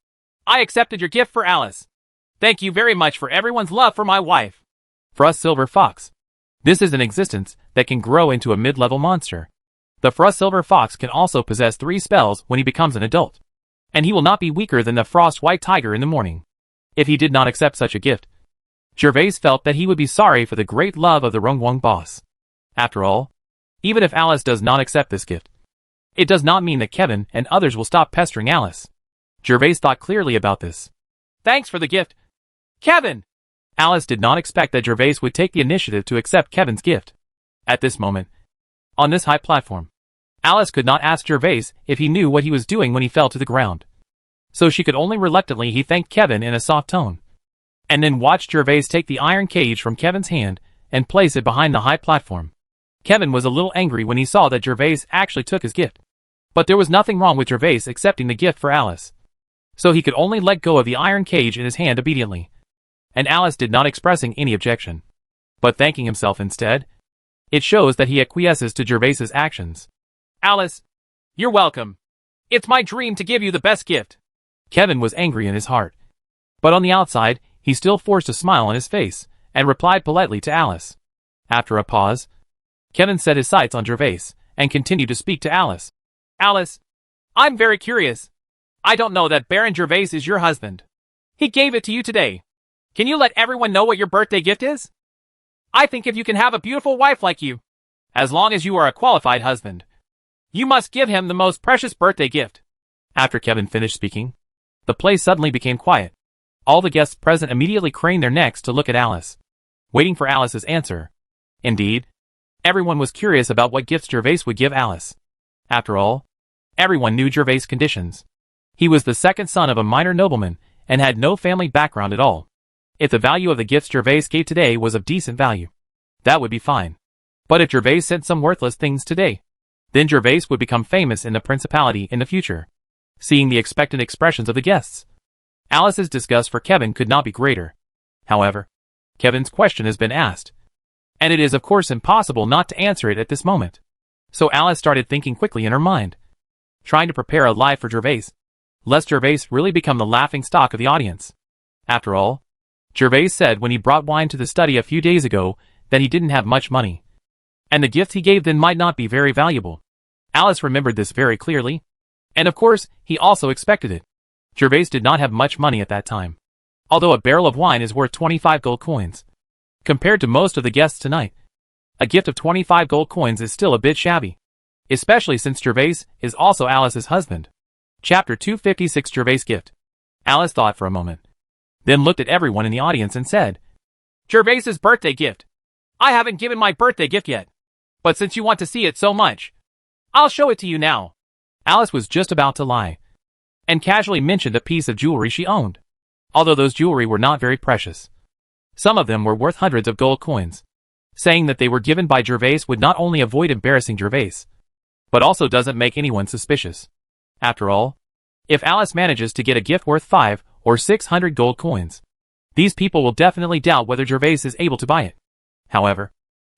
I accepted your gift for Alice. Thank you very much for everyone's love for my wife. Frost Silver Fox. This is an existence that can grow into a mid-level monster. The Frost Silver Fox can also possess 3 spells when he becomes an adult, and he will not be weaker than the Frost White Tiger in the morning. If he did not accept such a gift, Gervais felt that he would be sorry for the great love of the Rungwang boss. After all, even if Alice does not accept this gift, it does not mean that Kevin and others will stop pestering Alice. Gervais thought clearly about this. Thanks for the gift, Kevin! Alice did not expect that Gervais would take the initiative to accept Kevin's gift. At this moment, on this high platform, Alice could not ask Gervais if he knew what he was doing when he fell to the ground. So she could only reluctantly thank Kevin in a soft tone, and then watch Gervais take the iron cage from Kevin's hand and place it behind the high platform. Kevin was a little angry when he saw that Gervais actually took his gift. But there was nothing wrong with Gervais accepting the gift for Alice. So he could only let go of the iron cage in his hand obediently. And Alice did not expressing any objection, but thanking himself instead. It shows that he acquiesces to Gervais's actions. Alice, you're welcome. It's my dream to give you the best gift. Kevin was angry in his heart, but on the outside, he still forced a smile on his face, and replied politely to Alice. After a pause, Kevin set his sights on Gervais, and continued to speak to Alice. Alice, I'm very curious. I don't know that Baron Gervais is your husband. He gave it to you today. Can you let everyone know what your birthday gift is? I think if you can have a beautiful wife like you, as long as you are a qualified husband, you must give him the most precious birthday gift. After Kevin finished speaking, the place suddenly became quiet. All the guests present immediately craned their necks to look at Alice, waiting for Alice's answer. Indeed, everyone was curious about what gifts Gervais would give Alice. After all, everyone knew Gervais' conditions. He was the second son of a minor nobleman and had no family background at all. If the value of the gifts Gervais gave today was of decent value, that would be fine. But if Gervais sent some worthless things today, then Gervais would become famous in the Principality in the future. Seeing the expectant expressions of the guests, Alice's disgust for Kevin could not be greater. However, Kevin's question has been asked, and it is of course impossible not to answer it at this moment. So Alice started thinking quickly in her mind, trying to prepare a lie for Gervais, lest Gervais really become the laughing stock of the audience. After all, Gervais said when he brought wine to the study a few days ago that he didn't have much money, and the gifts he gave then might not be very valuable. Alice remembered this very clearly, and of course, he also expected it. Gervais did not have much money at that time, although a barrel of wine is worth 25 gold coins. Compared to most of the guests tonight, a gift of 25 gold coins is still a bit shabby, especially since Gervais is also Alice's husband. Chapter 256 Gervais' Gift. Alice thought for a moment, then looked at everyone in the audience and said, Gervais's birthday gift. I haven't given my birthday gift yet. But since you want to see it so much, I'll show it to you now. Alice was just about to lie, and casually mentioned a piece of jewelry she owned. Although those jewelry were not very precious. Some of them were worth hundreds of gold coins. Saying that they were given by Gervais would not only avoid embarrassing Gervais, but also doesn't make anyone suspicious. After all, if Alice manages to get a gift worth 5 or 600 gold coins, these people will definitely doubt whether Gervais is able to buy it. However,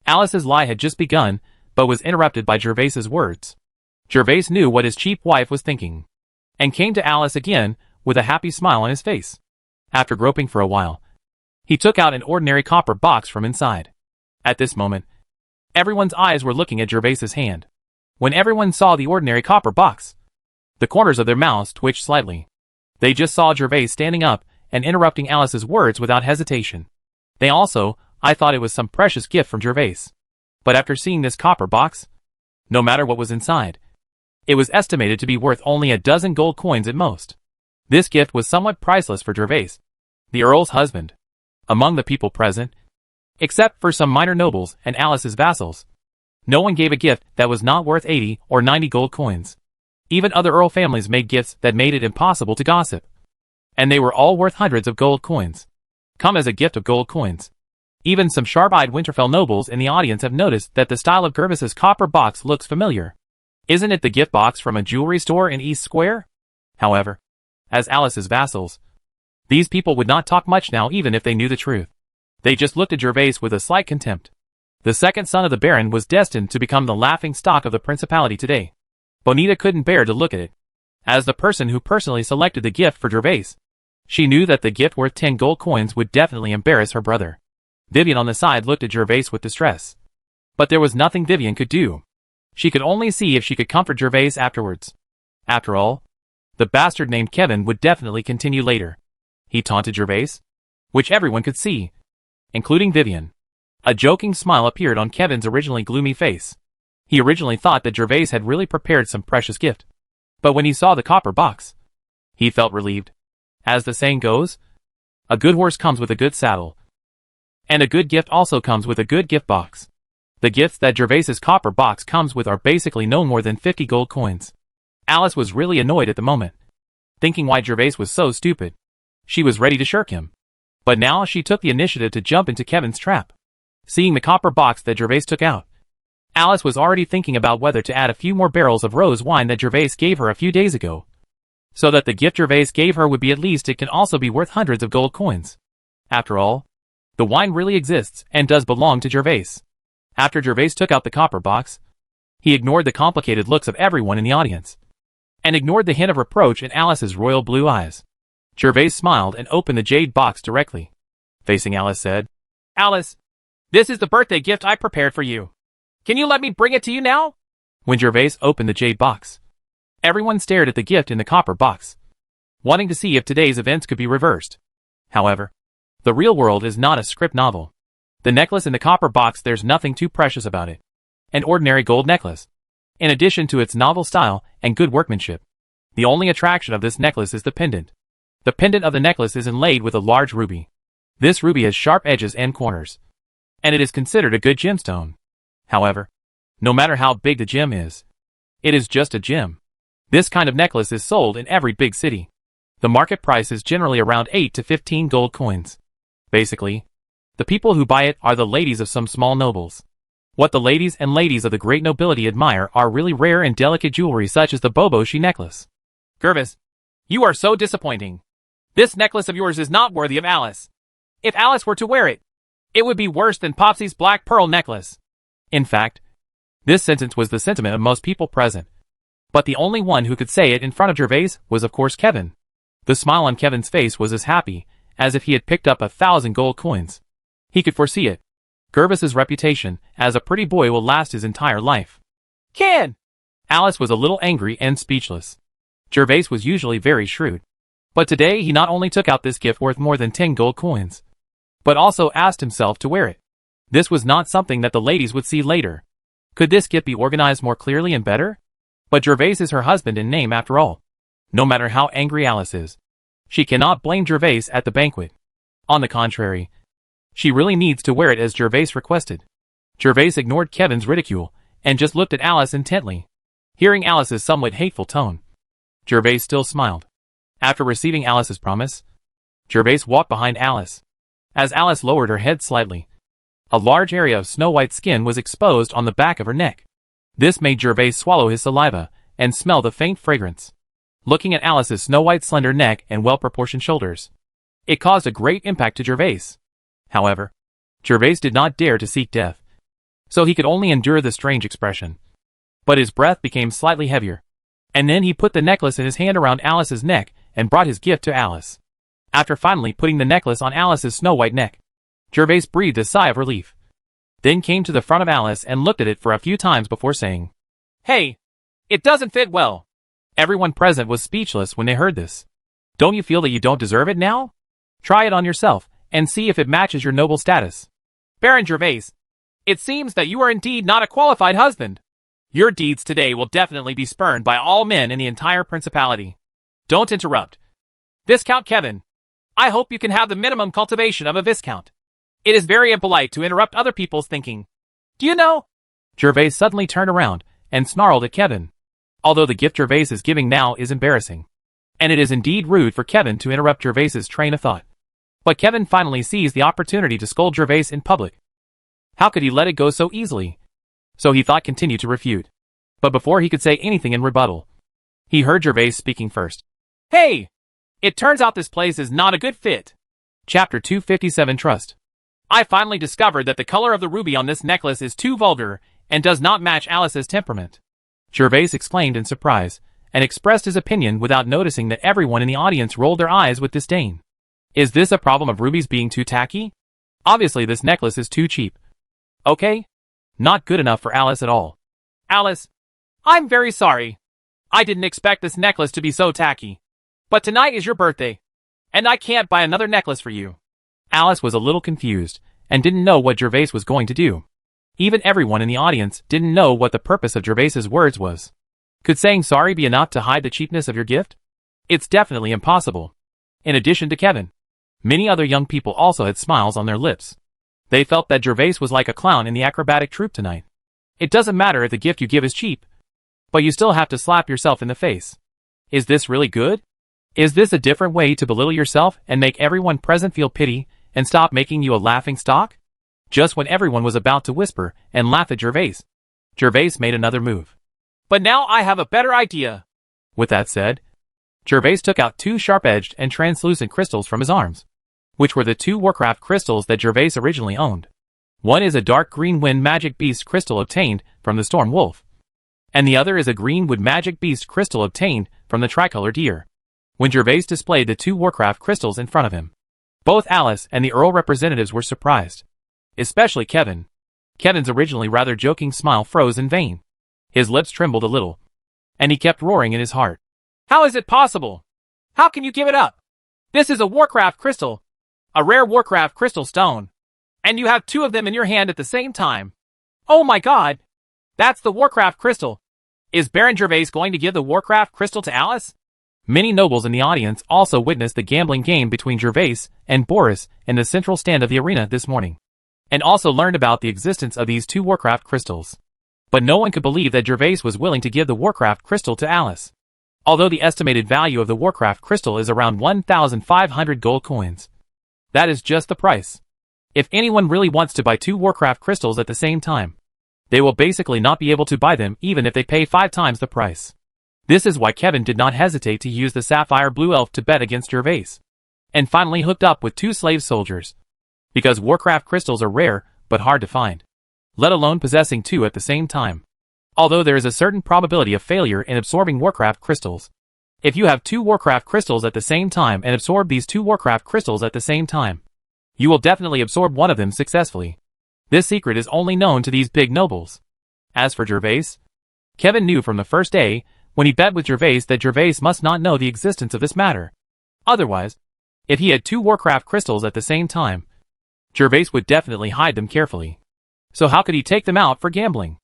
Alice's lie had just begun, but was interrupted by Gervais's words. Gervais knew what his cheap wife was thinking, and came to Alice again with a happy smile on his face. After groping for a while, he took out an ordinary copper box from inside. At this moment, everyone's eyes were looking at Gervais's hand. When everyone saw the ordinary copper box, the corners of their mouths twitched slightly. They just saw Gervais standing up and interrupting Alice's words without hesitation. I thought it was some precious gift from Gervais. But after seeing this copper box, no matter what was inside, it was estimated to be worth only a dozen gold coins at most. This gift was somewhat priceless for Gervais, the Earl's husband. Among the people present, except for some minor nobles and Alice's vassals, no one gave a gift that was not worth 80 or 90 gold coins. Even other Earl families made gifts that made it impossible to gossip. And they were all worth hundreds of gold coins. Come as a gift of gold coins. Even some sharp-eyed Winterfell nobles in the audience have noticed that the style of Gervais's copper box looks familiar. Isn't it the gift box from a jewelry store in East Square? However, as Alice's vassals, these people would not talk much now even if they knew the truth. They just looked at Gervais with a slight contempt. The second son of the Baron was destined to become the laughing stock of the principality today. Bonita couldn't bear to look at it. As the person who personally selected the gift for Gervais, she knew that the gift worth 10 gold coins would definitely embarrass her brother. Vivian on the side looked at Gervais with distress. But there was nothing Vivian could do. She could only see if she could comfort Gervais afterwards. After all, the bastard named Kevin would definitely continue later. He taunted Gervais, which everyone could see, including Vivian. A joking smile appeared on Kevin's originally gloomy face. He originally thought that Gervais had really prepared some precious gift. But when he saw the copper box, he felt relieved. As the saying goes, a good horse comes with a good saddle. And a good gift also comes with a good gift box. The gifts that Gervais's copper box comes with are basically no more than 50 gold coins. Alice was really annoyed at the moment, thinking why Gervais was so stupid. She was ready to shirk him. But now she took the initiative to jump into Kevin's trap. Seeing the copper box that Gervais took out, Alice was already thinking about whether to add a few more barrels of rose wine that Gervais gave her a few days ago, so that the gift Gervais gave her would be at least it can also be worth hundreds of gold coins. After all, the wine really exists and does belong to Gervais. After Gervais took out the copper box, he ignored the complicated looks of everyone in the audience, and ignored the hint of reproach in Alice's royal blue eyes. Gervais smiled and opened the jade box directly. Facing Alice said, "Alice, this is the birthday gift I prepared for you. Can you let me bring it to you now?" When Gervais opened the jade box, everyone stared at the gift in the copper box, wanting to see if today's events could be reversed. However, the real world is not a script novel. The necklace in the copper box, there's nothing too precious about it. An ordinary gold necklace. In addition to its novel style and good workmanship, the only attraction of this necklace is the pendant. The pendant of the necklace is inlaid with a large ruby. This ruby has sharp edges and corners, and it is considered a good gemstone. However, no matter how big the gem is, it is just a gem. This kind of necklace is sold in every big city. The market price is generally around 8 to 15 gold coins. Basically, the people who buy it are the ladies of some small nobles. What the ladies and ladies of the great nobility admire are really rare and delicate jewelry such as the Boboshi necklace. Gervais, you are so disappointing. This necklace of yours is not worthy of Alice. If Alice were to wear it, it would be worse than Popsy's black pearl necklace. In fact, this sentence was the sentiment of most people present. But the only one who could say it in front of Gervais was of course Kevin. The smile on Kevin's face was as happy as if he had picked up 1,000 gold coins. He could foresee it. Gervais's reputation as a pretty boy will last his entire life. Ken! Alice was a little angry and speechless. Gervais was usually very shrewd. But today he not only took out this gift worth more than 10 gold coins, but also asked himself to wear it. This was not something that the ladies would see later. Could this gift be organized more clearly and better? But Gervais is her husband in name after all. No matter how angry Alice is, she cannot blame Gervais at the banquet. On the contrary, She really needs to wear it as Gervais requested. Gervais ignored Kevin's ridicule and just looked at Alice intently. Hearing Alice's somewhat hateful tone, Gervais still smiled. After receiving Alice's promise, Gervais walked behind Alice. As Alice lowered her head slightly, a large area of snow-white skin was exposed on the back of her neck. This made Gervais swallow his saliva and smell the faint fragrance. Looking at Alice's snow-white slender neck and well-proportioned shoulders, it caused a great impact to Gervais. However, Gervais did not dare to seek death, so he could only endure the strange expression. But his breath became slightly heavier, and then he put the necklace in his hand around Alice's neck and brought his gift to Alice. After finally putting the necklace on Alice's snow-white neck, Gervais breathed a sigh of relief, then came to the front of Alice and looked at it for a few times before saying, "Hey, it doesn't fit well." Everyone present was speechless when they heard this. "Don't you feel that you don't deserve it now? Try it on yourself and see if it matches your noble status." "Baron Gervais, it seems that you are indeed not a qualified husband. Your deeds today will definitely be spurned by all men in the entire principality." "Don't interrupt. Viscount Kevin, I hope you can have the minimum cultivation of a viscount. It is very impolite to interrupt other people's thinking. Do you know?" Gervais suddenly turned around and snarled at Kevin. Although the gift Gervais is giving now is embarrassing, and it is indeed rude for Kevin to interrupt Gervais's train of thought. But Kevin finally seized the opportunity to scold Gervais in public. How could he let it go so easily? So he thought continue to refute. But before he could say anything in rebuttal, he heard Gervais speaking first. "Hey! It turns out this place is not a good fit." Chapter 257 Trust. "I finally discovered that the color of the ruby on this necklace is too vulgar and does not match Alice's temperament," Gervais exclaimed in surprise, and expressed his opinion without noticing that everyone in the audience rolled their eyes with disdain. Is this a problem of rubies being too tacky? Obviously this necklace is too cheap. Okay? Not good enough for Alice at all. "Alice, I'm very sorry. I didn't expect this necklace to be so tacky. But tonight is your birthday, and I can't buy another necklace for you." Alice was a little confused, and didn't know what Gervais was going to do. Even everyone in the audience didn't know what the purpose of Gervais's words was. Could saying sorry be enough to hide the cheapness of your gift? It's definitely impossible. In addition to Kevin, many other young people also had smiles on their lips. They felt that Gervais was like a clown in the acrobatic troupe tonight. It doesn't matter if the gift you give is cheap, but you still have to slap yourself in the face. Is this really good? Is this a different way to belittle yourself and make everyone present feel pity and stop making you a laughing stock? Just when everyone was about to whisper and laugh at Gervais, Gervais made another move. "But now I have a better idea." With that said, Gervais took out two sharp-edged and translucent crystals from his arms, which were the two Warcraft crystals that Gervais originally owned. One is a dark green wind magic beast crystal obtained from the storm wolf, and the other is a green wood magic beast crystal obtained from the tricolor deer. When Gervais displayed the two Warcraft crystals in front of him, both Alice and the Earl representatives were surprised. Especially Kevin. Kevin's originally rather joking smile froze in vain. His lips trembled a little, and he kept roaring in his heart. "How is it possible? How can you give it up? This is a Warcraft crystal, a rare Warcraft crystal stone, and you have two of them in your hand at the same time. Oh my god! That's the Warcraft crystal. Is Baron Gervais going to give the Warcraft crystal to Alice?" Many nobles in the audience also witnessed the gambling game between Gervais and Boris in the central stand of the arena this morning, and also learned about the existence of these two Warcraft crystals. But no one could believe that Gervais was willing to give the Warcraft crystal to Alice. Although the estimated value of the Warcraft crystal is around 1,500 gold coins. That is just the price. If anyone really wants to buy two Warcraft crystals at the same time, they will basically not be able to buy them even if they pay 5 times the price. This is why Kevin did not hesitate to use the Sapphire Blue Elf to bet against Gervais, and finally hooked up with 2 slave soldiers. Because Warcraft crystals are rare, but hard to find, let alone possessing 2 at the same time. Although there is a certain probability of failure in absorbing Warcraft crystals. If you have 2 Warcraft crystals at the same time and absorb these 2 Warcraft crystals at the same time, you will definitely absorb one of them successfully. This secret is only known to these big nobles. As for Gervais, Kevin knew from the first day, when he bet with Gervais, that Gervais must not know the existence of this matter. Otherwise, if he had 2 Warcraft crystals at the same time, Gervais would definitely hide them carefully. So how could he take them out for gambling?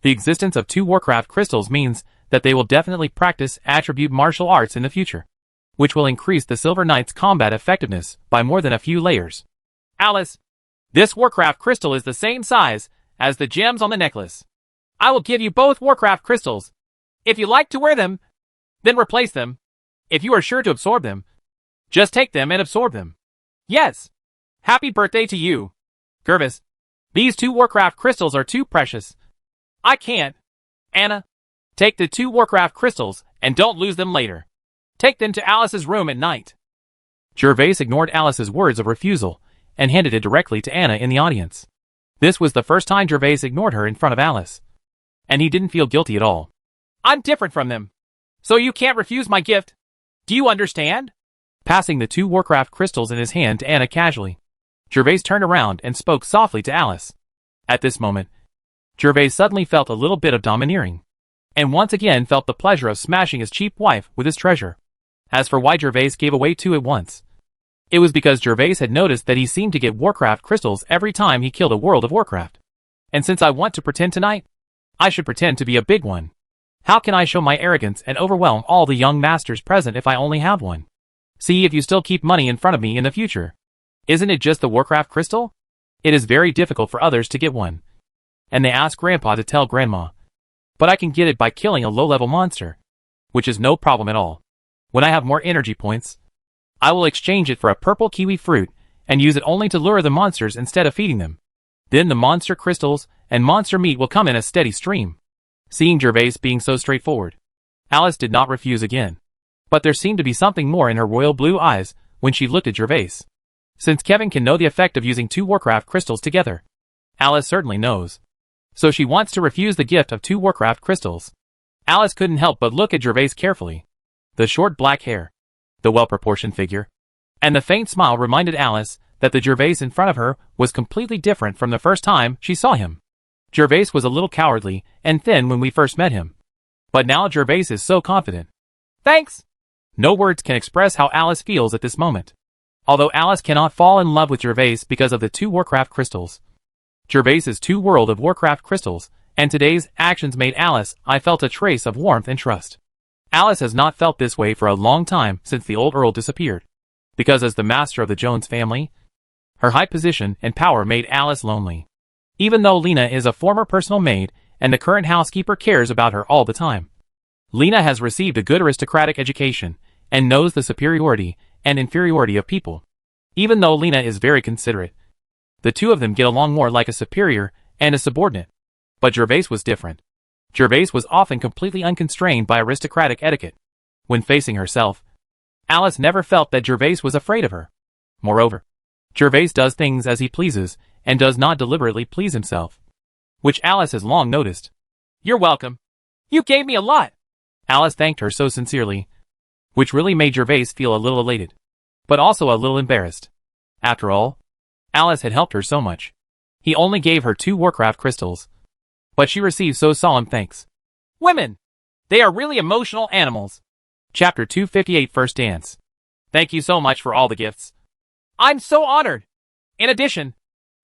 The existence of 2 Warcraft crystals means that they will definitely practice attribute martial arts in the future, which will increase the Silver Knight's combat effectiveness by more than a few layers. "Alice, This Warcraft crystal is the same size as the gems on the necklace. I will give you both Warcraft crystals. If you like to wear them, then replace them. If you are sure to absorb them, just take them and absorb them. Yes. Happy birthday to you, Gervis. These 2 Warcraft crystals are too precious. I can't. Anna, take the 2 Warcraft crystals and don't lose them later. Take them to Alice's room at night. Gervais ignored Alice's words of refusal and handed it directly to Anna in the audience. This was the first time Gervais ignored her in front of Alice, and he didn't feel guilty at all. I'm different from them, so you can't refuse my gift. Do you understand? Passing the 2 Warcraft crystals in his hand to Anna casually, Gervais turned around and spoke softly to Alice. At this moment, Gervais suddenly felt a little bit of domineering, and once again felt the pleasure of smashing his cheap wife with his treasure. As for why Gervais gave away 2 at once, it was because Gervais had noticed that he seemed to get Warcraft crystals every time he killed a World of Warcraft. And since I want to pretend tonight, I should pretend to be a big one. How can I show my arrogance and overwhelm all the young masters present if I only have one? See if you still keep money in front of me in the future. Isn't it just the Warcraft crystal? It is very difficult for others to get one. And they asked Grandpa to tell Grandma. But I can get it by killing a low-level monster, which is no problem at all. When I have more energy points, I will exchange it for a purple kiwi fruit and use it only to lure the monsters instead of feeding them. Then the monster crystals and monster meat will come in a steady stream. Seeing Gervais being so straightforward, Alice did not refuse again. But there seemed to be something more in her royal blue eyes when she looked at Gervais. Since Kevin can know the effect of using 2 Warcraft crystals together, Alice certainly knows. So she wants to refuse the gift of 2 Warcraft crystals. Alice couldn't help but look at Gervais carefully. The short black hair, the well-proportioned figure, and the faint smile reminded Alice that the Gervais in front of her was completely different from the first time she saw him. Gervais was a little cowardly and thin when we first met him. But now Gervais is so confident. Thanks! No words can express how Alice feels at this moment. Although Alice cannot fall in love with Gervais because of the 2 Warcraft crystals. Gervais's 2 World of Warcraft crystals, and today's actions made Alice, I felt a trace of warmth and trust. Alice has not felt this way for a long time since the old Earl disappeared. Because as the master of the Jones family, her high position and power made Alice lonely. Even though Lena is a former personal maid and the current housekeeper cares about her all the time. Lena has received a good aristocratic education and knows the superiority and inferiority of people. Even though Lena is very considerate, the 2 of them get along more like a superior and a subordinate. But Gervais was different. Gervais was often completely unconstrained by aristocratic etiquette. When facing herself, Alice never felt that Gervais was afraid of her. Moreover, Gervais does things as he pleases and does not deliberately please himself, which Alice has long noticed. You're welcome. You gave me a lot. Alice thanked her so sincerely, which really made Gervais feel a little elated, but also a little embarrassed. After all, Alice had helped her so much. He only gave her 2 Warcraft crystals, but she received so solemn thanks. Women! They are really emotional animals. Chapter 258 First Dance. Thank you so much for all the gifts. I'm so honored. In addition,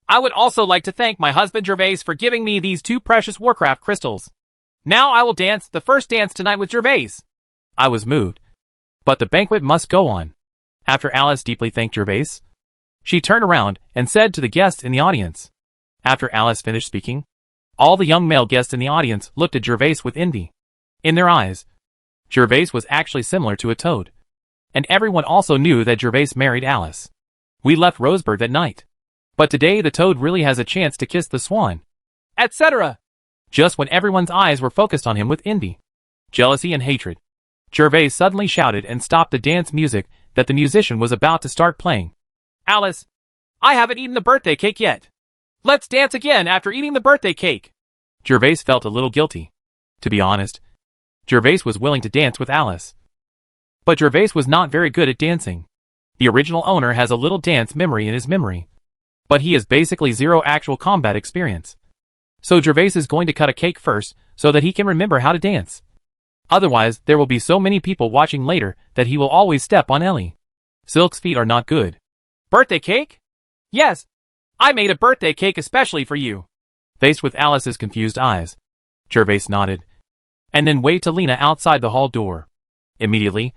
I would also like to thank my husband Gervais for giving me these 2 precious Warcraft crystals. Now I will dance the first dance tonight with Gervais. I was moved. But the banquet must go on. After Alice deeply thanked Gervais, she turned around and said to the guests in the audience. After Alice finished speaking, all the young male guests in the audience looked at Gervais with envy. In their eyes, Gervais was actually similar to a toad. And everyone also knew that Gervais married Alice. We left Rosebud that night. But today the toad really has a chance to kiss the swan. Etc. Just when everyone's eyes were focused on him with envy, jealousy and hatred, Gervais suddenly shouted and stopped the dance music that the musician was about to start playing. Alice, I haven't eaten the birthday cake yet. Let's dance again after eating the birthday cake. Gervais felt a little guilty. To be honest, Gervais was willing to dance with Alice. But Gervais was not very good at dancing. The original owner has a little dance memory in his memory, but he has basically 0 actual combat experience. So Gervais is going to cut a cake first so that he can remember how to dance. Otherwise, there will be so many people watching later that he will always step on Ellie. Silk's feet are not good. Birthday cake? Yes. I made a birthday cake especially for you. Faced with Alice's confused eyes, Gervais nodded, and then waved to Lena outside the hall door. Immediately,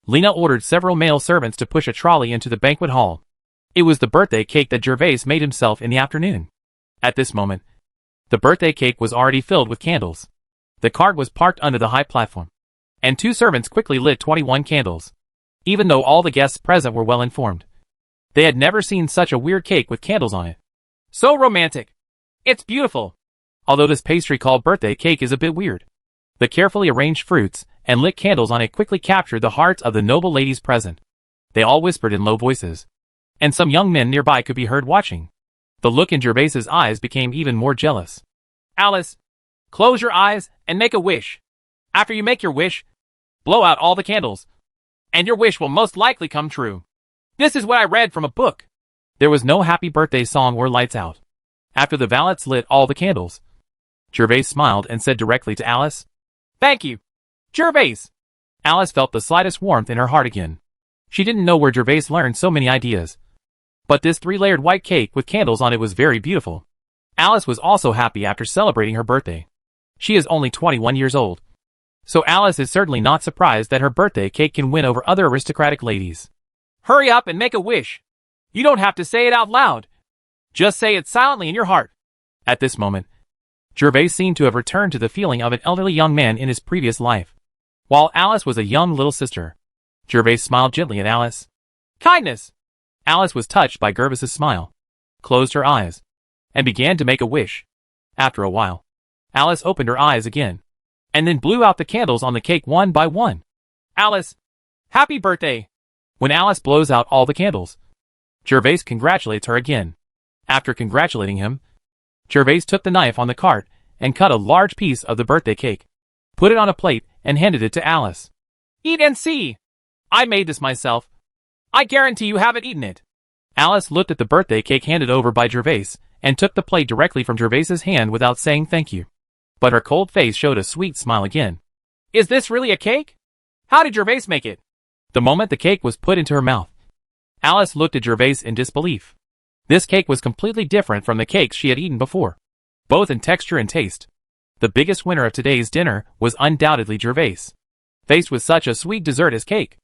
Lena ordered several male servants to push a trolley into the banquet hall. It was the birthday cake that Gervais made himself in the afternoon. At this moment, the birthday cake was already filled with candles. The cart was parked under the high platform, and 2 servants quickly lit 21 candles. Even though all the guests present were well informed, they had never seen such a weird cake with candles on it. So romantic. It's beautiful. Although this pastry called birthday cake is a bit weird. The carefully arranged fruits and lit candles on it quickly captured the hearts of the noble ladies present. They all whispered in low voices, and some young men nearby could be heard watching. The look in Gervais's eyes became even more jealous. Alice, close your eyes and make a wish. After you make your wish, blow out all the candles, and your wish will most likely come true. This is what I read from a book. There was no happy birthday song or lights out. After the valets lit all the candles, Gervais smiled and said directly to Alice, "Thank you, Gervais." Alice felt the slightest warmth in her heart again. She didn't know where Gervais learned so many ideas, but this 3-layered white cake with candles on it was very beautiful. Alice was also happy after celebrating her birthday. She is only 21 years old, so Alice is certainly not surprised that her birthday cake can win over other aristocratic ladies. Hurry up and make a wish. You don't have to say it out loud. Just say it silently in your heart. At this moment, Gervais seemed to have returned to the feeling of an elderly young man in his previous life. While Alice was a young little sister, Gervais smiled gently at Alice. Kindness! Alice was touched by Gervais's smile, closed her eyes, and began to make a wish. After a while, Alice opened her eyes again, and then blew out the candles on the cake one by one. Alice, happy birthday! When Alice blows out all the candles, Gervais congratulates her again. After congratulating him, Gervais took the knife on the cart and cut a large piece of the birthday cake, put it on a plate, and handed it to Alice. Eat and see! I made this myself. I guarantee you haven't eaten it. Alice looked at the birthday cake handed over by Gervais and took the plate directly from Gervais's hand without saying thank you. But her cold face showed a sweet smile again. Is this really a cake? How did Gervais make it? The moment the cake was put into her mouth, Alice looked at Gervais in disbelief. This cake was completely different from the cakes she had eaten before, both in texture and taste. The biggest winner of today's dinner was undoubtedly Gervais. Faced with such a sweet dessert as cake,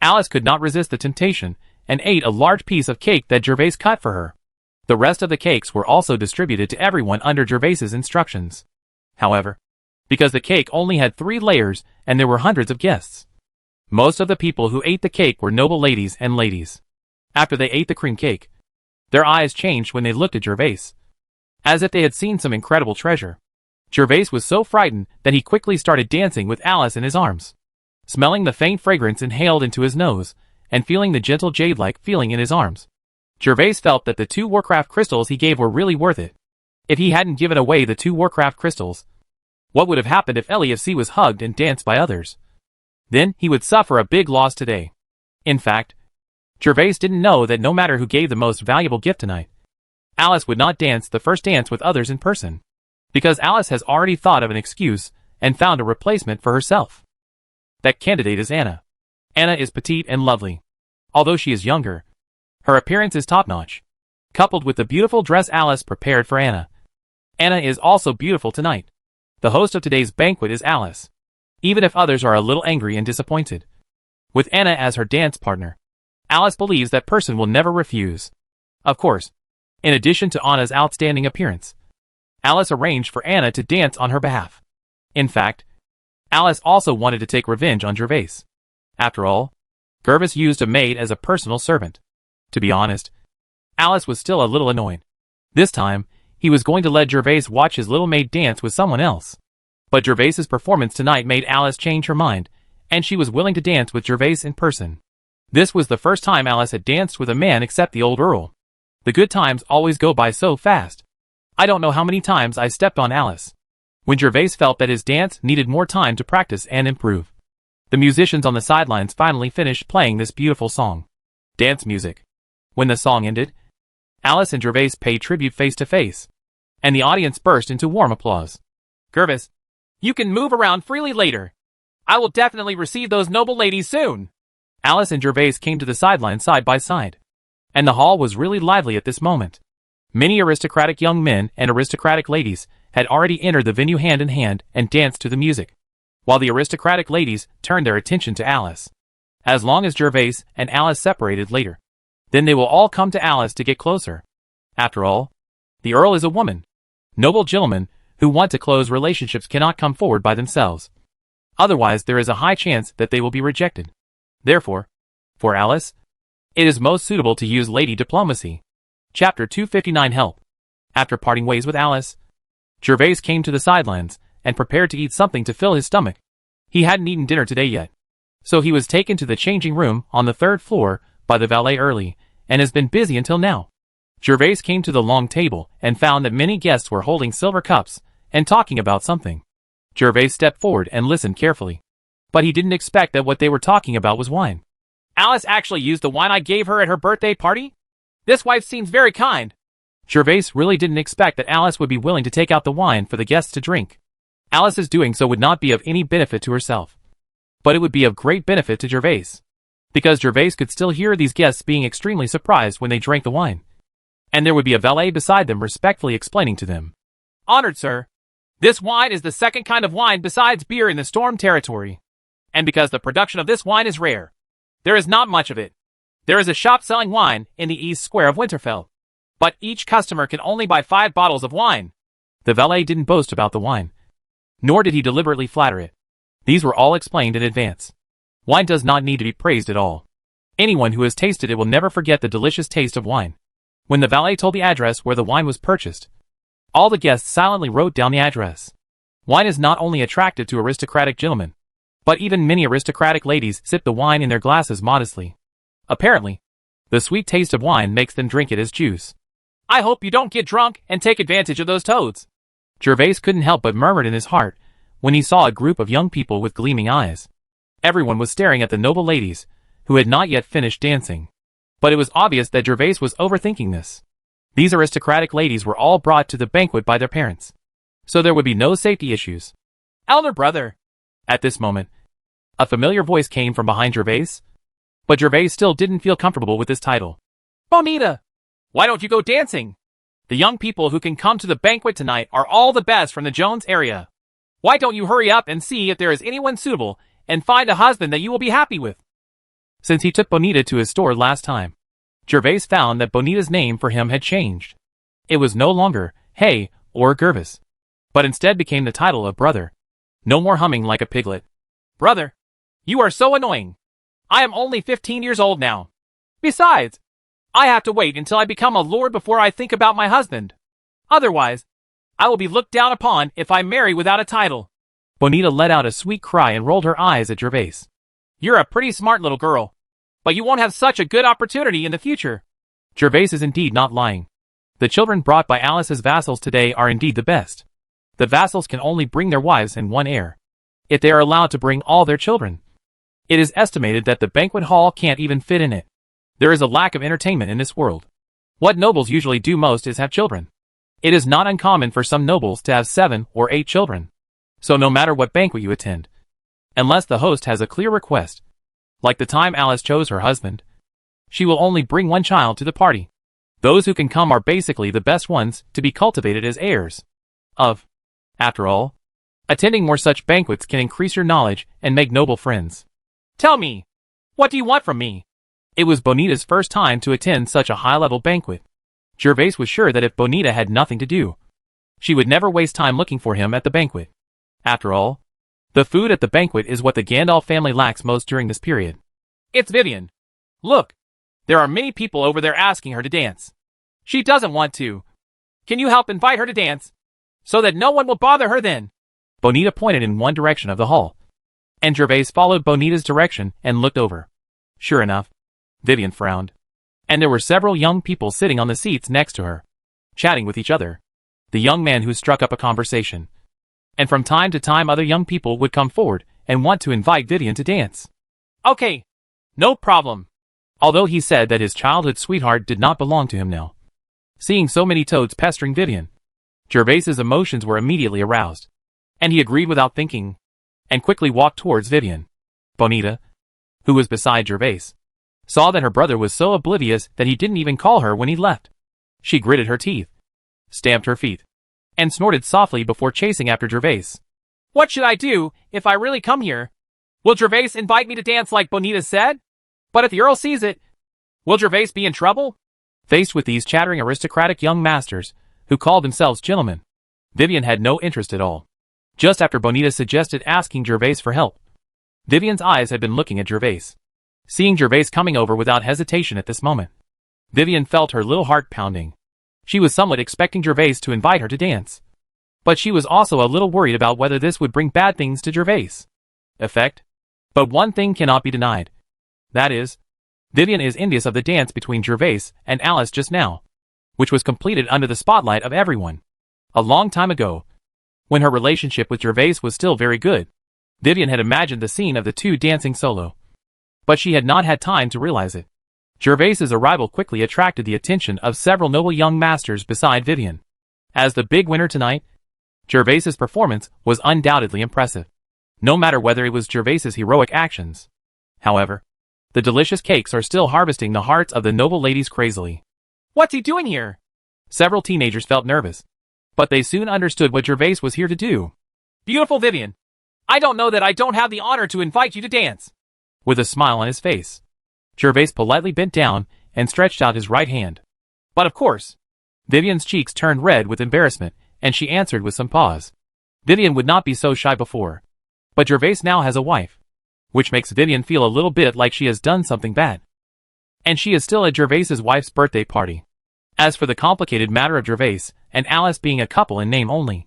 Alice could not resist the temptation and ate a large piece of cake that Gervais cut for her. The rest of the cakes were also distributed to everyone under Gervais's instructions. However, because the cake only had 3 layers and there were hundreds of guests, most of the people who ate the cake were noble ladies and ladies. After they ate the cream cake, their eyes changed when they looked at Gervais, as if they had seen some incredible treasure. Gervais was so frightened that he quickly started dancing with Alice in his arms. Smelling the faint fragrance inhaled into his nose, and feeling the gentle jade-like feeling in his arms, Gervais felt that the 2 Warcraft crystals he gave were really worth it. If he hadn't given away the 2 Warcraft crystals, what would have happened if LEFC was hugged and danced by others? Then he would suffer a big loss today. In fact, Gervais didn't know that no matter who gave the most valuable gift tonight, Alice would not dance the first dance with others in person, because Alice has already thought of an excuse and found a replacement for herself. That candidate is Anna. Anna is petite and lovely. Although she is younger, her appearance is top-notch. Coupled with the beautiful dress Alice prepared for Anna, Anna is also beautiful tonight. The host of today's banquet is Alice, even if others are a little angry and disappointed. With Anna as her dance partner, Alice believes that person will never refuse. Of course, in addition to Anna's outstanding appearance, Alice arranged for Anna to dance on her behalf. In fact, Alice also wanted to take revenge on Gervais. After all, Gervais used a maid as a personal servant. To be honest, Alice was still a little annoyed. This time, he was going to let Gervais watch his little maid dance with someone else. But Gervais's performance tonight made Alice change her mind, and she was willing to dance with Gervais in person. This was the first time Alice had danced with a man except the old Earl. The good times always go by so fast. I don't know how many times I stepped on Alice, when Gervais felt that his dance needed more time to practice and improve. The musicians on the sidelines finally finished playing this beautiful song. Dance music. When the song ended, Alice and Gervais paid tribute face to face, and the audience burst into warm applause. Gervais, you can move around freely later. I will definitely receive those noble ladies soon. Alice and Gervais came to the sidelines side by side, and the hall was really lively at this moment. Many aristocratic young men and aristocratic ladies had already entered the venue hand in hand and danced to the music, while the aristocratic ladies turned their attention to Alice. As long as Gervais and Alice separated later, Then they will all come to Alice to get closer. After all, the Earl is a woman. Noble gentlemen who want to close relationships cannot come forward by themselves. Otherwise there is a high chance that they will be rejected. Therefore, for Alice, it is most suitable to use lady diplomacy. Chapter 259 Help. After parting ways with Alice, Gervais came to the sidelines and prepared to eat something to fill his stomach. He hadn't eaten dinner today yet, so he was taken to the changing room on the 3rd floor by the valet early and has been busy until now. Gervais came to the long table and found that many guests were holding silver cups and talking about something. Gervais stepped forward and listened carefully, but he didn't expect that what they were talking about was wine. Alice actually used the wine I gave her at her birthday party? This wife seems very kind. Gervais really didn't expect that Alice would be willing to take out the wine for the guests to drink. Alice's doing so would not be of any benefit to herself, but it would be of great benefit to Gervais, because Gervais could still hear these guests being extremely surprised when they drank the wine, and there would be a valet beside them respectfully explaining to them. Honored sir, this wine is the second kind of wine besides beer in the Storm territory, and because the production of this wine is rare, there is not much of it. There is a shop selling wine in the East Square of Winterfell, but each customer can only buy 5 bottles of wine. The valet didn't boast about the wine, nor did he deliberately flatter it. These were all explained in advance. Wine does not need to be praised at all. Anyone who has tasted it will never forget the delicious taste of wine. When the valet told the address where the wine was purchased, all the guests silently wrote down the address. Wine is not only attractive to aristocratic gentlemen, but even many aristocratic ladies sip the wine in their glasses modestly. Apparently, the sweet taste of wine makes them drink it as juice. I hope you don't get drunk and take advantage of those toads. Gervais couldn't help but murmur in his heart when he saw a group of young people with gleaming eyes. Everyone was staring at the noble ladies, who had not yet finished dancing. But it was obvious that Gervais was overthinking this. These aristocratic ladies were all brought to the banquet by their parents, so there would be no safety issues. Elder brother. At this moment, a familiar voice came from behind Gervais, but Gervais still didn't feel comfortable with this title. Bonita, why don't you go dancing? The young people who can come to the banquet tonight are all the best from the Jones area. Why don't you hurry up and see if there is anyone suitable and find a husband that you will be happy with? Since he took Bonita to his store last time, Gervais found that Bonita's name for him had changed. It was no longer Hey or Gervais, but instead became the title of brother. No more humming like a piglet. Brother, you are so annoying. I am only 15 years old now. Besides, I have to wait until I become a lord before I think about my husband. Otherwise, I will be looked down upon if I marry without a title. Bonita let out a sweet cry and rolled her eyes at Gervais. You're a pretty smart little girl, but you won't have such a good opportunity in the future. Gervais is indeed not lying. The children brought by Alice's vassals today are indeed the best. The vassals can only bring their wives and one heir, if they are allowed to bring all their children. It is estimated that the banquet hall can't even fit in it. There is a lack of entertainment in this world. What nobles usually do most is have children. It is not uncommon for some nobles to have 7 or 8 children. So no matter what banquet you attend, unless the host has a clear request, like the time Alice chose her husband, she will only bring one child to the party. Those who can come are basically the best ones to be cultivated as heirs of. After all, attending more such banquets can increase your knowledge and make noble friends. Tell me, what do you want from me? It was Bonita's first time to attend such a high-level banquet. Gervais was sure that if Bonita had nothing to do, she would never waste time looking for him at the banquet. After all, the food at the banquet is what the Gandalf family lacks most during this period. It's Vivian. Look, there are many people over there asking her to dance. She doesn't want to. Can you help invite her to dance, so that no one will bother her then? Bonita pointed in one direction of the hall, and Gervais followed Bonita's direction and looked over. Sure enough, Vivian frowned, and there were several young people sitting on the seats next to her, chatting with each other. The young man who struck up a conversation, and from time to time other young people would come forward and want to invite Vivian to dance. Okay, no problem. Although he said that his childhood sweetheart did not belong to him now. Seeing so many toads pestering Vivian, Gervais's emotions were immediately aroused, and he agreed without thinking, and quickly walked towards Vivian. Bonita, who was beside Gervais, saw that her brother was so oblivious that he didn't even call her when he left. She gritted her teeth, stamped her feet, and snorted softly before chasing after Gervais. What should I do if I really come here? Will Gervais invite me to dance like Bonita said? But if the Earl sees it, Will Gervais be in trouble? Faced with these chattering aristocratic young masters, who called themselves gentlemen, Vivian had no interest at all. Just after Bonita suggested asking Gervais for help, Vivian's eyes had been looking at Gervais. Seeing Gervais coming over without hesitation at this moment, Vivian felt her little heart pounding. She was somewhat expecting Gervais to invite her to dance. But she was also a little worried about whether this would bring bad things to Gervais. Effect? But one thing cannot be denied. That is, Vivian is envious of the dance between Gervais and Alice just now, which was completed under the spotlight of everyone. A long time ago, when her relationship with Gervais was still very good, Vivian had imagined the scene of the two dancing solo. But she had not had time to realize it. Gervais's arrival quickly attracted the attention of several noble young masters beside Vivian. As the big winner tonight, Gervais's performance was undoubtedly impressive, no matter whether it was Gervais's heroic actions. However, the delicious cakes are still harvesting the hearts of the noble ladies crazily. What's he doing here? Several teenagers felt nervous, but they soon understood what Gervais was here to do. Beautiful Vivian, I don't know that I don't have the honor to invite you to dance. With a smile on his face, Gervais politely bent down and stretched out his right hand. But of course, Vivian's cheeks turned red with embarrassment, and she answered with some pause. Vivian would not be so shy before, but Gervais now has a wife, which makes Vivian feel a little bit like she has done something bad. And she is still at Gervais's wife's birthday party. As for the complicated matter of Gervais and Alice being a couple in name only,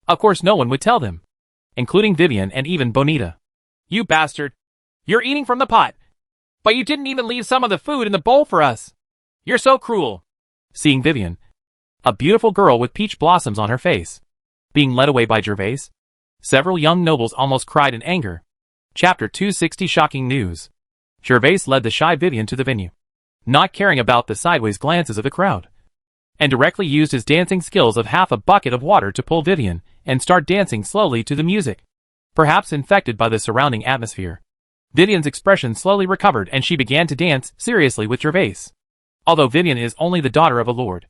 of course no one would tell them, including Vivian and even Bonita. You bastard! You're eating from the pot, but you didn't even leave some of the food in the bowl for us. You're so cruel. Seeing Vivian, a beautiful girl with peach blossoms on her face, being led away by Gervais, several young nobles almost cried in anger. Chapter 260 Shocking News. Gervais led the shy Vivian to the venue, not caring about the sideways glances of the crowd, and directly used his dancing skills of half a bucket of water to pull Vivian and start dancing slowly to the music. Perhaps infected by the surrounding atmosphere, Vivian's expression slowly recovered and she began to dance seriously with Gervais. Although Vivian is only the daughter of a lord,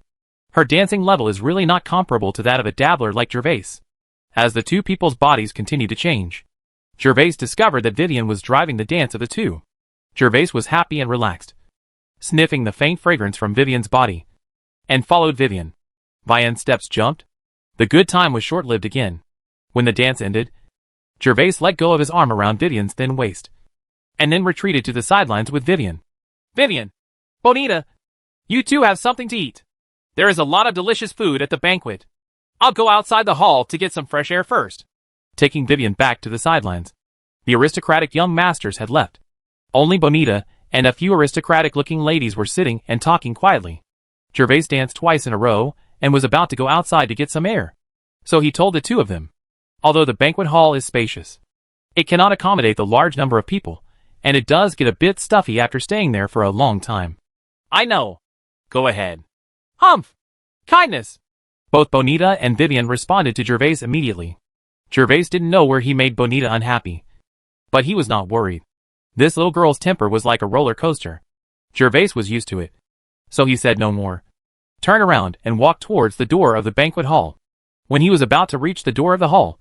her dancing level is really not comparable to that of a dabbler like Gervais. As the two people's bodies continued to change, Gervais discovered that Vivian was driving the dance of the two. Gervais was happy and relaxed, sniffing the faint fragrance from Vivian's body, and followed Vivian. Vivian's steps jumped. The good time was short-lived again. When the dance ended, Gervais let go of his arm around Vivian's thin waist, and then retreated to the sidelines with Vivian. Vivian! Bonita! You two have something to eat. There is a lot of delicious food at the banquet. I'll go outside the hall to get some fresh air first. Taking Vivian back to the sidelines, the aristocratic young masters had left. Only Bonita and a few aristocratic-looking ladies were sitting and talking quietly. Gervais danced twice in a row and was about to go outside to get some air. So he told the two of them, although the banquet hall is spacious, it cannot accommodate the large number of people, and it does get a bit stuffy after staying there for a long time. I know. Go ahead. Humph! Kindness! Both Bonita and Vivian responded to Gervais immediately. Gervais didn't know where he made Bonita unhappy, but he was not worried. This little girl's temper was like a roller coaster. Gervais was used to it, so he said no more, turned around and walked towards the door of the banquet hall. When he was about to reach the door of the hall,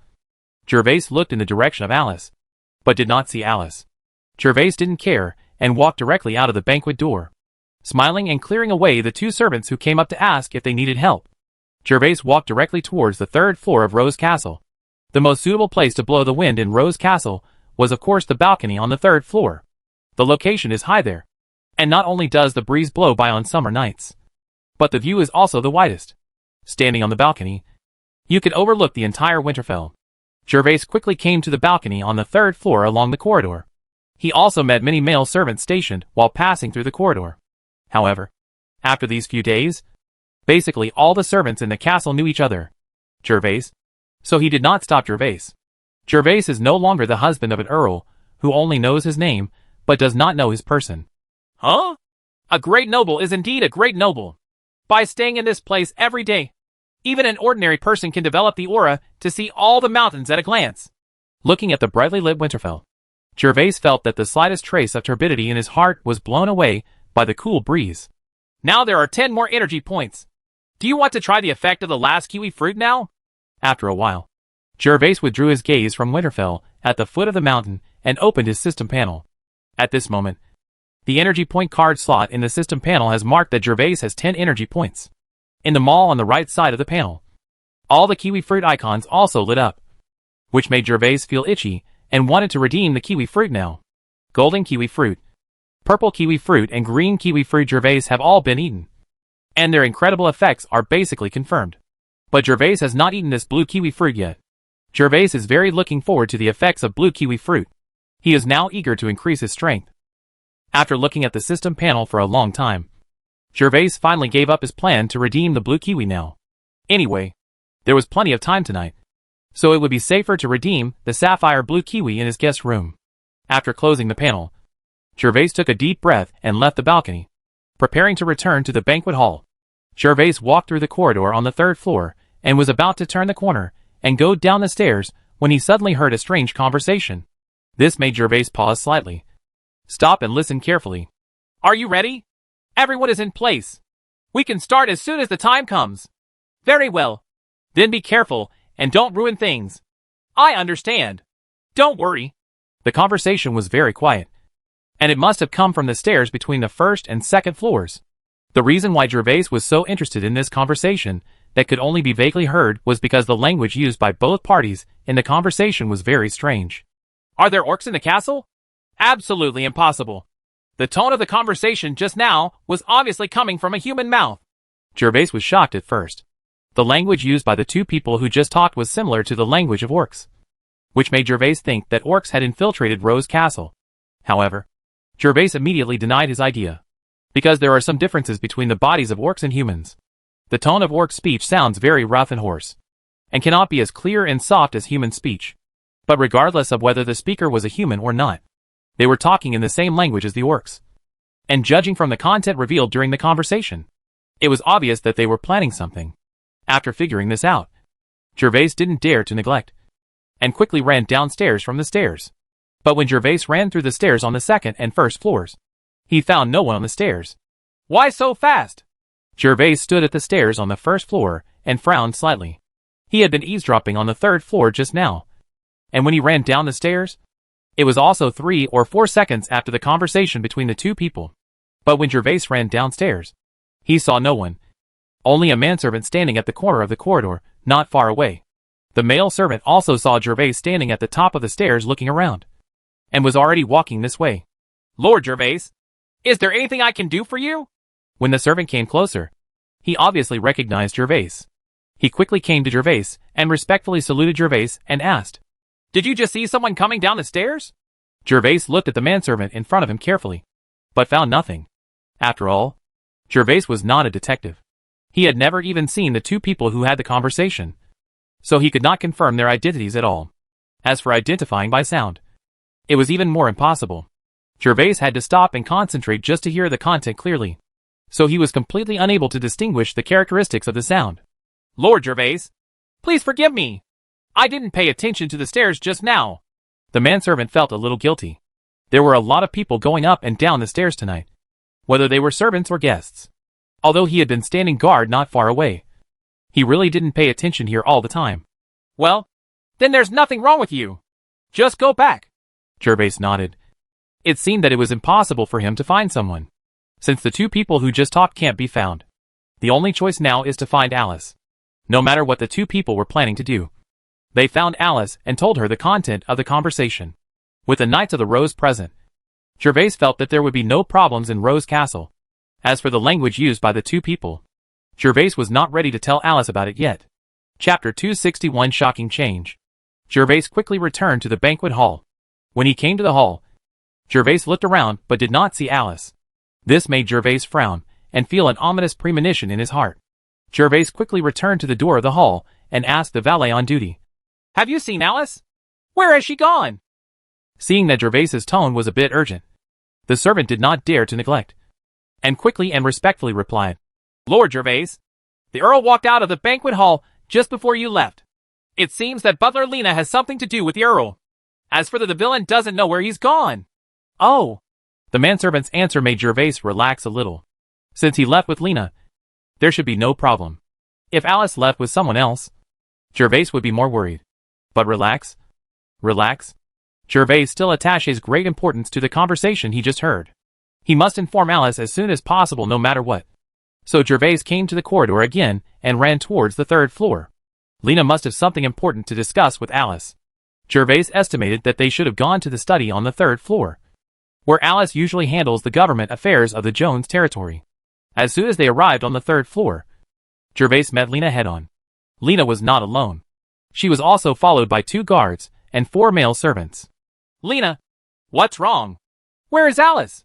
Gervais looked in the direction of Alice, but did not see Alice. Gervais didn't care and walked directly out of the banquet door, smiling and clearing away the two servants who came up to ask if they needed help. Gervais walked directly towards the third floor of Rose Castle. The most suitable place to blow the wind in Rose Castle was of course the balcony on the third floor. The location is high there, and not only does the breeze blow by on summer nights, but the view is also the widest. Standing on the balcony, you could overlook the entire Winterfell. Gervais quickly came to the balcony on the third floor along the corridor. He also met many male servants stationed while passing through the corridor. However, after these few days, basically all the servants in the castle knew each other. Gervais. So he did not stop Gervais. Gervais is no longer the husband of an earl, who only knows his name, but does not know his person. Huh? A great noble is indeed a great noble. By staying in this place every day, even an ordinary person can develop the aura to see all the mountains at a glance. Looking at the brightly lit Winterfell, Gervais felt that the slightest trace of turbidity in his heart was blown away by the cool breeze. Now there are 10 more energy points. Do you want to try the effect of the last kiwi fruit now? After a while, Gervais withdrew his gaze from Winterfell at the foot of the mountain and opened his system panel. At this moment, The energy point card slot in the system panel has marked that Gervais has 10 energy points. In the mall on the right side of the panel, all the kiwi fruit icons also lit up, which made Gervais feel itchy and wanted to redeem the kiwi fruit now. Golden kiwi fruit, purple kiwi fruit and green kiwi fruit Gervais have all been eaten, and their incredible effects are basically confirmed. But Gervais has not eaten this blue kiwi fruit yet. Gervais is very looking forward to the effects of blue kiwi fruit. He is now eager to increase his strength. After looking at the system panel for a long time, Gervais finally gave up his plan to redeem the blue kiwi now. Anyway, there was plenty of time tonight, so it would be safer to redeem the sapphire blue kiwi in his guest room. After closing the panel, Gervais took a deep breath and left the balcony, preparing to return to the banquet hall. Gervais walked through the corridor on the 3rd floor and was about to turn the corner and go down the stairs when he suddenly heard a strange conversation. This made Gervais pause slightly, stop and listen carefully. Are you ready? Everyone is in place. We can start as soon as the time comes. Very well. Then be careful and don't ruin things. I understand. Don't worry. The conversation was very quiet, and it must have come from the stairs between the 1st and 2nd floors. The reason why Gervais was so interested in this conversation that could only be vaguely heard was because the language used by both parties in the conversation was very strange. Are there orcs in the castle? Absolutely impossible. The tone of the conversation just now was obviously coming from a human mouth. Gervais was shocked at first. The language used by the two people who just talked was similar to the language of orcs, which made Gervais think that orcs had infiltrated Rose Castle. However, Gervais immediately denied his idea, because there are some differences between the bodies of orcs and humans. The tone of orc speech sounds very rough and hoarse, and cannot be as clear and soft as human speech. But regardless of whether the speaker was a human or not, they were talking in the same language as the orcs. And judging from the content revealed during the conversation, it was obvious that they were planning something. After figuring this out, Gervais didn't dare to neglect, and quickly ran downstairs from the stairs. But when Gervais ran through the stairs on the 2nd and 1st floors, he found no one on the stairs. Why so fast? Gervais stood at the stairs on the 1st floor and frowned slightly. He had been eavesdropping on the 3rd floor just now, and when he ran down the stairs, it was also 3 or 4 seconds after the conversation between the two people. But when Gervais ran downstairs, he saw no one, only a manservant standing at the corner of the corridor, not far away. The male servant also saw Gervais standing at the top of the stairs looking around, and was already walking this way. Lord Gervais, is there anything I can do for you? When the servant came closer, he obviously recognized Gervais. He quickly came to Gervais and respectfully saluted Gervais and asked, Did you just see someone coming down the stairs? Gervais looked at the manservant in front of him carefully, but found nothing. After all, Gervais was not a detective. He had never even seen the two people who had the conversation, so he could not confirm their identities at all. As for identifying by sound, it was even more impossible. Gervais had to stop and concentrate just to hear the content clearly, so he was completely unable to distinguish the characteristics of the sound. Lord Gervais, please forgive me. I didn't pay attention to the stairs just now. The manservant felt a little guilty. There were a lot of people going up and down the stairs tonight, whether they were servants or guests. Although he had been standing guard not far away, he really didn't pay attention here all the time. Well, then there's nothing wrong with you. Just go back. Gervais nodded. It seemed that it was impossible for him to find someone, since the two people who just talked can't be found. The only choice now is to find Alice. No matter what the two people were planning to do, they found Alice and told her the content of the conversation. With the Knights of the Rose present, Gervais felt that there would be no problems in Rose Castle. As for the language used by the two people, Gervais was not ready to tell Alice about it yet. Chapter 261 Shocking Change. Gervais quickly returned to the banquet hall. When he came to the hall, Gervais looked around but did not see Alice. This made Gervais frown and feel an ominous premonition in his heart. Gervais quickly returned to the door of the hall and asked the valet on duty, Have you seen Alice? Where has she gone? Seeing that Gervais's tone was a bit urgent, the servant did not dare to neglect, and quickly and respectfully replied, Lord Gervais, the Earl walked out of the banquet hall just before you left. It seems that Butler Lena has something to do with the Earl. As for the villain doesn't know where he's gone. Oh. The manservant's answer made Gervais relax a little. Since he left with Lena, there should be no problem. If Alice left with someone else, Gervais would be more worried. But relax. Relax. Gervais still attaches great importance to the conversation he just heard. He must inform Alice as soon as possible no matter what. So Gervais came to the corridor again and ran towards the third floor. Lena must have something important to discuss with Alice. Gervais estimated that they should have gone to the study on the third floor, where Alice usually handles the government affairs of the Jones territory. As soon as they arrived on the third floor, Gervais met Lena head-on. Lena was not alone. She was also followed by 2 guards and 4 male servants. Lena, what's wrong? Where is Alice?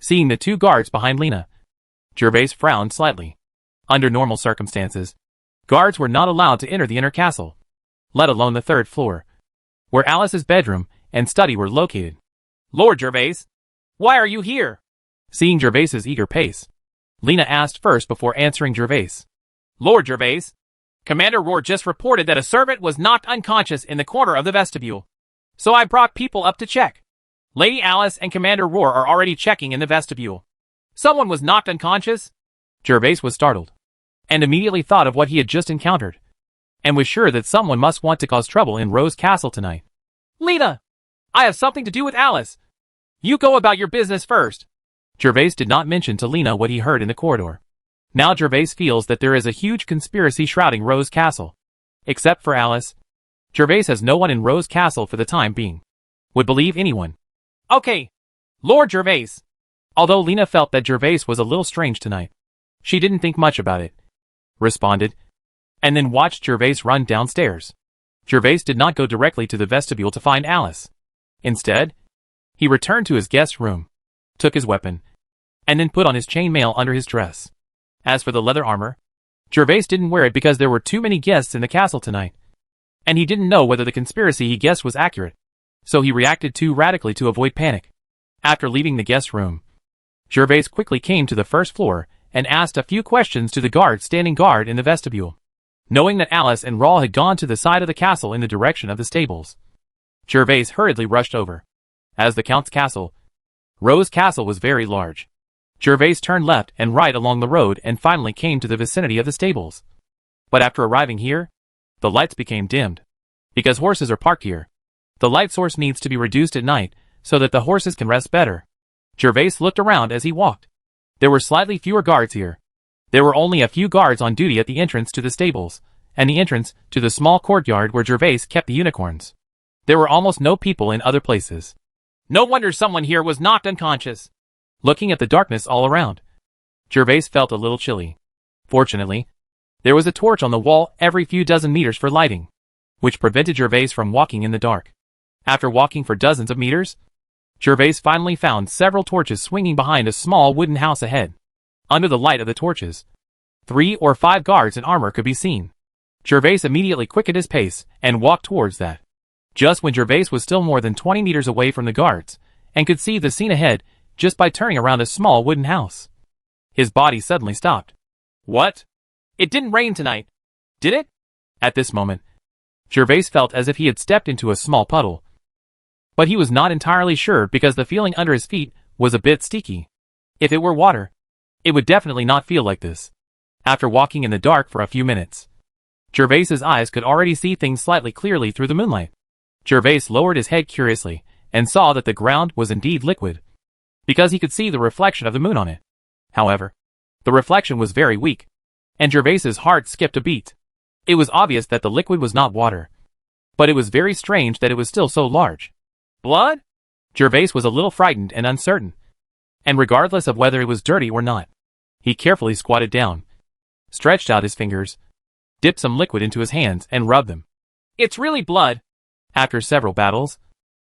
Seeing the 2 guards behind Lena, Gervais frowned slightly. Under normal circumstances, guards were not allowed to enter the inner castle, let alone the third floor, where Alice's bedroom and study were located. Lord Gervais, why are you here? Seeing Gervais's eager pace, Lena asked first before answering Gervais. Lord Gervais, Commander Rohr just reported that a servant was knocked unconscious in the corner of the vestibule. So I brought people up to check. Lady Alice and Commander Rohr are already checking in the vestibule. Someone was knocked unconscious? Gervais was startled, and immediately thought of what he had just encountered, and was sure that someone must want to cause trouble in Rose Castle tonight. Lena, I have something to do with Alice. You go about your business first. Gervais did not mention to Lena what he heard in the corridor. Now Gervais feels that there is a huge conspiracy shrouding Rose Castle. Except for Alice, Gervais has no one in Rose Castle for the time being. Would believe anyone. Okay, Lord Gervais. Although Lena felt that Gervais was a little strange tonight, she didn't think much about it. Responded, and then watched Gervais run downstairs. Gervais did not go directly to the vestibule to find Alice. Instead, he returned to his guest room, took his weapon, and then put on his chainmail under his dress. As for the leather armor, Gervais didn't wear it because there were too many guests in the castle tonight, and he didn't know whether the conspiracy he guessed was accurate, so he reacted too radically to avoid panic. After leaving the guest room, Gervais quickly came to the first floor and asked a few questions to the guard standing guard in the vestibule. Knowing that Alice and Rahl had gone to the side of the castle in the direction of the stables, Gervais hurriedly rushed over. As the Count's castle, Rose Castle was very large. Gervais turned left and right along the road and finally came to the vicinity of the stables. But after arriving here, the lights became dimmed. Because horses are parked here, the light source needs to be reduced at night so that the horses can rest better. Gervais looked around as he walked. There were slightly fewer guards here. There were only a few guards on duty at the entrance to the stables, and the entrance to the small courtyard where Gervais kept the unicorns. There were almost no people in other places. No wonder someone here was knocked unconscious. Looking at the darkness all around, Gervais felt a little chilly. Fortunately, there was a torch on the wall every few dozen meters for lighting, which prevented Gervais from walking in the dark. After walking for dozens of meters, Gervais finally found several torches swinging behind a small wooden house ahead. Under the light of the torches, 3 or 5 guards in armor could be seen. Gervais immediately quickened his pace and walked towards that. Just when Gervais was still more than 20 meters away from the guards, and could see the scene ahead just by turning around a small wooden house, his body suddenly stopped. What? It didn't rain tonight, did it? At this moment, Gervais felt as if he had stepped into a small puddle. But he was not entirely sure because the feeling under his feet was a bit sticky. If it were water, it would definitely not feel like this. After walking in the dark for a few minutes, Gervais's eyes could already see things slightly clearly through the moonlight. Gervais lowered his head curiously and saw that the ground was indeed liquid, because he could see the reflection of the moon on it. However, the reflection was very weak, and Gervais's heart skipped a beat. It was obvious that the liquid was not water, but it was very strange that it was still so large. Blood? Gervais was a little frightened and uncertain, and regardless of whether it was dirty or not, he carefully squatted down, stretched out his fingers, dipped some liquid into his hands and rubbed them. It's really blood. After several battles,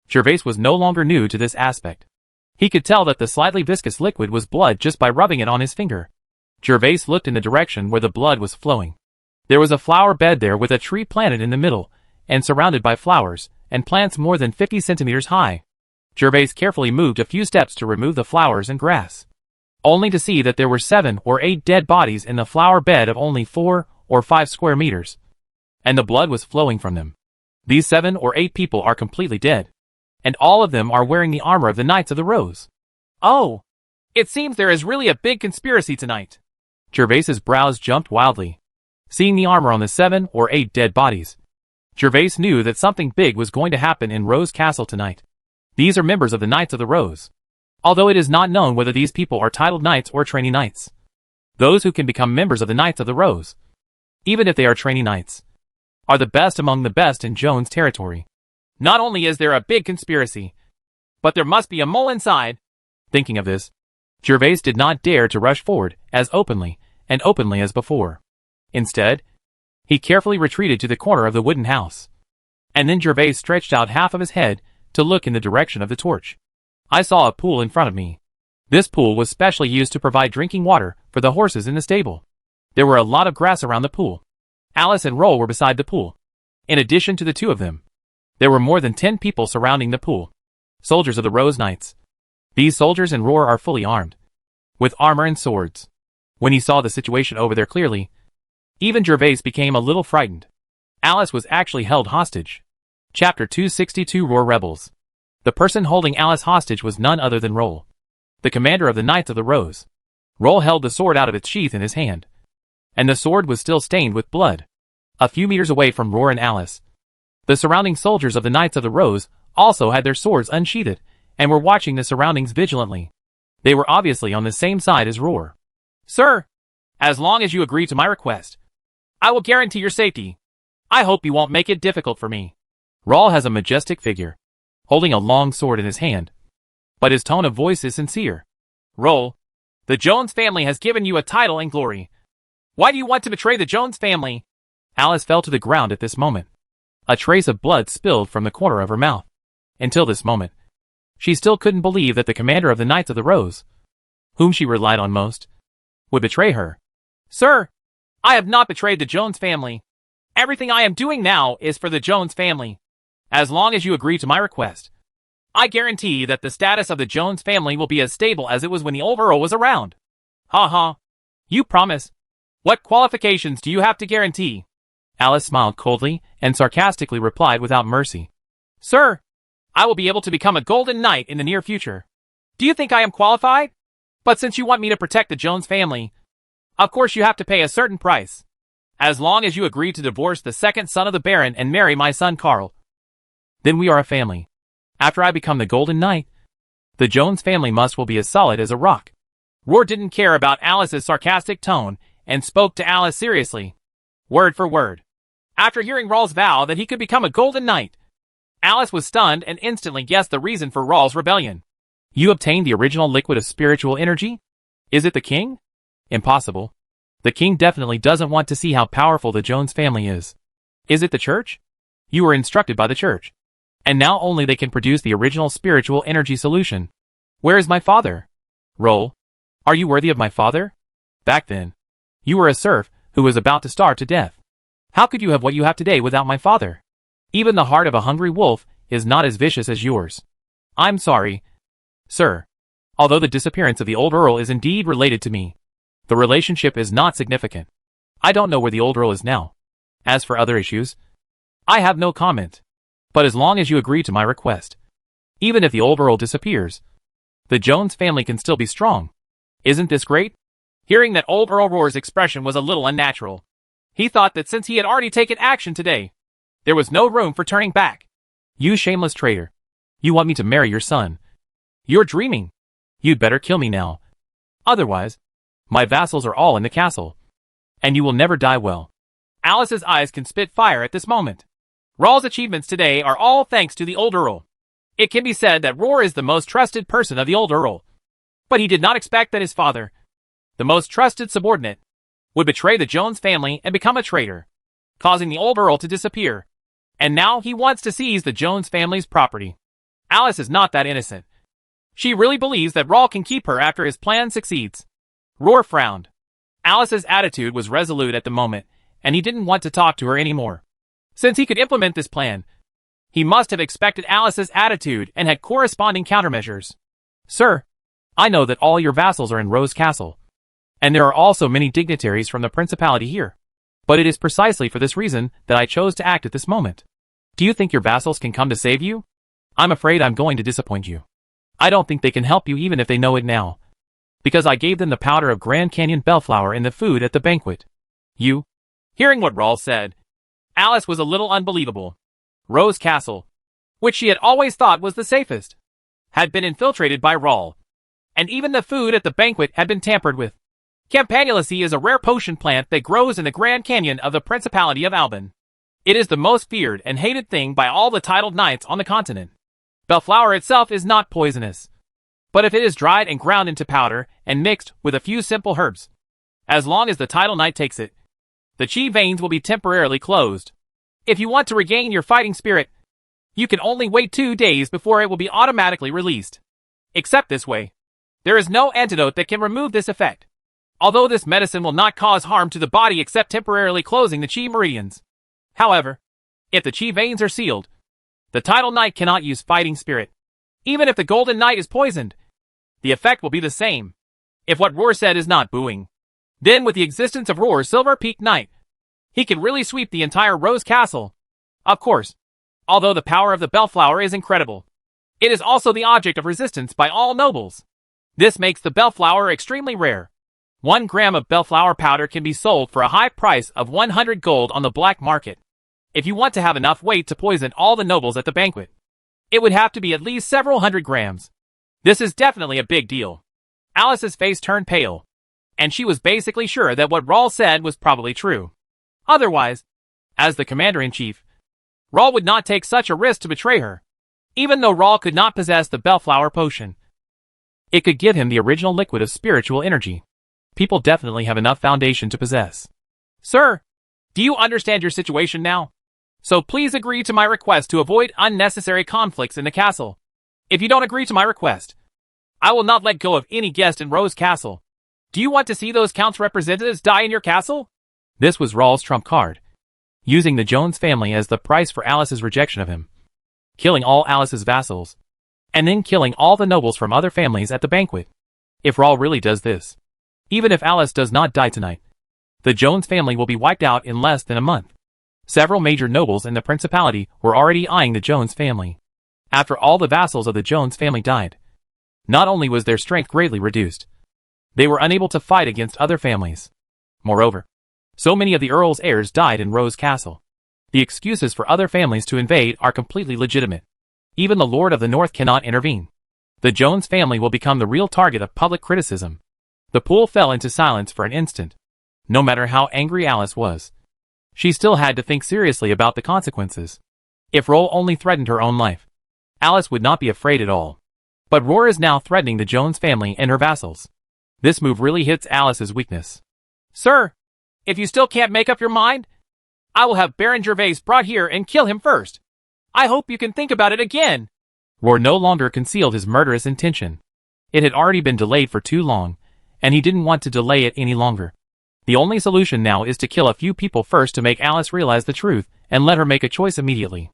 Gervais was no longer new to this aspect. He could tell that the slightly viscous liquid was blood just by rubbing it on his finger. Gervais looked in the direction where the blood was flowing. There was a flower bed there with a tree planted in the middle, and surrounded by flowers and plants more than 50 centimeters high. Gervais carefully moved a few steps to remove the flowers and grass, only to see that there were 7 or 8 dead bodies in the flower bed of only 4 or 5 square meters, and the blood was flowing from them. These 7 or 8 people are completely dead, and all of them are wearing the armor of the Knights of the Rose. Oh, it seems there is really a big conspiracy tonight. Gervais's brows jumped wildly. Seeing the armor on the 7 or 8 dead bodies, Gervais knew that something big was going to happen in Rose Castle tonight. These are members of the Knights of the Rose. although it is not known whether these people are titled knights or trainee knights. Those who can become members of the Knights of the Rose, even if they are trainee knights, are the best among the best in Jones territory. Not only is there a big conspiracy, but there must be a mole inside. Thinking of this, Gervais did not dare to rush forward as openly as before. Instead, he carefully retreated to the corner of the wooden house. And then Gervais stretched out half of his head to look in the direction of the torch. I saw a pool in front of me. This pool was specially used to provide drinking water for the horses in the stable. There were a lot of grass around the pool. Alice and Roll were beside the pool. In addition to the two of them, there were more than 10 people surrounding the pool. Soldiers of the Rose Knights. These soldiers and Roar are fully armed, with armor and swords. When he saw the situation over there clearly, even Gervais became a little frightened. Alice was actually held hostage. Chapter 262 Roar Rebels. The person holding Alice hostage was none other than Roll, the commander of the Knights of the Rose. Roll held the sword out of its sheath in his hand, and the sword was still stained with blood. A few meters away from Roar and Alice, the surrounding soldiers of the Knights of the Rose also had their swords unsheathed and were watching the surroundings vigilantly. They were obviously on the same side as Roar. Sir, as long as you agree to my request, I will guarantee your safety. I hope you won't make it difficult for me. Rawl has a majestic figure, holding a long sword in his hand, but his tone of voice is sincere. Roll, the Jones family has given you a title and glory. Why do you want to betray the Jones family? Alice fell to the ground at this moment. A trace of blood spilled from the corner of her mouth. Until this moment, she still couldn't believe that the commander of the Knights of the Rose, whom she relied on most, would betray her. Sir, I have not betrayed the Jones family. Everything I am doing now is for the Jones family. As long as you agree to my request, I guarantee that the status of the Jones family will be as stable as it was when the old Earl was around. Ha ha. You promise? What qualifications do you have to guarantee? Alice smiled coldly and sarcastically replied without mercy. Sir, I will be able to become a Golden Knight in the near future. Do you think I am qualified? But since you want me to protect the Jones family, of course you have to pay a certain price. As long as you agree to divorce the second son of the Baron and marry my son Carl, then we are a family. After I become the Golden Knight, the Jones family will be as solid as a rock. Roar didn't care about Alice's sarcastic tone and spoke to Alice seriously, word for word. After hearing Rawl's vow that he could become a Golden Knight, Alice was stunned and instantly guessed the reason for Rawl's rebellion. You obtained the original liquid of spiritual energy? Is it the king? Impossible. The king definitely doesn't want to see how powerful the Jones family is. Is it the church? You were instructed by the church, and now only they can produce the original spiritual energy solution. Where is my father? Roll, are you worthy of my father? Back then, you were a serf who was about to starve to death. How could you have what you have today without my father? Even the heart of a hungry wolf is not as vicious as yours. I'm sorry, sir. Although the disappearance of the old Earl is indeed related to me, the relationship is not significant. I don't know where the old Earl is now. As for other issues, I have no comment. But as long as you agree to my request, even if the old Earl disappears, the Jones family can still be strong. Isn't this great? Hearing that old Earl Roar's expression was a little unnatural, he thought that since he had already taken action today, there was no room for turning back. You shameless traitor. You want me to marry your son. You're dreaming. You'd better kill me now. Otherwise, my vassals are all in the castle, and you will never die well. Alice's eyes can spit fire at this moment. Rawl's achievements today are all thanks to the old Earl. It can be said that Roar is the most trusted person of the old Earl. But he did not expect that his father, the most trusted subordinate, would betray the Jones family and become a traitor, causing the old Earl to disappear. And now he wants to seize the Jones family's property. Alice is not that innocent. She really believes that Rawl can keep her after his plan succeeds. Roar frowned. Alice's attitude was resolute at the moment, and he didn't want to talk to her anymore. Since he could implement this plan, he must have expected Alice's attitude and had corresponding countermeasures. Sir, I know that all your vassals are in Rose Castle, and there are also many dignitaries from the principality here. But it is precisely for this reason that I chose to act at this moment. Do you think your vassals can come to save you? I'm afraid I'm going to disappoint you. I don't think they can help you even if they know it now, because I gave them the powder of Grand Canyon bellflower in the food at the banquet. You? Hearing what Rawl said, Alice was a little unbelievable. Rose Castle, which she had always thought was the safest, had been infiltrated by Rawl. and even the food at the banquet had been tampered with. Campanulaceae is a rare potion plant that grows in the Grand Canyon of the Principality of Alban. It is the most feared and hated thing by all the titled knights on the continent. Bellflower itself is not poisonous, but if it is dried and ground into powder and mixed with a few simple herbs, as long as the title knight takes it, the chi veins will be temporarily closed. If you want to regain your fighting spirit, you can only wait 2 days before it will be automatically released. Except this way, there is no antidote that can remove this effect. Although this medicine will not cause harm to the body except temporarily closing the chi meridians. However, if the chi veins are sealed, the title knight cannot use fighting spirit. Even if the golden knight is poisoned, the effect will be the same. If what Roar said is not booing, then with the existence of Roar's Silver Peak Knight, he can really sweep the entire Rose Castle. Of course, although the power of the Bellflower is incredible, it is also the object of resistance by all nobles. This makes the Bellflower extremely rare. 1 gram of Bellflower powder can be sold for a high price of 100 gold on the black market. If you want to have enough weight to poison all the nobles at the banquet, it would have to be at least several hundred grams. This is definitely a big deal. Alice's face turned pale, and she was basically sure that what Rawl said was probably true. Otherwise, as the commander-in-chief, Rawl would not take such a risk to betray her. Even though Rawl could not possess the Bellflower potion, it could give him the original liquid of spiritual energy. People definitely have enough foundation to possess. Sir, do you understand your situation now? So please agree to my request to avoid unnecessary conflicts in the castle. If you don't agree to my request, I will not let go of any guest in Rose Castle. Do you want to see those Count's representatives die in your castle? This was Rawl's trump card, using the Jones family as the price for Alice's rejection of him, killing all Alice's vassals, and then killing all the nobles from other families at the banquet. If Rawl really does this, even if Alice does not die tonight, the Jones family will be wiped out in less than a month. Several major nobles in the principality were already eyeing the Jones family. After all the vassals of the Jones family died, not only was their strength greatly reduced, they were unable to fight against other families. Moreover, so many of the Earl's heirs died in Rose Castle. The excuses for other families to invade are completely legitimate. Even the Lord of the North cannot intervene. The Jones family will become the real target of public criticism. The pool fell into silence for an instant. No matter how angry Alice was, she still had to think seriously about the consequences. If Roll only threatened her own life, Alice would not be afraid at all. But Roar is now threatening the Jones family and her vassals. This move really hits Alice's weakness. Sir, if you still can't make up your mind, I will have Baron Gervais brought here and kill him first. I hope you can think about it again. Roar no longer concealed his murderous intention. It had already been delayed for too long, and he didn't want to delay it any longer. The only solution now is to kill a few people first to make Alice realize the truth and let her make a choice immediately.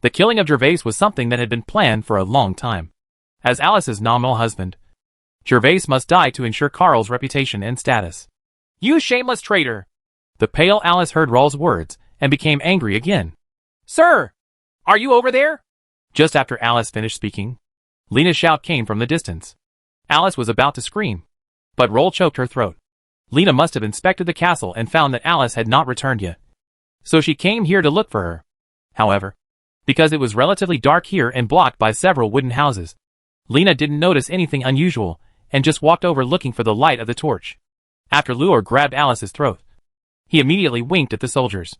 The killing of Gervais was something that had been planned for a long time. As Alice's nominal husband, Gervais must die to ensure Carl's reputation and status. You shameless traitor! The pale Alice heard Rawl's words and became angry again. Sir! Are you over there? Just after Alice finished speaking, Lena's shout came from the distance. Alice was about to scream, but Roll choked her throat. Lena must have inspected the castle and found that Alice had not returned yet. So she came here to look for her. However, because it was relatively dark here and blocked by several wooden houses, Lena didn't notice anything unusual and just walked over looking for the light of the torch. After Luor grabbed Alice's throat, he immediately winked at the soldiers.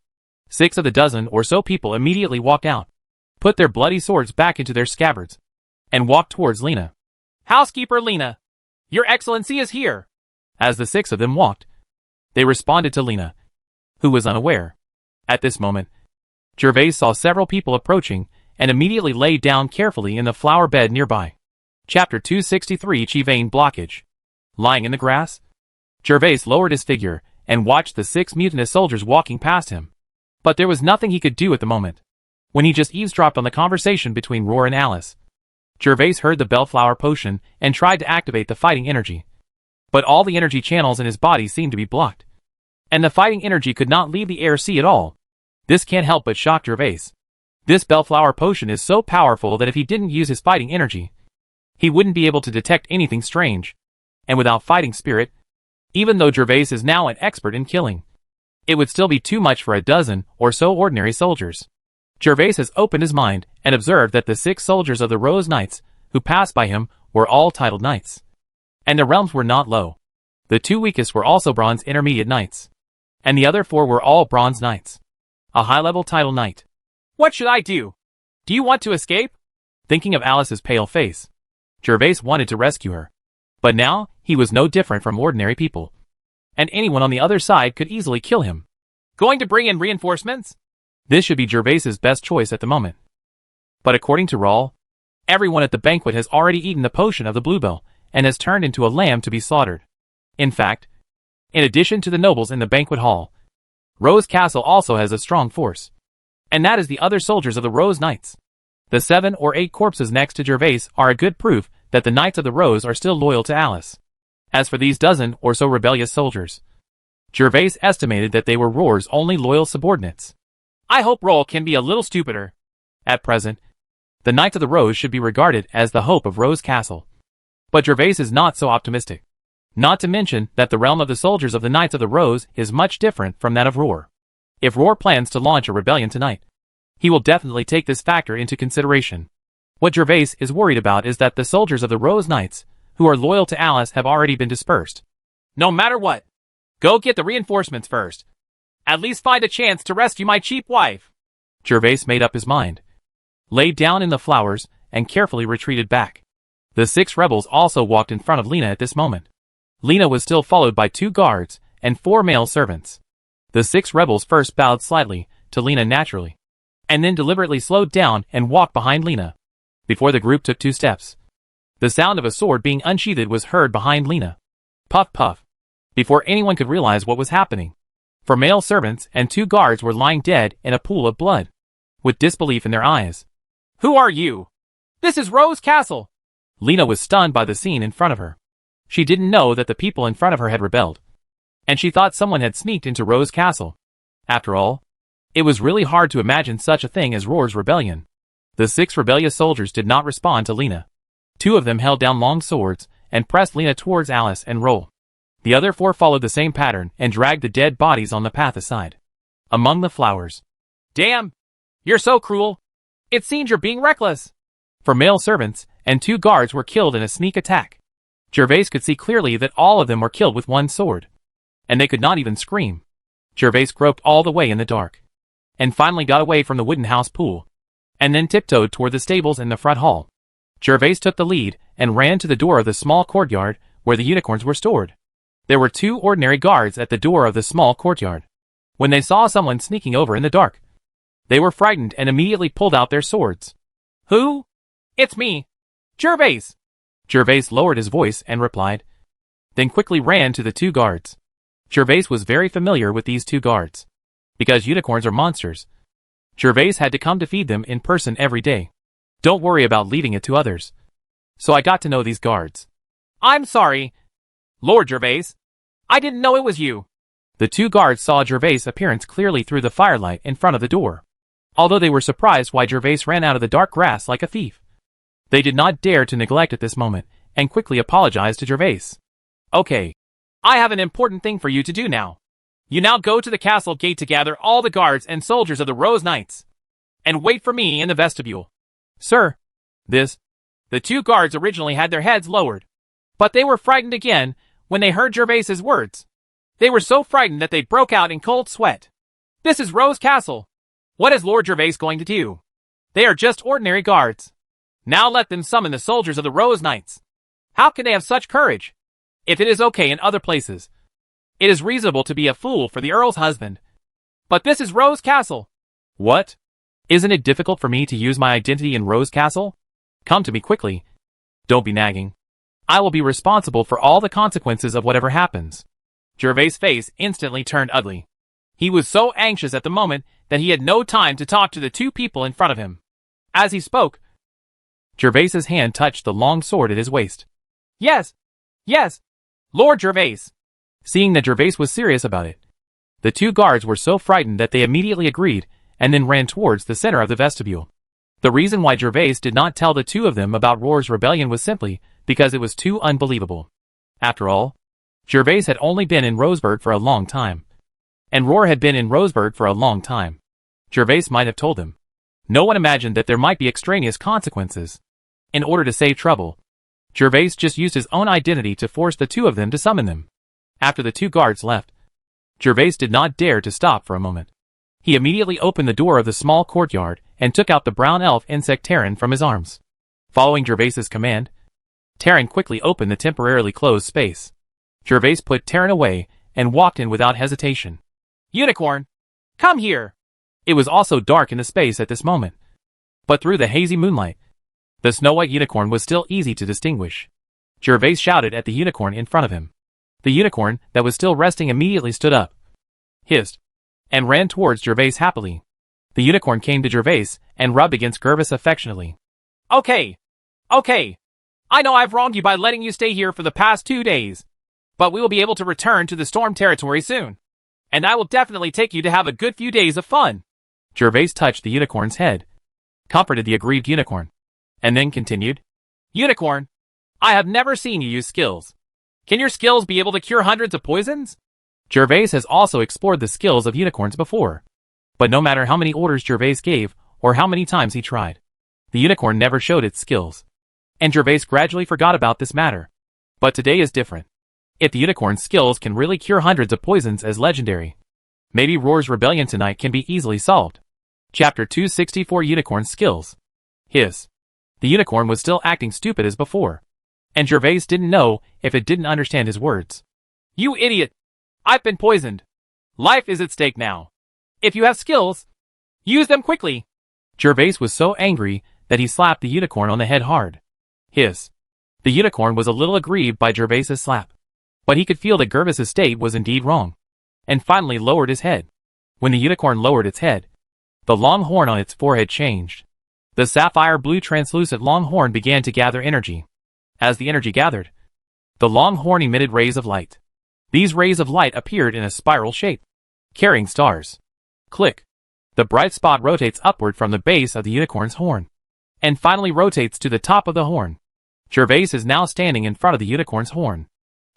6 of the dozen or so people immediately walked out, put their bloody swords back into their scabbards, and walked towards Lena. Housekeeper Lena, Your Excellency is here. As the 6 of them walked, they responded to Lena, who was unaware. At this moment, Gervais saw several people approaching and immediately lay down carefully in the flower bed nearby. Chapter 263 Chi Vein Blockage. Lying in the grass, Gervais lowered his figure and watched the 6 mutinous soldiers walking past him. But there was nothing he could do at the moment. When he just eavesdropped on the conversation between Roar and Alice, Gervais heard the Bellflower potion and tried to activate the fighting energy. But all the energy channels in his body seemed to be blocked, and the fighting energy could not leave the air sea at all. This can't help but shock Gervais. This Bellflower potion is so powerful that if he didn't use his fighting energy, he wouldn't be able to detect anything strange. And without fighting spirit, even though Gervais is now an expert in killing, it would still be too much for a dozen or so ordinary soldiers. Gervais has opened his mind and observed that the 6 soldiers of the Rose Knights who passed by him were all titled knights. And their realms were not low. The 2 weakest were also bronze intermediate knights. And the other 4 were all bronze knights. A high-level title knight. What should I do? Do you want to escape? Thinking of Alice's pale face, Gervais wanted to rescue her. But now, he was no different from ordinary people. And anyone on the other side could easily kill him. Going to bring in reinforcements? This should be Gervais's best choice at the moment. But according to Rawl, everyone at the banquet has already eaten the potion of the bluebell, and has turned into a lamb to be slaughtered. In fact, in addition to the nobles in the banquet hall, Rose Castle also has a strong force. And that is the other soldiers of the Rose Knights. The 7 or 8 corpses next to Gervais are a good proof that the Knights of the Rose are still loyal to Alice. As for these dozen or so rebellious soldiers, Gervais estimated that they were Roar's only loyal subordinates. I hope Roll can be a little stupider. At present, the Knights of the Rose should be regarded as the hope of Rose Castle. But Gervais is not so optimistic. Not to mention that the realm of the soldiers of the Knights of the Rose is much different from that of Roar. If Roar plans to launch a rebellion tonight, he will definitely take this factor into consideration. What Gervais is worried about is that the soldiers of the Rose Knights, who are loyal to Alice, have already been dispersed. No matter what, go get the reinforcements first. At least find a chance to rescue my cheap wife. Gervais made up his mind, laid down in the flowers, and carefully retreated back. The 6 rebels also walked in front of Lena at this moment. Lena was still followed by 2 guards and 4 male servants. The 6 rebels first bowed slightly to Lena naturally, and then deliberately slowed down and walked behind Lena. Before the group took 2 steps, the sound of a sword being unsheathed was heard behind Lena. Puff puff. Before anyone could realize what was happening, 4 male servants and 2 guards were lying dead in a pool of blood, with disbelief in their eyes. Who are you? This is Rose Castle. Lena was stunned by the scene in front of her. She didn't know that the people in front of her had rebelled, and she thought someone had sneaked into Rose Castle. After all, it was really hard to imagine such a thing as Roar's rebellion. The 6 rebellious soldiers did not respond to Lena. 2 of them held down long swords and pressed Lena towards Alice and Roll. The other 4 followed the same pattern and dragged the dead bodies on the path aside, among the flowers. Damn! You're so cruel. It seems you're being reckless. 4 male servants and 2 guards were killed in a sneak attack. Gervais could see clearly that all of them were killed with 1 sword, and they could not even scream. Gervais groped all the way in the dark, and finally got away from the wooden house pool, and then tiptoed toward the stables in the front hall. Gervais took the lead and ran to the door of the small courtyard where the unicorns were stored. There were 2 ordinary guards at the door of the small courtyard. When they saw someone sneaking over in the dark, they were frightened and immediately pulled out their swords. Who? It's me, Gervais. Gervais lowered his voice and replied, then quickly ran to the 2 guards. Gervais was very familiar with these 2 guards. Because unicorns are monsters, Gervais had to come to feed them in person every day. Don't worry about leaving it to others. So I got to know these guards. I'm sorry, Lord Gervais. I didn't know it was you. The 2 guards saw Gervais' appearance clearly through the firelight in front of the door, although they were surprised why Gervais ran out of the dark grass like a thief. They did not dare to neglect at this moment, and quickly apologized to Gervais. Okay. I have an important thing for you to do now. You now go to the castle gate to gather all the guards and soldiers of the Rose Knights, and wait for me in the vestibule. Sir, The 2 guards originally had their heads lowered, but they were frightened again when they heard Gervais's words. They were so frightened that they broke out in cold sweat. This is Rose Castle. What is Lord Gervais going to do? They are just ordinary guards. Now let them summon the soldiers of the Rose Knights. How can they have such courage? If it is okay in other places, it is reasonable to be a fool for the Earl's husband. But this is Rose Castle. What? Isn't it difficult for me to use my identity in Rose Castle? Come to me quickly. Don't be nagging. I will be responsible for all the consequences of whatever happens. Gervais' face instantly turned ugly. He was so anxious at the moment that he had no time to talk to the 2 people in front of him. As he spoke, Gervais's hand touched the long sword at his waist. Yes, Lord Gervais. Seeing that Gervais was serious about it, the 2 guards were so frightened that they immediately agreed and then ran towards the center of the vestibule. The reason why Gervais did not tell the 2 of them about Roar's rebellion was simply because it was too unbelievable. After all, Gervais had only been in Roseburg for a long time, and Roar had been in Roseburg for a long time. Gervais might have told them. No one imagined that there might be extraneous consequences. In order to save trouble, Gervais just used his own identity to force the two of them to summon them. After the two guards left, Gervais did not dare to stop for a moment. He immediately opened the door of the small courtyard and took out the brown elf insect Terran from his arms. Following Gervais's command, Terran quickly opened the temporarily closed space. Gervais put Terran away and walked in without hesitation. Unicorn! Come here! It was also dark in the space at this moment. But through the hazy moonlight, the snow-white unicorn was still easy to distinguish. Gervais shouted at the unicorn in front of him. The unicorn, that was still resting, immediately stood up, hissed, and ran towards Gervais happily. The unicorn came to Gervais and rubbed against Gervais affectionately. Okay. I know I've wronged you by letting you stay here for the past 2 days. But we will be able to return to the storm territory soon. And I will definitely take you to have a good few days of fun. Gervais touched the unicorn's head, comforted the aggrieved unicorn, and then continued. Unicorn, I have never seen you use skills. Can your skills be able to cure hundreds of poisons? Gervais has also explored the skills of unicorns before. But no matter how many orders Gervais gave, or how many times he tried, the unicorn never showed its skills. And Gervais gradually forgot about this matter. But today is different. If the unicorn's skills can really cure hundreds of poisons as legendary, maybe Roar's rebellion tonight can be easily solved. Chapter 264 Unicorn Skills. Hiss. The unicorn was still acting stupid as before. And Gervais didn't know if it didn't understand his words. You idiot! I've been poisoned. Life is at stake now. If you have skills, use them quickly. Gervais was so angry that he slapped the unicorn on the head hard. Hiss. The unicorn was a little aggrieved by Gervais's slap. But he could feel that Gervais's state was indeed wrong, and finally lowered his head. When the unicorn lowered its head, the long horn on its forehead changed. The sapphire blue translucent long horn began to gather energy. As the energy gathered, the long horn emitted rays of light. These rays of light appeared in a spiral shape, carrying stars. Click. The bright spot rotates upward from the base of the unicorn's horn, and finally rotates to the top of the horn. Gervais is now standing in front of the unicorn's horn.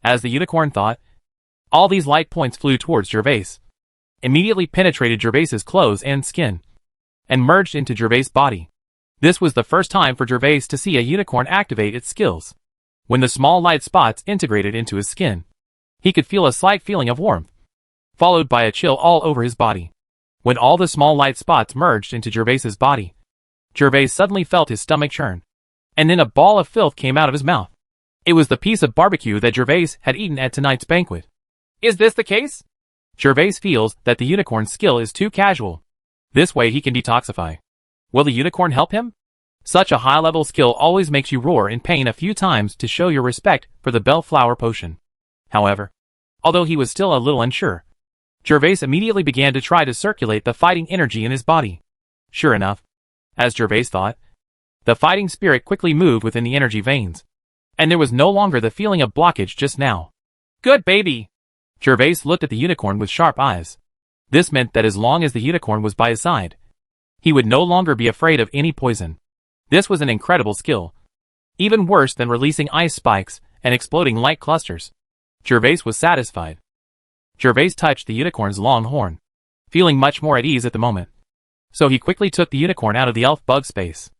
As the unicorn thought, all these light points flew towards Gervais, immediately penetrated Gervais's clothes and skin, and merged into Gervais' body. This was the first time for Gervais to see a unicorn activate its skills. When the small light spots integrated into his skin, he could feel a slight feeling of warmth, followed by a chill all over his body. When all the small light spots merged into Gervais's body, Gervais suddenly felt his stomach churn, and then a ball of filth came out of his mouth. It was the piece of barbecue that Gervais had eaten at tonight's banquet. Is this the case? Gervais feels that the unicorn's skill is too casual. This way he can detoxify. Will the unicorn help him? Such a high-level skill always makes you roar in pain a few times to show your respect for the bellflower potion. However, although he was still a little unsure, Gervais immediately began to try to circulate the fighting energy in his body. Sure enough, as Gervais thought, the fighting spirit quickly moved within the energy veins, and there was no longer the feeling of blockage just now. Good baby! Gervais looked at the unicorn with sharp eyes. This meant that as long as the unicorn was by his side, he would no longer be afraid of any poison. This was an incredible skill. Even worse than releasing ice spikes and exploding light clusters. Gervais was satisfied. Gervais touched the unicorn's long horn, feeling much more at ease at the moment. So he quickly took the unicorn out of the elf bug space.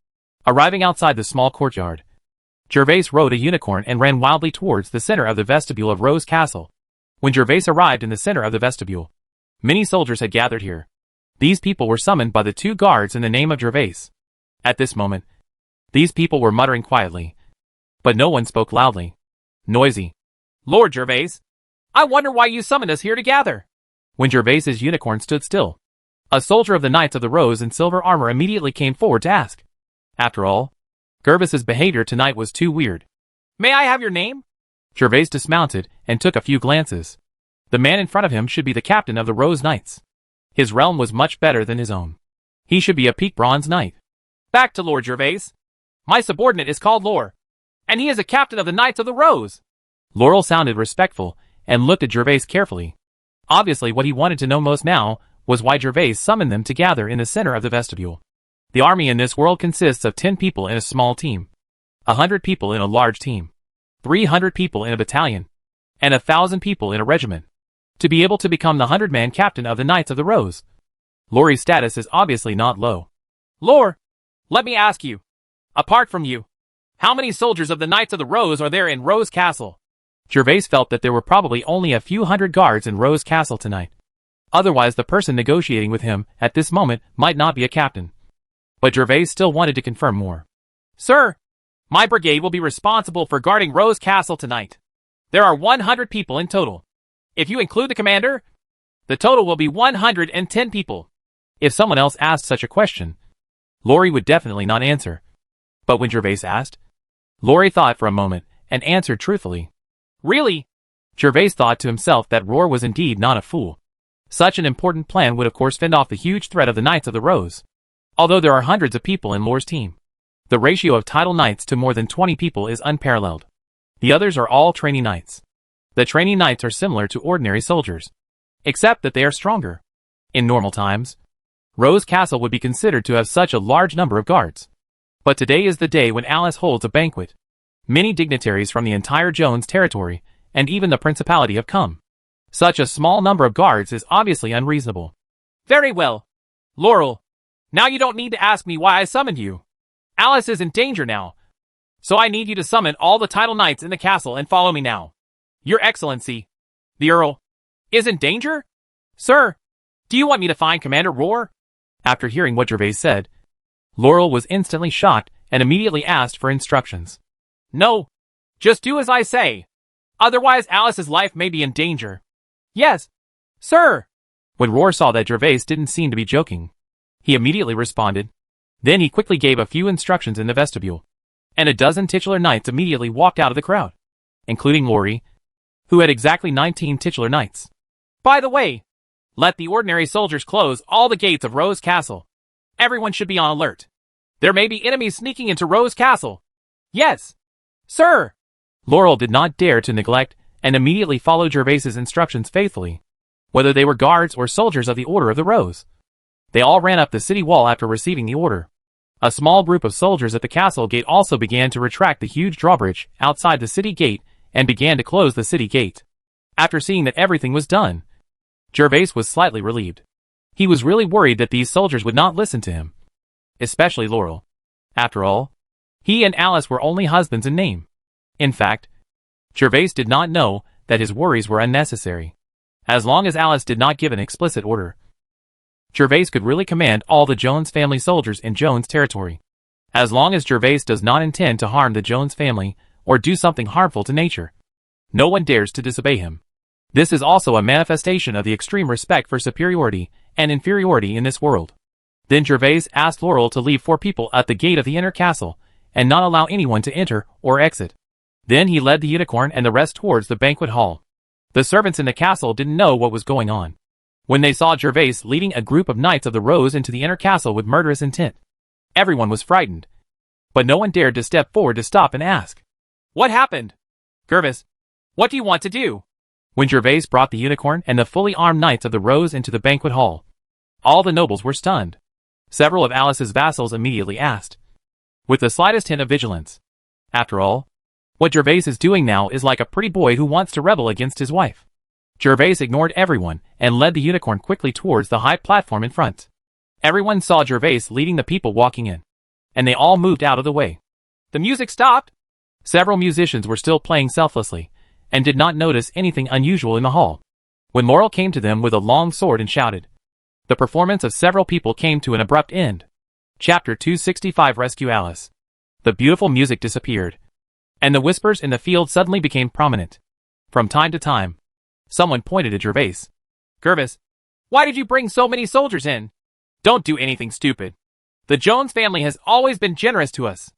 Arriving outside the small courtyard, Gervais rode a unicorn and ran wildly towards the center of the vestibule of Rose Castle. When Gervais arrived in the center of the vestibule, many soldiers had gathered here. These people were summoned by the two guards in the name of Gervais. At this moment, these people were muttering quietly, but no one spoke loudly. Noisy. Lord Gervais, I wonder why you summoned us here to gather. When Gervais's unicorn stood still, a soldier of the Knights of the Rose in silver armor immediately came forward to ask. After all, Gervais's behavior tonight was too weird. May I have your name? Gervais dismounted and took a few glances. The man in front of him should be the captain of the Rose Knights. His realm was much better than his own. He should be a peak bronze knight. Back to Lord Gervais. My subordinate is called Lore, and he is a captain of the Knights of the Rose. Laurel sounded respectful and looked at Gervais carefully. Obviously what he wanted to know most now was why Gervais summoned them to gather in the center of the vestibule. The army in this world consists of 10 people in a small team, 100 people in a large team, 300 people in a battalion, and 1,000 people in a regiment. To be able to become the 100-man captain of the Knights of the Rose, Lori's status is obviously not low. Lore, let me ask you, apart from you, How many soldiers of the Knights of the Rose are there in Rose Castle? Gervais felt that there were probably only a few hundred guards in Rose Castle tonight. Otherwise the person negotiating with him at this moment might not be a captain. But Gervais still wanted to confirm more. Sir, my brigade will be responsible for guarding Rose Castle tonight. There are 100 people in total. If you include the commander, the total will be 110 people. If someone else asked such a question, Laurie would definitely not answer. But when Gervais asked, Laurie thought for a moment and answered truthfully. Really? Gervais thought to himself that Roar was indeed not a fool. Such an important plan would of course fend off the huge threat of the Knights of the Rose. Although there are hundreds of people in Lore's team, the ratio of title knights to more than 20 people is unparalleled. The others are all trainee knights. The trainee knights are similar to ordinary soldiers, except that they are stronger. In normal times, Rose Castle would be considered to have such a large number of guards. But today is the day when Alice holds a banquet. Many dignitaries from the entire Jones territory, and even the principality have come. Such a small number of guards is obviously unreasonable. Very well. Laurel, now you don't need to ask me why I summoned you. Alice is in danger now. So I need you to summon all the title knights in the castle and follow me now. Your Excellency, the Earl, is in danger? Sir, do you want me to find Commander Roar? After hearing what Gervais said, Laurel was instantly shocked and immediately asked for instructions. No, just do as I say. Otherwise Alice's life may be in danger. Yes, sir. When Roar saw that Gervais didn't seem to be joking, he immediately responded. Then he quickly gave a few instructions in the vestibule, and a dozen titular knights immediately walked out of the crowd, including Laurie, who had exactly 19 titular knights. By the way, let the ordinary soldiers close all the gates of Rose Castle. Everyone should be on alert. There may be enemies sneaking into Rose Castle. Yes, sir. Laurel did not dare to neglect and immediately followed Gervais's instructions faithfully, whether they were guards or soldiers of the Order of the Rose. They all ran up the city wall after receiving the order. A small group of soldiers at the castle gate also began to retract the huge drawbridge outside the city gate and began to close the city gate. After seeing that everything was done, Gervais was slightly relieved. He was really worried that these soldiers would not listen to him, especially Laurel. After all, he and Alice were only husbands in name. In fact, Gervais did not know that his worries were unnecessary. As long as Alice did not give an explicit order, Gervais could really command all the Jones family soldiers in Jones territory. As long as Gervais does not intend to harm the Jones family or do something harmful to nature, no one dares to disobey him. This is also a manifestation of the extreme respect for superiority and inferiority in this world. Then Gervais asked Laurel to leave 4 people at the gate of the inner castle and not allow anyone to enter or exit. Then he led the unicorn and the rest towards the banquet hall. The servants in the castle didn't know what was going on when they saw Gervais leading a group of Knights of the Rose into the inner castle with murderous intent. Everyone was frightened, but no one dared to step forward to stop and ask, "What happened? Gervais, what do you want to do?" When Gervais brought the unicorn and the fully armed Knights of the Rose into the banquet hall, all the nobles were stunned. Several of Alice's vassals immediately asked, with the slightest hint of vigilance. After all, what Gervais is doing now is like a pretty boy who wants to rebel against his wife. Gervais ignored everyone and led the unicorn quickly towards the high platform in front. Everyone saw Gervais leading the people walking in, and they all moved out of the way. The music stopped. Several musicians were still playing selflessly, and did not notice anything unusual in the hall. When Laurel came to them with a long sword and shouted, the performance of several people came to an abrupt end. Chapter 265 Rescue Alice. The beautiful music disappeared, and the whispers in the field suddenly became prominent. From time to time, someone pointed at Gervais. "Gervais, why did you bring so many soldiers in? Don't do anything stupid. The Jones family has always been generous to us."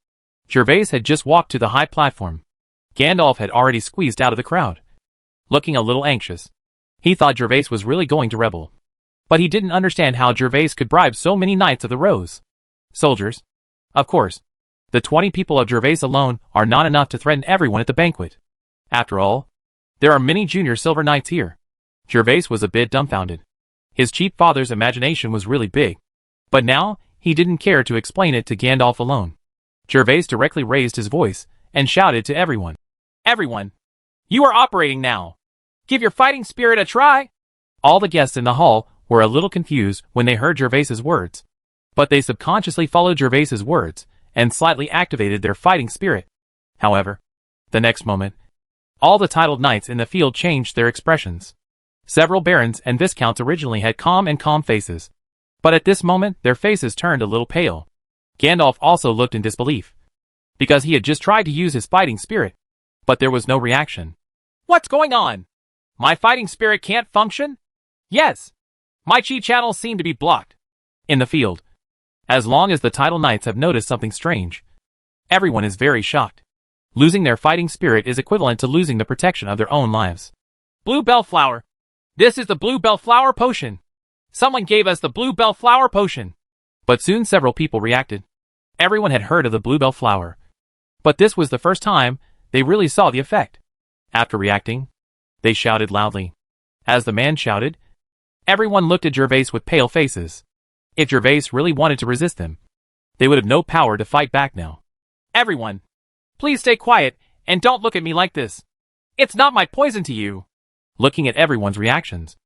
Gervais had just walked to the high platform. Gandalf had already squeezed out of the crowd, looking a little anxious. He thought Gervais was really going to rebel, but he didn't understand how Gervais could bribe so many Knights of the Rose. Soldiers? Of course. The 20 people of Gervais alone are not enough to threaten everyone at the banquet. After all, there are many junior silver knights here. Gervais was a bit dumbfounded. His chief father's imagination was really big, but now he didn't care to explain it to Gandalf alone. Gervais directly raised his voice and shouted to everyone. "Everyone, you are operating now. Give your fighting spirit a try." All the guests in the hall were a little confused when they heard Gervais's words, but they subconsciously followed Gervais's words and slightly activated their fighting spirit. However, the next moment, all the titled knights in the field changed their expressions. Several barons and viscounts originally had calm faces, but at this moment their faces turned a little pale. Gandalf also looked in disbelief, because he had just tried to use his fighting spirit, but there was no reaction. What's going on? My fighting spirit can't function? Yes. My chi channels seem to be blocked. In the field, as long as the title knights have noticed something strange, everyone is very shocked. Losing their fighting spirit is equivalent to losing the protection of their own lives. Blue Bellflower. This is the Blue Bellflower potion. Someone gave us the Blue Bellflower potion. But soon several people reacted. Everyone had heard of the Blue Bellflower, but this was the first time they really saw the effect. After reacting, they shouted loudly. As the man shouted, everyone looked at Gervais with pale faces. If Gervais really wanted to resist them, they would have no power to fight back now. Everyone, please stay quiet and don't look at me like this. It's not my poison to you. Looking at everyone's reactions,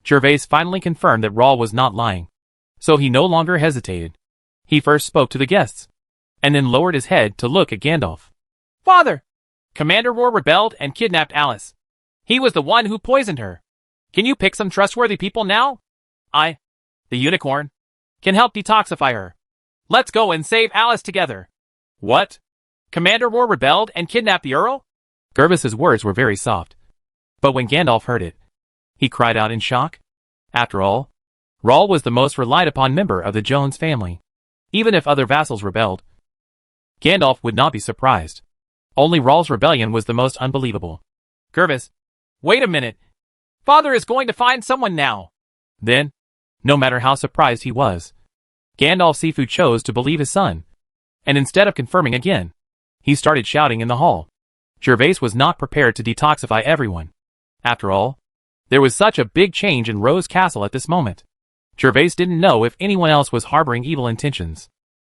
Gervais finally confirmed that Rawl was not lying, so he no longer hesitated. He first spoke to the guests, and then lowered his head to look at Gandalf. Father! Commander Roar rebelled and kidnapped Alice. He was the one who poisoned her. Can you pick some trustworthy people now? I, the unicorn, can help detoxify her. Let's go and save Alice together. What? Commander Roar rebelled and kidnapped the Earl? Gervais's words were very soft, but when Gandalf heard it, he cried out in shock. After all, Rawl was the most relied upon member of the Jones family. Even if other vassals rebelled, Gandalf would not be surprised. Only Rawl's rebellion was the most unbelievable. Gervais, wait a minute. Father is going to find someone now. Then, no matter how surprised he was, Gandalf Sifu chose to believe his son, and instead of confirming again, he started shouting in the hall. Gervais was not prepared to detoxify everyone. After all, there was such a big change in Rose Castle at this moment. Gervais didn't know if anyone else was harboring evil intentions.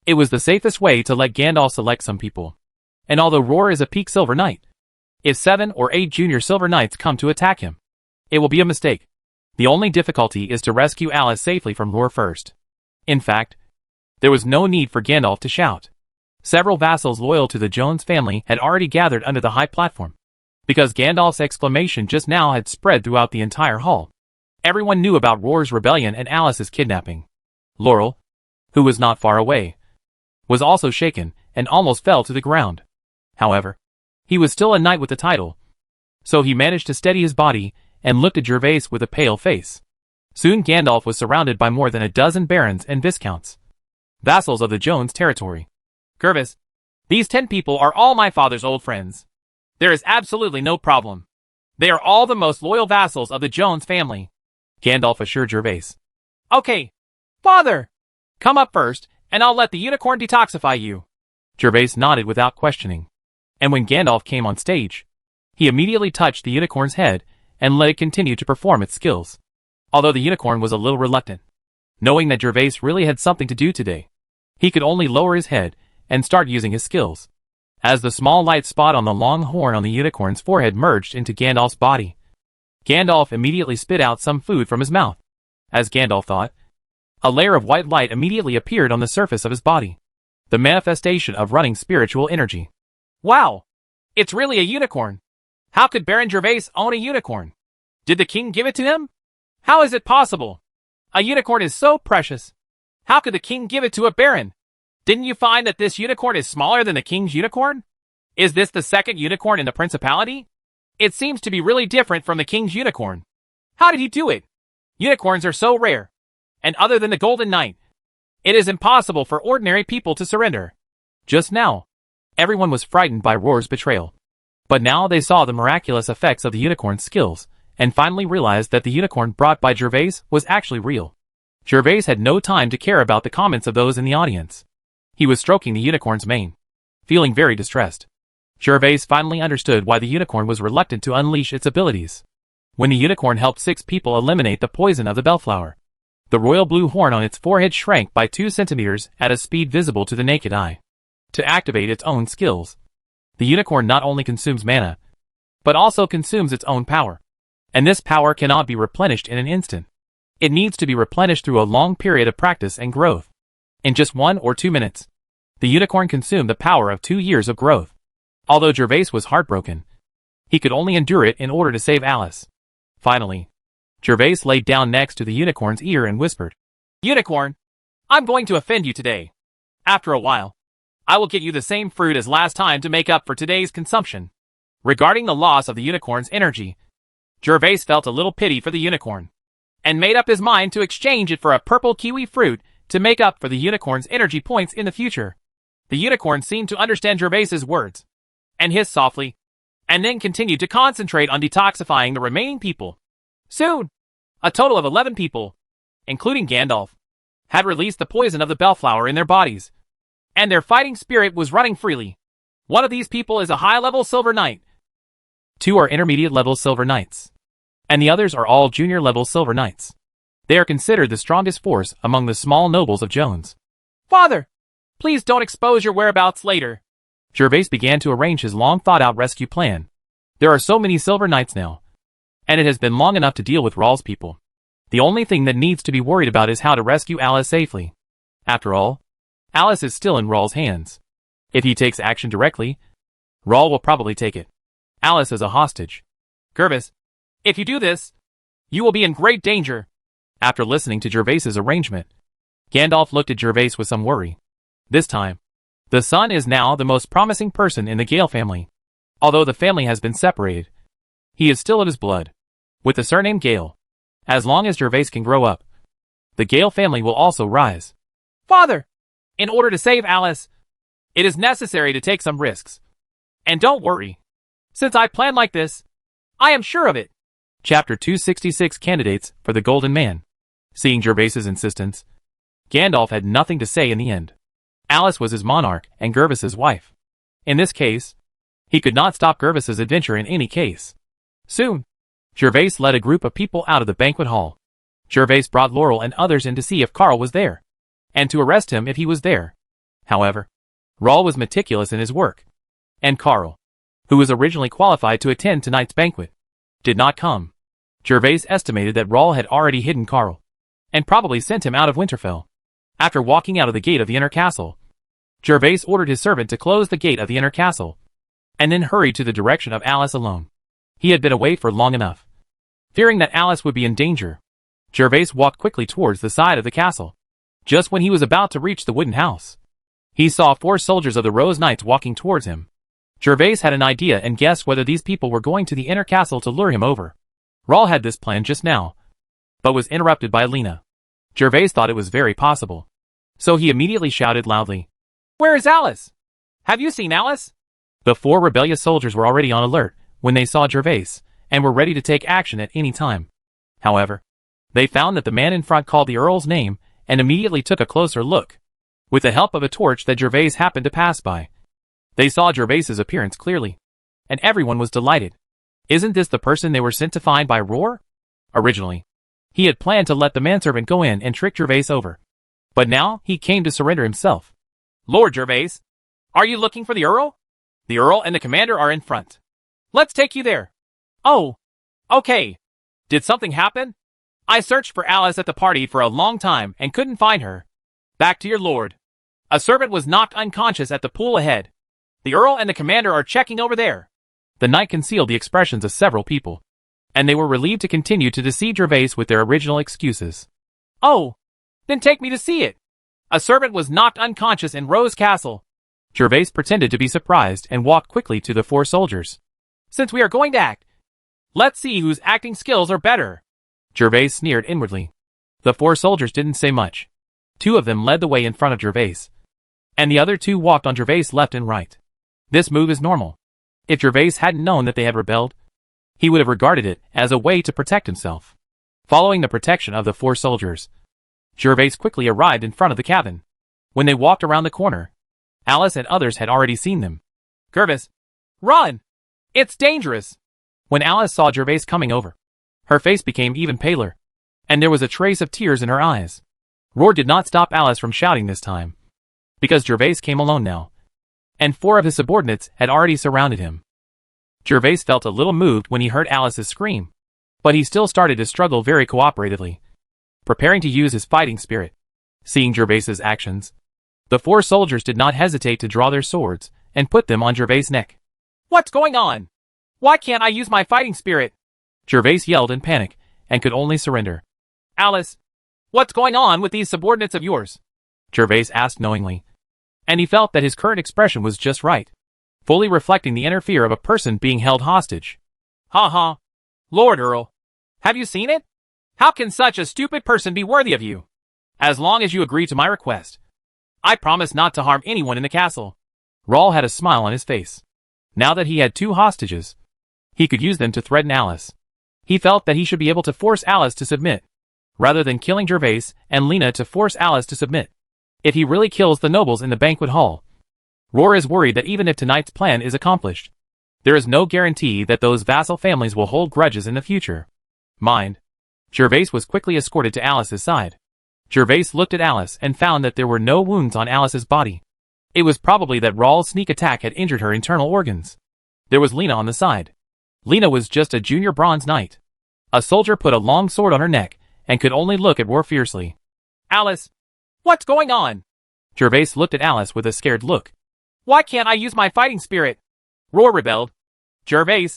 It was the safest way to let Gandalf select some people. And although Roar is a peak Silver Knight, if 7 or 8 junior Silver Knights come to attack him, it will be a mistake. The only difficulty is to rescue Alice safely from Roar first. In fact, there was no need for Gandalf to shout. Several vassals loyal to the Jones family had already gathered under the high platform, because Gandalf's exclamation just now had spread throughout the entire hall. Everyone knew about Roar's rebellion and Alice's kidnapping. Laurel, who was not far away, was also shaken and almost fell to the ground. However, he was still a knight with the title, so he managed to steady his body and looked at Gervais with a pale face. Soon Gandalf was surrounded by more than a dozen barons and viscounts, vassals of the Jones territory. Gervais, these 10 people are all my father's old friends. There is absolutely no problem. They are all the most loyal vassals of the Jones family, Gandalf assured Gervais. Okay, father, come up first, and I'll let the unicorn detoxify you. Gervais nodded without questioning, and when Gandalf came on stage, he immediately touched the unicorn's head and let it continue to perform its skills. Although the unicorn was a little reluctant, knowing that Gervais really had something to do today, he could only lower his head and start using his skills. As the small light spot on the long horn on the unicorn's forehead merged into Gandalf's body, Gandalf immediately spit out some food from his mouth. As Gandalf thought, a layer of white light immediately appeared on the surface of his body, the manifestation of running spiritual energy. Wow! It's really a unicorn! How could Baron Gervais own a unicorn? Did the king give it to him? How is it possible? A unicorn is so precious. How could the king give it to a baron? Didn't you find that this unicorn is smaller than the king's unicorn? Is this the second unicorn in the principality? It seems to be really different from the king's unicorn. How did he do it? Unicorns are so rare. And other than the Golden Knight, it is impossible for ordinary people to surrender. Just now, everyone was frightened by Roar's betrayal. But now they saw the miraculous effects of the unicorn's skills, and finally realized that the unicorn brought by Gervais was actually real. Gervais had no time to care about the comments of those in the audience. He was stroking the unicorn's mane, feeling very distressed. Gervais finally understood why the unicorn was reluctant to unleash its abilities. When the unicorn helped 6 people eliminate the poison of the bellflower, the royal blue horn on its forehead shrank by 2 centimeters at a speed visible to the naked eye. To activate its own skills, the unicorn not only consumes mana, but also consumes its own power. And this power cannot be replenished in an instant. It needs to be replenished through a long period of practice and growth. In just 1 or 2 minutes, the unicorn consumed the power of 2 years of growth. Although Gervais was heartbroken, he could only endure it in order to save Alice. Finally, Gervais laid down next to the unicorn's ear and whispered, "Unicorn, I'm going to offend you today. After a while, I will get you the same fruit as last time to make up for today's consumption." Regarding the loss of the unicorn's energy, Gervais felt a little pity for the unicorn, and made up his mind to exchange it for a purple kiwi fruit to make up for the unicorn's energy points in the future. The unicorn seemed to understand Gervais's words, and hissed softly, and then continued to concentrate on detoxifying the remaining people. Soon, a total of 11 people, including Gandalf, had released the poison of the bellflower in their bodies, and their fighting spirit was running freely. One of these people is a high-level Silver Knight. 2 are intermediate-level Silver Knights, and the others are all junior-level Silver Knights. They are considered the strongest force among the small nobles of Jones. "Father, please don't expose your whereabouts later." Gervais began to arrange his long-thought-out rescue plan. There are so many Silver Knights now, and it has been long enough to deal with Rawl's people. The only thing that needs to be worried about is how to rescue Alice safely. After all, Alice is still in Rawl's hands. If he takes action directly, Rawl will probably take it. Alice is a hostage. "Gervais, if you do this, you will be in great danger." After listening to Gervais's arrangement, Gandalf looked at Gervais with some worry. This time, the son is now the most promising person in the Gale family. Although the family has been separated, he is still of his blood, with the surname Gale. As long as Gervais can grow up, the Gale family will also rise. "Father, in order to save Alice, it is necessary to take some risks. And don't worry. Since I plan like this, I am sure of it." Chapter 266 Candidates for the Golden Man. Seeing Gervais's insistence, Gandalf had nothing to say in the end. Alice was his monarch and Gervais's wife. In this case, he could not stop Gervais's adventure in any case. Soon, Gervais led a group of people out of the banquet hall. Gervais brought Laurel and others in to see if Carl was there, and to arrest him if he was there. However, Rawl was meticulous in his work, and Carl, who was originally qualified to attend tonight's banquet, did not come. Gervais estimated that Rawl had already hidden Carl, and probably sent him out of Winterfell. After walking out of the gate of the inner castle, Gervais ordered his servant to close the gate of the inner castle, and then hurried to the direction of Alice alone. He had been away for long enough. Fearing that Alice would be in danger, Gervais walked quickly towards the side of the castle. Just when he was about to reach the wooden house, he saw 4 soldiers of the Rose Knights walking towards him. Gervais had an idea and guessed whether these people were going to the inner castle to lure him over. Rawl had this plan just now, but was interrupted by Lena. Gervais thought it was very possible, so he immediately shouted loudly, "Where is Alice? Have you seen Alice?" The 4 rebellious soldiers were already on alert when they saw Gervais, and were ready to take action at any time. However, they found that the man in front called the Earl's name and immediately took a closer look. With the help of a torch that Gervais happened to pass by, they saw Gervais's appearance clearly, and everyone was delighted. Isn't this the person they were sent to find by Roar? Originally, he had planned to let the manservant go in and trick Gervais over, but now he came to surrender himself. "Lord Gervais, are you looking for the Earl? The Earl and the commander are in front. Let's take you there." "Oh, okay. Did something happen? I searched for Alice at the party for a long time and couldn't find her." "Back to your lord. A servant was knocked unconscious at the pool ahead. The Earl and the commander are checking over there." The knight concealed the expressions of several people, and they were relieved to continue to deceive Gervais with their original excuses. "Oh, then take me to see it. A servant was knocked unconscious in Rose Castle." Gervais pretended to be surprised and walked quickly to the 4 soldiers. "Since we are going to act, let's see whose acting skills are better." Gervais sneered inwardly. The 4 soldiers didn't say much. 2 of them led the way in front of Gervais, and the other 2 walked on Gervais left and right. This move is normal. If Gervais hadn't known that they had rebelled, he would have regarded it as a way to protect himself. Following the protection of the 4 soldiers, Gervais quickly arrived in front of the cabin. When they walked around the corner, Alice and others had already seen them. "Gervais, run! It's dangerous!" When Alice saw Gervais coming over, her face became even paler, and there was a trace of tears in her eyes. Roar did not stop Alice from shouting this time, because Gervais came alone now, and 4 of his subordinates had already surrounded him. Gervais felt a little moved when he heard Alice's scream, but he still started to struggle very cooperatively, preparing to use his fighting spirit. Seeing Gervais's actions, the 4 soldiers did not hesitate to draw their swords and put them on Gervais's neck. What's going on? Why can't I use my fighting spirit? Gervais yelled in panic, and could only surrender. Alice, what's going on with these subordinates of yours? Gervais asked knowingly. And he felt that his current expression was just right, fully reflecting the inner fear of a person being held hostage. Ha ha. Lord Earl, have you seen it? How can such a stupid person be worthy of you? As long as you agree to my request, I promise not to harm anyone in the castle. Rawle had a smile on his face. Now that he had 2 hostages, he could use them to threaten Alice. He felt that he should be able to force Alice to submit, rather than killing Gervais and Lena to force Alice to submit. If he really kills the nobles in the banquet hall, Roar is worried that even if tonight's plan is accomplished, there is no guarantee that those vassal families will hold grudges in the future. Mind. Gervais was quickly escorted to Alice's side. Gervais looked at Alice and found that there were no wounds on Alice's body. It was probably that Rawle's sneak attack had injured her internal organs. There was Lena on the side. Lena was just a junior bronze knight. A soldier put a long sword on her neck and could only look at Roar fiercely. Alice, what's going on? Gervais looked at Alice with a scared look. Why can't I use my fighting spirit? Roar rebelled. Gervais,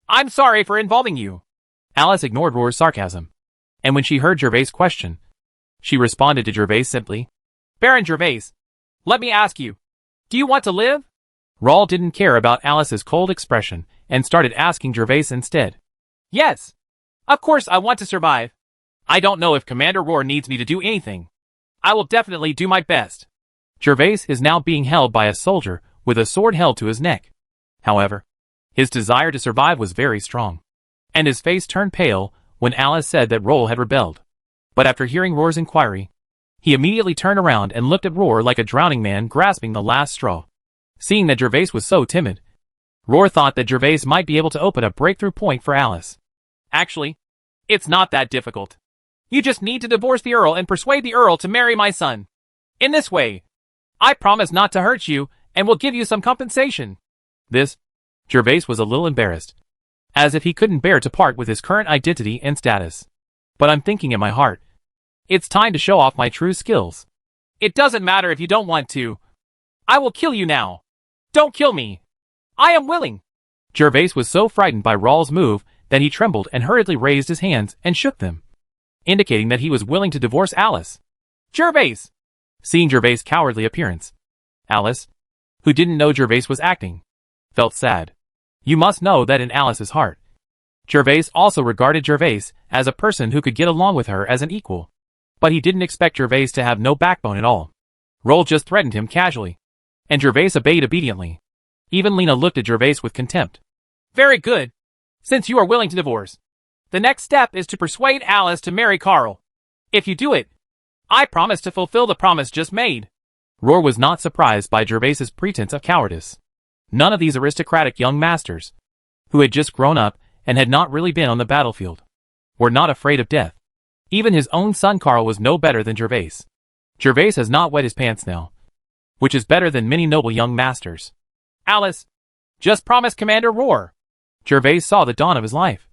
I'm sorry for involving you. Alice ignored Roar's sarcasm. And when she heard Gervais' question, she responded to Gervais simply. Baron Gervais, let me ask you, do you want to live? Rawle didn't care about Alice's cold expression and started asking Gervais instead. Yes. Of course I want to survive. I don't know if Commander Roar needs me to do anything. I will definitely do my best. Gervais is now being held by a soldier with a sword held to his neck. However, his desire to survive was very strong, and his face turned pale when Alice said that Rawle had rebelled. But after hearing Roar's inquiry, he immediately turned around and looked at Roar like a drowning man grasping the last straw. Seeing that Gervais was so timid, Roar thought that Gervais might be able to open a breakthrough point for Alice. Actually, it's not that difficult. You just need to divorce the Earl and persuade the Earl to marry my son. In this way, I promise not to hurt you and will give you some compensation. Gervais was a little embarrassed, as if he couldn't bear to part with his current identity and status. But I'm thinking in my heart, it's time to show off my true skills. It doesn't matter if you don't want to. I will kill you now. Don't kill me. I am willing. Gervais was so frightened by Rawle's move that he trembled and hurriedly raised his hands and shook them, indicating that he was willing to divorce Alice. Gervais! Seeing Gervais' cowardly appearance, Alice, who didn't know Gervais was acting, felt sad. You must know that in Alice's heart, Gervais also regarded Gervais as a person who could get along with her as an equal. But he didn't expect Gervais to have no backbone at all. Rawle just threatened him casually, and Gervais obeyed obediently. Even Lena looked at Gervais with contempt. Very good. Since you are willing to divorce, the next step is to persuade Alice to marry Carl. If you do it, I promise to fulfill the promise just made. Roar was not surprised by Gervais's pretense of cowardice. None of these aristocratic young masters, who had just grown up and had not really been on the battlefield, were not afraid of death. Even his own son Carl was no better than Gervais. Gervais has not wet his pants now, which is better than many noble young masters. Alice, just promise Commander Roar. Gervais saw the dawn of his life,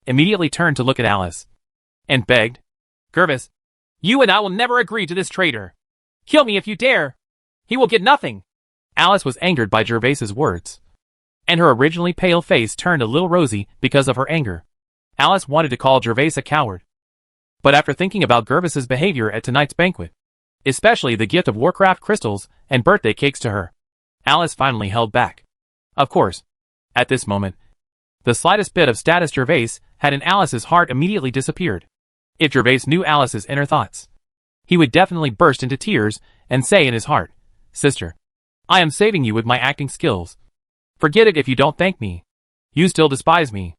immediately turned to look at Alice, and begged, Gervais, you and I will never agree to this traitor. Kill me if you dare. He will get nothing. Alice was angered by Gervais's words, and her originally pale face turned a little rosy because of her anger. Alice wanted to call Gervais a coward, but after thinking about Gervais's behavior at tonight's banquet, especially the gift of Warcraft crystals and birthday cakes to her, Alice finally held back. Of course, at this moment, the slightest bit of status Gervais had in Alice's heart immediately disappeared. If Gervais knew Alice's inner thoughts, he would definitely burst into tears and say in his heart, Sister, I am saving you with my acting skills. Forget it if you don't thank me. You still despise me.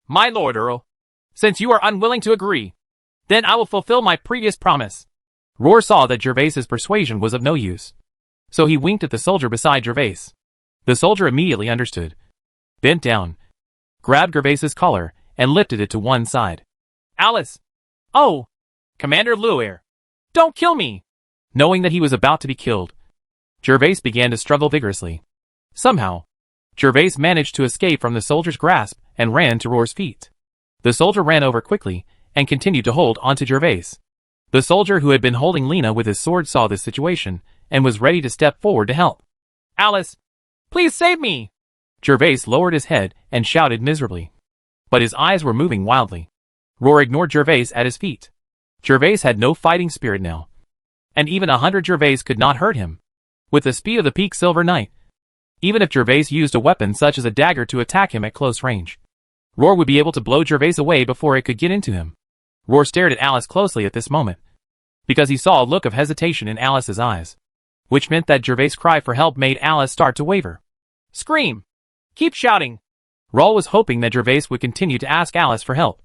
My lord Earl, since you are unwilling to agree, then I will fulfill my previous promise. Roar saw that Gervais's persuasion was of no use, so he winked at the soldier beside Gervais. The soldier immediately understood, bent down, grabbed Gervais's collar, and lifted it to one side. Alice! Oh! Commander Luer! Don't kill me! Knowing that he was about to be killed, Gervais began to struggle vigorously. Somehow, Gervais managed to escape from the soldier's grasp and ran to Roar's feet. The soldier ran over quickly and continued to hold onto Gervais. The soldier who had been holding Lena with his sword saw this situation and was ready to step forward to help. Alice! Please save me! Gervais lowered his head and shouted miserably. But his eyes were moving wildly. Roar ignored Gervais at his feet. Gervais had no fighting spirit now. And even 100 Gervais could not hurt him. With the speed of the Peak Silver Knight, even if Gervais used a weapon such as a dagger to attack him at close range, Roar would be able to blow Gervais away before it could get into him. Roar stared at Alice closely at this moment, because he saw a look of hesitation in Alice's eyes, which meant that Gervais' cry for help made Alice start to waver. Scream! Keep shouting! Roar was hoping that Gervais would continue to ask Alice for help,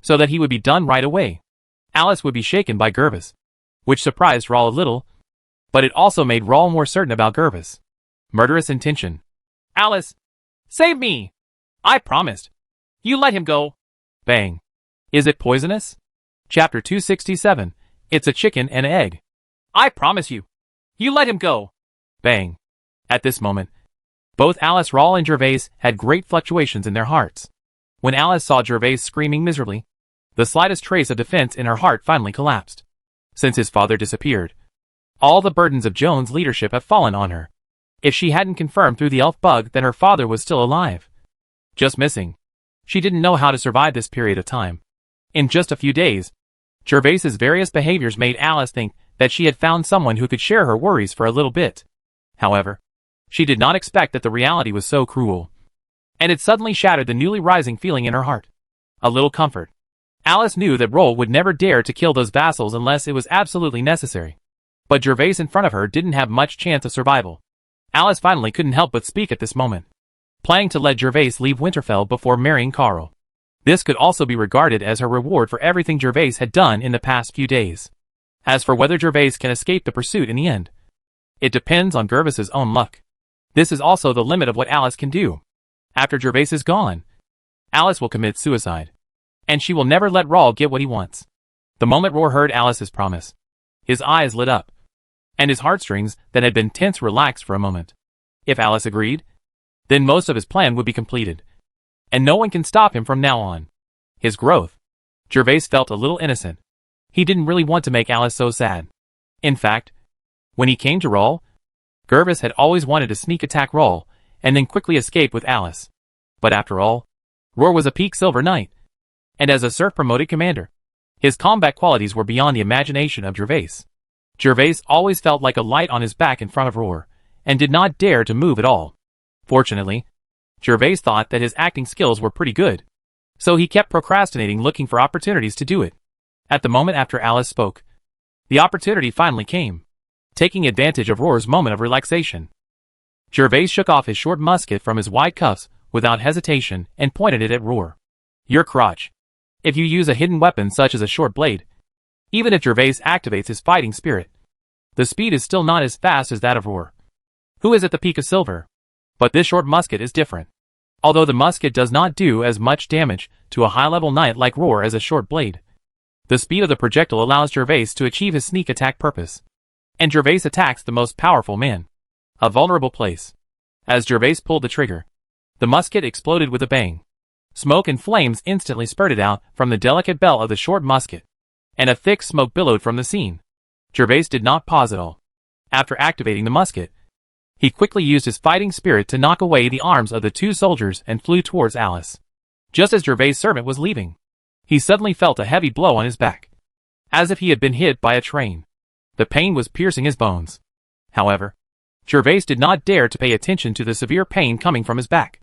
so that he would be done right away. Alice would be shaken by Gervais, which surprised Roar a little, but it also made Roar more certain about Gervais' murderous intention. Alice! Save me! I promised. You let him go. Bang. Is it poisonous? Chapter 267. It's a chicken and an egg. I promise you. You let him go. Bang. At this moment, both Alice, Roar, and Gervais had great fluctuations in their hearts. When Alice saw Gervais screaming miserably, the slightest trace of defense in her heart finally collapsed. Since his father disappeared, all the burdens of Joan's leadership have fallen on her. If she hadn't confirmed through the elf bug that her father was still alive, just missing, she didn't know how to survive this period of time. In just a few days, Gervais's various behaviors made Alice think that she had found someone who could share her worries for a little bit. However, she did not expect that the reality was so cruel, and it suddenly shattered the newly rising feeling in her heart. A little comfort. Alice knew that Roar would never dare to kill those vassals unless it was absolutely necessary. But Gervais in front of her didn't have much chance of survival. Alice finally couldn't help but speak at this moment, planning to let Gervais leave Winterfell before marrying Carl. This could also be regarded as her reward for everything Gervais had done in the past few days. As for whether Gervais can escape the pursuit in the end, it depends on Gervais's own luck. This is also the limit of what Alice can do. After Gervais is gone, Alice will commit suicide, and she will never let Roar get what he wants. The moment Roar heard Alice's promise, his eyes lit up, and his heartstrings that had been tense relaxed for a moment. If Alice agreed, then most of his plan would be completed, and no one can stop him from now on. His growth. Gervais felt a little innocent. He didn't really want to make Alice so sad. In fact, when he came to Roar, Gervais had always wanted to sneak attack Roar, and then quickly escape with Alice. But after all, Roar was a Peak Silver Knight, and as a serf-promoted commander, his combat qualities were beyond the imagination of Gervais. Gervais always felt like a light on his back in front of Roar, and did not dare to move at all. Fortunately, Gervais thought that his acting skills were pretty good, so he kept procrastinating, looking for opportunities to do it. At the moment after Alice spoke, the opportunity finally came. Taking advantage of Roar's moment of relaxation, Gervais shook off his short musket from his wide cuffs without hesitation and pointed it at Roar. Your crotch. If you use a hidden weapon such as a short blade, even if Gervais activates his fighting spirit, the speed is still not as fast as that of Roar, who is at the peak of silver. But this short musket is different. Although the musket does not do as much damage to a high-level knight like Roar as a short blade, the speed of the projectile allows Gervais to achieve his sneak attack purpose. And Gervais attacks the most powerful man, a vulnerable place. As Gervais pulled the trigger, the musket exploded with a bang. Smoke and flames instantly spurted out from the delicate bell of the short musket, and a thick smoke billowed from the scene. Gervais did not pause at all. After activating the musket, he quickly used his fighting spirit to knock away the arms of the two soldiers and flew towards Alice. Just as Gervais' servant was leaving, he suddenly felt a heavy blow on his back, as if he had been hit by a train. The pain was piercing his bones. However, Gervais did not dare to pay attention to the severe pain coming from his back,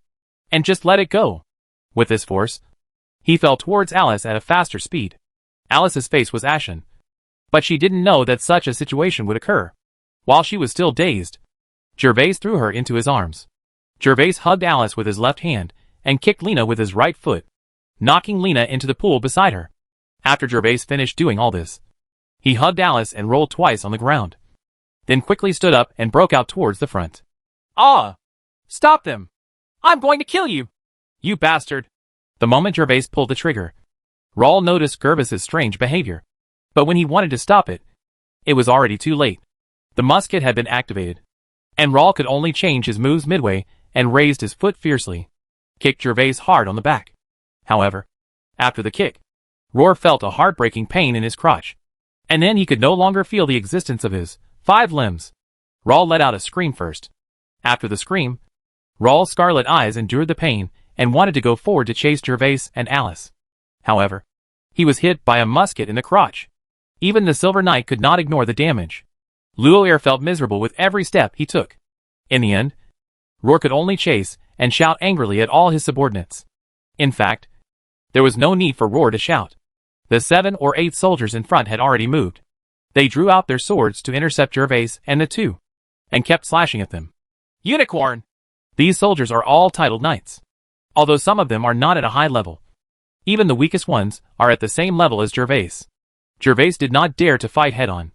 and just let it go. With this force, he fell towards Alice at a faster speed. Alice's face was ashen, but she didn't know that such a situation would occur. While she was still dazed, Gervais threw her into his arms. Gervais hugged Alice with his left hand and kicked Lena with his right foot, knocking Lena into the pool beside her. After Gervais finished doing all this, he hugged Alice and rolled twice on the ground, then quickly stood up and broke out towards the front. Ah! Stop them! I'm going to kill you! You bastard! The moment Gervais pulled the trigger, Roar noticed Gervais's strange behavior, but when he wanted to stop it, it was already too late. The musket had been activated, and Roar could only change his moves midway and raised his foot fiercely, kicked Gervais hard on the back. However, after the kick, Roar felt a heartbreaking pain in his crotch, and then he could no longer feel the existence of his 5 limbs. Roar let out a scream first. After the scream, Rawl's scarlet eyes endured the pain and wanted to go forward to chase Gervais and Alice. However, he was hit by a musket in the crotch. Even the Silver Knight could not ignore the damage. Luo'er felt miserable with every step he took. In the end, Roar could only chase and shout angrily at all his subordinates. In fact, there was no need for Roar to shout. The 7 or 8 soldiers in front had already moved. They drew out their swords to intercept Gervais and the two, and kept slashing at them. Unicorn! These soldiers are all titled knights. Although some of them are not at a high level. Even the weakest ones are at the same level as Gervais. Gervais did not dare to fight head-on.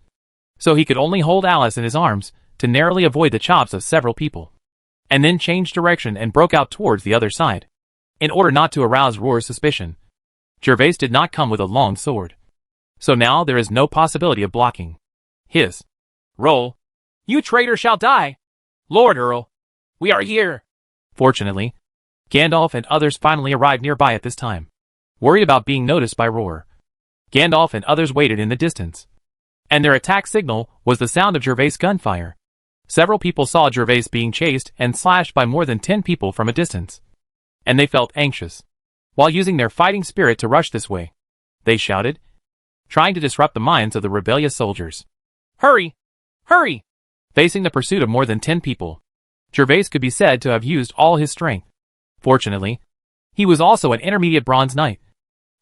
So he could only hold Alice in his arms to narrowly avoid the chops of several people. And then changed direction and broke out towards the other side. In order not to arouse Roar's suspicion, Gervais did not come with a long sword. So now there is no possibility of blocking. His. Roll. You traitor shall die! Lord Earl, we are here! Fortunately, Gandalf and others finally arrived nearby at this time. Worried about being noticed by Roar, Gandalf and others waited in the distance. And their attack signal was the sound of Gervais' gunfire. Several people saw Gervais being chased and slashed by more than 10 people from a distance. And they felt anxious. While using their fighting spirit to rush this way, they shouted, trying to disrupt the minds of the rebellious soldiers. Hurry! Hurry! Facing the pursuit of more than 10 people, Gervais could be said to have used all his strength. Fortunately, he was also an intermediate bronze knight.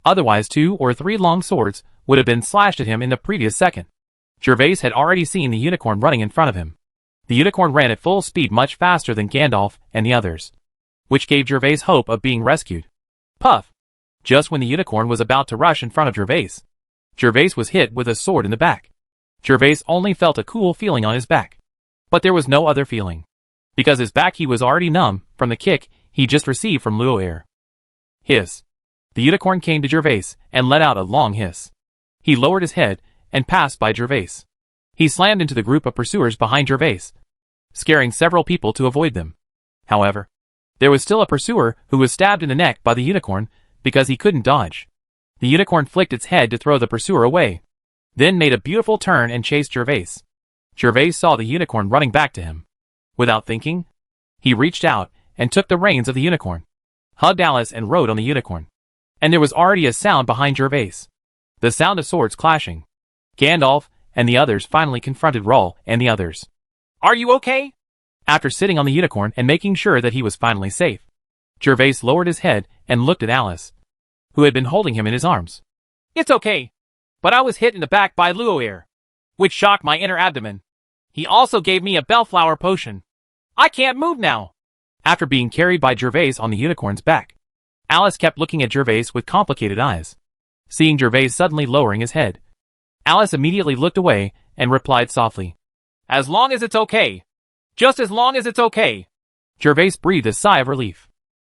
Otherwise 2 or 3 long swords would have been slashed at him in the previous second. Gervais had already seen the unicorn running in front of him. The unicorn ran at full speed much faster than Gandalf and the others, which gave Gervais hope of being rescued. Puff! Just when the unicorn was about to rush in front of Gervais, Gervais was hit with a sword in the back. Gervais only felt a cool feeling on his back. But there was no other feeling. Because his back he was already numb from the kick he just received from Luo'er. Hiss. The unicorn came to Gervais and let out a long hiss. He lowered his head and passed by Gervais. He slammed into the group of pursuers behind Gervais, scaring several people to avoid them. However, there was still a pursuer who was stabbed in the neck by the unicorn because he couldn't dodge. The unicorn flicked its head to throw the pursuer away, then made a beautiful turn and chased Gervais. Gervais saw the unicorn running back to him. Without thinking, he reached out and took the reins of the unicorn, hugged Alice and rode on the unicorn. And there was already a sound behind Gervais. The sound of swords clashing. Gandalf and the others finally confronted Rawl and the others. Are you okay? After sitting on the unicorn and making sure that he was finally safe, Gervais lowered his head and looked at Alice, who had been holding him in his arms. It's okay. But I was hit in the back by Luo'er, which shocked my inner abdomen. He also gave me a bellflower potion. I can't move now. After being carried by Gervais on the unicorn's back, Alice kept looking at Gervais with complicated eyes. Seeing Gervais suddenly lowering his head, Alice immediately looked away and replied softly, As long as it's okay. Just as long as it's okay. Gervais breathed a sigh of relief.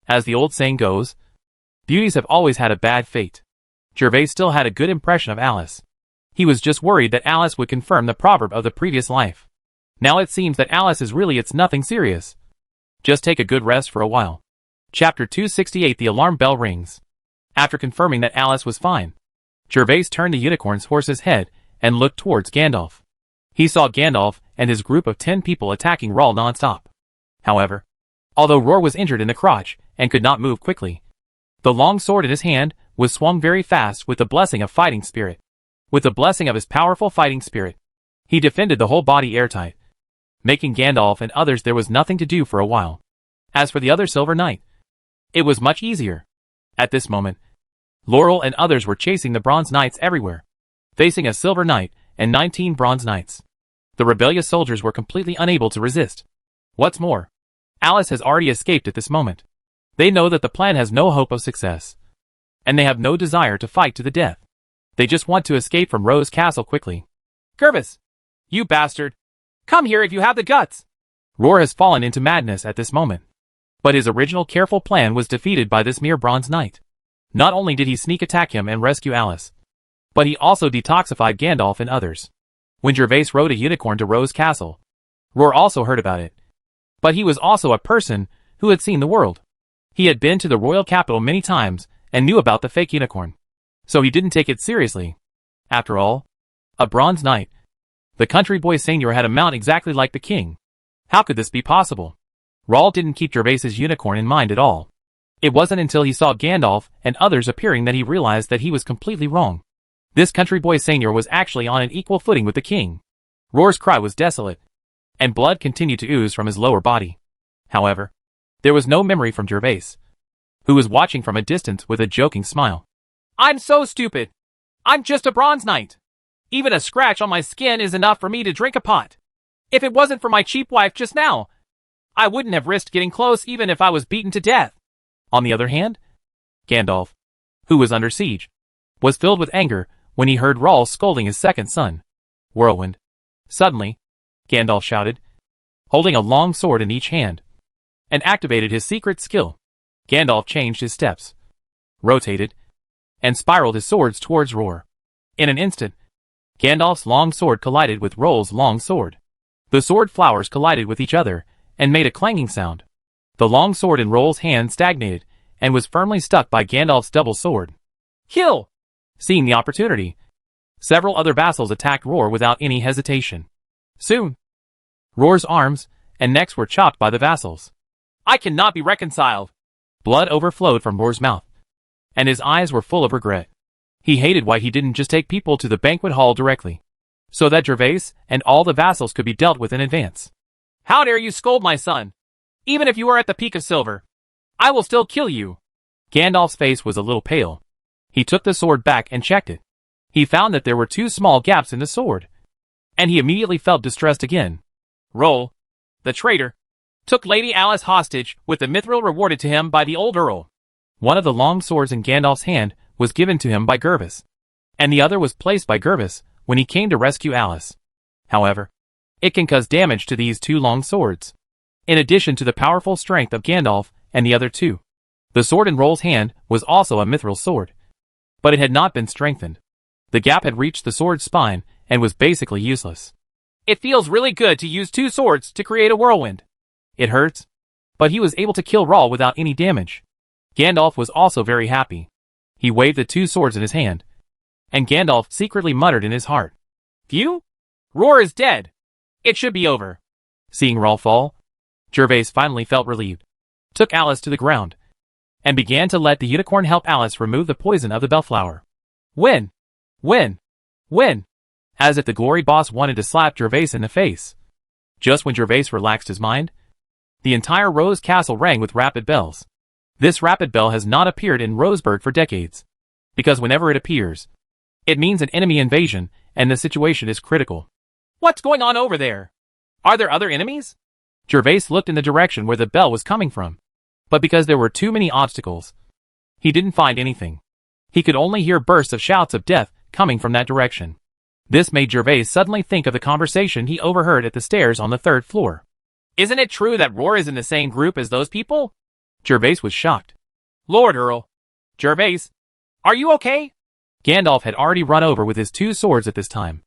As the old saying goes, beauties have always had a bad fate. Gervais still had a good impression of Alice. He was just worried that Alice would confirm the proverb of the previous life. Now it seems that Alice is really it's nothing serious. Just take a good rest for a while. Chapter 268 The alarm bell rings. After confirming that Alice was fine, Gervais turned the unicorn's horse's head and looked towards Gandalf. He saw Gandalf and his group of 10 people attacking Rawl non-stop. However, although Roar was injured in the crotch and could not move quickly, the long sword in his hand was swung very fast with the blessing of fighting spirit. With the blessing of his powerful fighting spirit, he defended the whole body airtight, making Gandalf and others there was nothing to do for a while. As for the other Silver Knight, it was much easier. At this moment, Laurel and others were chasing the Bronze Knights everywhere, facing a Silver Knight and 19 Bronze Knights. The rebellious soldiers were completely unable to resist. What's more, Alice has already escaped at this moment. They know that the plan has no hope of success, and they have no desire to fight to the death. They just want to escape from Rose Castle quickly. Gervais! You bastard! Come here if you have the guts! Roar has fallen into madness at this moment. But his original careful plan was defeated by this mere Bronze Knight. Not only did he sneak attack him and rescue Alice, but he also detoxified Gandalf and others. When Gervais rode a unicorn to Rose Castle, Roar also heard about it. But he was also a person who had seen the world. He had been to the royal capital many times and knew about the fake unicorn. So he didn't take it seriously. After all, a Bronze Knight. The country boy Seignior had a mount exactly like the king. How could this be possible? Rawl didn't keep Gervais's unicorn in mind at all. It wasn't until he saw Gandalf and others appearing that he realized that he was completely wrong. This country boy Seignior was actually on an equal footing with the king. Roar's cry was desolate, and blood continued to ooze from his lower body. However, there was no memory from Gervais, who was watching from a distance with a joking smile. I'm so stupid. I'm just a bronze knight. Even a scratch on my skin is enough for me to drink a pot. If it wasn't for my cheap wife just now, I wouldn't have risked getting close even if I was beaten to death. On the other hand, Gandalf, who was under siege, was filled with anger when he heard Rawl scolding his second son, Whirlwind. Suddenly, Gandalf shouted, holding a long sword in each hand, and activated his secret skill. Gandalf changed his steps, rotated, and spiraled his swords towards Roar. In an instant, Gandalf's long sword collided with Roll's long sword. The sword flowers collided with each other and made a clanging sound. The long sword in Roll's hand stagnated and was firmly stuck by Gandalf's double sword. Kill! Seeing the opportunity, several other vassals attacked Roar without any hesitation. Soon, Roar's arms and necks were chopped by the vassals. I cannot be reconciled. Blood overflowed from Roar's mouth, and his eyes were full of regret. He hated why he didn't just take people to the banquet hall directly, so that Gervais and all the vassals could be dealt with in advance. How dare you scold my son? Even if you are at the peak of silver, I will still kill you. Gandalf's face was a little pale. He took the sword back and checked it. He found that there were 2 small gaps in the sword, and he immediately felt distressed again. Roll, the traitor, took Lady Alice hostage with the mithril rewarded to him by the old Earl. One of the long swords in Gandalf's hand was given to him by Gervais, and the other was placed by Gervais when he came to rescue Alice. However, it can cause damage to these 2 long swords, in addition to the powerful strength of Gandalf and the other 2. The sword in Roll's hand was also a mithril sword, but it had not been strengthened. The gap had reached the sword's spine and was basically useless. It feels really good to use 2 swords to create a whirlwind. It hurts, but he was able to kill Rawl without any damage. Gandalf was also very happy. He waved the 2 swords in his hand, and Gandalf secretly muttered in his heart, "Phew! Roar is dead. It should be over." Seeing Rawl fall, Gervais finally felt relieved, took Alice to the ground, and began to let the unicorn help Alice remove the poison of the bellflower. Win! Win! Win! As if the glory boss wanted to slap Gervais in the face. Just when Gervais relaxed his mind, the entire Rose Castle rang with rapid bells. This rapid bell has not appeared in Roseburg for decades, because whenever it appears, it means an enemy invasion and the situation is critical. What's going on over there? Are there other enemies? Gervais looked in the direction where the bell was coming from, but because there were too many obstacles, he didn't find anything. He could only hear bursts of shouts of death coming from that direction. This made Gervais suddenly think of the conversation he overheard at the stairs on the 3rd floor. Isn't it true that Roar is in the same group as those people? Gervais was shocked. Lord Earl. Gervais, are you okay? Gandalf had already run over with his 2 swords at this time.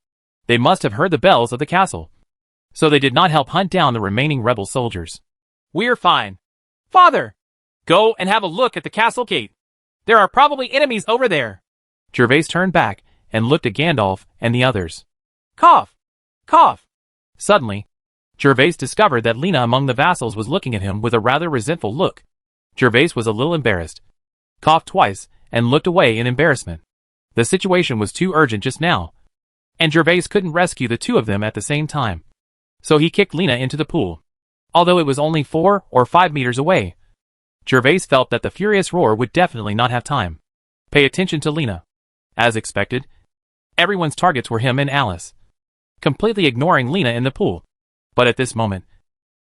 They must have heard the bells of the castle, so they did not help hunt down the remaining rebel soldiers. We're fine. Father, go and have a look at the castle gate. There are probably enemies over there. Gervais turned back and looked at Gandalf and the others. Cough! Cough! Suddenly, Gervais discovered that Lena among the vassals was looking at him with a rather resentful look. Gervais was a little embarrassed, coughed twice, and looked away in embarrassment. The situation was too urgent just now, and Gervais couldn't rescue the 2 of them at the same time. So he kicked Lena into the pool. Although it was only 4 or 5 meters away, Gervais felt that the furious Roar would definitely not have time. Pay attention to Lena. As expected, everyone's targets were him and Alice, completely ignoring Lena in the pool. But at this moment,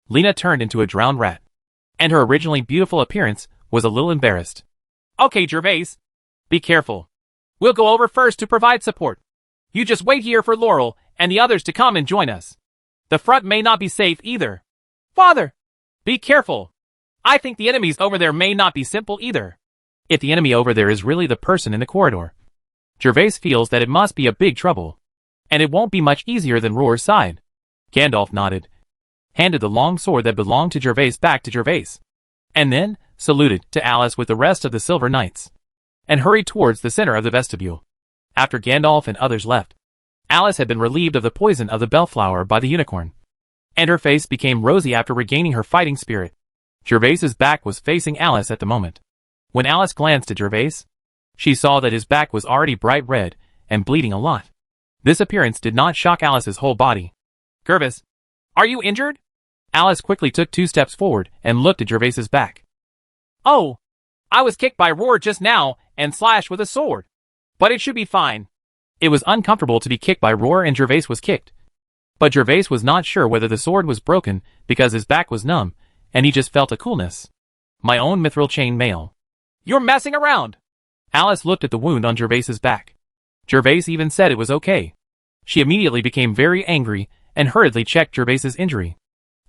Lena turned into a drowned rat, and her originally beautiful appearance was a little embarrassed. Okay, Gervais. Be careful. We'll go over first to provide support. You just wait here for Laurel and the others to come and join us. The front may not be safe either. Father, be careful. I think the enemies over there may not be simple either. If the enemy over there is really the person in the corridor, Gervais feels that it must be a big trouble, and it won't be much easier than Roar's side. Gandalf nodded, handed the long sword that belonged to Gervais back to Gervais, and then saluted to Alice with the rest of the Silver Knights, and hurried towards the center of the vestibule. After Gandalf and others left, Alice had been relieved of the poison of the bellflower by the unicorn, and her face became rosy after regaining her fighting spirit. Gervais's back was facing Alice at the moment. When Alice glanced at Gervais, she saw that his back was already bright red and bleeding a lot. This appearance did not shock Alice's whole body. Gervais, are you injured? Alice quickly took 2 steps forward and looked at Gervais's back. Oh, I was kicked by Roar just now and slashed with a sword. But it should be fine. It was uncomfortable to be kicked by Roar and Gervais was kicked. But Gervais was not sure whether the sword was broken because his back was numb, and he just felt a coolness. My own mithril chain mail. You're messing around. Alice looked at the wound on Gervais's back. Gervais even said it was okay. She immediately became very angry and hurriedly checked Gervais's injury.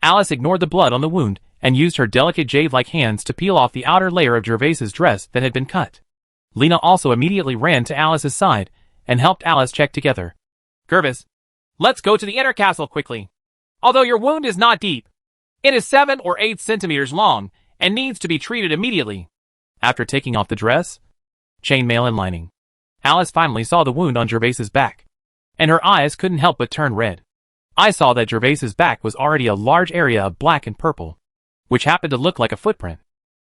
Alice ignored the blood on the wound and used her delicate jade-like hands to peel off the outer layer of Gervais's dress that had been cut. Lena also immediately ran to Alice's side and helped Alice check together. Gervais, let's go to the inner castle quickly. Although your wound is not deep, it is 7 or 8 centimeters long and needs to be treated immediately. After taking off the dress, chainmail and lining, Alice finally saw the wound on Gervais's back, and her eyes couldn't help but turn red. I saw that Gervais's back was already a large area of black and purple, which happened to look like a footprint,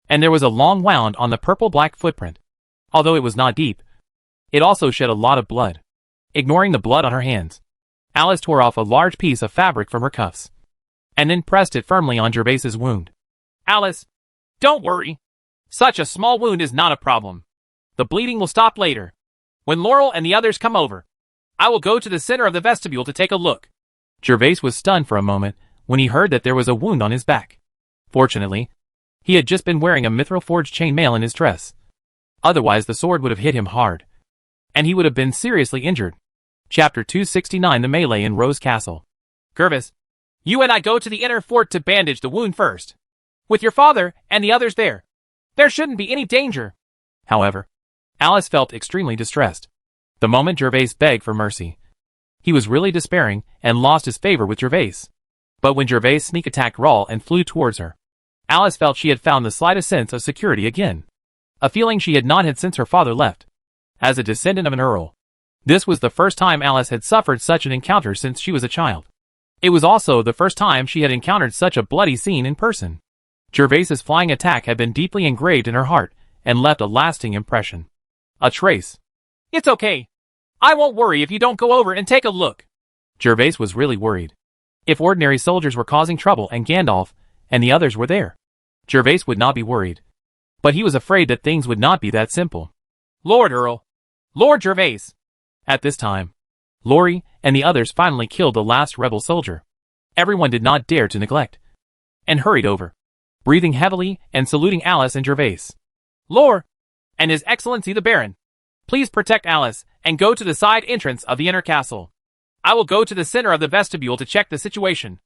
and there was a long wound on the purple-black footprint. Although it was not deep, it also shed a lot of blood. Ignoring the blood on her hands, Alice tore off a large piece of fabric from her cuffs, and then pressed it firmly on Gervais's wound. Alice, don't worry. Such a small wound is not a problem. The bleeding will stop later. When Laurel and the others come over, I will go to the center of the vestibule to take a look. Gervais was stunned for a moment when he heard that there was a wound on his back. Fortunately, he had just been wearing a mithril-forged chainmail in his dress. Otherwise the sword would have hit him hard, and he would have been seriously injured. Chapter 269 The Melee in Rose Castle. Gervais, you and I go to the inner fort to bandage the wound first. With your father and the others there. There shouldn't be any danger. However, Alice felt extremely distressed. The moment Gervais begged for mercy, he was really despairing and lost his favor with Gervais. But when Gervais sneak attacked Rawl and flew towards her, Alice felt she had found the slightest sense of security again. A feeling she had not had since her father left. As a descendant of an earl, this was the first time Alice had suffered such an encounter since she was a child. It was also the first time she had encountered such a bloody scene in person. Gervais's flying attack had been deeply engraved in her heart and left a lasting impression. A trace. It's okay. I won't worry if you don't go over and take a look. Gervais was really worried. If ordinary soldiers were causing trouble and Gandalf and the others were there, Gervais would not be worried. But he was afraid that things would not be that simple. Lord Earl. Lord Gervais. At this time, Laurie and the others finally killed the last rebel soldier. Everyone did not dare to neglect, and hurried over, breathing heavily and saluting Alice and Gervais. Lord, and His Excellency the Baron, please protect Alice and go to the side entrance of the inner castle. I will go to the center of the vestibule to check the situation.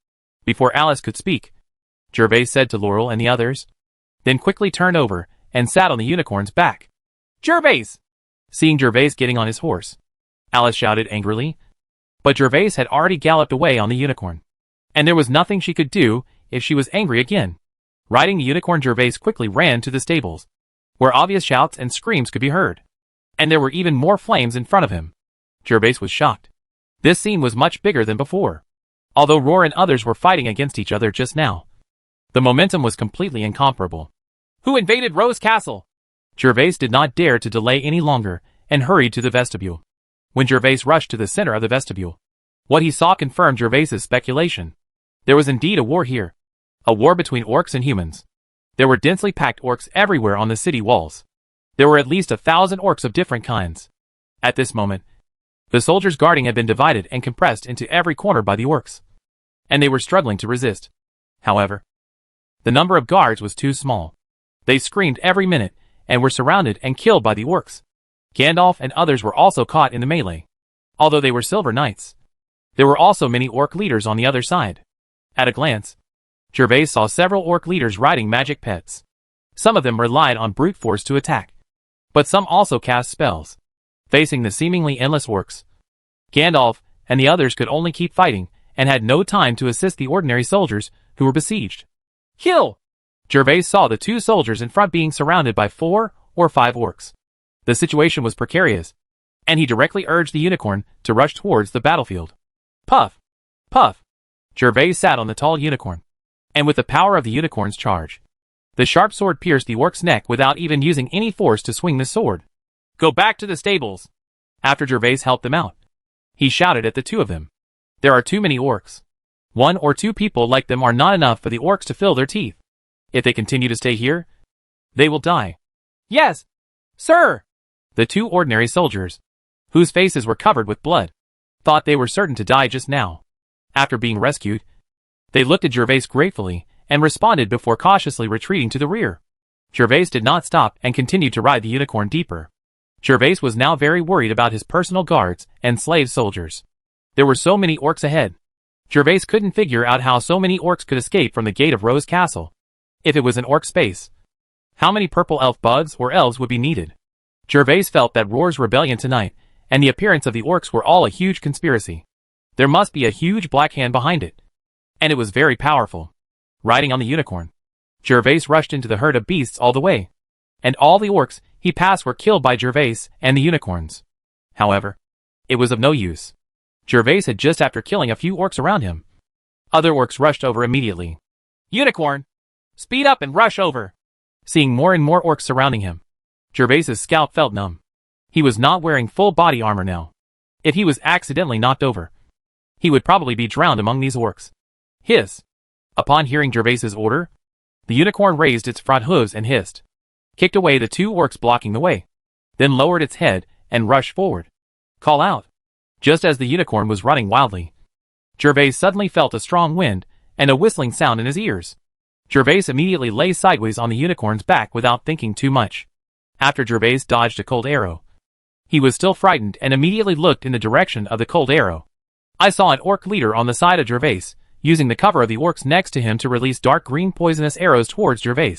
Before Alice could speak, Gervais said to Laurel and the others, then quickly turned over and sat on the unicorn's back. Gervais! Seeing Gervais getting on his horse, Alice shouted angrily, but Gervais had already galloped away on the unicorn, and there was nothing she could do if she was angry again. Riding the unicorn, Gervais quickly ran to the stables, where obvious shouts and screams could be heard, and there were even more flames in front of him. Gervais was shocked. This scene was much bigger than before. Although Roar and others were fighting against each other just now, the momentum was completely incomparable. Who invaded Rose Castle? Gervais did not dare to delay any longer and hurried to the vestibule. When Gervais rushed to the center of the vestibule, what he saw confirmed Gervais's speculation. There was indeed a war here. A war between orcs and humans. There were densely packed orcs everywhere on the city walls. There were at least 1,000 orcs of different kinds. At this moment, the soldiers guarding had been divided and compressed into every corner by the orcs, and they were struggling to resist. However, the number of guards was too small. They screamed every minute and were surrounded and killed by the orcs. Gandalf and others were also caught in the melee. Although they were silver knights, there were also many orc leaders on the other side. At a glance, Gervais saw several orc leaders riding magic pets. Some of them relied on brute force to attack, but some also cast spells. Facing the seemingly endless orcs, Gandalf and the others could only keep fighting and had no time to assist the ordinary soldiers who were besieged. Kill! Gervais saw the 2 soldiers in front being surrounded by 4 or 5 orcs. The situation was precarious, and he directly urged the unicorn to rush towards the battlefield. Puff! Puff! Gervais sat on the tall unicorn, and with the power of the unicorn's charge, The sharp sword pierced the orc's neck without even using any force to swing the sword. Go back to the stables. After Gervais helped them out, he shouted at the two of them. There are too many orcs. 1 or 2 people like them are not enough for the orcs to fill their teeth. If they continue to stay here, they will die. Yes, sir. The 2 ordinary soldiers, whose faces were covered with blood, thought they were certain to die just now. After being rescued, they looked at Gervais gratefully and responded before cautiously retreating to the rear. Gervais did not stop and continued to ride the unicorn deeper. Gervais was now very worried about his personal guards and slave soldiers. There were so many orcs ahead. Gervais couldn't figure out how so many orcs could escape from the gate of Rose Castle. If it was an orc space, how many purple elf bugs or elves would be needed? Gervais felt that Roar's rebellion tonight and the appearance of the orcs were all a huge conspiracy. There must be a huge black hand behind it. And it was very powerful. Riding on the unicorn, Gervais rushed into the herd of beasts all the way. And all the orcs he passed were killed by Gervais and the unicorns. However, it was of no use. Gervais had just after killing a few orcs around him. Other orcs rushed over immediately. Unicorn! Speed up and rush over! Seeing more and more orcs surrounding him, Gervais's scalp felt numb. He was not wearing full body armor now. If he was accidentally knocked over, he would probably be drowned among these orcs. Hiss! Upon hearing Gervais's order, the unicorn raised its front hooves and hissed, kicked away the 2 orcs blocking the way, then lowered its head and rushed forward. Call out! Just as the unicorn was running wildly, Gervais suddenly felt a strong wind and a whistling sound in his ears. Gervais immediately lay sideways on the unicorn's back without thinking too much. After Gervais dodged a cold arrow, he was still frightened and immediately looked in the direction of the cold arrow. I saw an orc leader on the side of Gervais, using the cover of the orcs next to him to release dark green poisonous arrows towards Gervais.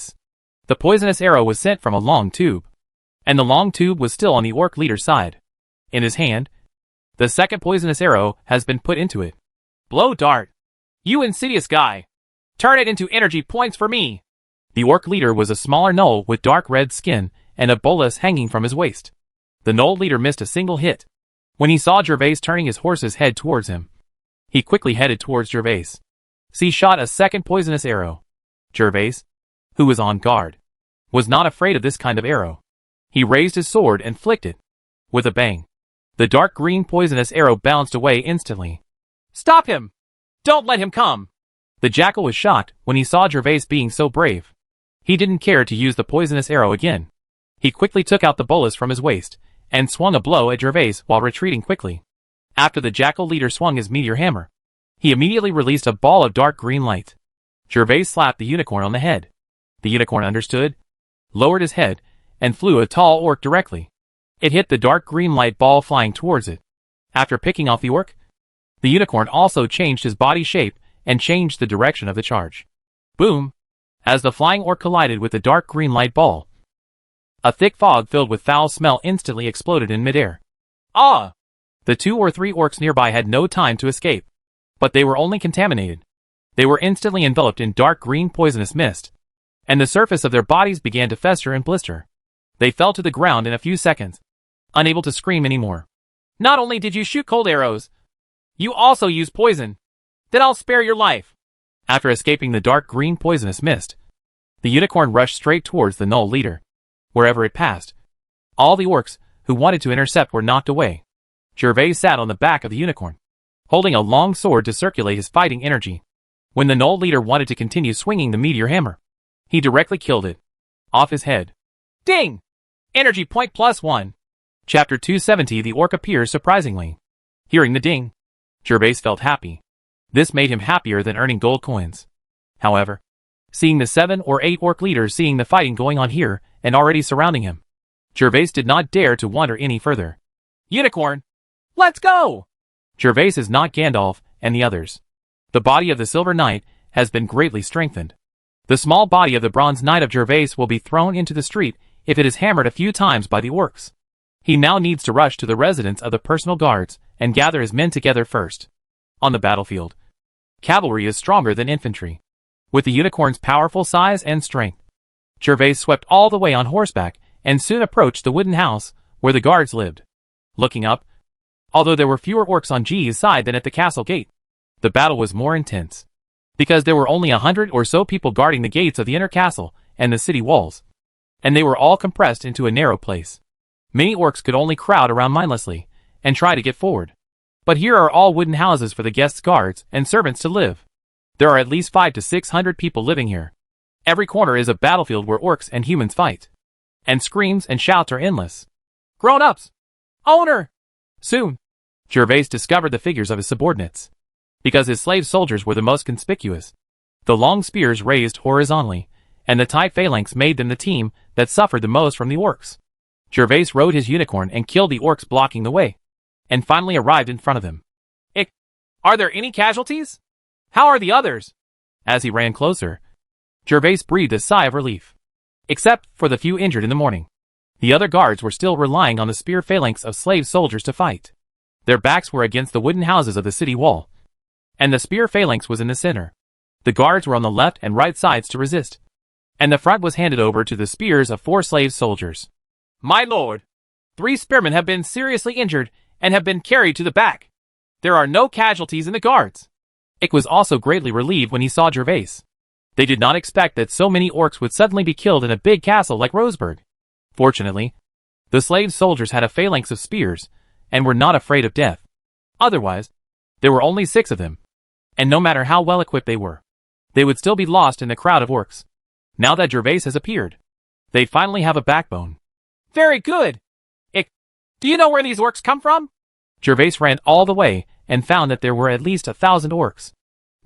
The poisonous arrow was sent from a long tube, and the long tube was still on the orc leader's side. In his hand, the second poisonous arrow has been put into it. Blow dart! You insidious guy! Turn it into energy points for me! The orc leader was a smaller gnoll with dark red skin and a bolus hanging from his waist. The gnoll leader missed a single hit. When he saw Gervais turning his horse's head towards him, he quickly headed towards Gervais. He shot a second poisonous arrow. Gervais, who was on guard, was not afraid of this kind of arrow. He raised his sword and flicked it. With a bang, the dark green poisonous arrow bounced away instantly. Stop him! Don't let him come! The jackal was shocked when he saw Gervais being so brave. He didn't care to use the poisonous arrow again. He quickly took out the bolus from his waist and swung a blow at Gervais while retreating quickly. After the jackal leader swung his meteor hammer, he immediately released a ball of dark green light. Gervais slapped the unicorn on the head. The unicorn understood, lowered his head, and flew a tall orc directly. It hit the dark green light ball flying towards it. After picking off the orc, the unicorn also changed his body shape and changed the direction of the charge. Boom! As the flying orc collided with the dark green light ball, a thick fog filled with foul smell instantly exploded in midair. Ah! The 2 or 3 orcs nearby had no time to escape. But they were only contaminated. They were instantly enveloped in dark green poisonous mist, and the surface of their bodies began to fester and blister. They fell to the ground in a few seconds, unable to scream anymore. Not only did you shoot cold arrows, you also used poison. Then I'll spare your life. After escaping the dark green poisonous mist, the unicorn rushed straight towards the gnoll leader. Wherever it passed, all the orcs who wanted to intercept were knocked away. Gervais sat on the back of the unicorn, holding a long sword to circulate his fighting energy. When the gnoll leader wanted to continue swinging the meteor hammer, he directly killed it. Off his head. Ding! Energy point +1. Chapter 270. The orc appears surprisingly. Hearing the ding, Gervais felt happy. This made him happier than earning gold coins. However, seeing the 7 or 8 orc leaders seeing the fighting going on here and already surrounding him, Gervais did not dare to wander any further. Unicorn! Let's go! Gervais is not Gandalf and the others. The body of the Silver Knight has been greatly strengthened. The small body of the Bronze Knight of Gervais will be thrown into the street if it is hammered a few times by the orcs. He now needs to rush to the residence of the personal guards and gather his men together first. On the battlefield, cavalry is stronger than infantry. With the unicorn's powerful size and strength, Gervais swept all the way on horseback and soon approached the wooden house where the guards lived. Looking up, although there were fewer orcs on G's side than at the castle gate, the battle was more intense. Because there were only 100 or so people guarding the gates of the inner castle, and the city walls, and they were all compressed into a narrow place. Many orcs could only crowd around mindlessly and try to get forward. But here are all wooden houses for the guests' guards and servants to live. There are at least 500 to 600 people living here. Every corner is a battlefield where orcs and humans fight. And screams and shouts are endless. Grown-ups! Owner! Soon, Gervais discovered the figures of his subordinates. Because his slave soldiers were the most conspicuous. The long spears raised horizontally, and the tight phalanx made them the team that suffered the most from the orcs. Gervais rode his unicorn and killed the orcs blocking the way, and finally arrived in front of them. Are there any casualties? How are the others? As he ran closer, Gervais breathed a sigh of relief. Except for the few injured in the morning. The other guards were still relying on the spear phalanx of slave soldiers to fight. Their backs were against the wooden houses of the city wall, and the spear phalanx was in the center. The guards were on the left and right sides to resist, and the front was handed over to the spears of 4 slave soldiers. My lord, 3 spearmen have been seriously injured and have been carried to the back. There are no casualties in the guards. Ick was also greatly relieved when he saw Gervais. They did not expect that so many orcs would suddenly be killed in a big castle like Roseburg. Fortunately, the slave soldiers had a phalanx of spears and were not afraid of death. Otherwise, there were only 6 of them, and no matter how well equipped they were, they would still be lost in the crowd of orcs. Now that Gervais has appeared, they finally have a backbone. Very good. Do you know where these orcs come from? Gervais ran all the way and found that there were at least 1,000 orcs.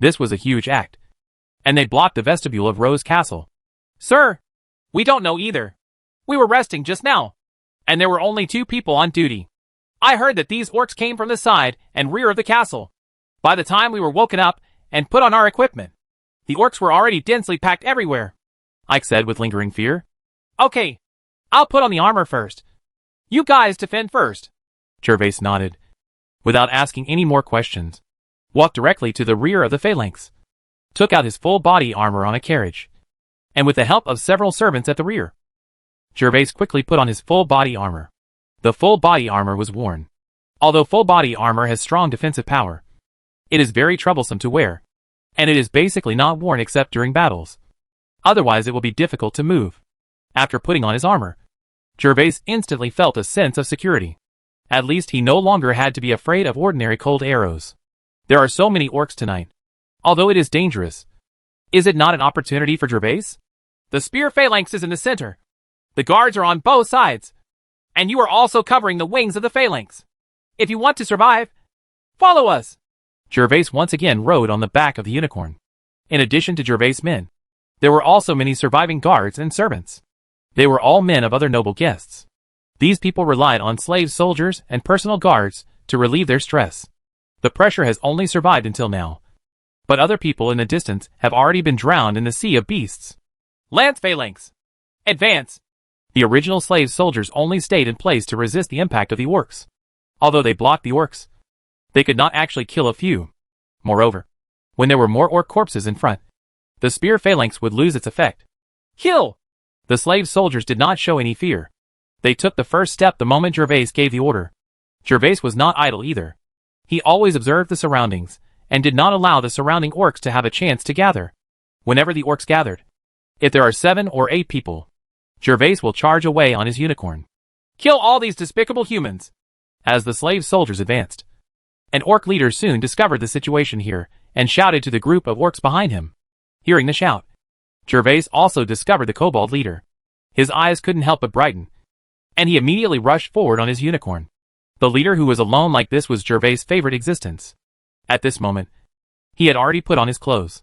This was a huge act, and they blocked the vestibule of Rose Castle. Sir, we don't know either. We were resting just now, and there were only 2 people on duty. I heard that these orcs came from the side and rear of the castle. By the time we were woken up and put on our equipment, the orcs were already densely packed everywhere. Ike said with lingering fear. Okay, I'll put on the armor first. You guys defend first. Gervais nodded, without asking any more questions, walked directly to the rear of the phalanx, took out his full body armor on a carriage, and with the help of several servants at the rear, Gervais quickly put on his full body armor. The full body armor was worn. Although full body armor has strong defensive power, it is very troublesome to wear, and it is basically not worn except during battles. Otherwise it will be difficult to move. After putting on his armor, Gervais instantly felt a sense of security. At least he no longer had to be afraid of ordinary cold arrows. There are so many orcs tonight. Although it is dangerous, is it not an opportunity for Gervais? The spear phalanx is in the center. The guards are on both sides, and you are also covering the wings of the phalanx. If you want to survive, follow us. Gervais once again rode on the back of the unicorn. In addition to Gervais' men, there were also many surviving guards and servants. They were all men of other noble guests. These people relied on slave soldiers and personal guards to relieve their stress. The pressure has only survived until now. But other people in the distance have already been drowned in the sea of beasts. Lance phalanx! Advance! The original slave soldiers only stayed in place to resist the impact of the orcs. Although they blocked the orcs, they could not actually kill a few. Moreover, when there were more orc corpses in front, the spear phalanx would lose its effect. Kill! The slave soldiers did not show any fear. They took the first step the moment Gervais gave the order. Gervais was not idle either. He always observed the surroundings, and did not allow the surrounding orcs to have a chance to gather. Whenever the orcs gathered, if there are 7 or 8 people, Gervais will charge away on his unicorn. Kill all these despicable humans! As the slave soldiers advanced, an orc leader soon discovered the situation here, and shouted to the group of orcs behind him. Hearing the shout, Gervais also discovered the kobold leader. His eyes couldn't help but brighten, and he immediately rushed forward on his unicorn. The leader who was alone like this was Gervais' favorite existence. At this moment, he had already put on his clothes.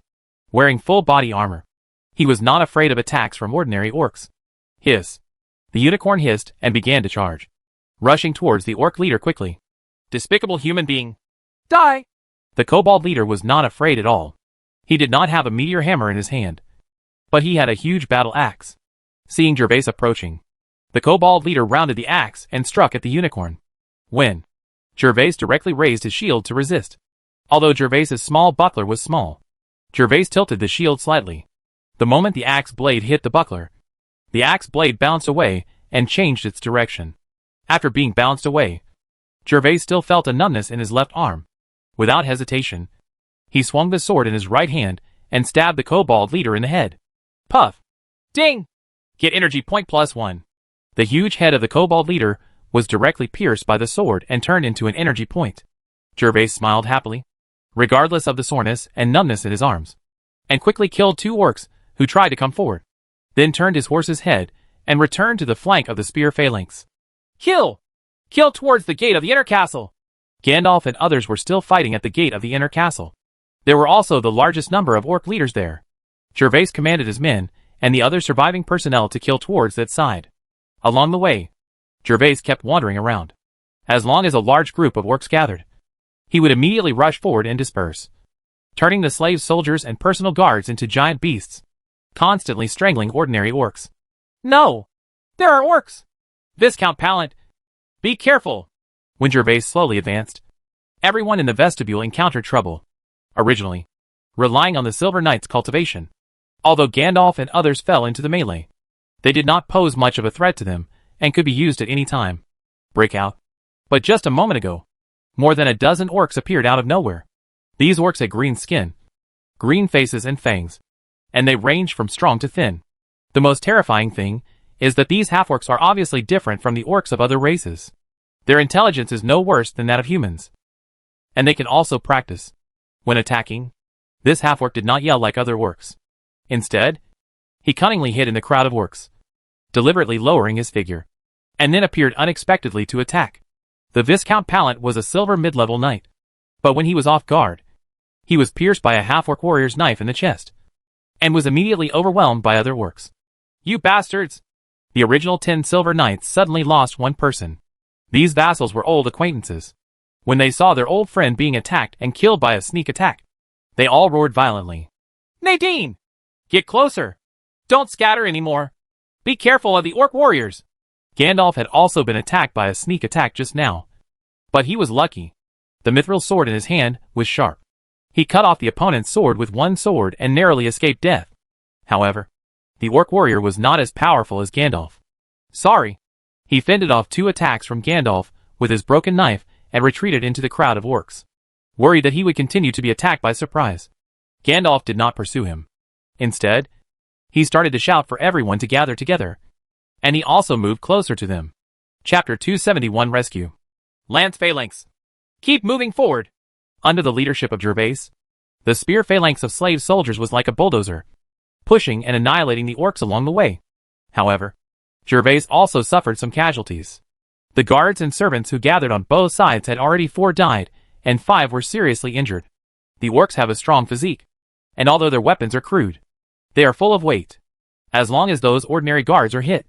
Wearing full body armor, he was not afraid of attacks from ordinary orcs. Hiss! The unicorn hissed and began to charge, rushing towards the orc leader quickly. Despicable human being! Die! The kobold leader was not afraid at all. He did not have a meteor hammer in his hand, but he had a huge battle axe. Seeing Gervais approaching, the kobold leader rounded the axe and struck at the unicorn. When Gervais directly raised his shield to resist. Although Gervais's small buckler was small, Gervais tilted the shield slightly. The moment the axe blade hit the buckler, the axe blade bounced away and changed its direction. After being bounced away, Gervais still felt a numbness in his left arm. Without hesitation, he swung the sword in his right hand and stabbed the kobold leader in the head. Puff! Ding! Get energy point +1. The huge head of the kobold leader was directly pierced by the sword and turned into an energy point. Gervais smiled happily, regardless of the soreness and numbness in his arms, and quickly killed 2 orcs who tried to come forward, then turned his horse's head and returned to the flank of the spear phalanx. Kill! Kill towards the gate of the inner castle! Gandalf and others were still fighting at the gate of the inner castle. There were also the largest number of orc leaders there. Gervais commanded his men and the other surviving personnel to kill towards that side. Along the way, Gervais kept wandering around. As long as a large group of orcs gathered, he would immediately rush forward and disperse, turning the slave soldiers and personal guards into giant beasts, constantly strangling ordinary orcs. No! There are orcs! Viscount Pallant, be careful! When Gervais slowly advanced, everyone in the vestibule encountered trouble. Originally, relying on the Silver Knight's cultivation, although Gandalf and others fell into the melee, they did not pose much of a threat to them and could be used at any time. Breakout. But just a moment ago, more than a dozen orcs appeared out of nowhere. These orcs had green skin, green faces and fangs, and they ranged from strong to thin. The most terrifying thing is that these half-orcs are obviously different from the orcs of other races. Their intelligence is no worse than that of humans, and they can also practice. When attacking, this half-orc did not yell like other orcs. Instead, he cunningly hid in the crowd of orcs, deliberately lowering his figure, and then appeared unexpectedly to attack. The Viscount Pallant was a silver mid-level knight, but when he was off guard, he was pierced by a half-orc warrior's knife in the chest, and was immediately overwhelmed by other orcs. You bastards! The original 10 silver knights suddenly lost one person. These vassals were old acquaintances. When they saw their old friend being attacked and killed by a sneak attack, they all roared violently. Nadine! Get closer! Don't scatter anymore! Be careful of the orc warriors! Gandalf had also been attacked by a sneak attack just now, but he was lucky. The mithril sword in his hand was sharp. He cut off the opponent's sword with one sword and narrowly escaped death. However, the orc warrior was not as powerful as Gandalf. Sorry. He fended off 2 attacks from Gandalf with his broken knife and retreated into the crowd of orcs, worried that he would continue to be attacked by surprise. Gandalf did not pursue him. Instead, he started to shout for everyone to gather together, and he also moved closer to them. Chapter 271 Rescue. Lance Phalanx. Keep moving forward. Under the leadership of Gervais, the spear phalanx of slave soldiers was like a bulldozer, pushing and annihilating the orcs along the way. However, Gervais also suffered some casualties. The guards and servants who gathered on both sides had already 4 died, and 5 were seriously injured. The orcs have a strong physique, and although their weapons are crude, they are full of weight. As long as those ordinary guards are hit,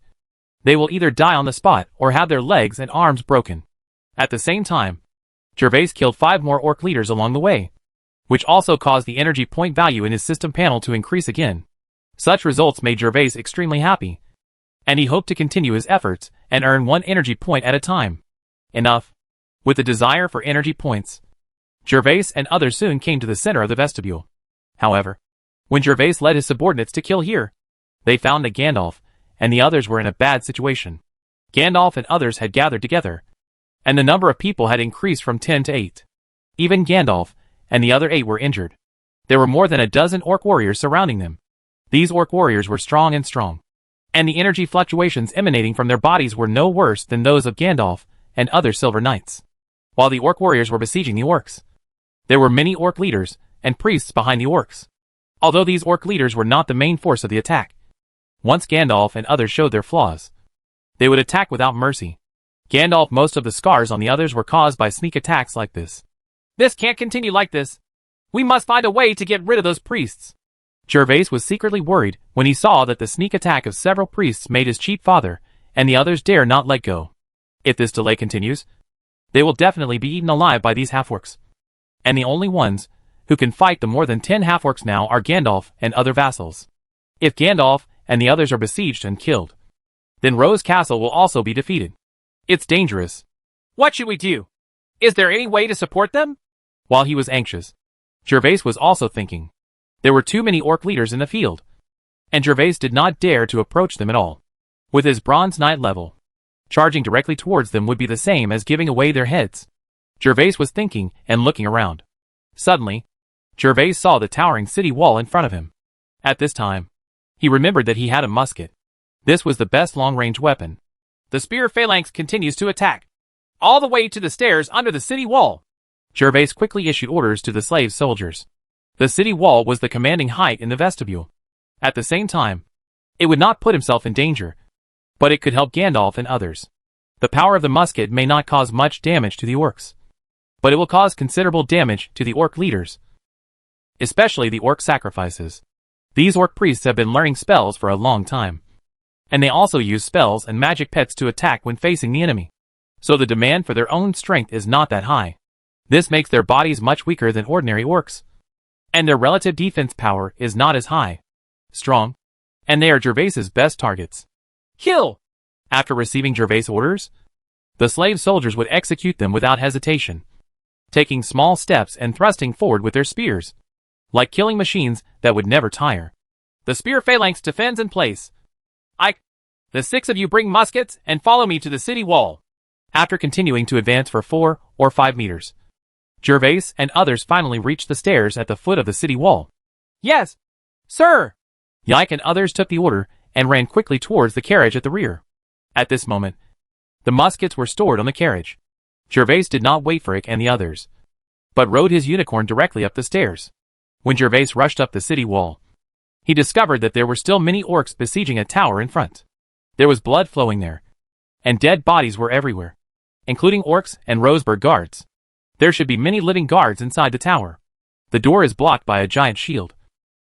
they will either die on the spot or have their legs and arms broken. At the same time, Gervais killed 5 more orc leaders along the way, which also caused the energy point value in his system panel to increase again. Such results made Gervais extremely happy, and he hoped to continue his efforts and earn 1 energy point at a time. Enough. With the desire for energy points, Gervais and others soon came to the center of the vestibule. However, when Gervais led his subordinates to kill here, they found that Gandalf and the others were in a bad situation. Gandalf and others had gathered together, and the number of people had increased from 10 to 8. Even Gandalf and the other 8 were injured. There were more than a dozen orc warriors surrounding them. These orc warriors were strong, and the energy fluctuations emanating from their bodies were no worse than those of Gandalf and other silver knights. While the orc warriors were besieging the orcs, there were many orc leaders and priests behind the orcs. Although these orc leaders were not the main force of the attack, once Gandalf and others showed their flaws, they would attack without mercy. Gandalf, most of the scars on the others were caused by sneak attacks like this. This can't continue like this. We must find a way to get rid of those priests. Gervais was secretly worried when he saw that the sneak attack of several priests made his cheap father and the others dare not let go. If this delay continues, they will definitely be eaten alive by these half-orcs. And the only ones who can fight the more than 10 half-orcs now are Gandalf and other vassals. If Gandalf and the others are besieged and killed, then Rose Castle will also be defeated. It's dangerous. What should we do? Is there any way to support them? While he was anxious, Gervais was also thinking. There were too many orc leaders in the field, and Gervais did not dare to approach them at all. With his Bronze Knight level, charging directly towards them would be the same as giving away their heads. Gervais was thinking and looking around. Suddenly, Gervais saw the towering city wall in front of him. At this time, He remembered that he had a musket. This was the best long-range weapon. The spear phalanx continues to attack, all the way to the stairs under the city wall. Gervais quickly issued orders to the slave soldiers. The city wall was the commanding height in the vestibule. At the same time, it would not put himself in danger, but it could help Gandalf and others. The power of the musket may not cause much damage to the orcs, but it will cause considerable damage to the orc leaders, especially the orc sacrifices. These orc priests have been learning spells for a long time, and they also use spells and magic pets to attack when facing the enemy, so the demand for their own strength is not that high. This makes their bodies much weaker than ordinary orcs, and their relative defense power is not as high. Strong, and they are Gervais's best targets. Kill! After receiving Gervais' orders, the slave soldiers would execute them without hesitation, taking small steps and thrusting forward with their spears, like killing machines that would never tire. The spear phalanx defends in place. The 6 of you bring muskets and follow me to the city wall. After continuing to advance for 4 or 5 meters, Gervais and others finally reached the stairs at the foot of the city wall. Yes, sir! Yike and others took the order and ran quickly towards the carriage at the rear. At this moment, the muskets were stored on the carriage. Gervais did not wait for Ick and the others, but rode his unicorn directly up the stairs. When Gervais rushed up the city wall, he discovered that there were still many orcs besieging a tower in front. There was blood flowing there, and dead bodies were everywhere, including orcs and Roseburg guards. There should be many living guards inside the tower. The door is blocked by a giant shield,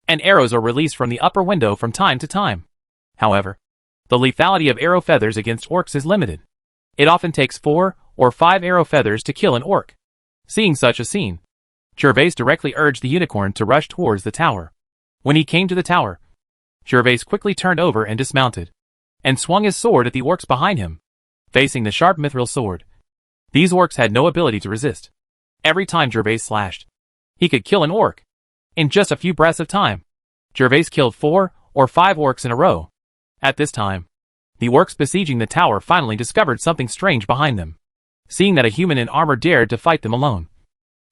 and arrows are released from the upper window from time to time. However, the lethality of arrow feathers against orcs is limited. It often takes 4 or 5 arrow feathers to kill an orc. Seeing such a scene, Gervais directly urged the unicorn to rush towards the tower. When he came to the tower, Gervais quickly turned over and dismounted, and swung his sword at the orcs behind him, facing the sharp mithril sword. These orcs had no ability to resist. Every time Gervais slashed, he could kill an orc. In just a few breaths of time, Gervais killed 4 or 5 orcs in a row. At this time, the orcs besieging the tower finally discovered something strange behind them. Seeing that a human in armor dared to fight them alone,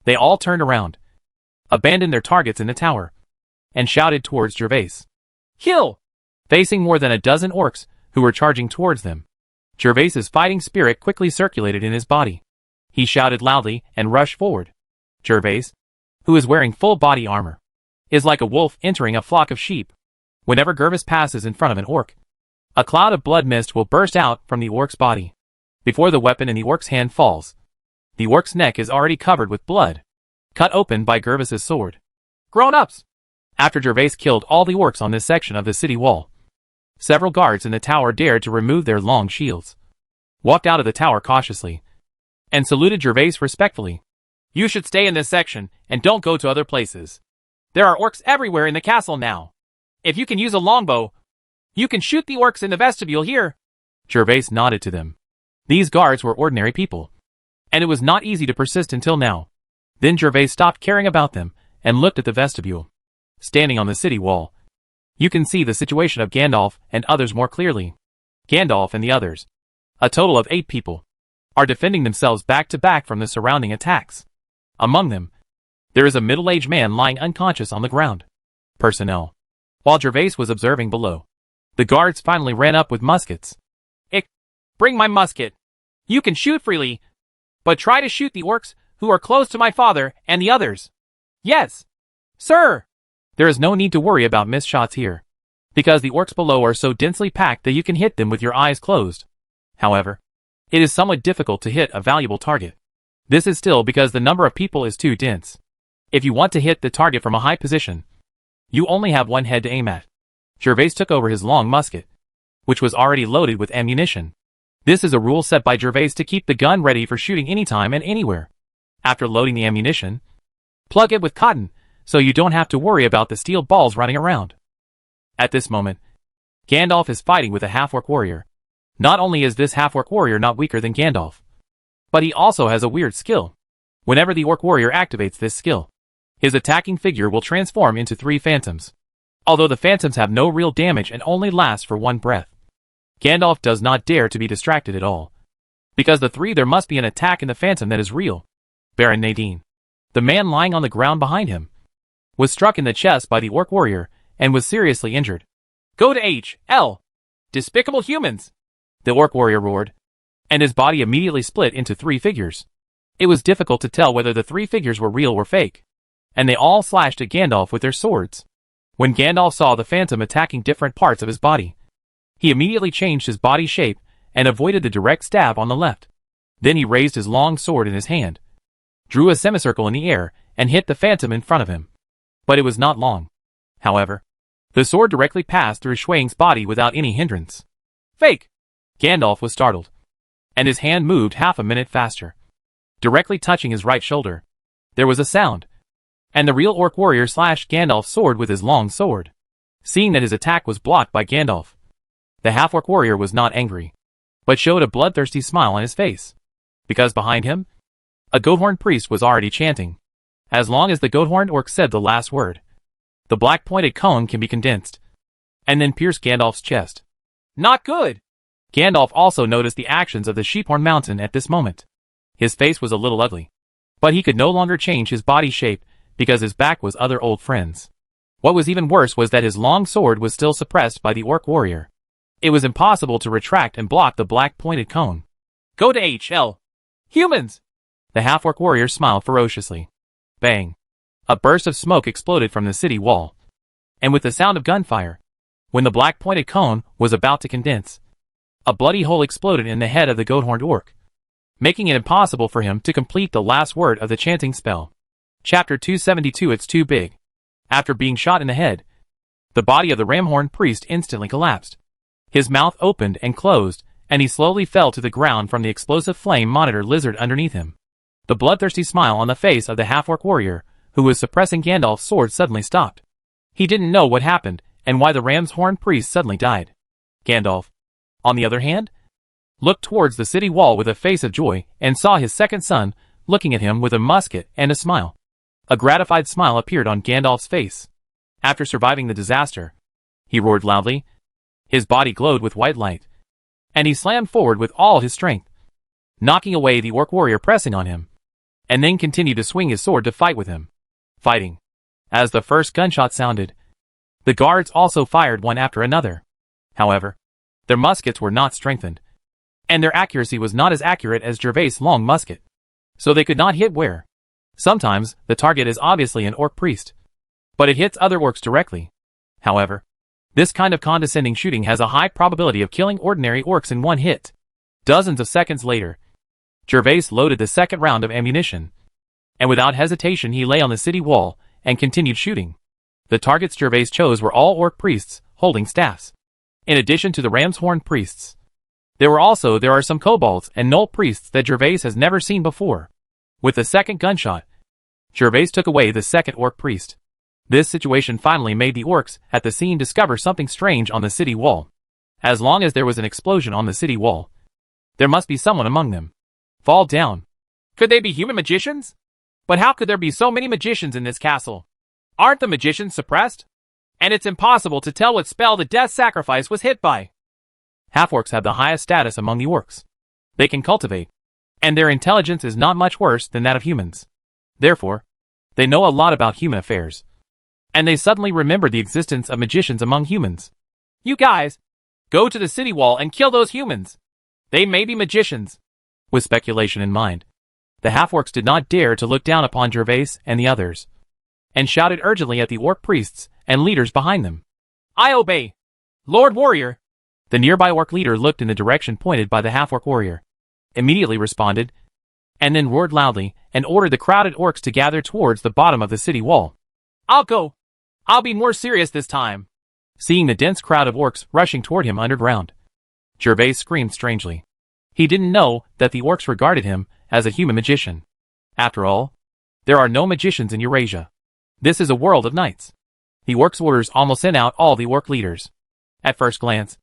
they all turned around, abandoned their targets in the tower, and shouted towards Gervais. Kill! Facing more than a dozen orcs who were charging towards them, Gervais's fighting spirit quickly circulated in his body. He shouted loudly and rushed forward. Gervais, who is wearing full body armor, is like a wolf entering a flock of sheep. Whenever Gervais passes in front of an orc, a cloud of blood mist will burst out from the orc's body. Before the weapon in the orc's hand falls, the orc's neck is already covered with blood, cut open by Gervais's sword. Grown-ups! After Gervais killed all the orcs on this section of the city wall, several guards in the tower dared to remove their long shields, walked out of the tower cautiously, and saluted Gervais respectfully. You should stay in this section and don't go to other places. There are orcs everywhere in the castle now. If you can use a longbow, you can shoot the orcs in the vestibule here. Gervais nodded to them. These guards were ordinary people, and it was not easy to persist until now. Then Gervais stopped caring about them and looked at the vestibule. Standing on the city wall, you can see the situation of Gandalf and others more clearly. Gandalf and the others, a total of 8 people, are defending themselves back to back from the surrounding attacks. Among them, there is a middle-aged man lying unconscious on the ground. Personnel. While Gervais was observing below, the guards finally ran up with muskets. Ick, bring my musket. You can shoot freely, but try to shoot the orcs who are close to my father and the others. Yes, sir. There is no need to worry about missed shots here, because the orcs below are so densely packed that you can hit them with your eyes closed. However, it is somewhat difficult to hit a valuable target. This is still because the number of people is too dense. If you want to hit the target from a high position, you only have one head to aim at. Gervais took over his long musket, which was already loaded with ammunition. This is a rule set by Gervais to keep the gun ready for shooting anytime and anywhere. After loading the ammunition, plug it with cotton, so you don't have to worry about the steel balls running around. At this moment, Gandalf is fighting with a half-orc warrior. Not only is this half-orc warrior not weaker than Gandalf, but he also has a weird skill. Whenever the orc warrior activates this skill, his attacking figure will transform into 3 phantoms. Although the phantoms have no real damage and only last for 1 breath, Gandalf does not dare to be distracted at all. Because the 3 there must be an attack in the phantom that is real. Baron Nadine, the man lying on the ground behind him, was struck in the chest by the orc warrior and was seriously injured. Go to H.L. Despicable humans! The orc warrior roared, and his body immediately split into 3 figures. It was difficult to tell whether the 3 figures were real or fake, and they all slashed at Gandalf with their swords. When Gandalf saw the phantom attacking different parts of his body, he immediately changed his body shape and avoided the direct stab on the left. Then he raised his long sword in his hand, drew a semicircle in the air, and hit the phantom in front of him. But it was not long. However, the sword directly passed through Shuang's body without any hindrance. Fake! Gandalf was startled, and his hand moved half a minute faster. Directly touching his right shoulder, there was a sound, and the real orc warrior slashed Gandalf's sword with his long sword. Seeing that his attack was blocked by Gandalf, the half-orc warrior was not angry, but showed a bloodthirsty smile on his face, because behind him, a goat-horned priest was already chanting. As long as the goat-horned orc said the last word, the black-pointed cone can be condensed, and then pierce Gandalf's chest. Not good! Gandalf also noticed the actions of the Sheephorn Mountain at this moment. His face was a little ugly, but he could no longer change his body shape because his back was other old friends. What was even worse was that his long sword was still suppressed by the orc warrior. It was impossible to retract and block the black-pointed cone. Go to H.L. Humans! The half-orc warrior smiled ferociously. Bang! A burst of smoke exploded from the city wall, and with the sound of gunfire, when the black-pointed cone was about to condense, a bloody hole exploded in the head of the goat-horned orc, making it impossible for him to complete the last word of the chanting spell. Chapter 272. It's too big. After being shot in the head, the body of the ram-horned priest instantly collapsed. His mouth opened and closed, and he slowly fell to the ground from the explosive flame monitor lizard underneath him. The bloodthirsty smile on the face of the half-orc warrior, who was suppressing Gandalf's sword, suddenly stopped. He didn't know what happened, and why the ram's horn priest suddenly died. Gandalf, on the other hand, looked towards the city wall with a face of joy, and saw his second son, looking at him with a musket and a smile. A gratified smile appeared on Gandalf's face. After surviving the disaster, he roared loudly. His body glowed with white light, and he slammed forward with all his strength, knocking away the orc warrior pressing on him, and then continued to swing his sword to fight with him. Fighting. As the first gunshot sounded, the guards also fired one after another. However, their muskets were not strengthened, and their accuracy was not as accurate as Gervais' long musket, so they could not hit where. Sometimes, the target is obviously an orc priest, but it hits other orcs directly. However, this kind of condescending shooting has a high probability of killing ordinary orcs in one hit. Dozens of seconds later, Gervais loaded the second round of ammunition, and without hesitation he lay on the city wall and continued shooting. The targets Gervais chose were all orc priests, holding staffs. In addition to the ram's horn priests, there are some kobolds and gnoll priests that Gervais has never seen before. With the second gunshot, Gervais took away the second orc priest. This situation finally made the orcs at the scene discover something strange on the city wall. As long as there was an explosion on the city wall, there must be someone among them. Fall down. Could they be human magicians? But how could there be so many magicians in this castle? Aren't the magicians suppressed? And it's impossible to tell what spell the death sacrifice was hit by. Half-orcs have the highest status among the orcs. They can cultivate, and their intelligence is not much worse than that of humans. Therefore, they know a lot about human affairs. And they suddenly remembered the existence of magicians among humans. You guys, go to the city wall and kill those humans. They may be magicians. With speculation in mind, the half-orcs did not dare to look down upon Gervais and the others, and shouted urgently at the orc priests and leaders behind them. I obey, Lord Warrior. The nearby orc leader looked in the direction pointed by the half-orc warrior, immediately responded, and then roared loudly and ordered the crowded orcs to gather towards the bottom of the city wall. I'll go. I'll be more serious this time. Seeing the dense crowd of orcs rushing toward him underground, Gervais screamed strangely. He didn't know that the orcs regarded him as a human magician. After all, there are no magicians in Eurasia. This is a world of knights. The orcs' orders almost sent out all the orc leaders. At first glance,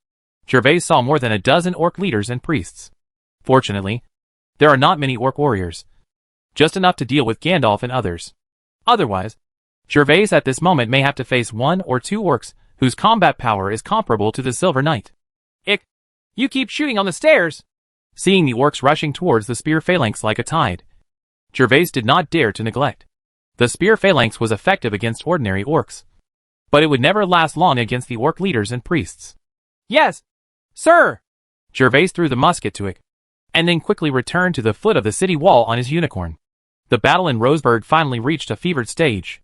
Gervais saw more than a dozen orc leaders and priests. Fortunately, there are not many orc warriors, just enough to deal with Gandalf and others. Otherwise, Gervais at this moment may have to face 1 or 2 orcs whose combat power is comparable to the Silver Knight. You keep shooting on the stairs! Seeing the orcs rushing towards the spear phalanx like a tide, Gervais did not dare to neglect. The spear phalanx was effective against ordinary orcs, but it would never last long against the orc leaders and priests. Yes, sir! Gervais threw the musket to it, and then quickly returned to the foot of the city wall on his unicorn. The battle in Roseburg finally reached a fevered stage.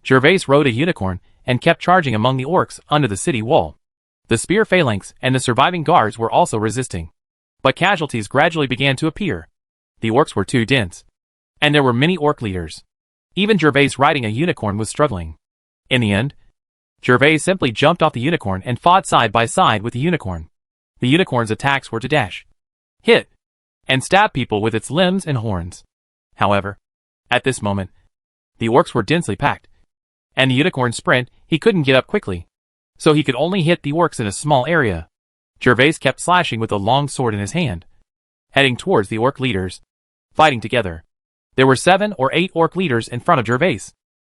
Gervais rode a unicorn and kept charging among the orcs under the city wall. The spear phalanx and the surviving guards were also resisting. But casualties gradually began to appear. The orcs were too dense, and there were many orc leaders. Even Gervais riding a unicorn was struggling. In the end, Gervais simply jumped off the unicorn and fought side by side with the unicorn. The unicorn's attacks were to dash, hit, and stab people with its limbs and horns. However, at this moment, the orcs were densely packed, and the unicorn's sprint he couldn't get up quickly, so he could only hit the orcs in a small area. Gervais kept slashing with a long sword in his hand, heading towards the orc leaders, fighting together. There were 7 or 8 orc leaders in front of Gervais,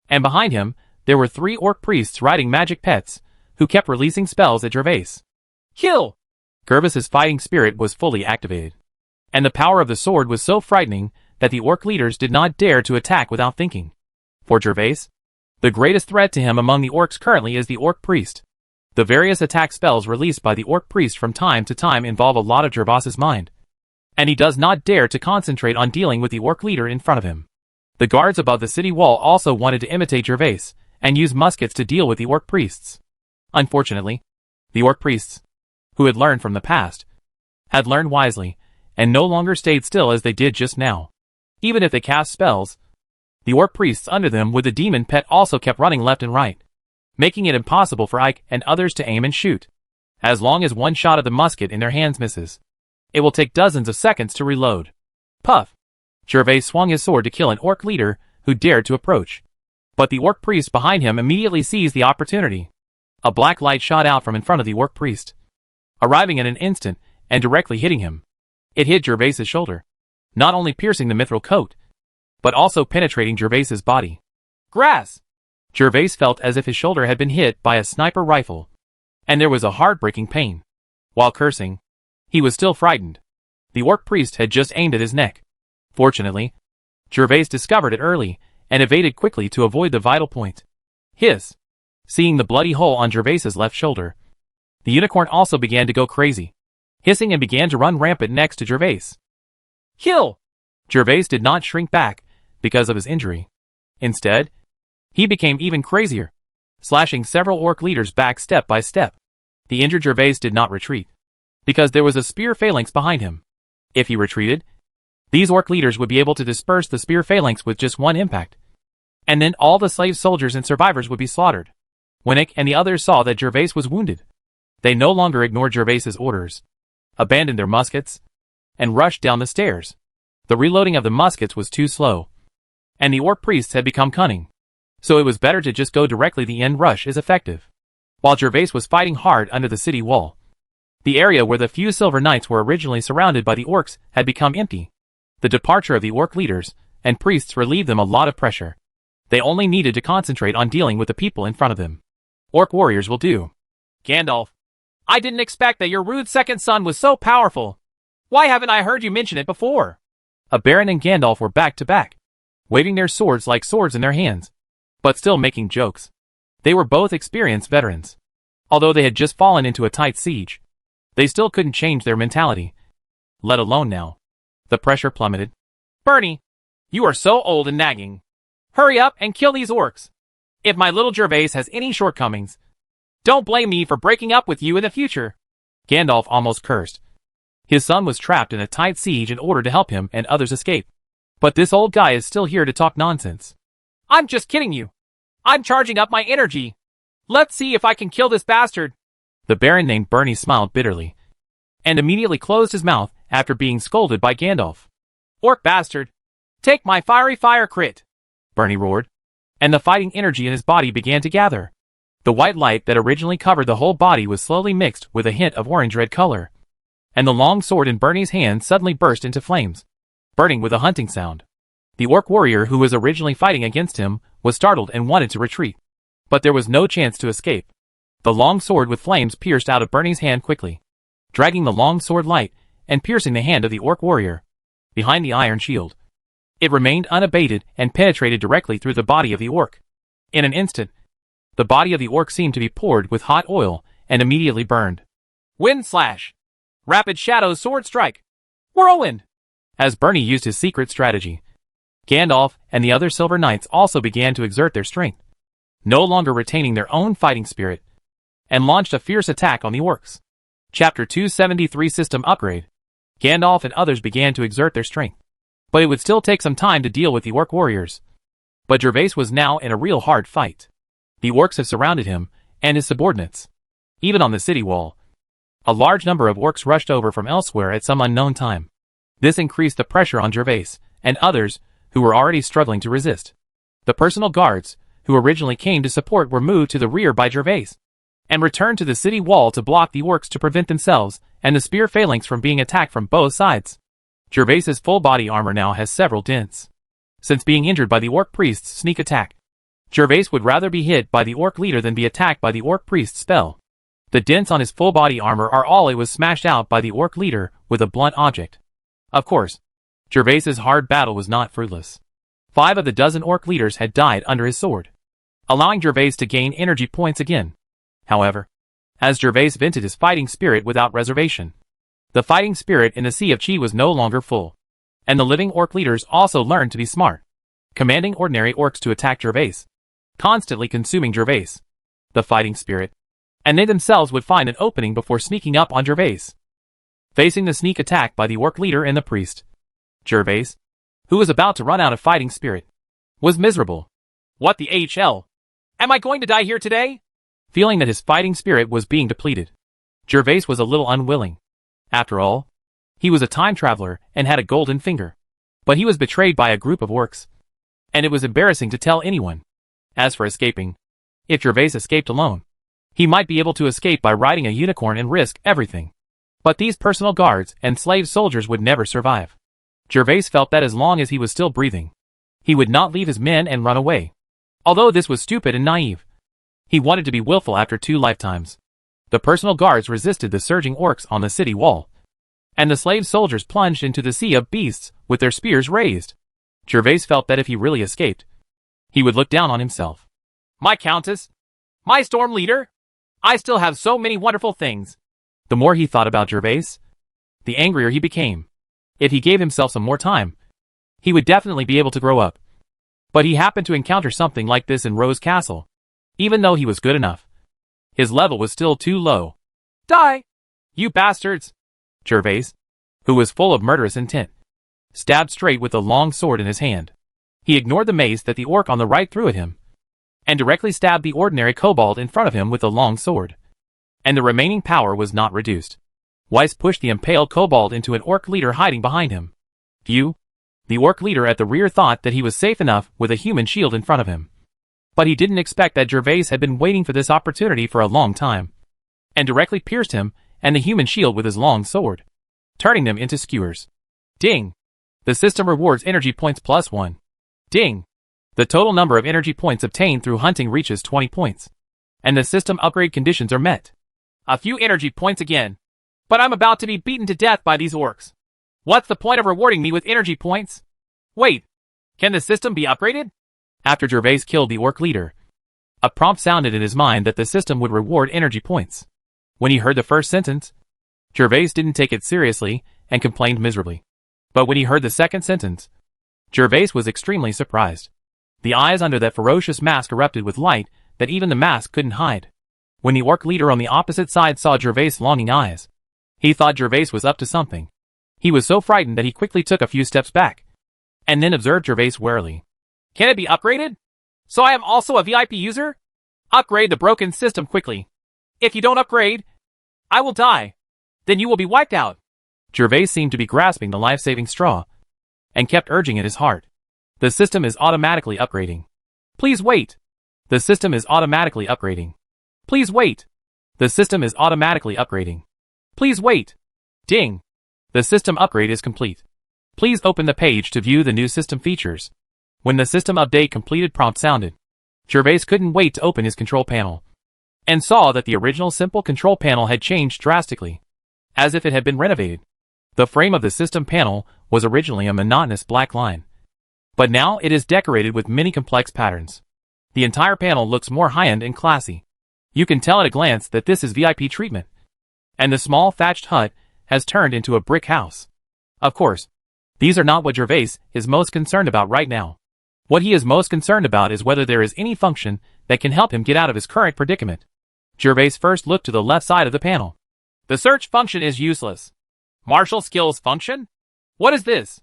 and behind him there were 3 orc priests riding magic pets, who kept releasing spells at Gervais. Kill! Gervais's fighting spirit was fully activated, and the power of the sword was so frightening that the orc leaders did not dare to attack without thinking. For Gervais, the greatest threat to him among the orcs currently is the orc priest. The various attack spells released by the orc priest from time to time involve a lot of Gervais's mind, and he does not dare to concentrate on dealing with the orc leader in front of him. The guards above the city wall also wanted to imitate Gervais and use muskets to deal with the orc priests. Unfortunately, the orc priests, who had learned from the past, had learned wisely and no longer stayed still as they did just now. Even if they cast spells, the orc priests under them with the demon pet also kept running left and right, making it impossible for Ike and others to aim and shoot. As long as one shot of the musket in their hands misses, it will take dozens of seconds to reload. Puff! Gervais swung his sword to kill an orc leader who dared to approach. But the orc priest behind him immediately seized the opportunity. A black light shot out from in front of the orc priest, arriving in an instant and directly hitting him. It hit Gervais's shoulder, not only piercing the mithril coat, but also penetrating Gervais's body. Grass! Gervais felt as if his shoulder had been hit by a sniper rifle, and there was a heartbreaking pain. While cursing, he was still frightened. The orc priest had just aimed at his neck. Fortunately, Gervais discovered it early and evaded quickly to avoid the vital point. Hiss! Seeing the bloody hole on Gervais's left shoulder, the unicorn also began to go crazy, hissing and began to run rampant next to Gervais. Kill! Gervais did not shrink back because of his injury. Instead, he became even crazier, slashing several orc leaders back step by step. The injured Gervais did not retreat, because there was a spear phalanx behind him. If he retreated, these orc leaders would be able to disperse the spear phalanx with just one impact, and then all the slave soldiers and survivors would be slaughtered. When Ick and the others saw that Gervais was wounded, they no longer ignored Gervais's orders, abandoned their muskets, and rushed down the stairs. The reloading of the muskets was too slow, and the orc priests had become cunning, so it was better to just go directly. The end rush is effective. While Gervais was fighting hard under the city wall, the area where the few silver knights were originally surrounded by the orcs had become empty. The departure of the orc leaders and priests relieved them a lot of pressure. They only needed to concentrate on dealing with the people in front of them. Orc warriors will do. Gandalf, I didn't expect that your rude second son was so powerful. Why haven't I heard you mention it before? A Baron and Gandalf were back to back, waving their swords like swords in their hands, but still making jokes. They were both experienced veterans. Although they had just fallen into a tight siege, they still couldn't change their mentality, let alone now. The pressure plummeted. Bernie, you are so old and nagging. Hurry up and kill these orcs. If my little Gervais has any shortcomings, don't blame me for breaking up with you in the future. Gandalf almost cursed. His son was trapped in a tight siege in order to help him and others escape. But this old guy is still here to talk nonsense. I'm just kidding you. I'm charging up my energy. Let's see if I can kill this bastard. The Baron named Bernie smiled bitterly, and immediately closed his mouth after being scolded by Gandalf. Orc bastard, take my fiery fire crit, Bernie roared, and the fighting energy in his body began to gather. The white light that originally covered the whole body was slowly mixed with a hint of orange-red color, and the long sword in Bernie's hand suddenly burst into flames, burning with a hunting sound. The orc warrior who was originally fighting against him was startled and wanted to retreat, but there was no chance to escape. The long sword with flames pierced out of Bernie's hand quickly, dragging the long sword light and piercing the hand of the orc warrior behind the iron shield. It remained unabated and penetrated directly through the body of the orc. In an instant, The body of the orc seemed to be poured with hot oil and immediately burned. Wind slash. Rapid shadow sword strike. Whirlwind. As Bernie used his secret strategy, Gandalf and the other Silver Knights also began to exert their strength, no longer retaining their own fighting spirit, and launched a fierce attack on the orcs. Chapter 273 System Upgrade. Gandalf and others began to exert their strength, but it would still take some time to deal with the orc warriors. But Gervais was now in a real hard fight. The orcs have surrounded him and his subordinates. Even on the city wall, a large number of orcs rushed over from elsewhere at some unknown time. This increased the pressure on Gervais and others who were already struggling to resist. The personal guards, who originally came to support, were moved to the rear by Gervais, and returned to the city wall to block the orcs to prevent themselves and the spear phalanx from being attacked from both sides. Gervais's full body armor now has several dents, since being injured by the orc priest's sneak attack. Gervais would rather be hit by the orc leader than be attacked by the orc priest's spell. The dents on his full body armor are all it was smashed out by the orc leader with a blunt object. Of course, Gervais's hard battle was not fruitless. 5 of the dozen orc leaders had died under his sword, allowing Gervais to gain energy points again. However, as Gervais vented his fighting spirit without reservation, the fighting spirit in the Sea of Chi was no longer full, and the living orc leaders also learned to be smart, commanding ordinary orcs to attack Gervais, constantly consuming Gervais, the fighting spirit, and they themselves would find an opening before sneaking up on Gervais. Facing the sneak attack by the orc leader and the priest, Gervais, who was about to run out of fighting spirit, was miserable. What the HL? Am I going to die here today? Feeling that his fighting spirit was being depleted, Gervais was a little unwilling. After all, he was a time traveler and had a golden finger. But he was betrayed by a group of orcs, and it was embarrassing to tell anyone. As for escaping, if Gervais escaped alone, he might be able to escape by riding a unicorn and risk everything. But these personal guards and slave soldiers would never survive. Gervais felt that as long as he was still breathing, he would not leave his men and run away. Although this was stupid and naive, he wanted to be willful after 2 lifetimes. The personal guards resisted the surging orcs on the city wall, and the slave soldiers plunged into the sea of beasts with their spears raised. Gervais felt that if he really escaped, he would look down on himself. My countess, my storm leader, I still have so many wonderful things. The more he thought about Gervais, the angrier he became. If he gave himself some more time, he would definitely be able to grow up. But he happened to encounter something like this in Rose Castle. Even though he was good enough, his level was still too low. Die, you bastards! Gervais, who was full of murderous intent, stabbed straight with the long sword in his hand. He ignored the mace that the orc on the right threw at him, and directly stabbed the ordinary kobold in front of him with the long sword. And the remaining power was not reduced. Weiss pushed the impaled kobold into an orc leader hiding behind him. Phew! The orc leader at the rear thought that he was safe enough with a human shield in front of him. But he didn't expect that Gervais had been waiting for this opportunity for a long time, and directly pierced him and the human shield with his long sword, turning them into skewers. Ding! The system rewards energy points +1. Ding! The total number of energy points obtained through hunting reaches 20 points, and the system upgrade conditions are met. A few energy points again. But I'm about to be beaten to death by these orcs. What's the point of rewarding me with energy points? Wait, can the system be upgraded? After Gervais killed the orc leader, a prompt sounded in his mind that the system would reward energy points. When he heard the first sentence, Gervais didn't take it seriously and complained miserably. But when he heard the second sentence, Gervais was extremely surprised. The eyes under that ferocious mask erupted with light that even the mask couldn't hide. When the orc leader on the opposite side saw Gervais' longing eyes, he thought Gervais was up to something. He was so frightened that he quickly took a few steps back, and then observed Gervais warily. Can it be upgraded? So I am also a VIP user? Upgrade the broken system quickly. If you don't upgrade, I will die. Then you will be wiped out. Gervais seemed to be grasping the life-saving straw, and kept urging at his heart. The system is automatically upgrading. Please wait. The system is automatically upgrading. Please wait. The system is automatically upgrading. Please wait. Ding. The system upgrade is complete. Please open the page to view the new system features. When the system update completed prompt sounded, Gervais couldn't wait to open his control panel, and saw that the original simple control panel had changed drastically, as if it had been renovated. The frame of the system panel was originally a monotonous black line, but now it is decorated with many complex patterns. The entire panel looks more high-end and classy. You can tell at a glance that this is VIP treatment. And the small thatched hut has turned into a brick house. Of course, these are not what Gervais is most concerned about right now. What he is most concerned about is whether there is any function that can help him get out of his current predicament. Gervais first looked to the left side of the panel. The search function is useless. Martial skills function? What is this?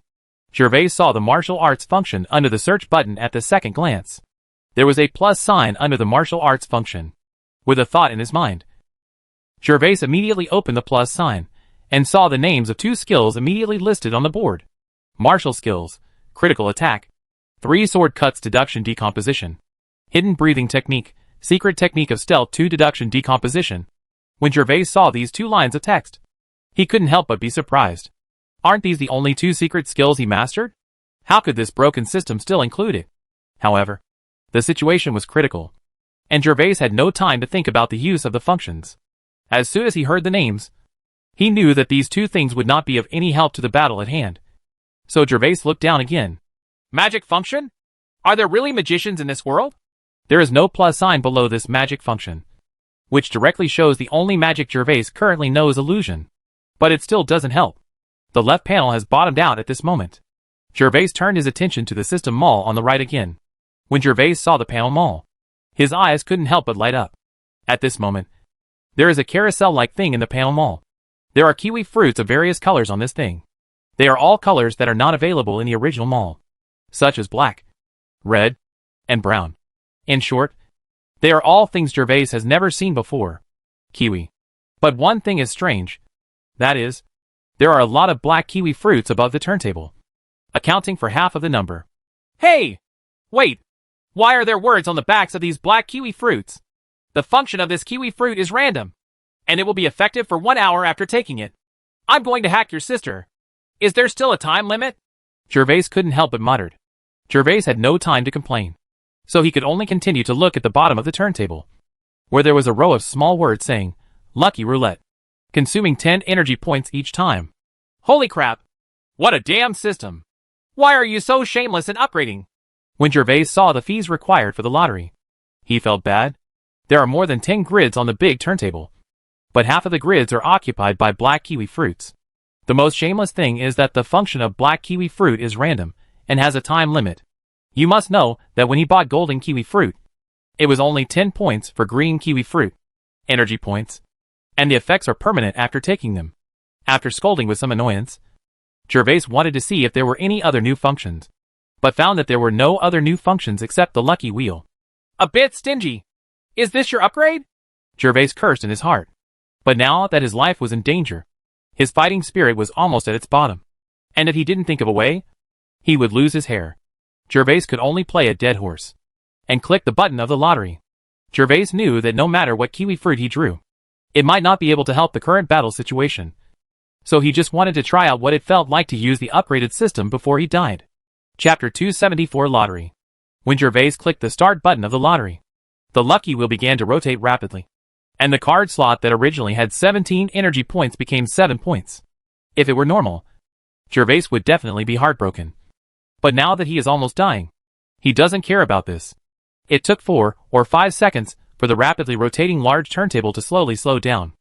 Gervais saw the martial arts function under the search button at the second glance. There was a plus sign under the martial arts function. With a thought in his mind, Gervais immediately opened the plus sign and saw the names of 2 skills immediately listed on the board. Martial skills, critical attack, 3 sword cuts deduction decomposition, hidden breathing technique, secret technique of stealth 2 deduction decomposition. When Gervais saw these 2 lines of text, he couldn't help but be surprised. Aren't these the only 2 secret skills he mastered? How could this broken system still include it? However, the situation was critical, and Gervais had no time to think about the use of the functions. As soon as he heard the names, he knew that these 2 things would not be of any help to the battle at hand. So Gervais looked down again. Magic function? Are there really magicians in this world? There is no plus sign below this magic function, which directly shows the only magic Gervais currently knows illusion. But it still doesn't help. The left panel has bottomed out at this moment. Gervais turned his attention to the system mall on the right again. When Gervais saw the panel mall, his eyes couldn't help but light up. At this moment, there is a carousel-like thing in the panel mall. There are kiwi fruits of various colors on this thing. They are all colors that are not available in the original mall, such as black, red, and brown. In short, they are all things Gervais has never seen before. Kiwi. But one thing is strange. That is, there are a lot of black kiwi fruits above the turntable, accounting for half of the number. Hey! Wait! Why are there words on the backs of these black kiwi fruits? The function of this kiwi fruit is random, and it will be effective for 1 hour after taking it. I'm going to hack your sister. Is there still a time limit? Gervais couldn't help but muttered. Gervais had no time to complain, so he could only continue to look at the bottom of the turntable, where there was a row of small words saying, Lucky Roulette, consuming 10 energy points each time. Holy crap! What a damn system! Why are you so shameless in upgrading? When Gervais saw the fees required for the lottery, he felt bad. There are more than 10 grids on the big turntable, but half of the grids are occupied by black kiwi fruits. The most shameless thing is that the function of black kiwi fruit is random and has a time limit. You must know that when he bought golden kiwi fruit, it was only 10 points for green kiwi fruit, energy points, and the effects are permanent after taking them. After scolding with some annoyance, Gervais wanted to see if there were any other new functions, but found that there were no other new functions except the lucky wheel. A bit stingy. Is this your upgrade? Gervais cursed in his heart. But now that his life was in danger, his fighting spirit was almost at its bottom, and if he didn't think of a way, he would lose his hair. Gervais could only play a dead horse and click the button of the lottery. Gervais knew that no matter what kiwi fruit he drew, it might not be able to help the current battle situation, so he just wanted to try out what it felt like to use the upgraded system before he died. Chapter 274 Lottery. When Gervais clicked the start button of the lottery, the lucky wheel began to rotate rapidly, and the card slot that originally had 17 energy points became 7 points. If it were normal, Gervais would definitely be heartbroken. But now that he is almost dying, he doesn't care about this. It took 4 or 5 seconds for the rapidly rotating large turntable to slowly slow down.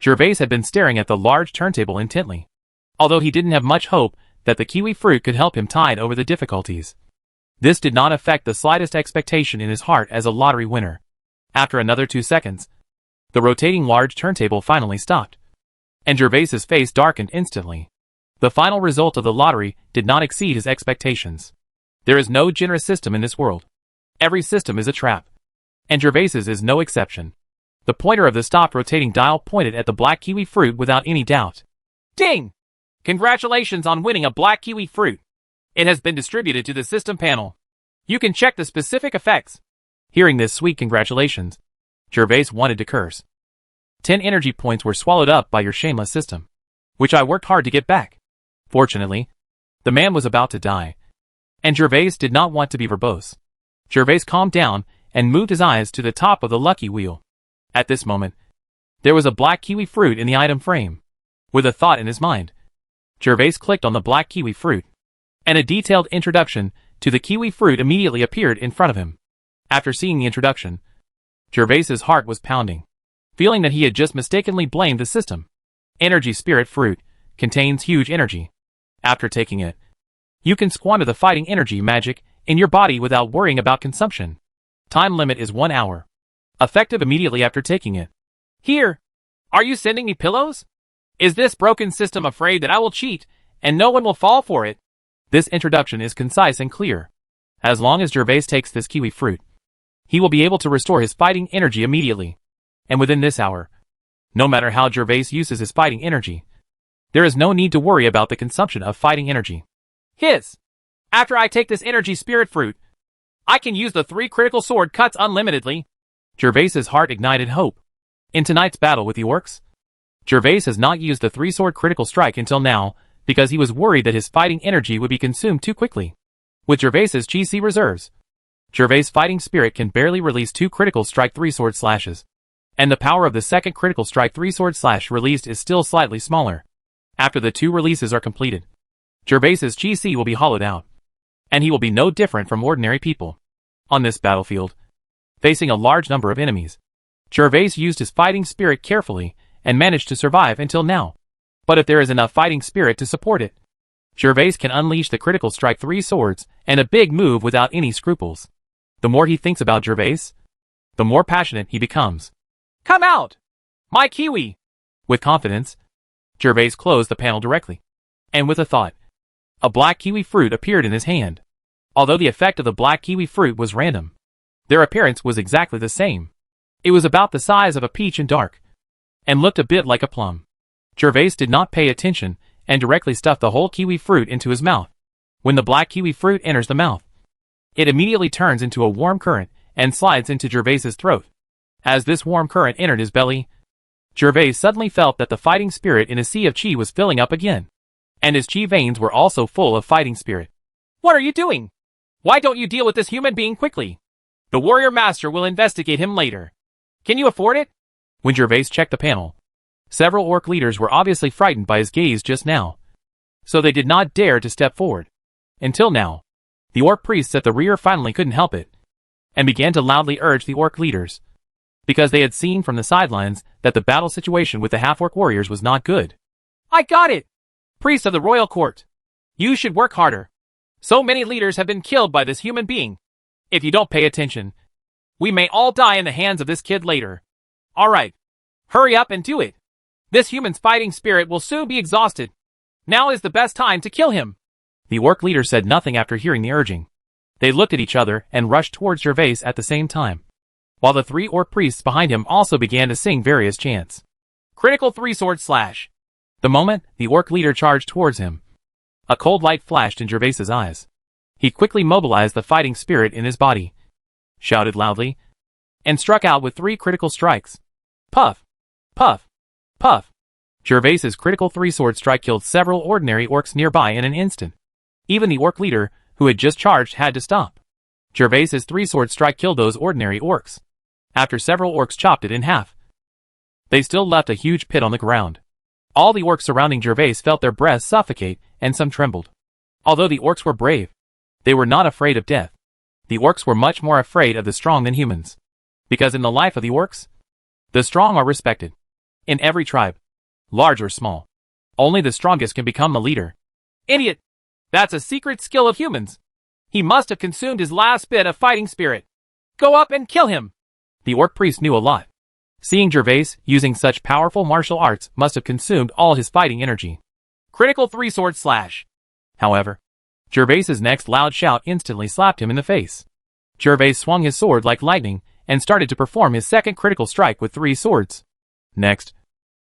Gervais had been staring at the large turntable intently, although he didn't have much hope that the kiwi fruit could help him tide over the difficulties. This did not affect the slightest expectation in his heart as a lottery winner. After another 2 seconds, the rotating large turntable finally stopped, and Gervais's face darkened instantly. The final result of the lottery did not exceed his expectations. There is no generous system in this world. Every system is a trap, and Gervais's is no exception. The pointer of the stopped rotating dial pointed at the black kiwi fruit without any doubt. Ding! Congratulations on winning a black kiwi fruit. It has been distributed to the system panel. You can check the specific effects. Hearing this sweet congratulations, Gervais wanted to curse. 10 energy points were swallowed up by your shameless system, which I worked hard to get back. Fortunately, the man was about to die, and Gervais did not want to be verbose. Gervais calmed down and moved his eyes to the top of the lucky wheel. At this moment, there was a black kiwi fruit in the item frame. With a thought in his mind, Gervais clicked on the black kiwi fruit, and a detailed introduction to the kiwi fruit immediately appeared in front of him. After seeing the introduction, Gervais's heart was pounding, feeling that he had just mistakenly blamed the system. Energy Spirit Fruit contains huge energy. After taking it, you can squander the fighting energy magic in your body without worrying about consumption. Time limit is 1 hour. Effective immediately after taking it. Here! Are you sending me pillows? Is this broken system afraid that I will cheat, and no one will fall for it? This introduction is concise and clear. As long as Gervais takes this kiwi fruit, he will be able to restore his fighting energy immediately. And within this hour, no matter how Gervais uses his fighting energy, there is no need to worry about the consumption of fighting energy. After I take this energy spirit fruit, I can use the 3 critical sword cuts unlimitedly. Gervais's heart ignited hope. In tonight's battle with the orcs, Gervais has not used the 3-sword critical strike until now because he was worried that his fighting energy would be consumed too quickly. With Gervais's GC reserves, Gervais' fighting spirit can barely release 2 critical strike 3-sword slashes, and the power of the second critical strike 3-sword slash released is still slightly smaller. After the 2 releases are completed, Gervais's GC will be hollowed out, and he will be no different from ordinary people. On this battlefield, facing a large number of enemies, Gervais used his fighting spirit carefully and managed to survive until now. But if there is enough fighting spirit to support it, Gervais can unleash the critical strike 3 swords and a big move without any scruples. The more he thinks about Gervais, the more passionate he becomes. Come out! My kiwi! With confidence, Gervais closed the panel directly. And with a thought, a black kiwi fruit appeared in his hand. Although the effect of the black kiwi fruit was random, their appearance was exactly the same. It was about the size of a peach and dark, and looked a bit like a plum. Gervais did not pay attention and directly stuffed the whole kiwi fruit into his mouth. When the black kiwi fruit enters the mouth, it immediately turns into a warm current and slides into Gervais's throat. As this warm current entered his belly, Gervais suddenly felt that the fighting spirit in his sea of chi was filling up again, and his chi veins were also full of fighting spirit. What are you doing? Why don't you deal with this human being quickly? The warrior master will investigate him later. Can you afford it? When Gervais checked the panel, several orc leaders were obviously frightened by his gaze just now, so they did not dare to step forward. Until now, the orc priests at the rear finally couldn't help it, and began to loudly urge the orc leaders, because they had seen from the sidelines that the battle situation with the half-orc warriors was not good. I got it! Priests of the royal court, you should work harder. So many leaders have been killed by this human being. If you don't pay attention, we may all die in the hands of this kid later. Alright, hurry up and do it. This human's fighting spirit will soon be exhausted. Now is the best time to kill him. The orc leader said nothing after hearing the urging. They looked at each other and rushed towards Gervais at the same time, while the 3 orc priests behind him also began to sing various chants. Critical 3-sword slash. The moment the orc leader charged towards him, a cold light flashed in Gervais's eyes. He quickly mobilized the fighting spirit in his body, shouted loudly, and struck out with 3 critical strikes. Puff! Puff! Puff! Gervais's critical 3-sword strike killed several ordinary orcs nearby in an instant. Even the orc leader, who had just charged, had to stop. Gervais's 3-sword strike killed those ordinary orcs. After several orcs chopped it in half, they still left a huge pit on the ground. All the orcs surrounding Gervais felt their breaths suffocate, and some trembled. Although the orcs were brave, they were not afraid of death. The orcs were much more afraid of the strong than humans. Because in the life of the orcs, the strong are respected. In every tribe, large or small, only the strongest can become the leader. Idiot! That's a secret skill of humans. He must have consumed his last bit of fighting spirit. Go up and kill him! The orc priest knew a lot. Seeing Gervais using such powerful martial arts must have consumed all his fighting energy. Critical 3-sword slash. However, Gervais's next loud shout instantly slapped him in the face. Gervais swung his sword like lightning and started to perform his second critical strike with 3 swords. Next,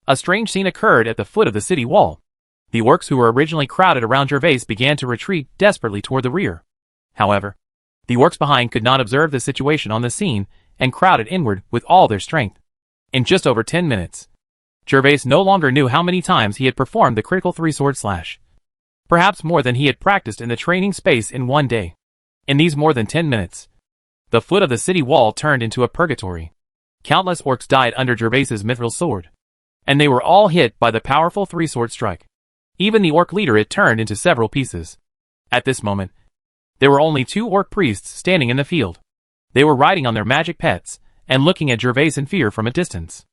a strange scene occurred at the foot of the city wall. The orcs who were originally crowded around Gervais began to retreat desperately toward the rear. However, the orcs behind could not observe the situation on the scene and crowded inward with all their strength. In just over 10 minutes, Gervais no longer knew how many times he had performed the critical 3-sword slash. Perhaps more than he had practiced in the training space in one day. In these more than 10 minutes, the foot of the city wall turned into a purgatory. Countless orcs died under Gervais's mithril sword, and they were all hit by the powerful 3-sword strike. Even the orc leader it turned into several pieces. At this moment, there were only 2 orc priests standing in the field. They were riding on their magic pets, and looking at Gervais in fear from a distance.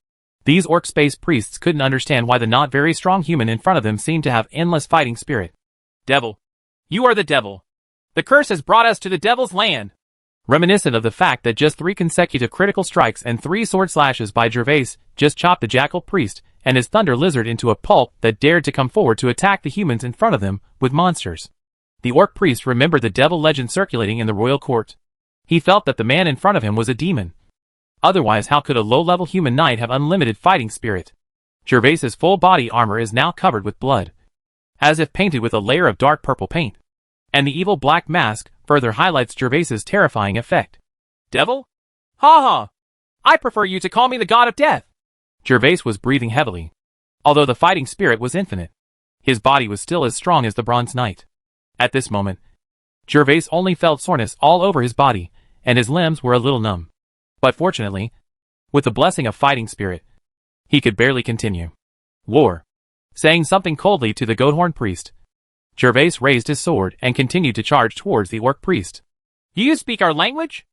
These orc space priests couldn't understand why the not very strong human in front of them seemed to have endless fighting spirit. Devil. You are the devil. The curse has brought us to the devil's land. Reminiscent of the fact that just 3 consecutive critical strikes and 3 sword slashes by Gervais just chopped the jackal priest and his thunder lizard into a pulp that dared to come forward to attack the humans in front of them with monsters. The orc priest remembered the devil legend circulating in the royal court. He felt that the man in front of him was a demon. Otherwise, how could a low-level human knight have unlimited fighting spirit? Gervais's full body armor is now covered with blood, as if painted with a layer of dark purple paint. And the evil black mask further highlights Gervais's terrifying effect. Devil? Ha ha! I prefer you to call me the god of death. Gervais was breathing heavily. Although the fighting spirit was infinite, his body was still as strong as the bronze knight. At this moment, Gervais only felt soreness all over his body, and his limbs were a little numb. But fortunately, with the blessing of fighting spirit, he could barely continue. War. Saying something coldly to the goathorn priest, Gervais raised his sword and continued to charge towards the orc priest. Do you speak our language?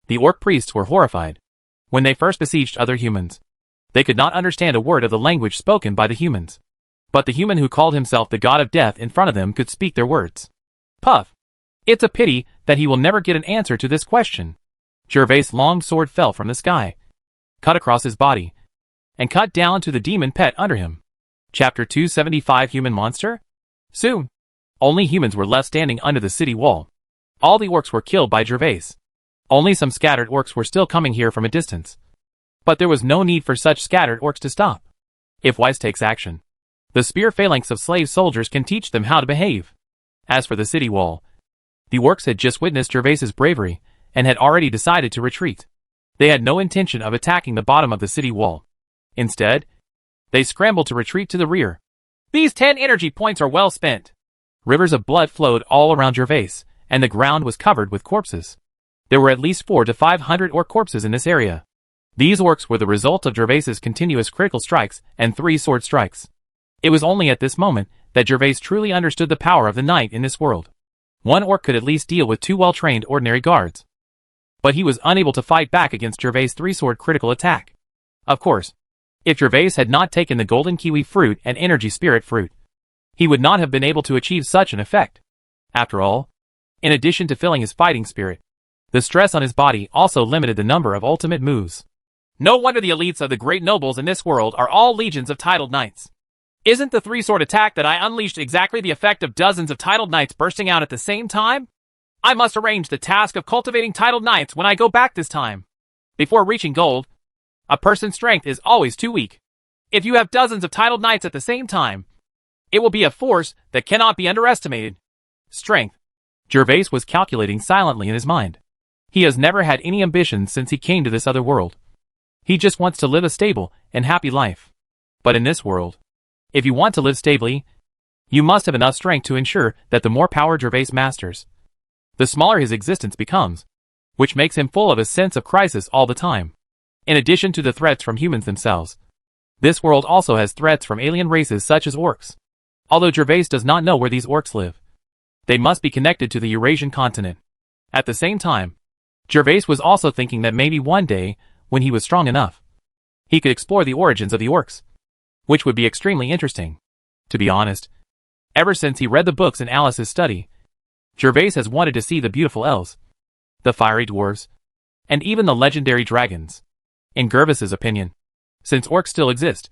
The orc priests were horrified. When they first besieged other humans, they could not understand a word of the language spoken by the humans. But the human who called himself the god of death in front of them could speak their words. Puff. It's a pity that he will never get an answer to this question. Gervais' long sword fell from the sky, cut across his body, and cut down to the demon pet under him. Chapter 275 Human Monster? Soon, only humans were left standing under the city wall. All the orcs were killed by Gervais. Only some scattered orcs were still coming here from a distance. But there was no need for such scattered orcs to stop. If Weiss takes action, the spear phalanx of slave soldiers can teach them how to behave. As for the city wall, the orcs had just witnessed Gervais's bravery and had already decided to retreat. They had no intention of attacking the bottom of the city wall. Instead, they scrambled to retreat to the rear. These 10 energy points are well spent. Rivers of blood flowed all around Gervais, and the ground was covered with corpses. There were at least 400 to 500 orc corpses in this area. These orcs were the result of Gervais's continuous critical strikes and 3 sword strikes. It was only at this moment that Gervais truly understood the power of the knight in this world. One orc could at least deal with 2 well-trained ordinary guards. But he was unable to fight back against Gervais' 3-sword critical attack. Of course, if Gervais had not taken the golden kiwi fruit and energy spirit fruit, he would not have been able to achieve such an effect. After all, in addition to filling his fighting spirit, the stress on his body also limited the number of ultimate moves. No wonder the elites of the great nobles in this world are all legions of titled knights. Isn't the 3-sword attack that I unleashed exactly the effect of dozens of titled knights bursting out at the same time? I must arrange the task of cultivating titled knights when I go back this time. Before reaching gold, a person's strength is always too weak. If you have dozens of titled knights at the same time, it will be a force that cannot be underestimated. Strength. Gervais was calculating silently in his mind. He has never had any ambitions since he came to this other world. He just wants to live a stable and happy life. But in this world, if you want to live stably, you must have enough strength to ensure that the more power Gervais masters, the smaller his existence becomes, which makes him full of a sense of crisis all the time. In addition to the threats from humans themselves, this world also has threats from alien races such as orcs. Although Gervais does not know where these orcs live, they must be connected to the Eurasian continent. At the same time, Gervais was also thinking that maybe one day, when he was strong enough, he could explore the origins of the orcs, which would be extremely interesting. To be honest, ever since he read the books in Alice's study, Gervais has wanted to see the beautiful elves, the fiery dwarves, and even the legendary dragons. In Gervais's opinion, since orcs still exist,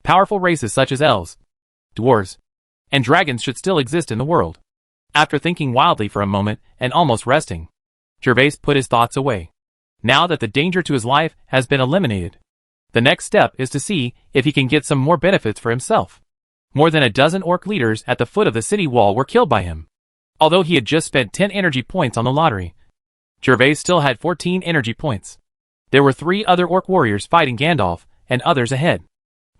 powerful races such as elves, dwarves, and dragons should still exist in the world. After thinking wildly for a moment and almost resting, Gervais put his thoughts away. Now that the danger to his life has been eliminated, the next step is to see if he can get some more benefits for himself. More than a dozen orc leaders at the foot of the city wall were killed by him. Although he had just spent 10 energy points on the lottery, Gervais still had 14 energy points. There were 3 other orc warriors fighting Gandalf, and others ahead.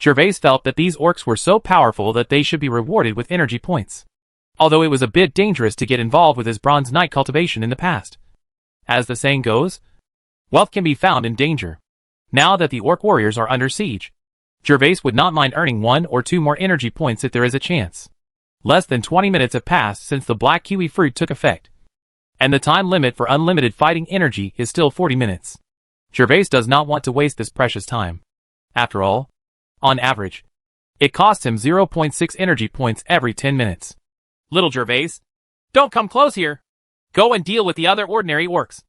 Gervais felt that these orcs were so powerful that they should be rewarded with energy points. Although it was a bit dangerous to get involved with his Bronze Knight cultivation in the past. As the saying goes, wealth can be found in danger. Now that the orc warriors are under siege, Gervais would not mind earning 1 or 2 more energy points if there is a chance. Less than 20 minutes have passed since the black kiwi fruit took effect. And the time limit for unlimited fighting energy is still 40 minutes. Gervais does not want to waste this precious time. After all, on average, it costs him 0.6 energy points every 10 minutes. Little Gervais, don't come close here. Go and deal with the other ordinary orcs.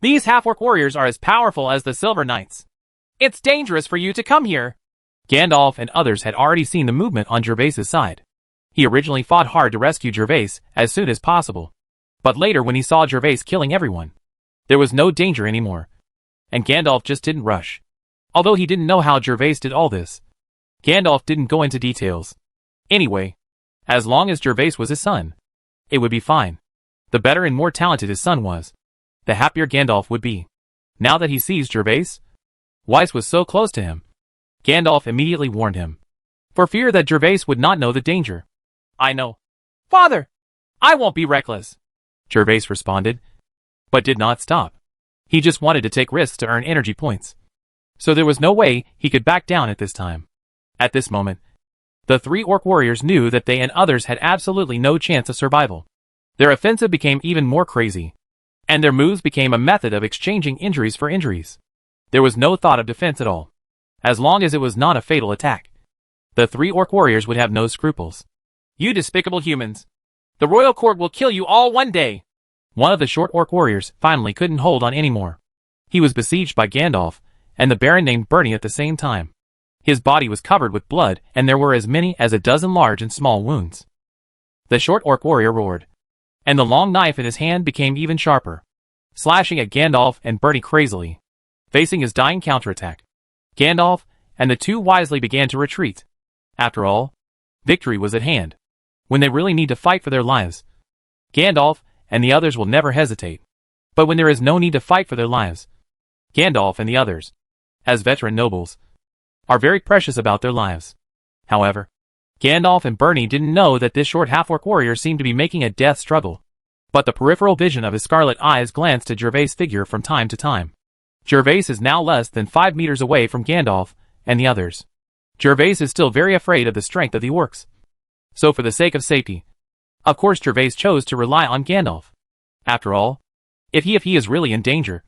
These half-orc warriors are as powerful as the Silver Knights. It's dangerous for you to come here. Gandalf and others had already seen the movement on Gervais's side. He originally fought hard to rescue Gervais as soon as possible. But later when he saw Gervais killing everyone, there was no danger anymore. And Gandalf just didn't rush. Although he didn't know how Gervais did all this, Gandalf didn't go into details. Anyway, as long as Gervais was his son, it would be fine. The better and more talented his son was, the happier Gandalf would be. Now that he sees Gervais, Weiss was so close to him, Gandalf immediately warned him, for fear that Gervais would not know the danger. I know. Father, I won't be reckless, Gervais responded, but did not stop. He just wanted to take risks to earn energy points. So there was no way he could back down at this time. At this moment, the 3 orc warriors knew that they and others had absolutely no chance of survival. Their offensive became even more crazy, and their moves became a method of exchanging injuries for injuries. There was no thought of defense at all. As long as it was not a fatal attack, the 3 orc warriors would have no scruples. You despicable humans. The royal court will kill you all one day. One of the short orc warriors finally couldn't hold on anymore. He was besieged by Gandalf and the Baron named Bernie at the same time. His body was covered with blood and there were as many as a dozen large and small wounds. The short orc warrior roared, and the long knife in his hand became even sharper, slashing at Gandalf and Bernie crazily. Facing his dying counterattack, Gandalf and the 2 wisely began to retreat. After all, victory was at hand. When they really need to fight for their lives, Gandalf and the others will never hesitate. But when there is no need to fight for their lives, Gandalf and the others, as veteran nobles, are very precious about their lives. However, Gandalf and Bernie didn't know that this short half-orc warrior seemed to be making a death struggle. But the peripheral vision of his scarlet eyes glanced at Gervais' figure from time to time. Gervais is now less than 5 meters away from Gandalf and the others. Gervais is still very afraid of the strength of the orcs. So for the sake of safety, of course Gervais chose to rely on Gandalf. After all, if he is really in danger,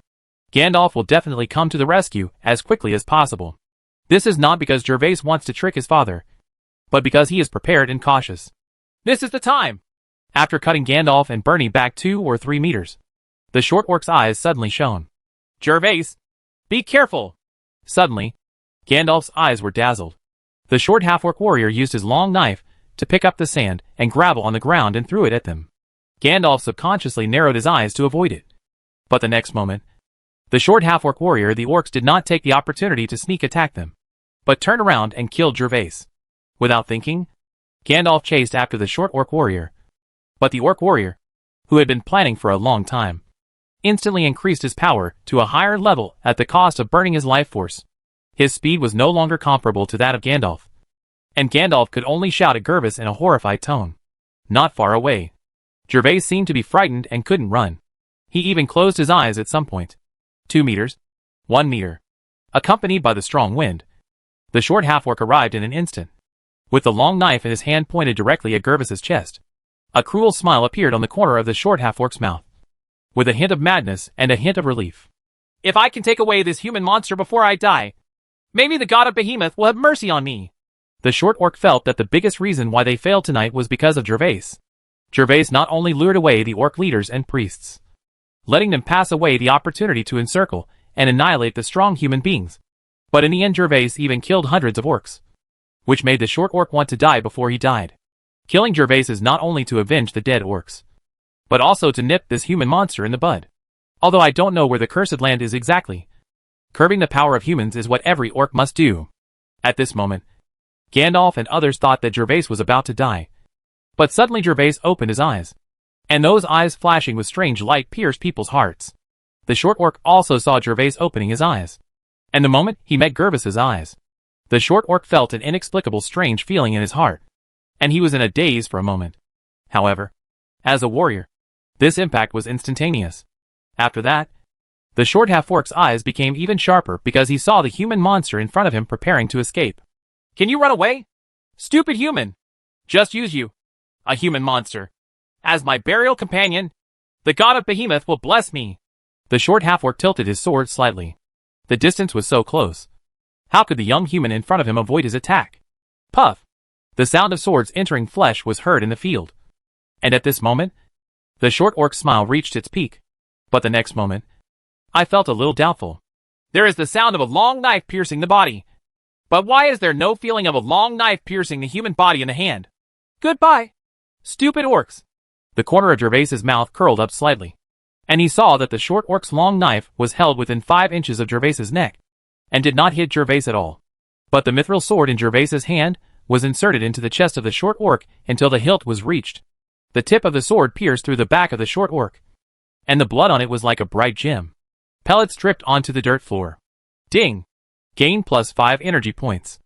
Gandalf will definitely come to the rescue as quickly as possible. This is not because Gervais wants to trick his father, but because he is prepared and cautious. This is the time! After cutting Gandalf and Bernie back 2 or 3 meters, the short orc's eyes suddenly shone. Gervais, be careful! Suddenly, Gandalf's eyes were dazzled. The short half-orc warrior used his long knife to pick up the sand and gravel on the ground and threw it at them. Gandalf subconsciously narrowed his eyes to avoid it. But the next moment, the short half-orc warrior, the orcs did not take the opportunity to sneak attack them, but turned around and killed Gervais. Without thinking, Gandalf chased after the short orc warrior. But the orc warrior, who had been planning for a long time, instantly increased his power to a higher level at the cost of burning his life force. His speed was no longer comparable to that of Gandalf, and Gandalf could only shout at Gervais in a horrified tone. Not far away, Gervais seemed to be frightened and couldn't run. He even closed his eyes at some point. 2 meters. 1 meter. Accompanied by the strong wind, the short half-orc arrived in an instant. With the long knife in his hand pointed directly at Gervais's chest, a cruel smile appeared on the corner of the short half-orc's mouth, with a hint of madness and a hint of relief. If I can take away this human monster before I die, maybe the god of Behemoth will have mercy on me. The short orc felt that the biggest reason why they failed tonight was because of Gervais. Gervais not only lured away the orc leaders and priests, letting them pass away the opportunity to encircle and annihilate the strong human beings, but in the end Gervais even killed hundreds of orcs, which made the short orc want to die before he died. Killing Gervais is not only to avenge the dead orcs, but also to nip this human monster in the bud. Although I don't know where the cursed land is exactly, curbing the power of humans is what every orc must do. At this moment, Gandalf and others thought that Gervais was about to die. But suddenly Gervais opened his eyes, and those eyes flashing with strange light pierced people's hearts. The short orc also saw Gervais opening his eyes, and the moment he met Gervais's eyes, the short orc felt an inexplicable strange feeling in his heart, and he was in a daze for a moment. However, as a warrior, this impact was instantaneous. After that, the short half-orc's eyes became even sharper because he saw the human monster in front of him preparing to escape. Can you run away? Stupid human! Just use you, a human monster, as my burial companion. The god of Behemoth will bless me. The short half-orc tilted his sword slightly. The distance was so close. How could the young human in front of him avoid his attack? Puff! The sound of swords entering flesh was heard in the field. And at this moment, the short orc's smile reached its peak. But the next moment, I felt a little doubtful. There is the sound of a long knife piercing the body. But why is there no feeling of a long knife piercing the human body in the hand? Goodbye, stupid orcs. The corner of Gervais's mouth curled up slightly, and he saw that the short orc's long knife was held within 5 inches of Gervais's neck, and did not hit Gervais at all. But the mithril sword in Gervais's hand was inserted into the chest of the short orc until the hilt was reached. The tip of the sword pierced through the back of the short orc, and the blood on it was like a bright gem. Pellets dripped onto the dirt floor. Ding! Gain +5 energy points.